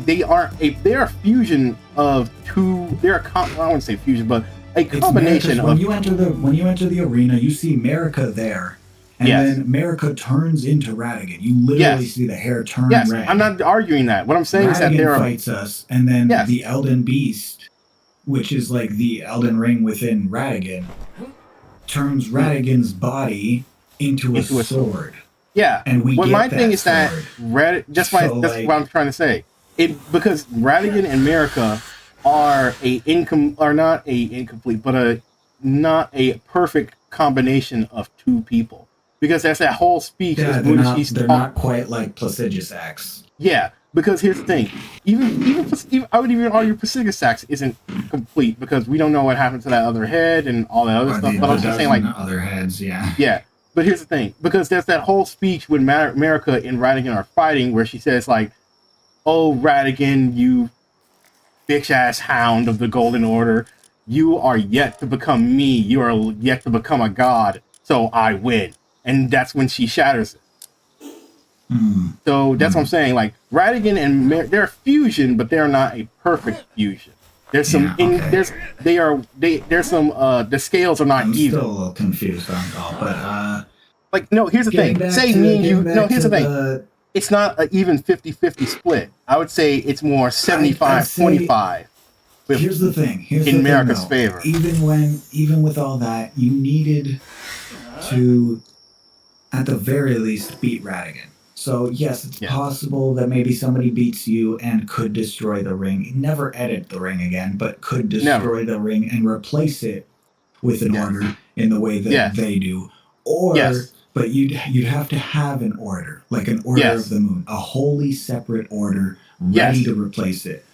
they are a fusion of two. I wouldn't say fusion, but a combination of. When you enter the arena, you see America there, and then America turns into Radigan. You literally see the hair turn red. I'm not arguing that. What I'm saying is that Radigan fights us, and then the Elden Beast, which is like the Elden Ring within Radigan, turns Radigan's body into a sword. Yeah, and my thing is that that's what I'm trying to say. because Radigan and America are not a incomplete, but not a perfect combination of two people. Because that's that whole speech Yeah, is when she's they're not quite like Placiduous Acts. Yeah, because here's the thing. Even I would even argue Pacific Sax isn't complete because we don't know what happened to that other head and all that other stuff. But I'm just saying, like, other heads, yeah. yeah. But here's the thing, because there's that whole speech when America and Radigan are fighting, where she says, like, "Oh, Radigan, you bitch ass hound of the Golden Order, you are yet to become me. You are yet to become a god. So I win." And that's when she shatters it. So that's what I'm saying. Like Radigan and they're a fusion, but they're not a perfect fusion. There's some there's some the scales are not I'm even. still a little confused on it all, but like no, here's the thing. Say me and you. No, here's the thing. It's not an even 50-50 split. I would say it's more 75-25. Here's the thing. In America's favor. Even with all that, you needed to, at the very least, beat Radigan. So yes, it's possible that maybe somebody beats you and could destroy the ring. Never edit the ring again, but could destroy the ring and replace it with an order in the way that they do. Or, but you'd have to have an order, like an order of the moon, a wholly separate order ready to replace it.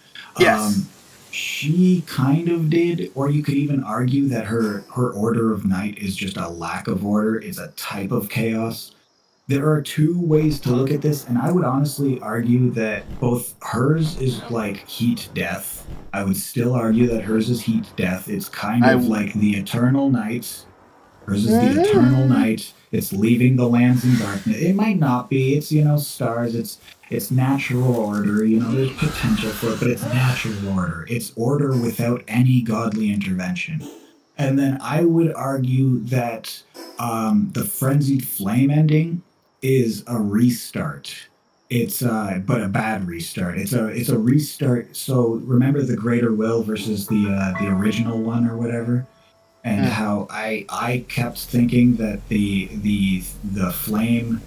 She kind of did, or you could even argue that her order of night is just a lack of order. It's a type of chaos. There are two ways to look at this, and I would honestly argue that both hers is like heat death. I would still argue that hers is heat death. It's kind of like the eternal night. Hers is the eternal night. It's leaving the lands in darkness. It might not be. It's, stars. It's natural order. There's potential for it, but it's natural order. It's order without any godly intervention. And then I would argue that the Frenzied Flame ending is a restart. It's but a bad restart. It's a restart. So remember the Greater Will versus the original one or whatever, and how I kept thinking that the flame,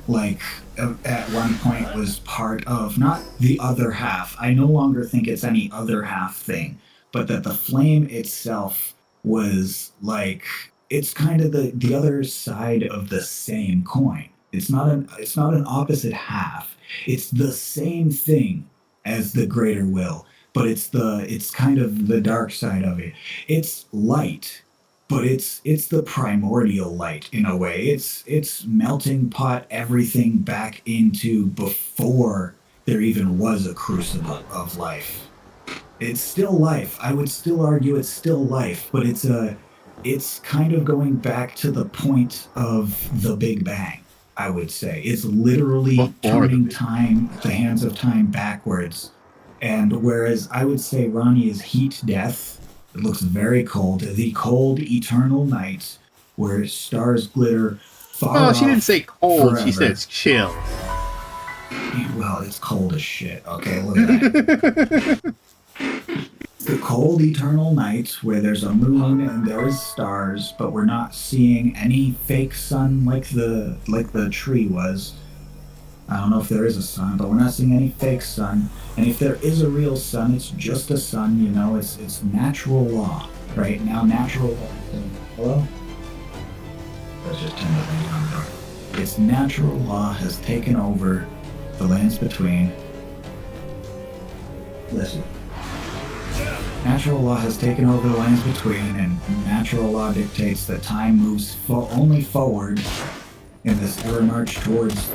like at one point, was part of not the other half. I no longer think it's any other half thing, but that the flame itself was like, it's kind of the other side of the same coin. It's not an opposite half. It's the same thing as the Greater Will, but it's kind of the dark side of it. It's light, but it's the primordial light in a way. It's melting pot everything back into before there even was a crucible of life. It's still life. I would still argue it's still life, but it's kind of going back to the point of the Big Bang. I would say it's literally turning time, the hands of time, backwards. And whereas I would say Ronnie is heat death, it looks very cold. The cold eternal night where stars glitter far off. Oh, she didn't say cold. Forever. She said chill. Well, it's cold as shit. Okay, look at that. The cold eternal night where there's a moon and there's stars, but we're not seeing any fake sun like the tree was. I don't know if there is a sun, but we're not seeing any fake sun. And if there is a real sun, it's just a sun, it's natural law. Right now, natural law. Hello? Let's just turn the thing on the door. It's natural law has taken over the lands between. Listen. Natural law has taken over the lands between, and natural law dictates that time moves only forward in this ever march towards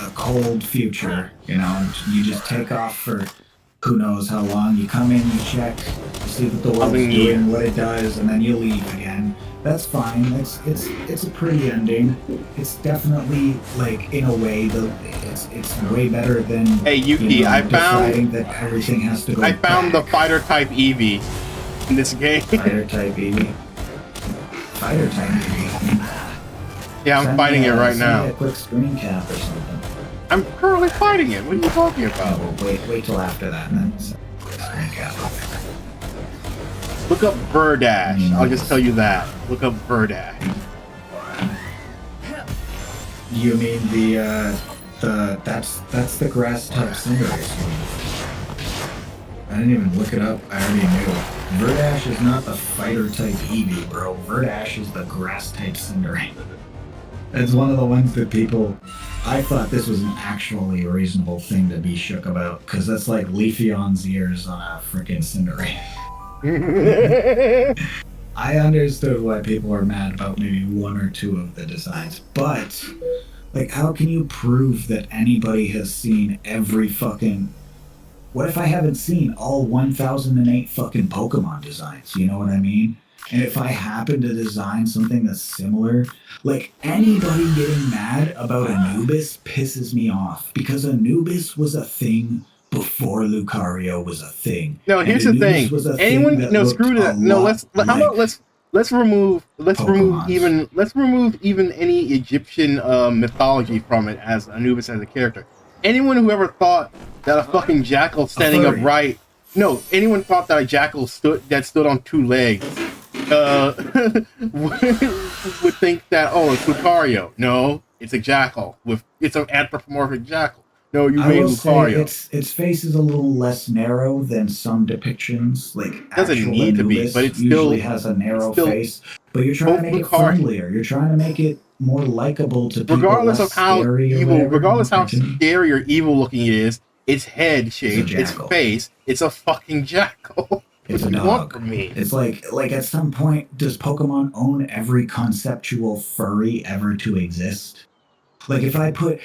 a cold future. You just take off for who knows how long. You come in, you check, you see what the world's doing, what it does, and then you leave again. That's fine. It's a pretty ending. It's definitely, like, in a way, it's way better than Yuki, I found that everything has to go the fighter type Eevee in this game. Fighter type Eevee. Yeah, I'm fighting it right now. A quick screen cap or something. I'm currently fighting it. What are you talking about? Well, wait till after that, and then screen cap. Look up Verdash. I'll just tell you that. Look up Verdash. You mean that's the grass type Cinderace one? I didn't even look it up. I already knew. Verdash is not the fighter type Eevee, bro. Verdash is the grass type Cinderace. It's one of the ones that people. I thought this was an actually reasonable thing to be shook about, because that's like Leafeon's ears on a freaking Cinderace. I understood why people are mad about maybe one or two of the designs, but like, how can you prove that anybody has seen every fucking... What if I haven't seen all 1008 fucking Pokemon designs? You know what I mean? And if I happen to design something that's similar, like, anybody getting mad about Anubis pisses me off, because Anubis was a thing before Lucario was a thing. No, here's the thing. Anyone, no, screw that. No, how about let's remove even any Egyptian mythology from it as Anubis as a character. Anyone who ever thought that a fucking jackal standing upright, no, anyone thought that a jackal stood on two legs, would think that, oh, it's Lucario. No, it's a jackal it's an anthropomorphic jackal. No, you made Lucario. Its face is a little less narrow than some depictions. Like, it doesn't need to be, but it usually has a narrow face. But you're trying to make it friendlier. You're trying to make it more likable to people. Regardless of how evil, regardless how scary or evil looking it is, its head shape, its face, it's a fucking jackal. It's a dog. For me? It's like at some point, does Pokemon own every conceptual furry ever to exist? Like, if I put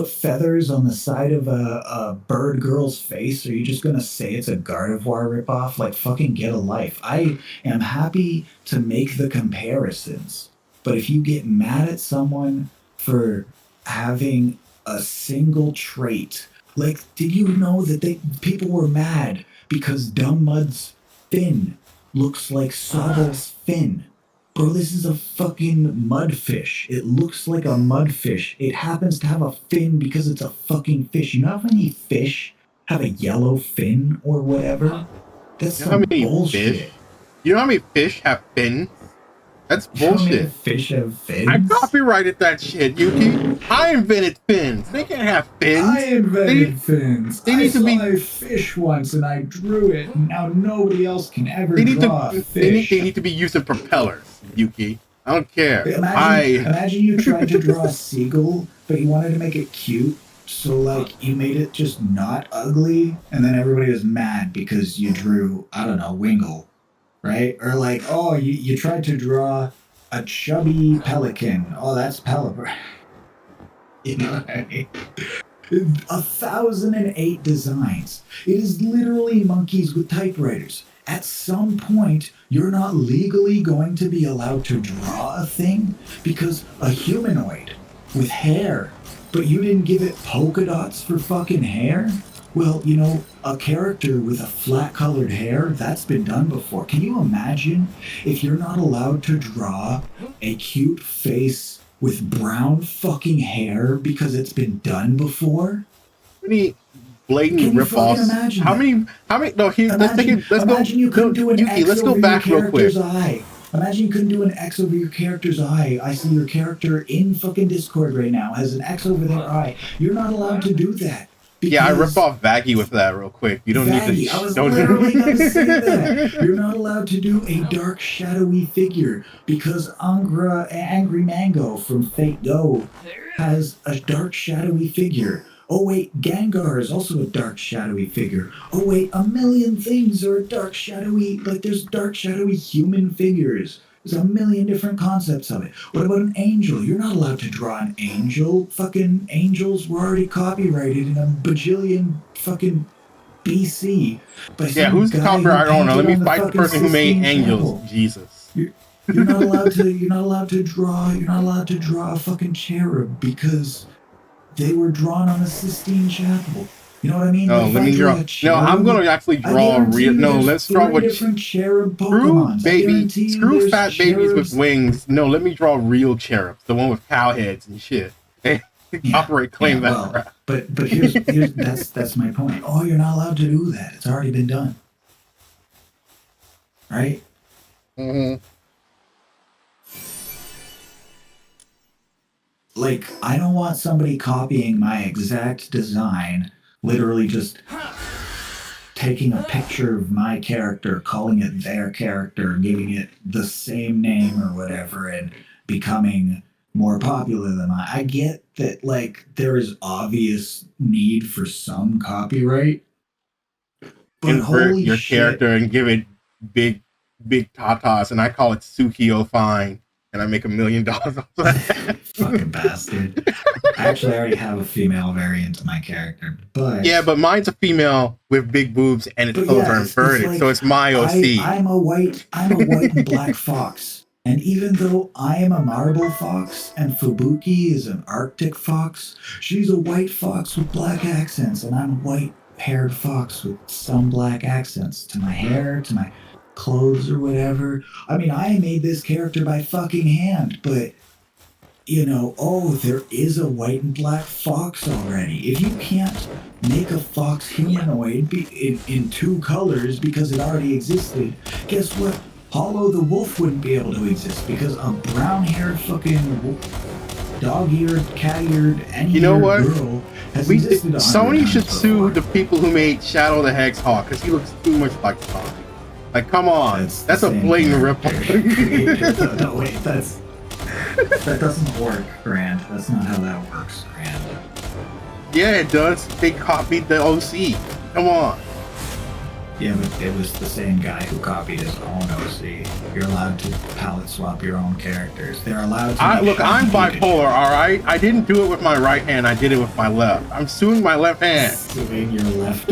feathers on the side of a bird girl's face, are you just gonna say it's a Gardevoir ripoff? Like, fucking get a life. I am happy to make the comparisons, but if you get mad at someone for having a single trait, like, did you know that people were mad because Dumbmud's fin looks like Sobble's fin? Bro, this is a fucking mudfish. It looks like a mudfish. It happens to have a fin because it's a fucking fish. You know how many fish have a yellow fin or whatever? That's some bullshit. You know how many fish have fins? That's bullshit. How many fish have fins? I copyrighted that shit, Yuki. I invented fins. They can't have fins. I invented fins. I saw a fish once and I drew it, and now nobody else can ever draw a fish. They need to be used in propellers, Yuki. I don't care. Imagine you tried to draw a seagull, but you wanted to make it cute, so like you made it just not ugly, and then everybody was mad because you drew, I don't know, Wingle. Right? Or like, oh, you tried to draw a chubby pelican. Oh, that's Pelipper. You know what I mean? 1008 designs. It is literally monkeys with typewriters. At some point, you're not legally going to be allowed to draw a thing because a humanoid with hair, but you didn't give it polka dots for fucking hair? Well, you know, a character with a flat-colored hair, that's been done before. Can you imagine if you're not allowed to draw a cute face with brown fucking hair because it's been done before? How many blatant rip-offs? How many, no, Imagine you couldn't do an X over your character's eye. Imagine you couldn't do an X over your character's eye. I see your character in fucking Discord right now has an X over their eye. You're not allowed to do that. Yeah, I rip off Vaggy with that real quick. You don't need to. I was literally going to say that. You're not allowed to do a dark, shadowy figure because Angry Mango from Fate Go has a dark, shadowy figure. Oh wait, Gengar is also a dark, shadowy figure. Oh wait, a million things are dark, shadowy. Like, there's dark, shadowy human figures. There's a million different concepts of it. What about an angel? You're not allowed to draw an angel. Fucking angels were already copyrighted in a bajillion fucking BC. Yeah, who's the copyright owner? Let me fight the person who made angels. Jesus. You're not allowed to. You're not allowed to draw. You're not allowed to draw a fucking cherub because they were drawn on a Sistine Chapel. You know what I mean? No, let me draw. No, I'm gonna actually draw real. No, let's draw what. Screw baby. Screw fat babies with wings. No, let me draw real cherubs. The one with cow heads and shit. Operate claim that crap. But here's that's my point. Oh, you're not allowed to do that. It's already been done. Right? Mm-hmm. Like, I don't want somebody copying my exact design. Literally just taking a picture of my character, calling it their character, giving it the same name or whatever, and becoming more popular than mine. I get that, like, there is obvious need for some copyright, but Invert holy your shit. character and give it big tatas, and I call it Sukio Fine, and I make $1 million off of that. Fucking bastard. I actually already have a female variant of my character, but Yeah, but mine's a female with big boobs, and its But clothes yeah, are it's inverted, like, so it's my OC. I'm a white and black fox. And even though I am a marble fox and Fubuki is an Arctic fox, she's a white fox with black accents, and I'm a white-haired fox with some black accents to my hair, to my clothes or whatever. I mean, I made this character by fucking hand, but you know, oh, there is a white and black fox already. If you can't make a fox humanoid in 2 colors because it already existed, guess what? Hollow the wolf wouldn't be able to exist because a brown-haired fucking dog-eared, cat-eared, any You know what? girl has existed 100 Sony times should sue before. the people who made Shadow the Hedgehog because he looks too much like Sonic. Like, come on, It's that's the a same blatant character. rip-off. No, wait, that doesn't work, Grand. That's not how that works, Grand. Yeah, it does. They copied the OC. Come on. Yeah, but it was the same guy who copied his own OC. You're allowed to palette swap your own characters. They're allowed to. Look, I'm bipolar, all right? I didn't do it with my right hand. I did it with my left. I'm suing my left hand. Suing your left.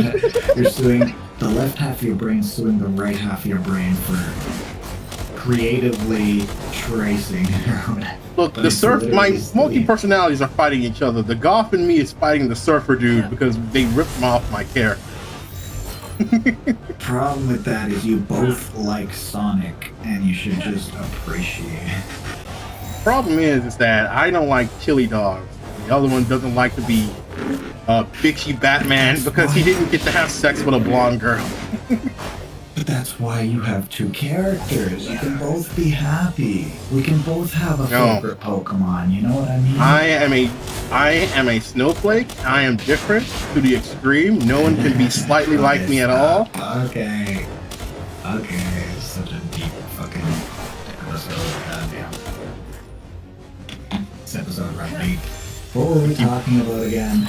You're suing the left half of your brain, suing the right half of your brain for creatively tracing your own. Look, But the it's surf, my literally multi-personalities are fighting each other. The golf in me is fighting the surfer dude because they ripped him off my character. Problem with that is you both like Sonic, and you should just appreciate it. Problem is that I don't like chili dogs. The other one doesn't like to be bitchy Batman because he didn't get to have sex with a blonde girl. But that's why you have 2 characters. You can both be happy. We can both have a No. favorite Pokemon. You know what I mean? I am a snowflake. I am different to the extreme. No one can be slightly like me at all. Okay. Okay. Such a deep fucking episode. Goddamn. This episode right deep. What were we talking about again?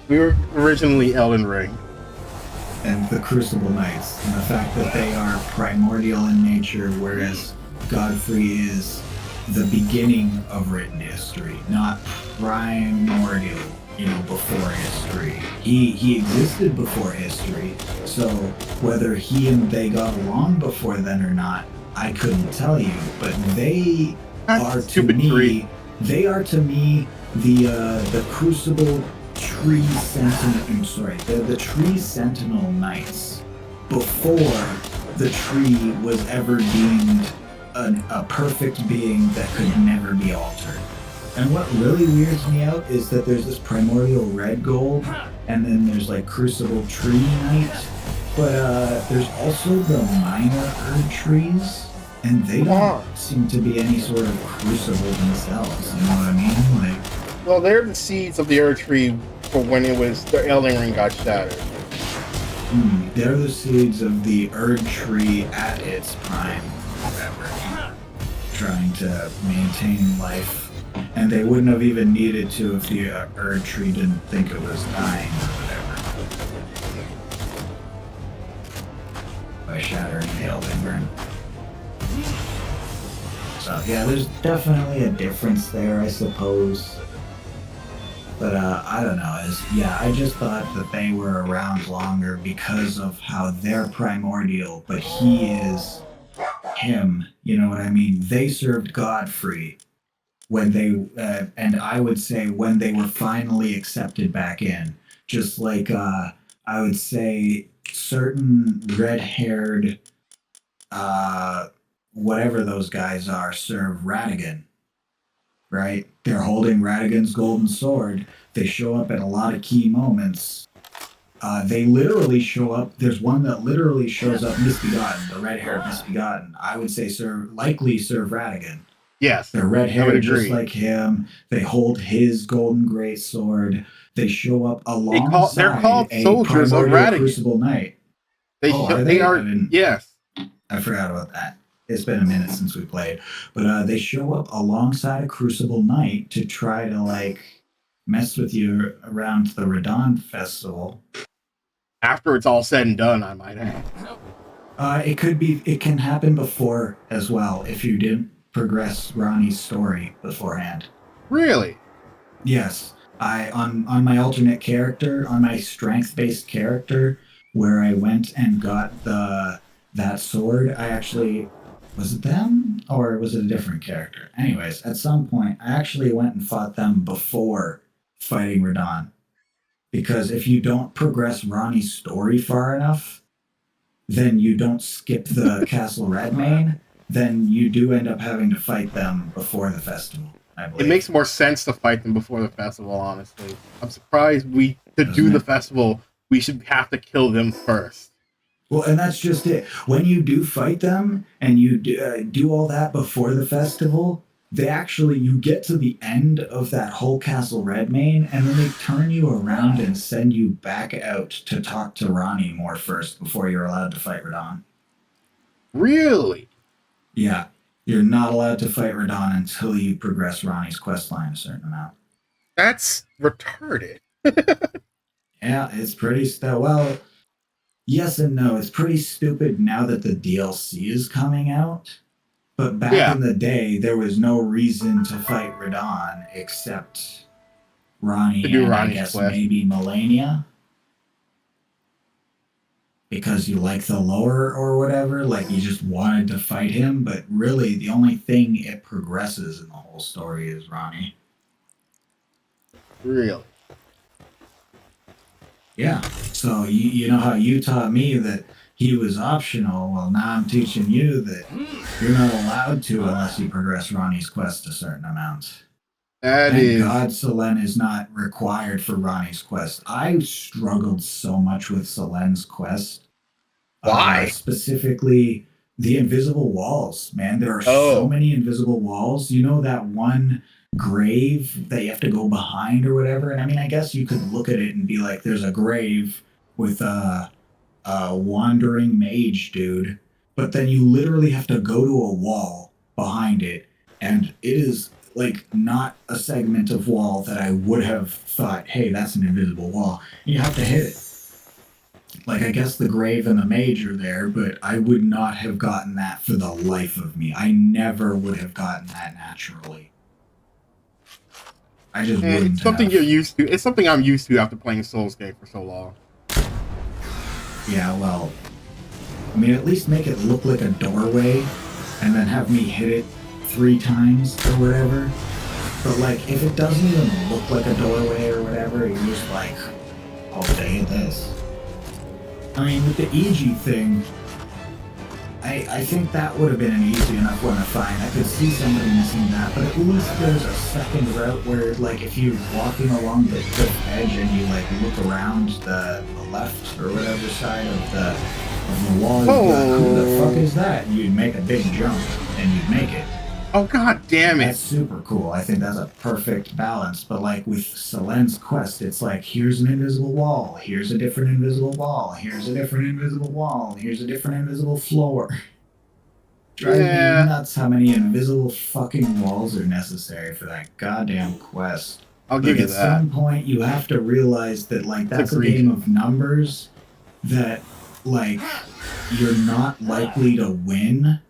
We were originally Elden Ring. And the Crucible Knights, and the fact that they are primordial in nature, whereas Godfrey is the beginning of written history, not primordial, you know, before history. He existed before history, so whether he and they got along before then or not, I couldn't tell you. But they That's are a to stupid me, tree. they are to me the Crucible Tree Sentinel. I'm sorry, the Tree Sentinel Knights before the tree was ever deemed a perfect being that could never be altered. And what really weirds me out is that there's this primordial red gold, and then there's like Crucible Tree Knight, but there's also the minor Erd trees, and they don't seem to be any sort of crucible themselves. You know what I mean? Like. Well, they're the seeds of the Earth Tree for when it was the Elden Ring got shattered. They're the seeds of the Erd Tree at its prime, whatever, trying to maintain life. And they wouldn't have even needed to if the Erd Tree didn't think it was dying or whatever. By shattering the Elden Ring. So yeah, there's definitely a difference there, I suppose. But I don't know. I just thought that they were around longer because of how they're primordial, but he is him. You know what I mean? They served Godfrey when they, and I would say when they were finally accepted back in. Just like I would say certain red-haired, whatever those guys are, serve Radigan. Right? They're holding Radigan's golden sword. They show up at a lot of key moments. They literally show up. There's one that literally shows up, Misbegotten, the red-haired Misbegotten. I would say likely serve Radigan. Yes, They're I would red-haired just agree. like him. They hold his golden great sword. They show up alongside they're called a soldiers of primordial Radigan. Crucible Knight. Are they they? are yes. I forgot about that. It's been a minute since we played, but they show up alongside a Crucible Knight to try to like mess with you around the Radon Festival. After it's all said and done, I might add. It can happen before as well if you didn't progress Ronnie's story beforehand. Really? Yes, I on my alternate character, on my strength-based character, where I went and got that sword. I actually was it them or was it a different character? Anyways, at some point, I actually went and fought them before fighting Radon, because if you don't progress Ronnie's story far enough, then you don't skip the Castle Redmane. Then you do end up having to fight them before the festival. I believe. It makes more sense to fight them before the festival, honestly. I'm surprised do the festival, we should have to kill them first. Well, and that's just it. When you do fight them and you do all that before the festival, you get to the end of that whole Castle Redmane, and then they turn you around and send you back out to talk to Ronnie more first before you're allowed to fight Radon. Really? Yeah. You're not allowed to fight Radon until you progress Ronnie's questline a certain amount. That's retarded. Yeah, it's pretty well, yes and no. It's pretty stupid now that the DLC is coming out. But back in the day, there was no reason to fight Radon except Ronnie and I guess maybe Melania. Because you like the lore or whatever, like you just wanted to fight him, but really the only thing it progresses in the whole story is Ronnie. Really? Yeah. So you know how you taught me that he was optional? Well, now I'm teaching you that you're not allowed to unless you progress Ronnie's quest a certain amount. Thank God Selene is not required for Ronnie's quest. I struggled so much with Selene's quest. Why? Specifically, the invisible walls, man. There are so many invisible walls. You know that one grave that you have to go behind or whatever? And I mean, I guess you could look at it and be like, there's a grave with a wandering mage dude. But then you literally have to go to a wall behind it. And it is like not a segment of wall that I would have thought, hey, that's an invisible wall. You have to hit it. Like, I guess the grave and the mage are there, but I would not have gotten that for the life of me. I never would have gotten that naturally. I just wouldn't It's something you're used to. It's something I'm used to after playing Soulscape for so long. Yeah, well, I mean, at least make it look like a doorway and then have me hit it 3 times or whatever. But, like, if it doesn't even look like a doorway or whatever, you're just like, oh, dang this. I mean, with the EG thing, I think that would have been an easy enough one to find. I could see somebody missing that, but at least there's a second route where, like, if you're walking along the cliff edge and you, like, look around the left or whatever side of the wall, you'd be like, who the fuck is that? And you'd make a big jump, and you'd make it. Oh, god damn it. That's super cool. I think that's a perfect balance. But like with Selene's quest, it's like, here's an invisible wall, here's a different invisible wall, here's a different invisible wall, here's a different invisible floor. Drives me nuts how many invisible fucking walls are necessary for that goddamn quest. I'll give you that. that. At some point, you have to realize that like that's a game of numbers that like you're not likely to win.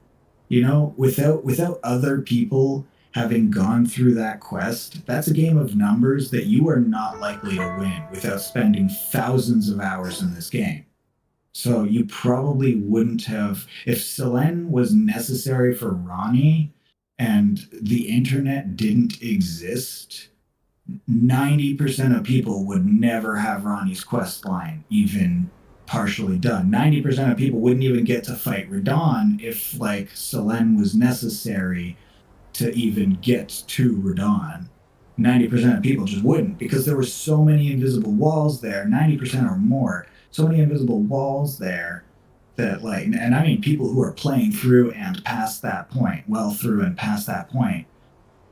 You know, without other people having gone through that quest, that's a game of numbers that you are not likely to win without spending thousands of hours in this game. So you probably wouldn't have, if Selene was necessary for Ronnie and the internet didn't exist, 90% of people would never have Ronnie's quest line even partially done. 90% of people wouldn't even get to fight Radon if like Selene was necessary to even get to Radon. 90% of people just wouldn't, because there were so many invisible walls there, 90% or more, so many invisible walls there that like, and I mean people who are playing through and past that point, well through and past that point,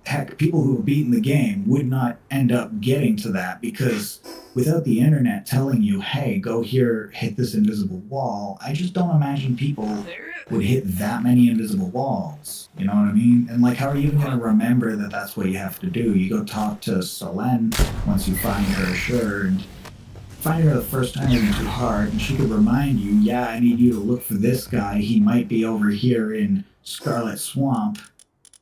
heck, people who have beaten the game would not end up getting to that because without the internet telling you, hey, go here, hit this invisible wall, I just don't imagine people would hit that many invisible walls. You know what I mean? And like, how are you even going to remember that that's what you have to do? You go talk to Solène once you find her, sure, and find her the first time isn't too hard, and she could remind you, yeah, I need you to look for this guy. He might be over here in Scarlet Swamp.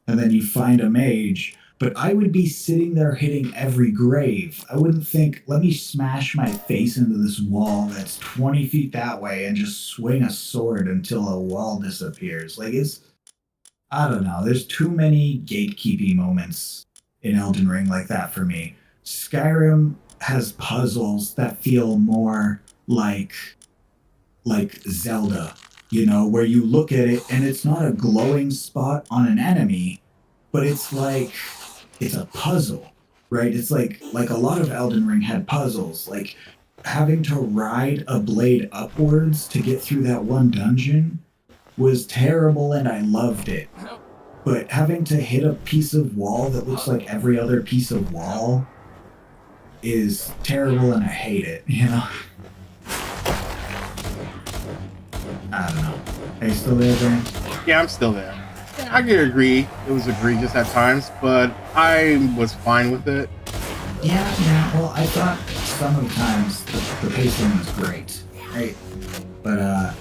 And then you find a mage. But I would be sitting there hitting every grave. I wouldn't think, let me smash my face into this wall that's 20 feet that way and just swing a sword until a wall disappears. Like, I don't know. There's too many gatekeeping moments in Elden Ring like that for me. Skyrim has puzzles that feel more like Zelda. You know, where you look at it and it's not a glowing spot on an enemy, but it's like, it's a puzzle, right? It's like a lot of Elden Ring had puzzles, like having to ride a blade upwards to get through that one dungeon was terrible and I loved it. But having to hit a piece of wall that looks like every other piece of wall is terrible and I hate it, you know? I don't know. Are you still there, Ben? Yeah, I'm still there. I can agree. It was egregious at times, but I was fine with it. Yeah. Well, I thought some of the times the pacing was great, right? But I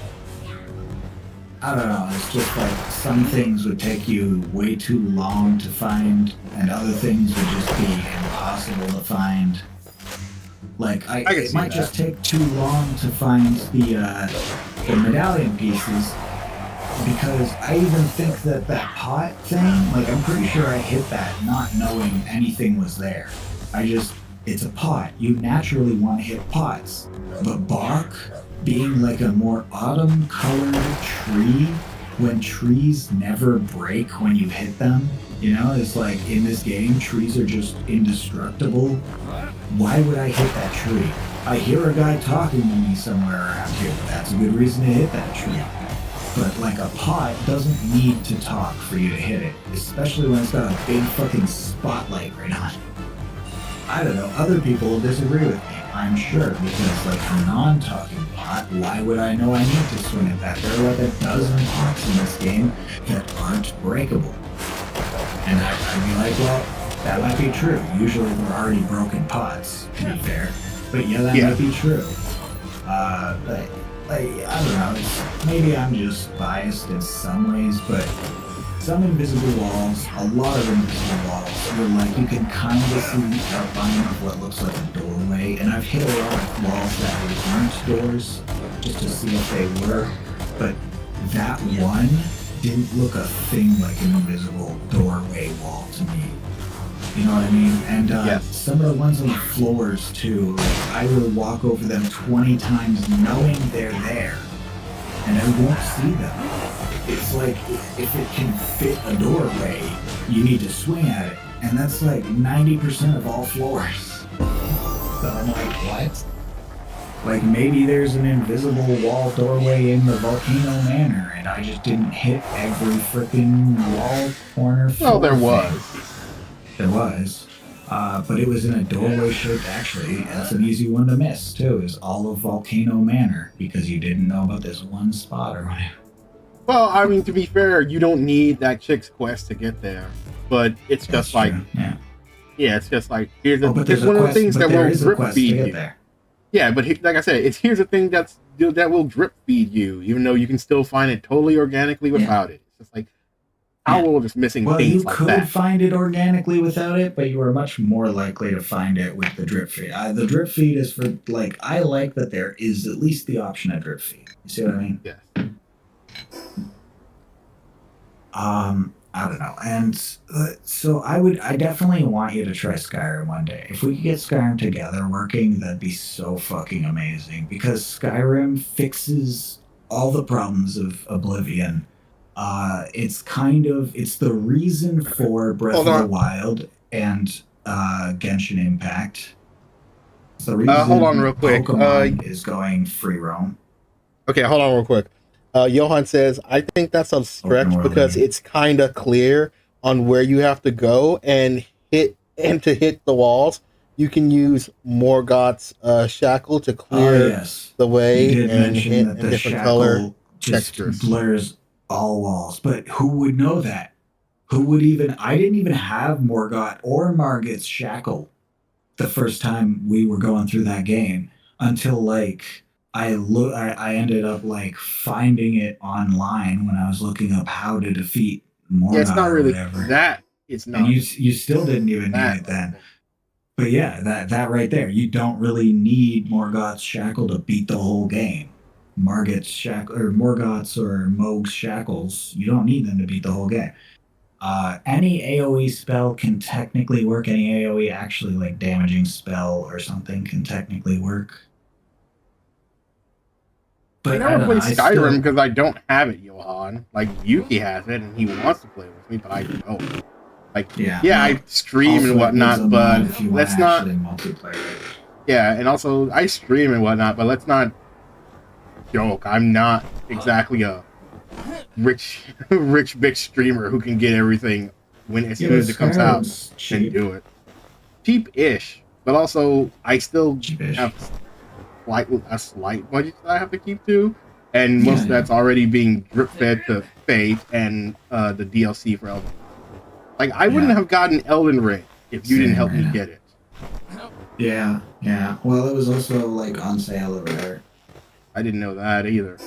don't know. It's just like some things would take you way too long to find, and other things would just be impossible to find. Like it might just take too long to find the medallion pieces, because I even think that pot thing, like I'm pretty sure I hit that not knowing anything was there. It's a pot. You naturally want to hit pots. But bark, being like a more autumn colored tree, when trees never break when you hit them, you know, it's like in this game, trees are just indestructible. Why would I hit that tree? I hear a guy talking to me somewhere around here. That's a good reason to hit that tree. But like a pot doesn't need to talk for you to hit it, especially when it's got a big fucking spotlight right on it. I don't know, other people will disagree with me, I'm sure, because like a non-talking pot, why would I know I need to swing at that? There are like a dozen pots in this game that aren't breakable. And I'd be like, well, that might be true. Usually they're already broken pots, to be fair. But yeah, that might be true. I don't know, maybe I'm just biased in some ways, but some invisible walls, a lot of invisible walls, where like you can kind of see the outline of what looks like a doorway, and I've hit a lot of walls that weren't doors, just to see if they were, but that one didn't look a thing like an invisible doorway wall to me. You know what I mean? And some of the ones on the floors too, like I will walk over them 20 times knowing they're there, and I won't see them. It's like, if it can fit a doorway, you need to swing at it, and that's like 90% of all floors. So I'm like, what? Like maybe there's an invisible wall doorway in the Volcano Manor, and I just didn't hit every freaking wall corner floor. Well, there was. There was. But it was in a doorway shaped, actually. That's an easy one to miss, too, is all of Volcano Manor, because you didn't know about this one spot or whatever. Well, I mean, to be fair, you don't need that chick's quest to get there. But it's just That's like, true. Yeah. It's just like, here's a, but it's one of the things that will drip feed you. There. Yeah, but like I said, here's a thing that will drip feed you, even though you can still find it totally organically without it. It's just like, PalWorld is missing things like that. You could find it organically without it, but you are much more likely to find it with the drip feed. The drip feed is for, like, I like that there is at least the option of drip feed. You see what I mean? Yes. I don't know. And so I definitely want you to try Skyrim one day. If we could get Skyrim together working, that'd be so fucking amazing, because Skyrim fixes all the problems of Oblivion. It's the reason for Breath of the Wild and Genshin Impact. It's the reason hold on real quick. Pokemon is going free roam. Okay, hold on real quick. Johan says, I think that's a stretch because it's kind of clear on where you have to go and to hit the walls, you can use Morgoth's shackle to clear yes. the way You did and mention hit that in the different color shackle just textures. blurs all walls. But who would know that? Who would even? I didn't even have Morgoth or Margit's shackle the first time we were going through that game until like I ended up like finding it online when I was looking up how to defeat Morgoth Yeah, it's not or really whatever. that. It's not. And you still didn't even need that. it then. But yeah, that right there, you don't really need Morgoth's shackle to beat the whole game. Margit's shackle or Morgoth's or Moog's shackles, you don't need them to beat the whole game. Any AoE spell can technically work. Any AoE actually like damaging spell or something can technically work. I But never don't play know, I Skyrim still- because I don't have it, Johan. Like Yuki has it and he wants to play with me, but I don't. Like Yeah, I stream also, and it needs whatnot, a but mod if you let's want not. actually multiplayer it. Yeah, and also I stream and whatnot, but let's not joke. I'm not exactly a rich big streamer who can get everything when as soon as it comes out Skyrim's and cheap. do it. Cheap-ish, but also I still Cheap-ish. have a slight budget that I have to keep to, and most of that's already being drip fed to Faith and the DLC for Elden Ring. Like I wouldn't have gotten Elden Ring if you didn't help me get it. Yeah. Well, it was also like on sale over there. I didn't know that either.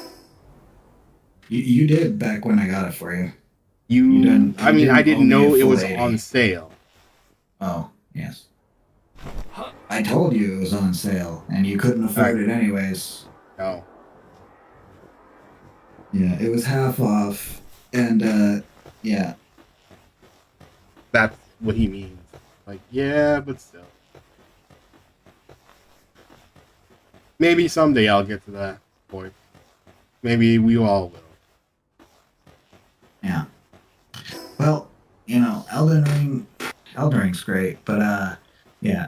You did back when I got it for you. I mean, I didn't know it was on sale. Oh, yes. I told you it was on sale, and you couldn't afford it anyways. No. Yeah, it was half off, and yeah. That's what he means. Like, yeah, but still. Maybe someday I'll get to that point. Maybe we all will. Yeah. Well, Elden Ring's great, but yeah.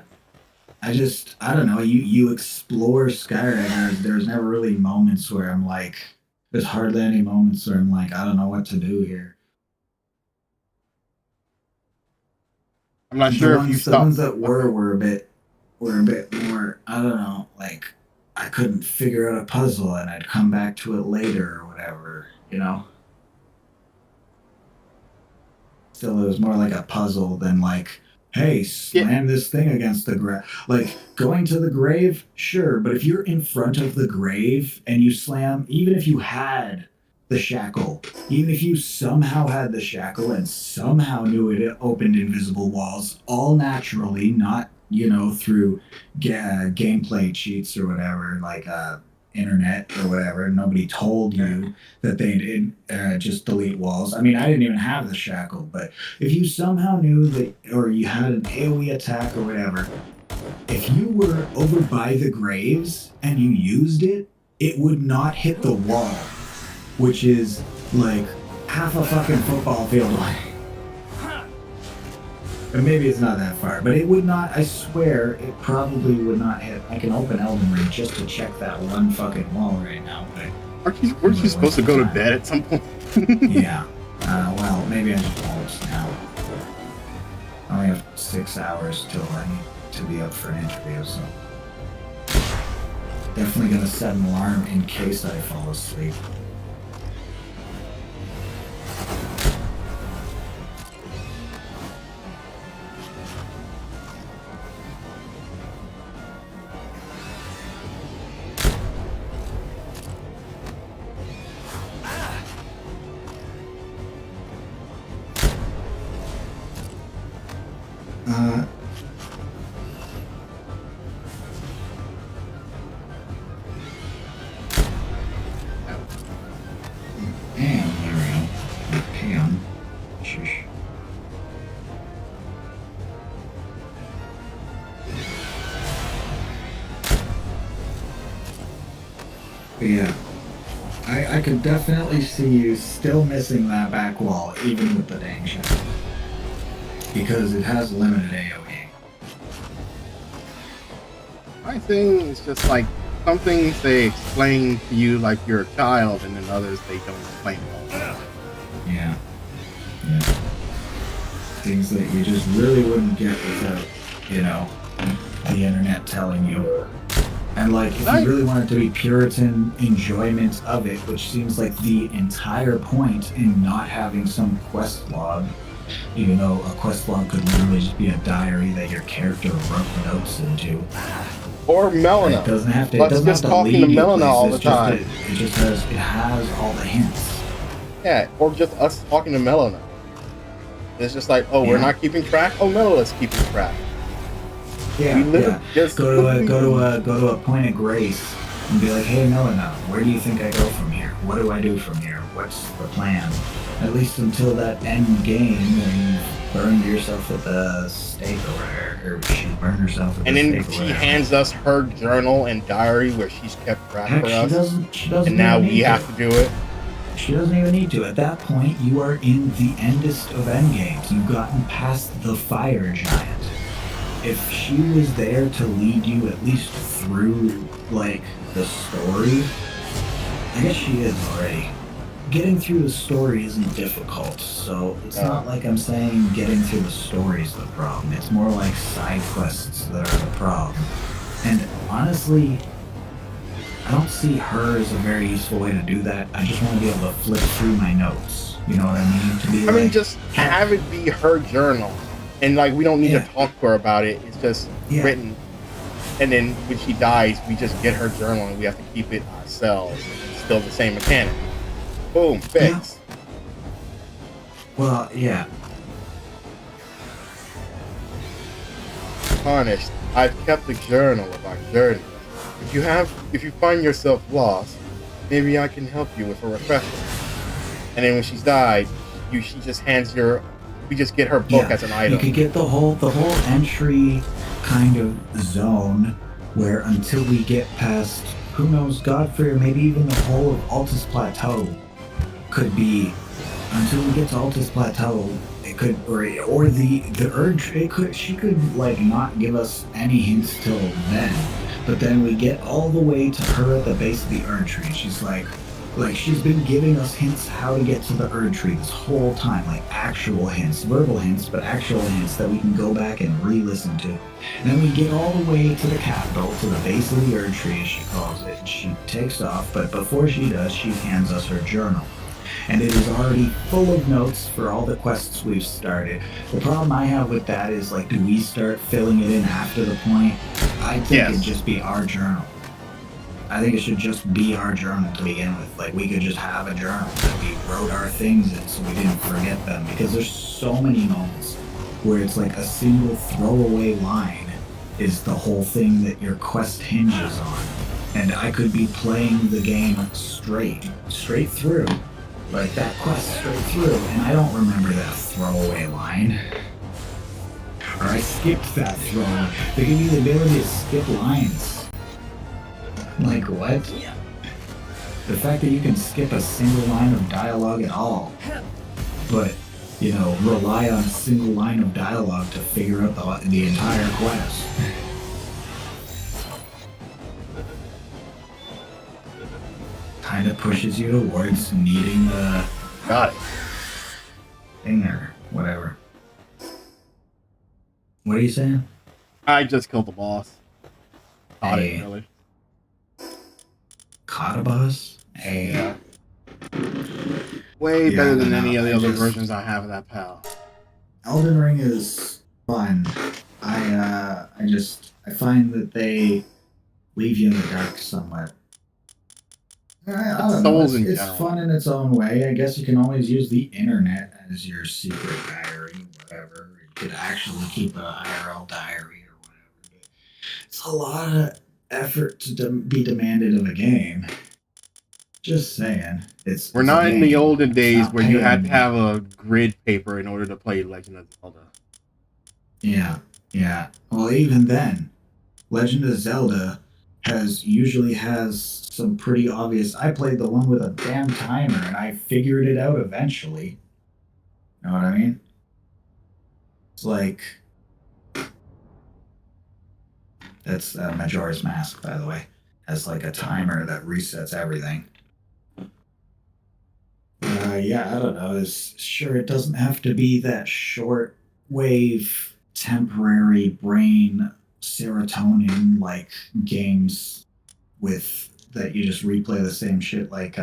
I don't know, you explore Skyrim, there's never really moments where I'm like, there's hardly any moments where I'm like, I don't know what to do here. I'm not sure if you The stopped. ones that were a bit more, I don't know, like I couldn't figure out a puzzle and I'd come back to it later or whatever, Still, it was more like a puzzle than like, hey, slam this thing against the grave. Like, going to the grave, sure, but if you're in front of the grave and you slam, even if you had the shackle, even if you somehow had the shackle and somehow knew it opened invisible walls, all naturally, not, through gameplay cheats or whatever, like internet or whatever, nobody told you that they did just delete walls. I mean, I didn't even have the shackle, but if you somehow knew that, or you had an AoE attack or whatever, if you were over by the graves and you used it, it would not hit the wall, which is like half a fucking football field away. Or maybe it's not that far, but it would not, I swear, it probably would not hit. I can open Elden Ring just to check that one fucking wall right now, but... Weren't you supposed to go to bed at some point? Yeah. Well, maybe I just won't now. I only have 6 hours till I need to be up for an interview, so... Definitely gonna set an alarm in case I fall asleep. Damn, there we go. Damn. Shush. But yeah. I could definitely see you still missing that back wall, even with the dang shot. Because it has limited AoE. My thing is just like, some things they explain to you like you're a child, and then others they don't explain at all. Yeah. things that you just really wouldn't get without, you know, the internet telling you. And like, if you really want it to be Puritan enjoyment of it, which seems like the entire point in not having some quest log, even though a quest log could literally just be a diary that your character wrote notes into. Or Melina. It doesn't have to. Let's It doesn't just have to talking lead to you Melina all places, the time. It just has all the hints. Yeah, or just us talking to Melina. It's just like, oh, we're Yeah. not keeping track. Oh, Melina's keeping track. Yeah, We live yeah. just Go to a point of grace and be like, hey, Melina, where do you think I go from here? What do I do from here? What's the plan? At least until that end game when you burned yourself at the stake or whatever, or she burned herself at And the then stake or she whatever. hands us her journal and diary where she's kept track Heck, for she us. doesn't And now even we need have to do it. She doesn't even need to. At that point, you are in the endest of endgames. You've gotten past the fire giant. If she was there to lead you at least through, like, the story, I guess she is already. Getting through the story isn't difficult, so it's not like I'm saying getting through the story is the problem. It's more like side quests that are the problem. And honestly, I don't see her as a very useful way to do that. I just want to be able to flip through my notes. You know what I mean? To be I mean, like, just have it be her journal. And, like, we don't need Yeah. to talk to her about it. It's just Yeah. written. And then when she dies, we just get her journal and we have to keep it ourselves. It's still the same mechanic. Boom, fix. well, yeah. Punished. I've kept a journal of our journey. If you find yourself lost, maybe I can help you with a refresher. And then when she's died, she just hands we just get her book as an item. You could get the whole entry kind of zone where until we get past, who knows, Godfrey, or maybe even the whole of Altus Plateau could be, until we get to Altus Plateau, it could, or the urge, she could like not give us any hints till then, but then we get all the way to her at the base of the Erd Tree. She's like she's been giving us hints how to get to the Erd Tree this whole time, like actual hints, verbal hints, but actual hints that we can go back and re-listen to. And then we get all the way to the capital, to the base of the Erd Tree, as she calls it. She takes off, but before she does, she hands us her journal. And it is already full of notes for all the quests we've started. The problem I have with that is, like, do we start filling it in after the point? I think it'd just be our journal. I think it should just be our journal to begin with. Like, we could just have a journal that we wrote our things in so we didn't forget them. Because there's so many moments where it's like a single throwaway line is the whole thing that your quest hinges on. And I could be playing the game straight through. Like that quest straight through, and I don't remember that throwaway line. Or I skipped that throwaway. They give you the ability to skip lines. Like what? The fact that you can skip a single line of dialogue at all, but, you know, rely on a single line of dialogue to figure out the entire quest. Kind of pushes you towards needing the Got it. thing or whatever. What are you saying? I just killed the boss. Caught Hey. it, really. Caught a boss? Hey. Yeah. Way Yeah, better than no, any of the I other just- versions I have of that PAL. Elden Ring is fun. I find that they leave you in the dark somewhat. I don't know. Souls in It's general. fun in its own way. I guess you can always use the internet as your secret diary, whatever. You could actually keep an IRL diary or whatever. It's a lot of effort to be demanded of a game. Just saying. We're it's not a in the game. olden It's days not where you had to paying. have a grid paper in order to play Legend of Zelda. Yeah. Well, even then, Legend of Zelda usually has some pretty obvious. I played the one with a damn timer, and I figured it out eventually. Know what I mean? It's like that's Majora's Mask, by the way, has like a timer that resets everything. Yeah, I don't know. It doesn't have to be that short wave temporary brain serotonin like games with that you just replay the same shit like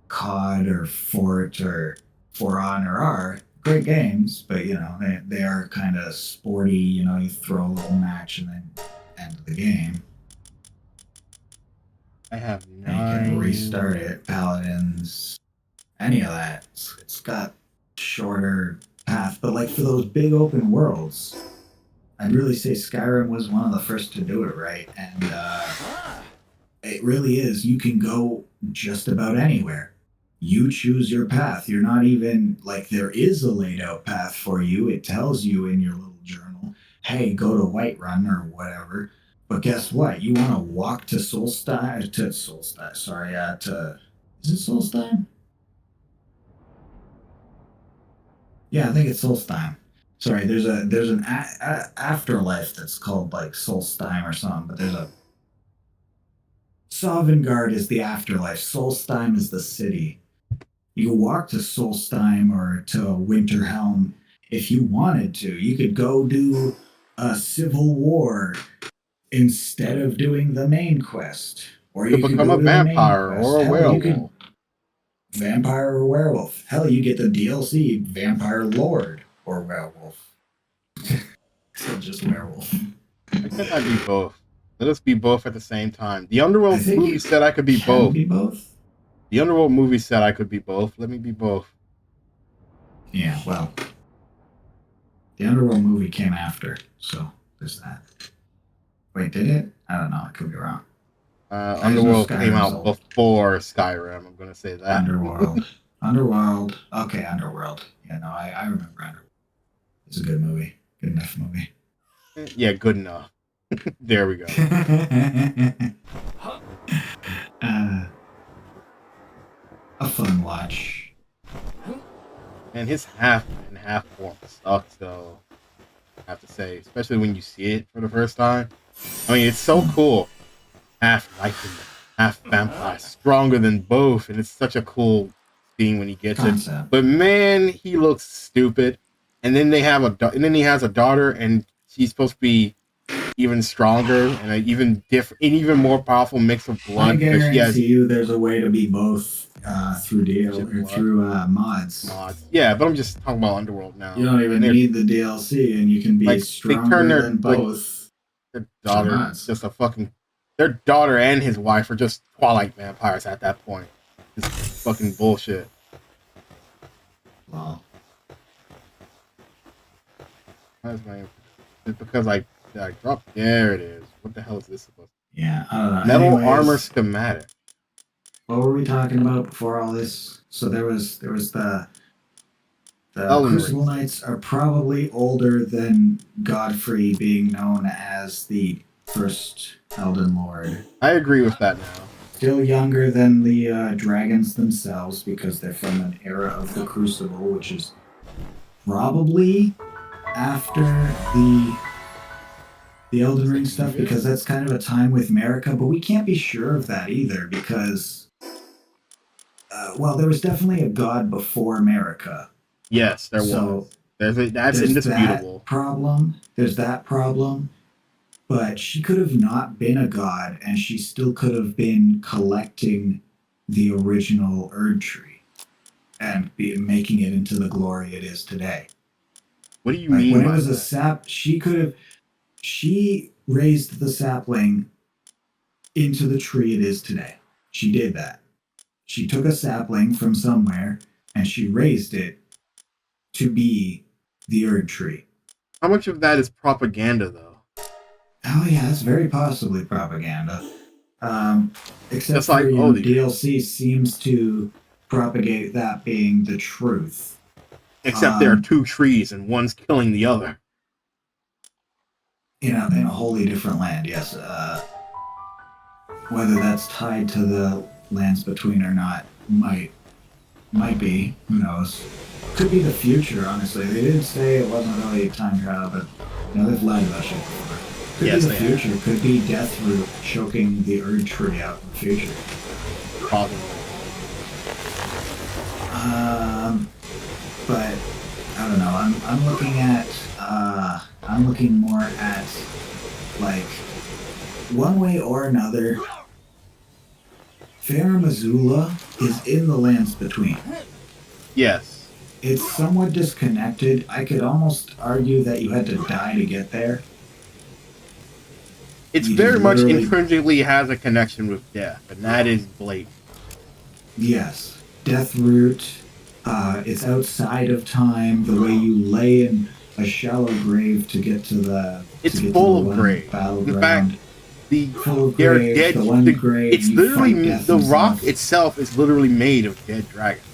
COD or Fort or For Honor are great games, but you know they are kind of sporty. You know, you throw a little match and then end the game. I have And you can 9. restart it. Paladins, any of that. It's got shorter path, but like for those big open worlds, I'd really say Skyrim was one of the first to do it right, and it really is. You can go just about anywhere. You choose your path. You're not even like there is a laid out path for you. It tells you in your little journal, hey, go to Whiterun or whatever. But guess what? You want to walk to Solstein, sorry, is it Solstein? Yeah, I think it's Solstein. Sorry, there's an afterlife that's called like Solstein or something, but there's a Sovngarde is the afterlife. Solstheim is the city. You could walk to Solstheim or to Winterhelm if you wanted to. You could go do a civil war instead of doing the main quest. Or You you could could become go a to the main vampire quest. or a Hell, you could werewolf. vampire or werewolf. Hell, you get the DLC vampire lord or werewolf. So just werewolf. I think I'd be both. Let us be both at the same time. The Underworld I think movie you said I could be Can both. be both. The Underworld movie said I could be both. Let me be both. Yeah, well, the Underworld movie came after, so there's that. Wait, did it? I don't know. I could be wrong. Underworld Skyrim's came out old. before Skyrim. I'm gonna say that. Underworld. Underworld. Okay, Underworld. Yeah, no, I remember Underworld. It's a good movie. Good enough movie. Yeah, good enough. There we go. A fun watch. And his half and half form sucks though. I have to say, especially when you see it for the first time. I mean, it's so cool. Half Lycan, half vampire, stronger than both, and it's such a cool scene when he gets Concept. it. But man, he looks stupid. And then they have and then he has a daughter, and she's supposed to be even stronger and an even different, an even more powerful mix of I blood. Because she has guarantee you there's a way to be both through mods. mods. Yeah, but I'm just talking about Underworld now. You don't even need the DLC, and you can be Like, they stronger turn their, than like, both. Their daughter mods. is just a fucking. Their daughter and his wife are just Twilight vampires at that point. It's fucking bullshit. Well, Why is my? It's because I dropped. There it is. What the hell is this supposed to yeah, I don't know. be? Metal Anyways, armor schematic. What were we talking about before all this? So there was the Elden Crucible Ring. Knights are probably older than Godfrey being known as the first Elden Lord. I agree with that now. Still younger than the dragons themselves because they're from an era of the Crucible, which is probably after the Elden Ring stuff, because that's kind of a time with Marika, but we can't be sure of that either because, well, there was definitely a god before Marika. Yes, there So was. That's there's indisputable. There's that problem. But she could have not been a god, and she still could have been collecting the original Erd Tree and making it into the glory it is today. What do you Like, mean when it by was that? a sap, she raised the sapling into the tree it is today. She did that. She took a sapling from somewhere and she raised it to be the Erd Tree. How much of that is propaganda, though? Oh yeah, that's very possibly propaganda. Except Just like for Odie. DLC seems to propagate that being the truth. Except there are two trees and one's killing the other. In a wholly different land, yes. Whether that's tied to the lands between or not might be. Who knows? Could be the future. Honestly, they didn't say it wasn't really time travel, but you know they've lied about shit before. Could Yes, be the they have. future. Could be Deathroot choking the Erd Tree out in the future. Probably. But I don't know. I'm looking more at like one way or another. Farum Azula is in the lands between. Yes. It's somewhat disconnected. I could almost argue that you had to die to get there. It's You just very much literally, intrinsically has a connection with death, and that is blatant. yes, death root. It's outside of time. The way you lay in a shallow grave to get to the It's to get to the full of one graves. In fact, battleground. the Full of they're graves. dead. The one grave It's you literally fight death the rock himself. itself is literally made of dead dragons.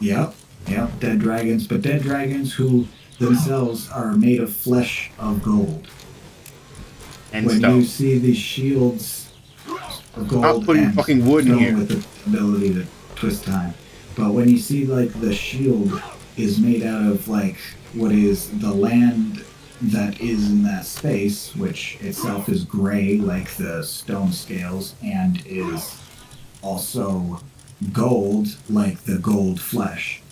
Yep, yep. Dead dragons, but dead dragons who themselves are made of flesh of gold. And When stone. you see these shields of Not gold putting and fucking wood in stone here. with the ability to twist time, but when you see like the shield is made out of like what is the land that is in that space, which itself is gray like the stone scales, and is also gold like the gold flesh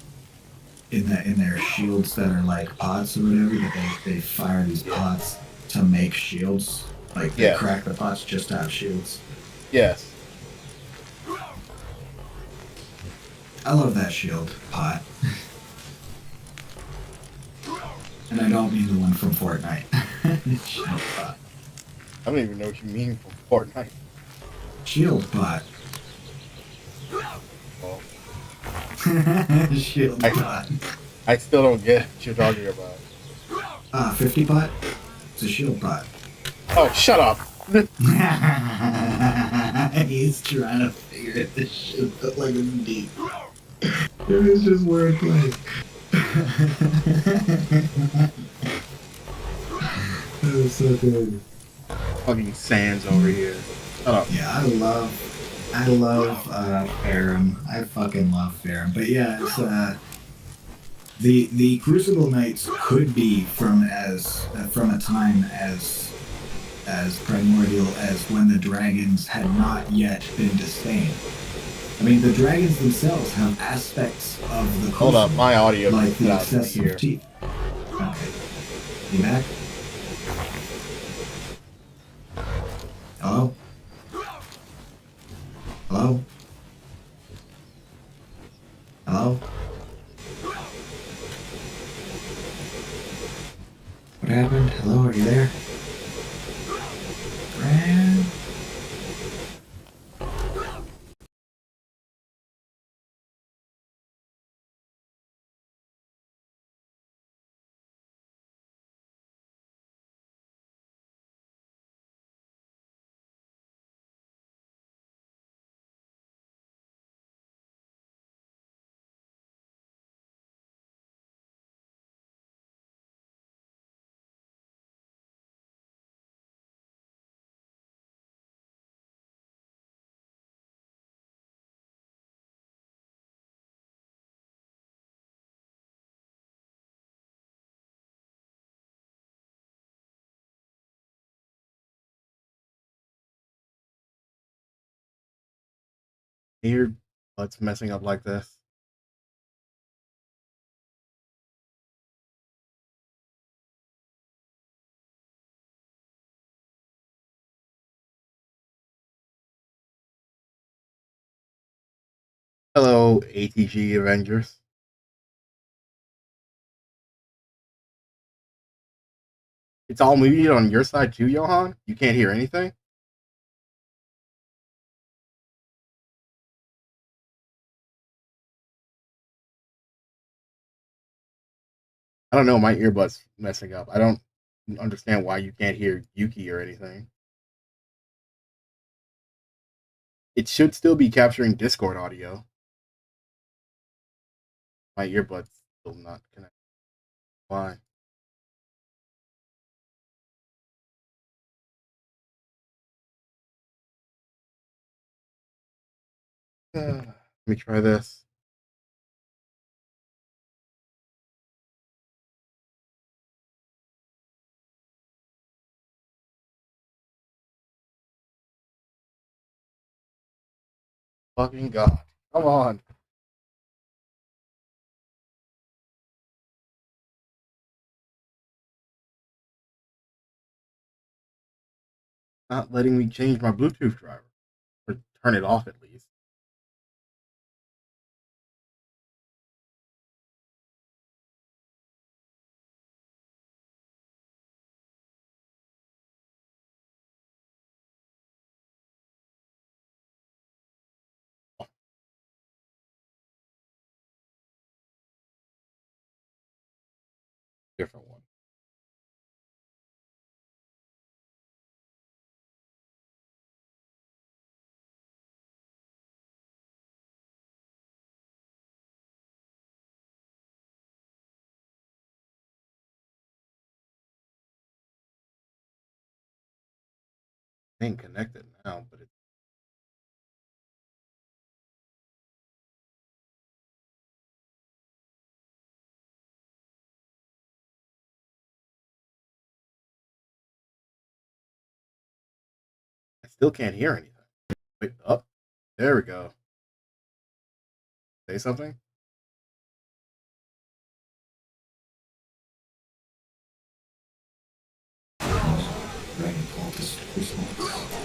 in their shields that are like pots or whatever, that they fire these pots to make shields. Like they Yes. crack the pots just to have shields. Yes. I love that shield pot. And I don't mean the one from Fortnite. Shield pot. I don't even know what you mean from Fortnite. Shield pot. Well, Shield pot. I still don't get what you're talking about. 50 pot? It's a shield pot. Oh, shut up. He's trying to figure this shit out like it's deep. It was just wordplay. That was so good. Fucking Sans over here. Shut up. Yeah, I love Farum. I fucking love Farum. But yeah, it's the Crucible Knights could be from a time as primordial as when the dragons had not yet been disdained. I mean, the dragons themselves have aspects of the Crucible, Hold up, my audio like just the cut out from excessive here. teeth. Okay, you back? Hello? Hello? Hello? What happened? Hello, are you there? Grand? Your butt's messing up like this. Hello, ATG Avengers. It's all muted on your side too, Johan? You can't hear anything? I don't know, my earbud's messing up. I don't understand why you can't hear Yuki or anything. It should still be capturing Discord audio. My earbud's still not connected. Why? Let me try this. Fucking God. Come on. Not letting me change my Bluetooth driver. Or turn it off at least. Different one. Ain't connected now, but I still can't hear anything. Wait, up. There we go. Say something.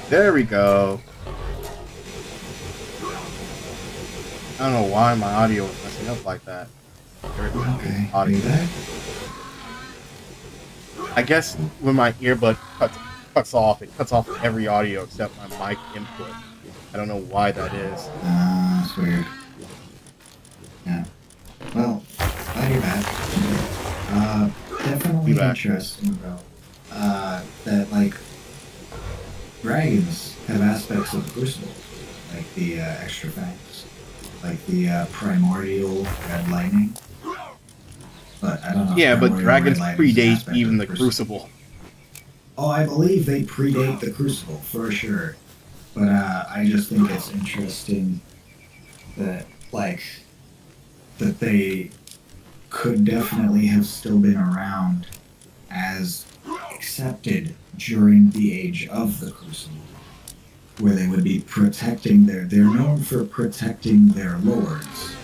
There we go. I don't know why my audio is messing up like that. Okay. Audio. I guess when my earbud cuts off, it cuts off every audio except my mic input. I don't know why that is. That's weird. Yeah. Well, glad you're back. Definitely interesting, bro. That, like, dragons have aspects of the Crucible. Like the extra fangs. Like the primordial red lightning. But I don't know. Yeah, but dragons predate predate even the Crucible. Oh, I believe they predate the Crucible, for sure. But I just think it's interesting that, like, that they could definitely have still been around as accepted during the age of the Crucible, where they would be protecting they're known for protecting their lords.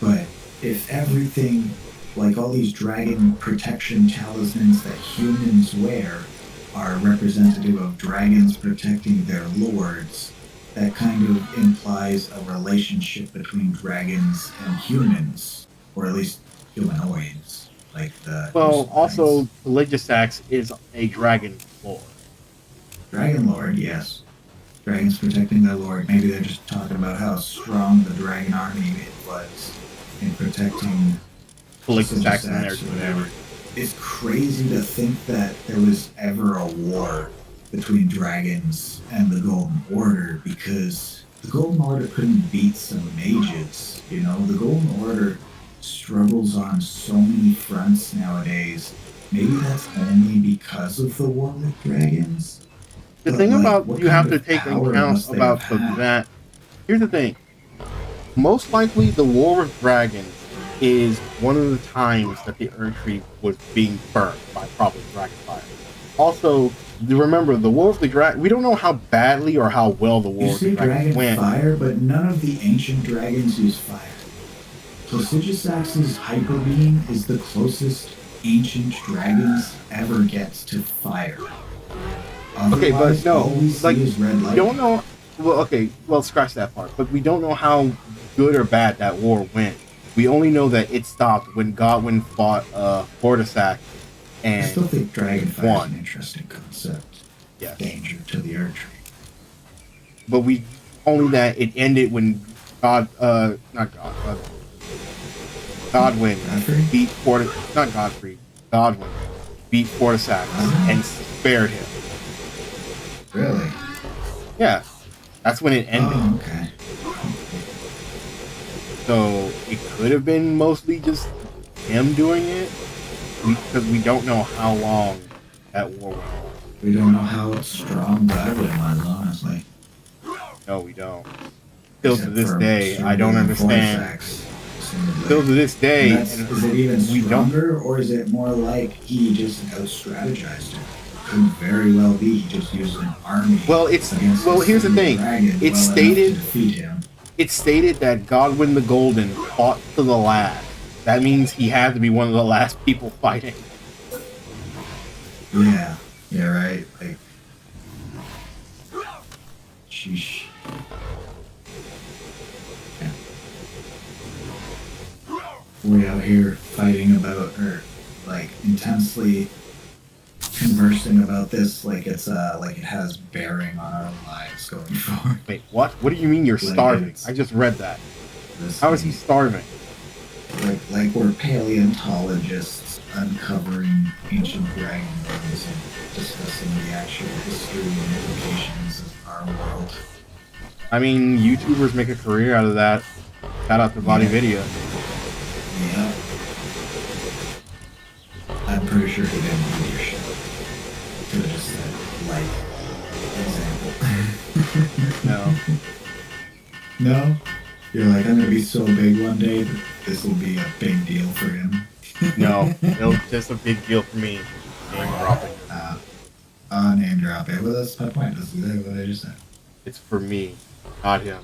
But if everything, like all these dragon protection talismans that humans wear, are representative of dragons protecting their lords, that kind of implies a relationship between dragons and humans, or at least humanoids, like the. Well, also, Legisax is a dragon lord. Dragon lord, yes. Dragons protecting their lord. Maybe they're just talking about how strong the dragon army was in protecting Legisax and or whatever. It's crazy to think that there was ever a war between dragons and the Golden Order, because the Golden Order couldn't beat some mages. You know, the Golden Order struggles on so many fronts nowadays. Maybe that's only because of the war with dragons. The thing about you have to take into account about that. Here's the thing. Most likely, the War with Dragons is one of the times that the Earth Tree was being burned by probably Dragonfire. Also, remember the War of the Dragon. We don't know how badly or how well the War of the Dragons went. Fire, but none of the ancient dragons use fire. Placidusax's Hyper Beam is the closest ancient dragons ever gets to fire. Okay, but no, like, we don't know. Well, okay, well, scratch that part. But we don't know how good or bad that war went. We only know that it stopped when Godwin fought Fortisac, and I still think Dragonfire is an interesting concept. Yeah, danger to the Earth Tree. But we only that it ended when Godwin beat Godwin beat Fortisac and spared him. Really? Yeah, that's when it ended. Oh, okay. So it could have been mostly just him doing it, because we don't know how long that war went on. We don't know how strong Godwin was, honestly. No, we don't. Still to this day, I don't understand. Still to this day, is it even stronger, or is it more like he just out-strategized him? Could very well be he just used an army. Well, here's the thing. It's stated that Godwin the Golden fought to the last. That means he had to be one of the last people fighting. Yeah, right. Like, Sheesh. Yeah. We out here fighting about, or like intensely conversing about this, like it's like it has bearing on our lives going forward. Wait, what? What do you mean you're Like starving? it's- I just read that. This How is he thing- starving? like we're paleontologists uncovering ancient dragon bones and discussing the actual history and implications of our world. I mean, YouTubers make a career out of that. Shout out to Body Video. Yeah. I'm pretty sure he didn't do your show. Could have just said, like, example. No. No? You're like, I'm gonna be so big one day that this will be a big deal for him. No. It's just a big deal for me. Name dropping. Name drop it. Well, that's my point. That's exactly what I just said. It's for me, not him.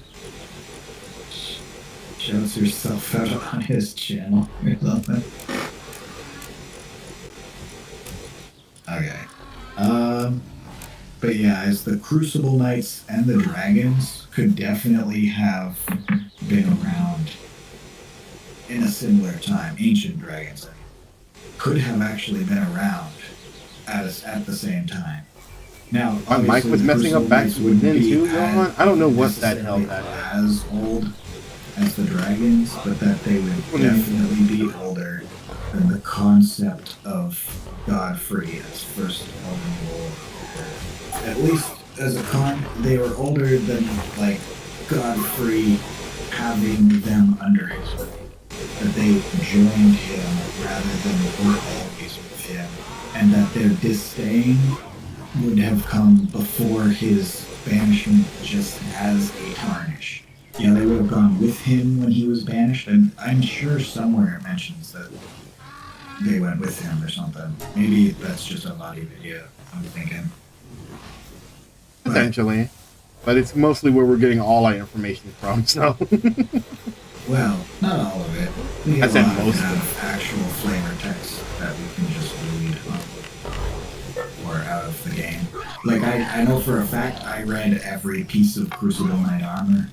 Shows yourself out on his channel or something. Okay. But yeah, as the Crucible Knights and the Dragons could definitely have been around in a similar time. Ancient dragons could have actually been around at the same time. Now, My mic obviously, was the messing up Crucible back Knights wouldn't then be too, Johan. I don't know what that hell necessarily that is. as old as the dragons, but that they would definitely be older than the concept of Godfrey as first Elven Lord. At least as a they were older than like Godfrey having them under his wing. That they joined him rather than were always with him, and that their disdain would have come before his banishment just as a tarnish. Yeah, they would have gone with him when he was banished, and I'm sure somewhere it mentions that they went with him or something. Maybe that's just a Body Video, I'm thinking. But, Potentially. But it's mostly where we're getting all our information from, so. well, not all of it. We I have said a lot most of of actual flavor text that we can just read or out of the game. Like, I know for a fact I read every piece of Crucible Knight armor.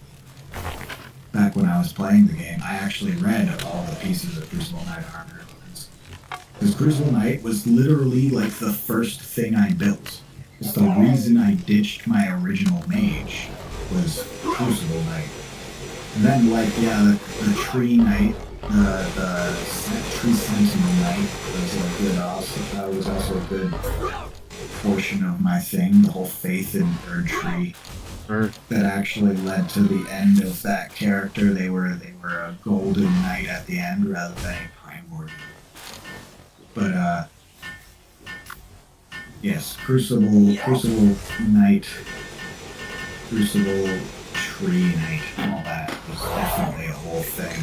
Back when I was playing the game, I actually read all the pieces of Crucible Knight armor. Because Crucible Knight was literally like the first thing I built. It's the reason I ditched my original mage was Crucible Knight. And then, like, yeah, the Tree Knight, the Tree Sentinel Knight was also a good portion of my thing. The whole faith in Bird Tree that actually led to the end of that character. They were a Golden Knight at the end rather than a Primordial. But yes, Crucible Knight, Crucible Tree Knight, and all that was definitely a whole thing.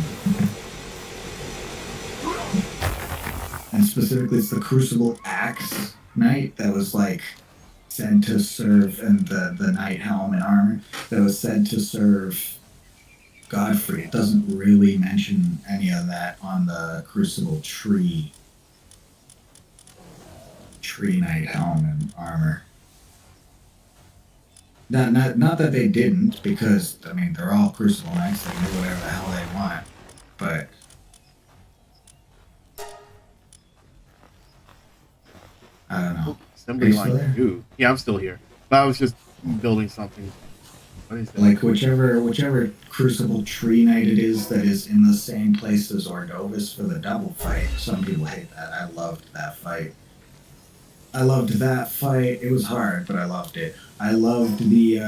And specifically, it's the Crucible Axe Knight that was like said to serve, and the Knight Helm and armor that was said to serve Godfrey. It doesn't really mention any of that on the Crucible Tree Knight Helm and armor. Not that they didn't, because I mean they're all Crucible Knights. They can do whatever the hell they want, but I don't know. Somebody Are you still like there? you. Yeah, I'm still here. But I was just building something. What is that? Like whichever Crucible Tree Knight it is that is in the same place as Ordovis for the double fight. Some people hate that. I loved that fight. It was hard, but I loved it. I loved the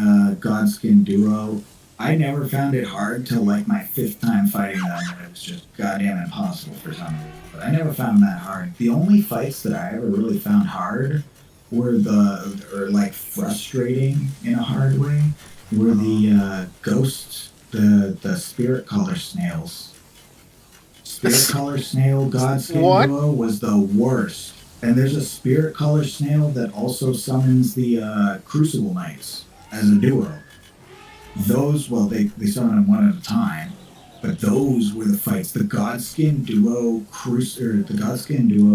Godskin duo. I never found it hard till like my 5th time fighting them, and it was just goddamn impossible for some reason. But I never found that hard. The only fights that I ever really found hard were like frustrating in a hard way, were the ghosts, the spirit collar snails. Spirit collar snail Godskin What? duo was the worst. And there's a spirit collar snail that also summons the Crucible Knights as a duo. Those, well, they summon them one at a time, but those were the fights. The Godskin duo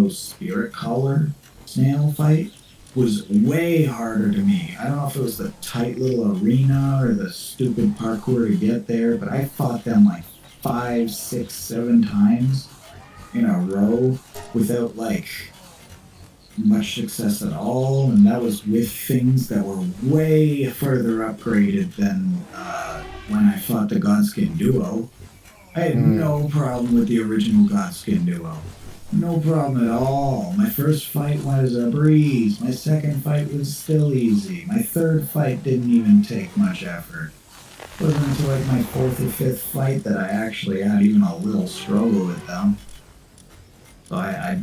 Spirit collar snail fight was way harder to me. I don't know if it was the tight little arena or the stupid parkour to get there, but I fought them like 5, 6, 7 times in a row without like much success at all, and that was with things that were way further upgraded than when I fought the Godskin Duo. I had no problem with the original Godskin Duo. No problem at all. My first fight was a breeze. My second fight was still easy. My third fight didn't even take much effort. It wasn't until like my fourth or fifth fight that I actually had even a little struggle with them. So I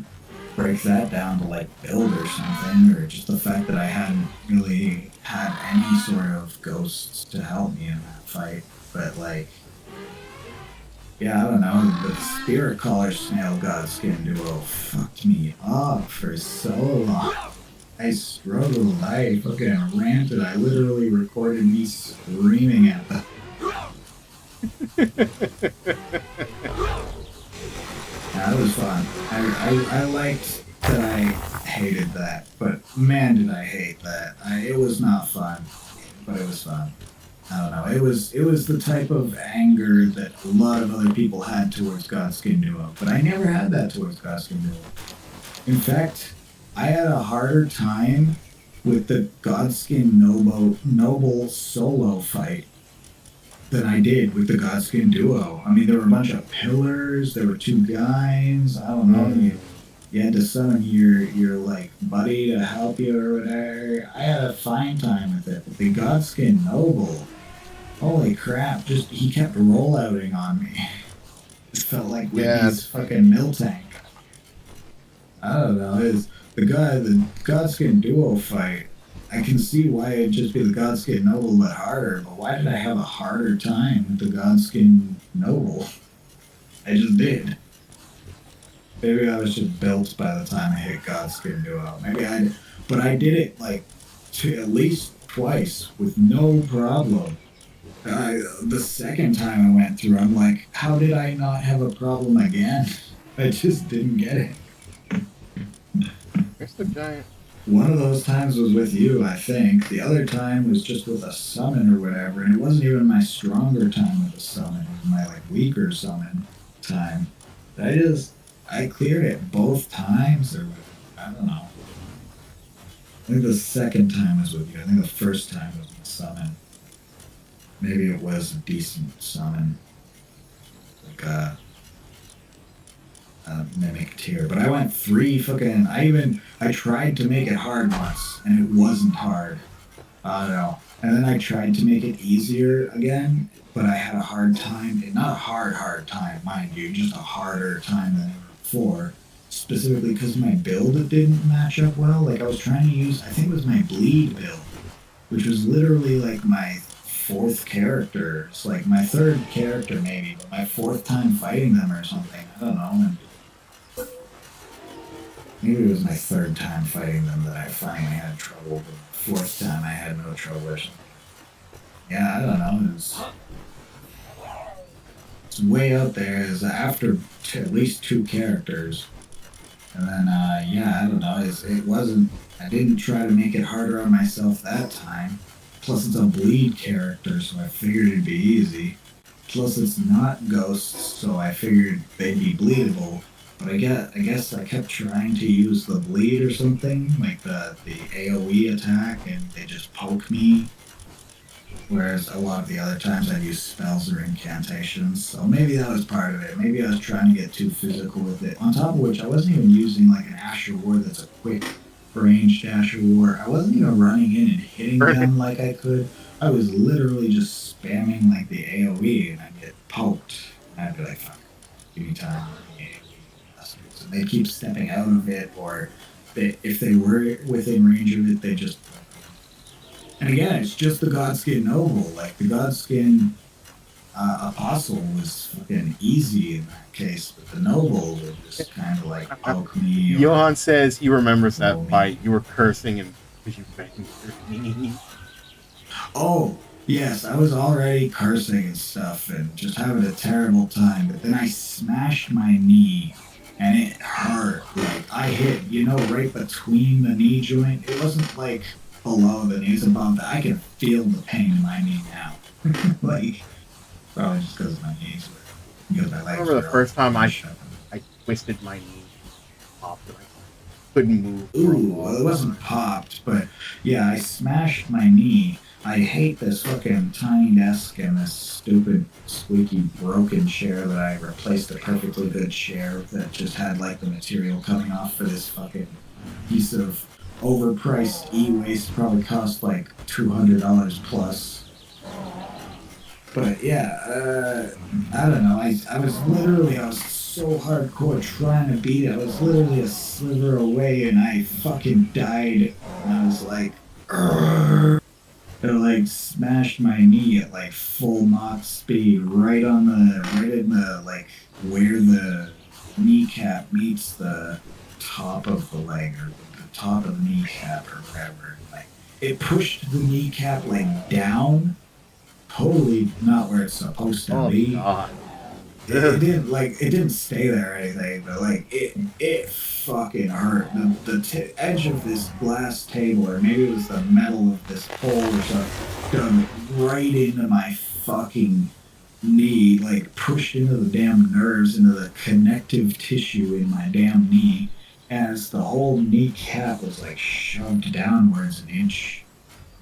break that down to like build or something, or just the fact that I hadn't really had any sort of ghosts to help me in that fight. But like, yeah, I don't know, the Spirit Caller Snail Godskin Duo fucked me up for so long. I struggled, I fucking ranted, I literally recorded me screaming at them. That was fun. I liked that I hated that, but man did I hate that. It was not fun, but it was fun. I don't know. It was the type of anger that a lot of other people had towards Godskin Duo, but I never had that towards Godskin Duo. In fact, I had a harder time with the Godskin Noble solo fight than I did with the Godskin Duo. I mean, there were a bunch of pillars, there were 2 guys, I don't know, you had to summon your like buddy to help you or whatever. I had a fine time with it, but the Godskin Noble, holy crap, just he kept rollouting on me. It felt like Whitney's fucking Miltank. I don't know, the Godskin Duo fight, I can see why it'd just be the Godskin Noble but harder, but why did I have a harder time with the Godskin Noble? I just did. Maybe I was just built by the time I hit Godskin Duo. But I did it like at least twice with no problem. The second time I went through, I'm like, how did I not have a problem again? I just didn't get it. Where's the giant? One of those times was with you, I think. The other time was just with a summon or whatever, and it wasn't even my stronger time with a summon. It was my like weaker summon time. I cleared it both times, or I don't know. I think the second time was with you. I think the first time was with summon. Maybe it was a decent summon. Like a mimic tier. But I went 3 fucking... I tried to make it hard once, and it wasn't hard. I don't know. And then I tried to make it easier again, but I had a hard time. Not a hard time, mind you, just a harder time than before. Specifically because my build didn't match up well. Like, I was trying to use... I think it was my bleed build, which was literally like my 4th character. It's like my 3rd character maybe, but my 4th time fighting them or something. I don't know. And maybe it was my 3rd time fighting them that I finally had trouble, but the 4th time I had no trouble or something. Yeah, I don't know. It's way out there. It's after at least 2 characters. And then, yeah, I don't know. It wasn't... I didn't try to make it harder on myself that time. Plus, it's a bleed character, so I figured it'd be easy. Plus, it's not ghosts, so I figured they'd be bleedable. But I guess I kept trying to use the bleed or something, like the AoE attack, and they just poke me. Whereas a lot of the other times I'd use spells or incantations, so maybe that was part of it. Maybe I was trying to get too physical with it. On top of which, I wasn't even using like an Asher Ward that's a quick ranged Asher Ward. I wasn't even running in and hitting them like I could. I was literally just spamming like the AoE, and I'd get poked. And I'd be like, fuck, give me time. And they keep stepping out of it, or if they were within range of it, they just... And again, it's just the Godskin Noble. Like, the Godskin Apostle was fucking easy in that case, but the Noble would just kind of like poke me. Johan says he remembers that fight. You were cursing and you begging for me. Oh, yes, I was already cursing and stuff and just having a terrible time, but then I smashed my knee and it hurt. Like I hit, right between the knee joint. It wasn't like below the knee, it was above that. I can feel the pain in my knee now. Like probably just because my knees were, my I legs remember the were first time I shut. twisted my knee, popped, and I couldn't move. for a Ooh, long well, it wasn't time. popped, but yeah, I smashed my knee. I hate this fucking tiny desk and this stupid squeaky broken chair that I replaced a perfectly good chair that just had like the material coming off for this fucking piece of overpriced e-waste. Probably cost like $200 plus. But yeah, I don't know. I was so hardcore trying to beat it. I was literally a sliver away and I fucking died. And I was like, "Urgh." It like smashed my knee at like full Mach speed right in the like where the kneecap meets the top of the leg or the top of the kneecap or whatever. Like it pushed the kneecap like down, totally not where it's supposed to Oh be. god. It didn't stay there or anything, but like it fucking hurt. The edge of this glass table, or maybe it was the metal of this pole or something, dug right into my fucking knee, like pushed into the damn nerves, into the connective tissue in my damn knee, as the whole kneecap was like shoved downwards an inch.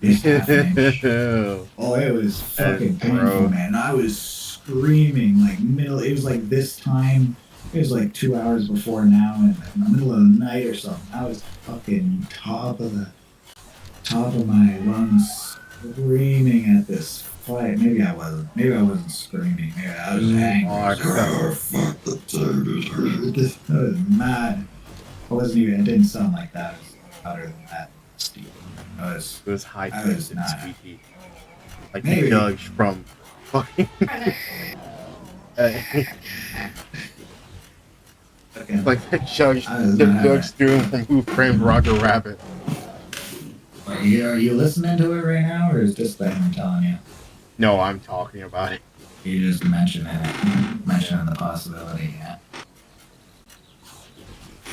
This half an inch. Oh, it was fucking painful, man. I was screaming like it was like this time, it was like 2 hours before now, and in the middle of the night or something. I was fucking top of my lungs screaming at this fight. Maybe I wasn't screaming. Maybe I was angry. Fuck the turd. I was mad. It didn't sound like that. It was louder than that, Steve. It was high I pitched was and not. squeaky. Like Maybe. the judge from fucking like the judge Doom from Who Framed Roger Rabbit. Are you listening to it right now, or is this the him telling you? No, I'm talking about it. You just mentioning the possibility, yeah.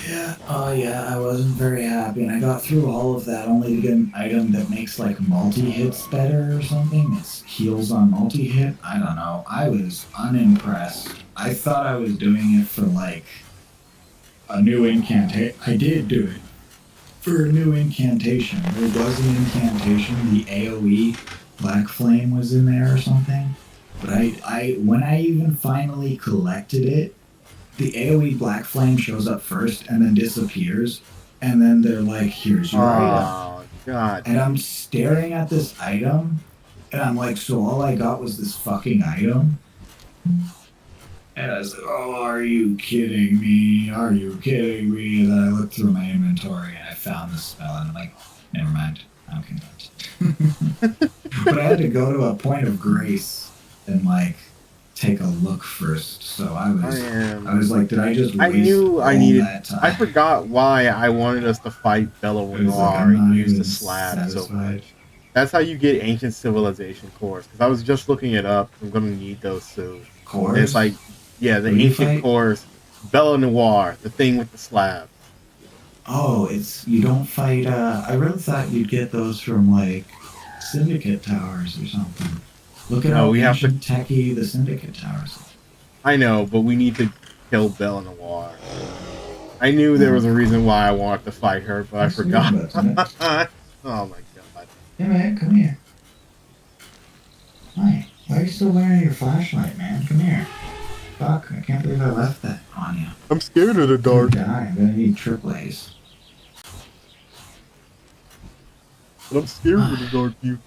Yeah, oh yeah, I wasn't very happy, and I got through all of that only to get an item that makes like multi-hits better or something. It's heals on multi-hit. I don't know. I was unimpressed. I thought I was doing it for like a new incantation. I did do it for a new incantation. There was an incantation, the AoE Black Flame was in there or something. But I when I even finally collected it, the AoE Black Flame shows up first and then disappears, and then they're like, here's your item. Oh god. And I'm staring at this item, and I'm like, so all I got was this fucking item? And I was like, oh, are you kidding me? Are you kidding me? And then I looked through my inventory and I found the spell, and I'm like, never mind, I'm convinced. But I had to go to a point of grace and like take a look first. So I was like, did I just waste I knew I all needed. that time? I forgot why I wanted us to fight Bella I was like, Noir I'm and not use the even slab so satisfied. much. That's how you get Ancient Civilization cores. Because I was just looking it up. I'm gonna need those soon. Cores? And it's like, yeah, the What do you ancient fight? cores, Bella Noir, the thing with the slab. Oh, you don't fight, I really thought you'd get those from like Syndicate Towers or something. Look at how we have to. ancient techie the Syndicate Towers. I know, but we need to kill Bella Noir. I knew there was a reason why I wanted to fight her, but I forgot. Oh my god. Hey man, come here. Hi. Why are you still wearing your flashlight, man? Come here. Fuck, I can't believe I left that on you. I'm scared of the dark. I'm gonna need triple A's. But I'm scared of the dark, you.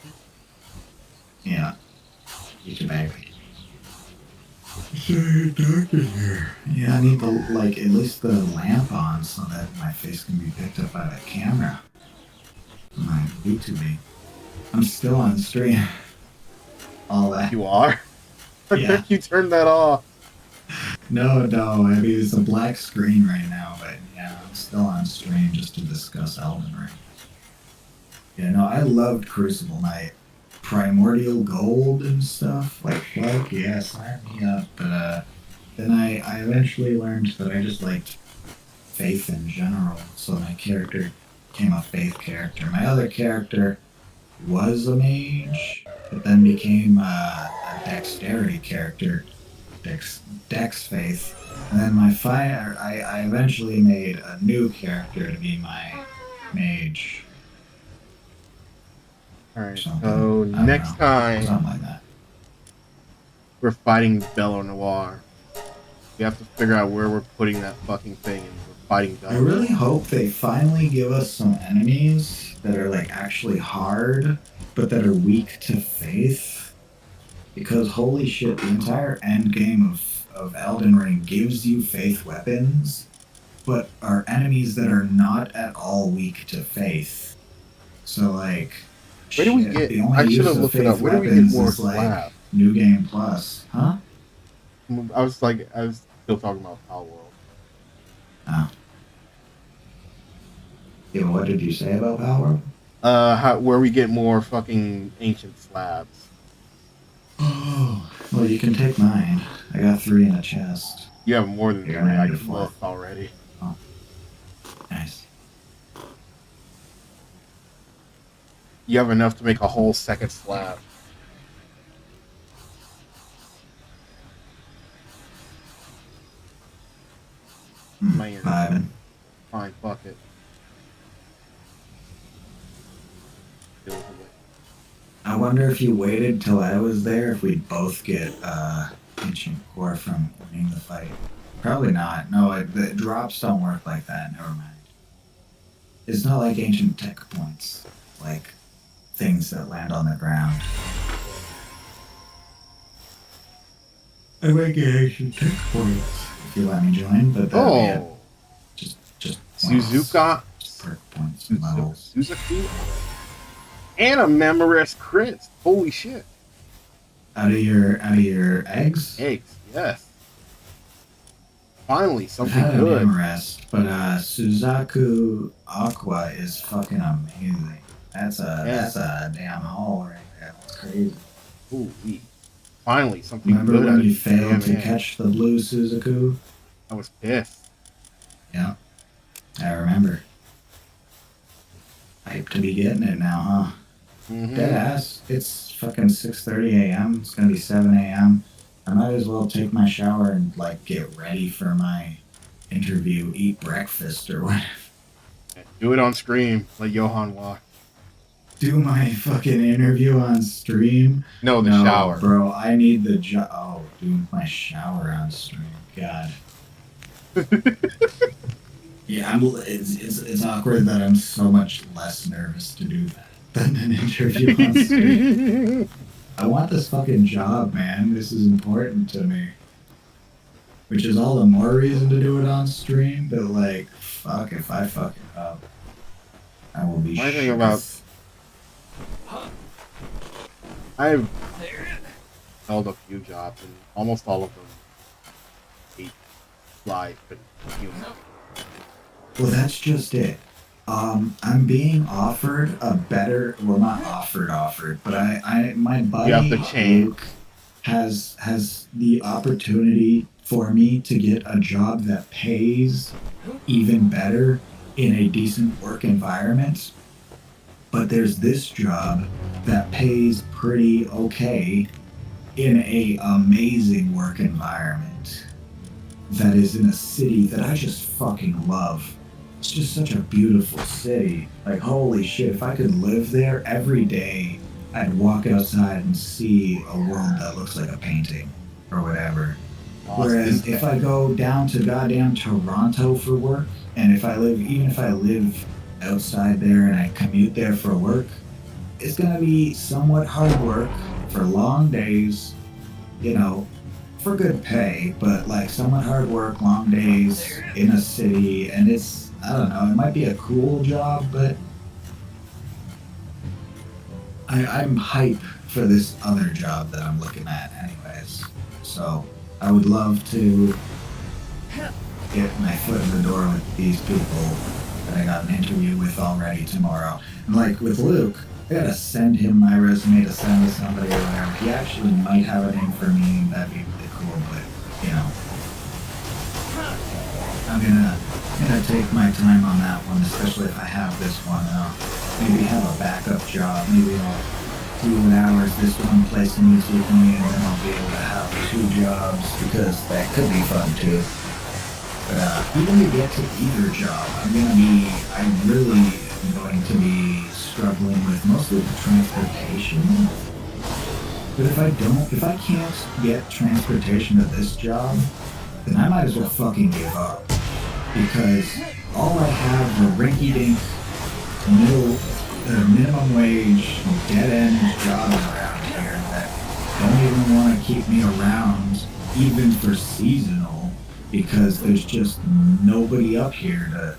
Yeah. Get your bag. It's very dark in here. Yeah, I need the, like, at least the lamp on so that my face can be picked up by the camera. My YouTube. I'm still on stream. All that. You are? I Yeah. bet you turned that off. No, I mean, it's a black screen right now, but yeah, I'm still on stream just to discuss Elden Ring. Yeah, no, I loved Crucible Knight. Primordial Gold and stuff. Like, fuck yeah, sign me up. But then I eventually learned that I just liked faith in general, so my character became a faith character. My other character was a mage, but then became a dexterity character, dex faith. And then I eventually made a new character to be my mage. Alright, Something. so I don't next know. time Something like that. we're fighting Bello Noir. We have to figure out where we're putting that fucking thing and we're fighting I Bello. really hope they finally give us some enemies that are like actually hard, but that are weak to faith. Because holy shit, the entire end game of Elden Ring gives you faith weapons, but are enemies that are not at all weak to faith. So like, Where do we shit, get? the only I should use have of looked it faith up. Where do we get weapons more is like slab? New Game Plus, huh? I was still talking about PalWorld. Oh. Yeah, what did you say about power? Where we get more fucking ancient slabs. Oh, well, you can take mine. I got 3 in a chest. You have more than 3. Yeah, I I need 4. looked already. Nice. You have enough to make a whole second slab. Man. Vibing. Fine, fuck it. Deal with it. I wonder if you waited till I was there, if we'd both get ancient core from winning the fight. Probably not. No, the drops don't work like that. Never mind. It's not like ancient tech points, like things that land on the ground. I might get ancient tech points if you let me join, but that'll be it. Oh! Just Suzuka. just perk points and levels. Suzuki. And a Memoris crit. Holy shit. Out of your eggs? Eggs, yes. Finally, I've something had a good. rest, but Suzaku Aqua is fucking amazing. That's a damn haul right there. That's crazy. Ooh, finally, something Remember good. when out of you this failed damn to egg. catch the blue Suzaku? I was pissed. Yeah, I remember. Hyped to be getting it now, huh? Mm-hmm. Deadass. It's fucking 6:30 a.m. It's gonna be 7 a.m. I might as well take my shower and like get ready for my interview, eat breakfast or whatever. Do it on stream. Let Johan watch. Do my fucking interview on stream. No, the No, shower. bro. I need the job. Oh, doing my shower on stream. God. Yeah, it's awkward that I'm so much less nervous to do that than an interview on stream. I want this fucking job, man. This is important to me. Which is all the more reason to do it on stream, but like, fuck, if I fuck it up, I will be My thing shit. about I've held a few jobs and almost all of them hate life and human. Well, that's just it. I'm being offered a better, well, not offered, but my buddy You have to change. Luke has the opportunity for me to get a job that pays even better in a decent work environment. But there's this job that pays pretty okay in a amazing work environment that is in a city that I just fucking love. It's just such a beautiful city. Like, holy shit, if I could live there every day, I'd walk outside and see a world that looks like a painting or whatever. Whereas if I go down to goddamn Toronto for work, and even if I live outside there and I commute there for work, it's gonna be somewhat hard work for long days, you know, for good pay, but like somewhat hard work, long days in a city, and it's, I don't know, it might be a cool job, but I'm hype for this other job that I'm looking at anyways. So I would love to get my foot in the door with these people that I got an interview with already tomorrow. And like with Luke, I gotta send him my resume to send to somebody or whatever. He actually might have a name for me, and that'd be really cool, but you know, I'm gonna take my time on that one, especially if I have this one. Maybe have a backup job. Maybe I'll do what hours this one place needs with me, and then I'll be able to have 2 jobs because that could be fun too. But even to get to either job, I'm really going to be struggling with mostly the transportation. But if I can't get transportation to this job, then I might as well fucking give up. Because all I have are rinky-dink, minimum wage, dead-end jobs around here that don't even want to keep me around, even for seasonal, because there's just nobody up here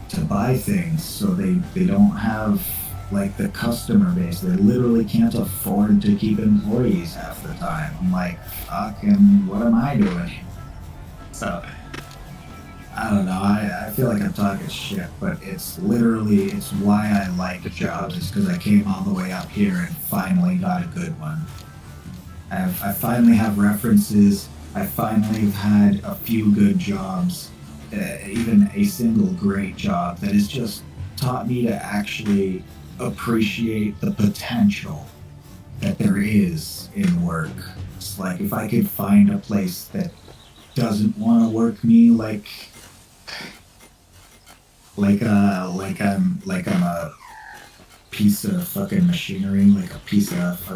to buy things, so they don't have like the customer base. They literally can't afford to keep employees half the time. I'm like, fucking, what am I doing? So, I don't know, I feel like I'm talking shit, but it's why I like jobs, is because I came all the way up here and finally got a good one. I finally have references, I finally have had a few good jobs, even a single great job that has just taught me to actually appreciate the potential that there is in work. It's like if I could find a place that doesn't want to work me like I'm a piece of fucking machinery, like a piece of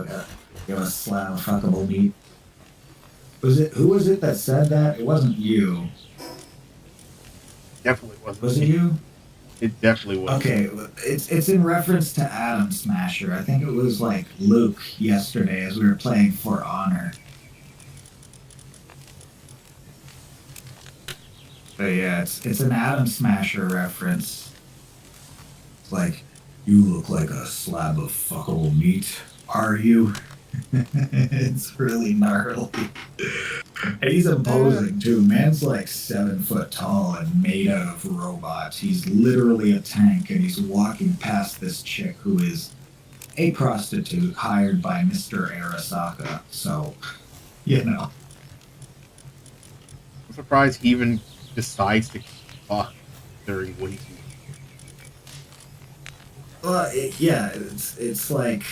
a slab of fuckable meat. Who was it that said that? It wasn't you. Definitely wasn't. Was it you? It definitely was. Okay, it's in reference to Atom Smasher. I think it was like Luke yesterday as we were playing For Honor. But yeah, it's an Atom Smasher reference. It's like, you look like a slab of fuckable meat, are you? It's really gnarly. And he's imposing too. Man's like 7 foot tall and made out of robots. He's literally a tank, and he's walking past this chick who is a prostitute hired by Mr. Arasaka. So, you know. I'm surprised he even decides to fuck during when he's. Well, it's like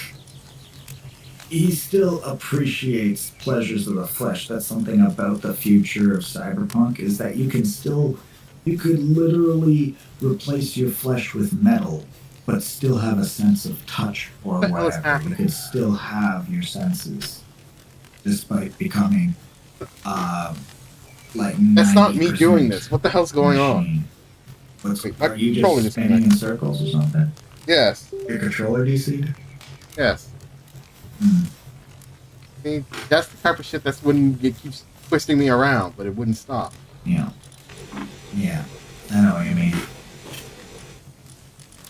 he still appreciates pleasures of the flesh. That's something about the future of cyberpunk, is that you could literally replace your flesh with metal, but still have a sense of touch or What the hell is whatever. happening? You could still have your senses, despite becoming, like. That's not me 90% doing this. What the hell's going on? machine. I'm Are you controlling just this spinning thing. in circles or something? Yes. Your controller DC'd? Yes. Hmm. I mean, that's the type of shit that's when it keeps twisting me around, but it wouldn't stop. Yeah. Yeah. I know what you mean.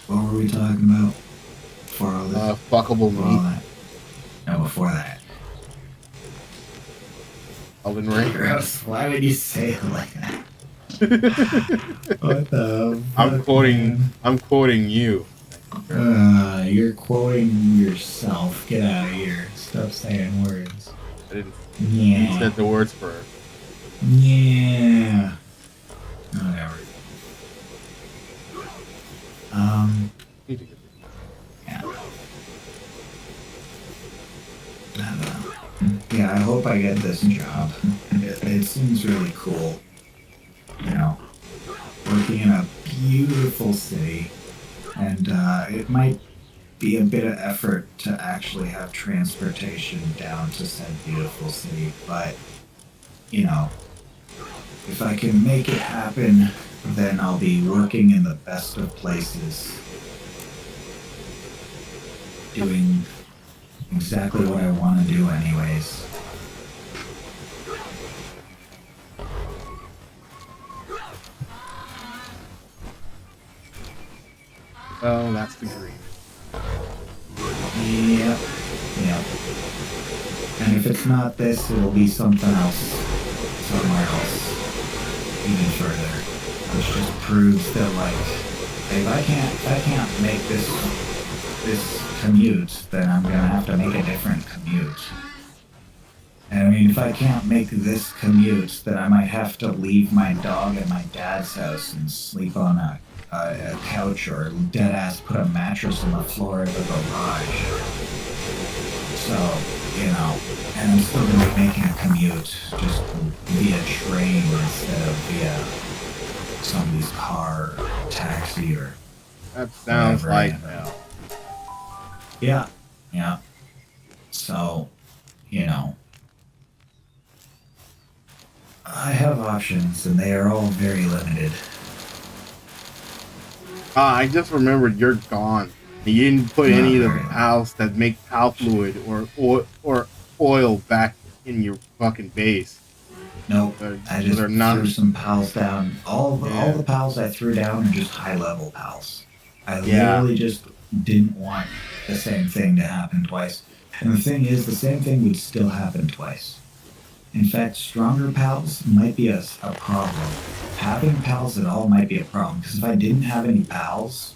What were we talking about? Before all this? Fuckable Before all meat. that? No, before that. Elden Ring. Gross. Why would you say it like that? What the fuck, man? I'm quoting you. You're quoting yourself. Get out of here. Stop saying words. I didn't. You Yeah. said the words first. Yeah. Whatever. Need to get Yeah. I don't know. Yeah, I hope I get this job. It seems really cool. You know, working in a beautiful city, and it might be a bit of effort to actually have transportation down to said beautiful city, but you know, if I can make it happen, then I'll be working in the best of places, doing exactly what I want to do anyways. Oh, that's the green. Yep. Yep. And if it's not this, it'll be something else. Somewhere else. Even further. Which just proves that, like, if I can't make this commute, then I'm gonna have to make a different commute. And I mean, if I can't make this commute, then I might have to leave my dog at my dad's house and sleep on a couch or dead ass put a mattress on the floor of the garage. So, you know, and I'm still gonna be making a commute just via train instead of via somebody's car or taxi or That sounds whatever, like you know. hell. Yeah, yeah. So, you know, I have options and they are all very limited. I just remembered you're gone. You didn't put Not any of the very. pals that make pal fluid or oil back in your fucking base. Nope. I just They're not- threw some pals down. All Yeah. the pals I threw down are just high level pals. I Yeah. literally just didn't want the same thing to happen twice. And the thing is, the same thing would still happen twice. In fact, stronger pals might be a problem. Having pals at all might be a problem, because if I didn't have any pals,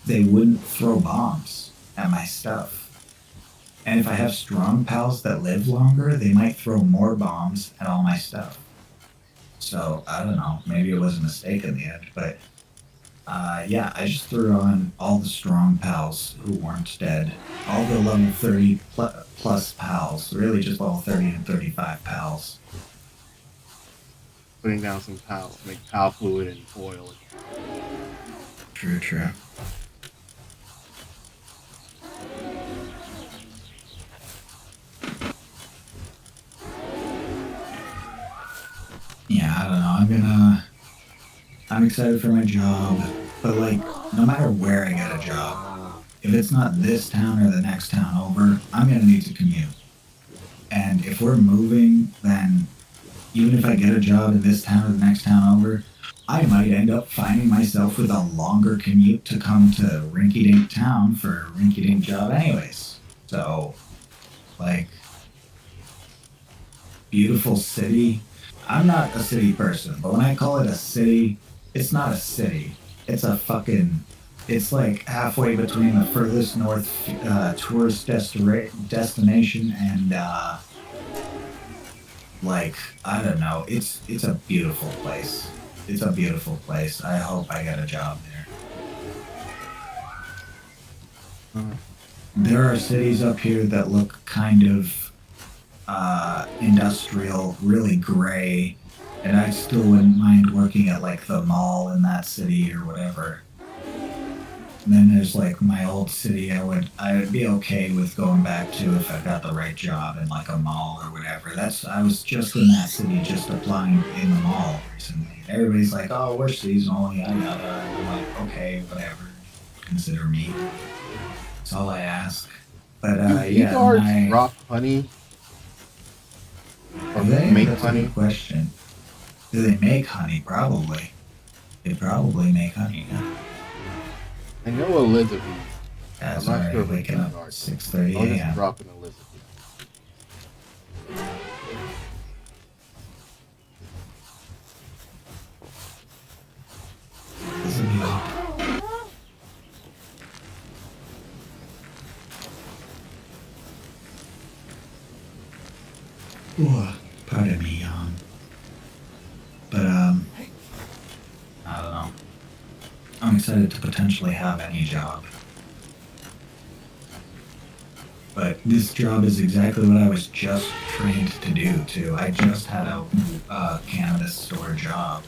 they wouldn't throw bombs at my stuff. And if I have strong pals that live longer, they might throw more bombs at all my stuff. So, I don't know, maybe it was a mistake in the end, but yeah, I just threw on all the strong pals who weren't dead. All the level 30 plus pals, really just level 30 and 35 pals. Putting down some pals, make pal fluid and oil. True, true. Yeah, I don't know. I'm excited for my job, but like, no matter where I get a job, if it's not this town or the next town over, I'm gonna need to commute. And if we're moving, then even if I get a job in this town or the next town over, I might end up finding myself with a longer commute to come to rinky-dink town for a rinky-dink job anyways. So, like, beautiful city. I'm not a city person, but when I call it a city, it's not a city. It's a fucking... It's like halfway between the furthest north tourist destination and, like, I don't know. It's a beautiful place. It's a beautiful place. I hope I get a job there. There are cities up here that look kind of industrial, really gray, and I still wouldn't mind working at like the mall in that city or whatever. And then there's like my old city. I would be okay with going back to if I got the right job in like a mall or whatever. I was just in that city, just applying in the mall recently. Everybody's like, "Oh, we're seasonal, yada yada." And I'm like, "Okay, whatever. Consider me." That's all I ask. But yeah, Guards my... drop honey. Or Do they? make That's a honey. good question. Do they make honey? Probably. They probably make honey. Yeah. I know Elizabeth. That's I'm not alright. sure if Waking it's up guard. 6:30 I'll just a.m. drop an Elizabeth. This will be like... Ooh, pardon me, yawn. But I don't know. I'm excited to potentially have any job. But this job is exactly what I was just trained to do, too. I just had a cannabis store job.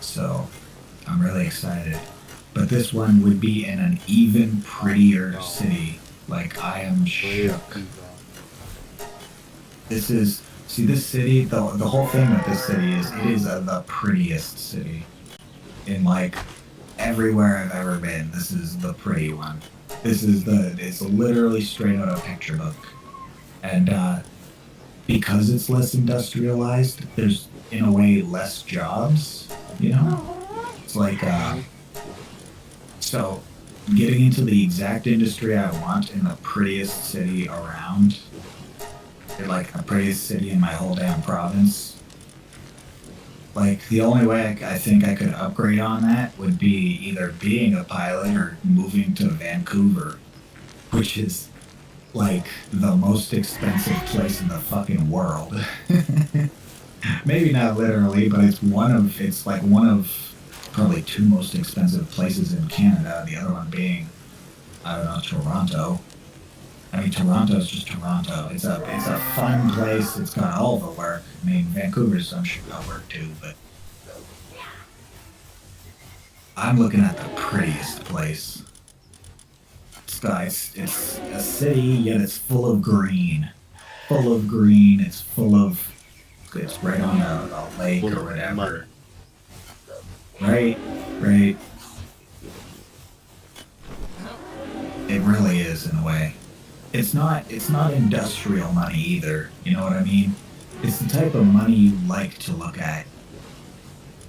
So, I'm really excited. But this one would be in an even prettier city. Like, I am shook. This is... See, this city, the whole thing with this city is, it is the prettiest city. In, like, everywhere I've ever been, this is the pretty one. It's literally straight out of a picture book. And because it's less industrialized, there's, in a way, less jobs, you know? It's like, so, getting into the exact industry I want in the prettiest city around, like the prettiest city in my whole damn province, like, the only way I think I could upgrade on that would be either being a pilot or moving to Vancouver, which is like the most expensive place in the fucking world. Maybe not literally, but it's like one of probably two most expensive places in Canada. The other one being, I don't know, Toronto. I mean, Toronto's just Toronto. It's a fun place. It's got all the work. I mean, Vancouver's I'm sure got work too, but I'm looking at the prettiest place. It's a city, yet it's full of green. Full of green. It's right on a lake or whatever. Right. It really is in a way. It's not industrial money either. You know what I mean? It's the type of money you like to look at.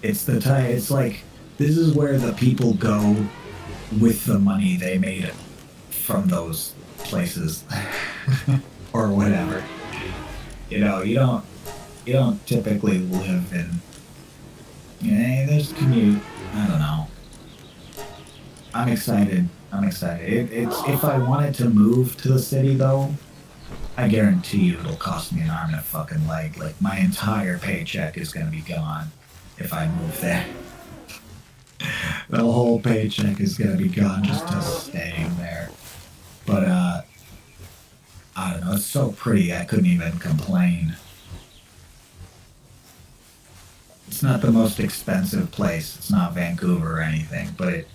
It's like this is where the people go with the money they made from those places or whatever. You know, you don't typically live in, there's commute. I don't know. I'm excited. It's if I wanted to move to the city though, I guarantee you it'll cost me an arm and a fucking leg. Like my entire paycheck is gonna be gone if I move there. The whole paycheck is gonna be gone just to staying there. But I don't know, it's so pretty I couldn't even complain. It's not the most expensive place. It's not Vancouver or anything, but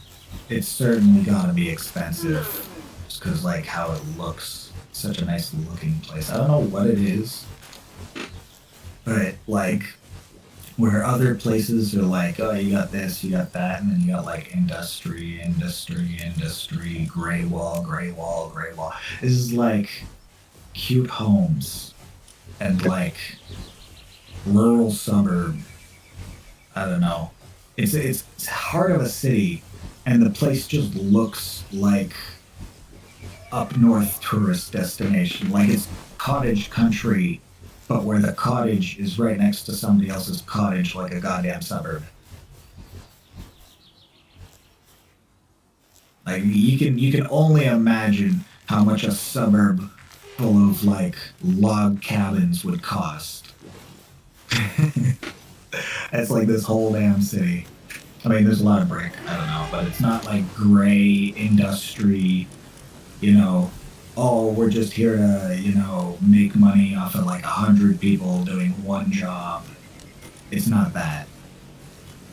it's certainly gotta be expensive just because like how it looks. It's such a nice looking place. I don't know what it is, but like where other places are like, oh, you got this, you got that, and then you got like industry, gray wall. This is like cute homes and like rural suburb. I don't know. It's heart of a city, and the place just looks like up north tourist destination. Like it's cottage country, but where the cottage is right next to somebody else's cottage, like a goddamn suburb. Like you can only imagine how much a suburb full of like log cabins would cost. It's like this whole damn city. I mean, there's a lot of brick, I don't know, but it's not like gray industry, oh, we're just here to, make money off of like 100 people doing one job. It's not that.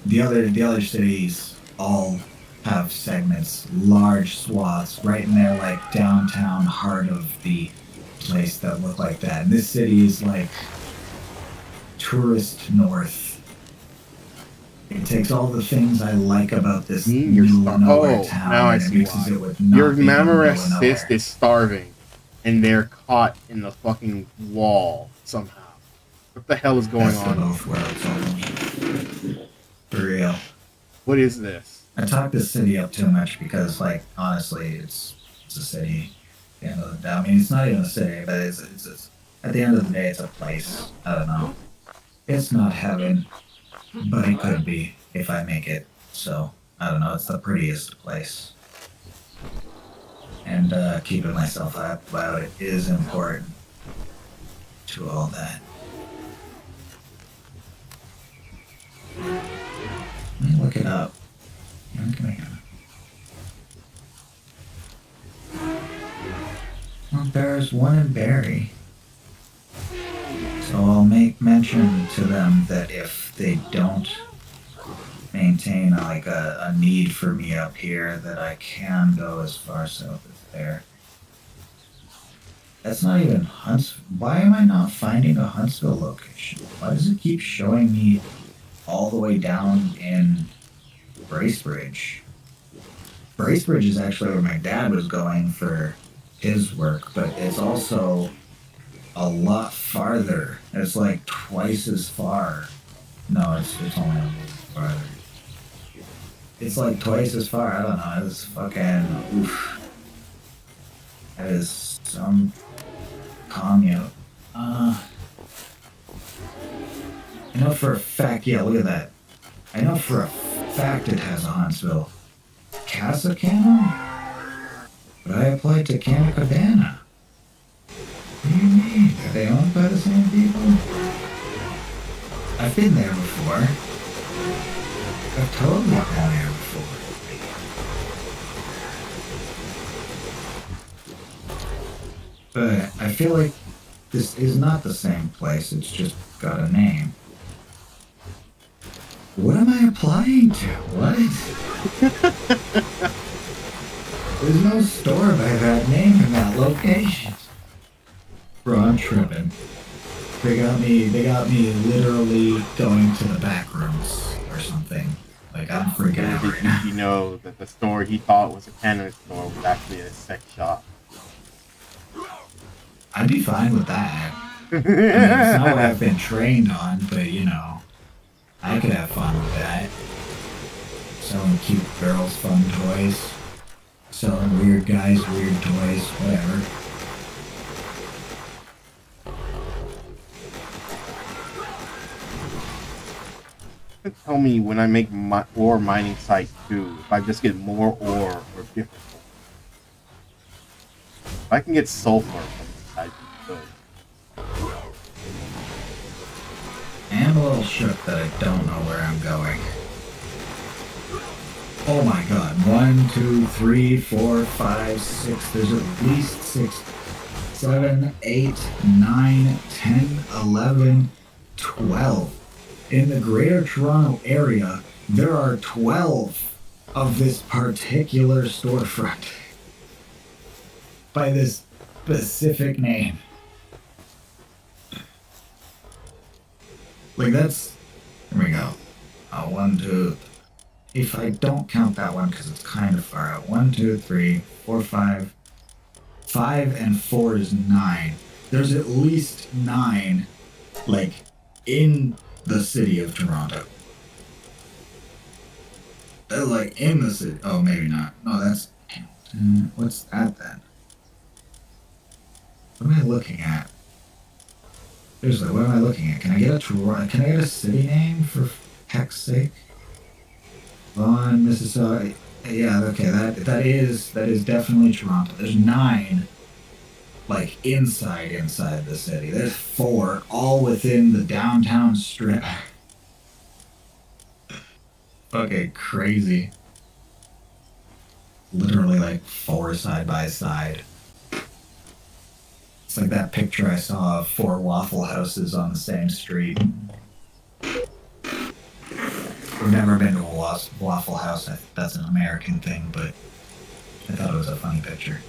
The other cities all have segments, large swaths, right in their like downtown heart of the place that look like that. And this city is like tourist north. It takes all the things I like about this middle of nowhere town now I and see it mixes why. it with Your nothing in the middle Mammoth of nowhere. cyst is starving, and they're caught in the fucking wall somehow. What the hell is going That's the on? both worlds almost. For real. What is this? I talk this city up too much because, like, honestly, it's a city. At the end of the day, I mean, it's not even a city, but it's at the end of the day, it's a place. I don't know. It's not heaven, but it could be if I make it. So I don't know. It's the prettiest place, and keeping myself up about it is important to all that. Let me look it up. Okay. Well, there's one in Barrie. So I'll make mention to them that if they don't maintain like a need for me up here, that I can go as far south as there. That's not even Huntsville. Why am I not finding a Huntsville location? Why does it keep showing me all the way down in Bracebridge? Bracebridge is actually where my dad was going for his work, but it's also a lot farther. It's like twice as far. No, it's only a little farther. It's like twice as far. I don't know. It's fucking oof. That is some commute. I know for a fact. Yeah, look at that. I know for a fact it has a Huntsville. Casacana? But I applied to Canacabana. What do you mean? Are they owned by the same people? I've been there before. I've totally been there before. But I feel like this is not the same place, it's just got a name. What am I applying to? What? There's no store by that name in that location. Bro, I'm tripping. They got me literally going to the back rooms or something. Like, I'm freaking out right now. You know that the store he thought was a cannabis store was actually a sex shop. I'd be fine with that. I mean, it's not what I've been trained on, but you know, I could have fun with that. Selling cute girls fun toys. Selling weird guys weird toys, whatever. Tell me when I make my ore mining site 2, if I just get more ore or different ore. If I can get sulfur from this, I'd be good. I'm a little shook that I don't know where I'm going. Oh my god. 1, 2, 3, 4, 5, 6. There's at least 6, 7, 8, 9, 10, 11, 12. In the Greater Toronto area, there are 12 of this particular storefront. By this specific name. Like that's... Here we go. 1, 2... If I don't count that one because it's kind of far out. 1, 2, 3, 4, 5... 5 and 4 is 9. There's at least 9, like, in the city of Toronto. Like, in the city. Oh, maybe not. No, that's... what's that then? What am I looking at? Seriously, what am I looking at? Can I get a city name for heck's sake? Vaughan, Mississauga. Yeah, okay, that is definitely Toronto. There's 9, like inside the city. There's 4 all within the downtown strip. Okay, crazy. Literally like 4 side by side. It's like that picture I saw of 4 Waffle Houses on the same street. I've never been to a Waffle House. That's an American thing, but I thought it was a funny picture.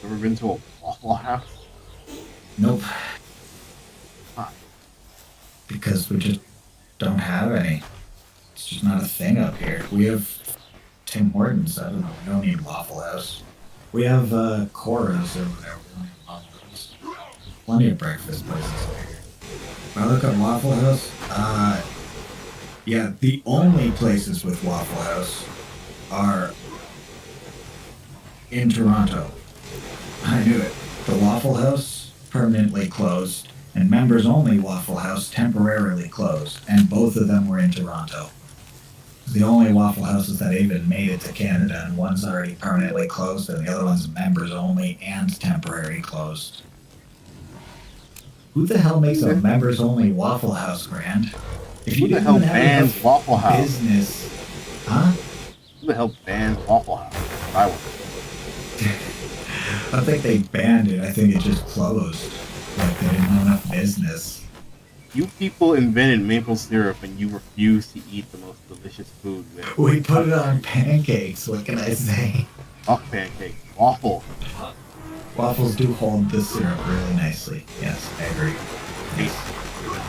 Ever been to a Waffle House? Nope. Because we just don't have any. It's just not a thing up here. We have Tim Hortons. I don't know. We don't need Waffle House. We have Cora's over there. We don't need Waffle House. Plenty of breakfast places here. If I look at Waffle House, yeah, the only places with Waffle House are in Toronto. I knew it. The Waffle House permanently closed, and members only Waffle House temporarily closed, and both of them were in Toronto. The only Waffle Houses that even made it to Canada, and one's already permanently closed, and the other one's members only and temporary closed. Who the hell makes a members only Waffle House, Grand? If Who the hell bans Waffle House? Business, huh? Who the hell bans Waffle House? I would. I think they banned it. I think it just closed. Like they didn't have enough business. You people invented maple syrup and you refuse to eat the most delicious food with it. We put it on pancakes. What can I say? Fuck pancakes. Waffle. Waffles do hold the syrup really nicely. Yes, I agree. Yes.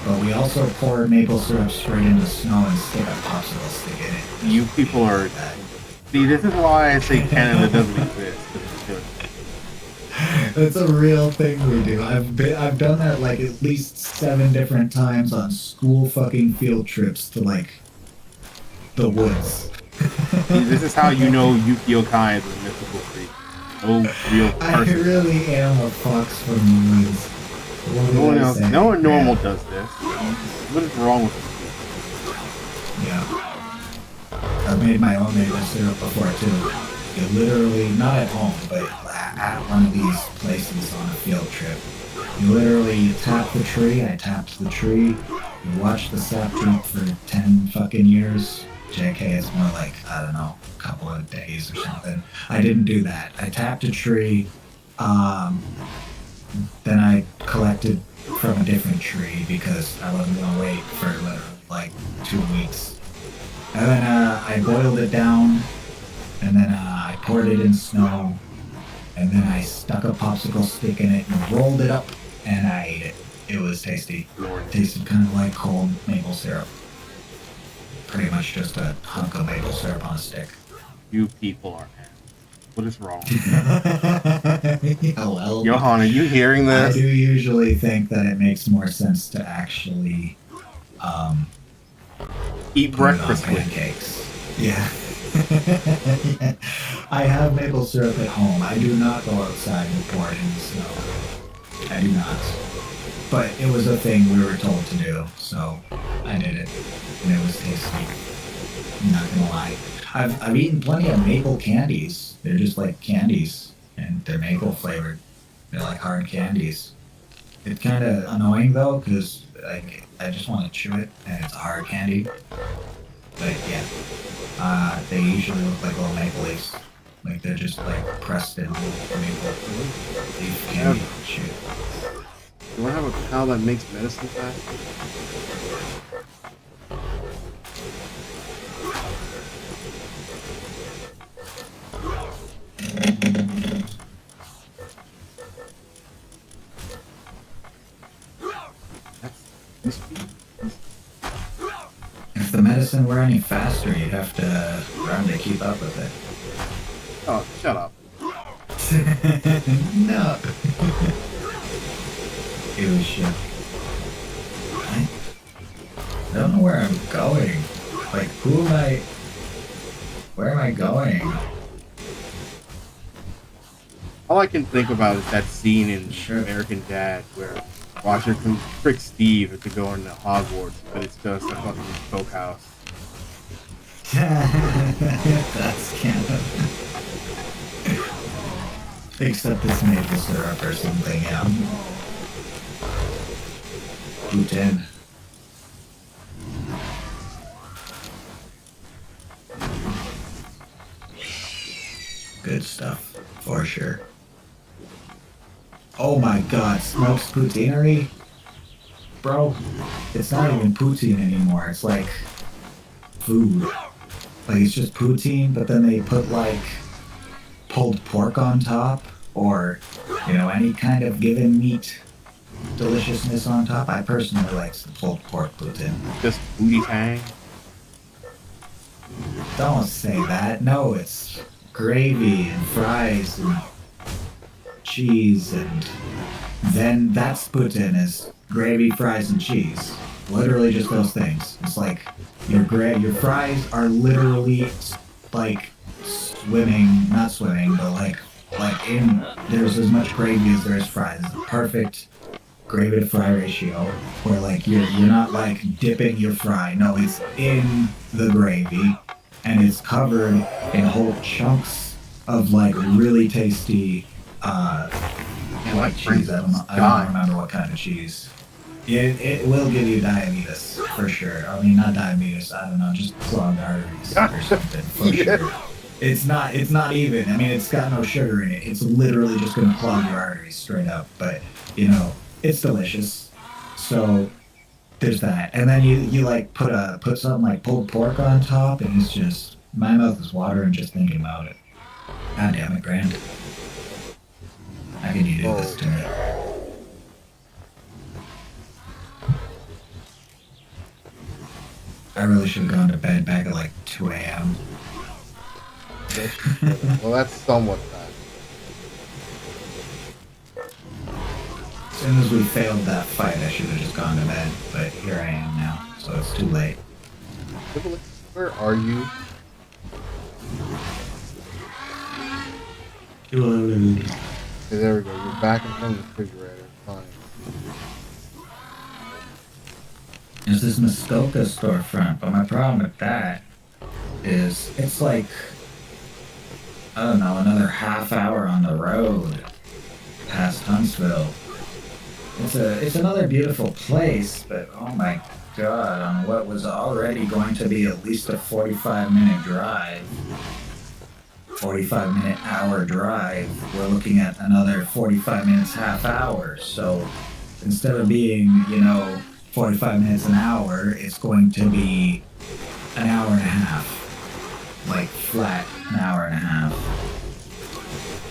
But we also pour maple syrup straight into snow and stick a popsicle stick in it. You people are... See, this is why I say Canada doesn't exist. That's a real thing we do. I've done that like at least 7 different times on school fucking field trips to like the woods. See, this is how you know Yuki Okai is a mythical creature. No real person. I really am a fox from the woods. No one normal does this. What is wrong with you? Yeah. I've made my own maple syrup before too. Literally, not at home, but at one of these places on a field trip. You literally tap the tree. I tapped the tree. You watch the sap drip for 10 fucking years. JK, it's more like, I don't know, a couple of days or something. I didn't do that. I tapped a tree. Then I collected from a different tree because I wasn't gonna wait for literally like 2 weeks. And then I boiled it down, and then I poured it in snow, and then I stuck a popsicle stick in it and rolled it up, and I ate it. It was tasty. It tasted kind of like cold maple syrup. Pretty much just a hunk of maple syrup on a stick. You people are mad. What is wrong? Oh, well, Johan, are you hearing I this? do usually think that it makes more sense to actually Eat put it on breakfast with. pancakes. Yeah. I have maple syrup at home. I do not go outside and pour it in the snow. I do not. But it was a thing we were told to do, so I did it. And it was tasty. I'm not gonna lie. I've eaten plenty of maple candies. They're just like candies, and they're maple flavored. They're like hard candies. It's kind of annoying though, because like I just want to chew it, and it's a hard candy. But yeah, they usually look like little maple leaves. Like they're just like pressed in maple leaf candy. Shit. Do I have a cow that makes medicine fast? If the medicine were any faster, you'd have to run to keep up with it. Oh, shut up. No. Ew, shit. I don't know where I'm going. Like, who am I? Where am I going? All I can think about is that scene in Sure. American Dad where Roger can trick Steve to go into Hogwarts, but it's just a fucking Coke house. That's canon. Except it's maple syrup or something, yeah. Putin. Good stuff, for sure. Oh my god, Smoke's Poutinery? Bro, it's not even poutine anymore, it's like food. Like it's just poutine, but then they put like pulled pork on top, or, you know, any kind of given meat deliciousness on top. I personally like some pulled pork poutine. Just booty tang. Don't say that. No, it's gravy and fries and cheese, and then that's poutine, is gravy, fries, and cheese. Literally just those things. It's like your fries are literally like swimming, not swimming, but like in, there's as much gravy as there is fries. It's a perfect gravy to fry ratio, where like you're not like dipping your fry. No, it's in the gravy, and it's covered in whole chunks of like really tasty like cheese. I don't remember what kind of cheese. It will give you diabetes for sure. I mean, not diabetes. I don't know, just clogged arteries or something for sure. It's not even. I mean, it's got no sugar in it. It's literally just gonna clog your arteries straight up. But you know, it's delicious. So there's that. And then you like put something like pulled pork on top, and it's just, my mouth is watering just thinking about it. God damn it, Grand. How can you do this to me? I really should have gone to bed back at like 2 a.m. Well, that's somewhat bad. As soon as we failed that fight, I should have just gone to bed. But here I am now, so it's too late. Where are you? Okay, there we go. You're back in front of the refrigerator. Fine. There's this Muskoka storefront, but my problem with that is it's like, I don't know, another half hour on the road past Huntsville. It's another beautiful place, but oh my god, on what was already going to be at least a 45-minute drive, 45-minute hour drive, we're looking at another 45 minutes, half hour. So instead of being, 45 minutes an hour, it's going to be an hour and a half. Like flat, an hour and a half.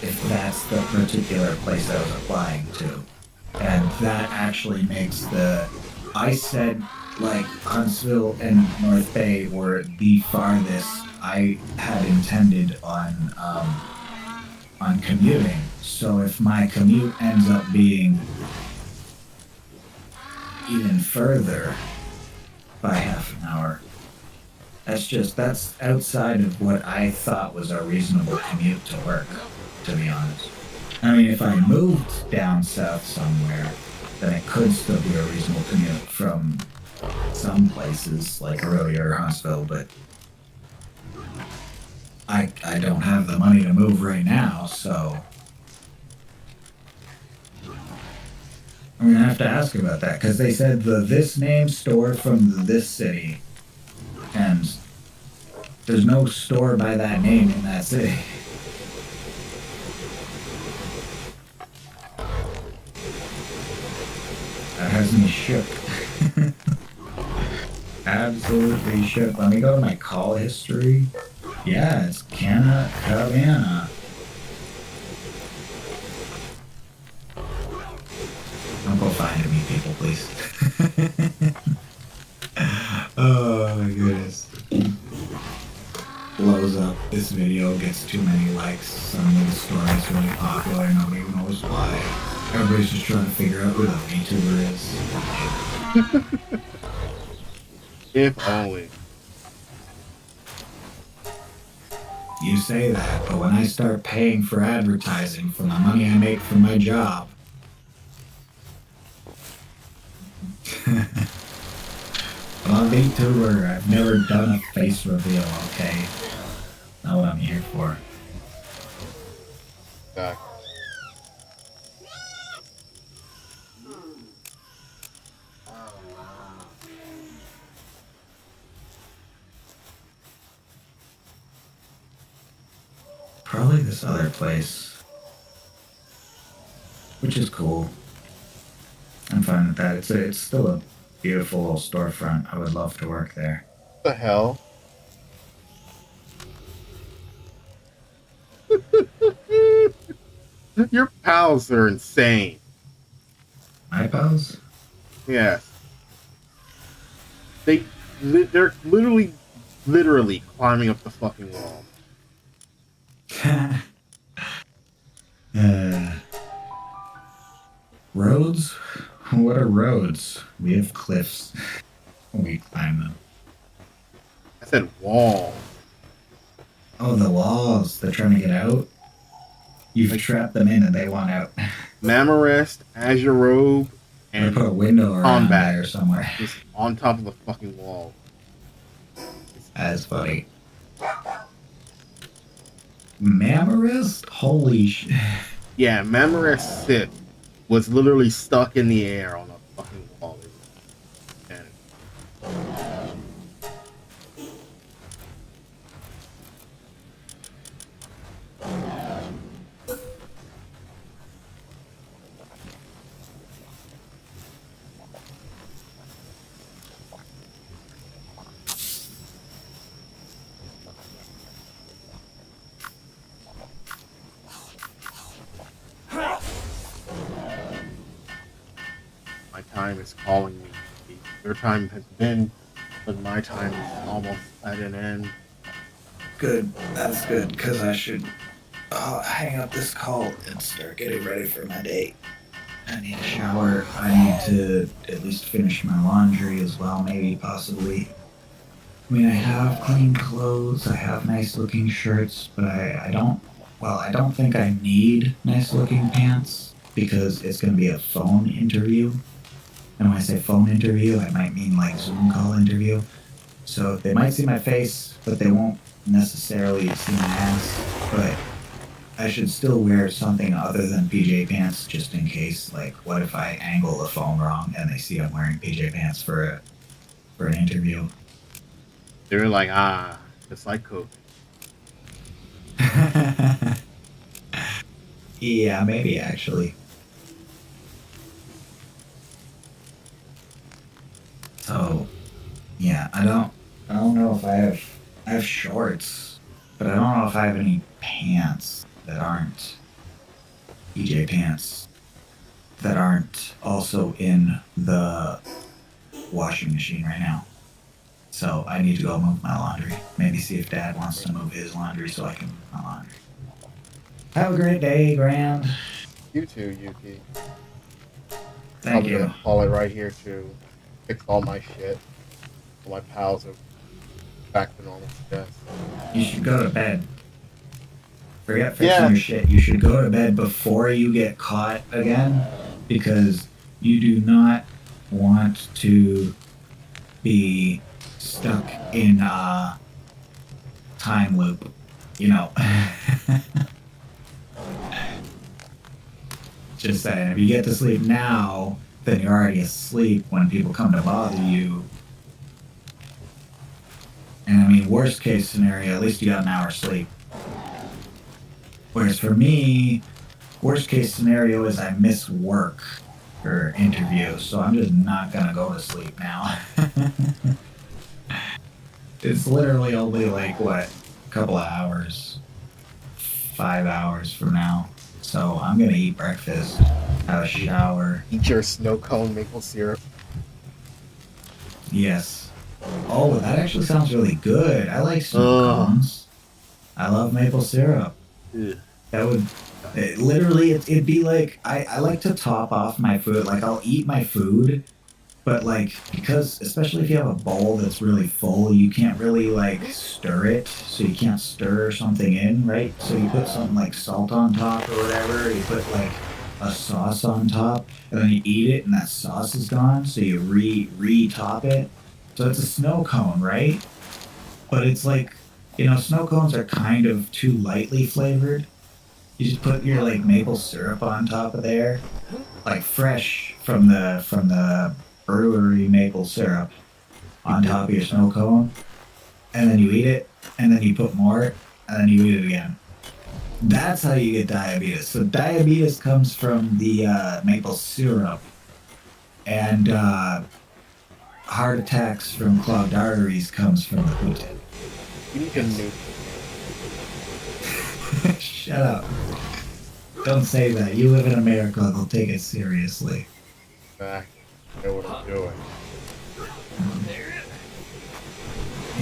If that's the particular place I was applying to. And that actually makes I said like Huntsville and North Bay were the farthest I had intended on commuting. So if my commute ends up being even further by half an hour, that's outside of what I thought was a reasonable commute to work, to be honest. I mean, if I moved down south somewhere, then it could still be a reasonable commute from some places like earlier Huntsville, but I don't have the money to move right now, so I'm gonna have to ask about that, because they said the this name store from the this city, and there's no store by that name in that city. That has me shook. Absolutely shook. Let me go to my call history. Yeah, it's Canna Cabana. Don't go finding me, people, please. Oh my goodness. Blows up. This video gets too many likes. Suddenly the story is really popular. Nobody knows why. Everybody's just trying to figure out who the VTuber is. If only. You say that, but when I start paying for advertising from the money I make from my job, I'm a VTuber. I've never done a face reveal, okay? Not what I'm here for. Back. Probably this other place, which is cool. I'm fine with that. It's still a beautiful little storefront. I would love to work there. What the hell? Your pals are insane. My pals? Yes. They're literally climbing up the fucking wall. Roads? What are roads? We have cliffs. We climb them. I said wall. Oh, the walls. They're trying to get out? You've trapped them in and they want out. Mamarest, Azure Robe, Or and put a window around combat there somewhere. just on top of the fucking wall. That's funny. Mamarist? Holy shit. Yeah, Mamarest Sith was literally stuck in the air on a fucking wall. And my time is calling me. Your time has been, but my time is almost at an end. Good. That's good, because I should hang up this call and start getting ready for my day. I need a shower. I need to at least finish my laundry as well, maybe, possibly. I mean, I have clean clothes, I have nice looking shirts, but I don't think I need nice looking pants because it's going to be a phone interview. And when I say phone interview, I might mean like Zoom call interview. So they might see my face, but they won't necessarily see my ass. But I should still wear something other than PJ pants just in case. Like, what if I angle the phone wrong and they see I'm wearing PJ pants for an interview? They're like, ah, just like Coke. Yeah, maybe actually. So, yeah, I don't know if I have shorts, but I don't know if I have any pants that aren't PJ pants that aren't also in the washing machine right now. So I need to go move my laundry. Maybe see if Dad wants to move his laundry so I can move my laundry. Have a great day, Grand. You too, Yuki. Thank I'm you. gonna call it right here to fix all my shit. So my pals are back to normal status. You should go to bed. Forget fixing your shit. You should go to bed before you get caught again, because you do not want to be stuck in a time loop. You know. Just saying, if you get to sleep now, then you're already asleep when people come to bother you. And I mean, worst case scenario, at least you got an hour's sleep. Whereas for me, worst case scenario is I miss work for interview, so I'm just not gonna go to sleep now. It's literally only like, what, a couple of hours, 5 hours from now. So I'm gonna eat breakfast, have a shower. Eat your snow cone maple syrup. Yes. Oh, that actually sounds really good. I like snow cones. I love maple syrup. Ugh. That would literally it'd be like I like to top off my food. Like I'll eat my food, but like because especially if you have a bowl that's really full, you can't really like stir it. So you can't stir something in, right? So you put some like salt on top or whatever. You put like a sauce on top, and then you eat it, and that sauce is gone. So you re-top it. So it's a snow cone, right? But it's like, you know, snow cones are kind of too lightly flavored. You just put your like maple syrup on top of there, like fresh from the brewery maple syrup on top of your snow cone, and then you eat it, and then you put more, and then you eat it again. That's how you get diabetes. So diabetes comes from the maple syrup, and heart attacks from clogged arteries comes from the gluten. You need to nuke. Shut up. Don't say that. You live in America, they'll take it seriously. Back. I know what I'm doing.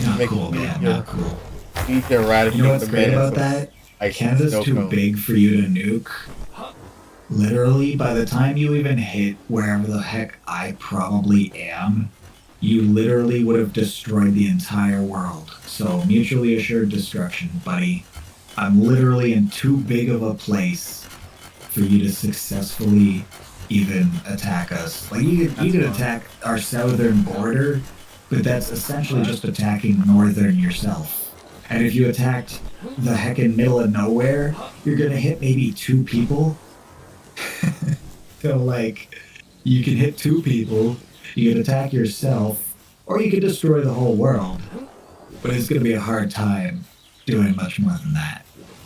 Not Make cool, man. Not cool. You need to eradicate You know what's the great menace about that? of Canada's snow too cone. big for you to nuke. Literally, by the time you even hit wherever the heck I probably am, you literally would have destroyed the entire world. So mutually assured destruction, buddy. I'm literally in too big of a place for you to successfully even attack us. Like you could attack our southern border, but that's essentially just attacking northern yourself. And if you attacked the heckin' middle of nowhere, you're gonna hit maybe 2 people. So like, you can hit 2 people, you could attack yourself, or you could destroy the whole world. But it's gonna be a hard time doing much more than that.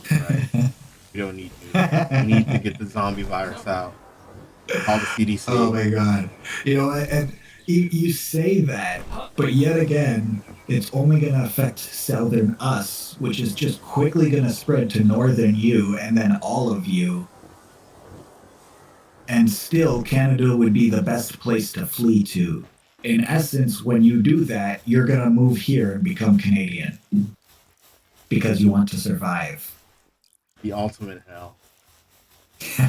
Right. We don't need to. We need to get the zombie virus out. Call the CDC. Oh my god. You know, and you say that, but yet again, it's only going to affect southern us, which is just quickly going to spread to northern you and then all of you. And still, Canada would be the best place to flee to. In essence, when you do that, you're going to move here and become Canadian. Because you want to survive. The ultimate hell. You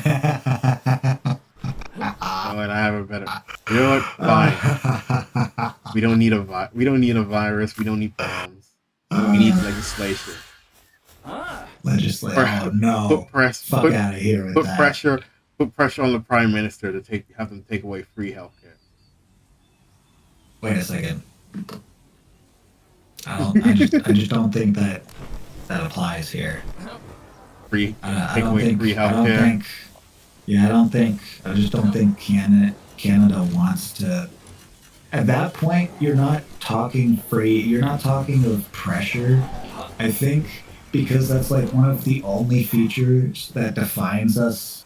know what? I have a better. You know what? Fine. We don't need a virus. We don't need bombs. We need legislation. Legislation. Oh no! Fuck out of here with put that. Put pressure on the prime minister to have them take away free healthcare. Wait a second. I just don't think that applies here. Free, I take don't away think. free I don't healthcare. think. Yeah, I don't think. I just don't think Canada wants to. At that point, you're not talking free. You're not talking of pressure. I think because that's like one of the only features that defines us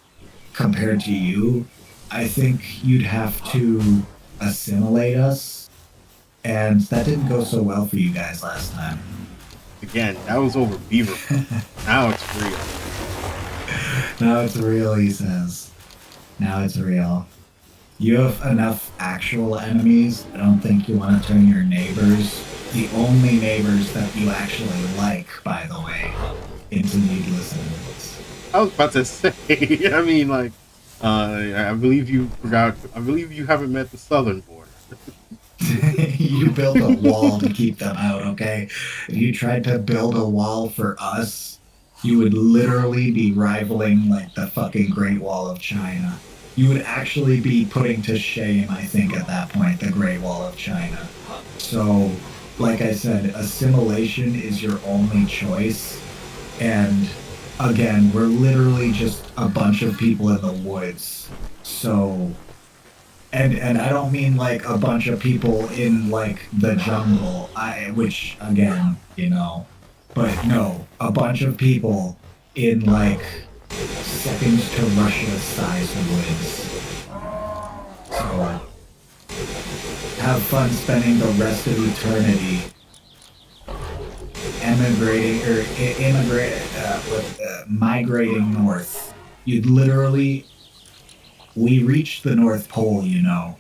compared to you. I think you'd have to assimilate us, and that didn't go so well for you guys last time. Again, that was over Beaver. Now it's real. Now it's real, he says. Now it's real. You have enough actual enemies. I don't think you want to turn your neighbors, the only neighbors that you actually like, by the way, into needless enemies. I was about to say, I mean, like, I believe you forgot, I believe you haven't met the southern border. You built a wall to keep them out, okay? If you tried to build a wall for us, you would literally be rivaling, like, the fucking Great Wall of China. You would actually be putting to shame, I think, at that point, the Great Wall of China. So, like I said, assimilation is your only choice. And, again, we're literally just a bunch of people in the woods. So... And I don't mean like a bunch of people in like the jungle, which again, you know, but no, a bunch of people in like seconds to Russia sized woods. So have fun spending the rest of eternity migrating north. You'd literally. We reached the North Pole, you know.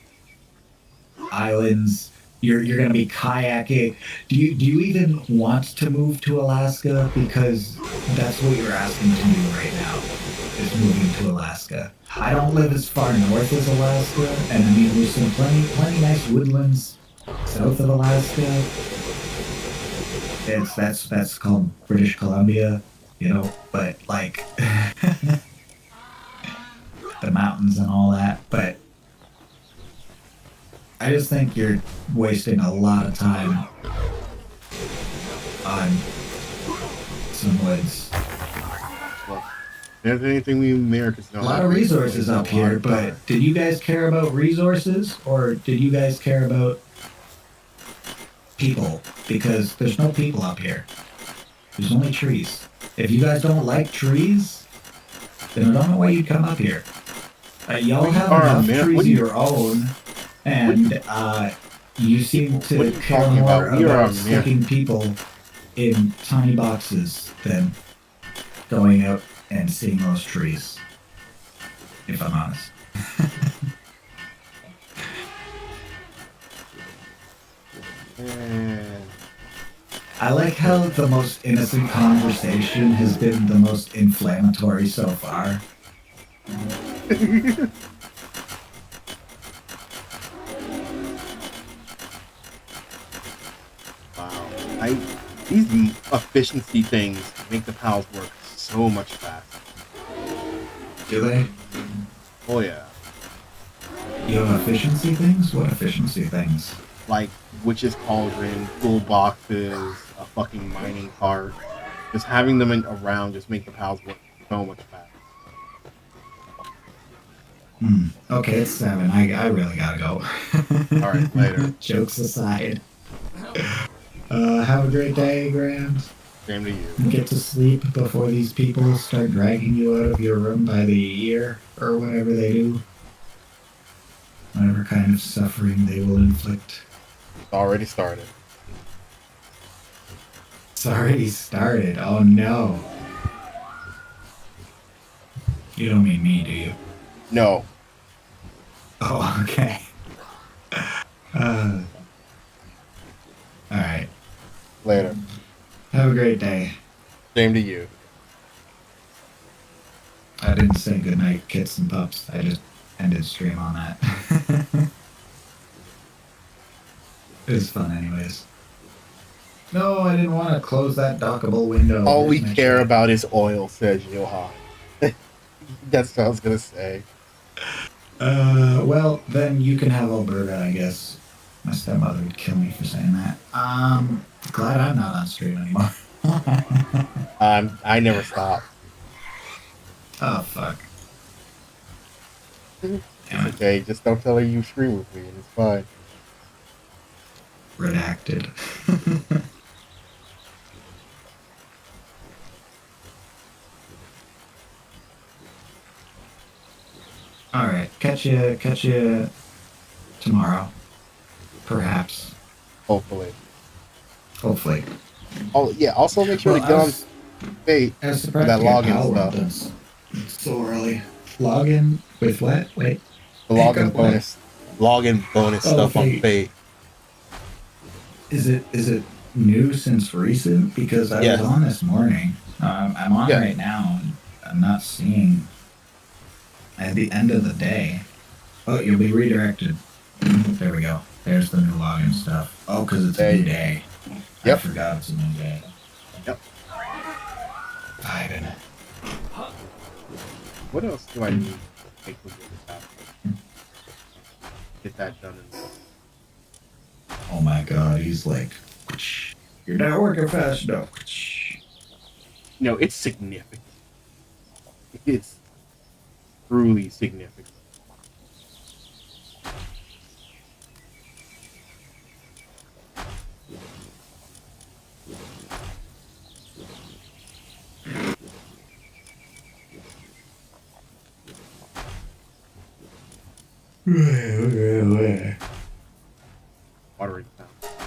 Islands. You're gonna be kayaking. Do you even want to move to Alaska? Because that's what you're asking to do right now. Is moving to Alaska. I don't live as far north as Alaska, and I mean there's some plenty nice woodlands south of Alaska. That's called British Columbia, you know. But like. The mountains and all that, but I just think you're wasting a lot of time on some woods. Well, there's anything we Americans know. A lot of resources up here, but did you guys care about resources or did you guys care about people? Because there's no people up here. There's only trees. If you guys don't like trees, then I don't know why you'd come up here. Y'all have enough trees of your own, and you seem to care more about sticking people in tiny boxes than going out and seeing those trees, if I'm honest. I like how the most innocent conversation has been the most inflammatory so far. Wow. These efficiency things make the pals work so much faster. Do they? Oh yeah. You have efficiency things? What efficiency things? Like witch's cauldron, toolboxes, a fucking mining cart. Just having them around just make the pals work so much faster. Okay, it's 7. I really gotta go. Alright, later. Jokes aside. Have a great day, Grand. Same to you. Get to sleep before these people start dragging you out of your room by the ear, or whatever they do. Whatever kind of suffering they will inflict. It's already started. It's already started. Oh no. You don't mean me, do you? No. Oh, okay. Alright. Later. Have a great day. Same to you. I didn't say goodnight, kits and pups. I just ended stream on that. It was fun anyways. No, I didn't want to close that dockable window. All we Here's my care chat. about is oil, says Johan. That's what I was gonna say. Well, then you can have Alberta, I guess. My stepmother would kill me for saying that. Glad I'm not on stream anymore. I never stop. It's okay. Just don't tell her you stream with me, and it's fine. Redacted. All right, catch you tomorrow, perhaps, Hopefully. hopefully. Oh yeah. Also, make sure Well, to get on Fate I was for surprised that to get login PalWorld stuff. so early. Login with what? Wait. The Pick login up what? bonus. Login bonus Oh, stuff on Fate. Fate. Is it new since recent? Because I Yes. was on this morning. I'm on Yeah. right now, and I'm not seeing at the end of the day. Oh, you'll be redirected. There we go. There's the new login stuff. Oh, because it's a new day. Yep. I forgot it's a new day. Yep. Ivan. What else do I need to make this happen? Get that done. Oh my god, he's like, you're not working fast enough. No, it's significant. It's truly significant. Watering fountain.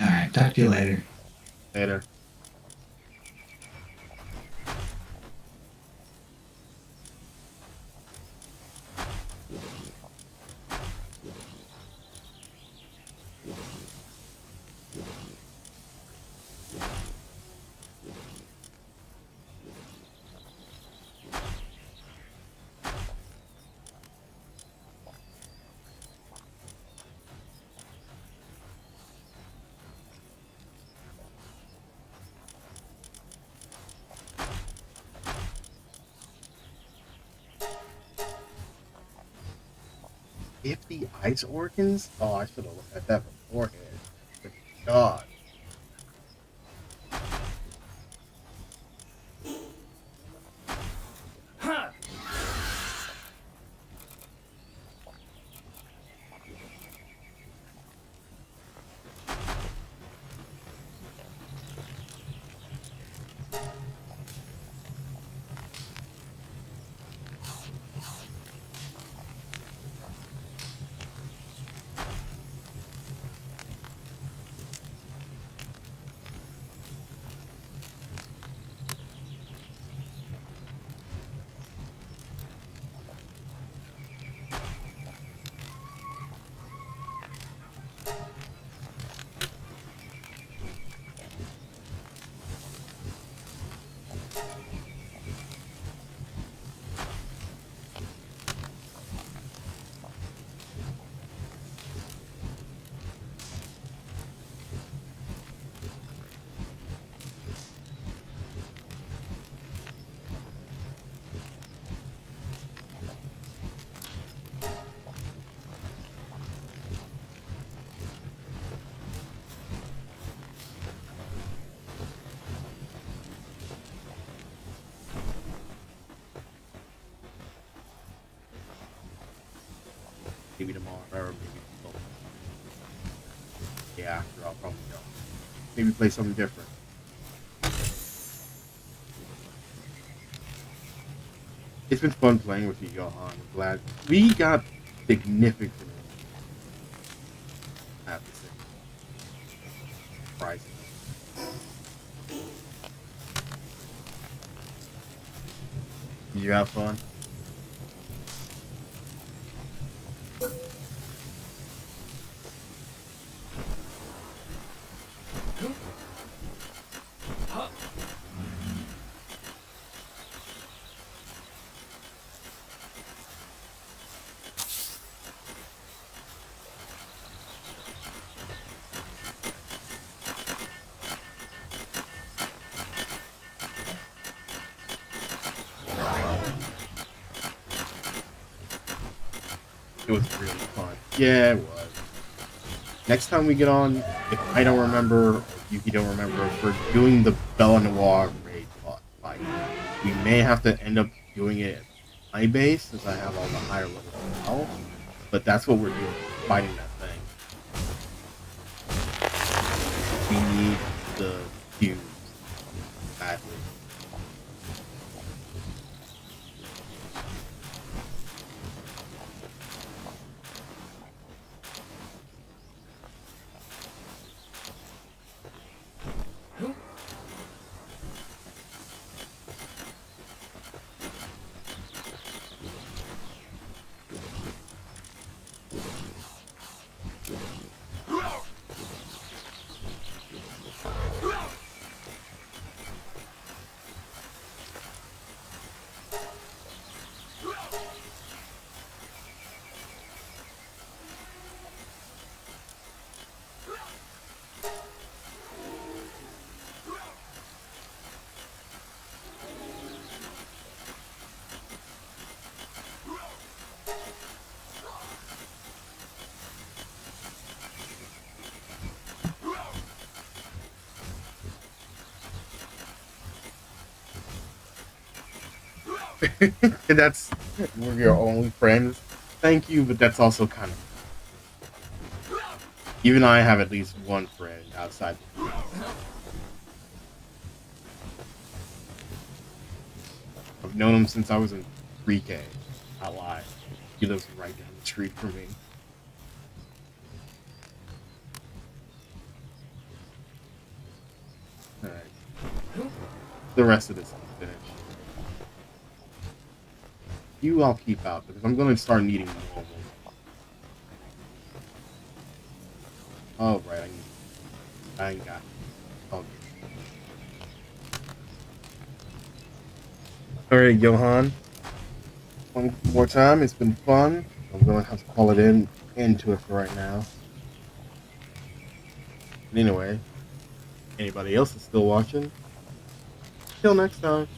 Alright, talk to you later. Later. If the ice organs? Oh, I should have looked at that beforehand. Good God. Maybe tomorrow, or maybe tomorrow. Yeah, after I'll probably go. Maybe play something different. It's been fun playing with you, Johan. I'm glad we got significant. I have to say, surprising. Did you have fun? It was really fun. Yeah, it was. Next time we get on, if I don't remember, or Yuki don't remember, if we're doing the Bella Noir raid fight, we may have to end up doing it at my base, since I have all the higher levels of health. But that's what we're doing, fighting that thing. We need the cubes badly. That's we're your only friends. Thank you, but that's also kind of. Even I have at least one friend outside the group. I've known him since I was in pre-K. I lied. He lives right down the street from me. Alright. The rest of this is finished. You I'll keep out because I'm going to start needing more of them. Oh, right. I ain't got it. Okay. Alright, Johan. One more time. It's been fun. I'm going to have to call it into it for right now. But anyway, anybody else is still watching? Till next time.